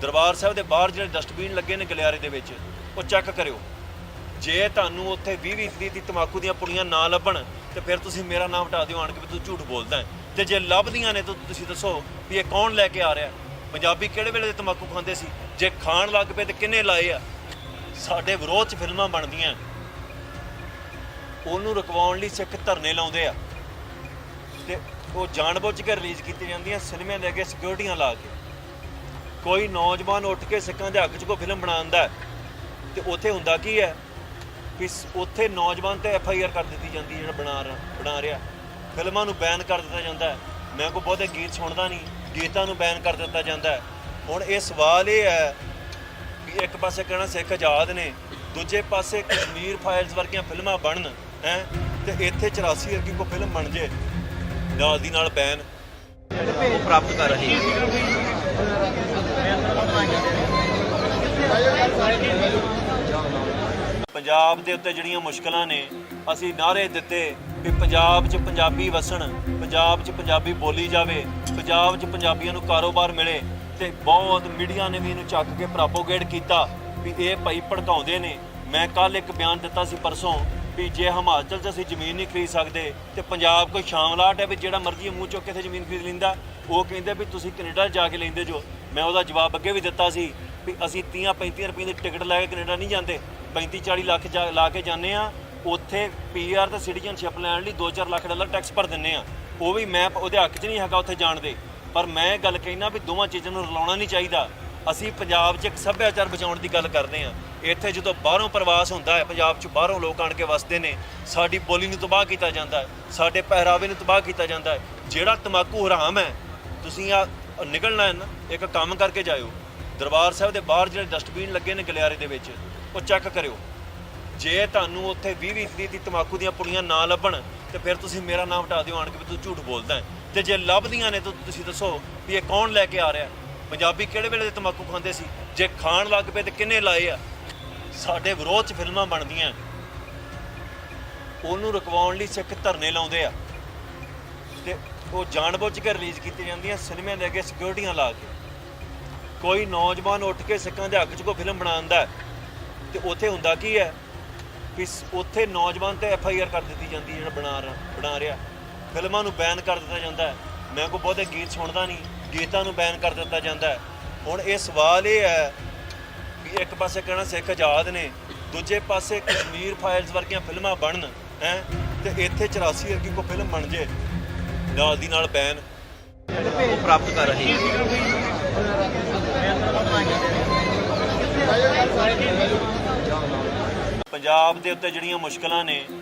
ਦਰਬਾਰ ਸਾਹਿਬ ਦੇ ਬਾਹਰ ਜਿਹੜੇ ਡਸਟਬਿਨ ਲੱਗੇ ਨੇ ਗਲਿਆਰੇ ਦੇ ਵਿੱਚ, ਉਹ ਚੈੱਕ ਕਰਿਓ। ਜੇ ਤੁਹਾਨੂੰ ਉੱਥੇ 20-20 ਦੀ ਤਮਾਕੂ ਦੀਆਂ ਪੁੜੀਆਂ ਨਾ ਲੱਭਣ ਤੇ ਫਿਰ ਤੁਸੀਂ ਮੇਰਾ ਨਾਮ ਹਟਾ ਦਿਓ ਆਣ ਕੇ ਵੀ ਤੂੰ ਝੂਠ ਬੋਲਦਾ ਹੈ। ਤੇ ਜੇ ਲੱਭਦੀਆਂ ਨੇ ਤਾਂ ਤੁਸੀਂ ਦੱਸੋ ਵੀ ਇਹ ਕੌਣ ਲੈ ਕੇ ਆ ਰਿਹਾ। ਪੰਜਾਬੀ ਕਿਹੜੇ ਵੇਲੇ ਦੇ ਤਮਾਕੂ ਖਾਂਦੇ ਸੀ? ਜੇ ਖਾਣ ਲੱਗ ਪਏ ਤੇ ਕਿੰਨੇ ਲਾਏ ਆ? ਸਾਡੇ ਵਿਰੋਧ 'ਚ ਫਿਲਮਾਂ ਬਣਦੀਆਂ, ਉਹਨੂੰ ਰੁਕਵਾਉਣ ਲਈ ਸਿੱਖ ਧਰਨੇ ਲਾਉਂਦੇ ਆ ਤੇ ਉਹ ਜਾਣਬੁੱਝ ਕੇ ਰਿਲੀਜ਼ ਕੀਤੀ ਜਾਂਦੀਆਂ ਸਿਨੇਮੇ ਲੈ ਕੇ ਸਿਕਿਉਰਟੀਆਂ ਲਾ ਕੇ। ਕੋਈ ਨੌਜਵਾਨ ਉੱਠ ਕੇ ਸਿੱਖਾਂ ਦੇ ਹੱਕ 'ਚ ਕੋਈ ਫਿਲਮ ਬਣਾਉਂਦਾ ਤੇ ਉੱਥੇ ਹੁੰਦਾ ਕੀ ਹੈ ਕਿ ਉੱਥੇ ਨੌਜਵਾਨ ਤੇ FIR ਕਰ ਦਿੱਤੀ ਜਾਂਦੀ ਜਿਹੜਾ ਬਣਾ ਰਿਹਾ। ਫਿਲਮਾਂ ਨੂੰ ਬੈਨ ਕਰ ਦਿੱਤਾ ਜਾਂਦਾ ਹੈ। ਮੈਂ ਕੋਈ ਬਹੁਤੇ ਗੀਤ ਸੁਣਦਾ ਨਹੀਂ, ਗੀਤਾਂ ਨੂੰ ਬੈਨ ਕਰ ਦਿੱਤਾ ਜਾਂਦਾ ਹੈ। ਹੁਣ ਇਹ ਸਵਾਲ ਇਹ ਹੈ ਵੀ ਇੱਕ ਪਾਸੇ ਕਹਿਣਾ ਸਿੱਖ ਆਜ਼ਾਦ ਨੇ, ਦੂਜੇ ਪਾਸੇ ਕਸ਼ਮੀਰ ਫਾਈਲਸ ਵਰਗੀਆਂ ਫਿਲਮਾਂ ਬਣਨ ਹੈ ਤੇ ਇੱਥੇ 84 ਵਰਗੀ ਕੋਈ ਫਿਲਮ ਬਣ ਜੇ ਨਾਲ ਦੀ ਨਾਲ ਬੈਨ ਉਹ ਪ੍ਰਾਪਤ ਕਰ ਰਹੇ ਪੰਜਾਬ ਦੇ ਉੱਤੇ ਜਿਹੜੀਆਂ ਮੁਸ਼ਕਲਾਂ ਨੇ, ਅਸੀਂ ਨਾਅਰੇ ਦਿੱਤੇ ਵੀ ਪੰਜਾਬ 'ਚ ਪੰਜਾਬੀ ਵਸਣ, ਪੰਜਾਬ 'ਚ ਪੰਜਾਬੀ ਬੋਲੀ ਜਾਵੇ, ਪੰਜਾਬ 'ਚ ਪੰਜਾਬੀਆਂ ਨੂੰ ਕਾਰੋਬਾਰ ਮਿਲੇ ਤੇ ਬਹੁਤ ਮੀਡੀਆ ਨੇ ਵੀ ਇਹਨੂੰ ਚੱਕ ਕੇ ਪ੍ਰੋਪੋਗੇਟ ਕੀਤਾ ਵੀ ਇਹ ਭਾਈ ਭੜਕਾਉਂਦੇ ਨੇ। ਮੈਂ ਕੱਲ ਇੱਕ ਬਿਆਨ ਦਿੱਤਾ ਸੀ ਪਰਸੋਂ ਵੀ ਜੇ ਹਿਮਾਚਲ 'ਚ ਅਸੀਂ ਜ਼ਮੀਨ ਨਹੀਂ ਖਰੀਦ ਸਕਦੇ ਤੇ ਪੰਜਾਬ ਕੋਈ ਸ਼ਾਮਲਾਟ ਹੈ ਵੀ ਜਿਹੜਾ ਮਰਜ਼ੀ ਮੂੰਹ ਚੁੱਕ ਕੇ ਇੱਥੇ ਜ਼ਮੀਨ ਖਰੀਦ ਲੈਂਦਾ। ਉਹ ਕਹਿੰਦੇ ਵੀ ਤੁਸੀਂ ਕੈਨੇਡਾ ਜਾ ਕੇ ਲੈਂਦੇ ਜੋ। ਮੈਂ ਉਹਦਾ ਜਵਾਬ ਅੱਗੇ ਵੀ ਦਿੱਤਾ ਸੀ ਵੀ ਅਸੀਂ 30-35 ਰੁਪਏ ਦੀ ਟਿਕਟ ਲੈ ਕੇ ਕੈਨੇਡਾ ਨਹੀਂ ਜਾਂਦੇ, 35-40 ਲੱਖ ਲਾ ਕੇ ਜਾਂਦੇ ਆ। ਉੱਥੇ PR ਤੇ ਸਿਟੀਜ਼ਨਸ਼ਿਪ ਲੈਣ ਲਈ $2-4 ਲੱਖ ਟੈਕਸ ਭਰ ਦਿੰਦੇ ਆ। ਉਹ ਵੀ ਮੈਂ ਉਹਦੇ ਹੱਕ 'ਚ ਨਹੀਂ ਹੈਗਾ ਉੱਥੇ ਜਾਣ ਦੇ, ਪਰ ਮੈਂ ਗੱਲ ਕਹਿਣਾ ਵੀ ਦੋਵਾਂ ਚੀਜ਼ਾਂ ਨੂੰ ਰਲਾਉਣਾ ਨਹੀਂ ਚਾਹੀਦਾ। ਅਸੀਂ ਪੰਜਾਬ 'ਚ ਇੱਕ ਸੱਭਿਆਚਾਰ ਬਚਾਉਣ ਦੀ ਗੱਲ ਕਰਦੇ ਹਾਂ। ਇੱਥੇ ਜਦੋਂ ਬਾਹਰੋਂ ਪ੍ਰਵਾਸ ਹੁੰਦਾ ਹੈ, ਪੰਜਾਬ 'ਚ ਬਾਹਰੋਂ ਲੋਕ ਆਣ ਕੇ ਵਸਦੇ ਨੇ, ਸਾਡੀ ਬੋਲੀ ਨੂੰ ਤਬਾਹ ਕੀਤਾ ਜਾਂਦਾ ਹੈ, ਸਾਡੇ ਪਹਿਰਾਵੇ ਨੂੰ ਤਬਾਹ ਕੀਤਾ ਜਾਂਦਾ ਹੈ। ਜਿਹੜਾ ਤਮਾਕੂ ਹਰਾਮ ਹੈ, ਤੁਸੀਂ ਆ ਨਿਕਲਣਾ ਹੈ ਨਾ, ਇੱਕ ਕੰਮ ਕਰਕੇ ਜਾਇਓ। ਦਰਬਾਰ ਸਾਹਿਬ ਦੇ ਬਾਹਰ ਜਿਹੜੇ ਡਸਟਬਿਨ ਲੱਗੇ ਨੇ ਗਲਿਆਰੇ ਦੇ ਵਿੱਚ, ਉਹ ਚੈੱਕ ਕਰਿਓ। ਜੇ ਤੁਹਾਨੂੰ ਉੱਥੇ 20-20 ਦੀ ਤਮਾਕੂ ਦੀਆਂ ਪੁੜੀਆਂ ਨਾ ਲੱਭਣ ਤੇ ਫਿਰ ਤੁਸੀਂ ਮੇਰਾ ਨਾਮ ਹਟਾ ਦਿਓ ਆਣ ਕੇ ਵੀ ਤੂੰ ਝੂਠ ਬੋਲਦਾ ਹੈ। ਤੇ ਜੇ ਲੱਭਦੀਆਂ ਨੇ ਤਾਂ ਤੁਸੀਂ ਦੱਸੋ ਵੀ ਇਹ ਕੌਣ ਲੈ ਕੇ ਆ ਰਿਹਾ। ਪੰਜਾਬੀ ਕਿਹੜੇ ਵੇਲੇ ਦੇ ਤਮਾਕੂ ਖਾਂਦੇ ਸੀ? ਜੇ ਖਾਣ ਲੱਗ ਪਏ ਤੇ ਕਿੰਨੇ ਲਾਏ ਆ? ਸਾਡੇ ਵਿਰੋਧ 'ਚ ਫਿਲਮਾਂ ਬਣਦੀਆਂ, ਉਹਨੂੰ ਰੁਕਵਾਉਣ ਲਈ ਸਿੱਖ ਧਰਨੇ ਲਾਉਂਦੇ ਆ ਤੇ ਉਹ ਜਾਣਬੁੱਝ ਕੇ ਰਿਲੀਜ਼ ਕੀਤੀ ਜਾਂਦੀਆਂ ਸਿਨੇਮੇ ਲੈ ਕੇ ਸਿਕਿਉਰਟੀਆਂ ਲਾ ਕੇ। ਕੋਈ ਨੌਜਵਾਨ ਉੱਠ ਕੇ ਸਿੱਖਾਂ ਦੇ ਹੱਕ 'ਚ ਕੋਈ ਫਿਲਮ ਬਣਾਉਂਦਾ ਤੇ ਉੱਥੇ ਹੁੰਦਾ ਕੀ ਹੈ ਕਿ ਉੱਥੇ ਨੌਜਵਾਨ ਤੇ FIR ਕਰ ਦਿੱਤੀ ਜਾਂਦੀ ਜਿਹੜਾ ਬਣਾ ਰਿਹਾ। ਫਿਲਮਾਂ ਨੂੰ ਬੈਨ ਕਰ ਦਿੱਤਾ ਜਾਂਦਾ ਹੈ। ਮੈਂ ਕੋਈ ਬਹੁਤੇ ਗੀਤ ਸੁਣਦਾ ਨਹੀਂ, ਗੀਤਾਂ ਨੂੰ ਬੈਨ ਕਰ ਦਿੱਤਾ ਜਾਂਦਾ ਹੈ। ਹੁਣ ਇਹ ਸਵਾਲ ਇਹ ਹੈ ਵੀ ਇੱਕ ਪਾਸੇ ਕਹਿਣਾ ਸਿੱਖ ਆਜ਼ਾਦ ਨੇ, ਦੂਜੇ ਪਾਸੇ ਕਸ਼ਮੀਰ ਫਾਈਲਸ ਵਰਗੀਆਂ ਫਿਲਮਾਂ ਬਣਨ ਹੈ ਤੇ ਇੱਥੇ 84 ਵਰਗੀ ਕੋਈ ਫਿਲਮ ਬਣ ਜੇ ਨਾਲ ਦੀ ਨਾਲ ਬੈਨ ਉਹ ਪ੍ਰਾਪਤ ਕਰ ਰਹੇ ਪੰਜਾਬ ਦੇ ਉੱਤੇ ਜਿਹੜੀਆਂ ਮੁਸ਼ਕਲਾਂ ਨੇ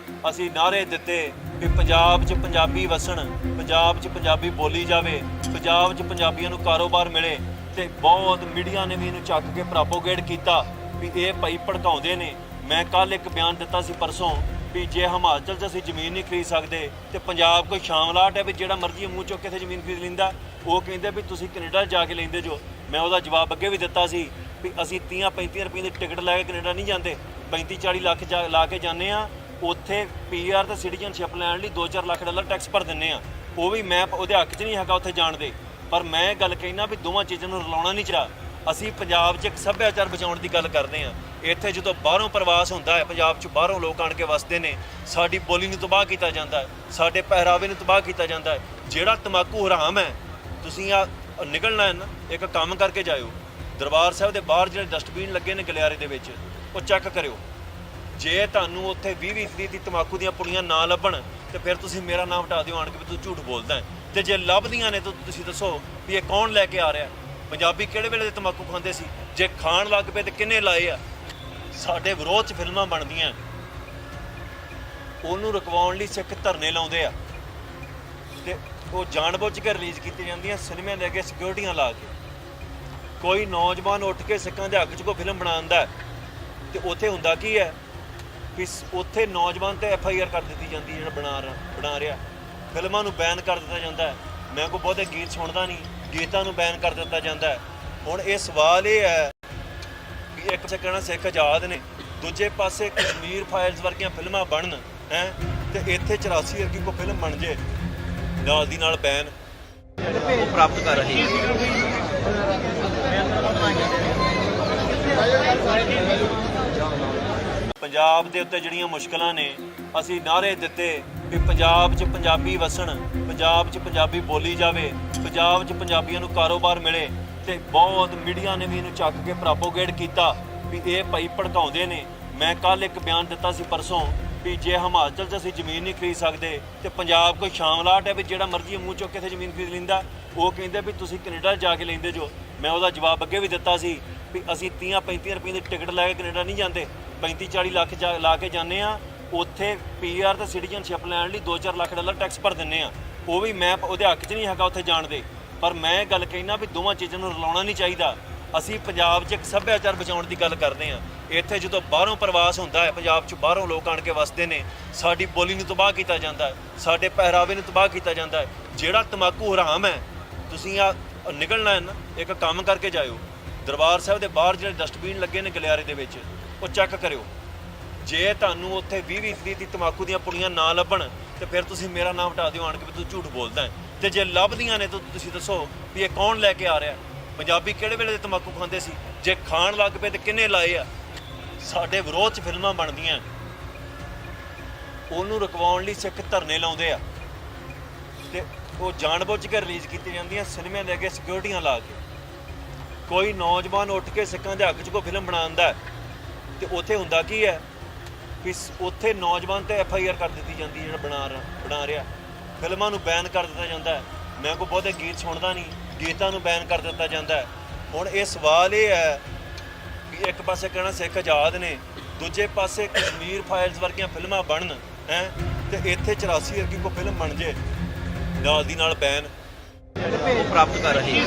ਅਸੀਂ ਨਾਅਰੇ ਦਿੱਤੇ ਕਿ ਪੰਜਾਬ 'ਚ ਪੰਜਾਬੀ ਵਸਣ, ਪੰਜਾਬ 'ਚ ਪੰਜਾਬੀ ਬੋਲੀ ਜਾਵੇ, ਪੰਜਾਬ 'ਚ ਪੰਜਾਬੀਆਂ ਨੂੰ ਕਾਰੋਬਾਰ ਮਿਲੇ ਤੇ ਬਹੁਤ ਮੀਡੀਆ ਨੇ ਵੀ ਇਹਨੂੰ ਚੱਕ ਕੇ ਪ੍ਰੋਪੋਗੇਟ ਕੀਤਾ ਵੀ ਇਹ ਭਾਈ ਭੜਕਾਉਂਦੇ ਨੇ। ਮੈਂ ਕੱਲ ਇੱਕ ਬਿਆਨ ਦਿੱਤਾ ਸੀ ਪਰਸੋਂ ਵੀ ਜੇ ਹਿਮਾਚਲ 'ਚ ਅਸੀਂ ਜ਼ਮੀਨ ਨਹੀਂ ਖਰੀਦ ਸਕਦੇ ਤੇ ਪੰਜਾਬ ਕੋਈ ਸ਼ਾਮਲਾਟ ਹੈ ਵੀ ਜਿਹੜਾ ਮਰਜ਼ੀ ਮੂੰਹ ਚੁੱਕ ਕੇ ਇੱਥੇ ਜ਼ਮੀਨ ਖਰੀਦ ਲੈਂਦਾ। ਉਹ ਕਹਿੰਦੇ ਵੀ ਤੁਸੀਂ ਕੈਨੇਡਾ ਜਾ ਕੇ ਲੈਂਦੇ ਜੋ। ਮੈਂ ਉਹਦਾ ਜਵਾਬ ਅੱਗੇ ਵੀ ਦਿੱਤਾ ਸੀ ਵੀ ਅਸੀਂ 30-35 ਰੁਪਏ ਦੀ ਟਿਕਟ ਲੈ ਕੇ ਕੈਨੇਡਾ ਨਹੀਂ ਜਾਂਦੇ, 35-40 ਲੱਖ ਲਾ ਕੇ ਜਾਂਦੇ ਆ। ਉੱਥੇ ਪੀਆਰ ਤੇ ਸਿਟੀਜ਼ਨਸ਼ਿਪ ਲੈਣ ਲਈ $2-4 ਲੱਖ ਟੈਕਸ ਭਰ ਦਿੰਦੇ ਆ। ਉਹ ਵੀ ਮੈਂ ਉਹਦੇ ਹੱਕ 'ਚ ਨਹੀਂ ਹੈਗਾ ਉੱਥੇ ਜਾਣ ਦੇ, ਪਰ ਮੈਂ ਗੱਲ ਕਹਿਣਾ ਵੀ ਦੋਵਾਂ ਚੀਜ਼ਾਂ ਨੂੰ ਰਲਾਉਣਾ ਨਹੀਂ ਚਾਹੀਦਾ। ਅਸੀਂ ਪੰਜਾਬ 'ਚ ਇੱਕ ਸੱਭਿਆਚਾਰ ਬਚਾਉਣ ਦੀ ਗੱਲ ਕਰਦੇ ਹਾਂ। ਇੱਥੇ ਜਦੋਂ ਬਾਹਰੋਂ ਪ੍ਰਵਾਸ ਹੁੰਦਾ ਹੈ, ਪੰਜਾਬ 'ਚ ਬਾਹਰੋਂ ਲੋਕ ਆਣ ਕੇ ਵਸਦੇ ਨੇ, ਸਾਡੀ ਬੋਲੀ ਨੂੰ ਤਬਾਹ ਕੀਤਾ ਜਾਂਦਾ ਹੈ, ਸਾਡੇ ਪਹਿਰਾਵੇ ਨੂੰ ਤਬਾਹ ਕੀਤਾ ਜਾਂਦਾ ਹੈ। ਜਿਹੜਾ ਤੰਬਾਕੂ ਹਰਾਮ ਹੈ, ਤੁਸੀਂ ਆ ਨਿਕਲਣਾ ਹੈ ਨਾ, ਇੱਕ ਕੰਮ ਕਰਕੇ ਜਾਇਓ। ਦਰਬਾਰ ਸਾਹਿਬ ਦੇ ਬਾਹਰ ਜਿਹੜੇ ਡਸਟਬਿਨ ਲੱਗੇ ਨੇ ਗਲਿਆਰੇ ਦੇ ਵਿੱਚ, ਉਹ ਚੈੱਕ ਕਰਿਓ। ਜੇ ਤੁਹਾਨੂੰ ਉੱਥੇ 20-20 ਦੀ ਤੰਬਾਕੂ ਦੀਆਂ ਪੁੜੀਆਂ ਨਾ ਲੱਭਣ ਤੇ ਫਿਰ ਤੁਸੀਂ ਮੇਰਾ ਨਾਮ ਹਟਾ ਦਿਓ ਆਣ ਕੇ ਵੀ ਤੂੰ ਝੂਠ ਬੋਲਦਾ ਹੈ। ਤੇ ਜੇ ਲੱਭਦੀਆਂ ਨੇ ਤਾਂ ਤੁਸੀਂ ਦੱਸੋ ਵੀ ਇਹ ਕੌਣ ਲੈ ਕੇ ਆ ਰਿਹਾ। ਪੰਜਾਬੀ ਕਿਹੜੇ ਵੇਲੇ ਦੇ ਤੰਬਾਕੂ ਖਾਂਦੇ ਸੀ? ਜੇ ਖਾਣ ਲੱਗ ਪਏ ਤੇ ਕਿੰਨੇ ਲਾਏ ਆ? ਸਾਡੇ ਵਿਰੋਧ 'ਚ ਫਿਲਮਾਂ ਬਣਦੀਆਂ, ਉਹਨੂੰ ਰੁਕਵਾਉਣ ਲਈ ਸਿੱਖ ਧਰਨੇ ਲਾਉਂਦੇ ਆ ਤੇ ਉਹ ਜਾਣਬੁੱਝ ਕੇ ਰਿਲੀਜ਼ ਕੀਤੀਆਂ ਜਾਂਦੀਆਂ ਸਿਨੇਮਿਆਂ ਦੇ ਅੱਗੇ ਸਿਕਿਉਰਿਟੀਆਂ ਲਾ ਕੇ। ਕੋਈ ਨੌਜਵਾਨ ਉੱਠ ਕੇ ਸਿੱਖਾਂ ਦੇ ਹੱਕ 'ਚ ਕੋਈ ਫਿਲਮ ਬਣਾਉਂਦਾ ਤੇ ਉੱਥੇ ਹੁੰਦਾ ਕੀ ਹੈ ਕਿ ਉੱਥੇ ਨੌਜਵਾਨ ਤੇ FIR ਕਰ ਦਿੱਤੀ ਜਾਂਦੀ ਹੈ ਜਿਹੜਾ ਬਣਾ ਰਿਹਾ। ਫਿਲਮਾਂ ਨੂੰ ਬੈਨ ਕਰ ਦਿੱਤਾ ਜਾਂਦਾ ਹੈ। ਮੈਂ ਕੋਈ ਬਹੁਤੇ ਗੀਤ ਸੁਣਦਾ ਨਹੀਂ, ਗੀਤਾਂ ਨੂੰ ਬੈਨ ਕਰ ਦਿੱਤਾ ਜਾਂਦਾ ਹੈ। ਹੁਣ ਇਹ ਸਵਾਲ ਇਹ ਹੈ ਵੀ ਇੱਕ ਪਾਸੇ ਕਹਿਣਾ ਸਿੱਖ ਆਜ਼ਾਦ ਨੇ, ਦੂਜੇ ਪਾਸੇ ਕਸ਼ਮੀਰ ਫਾਈਲਸ ਵਰਗੀਆਂ ਫਿਲਮਾਂ ਬਣਨ ਹੈ ਤੇ ਇੱਥੇ 84 ਵਰਗੀ ਕੋਈ ਫਿਲਮ ਬਣ ਜੇ ਨਾਲ ਦੀ ਨਾਲ ਬੈਨ ਉਹ ਪ੍ਰਾਪਤ ਕਰ ਰਹੀ ਹੈ। ਪੰਜਾਬ ਦੇ ਉੱਤੇ ਜਿਹੜੀਆਂ ਮੁਸ਼ਕਲਾਂ ਨੇ ਅਸੀਂ ਨਾਅਰੇ ਦਿੱਤੇ ਕਿ ਪੰਜਾਬ 'ਚ ਪੰਜਾਬੀ ਵਸਣ, ਪੰਜਾਬ 'ਚ ਪੰਜਾਬੀ ਬੋਲੀ ਜਾਵੇ, ਪੰਜਾਬ 'ਚ ਪੰਜਾਬੀਆਂ ਨੂੰ ਕਾਰੋਬਾਰ ਮਿਲੇ ਤੇ ਬਹੁਤ ਮੀਡੀਆ ਨੇ ਵੀ ਇਹਨੂੰ ਚੱਕ ਕੇ ਪ੍ਰੋਪੋਗੇਟ ਕੀਤਾ ਵੀ ਇਹ ਭਾਈ ਭੜਕਾਉਂਦੇ ਨੇ। ਮੈਂ ਕੱਲ ਇੱਕ ਬਿਆਨ ਦਿੱਤਾ ਸੀ ਪਰਸੋਂ ਵੀ ਜੇ ਹਿਮਾਚਲ 'ਚ ਅਸੀਂ ਜ਼ਮੀਨ ਨਹੀਂ ਖਰੀਦ ਸਕਦੇ ਤੇ ਪੰਜਾਬ ਕੋਈ ਸ਼ਾਮਲਾਟ ਹੈ ਵੀ ਜਿਹੜਾ ਮਰਜ਼ੀ ਮੂੰਹ ਚੁੱਕ ਕੇ ਇੱਥੇ ਜ਼ਮੀਨ ਖਰੀਦ ਲੈਂਦਾ। ਉਹ ਕਹਿੰਦੇ ਵੀ ਤੁਸੀਂ ਕੈਨੇਡਾ ਜਾ ਕੇ ਲੈਂਦੇ ਜੋ। ਮੈਂ ਉਹਦਾ ਜਵਾਬ ਅੱਗੇ ਵੀ ਦਿੱਤਾ ਸੀ ਵੀ ਅਸੀਂ 30-35 ਰੁਪਏ ਦੀ ਟਿਕਟ ਲੈ ਕੇ ਕੈਨੇਡਾ ਨਹੀਂ ਜਾਂਦੇ, 35-40 ਲੱਖ ਲਾ ਕੇ ਜਾਂਦੇ ਆ। ਉੱਥੇ ਪੀਆਰ ਤੇ ਸਿਟੀਜ਼ਨਸ਼ਿਪ ਲੈਣ ਲਈ $2-4 ਲੱਖ ਟੈਕਸ ਭਰ ਦਿੰਦੇ ਆ। ਉਹ ਵੀ ਮੈਂ ਉਹਦੇ ਹੱਕ 'ਚ ਨਹੀਂ ਹੈਗਾ ਉੱਥੇ ਜਾਣ ਦੇ, ਪਰ ਮੈਂ ਗੱਲ ਕਹਿਣਾ ਵੀ ਦੋਵਾਂ ਚੀਜ਼ਾਂ ਨੂੰ ਰਲਾਉਣਾ ਨਹੀਂ ਚਾਹੀਦਾ। ਅਸੀਂ ਪੰਜਾਬ 'ਚ ਇੱਕ ਸੱਭਿਆਚਾਰ ਬਚਾਉਣ ਦੀ ਗੱਲ ਕਰਦੇ ਹਾਂ। ਇੱਥੇ ਜਦੋਂ ਬਾਹਰੋਂ ਪ੍ਰਵਾਸ ਹੁੰਦਾ ਹੈ, ਪੰਜਾਬ 'ਚ ਬਾਹਰੋਂ ਲੋਕ ਆਣ ਕੇ ਵਸਦੇ ਨੇ, ਸਾਡੀ ਬੋਲੀ ਨੂੰ ਤਬਾਹ ਕੀਤਾ ਜਾਂਦਾ ਹੈ, ਸਾਡੇ ਪਹਿਰਾਵੇ ਨੂੰ ਤਬਾਹ ਕੀਤਾ ਜਾਂਦਾ ਹੈ। ਜਿਹੜਾ ਤੰਬਾਕੂ ਹਰਾਮ ਹੈ, ਤੁਸੀਂ ਆ ਨਿਕਲਣਾ ਹੈ ਨਾ, ਇੱਕ ਕੰਮ ਕਰਕੇ ਜਾਇਓ। ਦਰਬਾਰ ਸਾਹਿਬ ਦੇ ਬਾਹਰ ਜਿਹੜੇ ਡਸਟਬਿਨ ਲੱਗੇ ਨੇ ਗਲਿਆਰੇ ਦੇ ਵਿੱਚ, ਉਹ ਚੈੱਕ ਕਰਿਓ। ਜੇ ਤੁਹਾਨੂੰ ਉੱਥੇ 20-20 ਦੀ ਤੰਬਾਕੂ ਦੀਆਂ ਪੁੜੀਆਂ ਨਾ ਲੱਭਣ ਤੇ ਫਿਰ ਤੁਸੀਂ ਮੇਰਾ ਨਾਮ ਹਟਾ ਦਿਓ ਆਣ ਕੇ ਵੀ ਤੂੰ ਝੂਠ ਬੋਲਦਾ ਹੈ। ਤੇ ਜੇ ਲੱਭਦੀਆਂ ਨੇ ਤਾਂ ਤੁਸੀਂ ਦੱਸੋ ਵੀ ਇਹ ਕੌਣ ਲੈ ਕੇ ਆ ਰਿਹਾ। ਪੰਜਾਬੀ ਕਿਹੜੇ ਵੇਲੇ ਦੇ ਤੰਬਾਕੂ ਖਾਂਦੇ ਸੀ? ਜੇ ਖਾਣ ਲੱਗ ਪਏ ਤੇ ਕਿੰਨੇ ਲਾਏ ਆ? ਸਾਡੇ ਵਿਰੋਧ 'ਚ ਫਿਲਮਾਂ ਬਣਦੀਆਂ, ਉਹਨੂੰ ਰੁਕਵਾਉਣ ਲਈ ਸਿੱਖ ਧਰਨੇ ਲਾਉਂਦੇ ਆ ਤੇ ਉਹ ਜਾਣਬੁੱਝ ਕੇ ਰਿਲੀਜ਼ ਕੀਤੀਆਂ ਜਾਂਦੀਆਂ ਸਿਨੇਮਿਆਂ ਦੇ ਅੱਗੇ ਸਿਕਿਉਰਿਟੀਆਂ ਲਾ ਕੇ। ਕੋਈ ਨੌਜਵਾਨ ਉੱਠ ਕੇ ਸਿੱਖਾਂ ਦੇ ਹੱਕ 'ਚ ਕੋਈ ਫਿਲਮ ਬਣਾਉਂਦਾ ਤੇ ਉੱਥੇ ਹੁੰਦਾ ਕੀ ਹੈ ਕਿ ਉੱਥੇ ਨੌਜਵਾਨ ਤੇ FIR ਕਰ ਦਿੱਤੀ ਜਾਂਦੀ ਹੈ ਜਿਹੜਾ ਬਣਾ ਰਿਹਾ। ਫਿਲਮਾਂ ਨੂੰ ਬੈਨ ਕਰ ਦਿੱਤਾ ਜਾਂਦਾ ਹੈ। ਮੈਂ ਕੋਈ ਬਹੁਤੇ ਗੀਤ ਸੁਣਦਾ ਨਹੀਂ, ਗੀਤਾਂ ਨੂੰ ਬੈਨ ਕਰ ਦਿੱਤਾ ਜਾਂਦਾ ਹੈ। ਹੁਣ ਇਹ ਸਵਾਲ ਇਹ ਹੈ ਕਿ ਇੱਕ ਪਾਸੇ ਕਹਿਣਾ ਸਿੱਖ ਆਜ਼ਾਦ ਨੇ, ਦੂਜੇ ਪਾਸੇ ਕਸ਼ਮੀਰ ਫਾਈਲਸ ਵਰਗੀਆਂ ਫਿਲਮਾਂ ਬਣਨ ਹੈ ਤੇ ਇੱਥੇ 84 ਵਰਗੀ ਕੋਈ ਫਿਲਮ ਬਣ ਜੇ ਨਾਲ ਦੀ ਨਾਲ ਬੈਨ ਉਹ ਪ੍ਰਾਪਤ ਕਰ ਰਹੀ ਹੈ।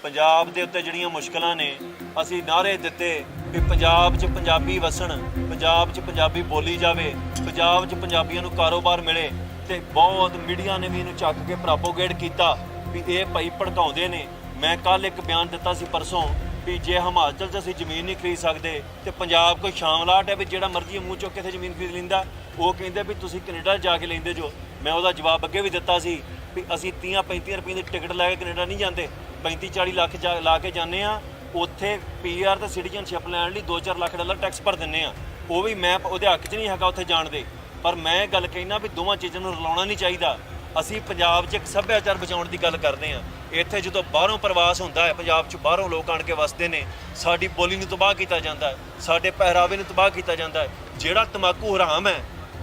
ਪੰਜਾਬ ਦੇ ਉੱਤੇ ਜਿਹੜੀਆਂ ਮੁਸ਼ਕਲਾਂ ਨੇ ਅਸੀਂ ਨਾਅਰੇ ਦਿੱਤੇ ਕਿ ਪੰਜਾਬ 'ਚ ਪੰਜਾਬੀ ਵਸਣ, ਪੰਜਾਬ 'ਚ ਪੰਜਾਬੀ ਬੋਲੀ ਜਾਵੇ, ਪੰਜਾਬ 'ਚ ਪੰਜਾਬੀਆਂ ਨੂੰ ਕਾਰੋਬਾਰ ਮਿਲੇ ਤੇ ਬਹੁਤ ਮੀਡੀਆ ਨੇ ਵੀ ਇਹਨੂੰ ਚੱਕ ਕੇ ਪ੍ਰੋਪੋਗੇਟ ਕੀਤਾ ਵੀ ਇਹ ਭਾਈ ਭੜਕਾਉਂਦੇ ਨੇ। ਮੈਂ ਕੱਲ ਇੱਕ ਬਿਆਨ ਦਿੱਤਾ ਸੀ ਪਰਸੋਂ ਵੀ ਜੇ ਹਿਮਾਚਲ 'ਚ ਅਸੀਂ ਜ਼ਮੀਨ ਨਹੀਂ ਖਰੀਦ ਸਕਦੇ ਤੇ ਪੰਜਾਬ ਕੋਈ ਸ਼ਾਮਲਾਟ ਹੈ ਵੀ ਜਿਹੜਾ ਮਰਜ਼ੀ ਮੂੰਹ ਚੁੱਕ ਕੇ ਇੱਥੇ ਜ਼ਮੀਨ ਖਰੀਦ ਲੈਂਦਾ। ਉਹ ਕਹਿੰਦੇ ਵੀ ਤੁਸੀਂ ਕੈਨੇਡਾ ਜਾ ਕੇ ਲੈਂਦੇ ਜੋ। ਮੈਂ ਉਹਦਾ ਜਵਾਬ ਅੱਗੇ ਵੀ ਦਿੱਤਾ ਸੀ ਵੀ ਅਸੀਂ 30-35 ਰੁਪਏ ਦੀ ਟਿਕਟ ਲੈ ਕੇ ਕੈਨੇਡਾ ਨਹੀਂ ਜਾਂਦੇ, 35-40 ਲੱਖ ਲਾ ਕੇ ਜਾਂਦੇ ਆ। ਉੱਥੇ ਪੀਆਰ ਤੇ ਸਿਟੀਜ਼ਨਸ਼ਿਪ ਲੈਣ ਲਈ $2-4 ਲੱਖ ਟੈਕਸ ਭਰ ਦਿੰਦੇ ਆ। ਉਹ ਵੀ ਮੈਂ ਉਹਦੇ ਹੱਕ 'ਚ ਨਹੀਂ ਹੈਗਾ ਉੱਥੇ ਜਾਣ ਦੇ, ਪਰ ਮੈਂ ਗੱਲ ਕਹਿਣਾ ਵੀ ਦੋਵਾਂ ਚੀਜ਼ਾਂ ਨੂੰ ਰਲਾਉਣਾ ਨਹੀਂ ਚਾਹੀਦਾ। ਅਸੀਂ ਪੰਜਾਬ 'ਚ ਇੱਕ ਸੱਭਿਆਚਾਰ ਬਚਾਉਣ ਦੀ ਗੱਲ ਕਰਦੇ ਹਾਂ। ਇੱਥੇ ਜਦੋਂ ਬਾਹਰੋਂ ਪ੍ਰਵਾਸ ਹੁੰਦਾ ਹੈ, ਪੰਜਾਬ 'ਚ ਬਾਹਰੋਂ ਲੋਕ ਆਣ ਕੇ ਵਸਦੇ ਨੇ, ਸਾਡੀ ਬੋਲੀ ਨੂੰ ਤਬਾਹ ਕੀਤਾ ਜਾਂਦਾ ਹੈ, ਸਾਡੇ ਪਹਿਰਾਵੇ ਨੂੰ ਤਬਾਹ ਕੀਤਾ ਜਾਂਦਾ ਹੈ। ਜਿਹੜਾ ਤੰਬਾਕੂ ਹਰਾਮ ਹੈ,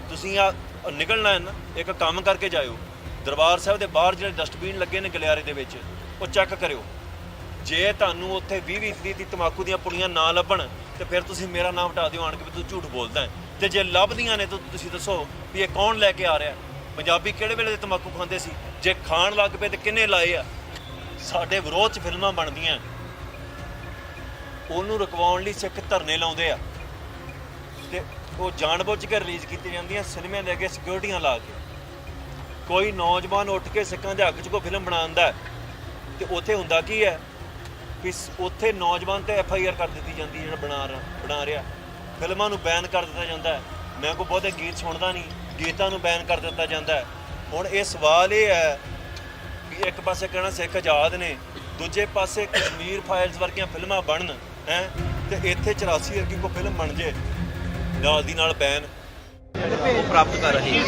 ਤੁਸੀਂ ਆ ਨਿਕਲਣਾ ਹੈ ਨਾ, ਇੱਕ ਕੰਮ ਕਰਕੇ ਜਾਇਓ। ਦਰਬਾਰ ਸਾਹਿਬ ਦੇ ਬਾਹਰ ਜਿਹੜੇ ਡਸਟਬਿਨ ਲੱਗੇ ਨੇ ਗਲਿਆਰੇ ਦੇ ਵਿੱਚ, ਉਹ ਚੈੱਕ ਕਰਿਓ। ਜੇ ਤੁਹਾਨੂੰ ਉੱਥੇ 20% ਦੀ ਤੰਬਾਕੂ ਦੀਆਂ ਪੁੜੀਆਂ ਨਾ ਲੱਭਣ ਤੇ ਫਿਰ ਤੁਸੀਂ ਮੇਰਾ ਨਾਮ ਹਟਾ ਦਿਓ ਆਣ ਕੇ ਵੀ ਤੂੰ ਝੂਠ ਬੋਲਦਾ ਹੈ। ਤੇ ਜੇ ਲੱਭਦੀਆਂ ਨੇ ਤਾਂ ਤੁਸੀਂ ਦੱਸੋ ਵੀ ਇਹ ਕੌਣ ਲੈ ਕੇ ਆ ਰਿਹਾ। ਪੰਜਾਬੀ ਕਿਹੜੇ ਵੇਲੇ ਦੇ ਤੰਬਾਕੂ ਖਾਂਦੇ ਸੀ? ਜੇ ਖਾਣ ਲੱਗ ਪਏ ਤੇ ਕਿੰਨੇ ਲਾਏ ਆ? ਸਾਡੇ ਵਿਰੋਧ 'ਚ ਫਿਲਮਾਂ ਬਣਦੀਆਂ, ਉਹਨੂੰ ਰੁਕਵਾਉਣ ਲਈ ਸਿੱਖ ਧਰਨੇ ਲਾਉਂਦੇ ਆ ਤੇ ਉਹ ਜਾਣਬੁੱਝ ਕੇ ਰਿਲੀਜ਼ ਕੀਤੀਆਂ ਜਾਂਦੀਆਂ ਸਿਨੇਮੇ ਦੇ ਅੱਗੇ ਸਿਕਿਉਰਟੀਆਂ ਲਾ ਕੇ। ਕੋਈ ਨੌਜਵਾਨ ਉੱਠ ਕੇ ਸਿੱਖਾਂ ਦੇ ਹੱਕ 'ਚ ਕੋਈ ਫਿਲਮ ਬਣਾਉਂਦਾ ਤੇ ਉੱਥੇ ਹੁੰਦਾ ਕੀ ਹੈ ਕਿ ਉੱਥੇ ਨੌਜਵਾਨ ਤੇ FIR ਕਰ ਦਿੱਤੀ ਜਾਂਦੀ ਜਿਹੜਾ ਬਣਾ ਰਿਹਾ। ਫਿਲਮਾਂ ਨੂੰ ਬੈਨ ਕਰ ਦਿੱਤਾ ਜਾਂਦਾ ਹੈ। ਮੈਂ ਕੋਈ ਬਹੁਤੇ ਗੀਤ ਸੁਣਦਾ ਨਹੀਂ, ਗੀਤਾਂ ਨੂੰ ਬੈਨ ਕਰ ਦਿੱਤਾ ਜਾਂਦਾ ਹੈ। ਹੁਣ ਇਹ ਸਵਾਲ ਇਹ ਹੈ ਕਿ ਇੱਕ ਪਾਸੇ ਕਹਿਣਾ ਸਿੱਖ ਆਜ਼ਾਦ ਨੇ, ਦੂਜੇ ਪਾਸੇ ਕਸ਼ਮੀਰ ਫਾਈਲਸ ਵਰਗੀਆਂ ਫਿਲਮਾਂ ਬਣਨ ਹੈ ਤੇ ਇੱਥੇ 84 ਵਰਗੀ ਕੋਈ ਫਿਲਮ ਬਣ ਜੇ ਨਾਲ ਦੀ ਨਾਲ ਬੈਨ ਪ੍ਰਾਪਤ ਕਰ ਰਹੇ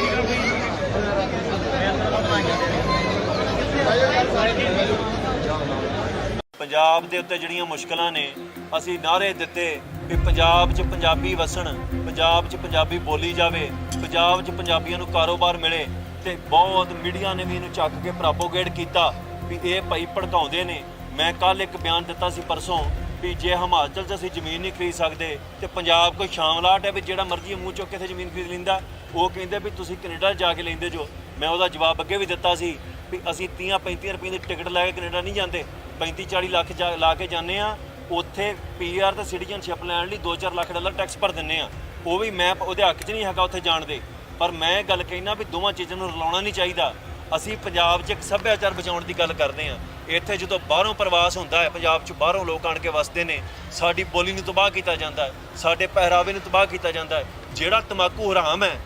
ਪੰਜਾਬ ਦੇ ਉੱਤੇ ਜਿਹੜੀਆਂ ਮੁਸ਼ਕਲਾਂ ਨੇ, ਅਸੀਂ ਨਾਅਰੇ ਦਿੱਤੇ ਵੀ ਪੰਜਾਬ 'ਚ ਪੰਜਾਬੀ ਵਸਣ, ਪੰਜਾਬ 'ਚ ਪੰਜਾਬੀ ਬੋਲੀ ਜਾਵੇ, ਪੰਜਾਬ 'ਚ ਪੰਜਾਬੀਆਂ ਨੂੰ ਕਾਰੋਬਾਰ ਮਿਲੇ ਤੇ ਬਹੁਤ ਮੀਡੀਆ ਨੇ ਵੀ ਇਹਨੂੰ ਚੱਕ ਕੇ ਪ੍ਰੋਪੋਗੇਟ ਕੀਤਾ ਵੀ ਇਹ ਭਾਈ ਭੜਕਾਉਂਦੇ ਨੇ। ਮੈਂ ਕੱਲ ਇੱਕ ਬਿਆਨ ਦਿੱਤਾ ਸੀ ਪਰਸੋਂ ਵੀ ਜੇ ਹਿਮਾਚਲ 'ਚ ਅਸੀਂ ਜ਼ਮੀਨ ਨਹੀਂ ਖਰੀਦ ਸਕਦੇ ਤੇ ਪੰਜਾਬ ਕੋਈ ਸ਼ਾਮਲਾਟ ਹੈ ਵੀ ਜਿਹੜਾ ਮਰਜ਼ੀ ਮੂੰਹ ਚੁੱਕ ਕੇ ਇੱਥੇ ਜ਼ਮੀਨ ਖਰੀਦ ਲੈਂਦਾ। ਉਹ ਕਹਿੰਦੇ ਵੀ ਤੁਸੀਂ ਕੈਨੇਡਾ ਜਾ ਕੇ ਲੈਂਦੇ ਜੋ। ਮੈਂ ਉਹਦਾ ਜਵਾਬ ਅੱਗੇ ਵੀ ਦਿੱਤਾ ਸੀ ਵੀ ਅਸੀਂ 30-35 ਰੁਪਏ ਦੀ ਟਿਕਟ ਲੈ ਕੇ ਕੈਨੇਡਾ ਨਹੀਂ ਜਾਂਦੇ, 35-40 ਲੱਖ ਲਾ ਕੇ ਜਾਂਦੇ ਆ। ਉੱਥੇ PR ਤੇ ਸਿਟੀਜ਼ਨਸ਼ਿਪ ਲੈਣ ਲਈ 2-4 ਲੱਖ ਡਾਲਰ ਟੈਕਸ ਭਰ ਦਿੰਦੇ ਆ। ਉਹ ਵੀ ਮੈਂ ਉਹਦੇ ਹੱਕ 'ਚ ਨਹੀਂ ਹੈਗਾ ਉੱਥੇ ਜਾਣ ਦੇ, ਪਰ ਮੈਂ ਗੱਲ ਕਹਿਣਾ ਵੀ ਦੋਵਾਂ ਚੀਜ਼ਾਂ ਨੂੰ ਰਲਾਉਣਾ ਨਹੀਂ ਚਾਹੀਦਾ। ਅਸੀਂ ਪੰਜਾਬ 'ਚ ਇੱਕ ਸੱਭਿਆਚਾਰ ਬਚਾਉਣ ਦੀ ਗੱਲ ਕਰਦੇ ਹਾਂ। ਇੱਥੇ ਜਦੋਂ ਬਾਹਰੋਂ ਪ੍ਰਵਾਸ ਹੁੰਦਾ ਹੈ, ਪੰਜਾਬ 'ਚ ਬਾਹਰੋਂ ਲੋਕ ਆਣ ਕੇ ਵਸਦੇ ਨੇ, ਸਾਡੀ ਬੋਲੀ ਨੂੰ ਤਬਾਹ ਕੀਤਾ ਜਾਂਦਾ ਹੈ, ਸਾਡੇ ਪਹਿਰਾਵੇ ਨੂੰ ਤਬਾਹ ਕੀਤਾ ਜਾਂਦਾ ਹੈ। ਜਿਹੜਾ ਤੰਬਾਕੂ ਹਰਾਮ ਹੈ,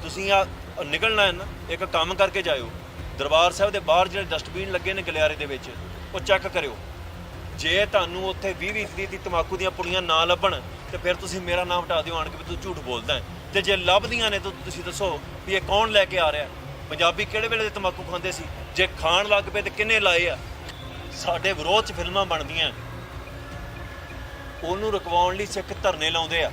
ਤੁਸੀਂ ਆ ਨਿਕਲਣਾ ਹੈ ਨਾ, ਇੱਕ ਕੰਮ ਕਰਕੇ ਜਾਇਓ। ਦਰਬਾਰ ਸਾਹਿਬ ਦੇ ਬਾਹਰ ਜਿਹੜੇ ਡਸਟਬਿਨ ਲੱਗੇ ਨੇ ਗਲਿਆਰੇ ਦੇ ਵਿੱਚ, ਉਹ ਚੈੱਕ ਕਰਿਓ। ਜੇ ਤੁਹਾਨੂੰ ਉੱਥੇ 20% ਦੀ ਤੰਬਾਕੂ ਦੀਆਂ ਪੁੜੀਆਂ ਨਾ ਲੱਭਣ ਤੇ ਫਿਰ ਤੁਸੀਂ ਮੇਰਾ ਨਾਮ ਹਟਾ ਦਿਓ ਆਣ ਕੇ ਵੀ ਤੂੰ ਝੂਠ ਬੋਲਦਾ ਹੈ। ਤੇ ਜੇ ਲੱਭਦੀਆਂ ਨੇ ਤਾਂ ਤੁਸੀਂ ਦੱਸੋ ਵੀ ਇਹ ਕੌਣ ਲੈ ਕੇ ਆ ਰਿਹਾ। ਪੰਜਾਬੀ ਕਿਹੜੇ ਵੇਲੇ ਦੇ ਤੰਬਾਕੂ ਖਾਂਦੇ ਸੀ? ਜੇ ਖਾਣ ਲੱਗ ਪਏ ਤੇ ਕਿੰਨੇ ਲਾਏ ਆ? ਸਾਡੇ ਵਿਰੋਧ 'ਚ ਫਿਲਮਾਂ ਬਣਦੀਆਂ, ਉਹਨੂੰ ਰੁਕਵਾਉਣ ਲਈ ਸਿੱਖ ਧਰਨੇ ਲਾਉਂਦੇ ਆ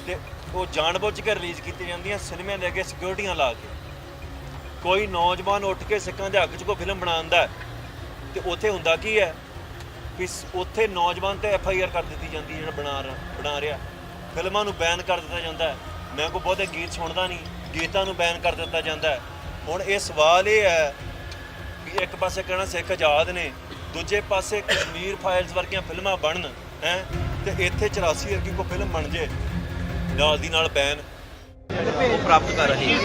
ਤੇ ਉਹ ਜਾਣਬੁੱਝ ਕੇ ਰਿਲੀਜ਼ ਕੀਤੀਆਂ ਜਾਂਦੀਆਂ ਸਿਨੇਮੇ ਦੇ ਅੱਗੇ ਸਿਕਿਉਰਟੀਆਂ ਲਾ ਕੇ। ਕੋਈ ਨੌਜਵਾਨ ਉੱਠ ਕੇ ਸਿੱਖਾਂ ਦੇ ਹੱਕ 'ਚ ਕੋਈ ਫਿਲਮ ਬਣਾਉਂਦਾ ਤੇ ਉੱਥੇ ਹੁੰਦਾ ਕੀ ਹੈ ਕਿ ਉੱਥੇ ਨੌਜਵਾਨ ਤੇ FIR ਕਰ ਦਿੱਤੀ ਜਾਂਦੀ ਜਿਹੜਾ ਬਣਾ ਰਿਹਾ। ਫਿਲਮਾਂ ਨੂੰ ਬੈਨ ਕਰ ਦਿੱਤਾ ਜਾਂਦਾ ਹੈ। ਮੈਂ ਕੋਈ ਬਹੁਤੇ ਗੀਤ ਸੁਣਦਾ ਨਹੀਂ, ਗੀਤਾਂ ਨੂੰ ਬੈਨ ਕਰ ਦਿੱਤਾ ਜਾਂਦਾ ਹੈ। ਹੁਣ ਇਹ ਸਵਾਲ ਇਹ ਹੈ ਕਿ ਇੱਕ ਪਾਸੇ ਕਹਿਣਾ ਸਿੱਖ ਆਜ਼ਾਦ ਨੇ, ਦੂਜੇ ਪਾਸੇ ਕਸ਼ਮੀਰ ਫਾਈਲਸ ਵਰਗੀਆਂ ਫਿਲਮਾਂ ਬਣਨ ਹੈ ਤੇ ਇੱਥੇ 84 ਵਰਗੀ ਕੋਈ ਫਿਲਮ ਬਣ ਜੇ ਨਾਲ ਦੀ ਨਾਲ ਬੈਨ ਪ੍ਰਾਪਤ ਕਰ ਰਹੇ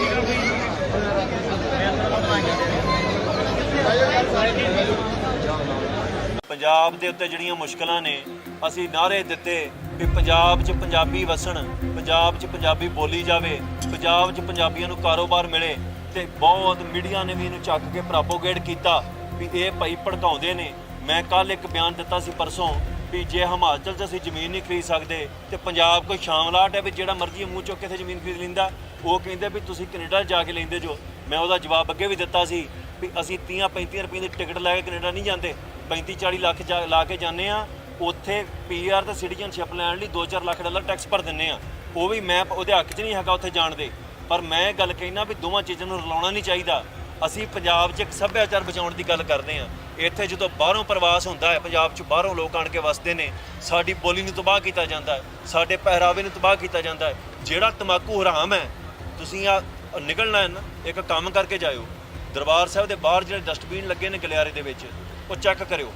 ਪੰਜਾਬ ਦੇ ਉੱਤੇ ਜਿਹੜੀਆਂ ਮੁਸ਼ਕਲਾਂ ਨੇ, ਅਸੀਂ ਨਾਅਰੇ ਦਿੱਤੇ ਵੀ ਪੰਜਾਬ 'ਚ ਪੰਜਾਬੀ ਵਸਣ, ਪੰਜਾਬ 'ਚ ਪੰਜਾਬੀ ਬੋਲੀ ਜਾਵੇ, ਪੰਜਾਬ 'ਚ ਪੰਜਾਬੀਆਂ ਨੂੰ ਕਾਰੋਬਾਰ ਮਿਲੇ ਤੇ ਬਹੁਤ ਮੀਡੀਆ ਨੇ ਵੀ ਇਹਨੂੰ ਚੱਕ ਕੇ ਪ੍ਰੋਪੋਗੇਟ ਕੀਤਾ ਵੀ ਇਹ ਭਾਈ ਭੜਕਾਉਂਦੇ ਨੇ। ਮੈਂ ਕੱਲ ਇੱਕ ਬਿਆਨ ਦਿੱਤਾ ਸੀ ਪਰਸੋਂ ਵੀ ਜੇ ਹਿਮਾਚਲ 'ਚ ਅਸੀਂ ਜ਼ਮੀਨ ਨਹੀਂ ਖਰੀਦ ਸਕਦੇ ਤੇ ਪੰਜਾਬ ਕੋਈ ਸ਼ਾਮਲਾਟ ਹੈ ਵੀ ਜਿਹੜਾ ਮਰਜ਼ੀ ਮੂੰਹ ਚੁੱਕ ਕੇ ਇੱਥੇ ਜ਼ਮੀਨ ਖਰੀਦ ਲੈਂਦਾ। ਉਹ ਕਹਿੰਦੇ ਵੀ ਤੁਸੀਂ ਕੈਨੇਡਾ ਜਾ ਕੇ ਲੈਂਦੇ ਜੋ। ਮੈਂ ਉਹਦਾ ਜਵਾਬ ਅੱਗੇ ਵੀ ਦਿੱਤਾ ਸੀ ਵੀ ਅਸੀਂ 30-35 ਰੁਪਏ ਦੀ ਟਿਕਟ ਲੈ ਕੇ ਕੈਨੇਡਾ ਨਹੀਂ ਜਾਂਦੇ, 35-40 ਲੱਖ ਲਾ ਕੇ ਜਾਂਦੇ ਆ। ਉੱਥੇ PR ਤੇ ਸਿਟੀਜ਼ਨਸ਼ਿਪ ਲੈਣ ਲਈ 2-4 ਲੱਖ ਡਾਲਰ ਟੈਕਸ ਭਰ ਦਿੰਦੇ ਆ। ਉਹ ਵੀ ਮੈਂ ਉਹਦੇ ਹੱਕ 'ਚ ਨਹੀਂ ਹੈਗਾ ਉੱਥੇ ਜਾਣ ਦੇ, ਪਰ ਮੈਂ ਗੱਲ ਕਹਿਣਾ ਵੀ ਦੋਵਾਂ ਚੀਜ਼ਾਂ ਨੂੰ ਰਲਾਉਣਾ ਨਹੀਂ ਚਾਹੀਦਾ। ਅਸੀਂ ਪੰਜਾਬ 'ਚ ਇੱਕ ਸੱਭਿਆਚਾਰ ਬਚਾਉਣ ਦੀ ਗੱਲ ਕਰਦੇ ਹਾਂ। ਇੱਥੇ ਜਦੋਂ ਬਾਹਰੋਂ ਪ੍ਰਵਾਸ ਹੁੰਦਾ ਹੈ, ਪੰਜਾਬ 'ਚ ਬਾਹਰੋਂ ਲੋਕ ਆਣ ਕੇ ਵਸਦੇ ਨੇ, ਸਾਡੀ ਬੋਲੀ ਨੂੰ ਤਬਾਹ ਕੀਤਾ ਜਾਂਦਾ ਹੈ, ਸਾਡੇ ਪਹਿਰਾਵੇ ਨੂੰ ਤਬਾਹ ਕੀਤਾ ਜਾਂਦਾ ਹੈ। ਜਿਹੜਾ ਤੰਬਾਕੂ ਹਰਾਮ ਹੈ, ਤੁਸੀਂ ਆ ਨਿਕਲਣਾ ਹੈ ਨਾ, ਇੱਕ ਕੰਮ ਕਰਕੇ ਜਾਇਓ। ਦਰਬਾਰ ਸਾਹਿਬ ਦੇ ਬਾਹਰ ਜਿਹੜੇ ਡਸਟਬਿਨ ਲੱਗੇ ਨੇ ਗਲਿਆਰੇ ਦੇ ਵਿੱਚ, ਉਹ ਚੈੱਕ ਕਰਿਓ।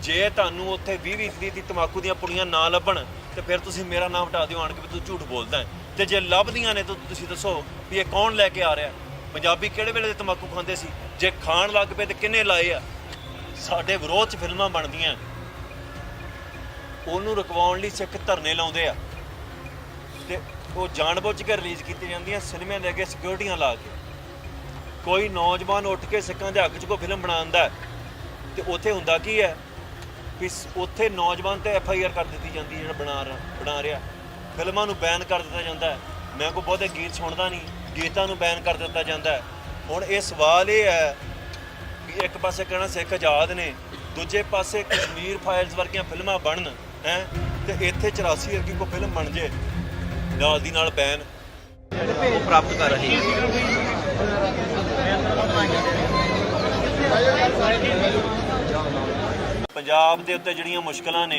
ਜੇ ਤੁਹਾਨੂੰ ਉੱਥੇ 20% ਦੀ ਤੰਬਾਕੂ ਦੀਆਂ ਪੁੜੀਆਂ ਨਾ ਲੱਭਣ ਤੇ ਫਿਰ ਤੁਸੀਂ ਮੇਰਾ ਨਾਮ ਹਟਾ ਦਿਓ ਆਣ ਕੇ ਵੀ ਤੂੰ ਝੂਠ ਬੋਲਦਾ ਹੈ। ਤੇ ਜੇ ਲੱਭਦੀਆਂ ਨੇ ਤਾਂ ਤੁਸੀਂ ਦੱਸੋ ਵੀ ਇਹ ਕੌਣ ਲੈ ਕੇ ਆ ਰਿਹਾ। ਪੰਜਾਬੀ ਕਿਹੜੇ ਵੇਲੇ ਦੇ ਤੰਬਾਕੂ ਖਾਂਦੇ ਸੀ? ਜੇ ਖਾਣ ਲੱਗ ਪਏ ਤੇ ਕਿੰਨੇ ਲਾਏ ਆ? ਸਾਡੇ ਵਿਰੋਧ 'ਚ ਫਿਲਮਾਂ ਬਣਦੀਆਂ, ਉਹਨੂੰ ਰੁਕਵਾਉਣ ਲਈ ਸਿੱਖ ਧਰਨੇ ਲਾਉਂਦੇ ਆ ਤੇ ਉਹ ਜਾਣਬੁੱਝ ਕੇ ਰਿਲੀਜ਼ ਕੀਤੀਆਂ ਜਾਂਦੀਆਂ ਸਿਨੇਮੇ ਦੇ ਅੱਗੇ ਸਿਕਿਉਰਟੀਆਂ ਲਾ ਕੇ। ਕੋਈ ਨੌਜਵਾਨ ਉੱਠ ਕੇ ਸਿੱਖਾਂ ਦੇ ਹੱਕ 'ਚ ਕੋਈ ਫਿਲਮ ਬਣਾਉਂਦਾ ਤੇ ਉੱਥੇ ਹੁੰਦਾ ਕੀ ਹੈ ਕਿ ਉੱਥੇ ਨੌਜਵਾਨ ਤੇ FIR ਕਰ ਦਿੱਤੀ ਜਾਂਦੀ ਜਿਹੜਾ ਬਣਾ ਰਿਹਾ। ਫਿਲਮਾਂ ਨੂੰ ਬੈਨ ਕਰ ਦਿੱਤਾ ਜਾਂਦਾ ਹੈ। ਮੈਂ ਕੋਈ ਬਹੁਤੇ ਗੀਤ ਸੁਣਦਾ ਨਹੀਂ, ਗੀਤਾਂ ਨੂੰ ਬੈਨ ਕਰ ਦਿੱਤਾ ਜਾਂਦਾ ਹੈ। ਹੁਣ ਇਹ ਸਵਾਲ ਇਹ ਹੈ ਕਿ ਇੱਕ ਪਾਸੇ ਕਹਿਣਾ ਸਿੱਖ ਆਜ਼ਾਦ ਨੇ, ਦੂਜੇ ਪਾਸੇ ਕਸ਼ਮੀਰ ਫਾਈਲਸ ਵਰਗੀਆਂ ਫਿਲਮਾਂ ਬਣਨ ਹੈ ਤੇ ਇੱਥੇ 84 ਵਰਗੀ ਕੋਈ ਫਿਲਮ ਬਣ ਜੇ ਨਾਲ ਦੀ ਨਾਲ ਬੈਨ ਪ੍ਰਾਪਤ ਕਰ ਰਹੇ ਪੰਜਾਬ ਦੇ ਉੱਤੇ ਜਿਹੜੀਆਂ ਮੁਸ਼ਕਲਾਂ ਨੇ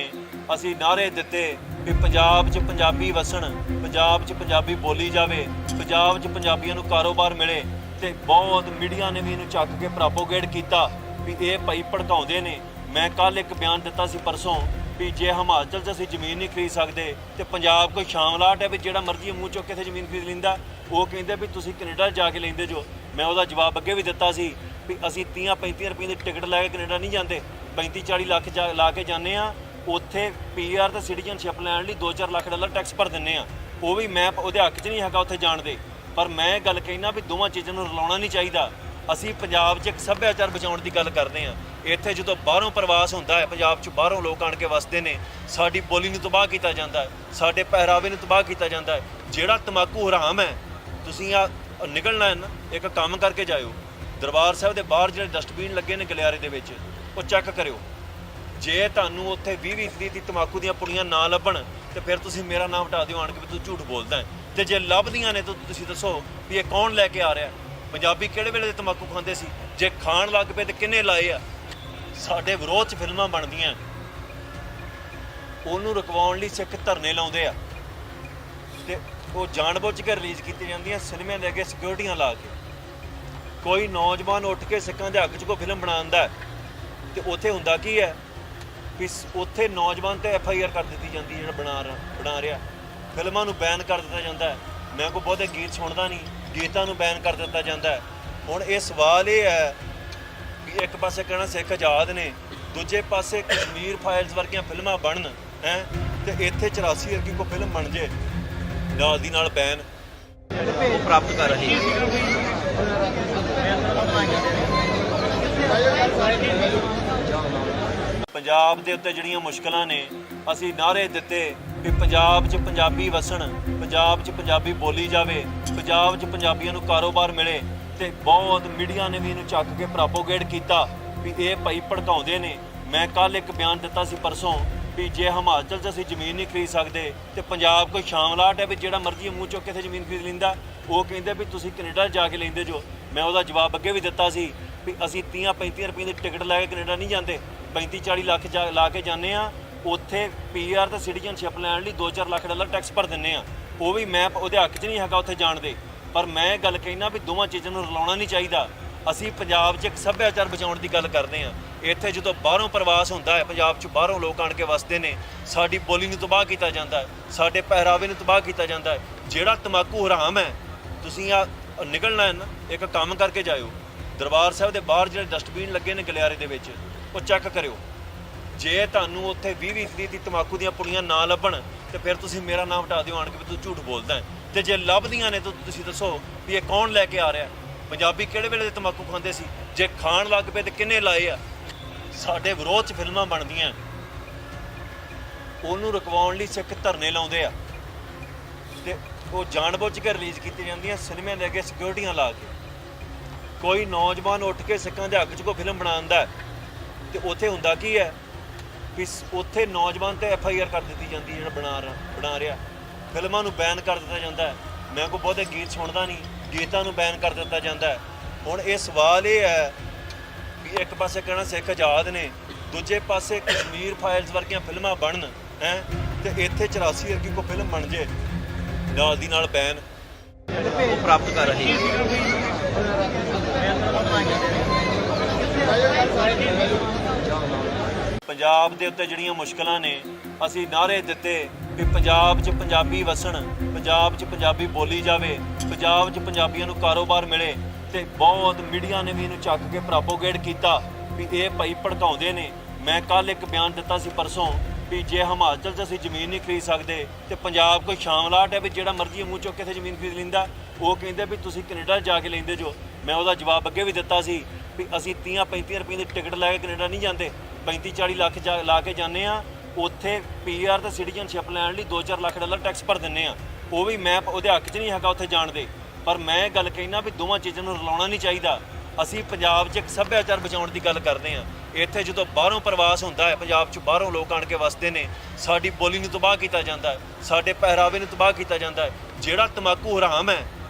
ਅਸੀਂ ਨਾਅਰੇ ਦਿੱਤੇ ਕਿ ਪੰਜਾਬ 'ਚ ਪੰਜਾਬੀ ਵਸਣ, ਪੰਜਾਬ 'ਚ ਪੰਜਾਬੀ ਬੋਲੀ ਜਾਵੇ, ਪੰਜਾਬ 'ਚ ਪੰਜਾਬੀਆਂ ਨੂੰ ਕਾਰੋਬਾਰ ਮਿਲੇ ਤੇ ਬਹੁਤ ਮੀਡੀਆ ਨੇ ਵੀ ਇਹਨੂੰ ਚੱਕ ਕੇ ਪ੍ਰੋਪੋਗੇਟ ਕੀਤਾ ਵੀ ਇਹ ਭਾਈ ਭੜਕਾਉਂਦੇ ਨੇ। ਮੈਂ ਕੱਲ ਇੱਕ ਬਿਆਨ ਦਿੱਤਾ ਸੀ ਪਰਸੋਂ ਵੀ ਜੇ ਹਿਮਾਚਲ 'ਚ ਅਸੀਂ ਜ਼ਮੀਨ ਨਹੀਂ ਖਰੀਦ ਸਕਦੇ ਤੇ ਪੰਜਾਬ ਕੋਈ ਸ਼ਾਮਲਾਟ ਹੈ ਵੀ ਜਿਹੜਾ ਮਰਜ਼ੀ ਮੂੰਹ ਚੁੱਕ ਕੇ ਇੱਥੇ ਜ਼ਮੀਨ ਖਰੀਦ ਲੈਂਦਾ। ਉਹ ਕਹਿੰਦੇ ਵੀ ਤੁਸੀਂ ਕੈਨੇਡਾ ਜਾ ਕੇ ਲੈਂਦੇ ਜੋ। ਮੈਂ ਉਹਦਾ ਜਵਾਬ ਅੱਗੇ ਵੀ ਦਿੱਤਾ ਸੀ ਵੀ ਅਸੀਂ 30-35 ਰੁਪਏ ਦੀ ਟਿਕਟ ਲੈ ਕੇ ਕੈਨੇਡਾ ਨਹੀਂ ਜਾਂਦੇ, 35-40 ਲੱਖ ਲਾ ਕੇ ਜਾਂਦੇ ਆ। ਉੱਥੇ ਪੀਆਰ ਤੇ ਸਿਟੀਜ਼ਨਸ਼ਿਪ ਲੈਣ ਲਈ $2-4 ਲੱਖ ਟੈਕਸ ਭਰ ਦਿੰਦੇ ਆ। ਉਹ ਵੀ ਮੈਂ ਉਹਦੇ ਹੱਕ 'ਚ ਨਹੀਂ ਹੈਗਾ ਉੱਥੇ ਜਾਣ ਦੇ, ਪਰ ਮੈਂ ਗੱਲ ਕਹਿਣਾ ਵੀ ਦੋਵਾਂ ਚੀਜ਼ਾਂ ਨੂੰ ਰਲਾਉਣਾ ਨਹੀਂ ਚਾਹੀਦਾ। ਅਸੀਂ ਪੰਜਾਬ 'ਚ ਇੱਕ ਸੱਭਿਆਚਾਰ ਬਚਾਉਣ ਦੀ ਗੱਲ ਕਰਦੇ ਹਾਂ। ਇੱਥੇ ਜਦੋਂ ਬਾਹਰੋਂ ਪ੍ਰਵਾਸ ਹੁੰਦਾ ਹੈ, ਪੰਜਾਬ 'ਚ ਬਾਹਰੋਂ ਲੋਕ ਆਣ ਕੇ ਵਸਦੇ ਨੇ, ਸਾਡੀ ਬੋਲੀ ਨੂੰ ਤਬਾਹ ਕੀਤਾ ਜਾਂਦਾ ਹੈ, ਸਾਡੇ ਪਹਿਰਾਵੇ ਨੂੰ ਤਬਾਹ ਕੀਤਾ ਜਾਂਦਾ ਹੈ। ਜਿਹੜਾ ਤੰਬਾਕੂ ਹਰਾਮ ਹੈ, ਤੁਸੀਂ ਆ ਨਿਕਲਣਾ ਹੈ ਨਾ, ਇੱਕ ਕੰਮ ਕਰਕੇ ਜਾਇਓ। ਦਰਬਾਰ ਸਾਹਿਬ ਦੇ ਬਾਹਰ ਜਿਹੜੇ ਡਸਟਬਿਨ ਲੱਗੇ ਨੇ ਗਲਿਆਰੇ ਦੇ ਵਿੱਚ, ਉਹ ਚੈੱਕ ਕਰਿਓ। ਜੇ ਤੁਹਾਨੂੰ ਉੱਥੇ 20-20 ਦੀ ਤੰਬਾਕੂ ਦੀਆਂ ਪੁੜੀਆਂ ਨਾ ਲੱਭਣ ਤੇ ਫਿਰ ਤੁਸੀਂ ਮੇਰਾ ਨਾਮ ਹਟਾ ਦਿਓ ਆਣ ਕੇ ਵੀ ਤੂੰ ਝੂਠ ਬੋਲਦਾ ਹੈ। ਤੇ ਜੇ ਲੱਭਦੀਆਂ ਨੇ ਤਾਂ ਤੁਸੀਂ ਦੱਸੋ ਵੀ ਇਹ ਕੌਣ ਲੈ ਕੇ ਆ ਰਿਹਾ। ਪੰਜਾਬੀ ਕਿਹੜੇ ਵੇਲੇ ਦੇ ਤੰਬਾਕੂ ਖਾਂਦੇ ਸੀ? ਜੇ ਖਾਣ ਲੱਗ ਪਏ ਤੇ ਕਿੰਨੇ ਲਾਏ ਆ? ਸਾਡੇ ਵਿਰੋਧ 'ਚ ਫਿਲਮਾਂ ਬਣਦੀਆਂ, ਉਹਨੂੰ ਰੁਕਵਾਉਣ ਲਈ ਸਿੱਖ ਧਰਨੇ ਲਾਉਂਦੇ ਆ ਤੇ ਉਹ ਜਾਣਬੁੱਝ ਕੇ ਰਿਲੀਜ਼ ਕੀਤੀ ਜਾਂਦੀਆਂ ਸਿਨੇਮਿਆਂ ਦੇ ਅੱਗੇ ਸਿਕਿਉਰਿਟੀਆਂ ਲਾ ਕੇ। ਕੋਈ ਨੌਜਵਾਨ ਉੱਠ ਕੇ ਸਿੱਖਾਂ ਦੇ ਹੱਕ 'ਚ ਕੋਈ ਫਿਲਮ ਬਣਾਉਂਦਾ ਤੇ ਉੱਥੇ ਹੁੰਦਾ ਕੀ ਹੈ ਵੀ ਉੱਥੇ ਨੌਜਵਾਨ ਤੇ FIR ਕਰ ਦਿੱਤੀ ਜਾਂਦੀ ਜਿਹੜਾ ਬਣਾ ਰਿਹਾ। ਫਿਲਮਾਂ ਨੂੰ ਬੈਨ ਕਰ ਦਿੱਤਾ ਜਾਂਦਾ ਹੈ। ਮੈਂ ਕੋਈ ਬਹੁਤੇ ਗੀਤ ਸੁਣਦਾ ਨਹੀਂ, ਗੀਤਾਂ ਨੂੰ ਬੈਨ ਕਰ ਦਿੱਤਾ ਜਾਂਦਾ ਹੈ। ਹੁਣ ਇਹ ਸਵਾਲ ਇਹ ਹੈ ਵੀ ਇੱਕ ਪਾਸੇ ਕਹਿਣਾ ਸਿੱਖ ਆਜ਼ਾਦ ਨੇ, ਦੂਜੇ ਪਾਸੇ ਕਸ਼ਮੀਰ ਫਾਈਲਸ ਵਰਗੀਆਂ ਫਿਲਮਾਂ ਬਣਨ ਹੈ ਤੇ ਇੱਥੇ 84 ਵਰਗੀ ਕੋਈ ਫਿਲਮ ਬਣ ਜੇ ਨਾਲ ਦੀ ਨਾਲ ਬੈਨ ਉਹ ਪ੍ਰਾਪਤ ਕਰ ਰਹੇ ਹਾਂ। ਪੰਜਾਬ ਦੇ ਉੱਤੇ ਜਿਹੜੀਆਂ ਮੁਸ਼ਕਲਾਂ ਨੇ ਅਸੀਂ ਨਾਅਰੇ ਦਿੱਤੇ ਕਿ ਪੰਜਾਬ 'ਚ ਪੰਜਾਬੀ ਵਸਣ, ਪੰਜਾਬ 'ਚ ਪੰਜਾਬੀ ਬੋਲੀ ਜਾਵੇ, ਪੰਜਾਬ 'ਚ ਪੰਜਾਬੀਆਂ ਨੂੰ ਕਾਰੋਬਾਰ ਮਿਲੇ ਤੇ ਬਹੁਤ ਮੀਡੀਆ ਨੇ ਵੀ ਇਹਨੂੰ ਚੱਕ ਕੇ ਪ੍ਰੋਪੋਗੇਟ ਕੀਤਾ ਵੀ ਇਹ ਭਾਈ ਭੜਕਾਉਂਦੇ ਨੇ। ਮੈਂ ਕੱਲ ਇੱਕ ਬਿਆਨ ਦਿੱਤਾ ਸੀ ਪਰਸੋਂ ਵੀ ਜੇ ਹਿਮਾਚਲ 'ਚ ਅਸੀਂ ਜ਼ਮੀਨ ਨਹੀਂ ਖਰੀਦ ਸਕਦੇ ਤੇ ਪੰਜਾਬ ਕੋਈ ਸ਼ਾਮਲਾਟ ਹੈ ਵੀ ਜਿਹੜਾ ਮਰਜ਼ੀ ਮੂੰਹ ਚੁੱਕ ਕੇ ਇੱਥੇ ਜ਼ਮੀਨ ਖਰੀਦ ਲੈਂਦਾ। ਉਹ ਕਹਿੰਦੇ ਵੀ ਤੁਸੀਂ ਕੈਨੇਡਾ ਜਾ ਕੇ ਲੈਂਦੇ ਜੋ। ਮੈਂ ਉਹਦਾ ਜਵਾਬ ਅੱਗੇ ਵੀ ਦਿੱਤਾ ਸੀ ਵੀ ਅਸੀਂ 30-35 ਰੁਪਏ ਦੀ ਟਿਕਟ ਲੈ ਕੇ ਕੈਨੇਡਾ ਨਹੀਂ ਜਾਂਦੇ, 35-40 ਲੱਖ ਲਾ ਕੇ ਜਾਂਦੇ ਆ। ਉੱਥੇ ਪੀਆਰ ਤੇ ਸਿਟੀਜ਼ਨਸ਼ਿਪ ਲੈਣ ਲਈ $2-4 ਲੱਖ ਟੈਕਸ ਭਰ ਦਿੰਦੇ ਆ। ਉਹ ਵੀ ਮੈਂ ਉਹਦੇ ਹੱਕ 'ਚ ਨਹੀਂ ਹੈਗਾ ਉੱਥੇ ਜਾਣ ਦੇ, ਪਰ ਮੈਂ ਗੱਲ ਕਹਿਣਾ ਵੀ ਦੋਵਾਂ ਚੀਜ਼ਾਂ ਨੂੰ ਰਲਾਉਣਾ ਨਹੀਂ ਚਾਹੀਦਾ। ਅਸੀਂ ਪੰਜਾਬ 'ਚ ਇੱਕ ਸੱਭਿਆਚਾਰ ਬਚਾਉਣ ਦੀ ਗੱਲ ਕਰਦੇ ਹਾਂ। ਇੱਥੇ ਜਦੋਂ ਬਾਹਰੋਂ ਪ੍ਰਵਾਸ ਹੁੰਦਾ ਹੈ, ਪੰਜਾਬ 'ਚ ਬਾਹਰੋਂ ਲੋਕ ਆਣ ਕੇ ਵਸਦੇ ਨੇ, ਸਾਡੀ ਬੋਲੀ ਨੂੰ ਤਬਾਹ ਕੀਤਾ ਜਾਂਦਾ ਹੈ, ਸਾਡੇ ਪਹਿਰਾਵੇ ਨੂੰ ਤਬਾਹ ਕੀਤਾ ਜਾਂਦਾ ਹੈ। ਜਿਹੜਾ ਤੰਬਾਕੂ ਹਰਾਮ ਹੈ, ਤੁਸੀਂ ਆ ਨਿਕਲਣਾ ਹੈ ਨਾ, ਇੱਕ ਕੰਮ ਕਰਕੇ ਜਾਇਓ। ਦਰਬਾਰ ਸਾਹਿਬ ਦੇ ਬਾਹਰ ਜਿਹੜੇ ਡਸਟਬਿਨ ਲੱਗੇ ਨੇ ਗਲਿਆਰੇ ਦੇ ਵਿੱਚ, ਉਹ ਚੈੱਕ ਕਰਿਓ। ਜੇ ਤੁਹਾਨੂੰ ਉੱਥੇ 20-20 ਦੀ ਤੰਬਾਕੂ ਦੀਆਂ ਪੁੜੀਆਂ ਨਾ ਲੱਭਣ ਤੇ ਫਿਰ ਤੁਸੀਂ ਮੇਰਾ ਨਾਮ ਹਟਾ ਦਿਓ ਆਣ ਕੇ ਵੀ ਤੂੰ ਝੂਠ ਬੋਲਦਾ ਹੈ। ਤੇ ਜੇ ਲੱਭਦੀਆਂ ਨੇ ਤਾਂ ਤੁਸੀਂ ਦੱਸੋ ਵੀ ਇਹ ਕੌਣ ਲੈ ਕੇ ਆ ਰਿਹਾ। ਪੰਜਾਬੀ ਕਿਹੜੇ ਵੇਲੇ ਦੇ ਤੰਬਾਕੂ ਖਾਂਦੇ ਸੀ? ਜੇ ਖਾਣ ਲੱਗ ਪਏ ਤੇ ਕਿੰਨੇ ਲਾਏ ਆ? ਸਾਡੇ ਵਿਰੋਧ 'ਚ ਫਿਲਮਾਂ ਬਣਦੀਆਂ, ਉਹਨੂੰ ਰੁਕਵਾਉਣ ਲਈ ਸਿੱਖ ਧਰਨੇ ਲਾਉਂਦੇ ਆ ਤੇ ਉਹ ਜਾਣਬੁੱਝ ਕੇ ਰਿਲੀਜ਼ ਕੀਤੀ ਜਾਂਦੀਆਂ ਸਿਨੇਮਿਆਂ ਦੇ ਅੱਗੇ ਸਿਕਿਉਰਿਟੀਆਂ ਲਾ ਕੇ। ਕੋਈ ਨੌਜਵਾਨ ਉੱਠ ਕੇ ਸਿੱਖਾਂ ਦੇ ਹੱਕ 'ਚ ਕੋਈ ਫਿਲਮ ਬਣਾਉਂਦਾ ਤੇ ਉੱਥੇ ਹੁੰਦਾ ਕੀ ਹੈ ਵੀ ਉੱਥੇ ਨੌਜਵਾਨ ਤੇ FIR ਕਰ ਦਿੱਤੀ ਜਾਂਦੀ ਜਿਹੜਾ ਬਣਾ ਰਿਹਾ। ਫਿਲਮਾਂ ਨੂੰ ਬੈਨ ਕਰ ਦਿੱਤਾ ਜਾਂਦਾ ਹੈ। ਮੈਂ ਕੋਈ ਬਹੁਤੇ ਗੀਤ ਸੁਣਦਾ ਨਹੀਂ, ਗੀਤਾਂ ਨੂੰ ਬੈਨ ਕਰ ਦਿੱਤਾ ਜਾਂਦਾ ਹੈ। ਹੁਣ ਇਹ ਸਵਾਲ ਇਹ ਹੈ ਵੀ ਇੱਕ ਪਾਸੇ ਕਹਿਣਾ ਸਿੱਖ ਆਜ਼ਾਦ ਨੇ, ਦੂਜੇ ਪਾਸੇ ਕਸ਼ਮੀਰ ਫਾਈਲਸ ਵਰਗੀਆਂ ਫਿਲਮਾਂ ਬਣਨ ਹੈ ਤੇ ਇੱਥੇ 84 ਵਰਗੀ ਕੋਈ ਫਿਲਮ ਬਣ ਜੇ ਨਾਲ ਦੀ ਨਾਲ ਬੈਨ ਉਹ ਪ੍ਰਾਪਤ ਕਰ ਰਹੇ ਹਾਂ। ਪੰਜਾਬ ਦੇ ਉੱਤੇ ਜਿਹੜੀਆਂ ਮੁਸ਼ਕਲਾਂ ਨੇ ਅਸੀਂ ਨਾਅਰੇ ਦਿੱਤੇ ਕਿ ਪੰਜਾਬ 'ਚ ਪੰਜਾਬੀ ਵਸਣ, ਪੰਜਾਬ 'ਚ ਪੰਜਾਬੀ ਬੋਲੀ ਜਾਵੇ, ਪੰਜਾਬ 'ਚ ਪੰਜਾਬੀਆਂ ਨੂੰ ਕਾਰੋਬਾਰ ਮਿਲੇ ਤੇ ਬਹੁਤ ਮੀਡੀਆ ਨੇ ਵੀ ਇਹਨੂੰ ਚੱਕ ਕੇ ਪ੍ਰੋਪੋਗੇਟ ਕੀਤਾ ਵੀ ਇਹ ਭਾਈ ਭੜਕਾਉਂਦੇ ਨੇ। ਮੈਂ ਕੱਲ ਇੱਕ ਬਿਆਨ ਦਿੱਤਾ ਸੀ ਪਰਸੋਂ ਵੀ ਜੇ ਹਿਮਾਚਲ 'ਚ ਅਸੀਂ ਜ਼ਮੀਨ ਨਹੀਂ ਖਰੀਦ ਸਕਦੇ ਤੇ ਪੰਜਾਬ ਕੋਈ ਸ਼ਾਮਲਾਟ ਹੈ ਵੀ ਜਿਹੜਾ ਮਰਜ਼ੀ ਮੂੰਹ ਚੁੱਕ ਕੇ ਇੱਥੇ ਜ਼ਮੀਨ ਖਰੀਦ ਲੈਂਦਾ। ਉਹ ਕਹਿੰਦੇ ਵੀ ਤੁਸੀਂ ਕੈਨੇਡਾ ਜਾ ਕੇ ਲੈਂਦੇ ਜੋ। ਮੈਂ ਉਹਦਾ ਜਵਾਬ ਅੱਗੇ ਵੀ ਦਿੱਤਾ ਸੀ ਵੀ ਅਸੀਂ 30-35 ਰੁਪਏ ਦੀ ਟਿਕਟ ਲੈ ਕੇ ਕੈਨੇਡਾ ਨਹੀਂ ਜਾਂਦੇ, 35-40 ਲੱਖ ਲਾ ਕੇ ਜਾਂਦੇ ਆ। ਉੱਥੇ ਪੀਆਰ ਤੇ ਸਿਟੀਜ਼ਨਸ਼ਿਪ ਲੈਣ ਲਈ $2-4 ਲੱਖ ਟੈਕਸ ਭਰ ਦਿੰਦੇ ਆ। ਉਹ ਵੀ ਮੈਂ ਉਹਦੇ ਹੱਕ 'ਚ ਨਹੀਂ ਹੈਗਾ ਉੱਥੇ ਜਾਣ ਦੇ, ਪਰ ਮੈਂ ਗੱਲ ਕਹਿਣਾ ਵੀ ਦੋਵਾਂ ਚੀਜ਼ਾਂ ਨੂੰ ਰਲਾਉਣਾ ਨਹੀਂ ਚਾਹੀਦਾ। ਅਸੀਂ ਪੰਜਾਬ 'ਚ ਇੱਕ ਸੱਭਿਆਚਾਰ ਬਚਾਉਣ ਦੀ ਗੱਲ ਕਰਦੇ ਹਾਂ। ਇੱਥੇ ਜਦੋਂ ਬਾਹਰੋਂ ਪ੍ਰਵਾਸ ਹੁੰਦਾ ਹੈ, ਪੰਜਾਬ 'ਚ ਬਾਹਰੋਂ ਲੋਕ ਆਣ ਕੇ ਵਸਦੇ ਨੇ, ਸਾਡੀ ਬੋਲੀ ਨੂੰ ਤਬਾਹ ਕੀਤਾ ਜਾਂਦਾ ਹੈ, ਸਾਡੇ ਪਹਿਰਾਵੇ ਨੂੰ ਤਬਾਹ ਕੀਤਾ ਜਾਂਦਾ ਹੈ। ਜਿਹੜਾ ਤੰਬਾਕੂ ਹਰਾਮ ਹੈ,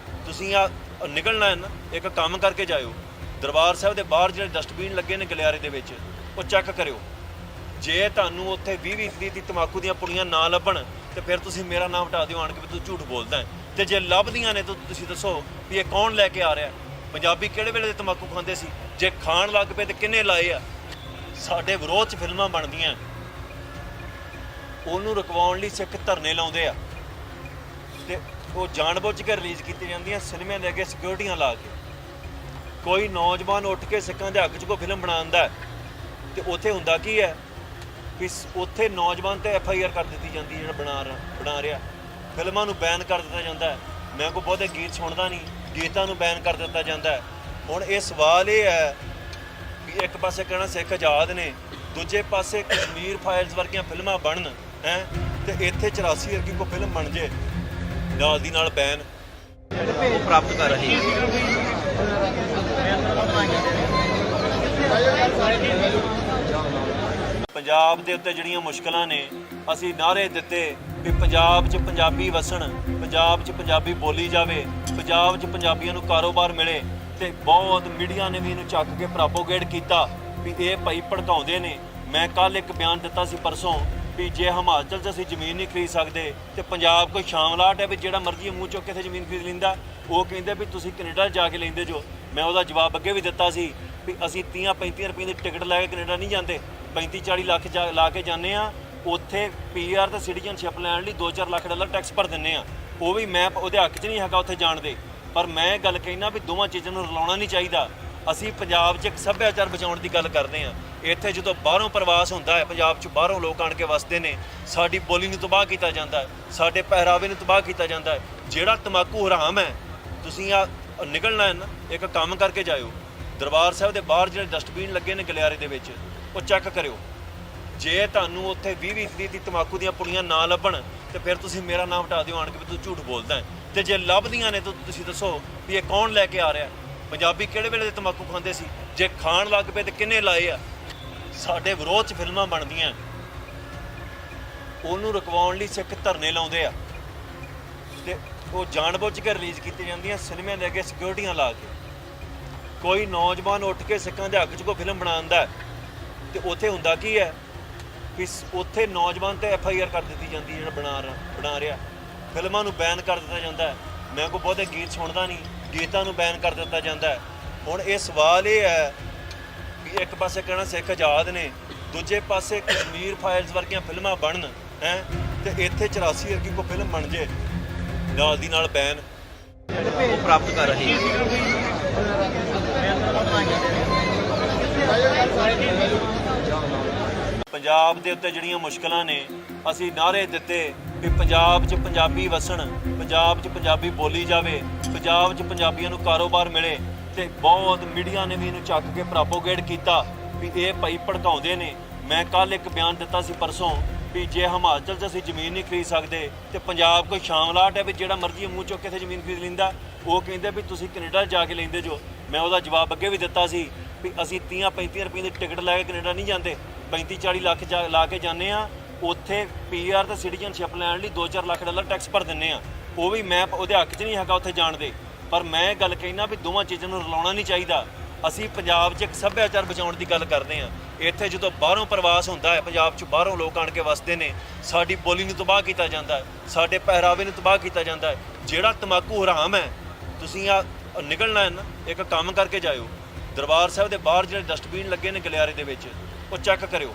ਤੁਸੀਂ ਆ ਨਿਕਲਣਾ ਹੈ ਨਾ, ਇੱਕ ਕੰਮ ਕਰਕੇ ਜਾਇਓ। ਦਰਬਾਰ ਸਾਹਿਬ ਦੇ ਬਾਹਰ ਜਿਹੜੇ ਡਸਟਬਿਨ ਲੱਗੇ ਨੇ ਗਲਿਆਰੇ ਦੇ ਵਿੱਚ, ਉਹ ਚੈੱਕ ਕਰਿਓ। ਜੇ ਤੁਹਾਨੂੰ ਉੱਥੇ 20-20 ਦੀ ਤਮਾਕੂ ਦੀਆਂ ਪੁੜੀਆਂ ਨਾ ਲੱਭਣ ਤੇ ਫਿਰ ਤੁਸੀਂ ਮੇਰਾ ਨਾਮ ਹਟਾ ਦਿਓ ਆਣ ਕੇ ਵੀ ਤੂੰ ਝੂਠ ਬੋਲਦਾ ਹੈ। ਤੇ ਜੇ ਲੱਭਦੀਆਂ ਨੇ ਤਾਂ ਤੁਸੀਂ ਦੱਸੋ ਵੀ ਇਹ ਕੌਣ ਲੈ ਕੇ ਆ ਰਿਹਾ। ਪੰਜਾਬੀ ਕਿਹੜੇ ਵੇਲੇ ਦੇ ਤਮਾਕੂ ਖਾਂਦੇ ਸੀ? ਜੇ ਖਾਣ ਲੱਗ ਪਏ ਤੇ ਕਿੰਨੇ ਲਾਏ ਆ? ਸਾਡੇ ਵਿਰੋਧ 'ਚ ਫਿਲਮਾਂ ਬਣਦੀਆਂ, ਉਹਨੂੰ ਰੁਕਵਾਉਣ ਲਈ ਸਿੱਖ ਧਰਨੇ ਲਾਉਂਦੇ ਆ ਤੇ ਉਹ ਜਾਣਬੁੱਝ ਕੇ ਰਿਲੀਜ਼ ਕੀਤੀ ਜਾਂਦੀਆਂ ਸਿਨੇਮਿਆਂ ਦੇ ਅੱਗੇ ਸਿਕਿਉਰਿਟੀਆਂ ਲਾ ਕੇ। ਕੋਈ ਨੌਜਵਾਨ ਉੱਠ ਕੇ ਸਿੱਖਾਂ ਦੇ ਹੱਕ 'ਚ ਕੋਈ ਫਿਲਮ ਬਣਾਉਂਦਾ ਤੇ ਉੱਥੇ ਹੁੰਦਾ ਕੀ ਹੈ ਕਿ ਉੱਥੇ ਨੌਜਵਾਨ ਤੇ FIR ਕਰ ਦਿੱਤੀ ਜਾਂਦੀ ਜਿਹੜਾ ਬਣਾ ਰਿਹਾ। ਫਿਲਮਾਂ ਨੂੰ ਬੈਨ ਕਰ ਦਿੱਤਾ ਜਾਂਦਾ ਹੈ। ਮੈਂ ਕੋਈ ਬਹੁਤੇ ਗੀਤ ਸੁਣਦਾ ਨਹੀਂ, ਗੀਤਾਂ ਨੂੰ ਬੈਨ ਕਰ ਦਿੱਤਾ ਜਾਂਦਾ ਹੈ। ਹੁਣ ਇਹ ਸਵਾਲ ਇਹ ਹੈ ਕਿ ਇੱਕ ਪਾਸੇ ਕਹਿਣਾ ਸਿੱਖ ਆਜ਼ਾਦ ਨੇ, ਦੂਜੇ ਪਾਸੇ ਕਸ਼ਮੀਰ ਫਾਈਲਸ ਵਰਗੀਆਂ ਫਿਲਮਾਂ ਬਣਨ ਹੈ ਤੇ ਇੱਥੇ 84 ਵਰਗੀ ਕੋਈ ਫਿਲਮ ਬਣ ਜੇ ਨਾਲ ਦੀ ਨਾਲ ਬੈਨ ਉਹ ਪ੍ਰਾਪਤ ਕਰ ਰਹੇ ਪੰਜਾਬ ਦੇ ਉੱਤੇ ਜਿਹੜੀਆਂ ਮੁਸ਼ਕਲਾਂ ਨੇ, ਅਸੀਂ ਨਾਅਰੇ ਦਿੱਤੇ ਵੀ ਪੰਜਾਬ 'ਚ ਪੰਜਾਬੀ ਵਸਣ, ਪੰਜਾਬ 'ਚ ਪੰਜਾਬੀ ਬੋਲੀ ਜਾਵੇ, ਪੰਜਾਬ 'ਚ ਪੰਜਾਬੀਆਂ ਨੂੰ ਕਾਰੋਬਾਰ ਮਿਲੇ ਤੇ ਬਹੁਤ ਮੀਡੀਆ ਨੇ ਵੀ ਇਹਨੂੰ ਚੱਕ ਕੇ ਪ੍ਰੋਪੋਗੇਟ ਕੀਤਾ ਵੀ ਇਹ ਭਾਈ ਭੜਕਾਉਂਦੇ ਨੇ। ਮੈਂ ਕੱਲ ਇੱਕ ਬਿਆਨ ਦਿੱਤਾ ਸੀ ਪਰਸੋਂ ਵੀ ਜੇ ਹਿਮਾਚਲ 'ਚ ਅਸੀਂ ਜ਼ਮੀਨ ਨਹੀਂ ਖਰੀਦ ਸਕਦੇ ਤੇ ਪੰਜਾਬ ਕੋਈ ਸ਼ਾਮਲਾਟ ਹੈ ਵੀ ਜਿਹੜਾ ਮਰਜ਼ੀ ਮੂੰਹ ਚੁੱਕ ਕੇ ਇੱਥੇ ਜ਼ਮੀਨ ਖਰੀਦ ਲੈਂਦਾ। ਉਹ ਕਹਿੰਦੇ ਵੀ ਤੁਸੀਂ ਕੈਨੇਡਾ ਜਾ ਕੇ ਲੈਂਦੇ ਜੋ। ਮੈਂ ਉਹਦਾ ਜਵਾਬ ਅੱਗੇ ਵੀ ਦਿੱਤਾ ਸੀ ਵੀ ਅਸੀਂ 30-35 ਰੁਪਏ ਦੀ ਟਿਕਟ ਲੈ ਕੇ ਕੈਨੇਡਾ ਨਹੀਂ ਜਾਂਦੇ, 35-40 ਲੱਖ ਲਾ ਕੇ ਜਾਂਦੇ ਆ। ਉੱਥੇ PR ਤੇ ਸਿਟੀਜ਼ਨਸ਼ਿਪ ਲੈਣ ਲਈ $2-4 ਲੱਖ ਟੈਕਸ ਭਰ ਦਿੰਦੇ ਆ। ਉਹ ਵੀ ਮੈਂ ਉਹਦੇ ਹੱਕ 'ਚ ਨਹੀਂ ਹੈਗਾ ਉੱਥੇ ਜਾਣ ਦੇ, ਪਰ ਮੈਂ ਗੱਲ ਕਹਿਣਾ ਵੀ ਦੋਵਾਂ ਚੀਜ਼ਾਂ ਨੂੰ ਰਲਾਉਣਾ ਨਹੀਂ ਚਾਹੀਦਾ। ਅਸੀਂ ਪੰਜਾਬ 'ਚ ਇੱਕ ਸੱਭਿਆਚਾਰ ਬਚਾਉਣ ਦੀ ਗੱਲ ਕਰਦੇ ਹਾਂ। ਇੱਥੇ ਜਦੋਂ ਬਾਹਰੋਂ ਪ੍ਰਵਾਸ ਹੁੰਦਾ ਹੈ, ਪੰਜਾਬ 'ਚ ਬਾਹਰੋਂ ਲੋਕ ਆਣ ਕੇ ਵਸਦੇ ਨੇ, ਸਾਡੀ ਬੋਲੀ ਨੂੰ ਤਬਾਹ ਕੀਤਾ ਜਾਂਦਾ ਹੈ, ਸਾਡੇ ਪਹਿਰਾਵੇ ਨੂੰ ਤਬਾਹ ਕੀਤਾ ਜਾਂਦਾ ਹੈ। ਜਿਹੜਾ ਤਮਾਕੂ ਹਰਾਮ ਹੈ, ਤੁਸੀਂ ਆ ਨਿਕਲਣਾ ਹੈ ਨਾ, ਇੱਕ ਕੰਮ ਕਰਕੇ ਜਾਇਓ। ਦਰਬਾਰ ਸਾਹਿਬ ਦੇ ਬਾਹਰ ਜਿਹੜੇ ਡਸਟਬਿਨ ਲੱਗੇ ਨੇ ਗਲਿਆਰੇ ਦੇ ਵਿੱਚ, ਉਹ ਚੈੱਕ ਕਰਿਓ। ਜੇ ਤੁਹਾਨੂੰ ਉੱਥੇ 20-20 ਦੀ ਤਮਾਕੂ ਦੀਆਂ ਪੁੜੀਆਂ ਨਾ ਲੱਭਣ ਤੇ ਫਿਰ ਤੁਸੀਂ ਮੇਰਾ ਨਾਮ ਹਟਾ ਦਿਓ ਆਣ ਕੇ ਵੀ ਤੂੰ ਝੂਠ ਬੋਲਦਾ ਹੈ। ਤੇ ਜੇ ਲੱਭਦੀਆਂ ਨੇ ਤਾਂ ਤੁਸੀਂ ਦੱਸੋ ਵੀ ਇਹ ਕੌਣ ਲੈ ਕੇ ਆ ਰਿਹਾ। ਪੰਜਾਬੀ ਕਿਹੜੇ ਵੇਲੇ ਦੇ ਤਮਾਕੂ ਖਾਂਦੇ ਸੀ? ਜੇ ਖਾਣ ਲੱਗ ਪਏ ਤੇ ਕਿੰਨੇ ਲਾਏ ਆ? ਸਾਡੇ ਵਿਰੋਧ 'ਚ ਫਿਲਮਾਂ ਬਣਦੀਆਂ, ਉਹਨੂੰ ਰੁਕਵਾਉਣ ਲਈ ਸਿੱਖ ਧਰਨੇ ਲਾਉਂਦੇ ਆ ਤੇ ਉਹ ਜਾਣਬੁੱਝ ਕੇ ਰਿਲੀਜ਼ ਕੀਤੀ ਜਾਂਦੀਆਂ ਸਿਨੇਮਿਆਂ ਦੇ ਅੱਗੇ ਸਿਕਿਉਰਿਟੀਆਂ ਲਾ ਕੇ। ਕੋਈ ਨੌਜਵਾਨ ਉੱਠ ਕੇ ਸਿੱਖਾਂ ਦੇ ਹੱਕ 'ਚ ਕੋਈ ਫਿਲਮ ਬਣਾਉਂਦਾ ਤੇ ਉੱਥੇ ਹੁੰਦਾ ਕੀ ਹੈ ਕਿ ਉੱਥੇ ਨੌਜਵਾਨ ਤੇ FIR ਕਰ ਦਿੱਤੀ ਜਾਂਦੀ ਜਿਹੜਾ ਬਣਾ ਰਿਹਾ। ਫਿਲਮਾਂ ਨੂੰ ਬੈਨ ਕਰ ਦਿੱਤਾ ਜਾਂਦਾ ਹੈ। ਮੈਂ ਕੋਈ ਬਹੁਤੇ ਗੀਤ ਸੁਣਦਾ ਨਹੀਂ, ਗੀਤਾਂ ਨੂੰ ਬੈਨ ਕਰ ਦਿੱਤਾ ਜਾਂਦਾ ਹੈ। ਹੁਣ ਇਹ ਸਵਾਲ ਇਹ ਹੈ ਕਿ ਇੱਕ ਪਾਸੇ ਕਹਿਣਾ ਸਿੱਖ ਆਜ਼ਾਦ ਨੇ, ਦੂਜੇ ਪਾਸੇ ਕਸ਼ਮੀਰ ਫਾਈਲਸ ਵਰਗੀਆਂ ਫਿਲਮਾਂ ਬਣਨ ਹੈ ਤੇ ਇੱਥੇ 84 ਵਰਗੀ ਕੋਈ ਫਿਲਮ ਬਣ ਜੇ ਨਾਲ ਦੀ ਨਾਲ ਬੈਨ ਉਹ ਪ੍ਰਾਪਤ ਕਰ ਰਹੇ ਪੰਜਾਬ ਦੇ ਉੱਤੇ ਜਿਹੜੀਆਂ ਮੁਸ਼ਕਲਾਂ ਨੇ, ਅਸੀਂ ਨਾਅਰੇ ਦਿੱਤੇ ਵੀ ਪੰਜਾਬ 'ਚ ਪੰਜਾਬੀ ਵਸਣ, ਪੰਜਾਬ 'ਚ ਪੰਜਾਬੀ ਬੋਲੀ ਜਾਵੇ, ਪੰਜਾਬ 'ਚ ਪੰਜਾਬੀਆਂ ਨੂੰ ਕਾਰੋਬਾਰ ਮਿਲੇ ਤੇ ਬਹੁਤ ਮੀਡੀਆ ਨੇ ਵੀ ਇਹਨੂੰ ਚੱਕ ਕੇ ਪ੍ਰੋਪੋਗੇਟ ਕੀਤਾ ਵੀ ਇਹ ਭਾਈ ਭੜਕਾਉਂਦੇ ਨੇ। ਮੈਂ ਕੱਲ ਇੱਕ ਬਿਆਨ ਦਿੱਤਾ ਸੀ ਪਰਸੋਂ ਵੀ ਜੇ ਹਿਮਾਚਲ 'ਚ ਅਸੀਂ ਜ਼ਮੀਨ ਨਹੀਂ ਖਰੀਦ ਸਕਦੇ ਤੇ ਪੰਜਾਬ ਕੋਈ ਸ਼ਾਮਲਾਟ ਹੈ ਵੀ ਜਿਹੜਾ ਮਰਜ਼ੀ ਮੂੰਹ ਚੁੱਕ ਕੇ ਇੱਥੇ ਜ਼ਮੀਨ ਖਰੀਦ ਲੈਂਦਾ। ਉਹ ਕਹਿੰਦੇ ਵੀ ਤੁਸੀਂ ਕੈਨੇਡਾ ਜਾ ਕੇ ਲੈਂਦੇ ਜੋ। ਮੈਂ ਉਹਦਾ ਜਵਾਬ ਅੱਗੇ ਵੀ ਦਿੱਤਾ ਸੀ ਵੀ ਅਸੀਂ 30-35 ਰੁਪਏ ਦੀ ਟਿਕਟ ਲੈ ਕੇ ਕੈਨੇਡਾ ਨਹੀਂ ਜਾਂਦੇ, 35-40 ਲੱਖ ਲਾ ਕੇ ਜਾਂਦੇ ਆ। ਉੱਥੇ PR ਤੇ ਸਿਟੀਜ਼ਨਸ਼ਿਪ ਲੈਣ ਲਈ $2-4 ਲੱਖ ਟੈਕਸ ਭਰ ਦਿੰਦੇ ਆ। ਉਹ ਵੀ ਮੈਂ ਉਹਦੇ ਹੱਕ 'ਚ ਨਹੀਂ ਹੈਗਾ ਉੱਥੇ ਜਾਣ ਦੇ, ਪਰ ਮੈਂ ਗੱਲ ਕਹਿਣਾ ਵੀ ਦੋਵਾਂ ਚੀਜ਼ਾਂ ਨੂੰ ਰਲਾਉਣਾ ਨਹੀਂ ਚਾਹੀਦਾ। ਅਸੀਂ ਪੰਜਾਬ 'ਚ ਇੱਕ ਸੱਭਿਆਚਾਰ ਬਚਾਉਣ ਦੀ ਗੱਲ ਕਰਦੇ ਹਾਂ। ਇੱਥੇ ਜਦੋਂ ਬਾਹਰੋਂ ਪ੍ਰਵਾਸ ਹੁੰਦਾ ਹੈ, ਪੰਜਾਬ 'ਚ ਬਾਹਰੋਂ ਲੋਕ ਆਣ ਕੇ ਵਸਦੇ ਨੇ, ਸਾਡੀ ਬੋਲੀ ਨੂੰ ਤਬਾਹ ਕੀਤਾ ਜਾਂਦਾ ਹੈ, ਸਾਡੇ ਪਹਿਰਾਵੇ ਨੂੰ ਤਬਾਹ ਕੀਤਾ ਜਾਂਦਾ ਹੈ। ਜਿਹੜਾ ਤਮਾਕੂ ਹਰਾਮ ਹੈ, ਤੁਸੀਂ ਆ ਨਿਕਲਣਾ ਹੈ ਨਾ, ਇੱਕ ਕੰਮ ਕਰਕੇ ਜਾਇਓ। ਦਰਬਾਰ ਸਾਹਿਬ ਦੇ ਬਾਹਰ ਜਿਹੜੇ ਡਸਟਬਿਨ ਲੱਗੇ ਨੇ ਗਲਿਆਰੇ ਦੇ ਵਿੱਚ, ਉਹ ਚੈੱਕ ਕਰਿਓ।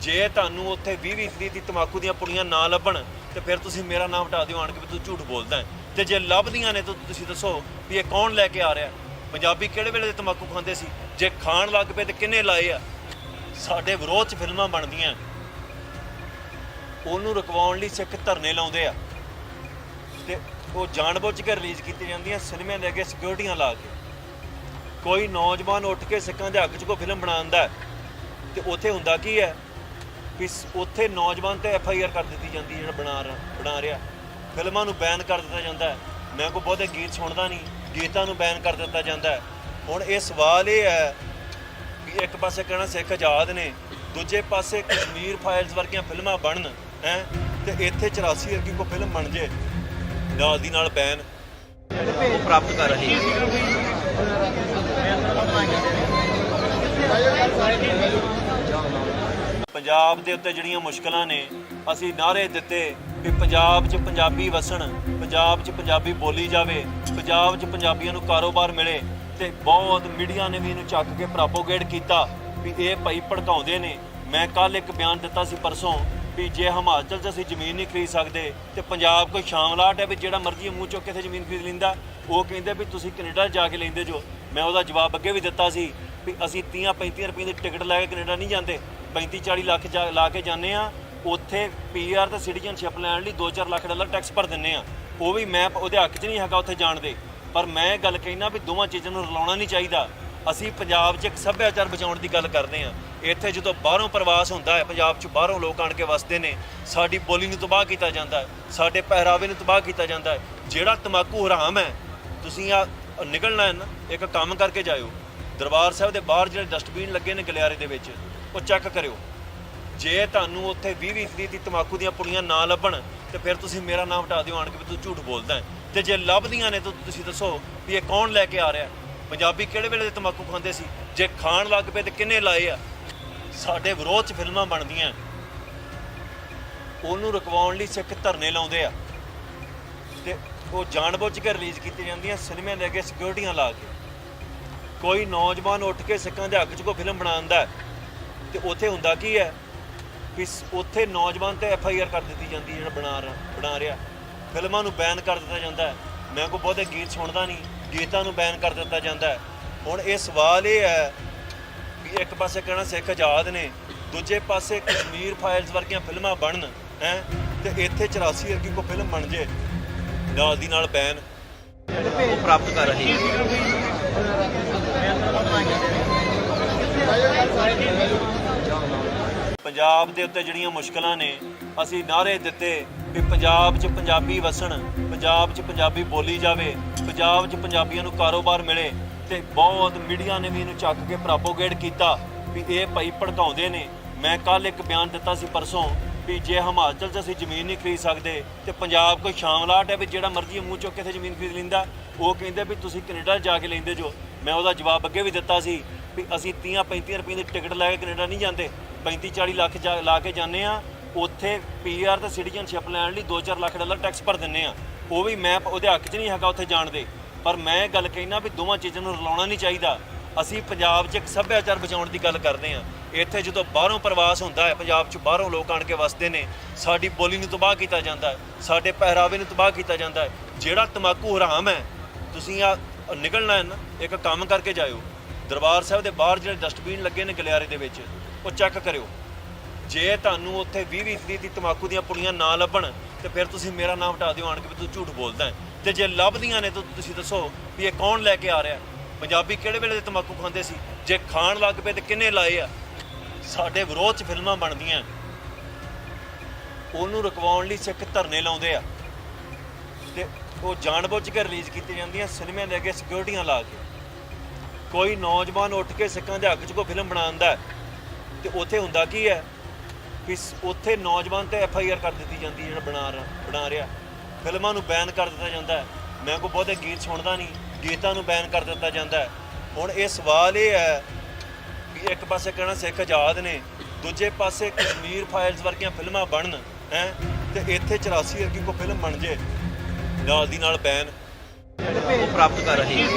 ਜੇ ਤੁਹਾਨੂੰ ਉੱਥੇ 20-20 ਦੀ ਤਮਾਕੂ ਦੀਆਂ ਪੁੜੀਆਂ ਨਾ ਲੱਭਣ ਤੇ ਫਿਰ ਤੁਸੀਂ ਮੇਰਾ ਨਾਮ ਹਟਾ ਦਿਓ ਆਣ ਕੇ ਵੀ ਤੂੰ ਝੂਠ ਬੋਲਦਾ ਹੈ। ਤੇ ਜੇ ਲੱਭਦੀਆਂ ਨੇ ਤਾਂ ਤੁਸੀਂ ਦੱਸੋ ਵੀ ਇਹ ਕੌਣ ਲੈ ਕੇ ਆ ਰਿਹਾ। ਪੰਜਾਬੀ ਕਿਹੜੇ ਵੇਲੇ ਦੇ ਤਮਾਕੂ ਖਾਂਦੇ ਸੀ? ਜੇ ਖਾਣ ਲੱਗ ਪਏ ਤੇ ਕਿੰਨੇ ਲਾਏ ਆ? ਸਾਡੇ ਵਿਰੋਧ 'ਚ ਫਿਲਮਾਂ ਬਣਦੀਆਂ, ਉਹਨੂੰ ਰੁਕਵਾਉਣ ਲਈ ਸਿੱਖ ਧਰਨੇ ਲਾਉਂਦੇ ਆ ਤੇ ਉਹ ਜਾਣਬੁੱਝ ਕੇ ਰਿਲੀਜ਼ ਕੀਤੀ ਜਾਂਦੀਆਂ ਸਿਨੇਮਿਆਂ ਦੇ ਅੱਗੇ ਸਿਕਿਉਰਿਟੀਆਂ ਲਾ ਕੇ। ਕੋਈ ਨੌਜਵਾਨ ਉੱਠ ਕੇ ਸਿੱਖਾਂ ਦੇ ਹੱਕ 'ਚ ਕੋਈ ਫਿਲਮ ਬਣਾਉਂਦਾ ਤੇ ਉੱਥੇ ਹੁੰਦਾ ਕੀ ਹੈ ਕਿ ਉੱਥੇ ਨੌਜਵਾਨ ਤੇ FIR ਕਰ ਦਿੱਤੀ ਜਾਂਦੀ ਜਿਹੜਾ ਬਣਾ ਰਿਹਾ। ਫਿਲਮਾਂ ਨੂੰ ਬੈਨ ਕਰ ਦਿੱਤਾ ਜਾਂਦਾ ਹੈ। ਮੈਂ ਕੋਈ ਬਹੁਤੇ ਗੀਤ ਸੁਣਦਾ ਨਹੀਂ, ਗੀਤਾਂ ਨੂੰ ਬੈਨ ਕਰ ਦਿੱਤਾ ਜਾਂਦਾ ਹੈ। ਹੁਣ ਇਹ ਸਵਾਲ ਇਹ ਹੈ ਕਿ ਇੱਕ ਪਾਸੇ ਕਹਿਣਾ ਸਿੱਖ ਆਜ਼ਾਦ ਨੇ, ਦੂਜੇ ਪਾਸੇ ਕਸ਼ਮੀਰ ਫਾਈਲਸ ਵਰਗੀਆਂ ਫਿਲਮਾਂ ਬਣਨ ਹੈ ਤੇ ਇੱਥੇ 84 ਵਰਗੀ ਕੋਈ ਫਿਲਮ ਬਣ ਜੇ ਨਾਲ ਦੀ ਨਾਲ ਬੈਨ ਉਹ ਪ੍ਰਾਪਤ ਕਰ ਰਹੇ ਪੰਜਾਬ ਦੇ ਉੱਤੇ ਜਿਹੜੀਆਂ ਮੁਸ਼ਕਲਾਂ ਨੇ ਅਸੀਂ ਨਾਅਰੇ ਦਿੱਤੇ ਵੀ ਪੰਜਾਬ 'ਚ ਪੰਜਾਬੀ ਵਸਣ, ਪੰਜਾਬ 'ਚ ਪੰਜਾਬੀ ਬੋਲੀ ਜਾਵੇ, ਪੰਜਾਬ 'ਚ ਪੰਜਾਬੀਆਂ ਨੂੰ ਕਾਰੋਬਾਰ ਮਿਲੇ ਤੇ ਬਹੁਤ ਮੀਡੀਆ ਨੇ ਵੀ ਇਹਨੂੰ ਚੱਕ ਕੇ ਪ੍ਰੋਪੋਗੇਟ ਕੀਤਾ ਵੀ ਇਹ ਭਾਈ ਭੜਕਾਉਂਦੇ ਨੇ। ਮੈਂ ਕੱਲ ਇੱਕ ਬਿਆਨ ਦਿੱਤਾ ਸੀ ਪਰਸੋਂ ਵੀ ਜੇ ਹਿਮਾਚਲ 'ਚ ਅਸੀਂ ਜ਼ਮੀਨ ਨਹੀਂ ਖਰੀਦ ਸਕਦੇ ਤੇ ਪੰਜਾਬ ਕੋਈ ਸ਼ਾਮਲਾਟ ਹੈ ਵੀ ਜਿਹੜਾ ਮਰਜ਼ੀ ਮੂੰਹ ਚੁੱਕ ਕੇ ਇੱਥੇ ਜ਼ਮੀਨ ਖਰੀਦ ਲੈਂਦਾ। ਉਹ ਕਹਿੰਦੇ ਵੀ ਤੁਸੀਂ ਕੈਨੇਡਾ ਜਾ ਕੇ ਲੈਂਦੇ ਜੋ। ਮੈਂ ਉਹਦਾ ਜਵਾਬ ਅੱਗੇ ਵੀ ਦਿੱਤਾ ਸੀ ਵੀ ਅਸੀਂ 30-35 ਰੁਪਏ ਦੀ ਟਿਕਟ ਲੈ ਕੇ ਕੈਨੇਡਾ ਨਹੀਂ ਜਾਂਦੇ, 35-40 ਲੱਖ ਲਾ ਕੇ ਜਾਂਦੇ ਆ। ਉੱਥੇ ਪੀਆਰ ਤੇ ਸਿਟੀਜ਼ਨਸ਼ਿਪ ਲੈਣ ਲਈ 2-4 ਲੱਖ ਡਾਲਰ ਟੈਕਸ ਭਰ ਦਿੰਦੇ ਆ। ਉਹ ਵੀ ਮੈਂ ਉਹਦੇ ਹੱਕ 'ਚ ਨਹੀਂ ਹੈਗਾ ਉੱਥੇ ਜਾਣ ਦੇ, ਪਰ ਮੈਂ ਇਹ ਗੱਲ ਕਹਿਣਾ ਵੀ ਦੋਵਾਂ ਚੀਜ਼ਾਂ ਨੂੰ ਰਲਾਉਣਾ ਨਹੀਂ ਚਾਹੀਦਾ। ਅਸੀਂ ਪੰਜਾਬ 'ਚ ਇੱਕ ਸੱਭਿਆਚਾਰ ਬਚਾਉਣ ਦੀ ਗੱਲ ਕਰਦੇ ਹਾਂ। ਇੱਥੇ ਜਦੋਂ ਬਾਹਰੋਂ ਪ੍ਰਵਾਸ ਹੁੰਦਾ ਹੈ, ਪੰਜਾਬ 'ਚ ਬਾਹਰੋਂ ਲੋਕ ਆਣ ਕੇ ਵਸਦੇ ਨੇ, ਸਾਡੀ ਬੋਲੀ ਨੂੰ ਤਬਾਹ ਕੀਤਾ ਜਾਂਦਾ ਹੈ, ਸਾਡੇ ਪਹਿਰਾਵੇ ਨੂੰ ਤਬਾਹ ਕੀਤਾ ਜਾਂਦਾ ਹੈ। ਜਿਹੜਾ ਤੰਬਾਕੂ ਹਰਾਮ ਹੈ, ਤੁਸੀਂ ਆ ਨਿਕਲਣਾ ਹੈ ਨਾ, ਇੱਕ ਕੰਮ ਕਰਕੇ ਜਾਇਓ। ਦਰਬਾਰ ਸਾਹਿਬ ਦੇ ਬਾਹਰ ਜਿਹੜੇ ਡਸਟਬਿਨ ਲੱਗੇ ਨੇ ਗਲਿਆਰੇ ਦੇ ਵਿੱਚ, ਉਹ ਚੈੱਕ ਕਰਿਓ। ਜੇ ਤੁਹਾਨੂੰ ਉੱਥੇ 20-20 ਦੀ ਤੰਬਾਕੂ ਦੀਆਂ ਪੁੜੀਆਂ ਨਾ ਲੱਭਣ ਤੇ ਫਿਰ ਤੁਸੀਂ ਮੇਰਾ ਨਾਮ ਹਟਾ ਦਿਓ ਆਣ ਕੇ ਵੀ ਤੂੰ ਝੂਠ ਬੋਲਦਾ ਹੈ। ਤੇ ਜੇ ਲੱਭਦੀਆਂ ਨੇ ਤਾਂ ਤੁਸੀਂ ਦੱਸੋ ਵੀ ਇਹ ਕੌਣ ਲੈ ਕੇ ਆ ਰਿਹਾ। ਪੰਜਾਬੀ ਕਿਹੜੇ ਵੇਲੇ ਦੇ ਤੰਬਾਕੂ ਖਾਂਦੇ ਸੀ? ਜੇ ਖਾਣ ਲੱਗ ਪਏ ਤੇ ਕਿੰਨੇ ਲਾਏ ਆ? ਸਾਡੇ ਵਿਰੋਧ 'ਚ ਫਿਲਮਾਂ ਬਣਦੀਆਂ, ਉਹਨੂੰ ਰੁਕਵਾਉਣ ਲਈ ਸਿੱਖ ਧਰਨੇ ਲਾਉਂਦੇ ਆ ਤੇ ਉਹ ਜਾਣਬੁੱਝ ਕੇ ਰਿਲੀਜ਼ ਕੀਤੀਆਂ ਜਾਂਦੀਆਂ ਸਿਨੇਮਿਆਂ ਦੇ ਅੱਗੇ ਸਿਕਿਉਰਿਟੀਆਂ ਲਾ ਕੇ। ਕੋਈ ਨੌਜਵਾਨ ਉੱਠ ਕੇ ਸਿੱਖਾਂ ਦੇ ਹੱਕ 'ਚ ਕੋਈ ਫਿਲਮ ਬਣਾਉਂਦਾ ਤੇ ਉੱਥੇ ਹੁੰਦਾ ਕੀ ਹੈ ਵੀ ਉੱਥੇ ਨੌਜਵਾਨ ਤੇ FIR ਕਰ ਦਿੱਤੀ ਜਾਂਦੀ ਹੈ ਜਿਹੜਾ ਬਣਾ ਰਿਹਾ। ਫਿਲਮਾਂ ਨੂੰ ਬੈਨ ਕਰ ਦਿੱਤਾ ਜਾਂਦਾ ਹੈ। ਮੈਂ ਕੋਈ ਬਹੁਤੇ ਗੀਤ ਸੁਣਦਾ ਨਹੀਂ, ਗੀਤਾਂ ਨੂੰ ਬੈਨ ਕਰ ਦਿੱਤਾ ਜਾਂਦਾ ਹੈ। ਹੁਣ ਇਹ ਸਵਾਲ ਇਹ ਹੈ ਵੀ ਇੱਕ ਪਾਸੇ ਕਹਿਣਾ ਸਿੱਖ ਆਜ਼ਾਦ ਨੇ, ਦੂਜੇ ਪਾਸੇ ਕਸ਼ਮੀਰ ਫਾਈਲਸ ਵਰਗੀਆਂ ਫਿਲਮਾਂ ਬਣਨ ਹੈ ਤੇ ਇੱਥੇ 84 ਵਰਗੀ ਕੋਈ ਫਿਲਮ ਬਣ ਜੇ ਨਾਲ ਦੀ ਨਾਲ ਬੈਨ ਉਹ ਪ੍ਰਾਪਤ ਕਰ ਰਹੀ ਹੈ। ਪੰਜਾਬ ਦੇ ਉੱਤੇ ਜਿਹੜੀਆਂ ਮੁਸ਼ਕਲਾਂ ਨੇ ਅਸੀਂ ਨਾਅਰੇ ਦਿੱਤੇ ਵੀ ਪੰਜਾਬ 'ਚ ਪੰਜਾਬੀ ਵਸਣ, ਪੰਜਾਬ 'ਚ ਪੰਜਾਬੀ ਬੋਲੀ ਜਾਵੇ, ਪੰਜਾਬ 'ਚ ਪੰਜਾਬੀਆਂ ਨੂੰ ਕਾਰੋਬਾਰ ਮਿਲੇ ਤੇ ਬਹੁਤ ਮੀਡੀਆ ਨੇ ਵੀ ਇਹਨੂੰ ਚੱਕ ਕੇ ਪ੍ਰੋਪੋਗੇਟ ਕੀਤਾ ਵੀ ਇਹ ਭਾਈ ਭੜਕਾਉਂਦੇ ਨੇ। ਮੈਂ ਕੱਲ ਇੱਕ ਬਿਆਨ ਦਿੱਤਾ ਸੀ ਪਰਸੋਂ ਵੀ ਜੇ ਹਿਮਾਚਲ 'ਚ ਅਸੀਂ ਜ਼ਮੀਨ ਨਹੀਂ ਖਰੀਦ ਸਕਦੇ ਤੇ ਪੰਜਾਬ ਕੋਈ ਸ਼ਾਮਲਾਟ ਹੈ ਵੀ ਜਿਹੜਾ ਮਰਜ਼ੀ ਮੂੰਹ ਚੁੱਕ ਕੇ ਇੱਥੇ ਜ਼ਮੀਨ ਖਰੀਦ ਲੈਂਦਾ। ਉਹ ਕਹਿੰਦੇ ਵੀ ਤੁਸੀਂ ਕੈਨੇਡਾ ਜਾ ਕੇ ਲੈਂਦੇ ਜੋ। ਮੈਂ ਉਹਦਾ ਜਵਾਬ ਅੱਗੇ ਵੀ ਦਿੱਤਾ ਸੀ ਵੀ ਅਸੀਂ 30-35 ਰੁਪਏ ਦੀ ਟਿਕਟ ਲੈ ਕੇ ਕੈਨੇਡਾ ਨਹੀਂ ਜਾਂਦੇ, 35-40 ਲੱਖ ਲਾ ਕੇ ਜਾਂਦੇ ਆ। ਉੱਥੇ ਪੀਆਰ ਤੇ ਸਿਟੀਜ਼ਨਸ਼ਿਪ ਲੈਣ ਲਈ 2-4 ਲੱਖ ਡਾਲਰ ਟੈਕਸ ਭਰ ਦਿੰਦੇ ਆ। ਉਹ ਵੀ ਮੈਂ ਉਹਦੇ ਹੱਕ 'ਚ ਨਹੀਂ ਹੈਗਾ ਉੱਥੇ ਜਾਣ ਦੇ, ਪਰ ਮੈਂ ਇਹ ਗੱਲ ਕਹਿਣਾ ਵੀ ਦੋਵਾਂ ਚੀਜ਼ਾਂ ਨੂੰ ਰਲਾਉਣਾ ਨਹੀਂ ਚਾਹੀਦਾ। ਅਸੀਂ ਪੰਜਾਬ 'ਚ ਇੱਕ ਸੱਭਿਆਚਾਰ ਬਚਾਉਣ ਦੀ ਗੱਲ ਕਰਦੇ ਹਾਂ। ਇੱਥੇ ਜਦੋਂ ਬਾਹਰੋਂ ਪ੍ਰਵਾਸ ਹੁੰਦਾ ਹੈ, ਪੰਜਾਬ 'ਚ ਬਾਹਰੋਂ ਲੋਕ ਆਣ ਕੇ ਵਸਦੇ ਨੇ, ਸਾਡੀ ਬੋਲੀ ਨੂੰ ਤਬਾਹ ਕੀਤਾ ਜਾਂਦਾ ਹੈ, ਸਾਡੇ ਪਹਿਰਾਵੇ ਨੂੰ ਤਬਾਹ ਕੀਤਾ ਜਾਂਦਾ ਹੈ। ਜਿਹੜਾ ਤੰਬਾਕੂ ਹਰਾਮ ਹੈ, ਤੁਸੀਂ ਆ ਨਿਕਲਣਾ ਹੈ ਨਾ, ਇੱਕ ਕੰਮ ਕਰਕੇ ਜਾਇਓ। ਦਰਬਾਰ ਸਾਹਿਬ ਦੇ ਬਾਹਰ ਜਿਹੜੇ ਡਸਟਬਿਨ ਲੱਗੇ ਨੇ ਗਲਿਆਰੇ ਦੇ ਵਿੱਚ, ਉਹ ਚੈੱਕ ਕਰਿਓ। ਜੇ ਤੁਹਾਨੂੰ ਉੱਥੇ 20-20 ਦੀ ਤੰਬਾਕੂ ਦੀਆਂ ਪੁੜੀਆਂ ਨਾ ਲੱਭਣ ਤੇ ਫਿਰ ਤੁਸੀਂ ਮੇਰਾ ਨਾਮ ਹਟਾ ਦਿਓ ਆਣ ਕੇ ਵੀ ਤੂੰ ਝੂਠ ਬੋਲਦਾ ਹੈ। ਤੇ ਜੇ ਲੱਭਦੀਆਂ ਨੇ ਤਾਂ ਤੁਸੀਂ ਦੱਸੋ ਵੀ ਇਹ ਕੌਣ ਲੈ ਕੇ ਆ ਰਿਹਾ। ਪੰਜਾਬੀ ਕਿਹੜੇ ਵੇਲੇ ਦੇ ਤੰਬਾਕੂ ਖਾਂਦੇ ਸੀ? ਜੇ ਖਾਣ ਲੱਗ ਪਏ ਤੇ ਕਿੰਨੇ ਲਾਏ ਆ? ਸਾਡੇ ਵਿਰੋਧ 'ਚ ਫਿਲਮਾਂ ਬਣਦੀਆਂ, ਉਹਨੂੰ ਰੁਕਵਾਉਣ ਲਈ ਸਿੱਖ ਧਰਨੇ ਲਾਉਂਦੇ ਆ ਤੇ ਉਹ ਜਾਣਬੁੱਝ ਕੇ ਰਿਲੀਜ਼ ਕੀਤੀਆਂ ਜਾਂਦੀਆਂ ਸਿਨੇਮਿਆਂ ਦੇ ਅੱਗੇ ਸਿਕਿਉਰਿਟੀਆਂ ਲਾ ਕੇ। ਕੋਈ ਨੌਜਵਾਨ ਉੱਠ ਕੇ ਸਿੱਖਾਂ ਦੇ ਹੱਕ 'ਚ ਕੋਈ ਫਿਲਮ ਬਣਾਉਂਦਾ ਤੇ ਉੱਥੇ ਹੁੰਦਾ ਕੀ ਹੈ ਵੀ ਉੱਥੇ ਨੌਜਵਾਨ ਤੇ FIR ਕਰ ਦਿੱਤੀ ਜਾਂਦੀ ਹੈ ਜਿਹੜਾ ਬਣਾ ਰਿਹਾ। ਫਿਲਮਾਂ ਨੂੰ ਬੈਨ ਕਰ ਦਿੱਤਾ ਜਾਂਦਾ ਹੈ। ਮੈਂ ਕੋਈ ਬਹੁਤੇ ਗੀਤ ਸੁਣਦਾ ਨਹੀਂ, ਗੀਤਾਂ ਨੂੰ ਬੈਨ ਕਰ ਦਿੱਤਾ ਜਾਂਦਾ ਹੈ। ਹੁਣ ਇਹ ਸਵਾਲ ਇਹ ਹੈ ਵੀ ਇੱਕ ਪਾਸੇ ਕਹਿਣਾ ਸਿੱਖ ਆਜ਼ਾਦ ਨੇ, ਦੂਜੇ ਪਾਸੇ ਕਸ਼ਮੀਰ ਫਾਈਲਸ ਵਰਗੀਆਂ ਫਿਲਮਾਂ ਬਣਨ ਹੈ ਤੇ ਇੱਥੇ 84 ਵਰਗੀ ਕੋਈ ਫਿਲਮ ਬਣ ਜੇ ਨਾਲ ਦੀ ਨਾਲ ਬੈਨ ਉਹ ਪ੍ਰਾਪਤ ਕਰ ਰਹੀ ਹੈ।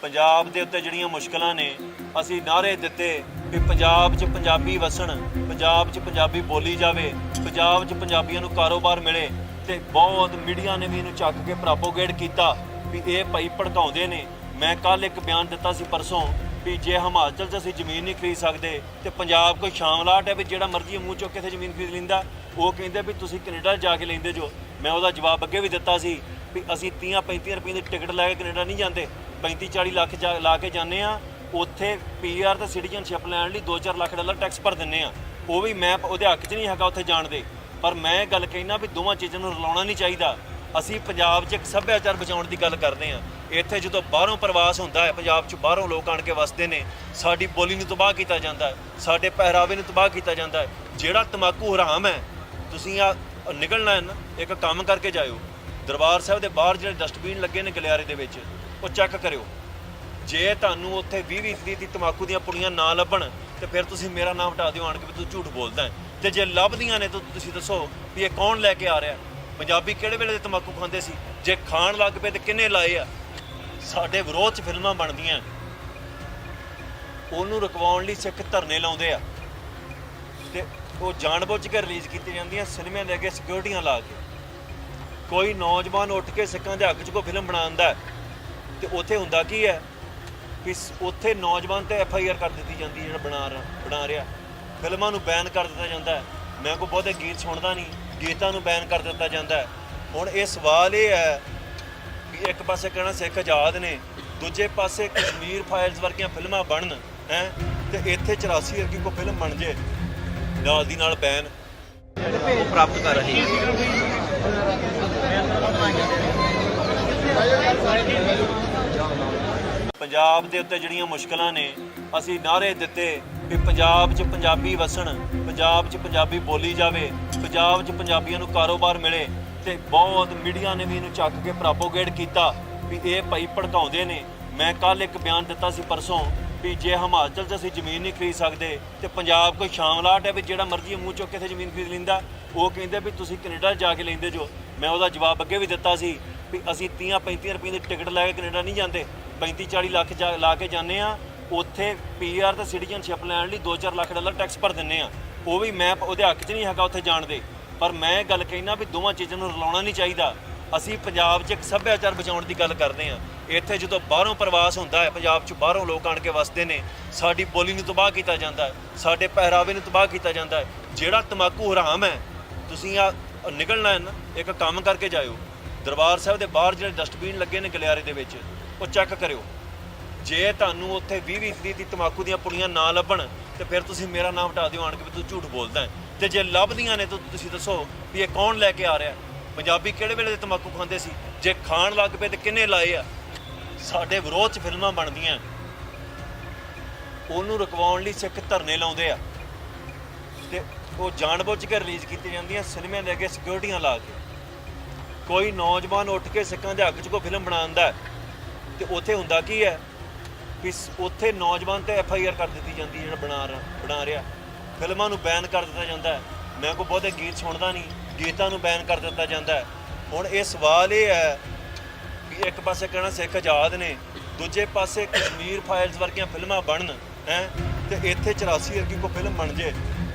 ਪੰਜਾਬ ਦੇ ਉੱਤੇ ਜਿਹੜੀਆਂ ਮੁਸ਼ਕਲਾਂ ਨੇ ਅਸੀਂ ਨਾਅਰੇ ਦਿੱਤੇ ਵੀ ਪੰਜਾਬ 'ਚ ਪੰਜਾਬੀ ਵਸਣ, ਪੰਜਾਬ 'ਚ ਪੰਜਾਬੀ ਬੋਲੀ ਜਾਵੇ, ਪੰਜਾਬ 'ਚ ਪੰਜਾਬੀਆਂ ਨੂੰ ਕਾਰੋਬਾਰ ਮਿਲੇ ਤੇ ਬਹੁਤ ਮੀਡੀਆ ਨੇ ਵੀ ਇਹਨੂੰ ਚੱਕ ਕੇ ਪ੍ਰੋਪੋਗੇਟ ਕੀਤਾ ਵੀ ਇਹ ਭਾਈ ਭੜਕਾਉਂਦੇ ਨੇ। ਮੈਂ ਕੱਲ ਇੱਕ ਬਿਆਨ ਦਿੱਤਾ ਸੀ ਪਰਸੋਂ ਵੀ ਜੇ ਹਿਮਾਚਲ 'ਚ ਅਸੀਂ ਜ਼ਮੀਨ ਨਹੀਂ ਖਰੀਦ ਸਕਦੇ ਤੇ ਪੰਜਾਬ ਕੋਈ ਸ਼ਾਮਲਾਟ ਹੈ ਵੀ ਜਿਹੜਾ ਮਰਜ਼ੀ ਮੂੰਹ ਚੁੱਕ ਕੇ ਇੱਥੇ ਜ਼ਮੀਨ ਖਰੀਦ ਲੈਂਦਾ। ਉਹ ਕਹਿੰਦੇ ਵੀ ਤੁਸੀਂ ਕੈਨੇਡਾ ਜਾ ਕੇ ਲੈਂਦੇ ਜੋ। ਮੈਂ ਉਹਦਾ ਜਵਾਬ ਅੱਗੇ ਵੀ ਦਿੱਤਾ ਸੀ ਵੀ ਅਸੀਂ 30-35 ਰੁਪਏ ਦੀ ਟਿਕਟ ਲੈ ਕੇ ਕੈਨੇਡਾ ਨਹੀਂ ਜਾਂਦੇ, 35-40 ਲੱਖ ਲਾ ਕੇ ਜਾਂਦੇ ਆ। ਉੱਥੇ ਪੀਆਰ ਤੇ ਸਿਟੀਜ਼ਨਸ਼ਿਪ ਲੈਣ ਲਈ 2-4 ਲੱਖ ਡਾਲਰ ਟੈਕਸ ਭਰ ਦਿੰਦੇ ਆ। ਉਹ ਵੀ ਮੈਂ ਉਹਦੇ ਹੱਕ 'ਚ ਨਹੀਂ ਹੈਗਾ ਉੱਥੇ ਜਾਣ ਦੇ, ਪਰ ਮੈਂ ਇਹ ਗੱਲ ਕਹਿਣਾ ਵੀ ਦੋਵਾਂ ਚੀਜ਼ਾਂ ਨੂੰ ਰਲਾਉਣਾ ਨਹੀਂ ਚਾਹੀਦਾ। ਅਸੀਂ ਪੰਜਾਬ 'ਚ ਇੱਕ ਸੱਭਿਆਚਾਰ ਬਚਾਉਣ ਦੀ ਗੱਲ ਕਰਦੇ ਹਾਂ। ਇੱਥੇ ਜਦੋਂ ਬਾਹਰੋਂ ਪ੍ਰਵਾਸ ਹੁੰਦਾ ਹੈ, ਪੰਜਾਬ 'ਚ ਬਾਹਰੋਂ ਲੋਕ ਆਣ ਕੇ ਵਸਦੇ ਨੇ, ਸਾਡੀ ਬੋਲੀ ਨੂੰ ਤਬਾਹ ਕੀਤਾ ਜਾਂਦਾ ਹੈ, ਸਾਡੇ ਪਹਿਰਾਵੇ ਨੂੰ ਤਬਾਹ ਕੀਤਾ ਜਾਂਦਾ ਹੈ। ਜਿਹੜਾ ਤੰਬਾਕੂ ਹਰਾਮ ਹੈ, ਤੁਸੀਂ ਆ ਨਿਕਲਣਾ ਹੈ ਨਾ, ਇੱਕ ਕੰਮ ਕਰਕੇ ਜਾਇਓ। ਦਰਬਾਰ ਸਾਹਿਬ ਦੇ ਬਾਹਰ ਜਿਹੜੇ ਡਸਟਬਿਨ ਲੱਗੇ ਨੇ ਗਲਿਆਰੇ ਦੇ ਵਿੱਚ, ਉਹ ਚੈੱਕ ਕਰਿਓ। ਜੇ ਤੁਹਾਨੂੰ ਉੱਥੇ 20-20 ਦੀ ਤਮਾਕੂ ਦੀਆਂ ਪੁੜੀਆਂ ਨਾ ਲੱਭਣ ਤੇ ਫਿਰ ਤੁਸੀਂ ਮੇਰਾ ਨਾਮ ਹਟਾ ਦਿਓ ਆਣ ਕੇ ਵੀ ਤੂੰ ਝੂਠ ਬੋਲਦਾ ਹੈ। ਤੇ ਜੇ ਲੱਭਦੀਆਂ ਨੇ ਤਾਂ ਤੁਸੀਂ ਦੱਸੋ ਵੀ ਇਹ ਕੌਣ ਲੈ ਕੇ ਆ ਰਿਹਾ। ਪੰਜਾਬੀ ਕਿਹੜੇ ਵੇਲੇ ਦੇ ਤਮਾਕੂ ਖਾਂਦੇ ਸੀ? ਜੇ ਖਾਣ ਲੱਗ ਪਏ ਤੇ ਕਿੰਨੇ ਲਾਏ ਆ? ਸਾਡੇ ਵਿਰੋਧ 'ਚ ਫਿਲਮਾਂ ਬਣਦੀਆਂ, ਉਹਨੂੰ ਰੁਕਵਾਉਣ ਲਈ ਸਿੱਖ ਧਰਨੇ ਲਾਉਂਦੇ ਆ ਤੇ ਉਹ ਜਾਣਬੁੱਝ ਕੇ ਰਿਲੀਜ਼ ਕੀਤੀ ਜਾਂਦੀਆਂ ਸਿਨੇਮਿਆਂ ਦੇ ਅੱਗੇ ਸਿਕਿਉਰਟੀਆਂ ਲਾ ਕੇ। ਕੋਈ ਨੌਜਵਾਨ ਉੱਠ ਕੇ ਸਿੱਖਾਂ ਦੇ ਹੱਕ 'ਚ ਕੋਈ ਫਿਲਮ ਬਣਾਉਂਦਾ ਤੇ ਉੱਥੇ ਹੁੰਦਾ ਕੀ ਹੈ ਕਿ ਉੱਥੇ ਨੌਜਵਾਨ ਤੇ FIR ਕਰ ਦਿੱਤੀ ਜਾਂਦੀ ਜਿਹੜਾ ਬਣਾ ਰਿਹਾ। ਫਿਲਮਾਂ ਨੂੰ ਬੈਨ ਕਰ ਦਿੱਤਾ ਜਾਂਦਾ ਹੈ। ਮੈਂ ਕੋਈ ਬਹੁਤੇ ਗੀਤ ਸੁਣਦਾ ਨਹੀਂ, ਗੀਤਾਂ ਨੂੰ ਬੈਨ ਕਰ ਦਿੱਤਾ ਜਾਂਦਾ ਹੈ। ਹੁਣ ਇਹ ਸਵਾਲ ਇਹ ਹੈ ਕਿ ਇੱਕ ਪਾਸੇ ਕਹਿਣਾ ਸਿੱਖ ਆਜ਼ਾਦ ਨੇ, ਦੂਜੇ ਪਾਸੇ ਕਸ਼ਮੀਰ ਫਾਈਲਸ ਵਰਗੀਆਂ ਫਿਲਮਾਂ ਬਣਨ ਹੈ ਤੇ ਇੱਥੇ 84 ਵਰਗੀ ਕੋਈ ਫਿਲਮ ਬਣ ਜੇ ਨਾਲ ਦੀ ਨਾਲ ਬੈਨ ਪ੍ਰਾਪਤ ਕਰ ਰਹੇ ਪੰਜਾਬ ਦੇ ਉੱਤੇ ਜਿਹੜੀਆਂ ਮੁਸ਼ਕਲਾਂ ਨੇ, ਅਸੀਂ ਨਾਅਰੇ ਦਿੱਤੇ ਕਿ ਪੰਜਾਬ 'ਚ ਪੰਜਾਬੀ ਵਸਣ, ਪੰਜਾਬ 'ਚ ਪੰਜਾਬੀ ਬੋਲੀ ਜਾਵੇ, ਪੰਜਾਬ 'ਚ ਪੰਜਾਬੀਆਂ ਨੂੰ ਕਾਰੋਬਾਰ ਮਿਲੇ ਤੇ ਬਹੁਤ ਮੀਡੀਆ ਨੇ ਵੀ ਇਹਨੂੰ ਚੱਕ ਕੇ ਪ੍ਰੋਪੋਗੇਟ ਕੀਤਾ ਵੀ ਇਹ ਭਾਈ ਭੜਕਾਉਂਦੇ ਨੇ। ਮੈਂ ਕੱਲ ਇੱਕ ਬਿਆਨ ਦਿੱਤਾ ਸੀ ਪਰਸੋਂ ਵੀ ਜੇ ਹਿਮਾਚਲ 'ਚ ਅਸੀਂ ਜ਼ਮੀਨ ਨਹੀਂ ਖਰੀਦ ਸਕਦੇ ਤੇ ਪੰਜਾਬ ਕੋਈ ਸ਼ਾਮਲਾਟ ਹੈ ਵੀ ਜਿਹੜਾ ਮਰਜ਼ੀ ਮੂੰਹ ਚੁੱਕ ਕੇ ਇੱਥੇ ਜ਼ਮੀਨ ਖਰੀਦ ਲੈਂਦਾ। ਉਹ ਕਹਿੰਦੇ ਵੀ ਤੁਸੀਂ ਕੈਨੇਡਾ ਜਾ ਕੇ ਲੈਂਦੇ ਜੋ। ਮੈਂ ਉਹਦਾ ਜਵਾਬ ਅੱਗੇ ਵੀ ਦਿੱਤਾ ਸੀ ਵੀ ਅਸੀਂ 30-35 ਰੁਪਏ ਦੀ ਟਿਕਟ ਲੈ ਕੇ ਕੈਨੇਡਾ ਨਹੀਂ ਜਾਂਦੇ, 35-40 ਲੱਖ ਲਾ ਕੇ ਜਾਂਦੇ ਆ। ਉੱਥੇ PR ਤੇ ਸਿਟੀਜ਼ਨਸ਼ਿਪ ਲੈਣ ਲਈ $2-4 ਲੱਖ ਟੈਕਸ ਭਰ ਦਿੰਦੇ ਆ। ਉਹ ਵੀ ਮੈਂ ਉਹਦੇ ਹੱਕ 'ਚ ਨਹੀਂ ਹੈਗਾ ਉੱਥੇ ਜਾਣ ਦੇ, ਪਰ ਮੈਂ ਗੱਲ ਕਹਿਣਾ ਵੀ ਦੋਵਾਂ ਚੀਜ਼ਾਂ ਨੂੰ ਰਲਾਉਣਾ ਨਹੀਂ ਚਾਹੀਦਾ। ਅਸੀਂ ਪੰਜਾਬ 'ਚ ਇੱਕ ਸੱਭਿਆਚਾਰ ਬਚਾਉਣ ਦੀ ਗੱਲ ਕਰਦੇ ਹਾਂ। ਇੱਥੇ ਜਦੋਂ ਬਾਹਰੋਂ ਪ੍ਰਵਾਸ ਹੁੰਦਾ ਹੈ, ਪੰਜਾਬ 'ਚ ਬਾਹਰੋਂ ਲੋਕ ਆਣ ਕੇ ਵਸਦੇ ਨੇ, ਸਾਡੀ ਬੋਲੀ ਨੂੰ ਤਬਾਹ ਕੀਤਾ ਜਾਂਦਾ ਹੈ, ਸਾਡੇ ਪਹਿਰਾਵੇ ਨੂੰ ਤਬਾਹ ਕੀਤਾ ਜਾਂਦਾ ਹੈ। ਜਿਹੜਾ ਤਮਾਕੂ ਹਰਾਮ ਹੈ, ਤੁਸੀਂ ਆ ਨਿਕਲਣਾ ਹੈ ਨਾ, ਇੱਕ ਕੰਮ ਕਰਕੇ ਜਾਇਓ। ਦਰਬਾਰ ਸਾਹਿਬ ਦੇ ਬਾਹਰ ਜਿਹੜੇ ਡਸਟਬਿਨ ਲੱਗੇ ਨੇ ਗਲਿਆਰੇ ਦੇ ਵਿੱਚ, ਉਹ ਚੈੱਕ ਕਰਿਓ। ਜੇ ਤੁਹਾਨੂੰ ਉੱਥੇ 20-20 ਦੀ ਤਮਾਕੂ ਦੀਆਂ ਪੁੜੀਆਂ ਨਾ ਲੱਭਣ ਤੇ ਫਿਰ ਤੁਸੀਂ ਮੇਰਾ ਨਾਮ ਹਟਾ ਦਿਓ ਆਣ ਕੇ ਵੀ ਤੂੰ ਝੂਠ ਬੋਲਦਾ ਹੈ। ਤੇ ਜੇ ਲੱਭਦੀਆਂ ਨੇ ਤਾਂ ਤੁਸੀਂ ਦੱਸੋ ਵੀ ਇਹ ਕੌਣ ਲੈ ਕੇ ਆ ਰਿਹਾ। ਪੰਜਾਬੀ ਕਿਹੜੇ ਵੇਲੇ ਦੇ ਤਮਾਕੂ ਖਾਂਦੇ ਸੀ? ਜੇ ਖਾਣ ਲੱਗ ਪਏ ਤੇ ਕਿੰਨੇ ਲਾਏ ਆ? ਸਾਡੇ ਵਿਰੋਧ 'ਚ ਫਿਲਮਾਂ ਬਣਦੀਆਂ, ਉਹਨੂੰ ਰੁਕਵਾਉਣ ਲਈ ਸਿੱਖ ਧਰਨੇ ਲਾਉਂਦੇ ਆ ਤੇ ਉਹ ਜਾਣਬੁੱਝ ਕੇ ਰਿਲੀਜ਼ ਕੀਤੀ ਜਾਂਦੀਆਂ ਸਿਨੇਮਿਆਂ ਦੇ ਅੱਗੇ ਸਿਕਿਉਰਟੀਆਂ ਲਾ ਕੇ। ਕੋਈ ਨੌਜਵਾਨ ਉੱਠ ਕੇ ਸਿੱਖਾਂ ਦੇ ਹੱਕ 'ਚ ਕੋਈ ਫਿਲਮ ਬਣਾਉਂਦਾ ਤੇ ਉੱਥੇ ਹੁੰਦਾ ਕੀ ਹੈ ਕਿ ਉੱਥੇ ਨੌਜਵਾਨ ਤੇ FIR ਕਰ ਦਿੱਤੀ ਜਾਂਦੀ ਜਿਹੜਾ ਬਣਾ ਰਿਹਾ। ਫਿਲਮਾਂ ਨੂੰ ਬੈਨ ਕਰ ਦਿੱਤਾ ਜਾਂਦਾ ਹੈ। ਮੈਂ ਕੋਈ ਬਹੁਤੇ ਗੀਤ ਸੁਣਦਾ ਨਹੀਂ, ਗੀਤਾਂ ਨੂੰ ਬੈਨ ਕਰ ਦਿੱਤਾ ਜਾਂਦਾ ਹੈ। ਹੁਣ ਇਹ ਸਵਾਲ ਇਹ ਹੈ ਕਿ ਇੱਕ ਪਾਸੇ ਕਹਿਣਾ ਸਿੱਖ ਆਜ਼ਾਦ ਨੇ, ਦੂਜੇ ਪਾਸੇ ਕਸ਼ਮੀਰ ਫਾਈਲਸ ਵਰਗੀਆਂ ਫਿਲਮਾਂ ਬਣਨ ਹੈ ਤੇ ਇੱਥੇ 84 ਵਰਗੀ ਕੋਈ ਫਿਲਮ ਬਣ ਜੇ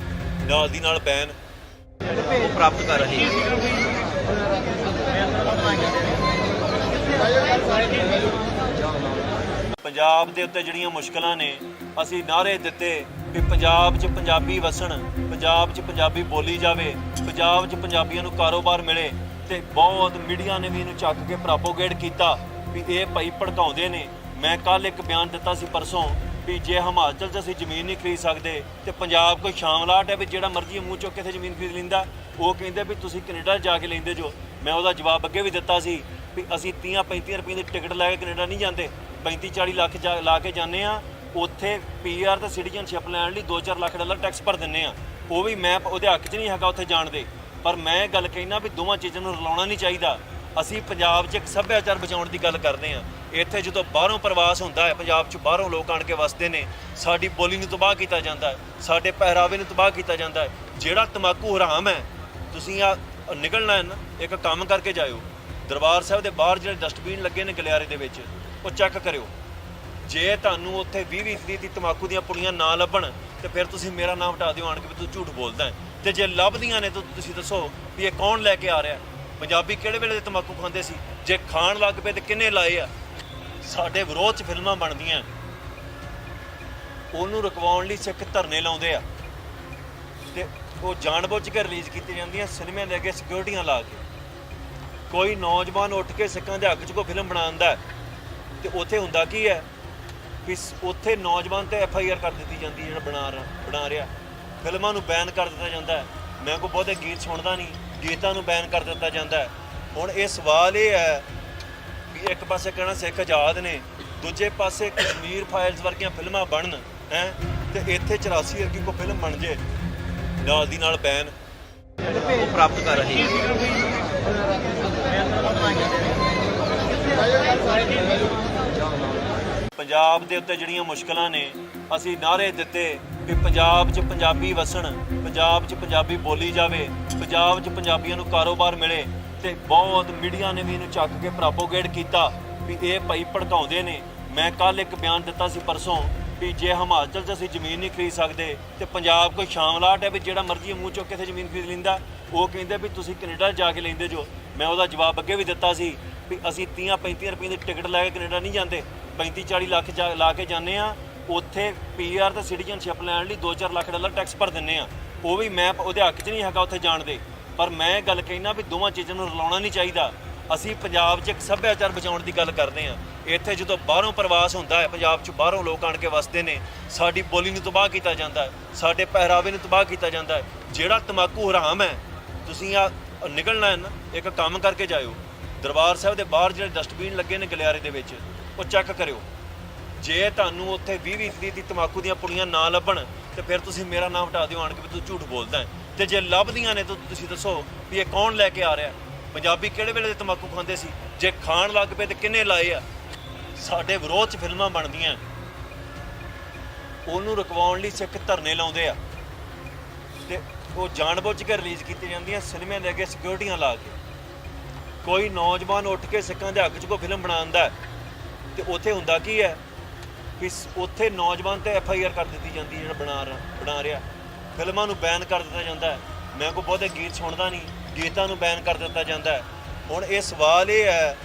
ਨਾਲ ਦੀ ਨਾਲ ਬੈਨ ਪ੍ਰਾਪਤ ਕਰ ਰਹੇ ਪੰਜਾਬ ਦੇ ਉੱਤੇ ਜਿਹੜੀਆਂ ਮੁਸ਼ਕਲਾਂ ਨੇ, ਅਸੀਂ ਨਾਅਰੇ ਦਿੱਤੇ ਕਿ ਪੰਜਾਬ 'ਚ ਪੰਜਾਬੀ ਵਸਣ, ਪੰਜਾਬ 'ਚ ਪੰਜਾਬੀ ਬੋਲੀ ਜਾਵੇ, ਪੰਜਾਬ 'ਚ ਪੰਜਾਬੀਆਂ ਨੂੰ ਕਾਰੋਬਾਰ ਮਿਲੇ ਤੇ ਬਹੁਤ ਮੀਡੀਆ ਨੇ ਵੀ ਇਹਨੂੰ ਚੱਕ ਕੇ ਪ੍ਰੋਪੋਗੇਟ ਕੀਤਾ ਵੀ ਇਹ ਭਾਈ ਭੜਕਾਉਂਦੇ ਨੇ। ਮੈਂ ਕੱਲ ਇੱਕ ਬਿਆਨ ਦਿੱਤਾ ਸੀ ਪਰਸੋਂ ਵੀ ਜੇ ਹਿਮਾਚਲ 'ਚ ਅਸੀਂ ਜ਼ਮੀਨ ਨਹੀਂ ਖਰੀਦ ਸਕਦੇ ਤੇ ਪੰਜਾਬ ਕੋਈ ਸ਼ਾਮਲਾਟ ਹੈ ਵੀ ਜਿਹੜਾ ਮਰਜ਼ੀ ਮੂੰਹ ਚੁੱਕ ਕੇ ਇੱਥੇ ਜ਼ਮੀਨ ਖਰੀਦ ਲੈਂਦਾ। ਉਹ ਕਹਿੰਦੇ ਵੀ ਤੁਸੀਂ ਕੈਨੇਡਾ ਜਾ ਕੇ ਲੈਂਦੇ ਜੋ। ਮੈਂ ਉਹਦਾ ਜਵਾਬ ਅੱਗੇ ਵੀ ਦਿੱਤਾ ਸੀ ਵੀ ਅਸੀਂ 30-35 ਰੁਪਏ ਦੀ ਟਿਕਟ ਲੈ ਕੇ ਕੈਨੇਡਾ ਨਹੀਂ ਜਾਂਦੇ, 35-40 ਲੱਖ ਲਾ ਕੇ ਜਾਂਦੇ ਆ। ਉੱਥੇ PR ਤੇ ਸਿਟੀਜ਼ਨਸ਼ਿਪ ਲੈਣ ਲਈ $2-4 ਲੱਖ ਟੈਕਸ ਭਰ ਦਿੰਦੇ ਆ। ਉਹ ਵੀ ਮੈਂ ਉਹਦੇ ਹੱਕ 'ਚ ਨਹੀਂ ਹੈਗਾ ਉੱਥੇ ਜਾਣ ਦੇ, ਪਰ ਮੈਂ ਗੱਲ ਕਹਿਣਾ ਵੀ ਦੋਵਾਂ ਚੀਜ਼ਾਂ ਨੂੰ ਰਲਾਉਣਾ ਨਹੀਂ ਚਾਹੀਦਾ। ਅਸੀਂ ਪੰਜਾਬ 'ਚ ਇੱਕ ਸੱਭਿਆਚਾਰ ਬਚਾਉਣ ਦੀ ਗੱਲ ਕਰਦੇ ਹਾਂ। ਇੱਥੇ ਜਦੋਂ ਬਾਹਰੋਂ ਪ੍ਰਵਾਸ ਹੁੰਦਾ ਹੈ, ਪੰਜਾਬ 'ਚ ਬਾਹਰੋਂ ਲੋਕ ਆਣ ਕੇ ਵਸਦੇ ਨੇ, ਸਾਡੀ ਬੋਲੀ ਨੂੰ ਤਬਾਹ ਕੀਤਾ ਜਾਂਦਾ ਹੈ, ਸਾਡੇ ਪਹਿਰਾਵੇ ਨੂੰ ਤਬਾਹ ਕੀਤਾ ਜਾਂਦਾ ਹੈ। ਜਿਹੜਾ ਤਮਾਕੂ ਹਰਾਮ ਹੈ, ਤੁਸੀਂ ਆ ਨਿਕਲਣਾ ਹੈ ਨਾ, ਇੱਕ ਕੰਮ ਕਰਕੇ ਜਾਇਓ। ਦਰਬਾਰ ਸਾਹਿਬ ਦੇ ਬਾਹਰ ਜਿਹੜੇ ਡਸਟਬਿਨ ਲੱਗੇ ਨੇ ਗਲਿਆਰੇ ਦੇ ਵਿੱਚ, ਉਹ ਚੈੱਕ ਕਰਿਓ। ਜੇ ਤੁਹਾਨੂੰ ਉੱਥੇ 20-20 ਦੀ ਤਮਾਕੂ ਦੀਆਂ ਪੁੜੀਆਂ ਨਾ ਲੱਭਣ ਤੇ ਫਿਰ ਤੁਸੀਂ ਮੇਰਾ ਨਾਮ ਹਟਾ ਦਿਓ ਆਣ ਕੇ ਵੀ ਤੂੰ ਝੂਠ ਬੋਲਦਾ ਹੈ। ਤੇ ਜੇ ਲੱਭਦੀਆਂ ਨੇ ਤਾਂ ਤੁਸੀਂ ਦੱਸੋ ਵੀ ਇਹ ਕੌਣ ਲੈ ਕੇ ਆ ਰਿਹਾ। ਪੰਜਾਬੀ ਕਿਹੜੇ ਵੇਲੇ ਦੇ ਤਮਾਕੂ ਖਾਂਦੇ ਸੀ? ਜੇ ਖਾਣ ਲੱਗ ਪਏ ਤੇ ਕਿੰਨੇ ਲਾਏ ਆ? ਸਾਡੇ ਵਿਰੋਧ 'ਚ ਫਿਲਮਾਂ ਬਣਦੀਆਂ, ਉਹਨੂੰ ਰੁਕਵਾਉਣ ਲਈ ਸਿੱਖ ਧਰਨੇ ਲਾਉਂਦੇ ਆ ਤੇ ਉਹ ਜਾਣਬੁੱਝ ਕੇ ਰਿਲੀਜ਼ ਕੀਤੀ ਜਾਂਦੀਆਂ ਸਿਨੇਮਿਆਂ ਦੇ ਅੱਗੇ ਸਿਕਿਉਰਟੀਆਂ ਲਾ ਕੇ। ਕੋਈ ਨੌਜਵਾਨ ਉੱਠ ਕੇ ਸਿੱਖਾਂ ਦੇ ਹੱਕ 'ਚ ਕੋਈ ਫਿਲਮ ਬਣਾਉਂਦਾ ਤੇ ਉੱਥੇ ਹੁੰਦਾ ਕੀ ਹੈ ਕਿ ਉੱਥੇ ਨੌਜਵਾਨ ਤੇ FIR ਕਰ ਦਿੱਤੀ ਜਾਂਦੀ ਜਿਹੜਾ ਬਣਾ ਰਿਹਾ। ਫਿਲਮਾਂ ਨੂੰ ਬੈਨ ਕਰ ਦਿੱਤਾ ਜਾਂਦਾ ਹੈ। ਮੈਂ ਕੋਈ ਬਹੁਤੇ ਗੀਤ ਸੁਣਦਾ ਨਹੀਂ, ਗੀਤਾਂ ਨੂੰ ਬੈਨ ਕਰ ਦਿੱਤਾ ਜਾਂਦਾ ਹੈ। ਹੁਣ ਇਹ ਸਵਾਲ ਇਹ ਹੈ ਕਿ ਇੱਕ ਪਾਸੇ ਕਹਿਣਾ ਸਿੱਖ ਆਜ਼ਾਦ ਨੇ, ਦੂਜੇ ਪਾਸੇ ਕਸ਼ਮੀਰ ਫਾਈਲਸ ਵਰਗੀਆਂ ਫਿਲਮਾਂ ਬਣਨ ਹੈ ਤੇ ਇੱਥੇ 84 ਵਰਗੀ ਕੋਈ ਫਿਲਮ ਬਣ ਜੇ ਨਾਲ ਦੀ ਨਾਲ ਬੈਨ ਪ੍ਰਾਪਤ ਕਰ ਰਹੇ ਪੰਜਾਬ ਦੇ ਉੱਤੇ ਜਿਹੜੀਆਂ ਮੁਸ਼ਕਲਾਂ ਨੇ ਅਸੀਂ ਨਾਅਰੇ ਦਿੱਤੇ ਕਿ ਪੰਜਾਬ 'ਚ ਪੰਜਾਬੀ ਵਸਣ, ਪੰਜਾਬ 'ਚ ਪੰਜਾਬੀ ਬੋਲੀ ਜਾਵੇ, ਪੰਜਾਬ 'ਚ ਪੰਜਾਬੀਆਂ ਨੂੰ ਕਾਰੋਬਾਰ ਮਿਲੇ ਤੇ ਬਹੁਤ ਮੀਡੀਆ ਨੇ ਵੀ ਇਹਨੂੰ ਚੱਕ ਕੇ ਪ੍ਰੋਪੋਗੇਟ ਕੀਤਾ ਵੀ ਇਹ ਭਾਈ ਭੜਕਾਉਂਦੇ ਨੇ। ਮੈਂ ਕੱਲ ਇੱਕ ਬਿਆਨ ਦਿੱਤਾ ਸੀ ਪਰਸੋਂ ਵੀ ਜੇ ਹਿਮਾਚਲ 'ਚ ਅਸੀਂ ਜ਼ਮੀਨ ਨਹੀਂ ਖਰੀਦ ਸਕਦੇ ਤੇ ਪੰਜਾਬ ਕੋਈ ਸ਼ਾਮਲਾਟ ਹੈ ਵੀ ਜਿਹੜਾ ਮਰਜ਼ੀ ਮੂੰਹ ਚੁੱਕ ਕੇ ਇੱਥੇ ਜ਼ਮੀਨ ਖਰੀਦ ਲੈਂਦਾ। ਉਹ ਕਹਿੰਦੇ ਵੀ ਤੁਸੀਂ ਕੈਨੇਡਾ ਜਾ ਕੇ ਲੈਂਦੇ ਜੋ। ਮੈਂ ਉਹਦਾ ਜਵਾਬ ਅੱਗੇ ਵੀ ਦਿੱਤਾ ਸੀ ਵੀ ਅਸੀਂ 30-35 ਰੁਪਏ ਦੀ ਟਿਕਟ ਲੈ ਕੇ ਕੈਨੇਡਾ ਨਹੀਂ ਜਾਂਦੇ, 35-40 ਲੱਖ ਲਾ ਕੇ ਜਾਂਦੇ ਆ। ਉੱਥੇ ਪੀਆਰ ਤੇ ਸਿਟੀਜ਼ਨਸ਼ਿਪ ਲੈਣ ਲਈ $2-4 ਲੱਖ ਟੈਕਸ ਭਰ ਦਿੰਦੇ ਆ। ਉਹ ਵੀ ਮੈਂ ਉਹਦੇ ਹੱਕ 'ਚ ਨਹੀਂ ਹੈਗਾ ਉੱਥੇ ਜਾਣ ਦੇ, ਪਰ ਮੈਂ ਗੱਲ ਕਹਿਣਾ ਵੀ ਦੋਵਾਂ ਚੀਜ਼ਾਂ ਨੂੰ ਰਲਾਉਣਾ ਨਹੀਂ ਚਾਹੀਦਾ। ਅਸੀਂ ਪੰਜਾਬ 'ਚ ਇੱਕ ਸੱਭਿਆਚਾਰ ਬਚਾਉਣ ਦੀ ਗੱਲ ਕਰਦੇ ਹਾਂ। ਇੱਥੇ ਜਦੋਂ ਬਾਹਰੋਂ ਪ੍ਰਵਾਸ ਹੁੰਦਾ ਹੈ, ਪੰਜਾਬ 'ਚ ਬਾਹਰੋਂ ਲੋਕ ਆਣ ਕੇ ਵਸਦੇ ਨੇ, ਸਾਡੀ ਬੋਲੀ ਨੂੰ ਤਬਾਹ ਕੀਤਾ ਜਾਂਦਾ ਹੈ, ਸਾਡੇ ਪਹਿਰਾਵੇ ਨੂੰ ਤਬਾਹ ਕੀਤਾ ਜਾਂਦਾ ਹੈ। ਜਿਹੜਾ ਤੰਬਾਕੂ ਹਰਾਮ ਹੈ, ਤੁਸੀਂ ਆ ਨਿਕਲਣਾ ਹੈ ਨਾ, ਇੱਕ ਕੰਮ ਕਰਕੇ ਜਾਇਓ। ਦਰਬਾਰ ਸਾਹਿਬ ਦੇ ਬਾਹਰ ਜਿਹੜੇ ਡਸਟਬਿਨ ਲੱਗੇ ਨੇ ਗਲਿਆਰੇ ਦੇ ਵਿੱਚ, ਉਹ ਚੈੱਕ ਕਰਿਓ। ਜੇ ਤੁਹਾਨੂੰ ਉੱਥੇ 20-20 ਦੀ ਤੰਬਾਕੂ ਦੀਆਂ ਪੁੜੀਆਂ ਨਾ ਲੱਭਣ ਤੇ ਫਿਰ ਤੁਸੀਂ ਮੇਰਾ ਨਾਮ ਹਟਾ ਦਿਓ ਆਣ ਕੇ ਵੀ ਤੂੰ ਝੂਠ ਬੋਲਦਾ ਹੈ। ਤੇ ਜੇ ਲੱਭਦੀਆਂ ਨੇ ਤਾਂ ਤੁਸੀਂ ਦੱਸੋ ਵੀ ਇਹ ਕੌਣ ਲੈ ਕੇ ਆ ਰਿਹਾ। ਪੰਜਾਬੀ ਕਿਹੜੇ ਵੇਲੇ ਦੇ ਤੰਬਾਕੂ ਖਾਂਦੇ ਸੀ? ਜੇ ਖਾਣ ਲੱਗ ਪਏ ਤੇ ਕਿੰਨੇ ਲਾਏ ਆ? ਸਾਡੇ ਵਿਰੋਧ 'ਚ ਫਿਲਮਾਂ ਬਣਦੀਆਂ, ਉਹਨੂੰ ਰੁਕਵਾਉਣ ਲਈ ਸਿੱਖ ਧਰਨੇ ਲਾਉਂਦੇ ਆ ਤੇ ਉਹ ਜਾਣਬੁੱਝ ਕੇ ਰਿਲੀਜ਼ ਕੀਤੀ ਜਾਂਦੀਆਂ ਸਿਨੇਮੇ ਦੇ ਅੱਗੇ ਸਿਕਿਉਰਿਟੀਆਂ ਲਾ ਕੇ। ਕੋਈ ਨੌਜਵਾਨ ਉੱਠ ਕੇ ਸਿੱਖਾਂ ਦੇ ਹੱਕ 'ਚ ਕੋਈ ਫਿਲਮ ਬਣਾਉਂਦਾ ਤੇ ਉੱਥੇ ਹੁੰਦਾ ਕੀ ਹੈ ਕਿ ਉੱਥੇ ਨੌਜਵਾਨ ਤੇ FIR ਕਰ ਦਿੱਤੀ ਜਾਂਦੀ ਜਿਹੜਾ ਬਣਾ ਰਿਹਾ। ਫਿਲਮਾਂ ਨੂੰ ਬੈਨ ਕਰ ਦਿੱਤਾ ਜਾਂਦਾ ਹੈ। ਮੈਂ ਕੋਈ ਬਹੁਤੇ ਗੀਤ ਸੁਣਦਾ ਨਹੀਂ, ਗੀਤਾਂ ਨੂੰ ਬੈਨ ਕਰ ਦਿੱਤਾ ਜਾਂਦਾ ਹੈ। ਹੁਣ ਇਹ ਸਵਾਲ ਇਹ ਹੈ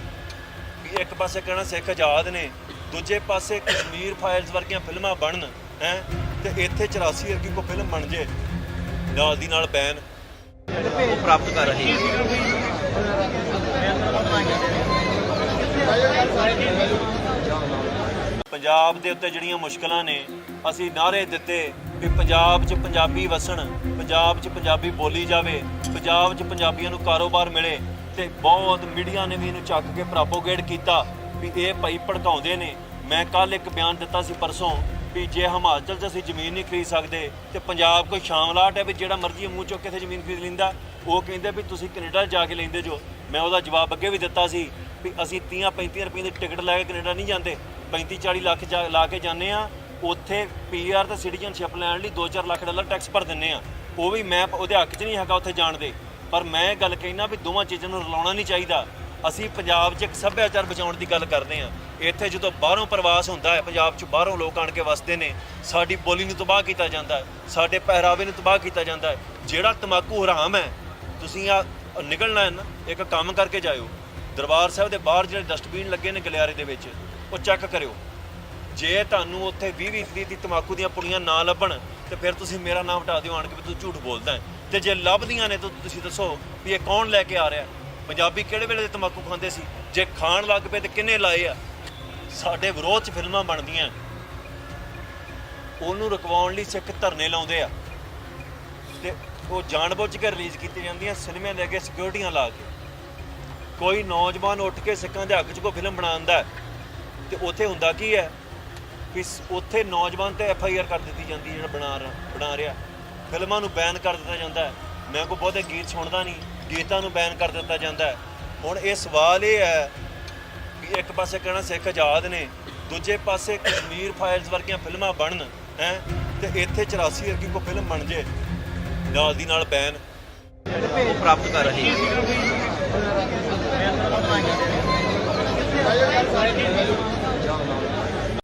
ਕਿ ਇੱਕ ਪਾਸੇ ਕਹਿਣਾ ਸਿੱਖ ਆਜ਼ਾਦ ਨੇ, ਦੂਜੇ ਪਾਸੇ ਕਸ਼ਮੀਰ ਫਾਈਲਸ ਵਰਗੀਆਂ ਫਿਲਮਾਂ ਬਣਨ ਹੈ ਤੇ ਇੱਥੇ 84 ਵਰਗੀ ਕੋਈ ਫਿਲਮ ਬਣ ਜੇ ਨਾਲ ਦੀ ਨਾਲ ਬੈਨ ਉਹ ਪ੍ਰਾਪਤ ਕਰ ਰਹੇ ਹਾਂ। ਪੰਜਾਬ ਦੇ ਉੱਤੇ ਜਿਹੜੀਆਂ ਮੁਸ਼ਕਲਾਂ ਨੇ ਅਸੀਂ ਨਾਅਰੇ ਦਿੱਤੇ ਕਿ ਪੰਜਾਬ 'ਚ ਪੰਜਾਬੀ ਵਸਣ, ਪੰਜਾਬ 'ਚ ਪੰਜਾਬੀ ਬੋਲੀ ਜਾਵੇ, ਪੰਜਾਬ 'ਚ ਪੰਜਾਬੀਆਂ ਨੂੰ ਕਾਰੋਬਾਰ ਮਿਲੇ ਤੇ ਬਹੁਤ ਮੀਡੀਆ ਨੇ ਵੀ ਇਹਨੂੰ ਚੱਕ ਕੇ ਪ੍ਰੋਪੋਗੇਟ ਕੀਤਾ ਵੀ ਇਹ ਭਾਈ ਭੜਕਾਉਂਦੇ ਨੇ। ਮੈਂ ਕੱਲ ਇੱਕ ਬਿਆਨ ਦਿੱਤਾ ਸੀ ਪਰਸੋਂ ਵੀ ਜੇ ਹਿਮਾਚਲ 'ਚ ਅਸੀਂ ਜ਼ਮੀਨ ਨਹੀਂ ਖਰੀਦ ਸਕਦੇ ਤੇ ਪੰਜਾਬ ਕੋਈ ਸ਼ਾਮਲਾਟ ਹੈ ਵੀ ਜਿਹੜਾ ਮਰਜ਼ੀ ਮੂੰਹ ਚੁੱਕ ਕੇ ਇੱਥੇ ਜ਼ਮੀਨ ਖਰੀਦ ਲੈਂਦਾ। ਉਹ ਕਹਿੰਦੇ ਵੀ ਤੁਸੀਂ ਕੈਨੇਡਾ ਜਾ ਕੇ ਲੈਂਦੇ ਜੋ। ਮੈਂ ਉਹਦਾ ਜਵਾਬ ਅੱਗੇ ਵੀ ਦਿੱਤਾ ਸੀ ਵੀ ਅਸੀਂ 30-35 ਰੁਪਏ ਦੀ ਟਿਕਟ ਲੈ ਕੇ ਕੈਨੇਡਾ ਨਹੀਂ ਜਾਂਦੇ, 35-40 ਲੱਖ ਲਾ ਕੇ ਜਾਂਦੇ ਆ। ਉੱਥੇ ਪੀਆਰ ਤੇ ਸਿਟੀਜ਼ਨਸ਼ਿਪ ਲੈਣ ਲਈ $2-4 ਲੱਖ ਟੈਕਸ ਭਰ ਦਿੰਦੇ ਆ। ਉਹ ਵੀ ਮੈਂ ਉਹਦੇ ਹੱਕ 'ਚ ਨਹੀਂ ਹੈਗਾ ਉੱਥੇ ਜਾਣ ਦੇ, ਪਰ ਮੈਂ ਗੱਲ ਕਹਿਣਾ ਵੀ ਦੋਵਾਂ ਚੀਜ਼ਾਂ ਨੂੰ ਰਲਾਉਣਾ ਨਹੀਂ ਚਾਹੀਦਾ। ਅਸੀਂ ਪੰਜਾਬ 'ਚ ਇੱਕ ਸੱਭਿਆਚਾਰ ਬਚਾਉਣ ਦੀ ਗੱਲ ਕਰਦੇ ਹਾਂ। ਇੱਥੇ ਜਦੋਂ ਬਾਹਰੋਂ ਪ੍ਰਵਾਸ ਹੁੰਦਾ ਹੈ, ਪੰਜਾਬ 'ਚ ਬਾਹਰੋਂ ਲੋਕ ਆਣ ਕੇ ਵਸਦੇ ਨੇ, ਸਾਡੀ ਬੋਲੀ ਨੂੰ ਤਬਾਹ ਕੀਤਾ ਜਾਂਦਾ ਹੈ, ਸਾਡੇ ਪਹਿਰਾਵੇ ਨੂੰ ਤਬਾਹ ਕੀਤਾ ਜਾਂਦਾ ਹੈ। ਜਿਹੜਾ ਤੰਬਾਕੂ ਹਰਾਮ ਹੈ, ਤੁਸੀਂ ਆ ਨਿਕਲਣਾ ਹੈ ਨਾ, ਇੱਕ ਕੰਮ ਕਰਕੇ ਜਾਇਓ। ਦਰਬਾਰ ਸਾਹਿਬ ਦੇ ਬਾਹਰ ਜਿਹੜੇ ਡਸਟਬਿਨ ਲੱਗੇ ਨੇ ਗਲਿਆਰੇ ਦੇ ਵਿੱਚ, ਉਹ ਚੈੱਕ ਕਰਿਓ। ਜੇ ਤੁਹਾਨੂੰ ਉੱਥੇ 20-20 ਦੀ ਤੰਬਾਕੂ ਦੀਆਂ ਪੁੜੀਆਂ ਨਾ ਲੱਭਣ ਤੇ ਫਿਰ ਤੁਸੀਂ ਮੇਰਾ ਨਾਮ ਹਟਾ ਦਿਓ ਆਣ ਕੇ ਵੀ ਤੂੰ ਝੂਠ ਬੋਲਦਾ ਹੈ। ਤੇ ਜੇ ਲੱਭਦੀਆਂ ਨੇ ਤਾਂ ਤੁਸੀਂ ਦੱਸੋ ਵੀ ਇਹ ਕੌਣ ਲੈ ਕੇ ਆ ਰਿਹਾ। ਪੰਜਾਬੀ ਕਿਹੜੇ ਵੇਲੇ ਦੇ ਤੰਬਾਕੂ ਖਾਂਦੇ ਸੀ? ਜੇ ਖਾਣ ਲੱਗ ਪਏ ਤੇ ਕਿੰਨੇ ਲਾਏ ਆ? ਸਾਡੇ ਵਿਰੋਧ 'ਚ ਫਿਲਮਾਂ ਬਣਦੀਆਂ, ਉਹਨੂੰ ਰੁਕਵਾਉਣ ਲਈ ਸਿੱਖ ਧਰਨੇ ਲਾਉਂਦੇ ਆ ਤੇ ਉਹ ਜਾਣਬੁੱਝ ਕੇ ਰਿਲੀਜ਼ ਕੀਤੀ ਜਾਂਦੀਆਂ ਸਿਨੇਮੇ ਦੇ ਅੱਗੇ ਸਿਕਿਉਰਿਟੀਆਂ ਲਾ ਕੇ। ਕੋਈ ਨੌਜਵਾਨ ਉੱਠ ਕੇ ਸਿੱਖਾਂ ਦੇ ਹੱਕ 'ਚ ਕੋਈ ਫਿਲਮ ਬਣਾਉਂਦਾ ਤੇ ਉੱਥੇ ਹੁੰਦਾ ਕੀ ਹੈ ਕਿ ਉੱਥੇ ਨੌਜਵਾਨ ਤੇ FIR ਕਰ ਦਿੱਤੀ ਜਾਂਦੀ ਜਿਹੜਾ ਬਣਾ ਰਿਹਾ। ਫਿਲਮਾਂ ਨੂੰ ਬੈਨ ਕਰ ਦਿੱਤਾ ਜਾਂਦਾ ਹੈ। ਮੈਂ ਕੋਈ ਬਹੁਤੇ ਗੀਤ ਸੁਣਦਾ ਨਹੀਂ, ਗੀਤਾਂ ਨੂੰ ਬੈਨ ਕਰ ਦਿੱਤਾ ਜਾਂਦਾ ਹੈ। ਹੁਣ ਇਹ ਸਵਾਲ ਇਹ ਹੈ ਕਿ ਇੱਕ ਪਾਸੇ ਕਹਿਣਾ ਸਿੱਖ ਆਜ਼ਾਦ ਨੇ, ਦੂਜੇ ਪਾਸੇ ਕਸ਼ਮੀਰ ਫਾਈਲਸ ਵਰਗੀਆਂ ਫਿਲਮਾਂ ਬਣਨ ਹੈ ਤੇ ਇੱਥੇ 84 ਵਰਗੀ ਕੋਈ ਫਿਲਮ ਬਣ ਜੇ ਨਾਲ ਦੀ ਨਾਲ ਬੈਨ ਉਹ ਪ੍ਰਾਪਤ ਕਰ ਰਹੇ ਹਾਂ।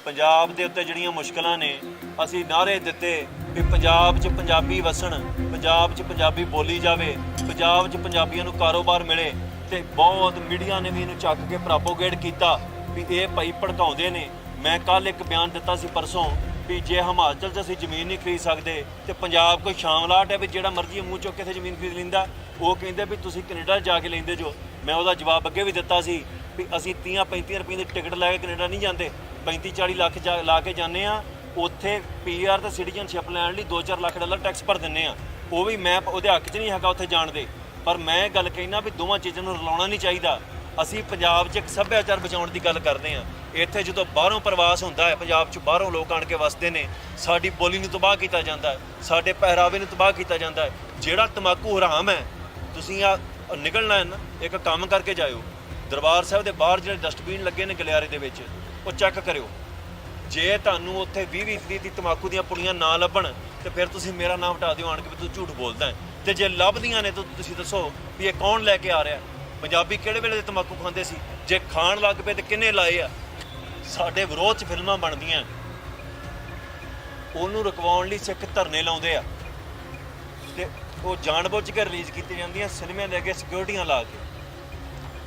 ਪੰਜਾਬ ਦੇ ਉੱਤੇ ਜਿਹੜੀਆਂ ਮੁਸ਼ਕਲਾਂ ਨੇ ਅਸੀਂ ਨਾਅਰੇ ਦਿੱਤੇ ਕਿ ਪੰਜਾਬ 'ਚ ਪੰਜਾਬੀ ਵਸਣ, ਪੰਜਾਬ 'ਚ ਪੰਜਾਬੀ ਬੋਲੀ ਜਾਵੇ, ਪੰਜਾਬ 'ਚ ਪੰਜਾਬੀਆਂ ਨੂੰ ਕਾਰੋਬਾਰ ਮਿਲੇ ਤੇ ਬਹੁਤ ਮੀਡੀਆ ਨੇ ਵੀ ਇਹਨੂੰ ਚੱਕ ਕੇ ਪ੍ਰੋਪੋਗੇਟ ਕੀਤਾ ਵੀ ਇਹ ਭਾਈ ਭੜਕਾਉਂਦੇ ਨੇ। ਮੈਂ ਕੱਲ ਇੱਕ ਬਿਆਨ ਦਿੱਤਾ ਸੀ ਪਰਸੋਂ ਵੀ ਜੇ ਹਿਮਾਚਲ 'ਚ ਅਸੀਂ ਜ਼ਮੀਨ ਨਹੀਂ ਖਰੀਦ ਸਕਦੇ ਤੇ ਪੰਜਾਬ ਕੋਈ ਸ਼ਾਮਲਾਟ ਹੈ ਵੀ ਜਿਹੜਾ ਮਰਜ਼ੀ ਮੂੰਹ ਚੁੱਕ ਕੇ ਇੱਥੇ ਜ਼ਮੀਨ ਖਰੀਦ ਲੈਂਦਾ। ਉਹ ਕਹਿੰਦੇ ਵੀ ਤੁਸੀਂ ਕੈਨੇਡਾ ਜਾ ਕੇ ਲੈਂਦੇ ਜੋ। ਮੈਂ ਉਹਦਾ ਜਵਾਬ ਅੱਗੇ ਵੀ ਦਿੱਤਾ ਸੀ ਵੀ ਅਸੀਂ 30-35 ਰੁਪਏ ਦੀ ਟਿਕਟ ਲੈ ਕੇ ਕੈਨੇਡਾ ਨਹੀਂ ਜਾਂਦੇ, 35-40 ਲੱਖ ਲਾ ਕੇ ਜਾਂਦੇ ਆ। ਉੱਥੇ ਪੀਆਰ ਤੇ ਸਿਟੀਜ਼ਨਸ਼ਿਪ ਲੈਣ ਲਈ $2-4 ਲੱਖ ਟੈਕਸ ਭਰ ਦਿੰਦੇ ਆ। ਉਹ ਵੀ ਮੈਂ ਉਹਦੇ ਹੱਕ 'ਚ ਨਹੀਂ ਹੈਗਾ ਉੱਥੇ ਜਾਣ ਦੇ, ਪਰ ਮੈਂ ਗੱਲ ਕਹਿਣਾ ਵੀ ਦੋਵਾਂ ਚੀਜ਼ਾਂ ਨੂੰ ਰਲਾਉਣਾ ਨਹੀਂ ਚਾਹੀਦਾ। ਅਸੀਂ ਪੰਜਾਬ 'ਚ ਇੱਕ ਸੱਭਿਆਚਾਰ ਬਚਾਉਣ ਦੀ ਗੱਲ ਕਰਦੇ ਹਾਂ। ਇੱਥੇ ਜਦੋਂ ਬਾਹਰੋਂ ਪ੍ਰਵਾਸ ਹੁੰਦਾ ਹੈ, ਪੰਜਾਬ 'ਚ ਬਾਹਰੋਂ ਲੋਕ ਆਣ ਕੇ ਵਸਦੇ ਨੇ, ਸਾਡੀ ਬੋਲੀ ਨੂੰ ਤਬਾਹ ਕੀਤਾ ਜਾਂਦਾ ਹੈ, ਸਾਡੇ ਪਹਿਰਾਵੇ ਨੂੰ ਤਬਾਹ ਕੀਤਾ ਜਾਂਦਾ ਹੈ। ਜਿਹੜਾ ਤੰਬਾਕੂ ਹਰਾਮ ਹੈ, ਤੁਸੀਂ ਆ ਨਿਕਲਣਾ ਹੈ ਨਾ, ਇੱਕ ਕੰਮ ਕਰਕੇ ਜਾਇਓ। ਦਰਬਾਰ ਸਾਹਿਬ ਦੇ ਬਾਹਰ ਜਿਹੜੇ ਡਸਟਬਿਨ ਲੱਗੇ ਨੇ ਗਲਿਆਰੇ ਦੇ ਵਿੱਚ, ਉਹ ਚੈੱਕ ਕਰਿਓ। ਜੇ ਤੁਹਾਨੂੰ ਉੱਥੇ 20-20 ਦੀ ਤਮਾਕੂ ਦੀਆਂ ਪੁੜੀਆਂ ਨਾ ਲੱਭਣ ਤੇ ਫਿਰ ਤੁਸੀਂ ਮੇਰਾ ਨਾਮ ਹਟਾ ਦਿਓ ਆਣ ਕੇ ਵੀ ਤੂੰ ਝੂਠ ਬੋਲਦਾ ਹੈ। ਤੇ ਜੇ ਲੱਭਦੀਆਂ ਨੇ ਤਾਂ ਤੁਸੀਂ ਦੱਸੋ ਵੀ ਇਹ ਕੌਣ ਲੈ ਕੇ ਆ ਰਿਹਾ। ਪੰਜਾਬੀ ਕਿਹੜੇ ਵੇਲੇ ਦੇ ਤਮਾਕੂ ਖਾਂਦੇ ਸੀ? ਜੇ ਖਾਣ ਲੱਗ ਪਏ ਤੇ ਕਿੰਨੇ ਲਾਏ ਆ? ਸਾਡੇ ਵਿਰੋਧ 'ਚ ਫਿਲਮਾਂ ਬਣਦੀਆਂ, ਉਹਨੂੰ ਰੁਕਵਾਉਣ ਲਈ ਸਿੱਖ ਧਰਨੇ ਲਾਉਂਦੇ ਆ ਤੇ ਉਹ ਜਾਣਬੁੱਝ ਕੇ ਰਿਲੀਜ਼ ਕੀਤੀ ਜਾਂਦੀਆਂ ਸਿਨੇਮੇ ਦੇ ਅੱਗੇ ਸਿਕਿਉਰਟੀਆਂ ਲਾ ਕੇ।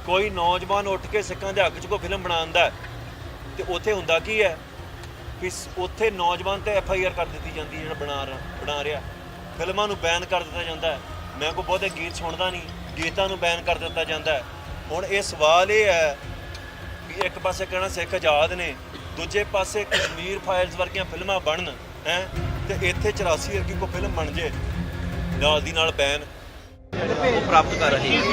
ਕੋਈ ਨੌਜਵਾਨ ਉੱਠ ਕੇ ਸਿੱਖਾਂ ਦੇ ਹੱਕ 'ਚ ਕੋਈ ਫਿਲਮ ਬਣਾਉਂਦਾ ਤੇ ਉੱਥੇ ਹੁੰਦਾ ਕੀ ਹੈ ਕਿ ਉੱਥੇ ਨੌਜਵਾਨ ਤੇ FIR ਕਰ ਦਿੱਤੀ ਜਾਂਦੀ ਜਿਹੜਾ ਬਣਾ ਰਿਹਾ। ਫਿਲਮਾਂ ਨੂੰ ਬੈਨ ਕਰ ਦਿੱਤਾ ਜਾਂਦਾ ਹੈ। ਮੈਂ ਕੋਈ ਬਹੁਤੇ ਗੀਤ ਸੁਣਦਾ ਨਹੀਂ, ਗੀਤਾਂ ਨੂੰ ਬੈਨ ਕਰ ਦਿੱਤਾ ਜਾਂਦਾ ਹੈ। ਹੁਣ ਇਹ ਸਵਾਲ ਇਹ ਹੈ ਵੀ ਇੱਕ ਪਾਸੇ ਕਹਿਣਾ ਸਿੱਖ ਆਜ਼ਾਦ ਨੇ, ਦੂਜੇ ਪਾਸੇ ਕਸ਼ਮੀਰ ਫਾਈਲਸ ਵਰਗੀਆਂ ਫਿਲਮਾਂ ਬਣਨ ਹੈ ਤੇ ਇੱਥੇ 84 ਵਰਗੀ ਕੋਈ ਫਿਲਮ ਬਣ ਜੇ ਨਾਲ ਦੀ ਨਾਲ ਬੈਨ ਉਹ ਪ੍ਰਾਪਤ ਕਰ ਰਹੇ ਹਾਂ।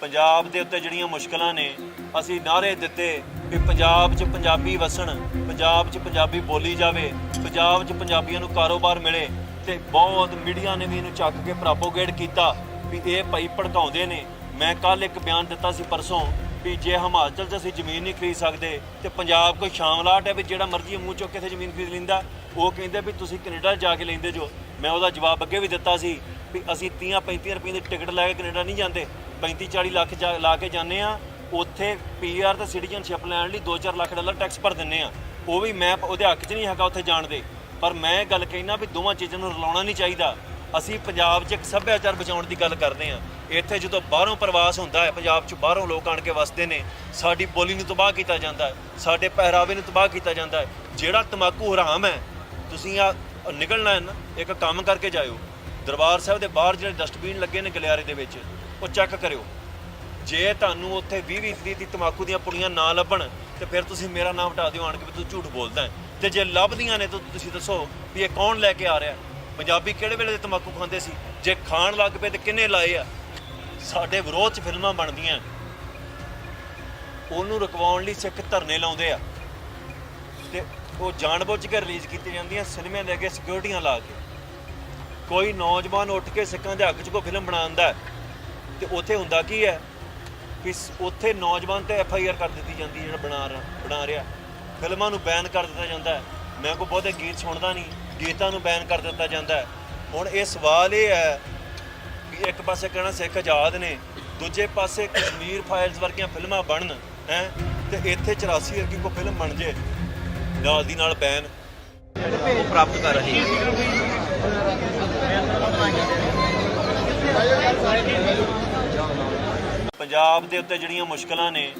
ਪੰਜਾਬ ਦੇ ਉੱਤੇ ਜਿਹੜੀਆਂ ਮੁਸ਼ਕਲਾਂ ਨੇ, ਅਸੀਂ ਨਾਅਰੇ ਦਿੱਤੇ ਵੀ ਪੰਜਾਬ 'ਚ ਪੰਜਾਬੀ ਵਸਣ, ਪੰਜਾਬ 'ਚ ਪੰਜਾਬੀ ਬੋਲੀ ਜਾਵੇ, ਪੰਜਾਬ 'ਚ ਪੰਜਾਬੀਆਂ ਨੂੰ ਕਾਰੋਬਾਰ ਮਿਲੇ ਤੇ ਬਹੁਤ ਮੀਡੀਆ ਨੇ ਵੀ ਇਹਨੂੰ ਚੱਕ ਕੇ ਪ੍ਰੋਪੋਗੇਟ ਕੀਤਾ ਵੀ ਇਹ ਭਾਈ ਭੜਕਾਉਂਦੇ ਨੇ। ਮੈਂ ਕੱਲ ਇੱਕ ਬਿਆਨ ਦਿੱਤਾ ਸੀ ਪਰਸੋਂ ਵੀ ਜੇ ਹਿਮਾਚਲ 'ਚ ਅਸੀਂ ਜ਼ਮੀਨ ਨਹੀਂ ਖਰੀਦ ਸਕਦੇ ਤੇ ਪੰਜਾਬ ਕੋਈ ਸ਼ਾਮਲਾਟ ਹੈ ਵੀ ਜਿਹੜਾ ਮਰਜ਼ੀ ਮੂੰਹ ਚੁੱਕ ਕੇ ਇੱਥੇ ਜ਼ਮੀਨ ਖਰੀਦ ਲੈਂਦਾ। ਉਹ ਕਹਿੰਦੇ ਵੀ ਤੁਸੀਂ ਕੈਨੇਡਾ ਜਾ ਕੇ ਲੈਂਦੇ ਜੋ। ਮੈਂ ਉਹਦਾ ਜਵਾਬ ਅੱਗੇ ਵੀ ਦਿੱਤਾ ਸੀ ਵੀ ਅਸੀਂ 30-35 ਰੁਪਏ ਦੀ ਟਿਕਟ ਲੈ ਕੇ ਕੈਨੇਡਾ ਨਹੀਂ ਜਾਂਦੇ, 35-40 ਲੱਖ ਲਾ ਕੇ ਜਾਂਦੇ ਆ। ਉੱਥੇ PR ਤੇ ਸਿਟੀਜ਼ਨਸ਼ਿਪ ਲੈਣ ਲਈ $2-4 ਲੱਖ ਟੈਕਸ ਭਰ ਦਿੰਦੇ ਆ। ਉਹ ਵੀ ਮੈਂ ਉਹਦੇ ਹੱਕ 'ਚ ਨਹੀਂ ਹੈਗਾ ਉੱਥੇ ਜਾਣ ਦੇ, ਪਰ ਮੈਂ ਗੱਲ ਕਹਿਣਾ ਵੀ ਦੋਵਾਂ ਚੀਜ਼ਾਂ ਨੂੰ ਰਲਾਉਣਾ ਨਹੀਂ ਚਾਹੀਦਾ। ਅਸੀਂ ਪੰਜਾਬ 'ਚ ਇੱਕ ਸੱਭਿਆਚਾਰ ਬਚਾਉਣ ਦੀ ਗੱਲ ਕਰਦੇ ਹਾਂ। ਇੱਥੇ ਜਦੋਂ ਬਾਹਰੋਂ ਪ੍ਰਵਾਸ ਹੁੰਦਾ ਹੈ, ਪੰਜਾਬ 'ਚ ਬਾਹਰੋਂ ਲੋਕ ਆਣ ਕੇ ਵਸਦੇ ਨੇ, ਸਾਡੀ ਬੋਲੀ ਨੂੰ ਤਬਾਹ ਕੀਤਾ ਜਾਂਦਾ ਹੈ, ਸਾਡੇ ਪਹਿਰਾਵੇ ਨੂੰ ਤਬਾਹ ਕੀਤਾ ਜਾਂਦਾ ਹੈ। ਜਿਹੜਾ ਤਮਾਕੂ ਹਰਾਮ ਹੈ, ਤੁਸੀਂ ਆ ਨਿਕਲਣਾ ਹੈ ਨਾ, ਇੱਕ ਕੰਮ ਕਰਕੇ ਜਾਇਓ। ਦਰਬਾਰ ਸਾਹਿਬ ਦੇ ਬਾਹਰ ਜਿਹੜੇ ਡਸਟਬਿਨ ਲੱਗੇ ਨੇ ਗਲਿਆਰੇ ਦੇ ਵਿੱਚ, ਉਹ ਚੈੱਕ ਕਰਿਓ। ਜੇ ਤੁਹਾਨੂੰ ਉੱਥੇ 20-20 ਦੀ ਤਮਾਕੂ ਦੀਆਂ ਪੁੜੀਆਂ ਨਾ ਲੱਭਣ ਤੇ ਫਿਰ ਤੁਸੀਂ ਮੇਰਾ ਨਾਮ ਹਟਾ ਦਿਓ ਆਣ ਕੇ ਵੀ ਤੂੰ ਝੂਠ ਬੋਲਦਾ ਹੈ। ਤੇ ਜੇ ਲੱਭਦੀਆਂ ਨੇ ਤਾਂ ਤੁਸੀਂ ਦੱਸੋ ਵੀ ਇਹ ਕੌਣ ਲੈ ਕੇ ਆ ਰਿਹਾ। ਪੰਜਾਬੀ ਕਿਹੜੇ ਵੇਲੇ ਦੇ ਤਮਾਕੂ ਖਾਂਦੇ ਸੀ? ਜੇ ਖਾਣ ਲੱਗ ਪਏ ਤੇ ਕਿੰਨੇ ਲਾਏ ਆ? ਸਾਡੇ ਵਿਰੋਧ 'ਚ ਫਿਲਮਾਂ ਬਣਦੀਆਂ, ਉਹਨੂੰ ਰੁਕਵਾਉਣ ਲਈ ਸਿੱਖ ਧਰਨੇ ਲਾਉਂਦੇ ਆ ਤੇ ਉਹ ਜਾਣਬੁੱਝ ਕੇ ਰਿਲੀਜ਼ ਕੀਤੀ ਜਾਂਦੀਆਂ ਸਿਨੇਮੇ ਦੇ ਅੱਗੇ ਸਿਕਿਉਰਟੀਆਂ ਲਾ ਕੇ। ਕੋਈ ਨੌਜਵਾਨ ਉੱਠ ਕੇ ਸਿੱਖਾਂ ਦੇ ਹੱਕ 'ਚ ਕੋਈ ਫਿਲਮ ਬਣਾਉਂਦਾ ਤੇ ਉੱਥੇ ਹੁੰਦਾ ਕੀ ਹੈ ਕਿ ਉੱਥੇ ਨੌਜਵਾਨ ਤੇ FIR ਕਰ ਦਿੱਤੀ ਜਾਂਦੀ ਜਿਹੜਾ ਬਣਾ ਰਿਹਾ। ਫਿਲਮਾਂ ਨੂੰ ਬੈਨ ਕਰ ਦਿੱਤਾ ਜਾਂਦਾ ਹੈ। ਮੈਂ ਕੋਈ ਬਹੁਤੇ ਗੀਤ ਸੁਣਦਾ ਨਹੀਂ, ਗੀਤਾਂ ਨੂੰ ਬੈਨ ਕਰ ਦਿੱਤਾ ਜਾਂਦਾ ਹੈ। ਹੁਣ ਇਹ ਸਵਾਲ ਇਹ ਹੈ ਵੀ ਇੱਕ ਪਾਸੇ ਕਹਿਣਾ ਸਿੱਖ ਆਜ਼ਾਦ ਨੇ, ਦੂਜੇ ਪਾਸੇ ਕਸ਼ਮੀਰ ਫਾਈਲਸ ਵਰਗੀਆਂ ਫਿਲਮਾਂ ਬਣਨ ਹੈ ਤੇ ਇੱਥੇ 84 ਵਰਗੀ ਕੋਈ ਫਿਲਮ ਬਣ ਜੇ ਨਾਲ ਦੀ ਨਾਲ ਬੈਨ ਉਹ ਪ੍ਰਾਪਤ ਕਰ ਰਹੇ ਹਾਂ। ਪੰਜਾਬ ਦੇ ਉੱਤੇ ਜਿਹੜੀਆਂ ਮੁਸ਼ਕਲਾਂ ਨੇ,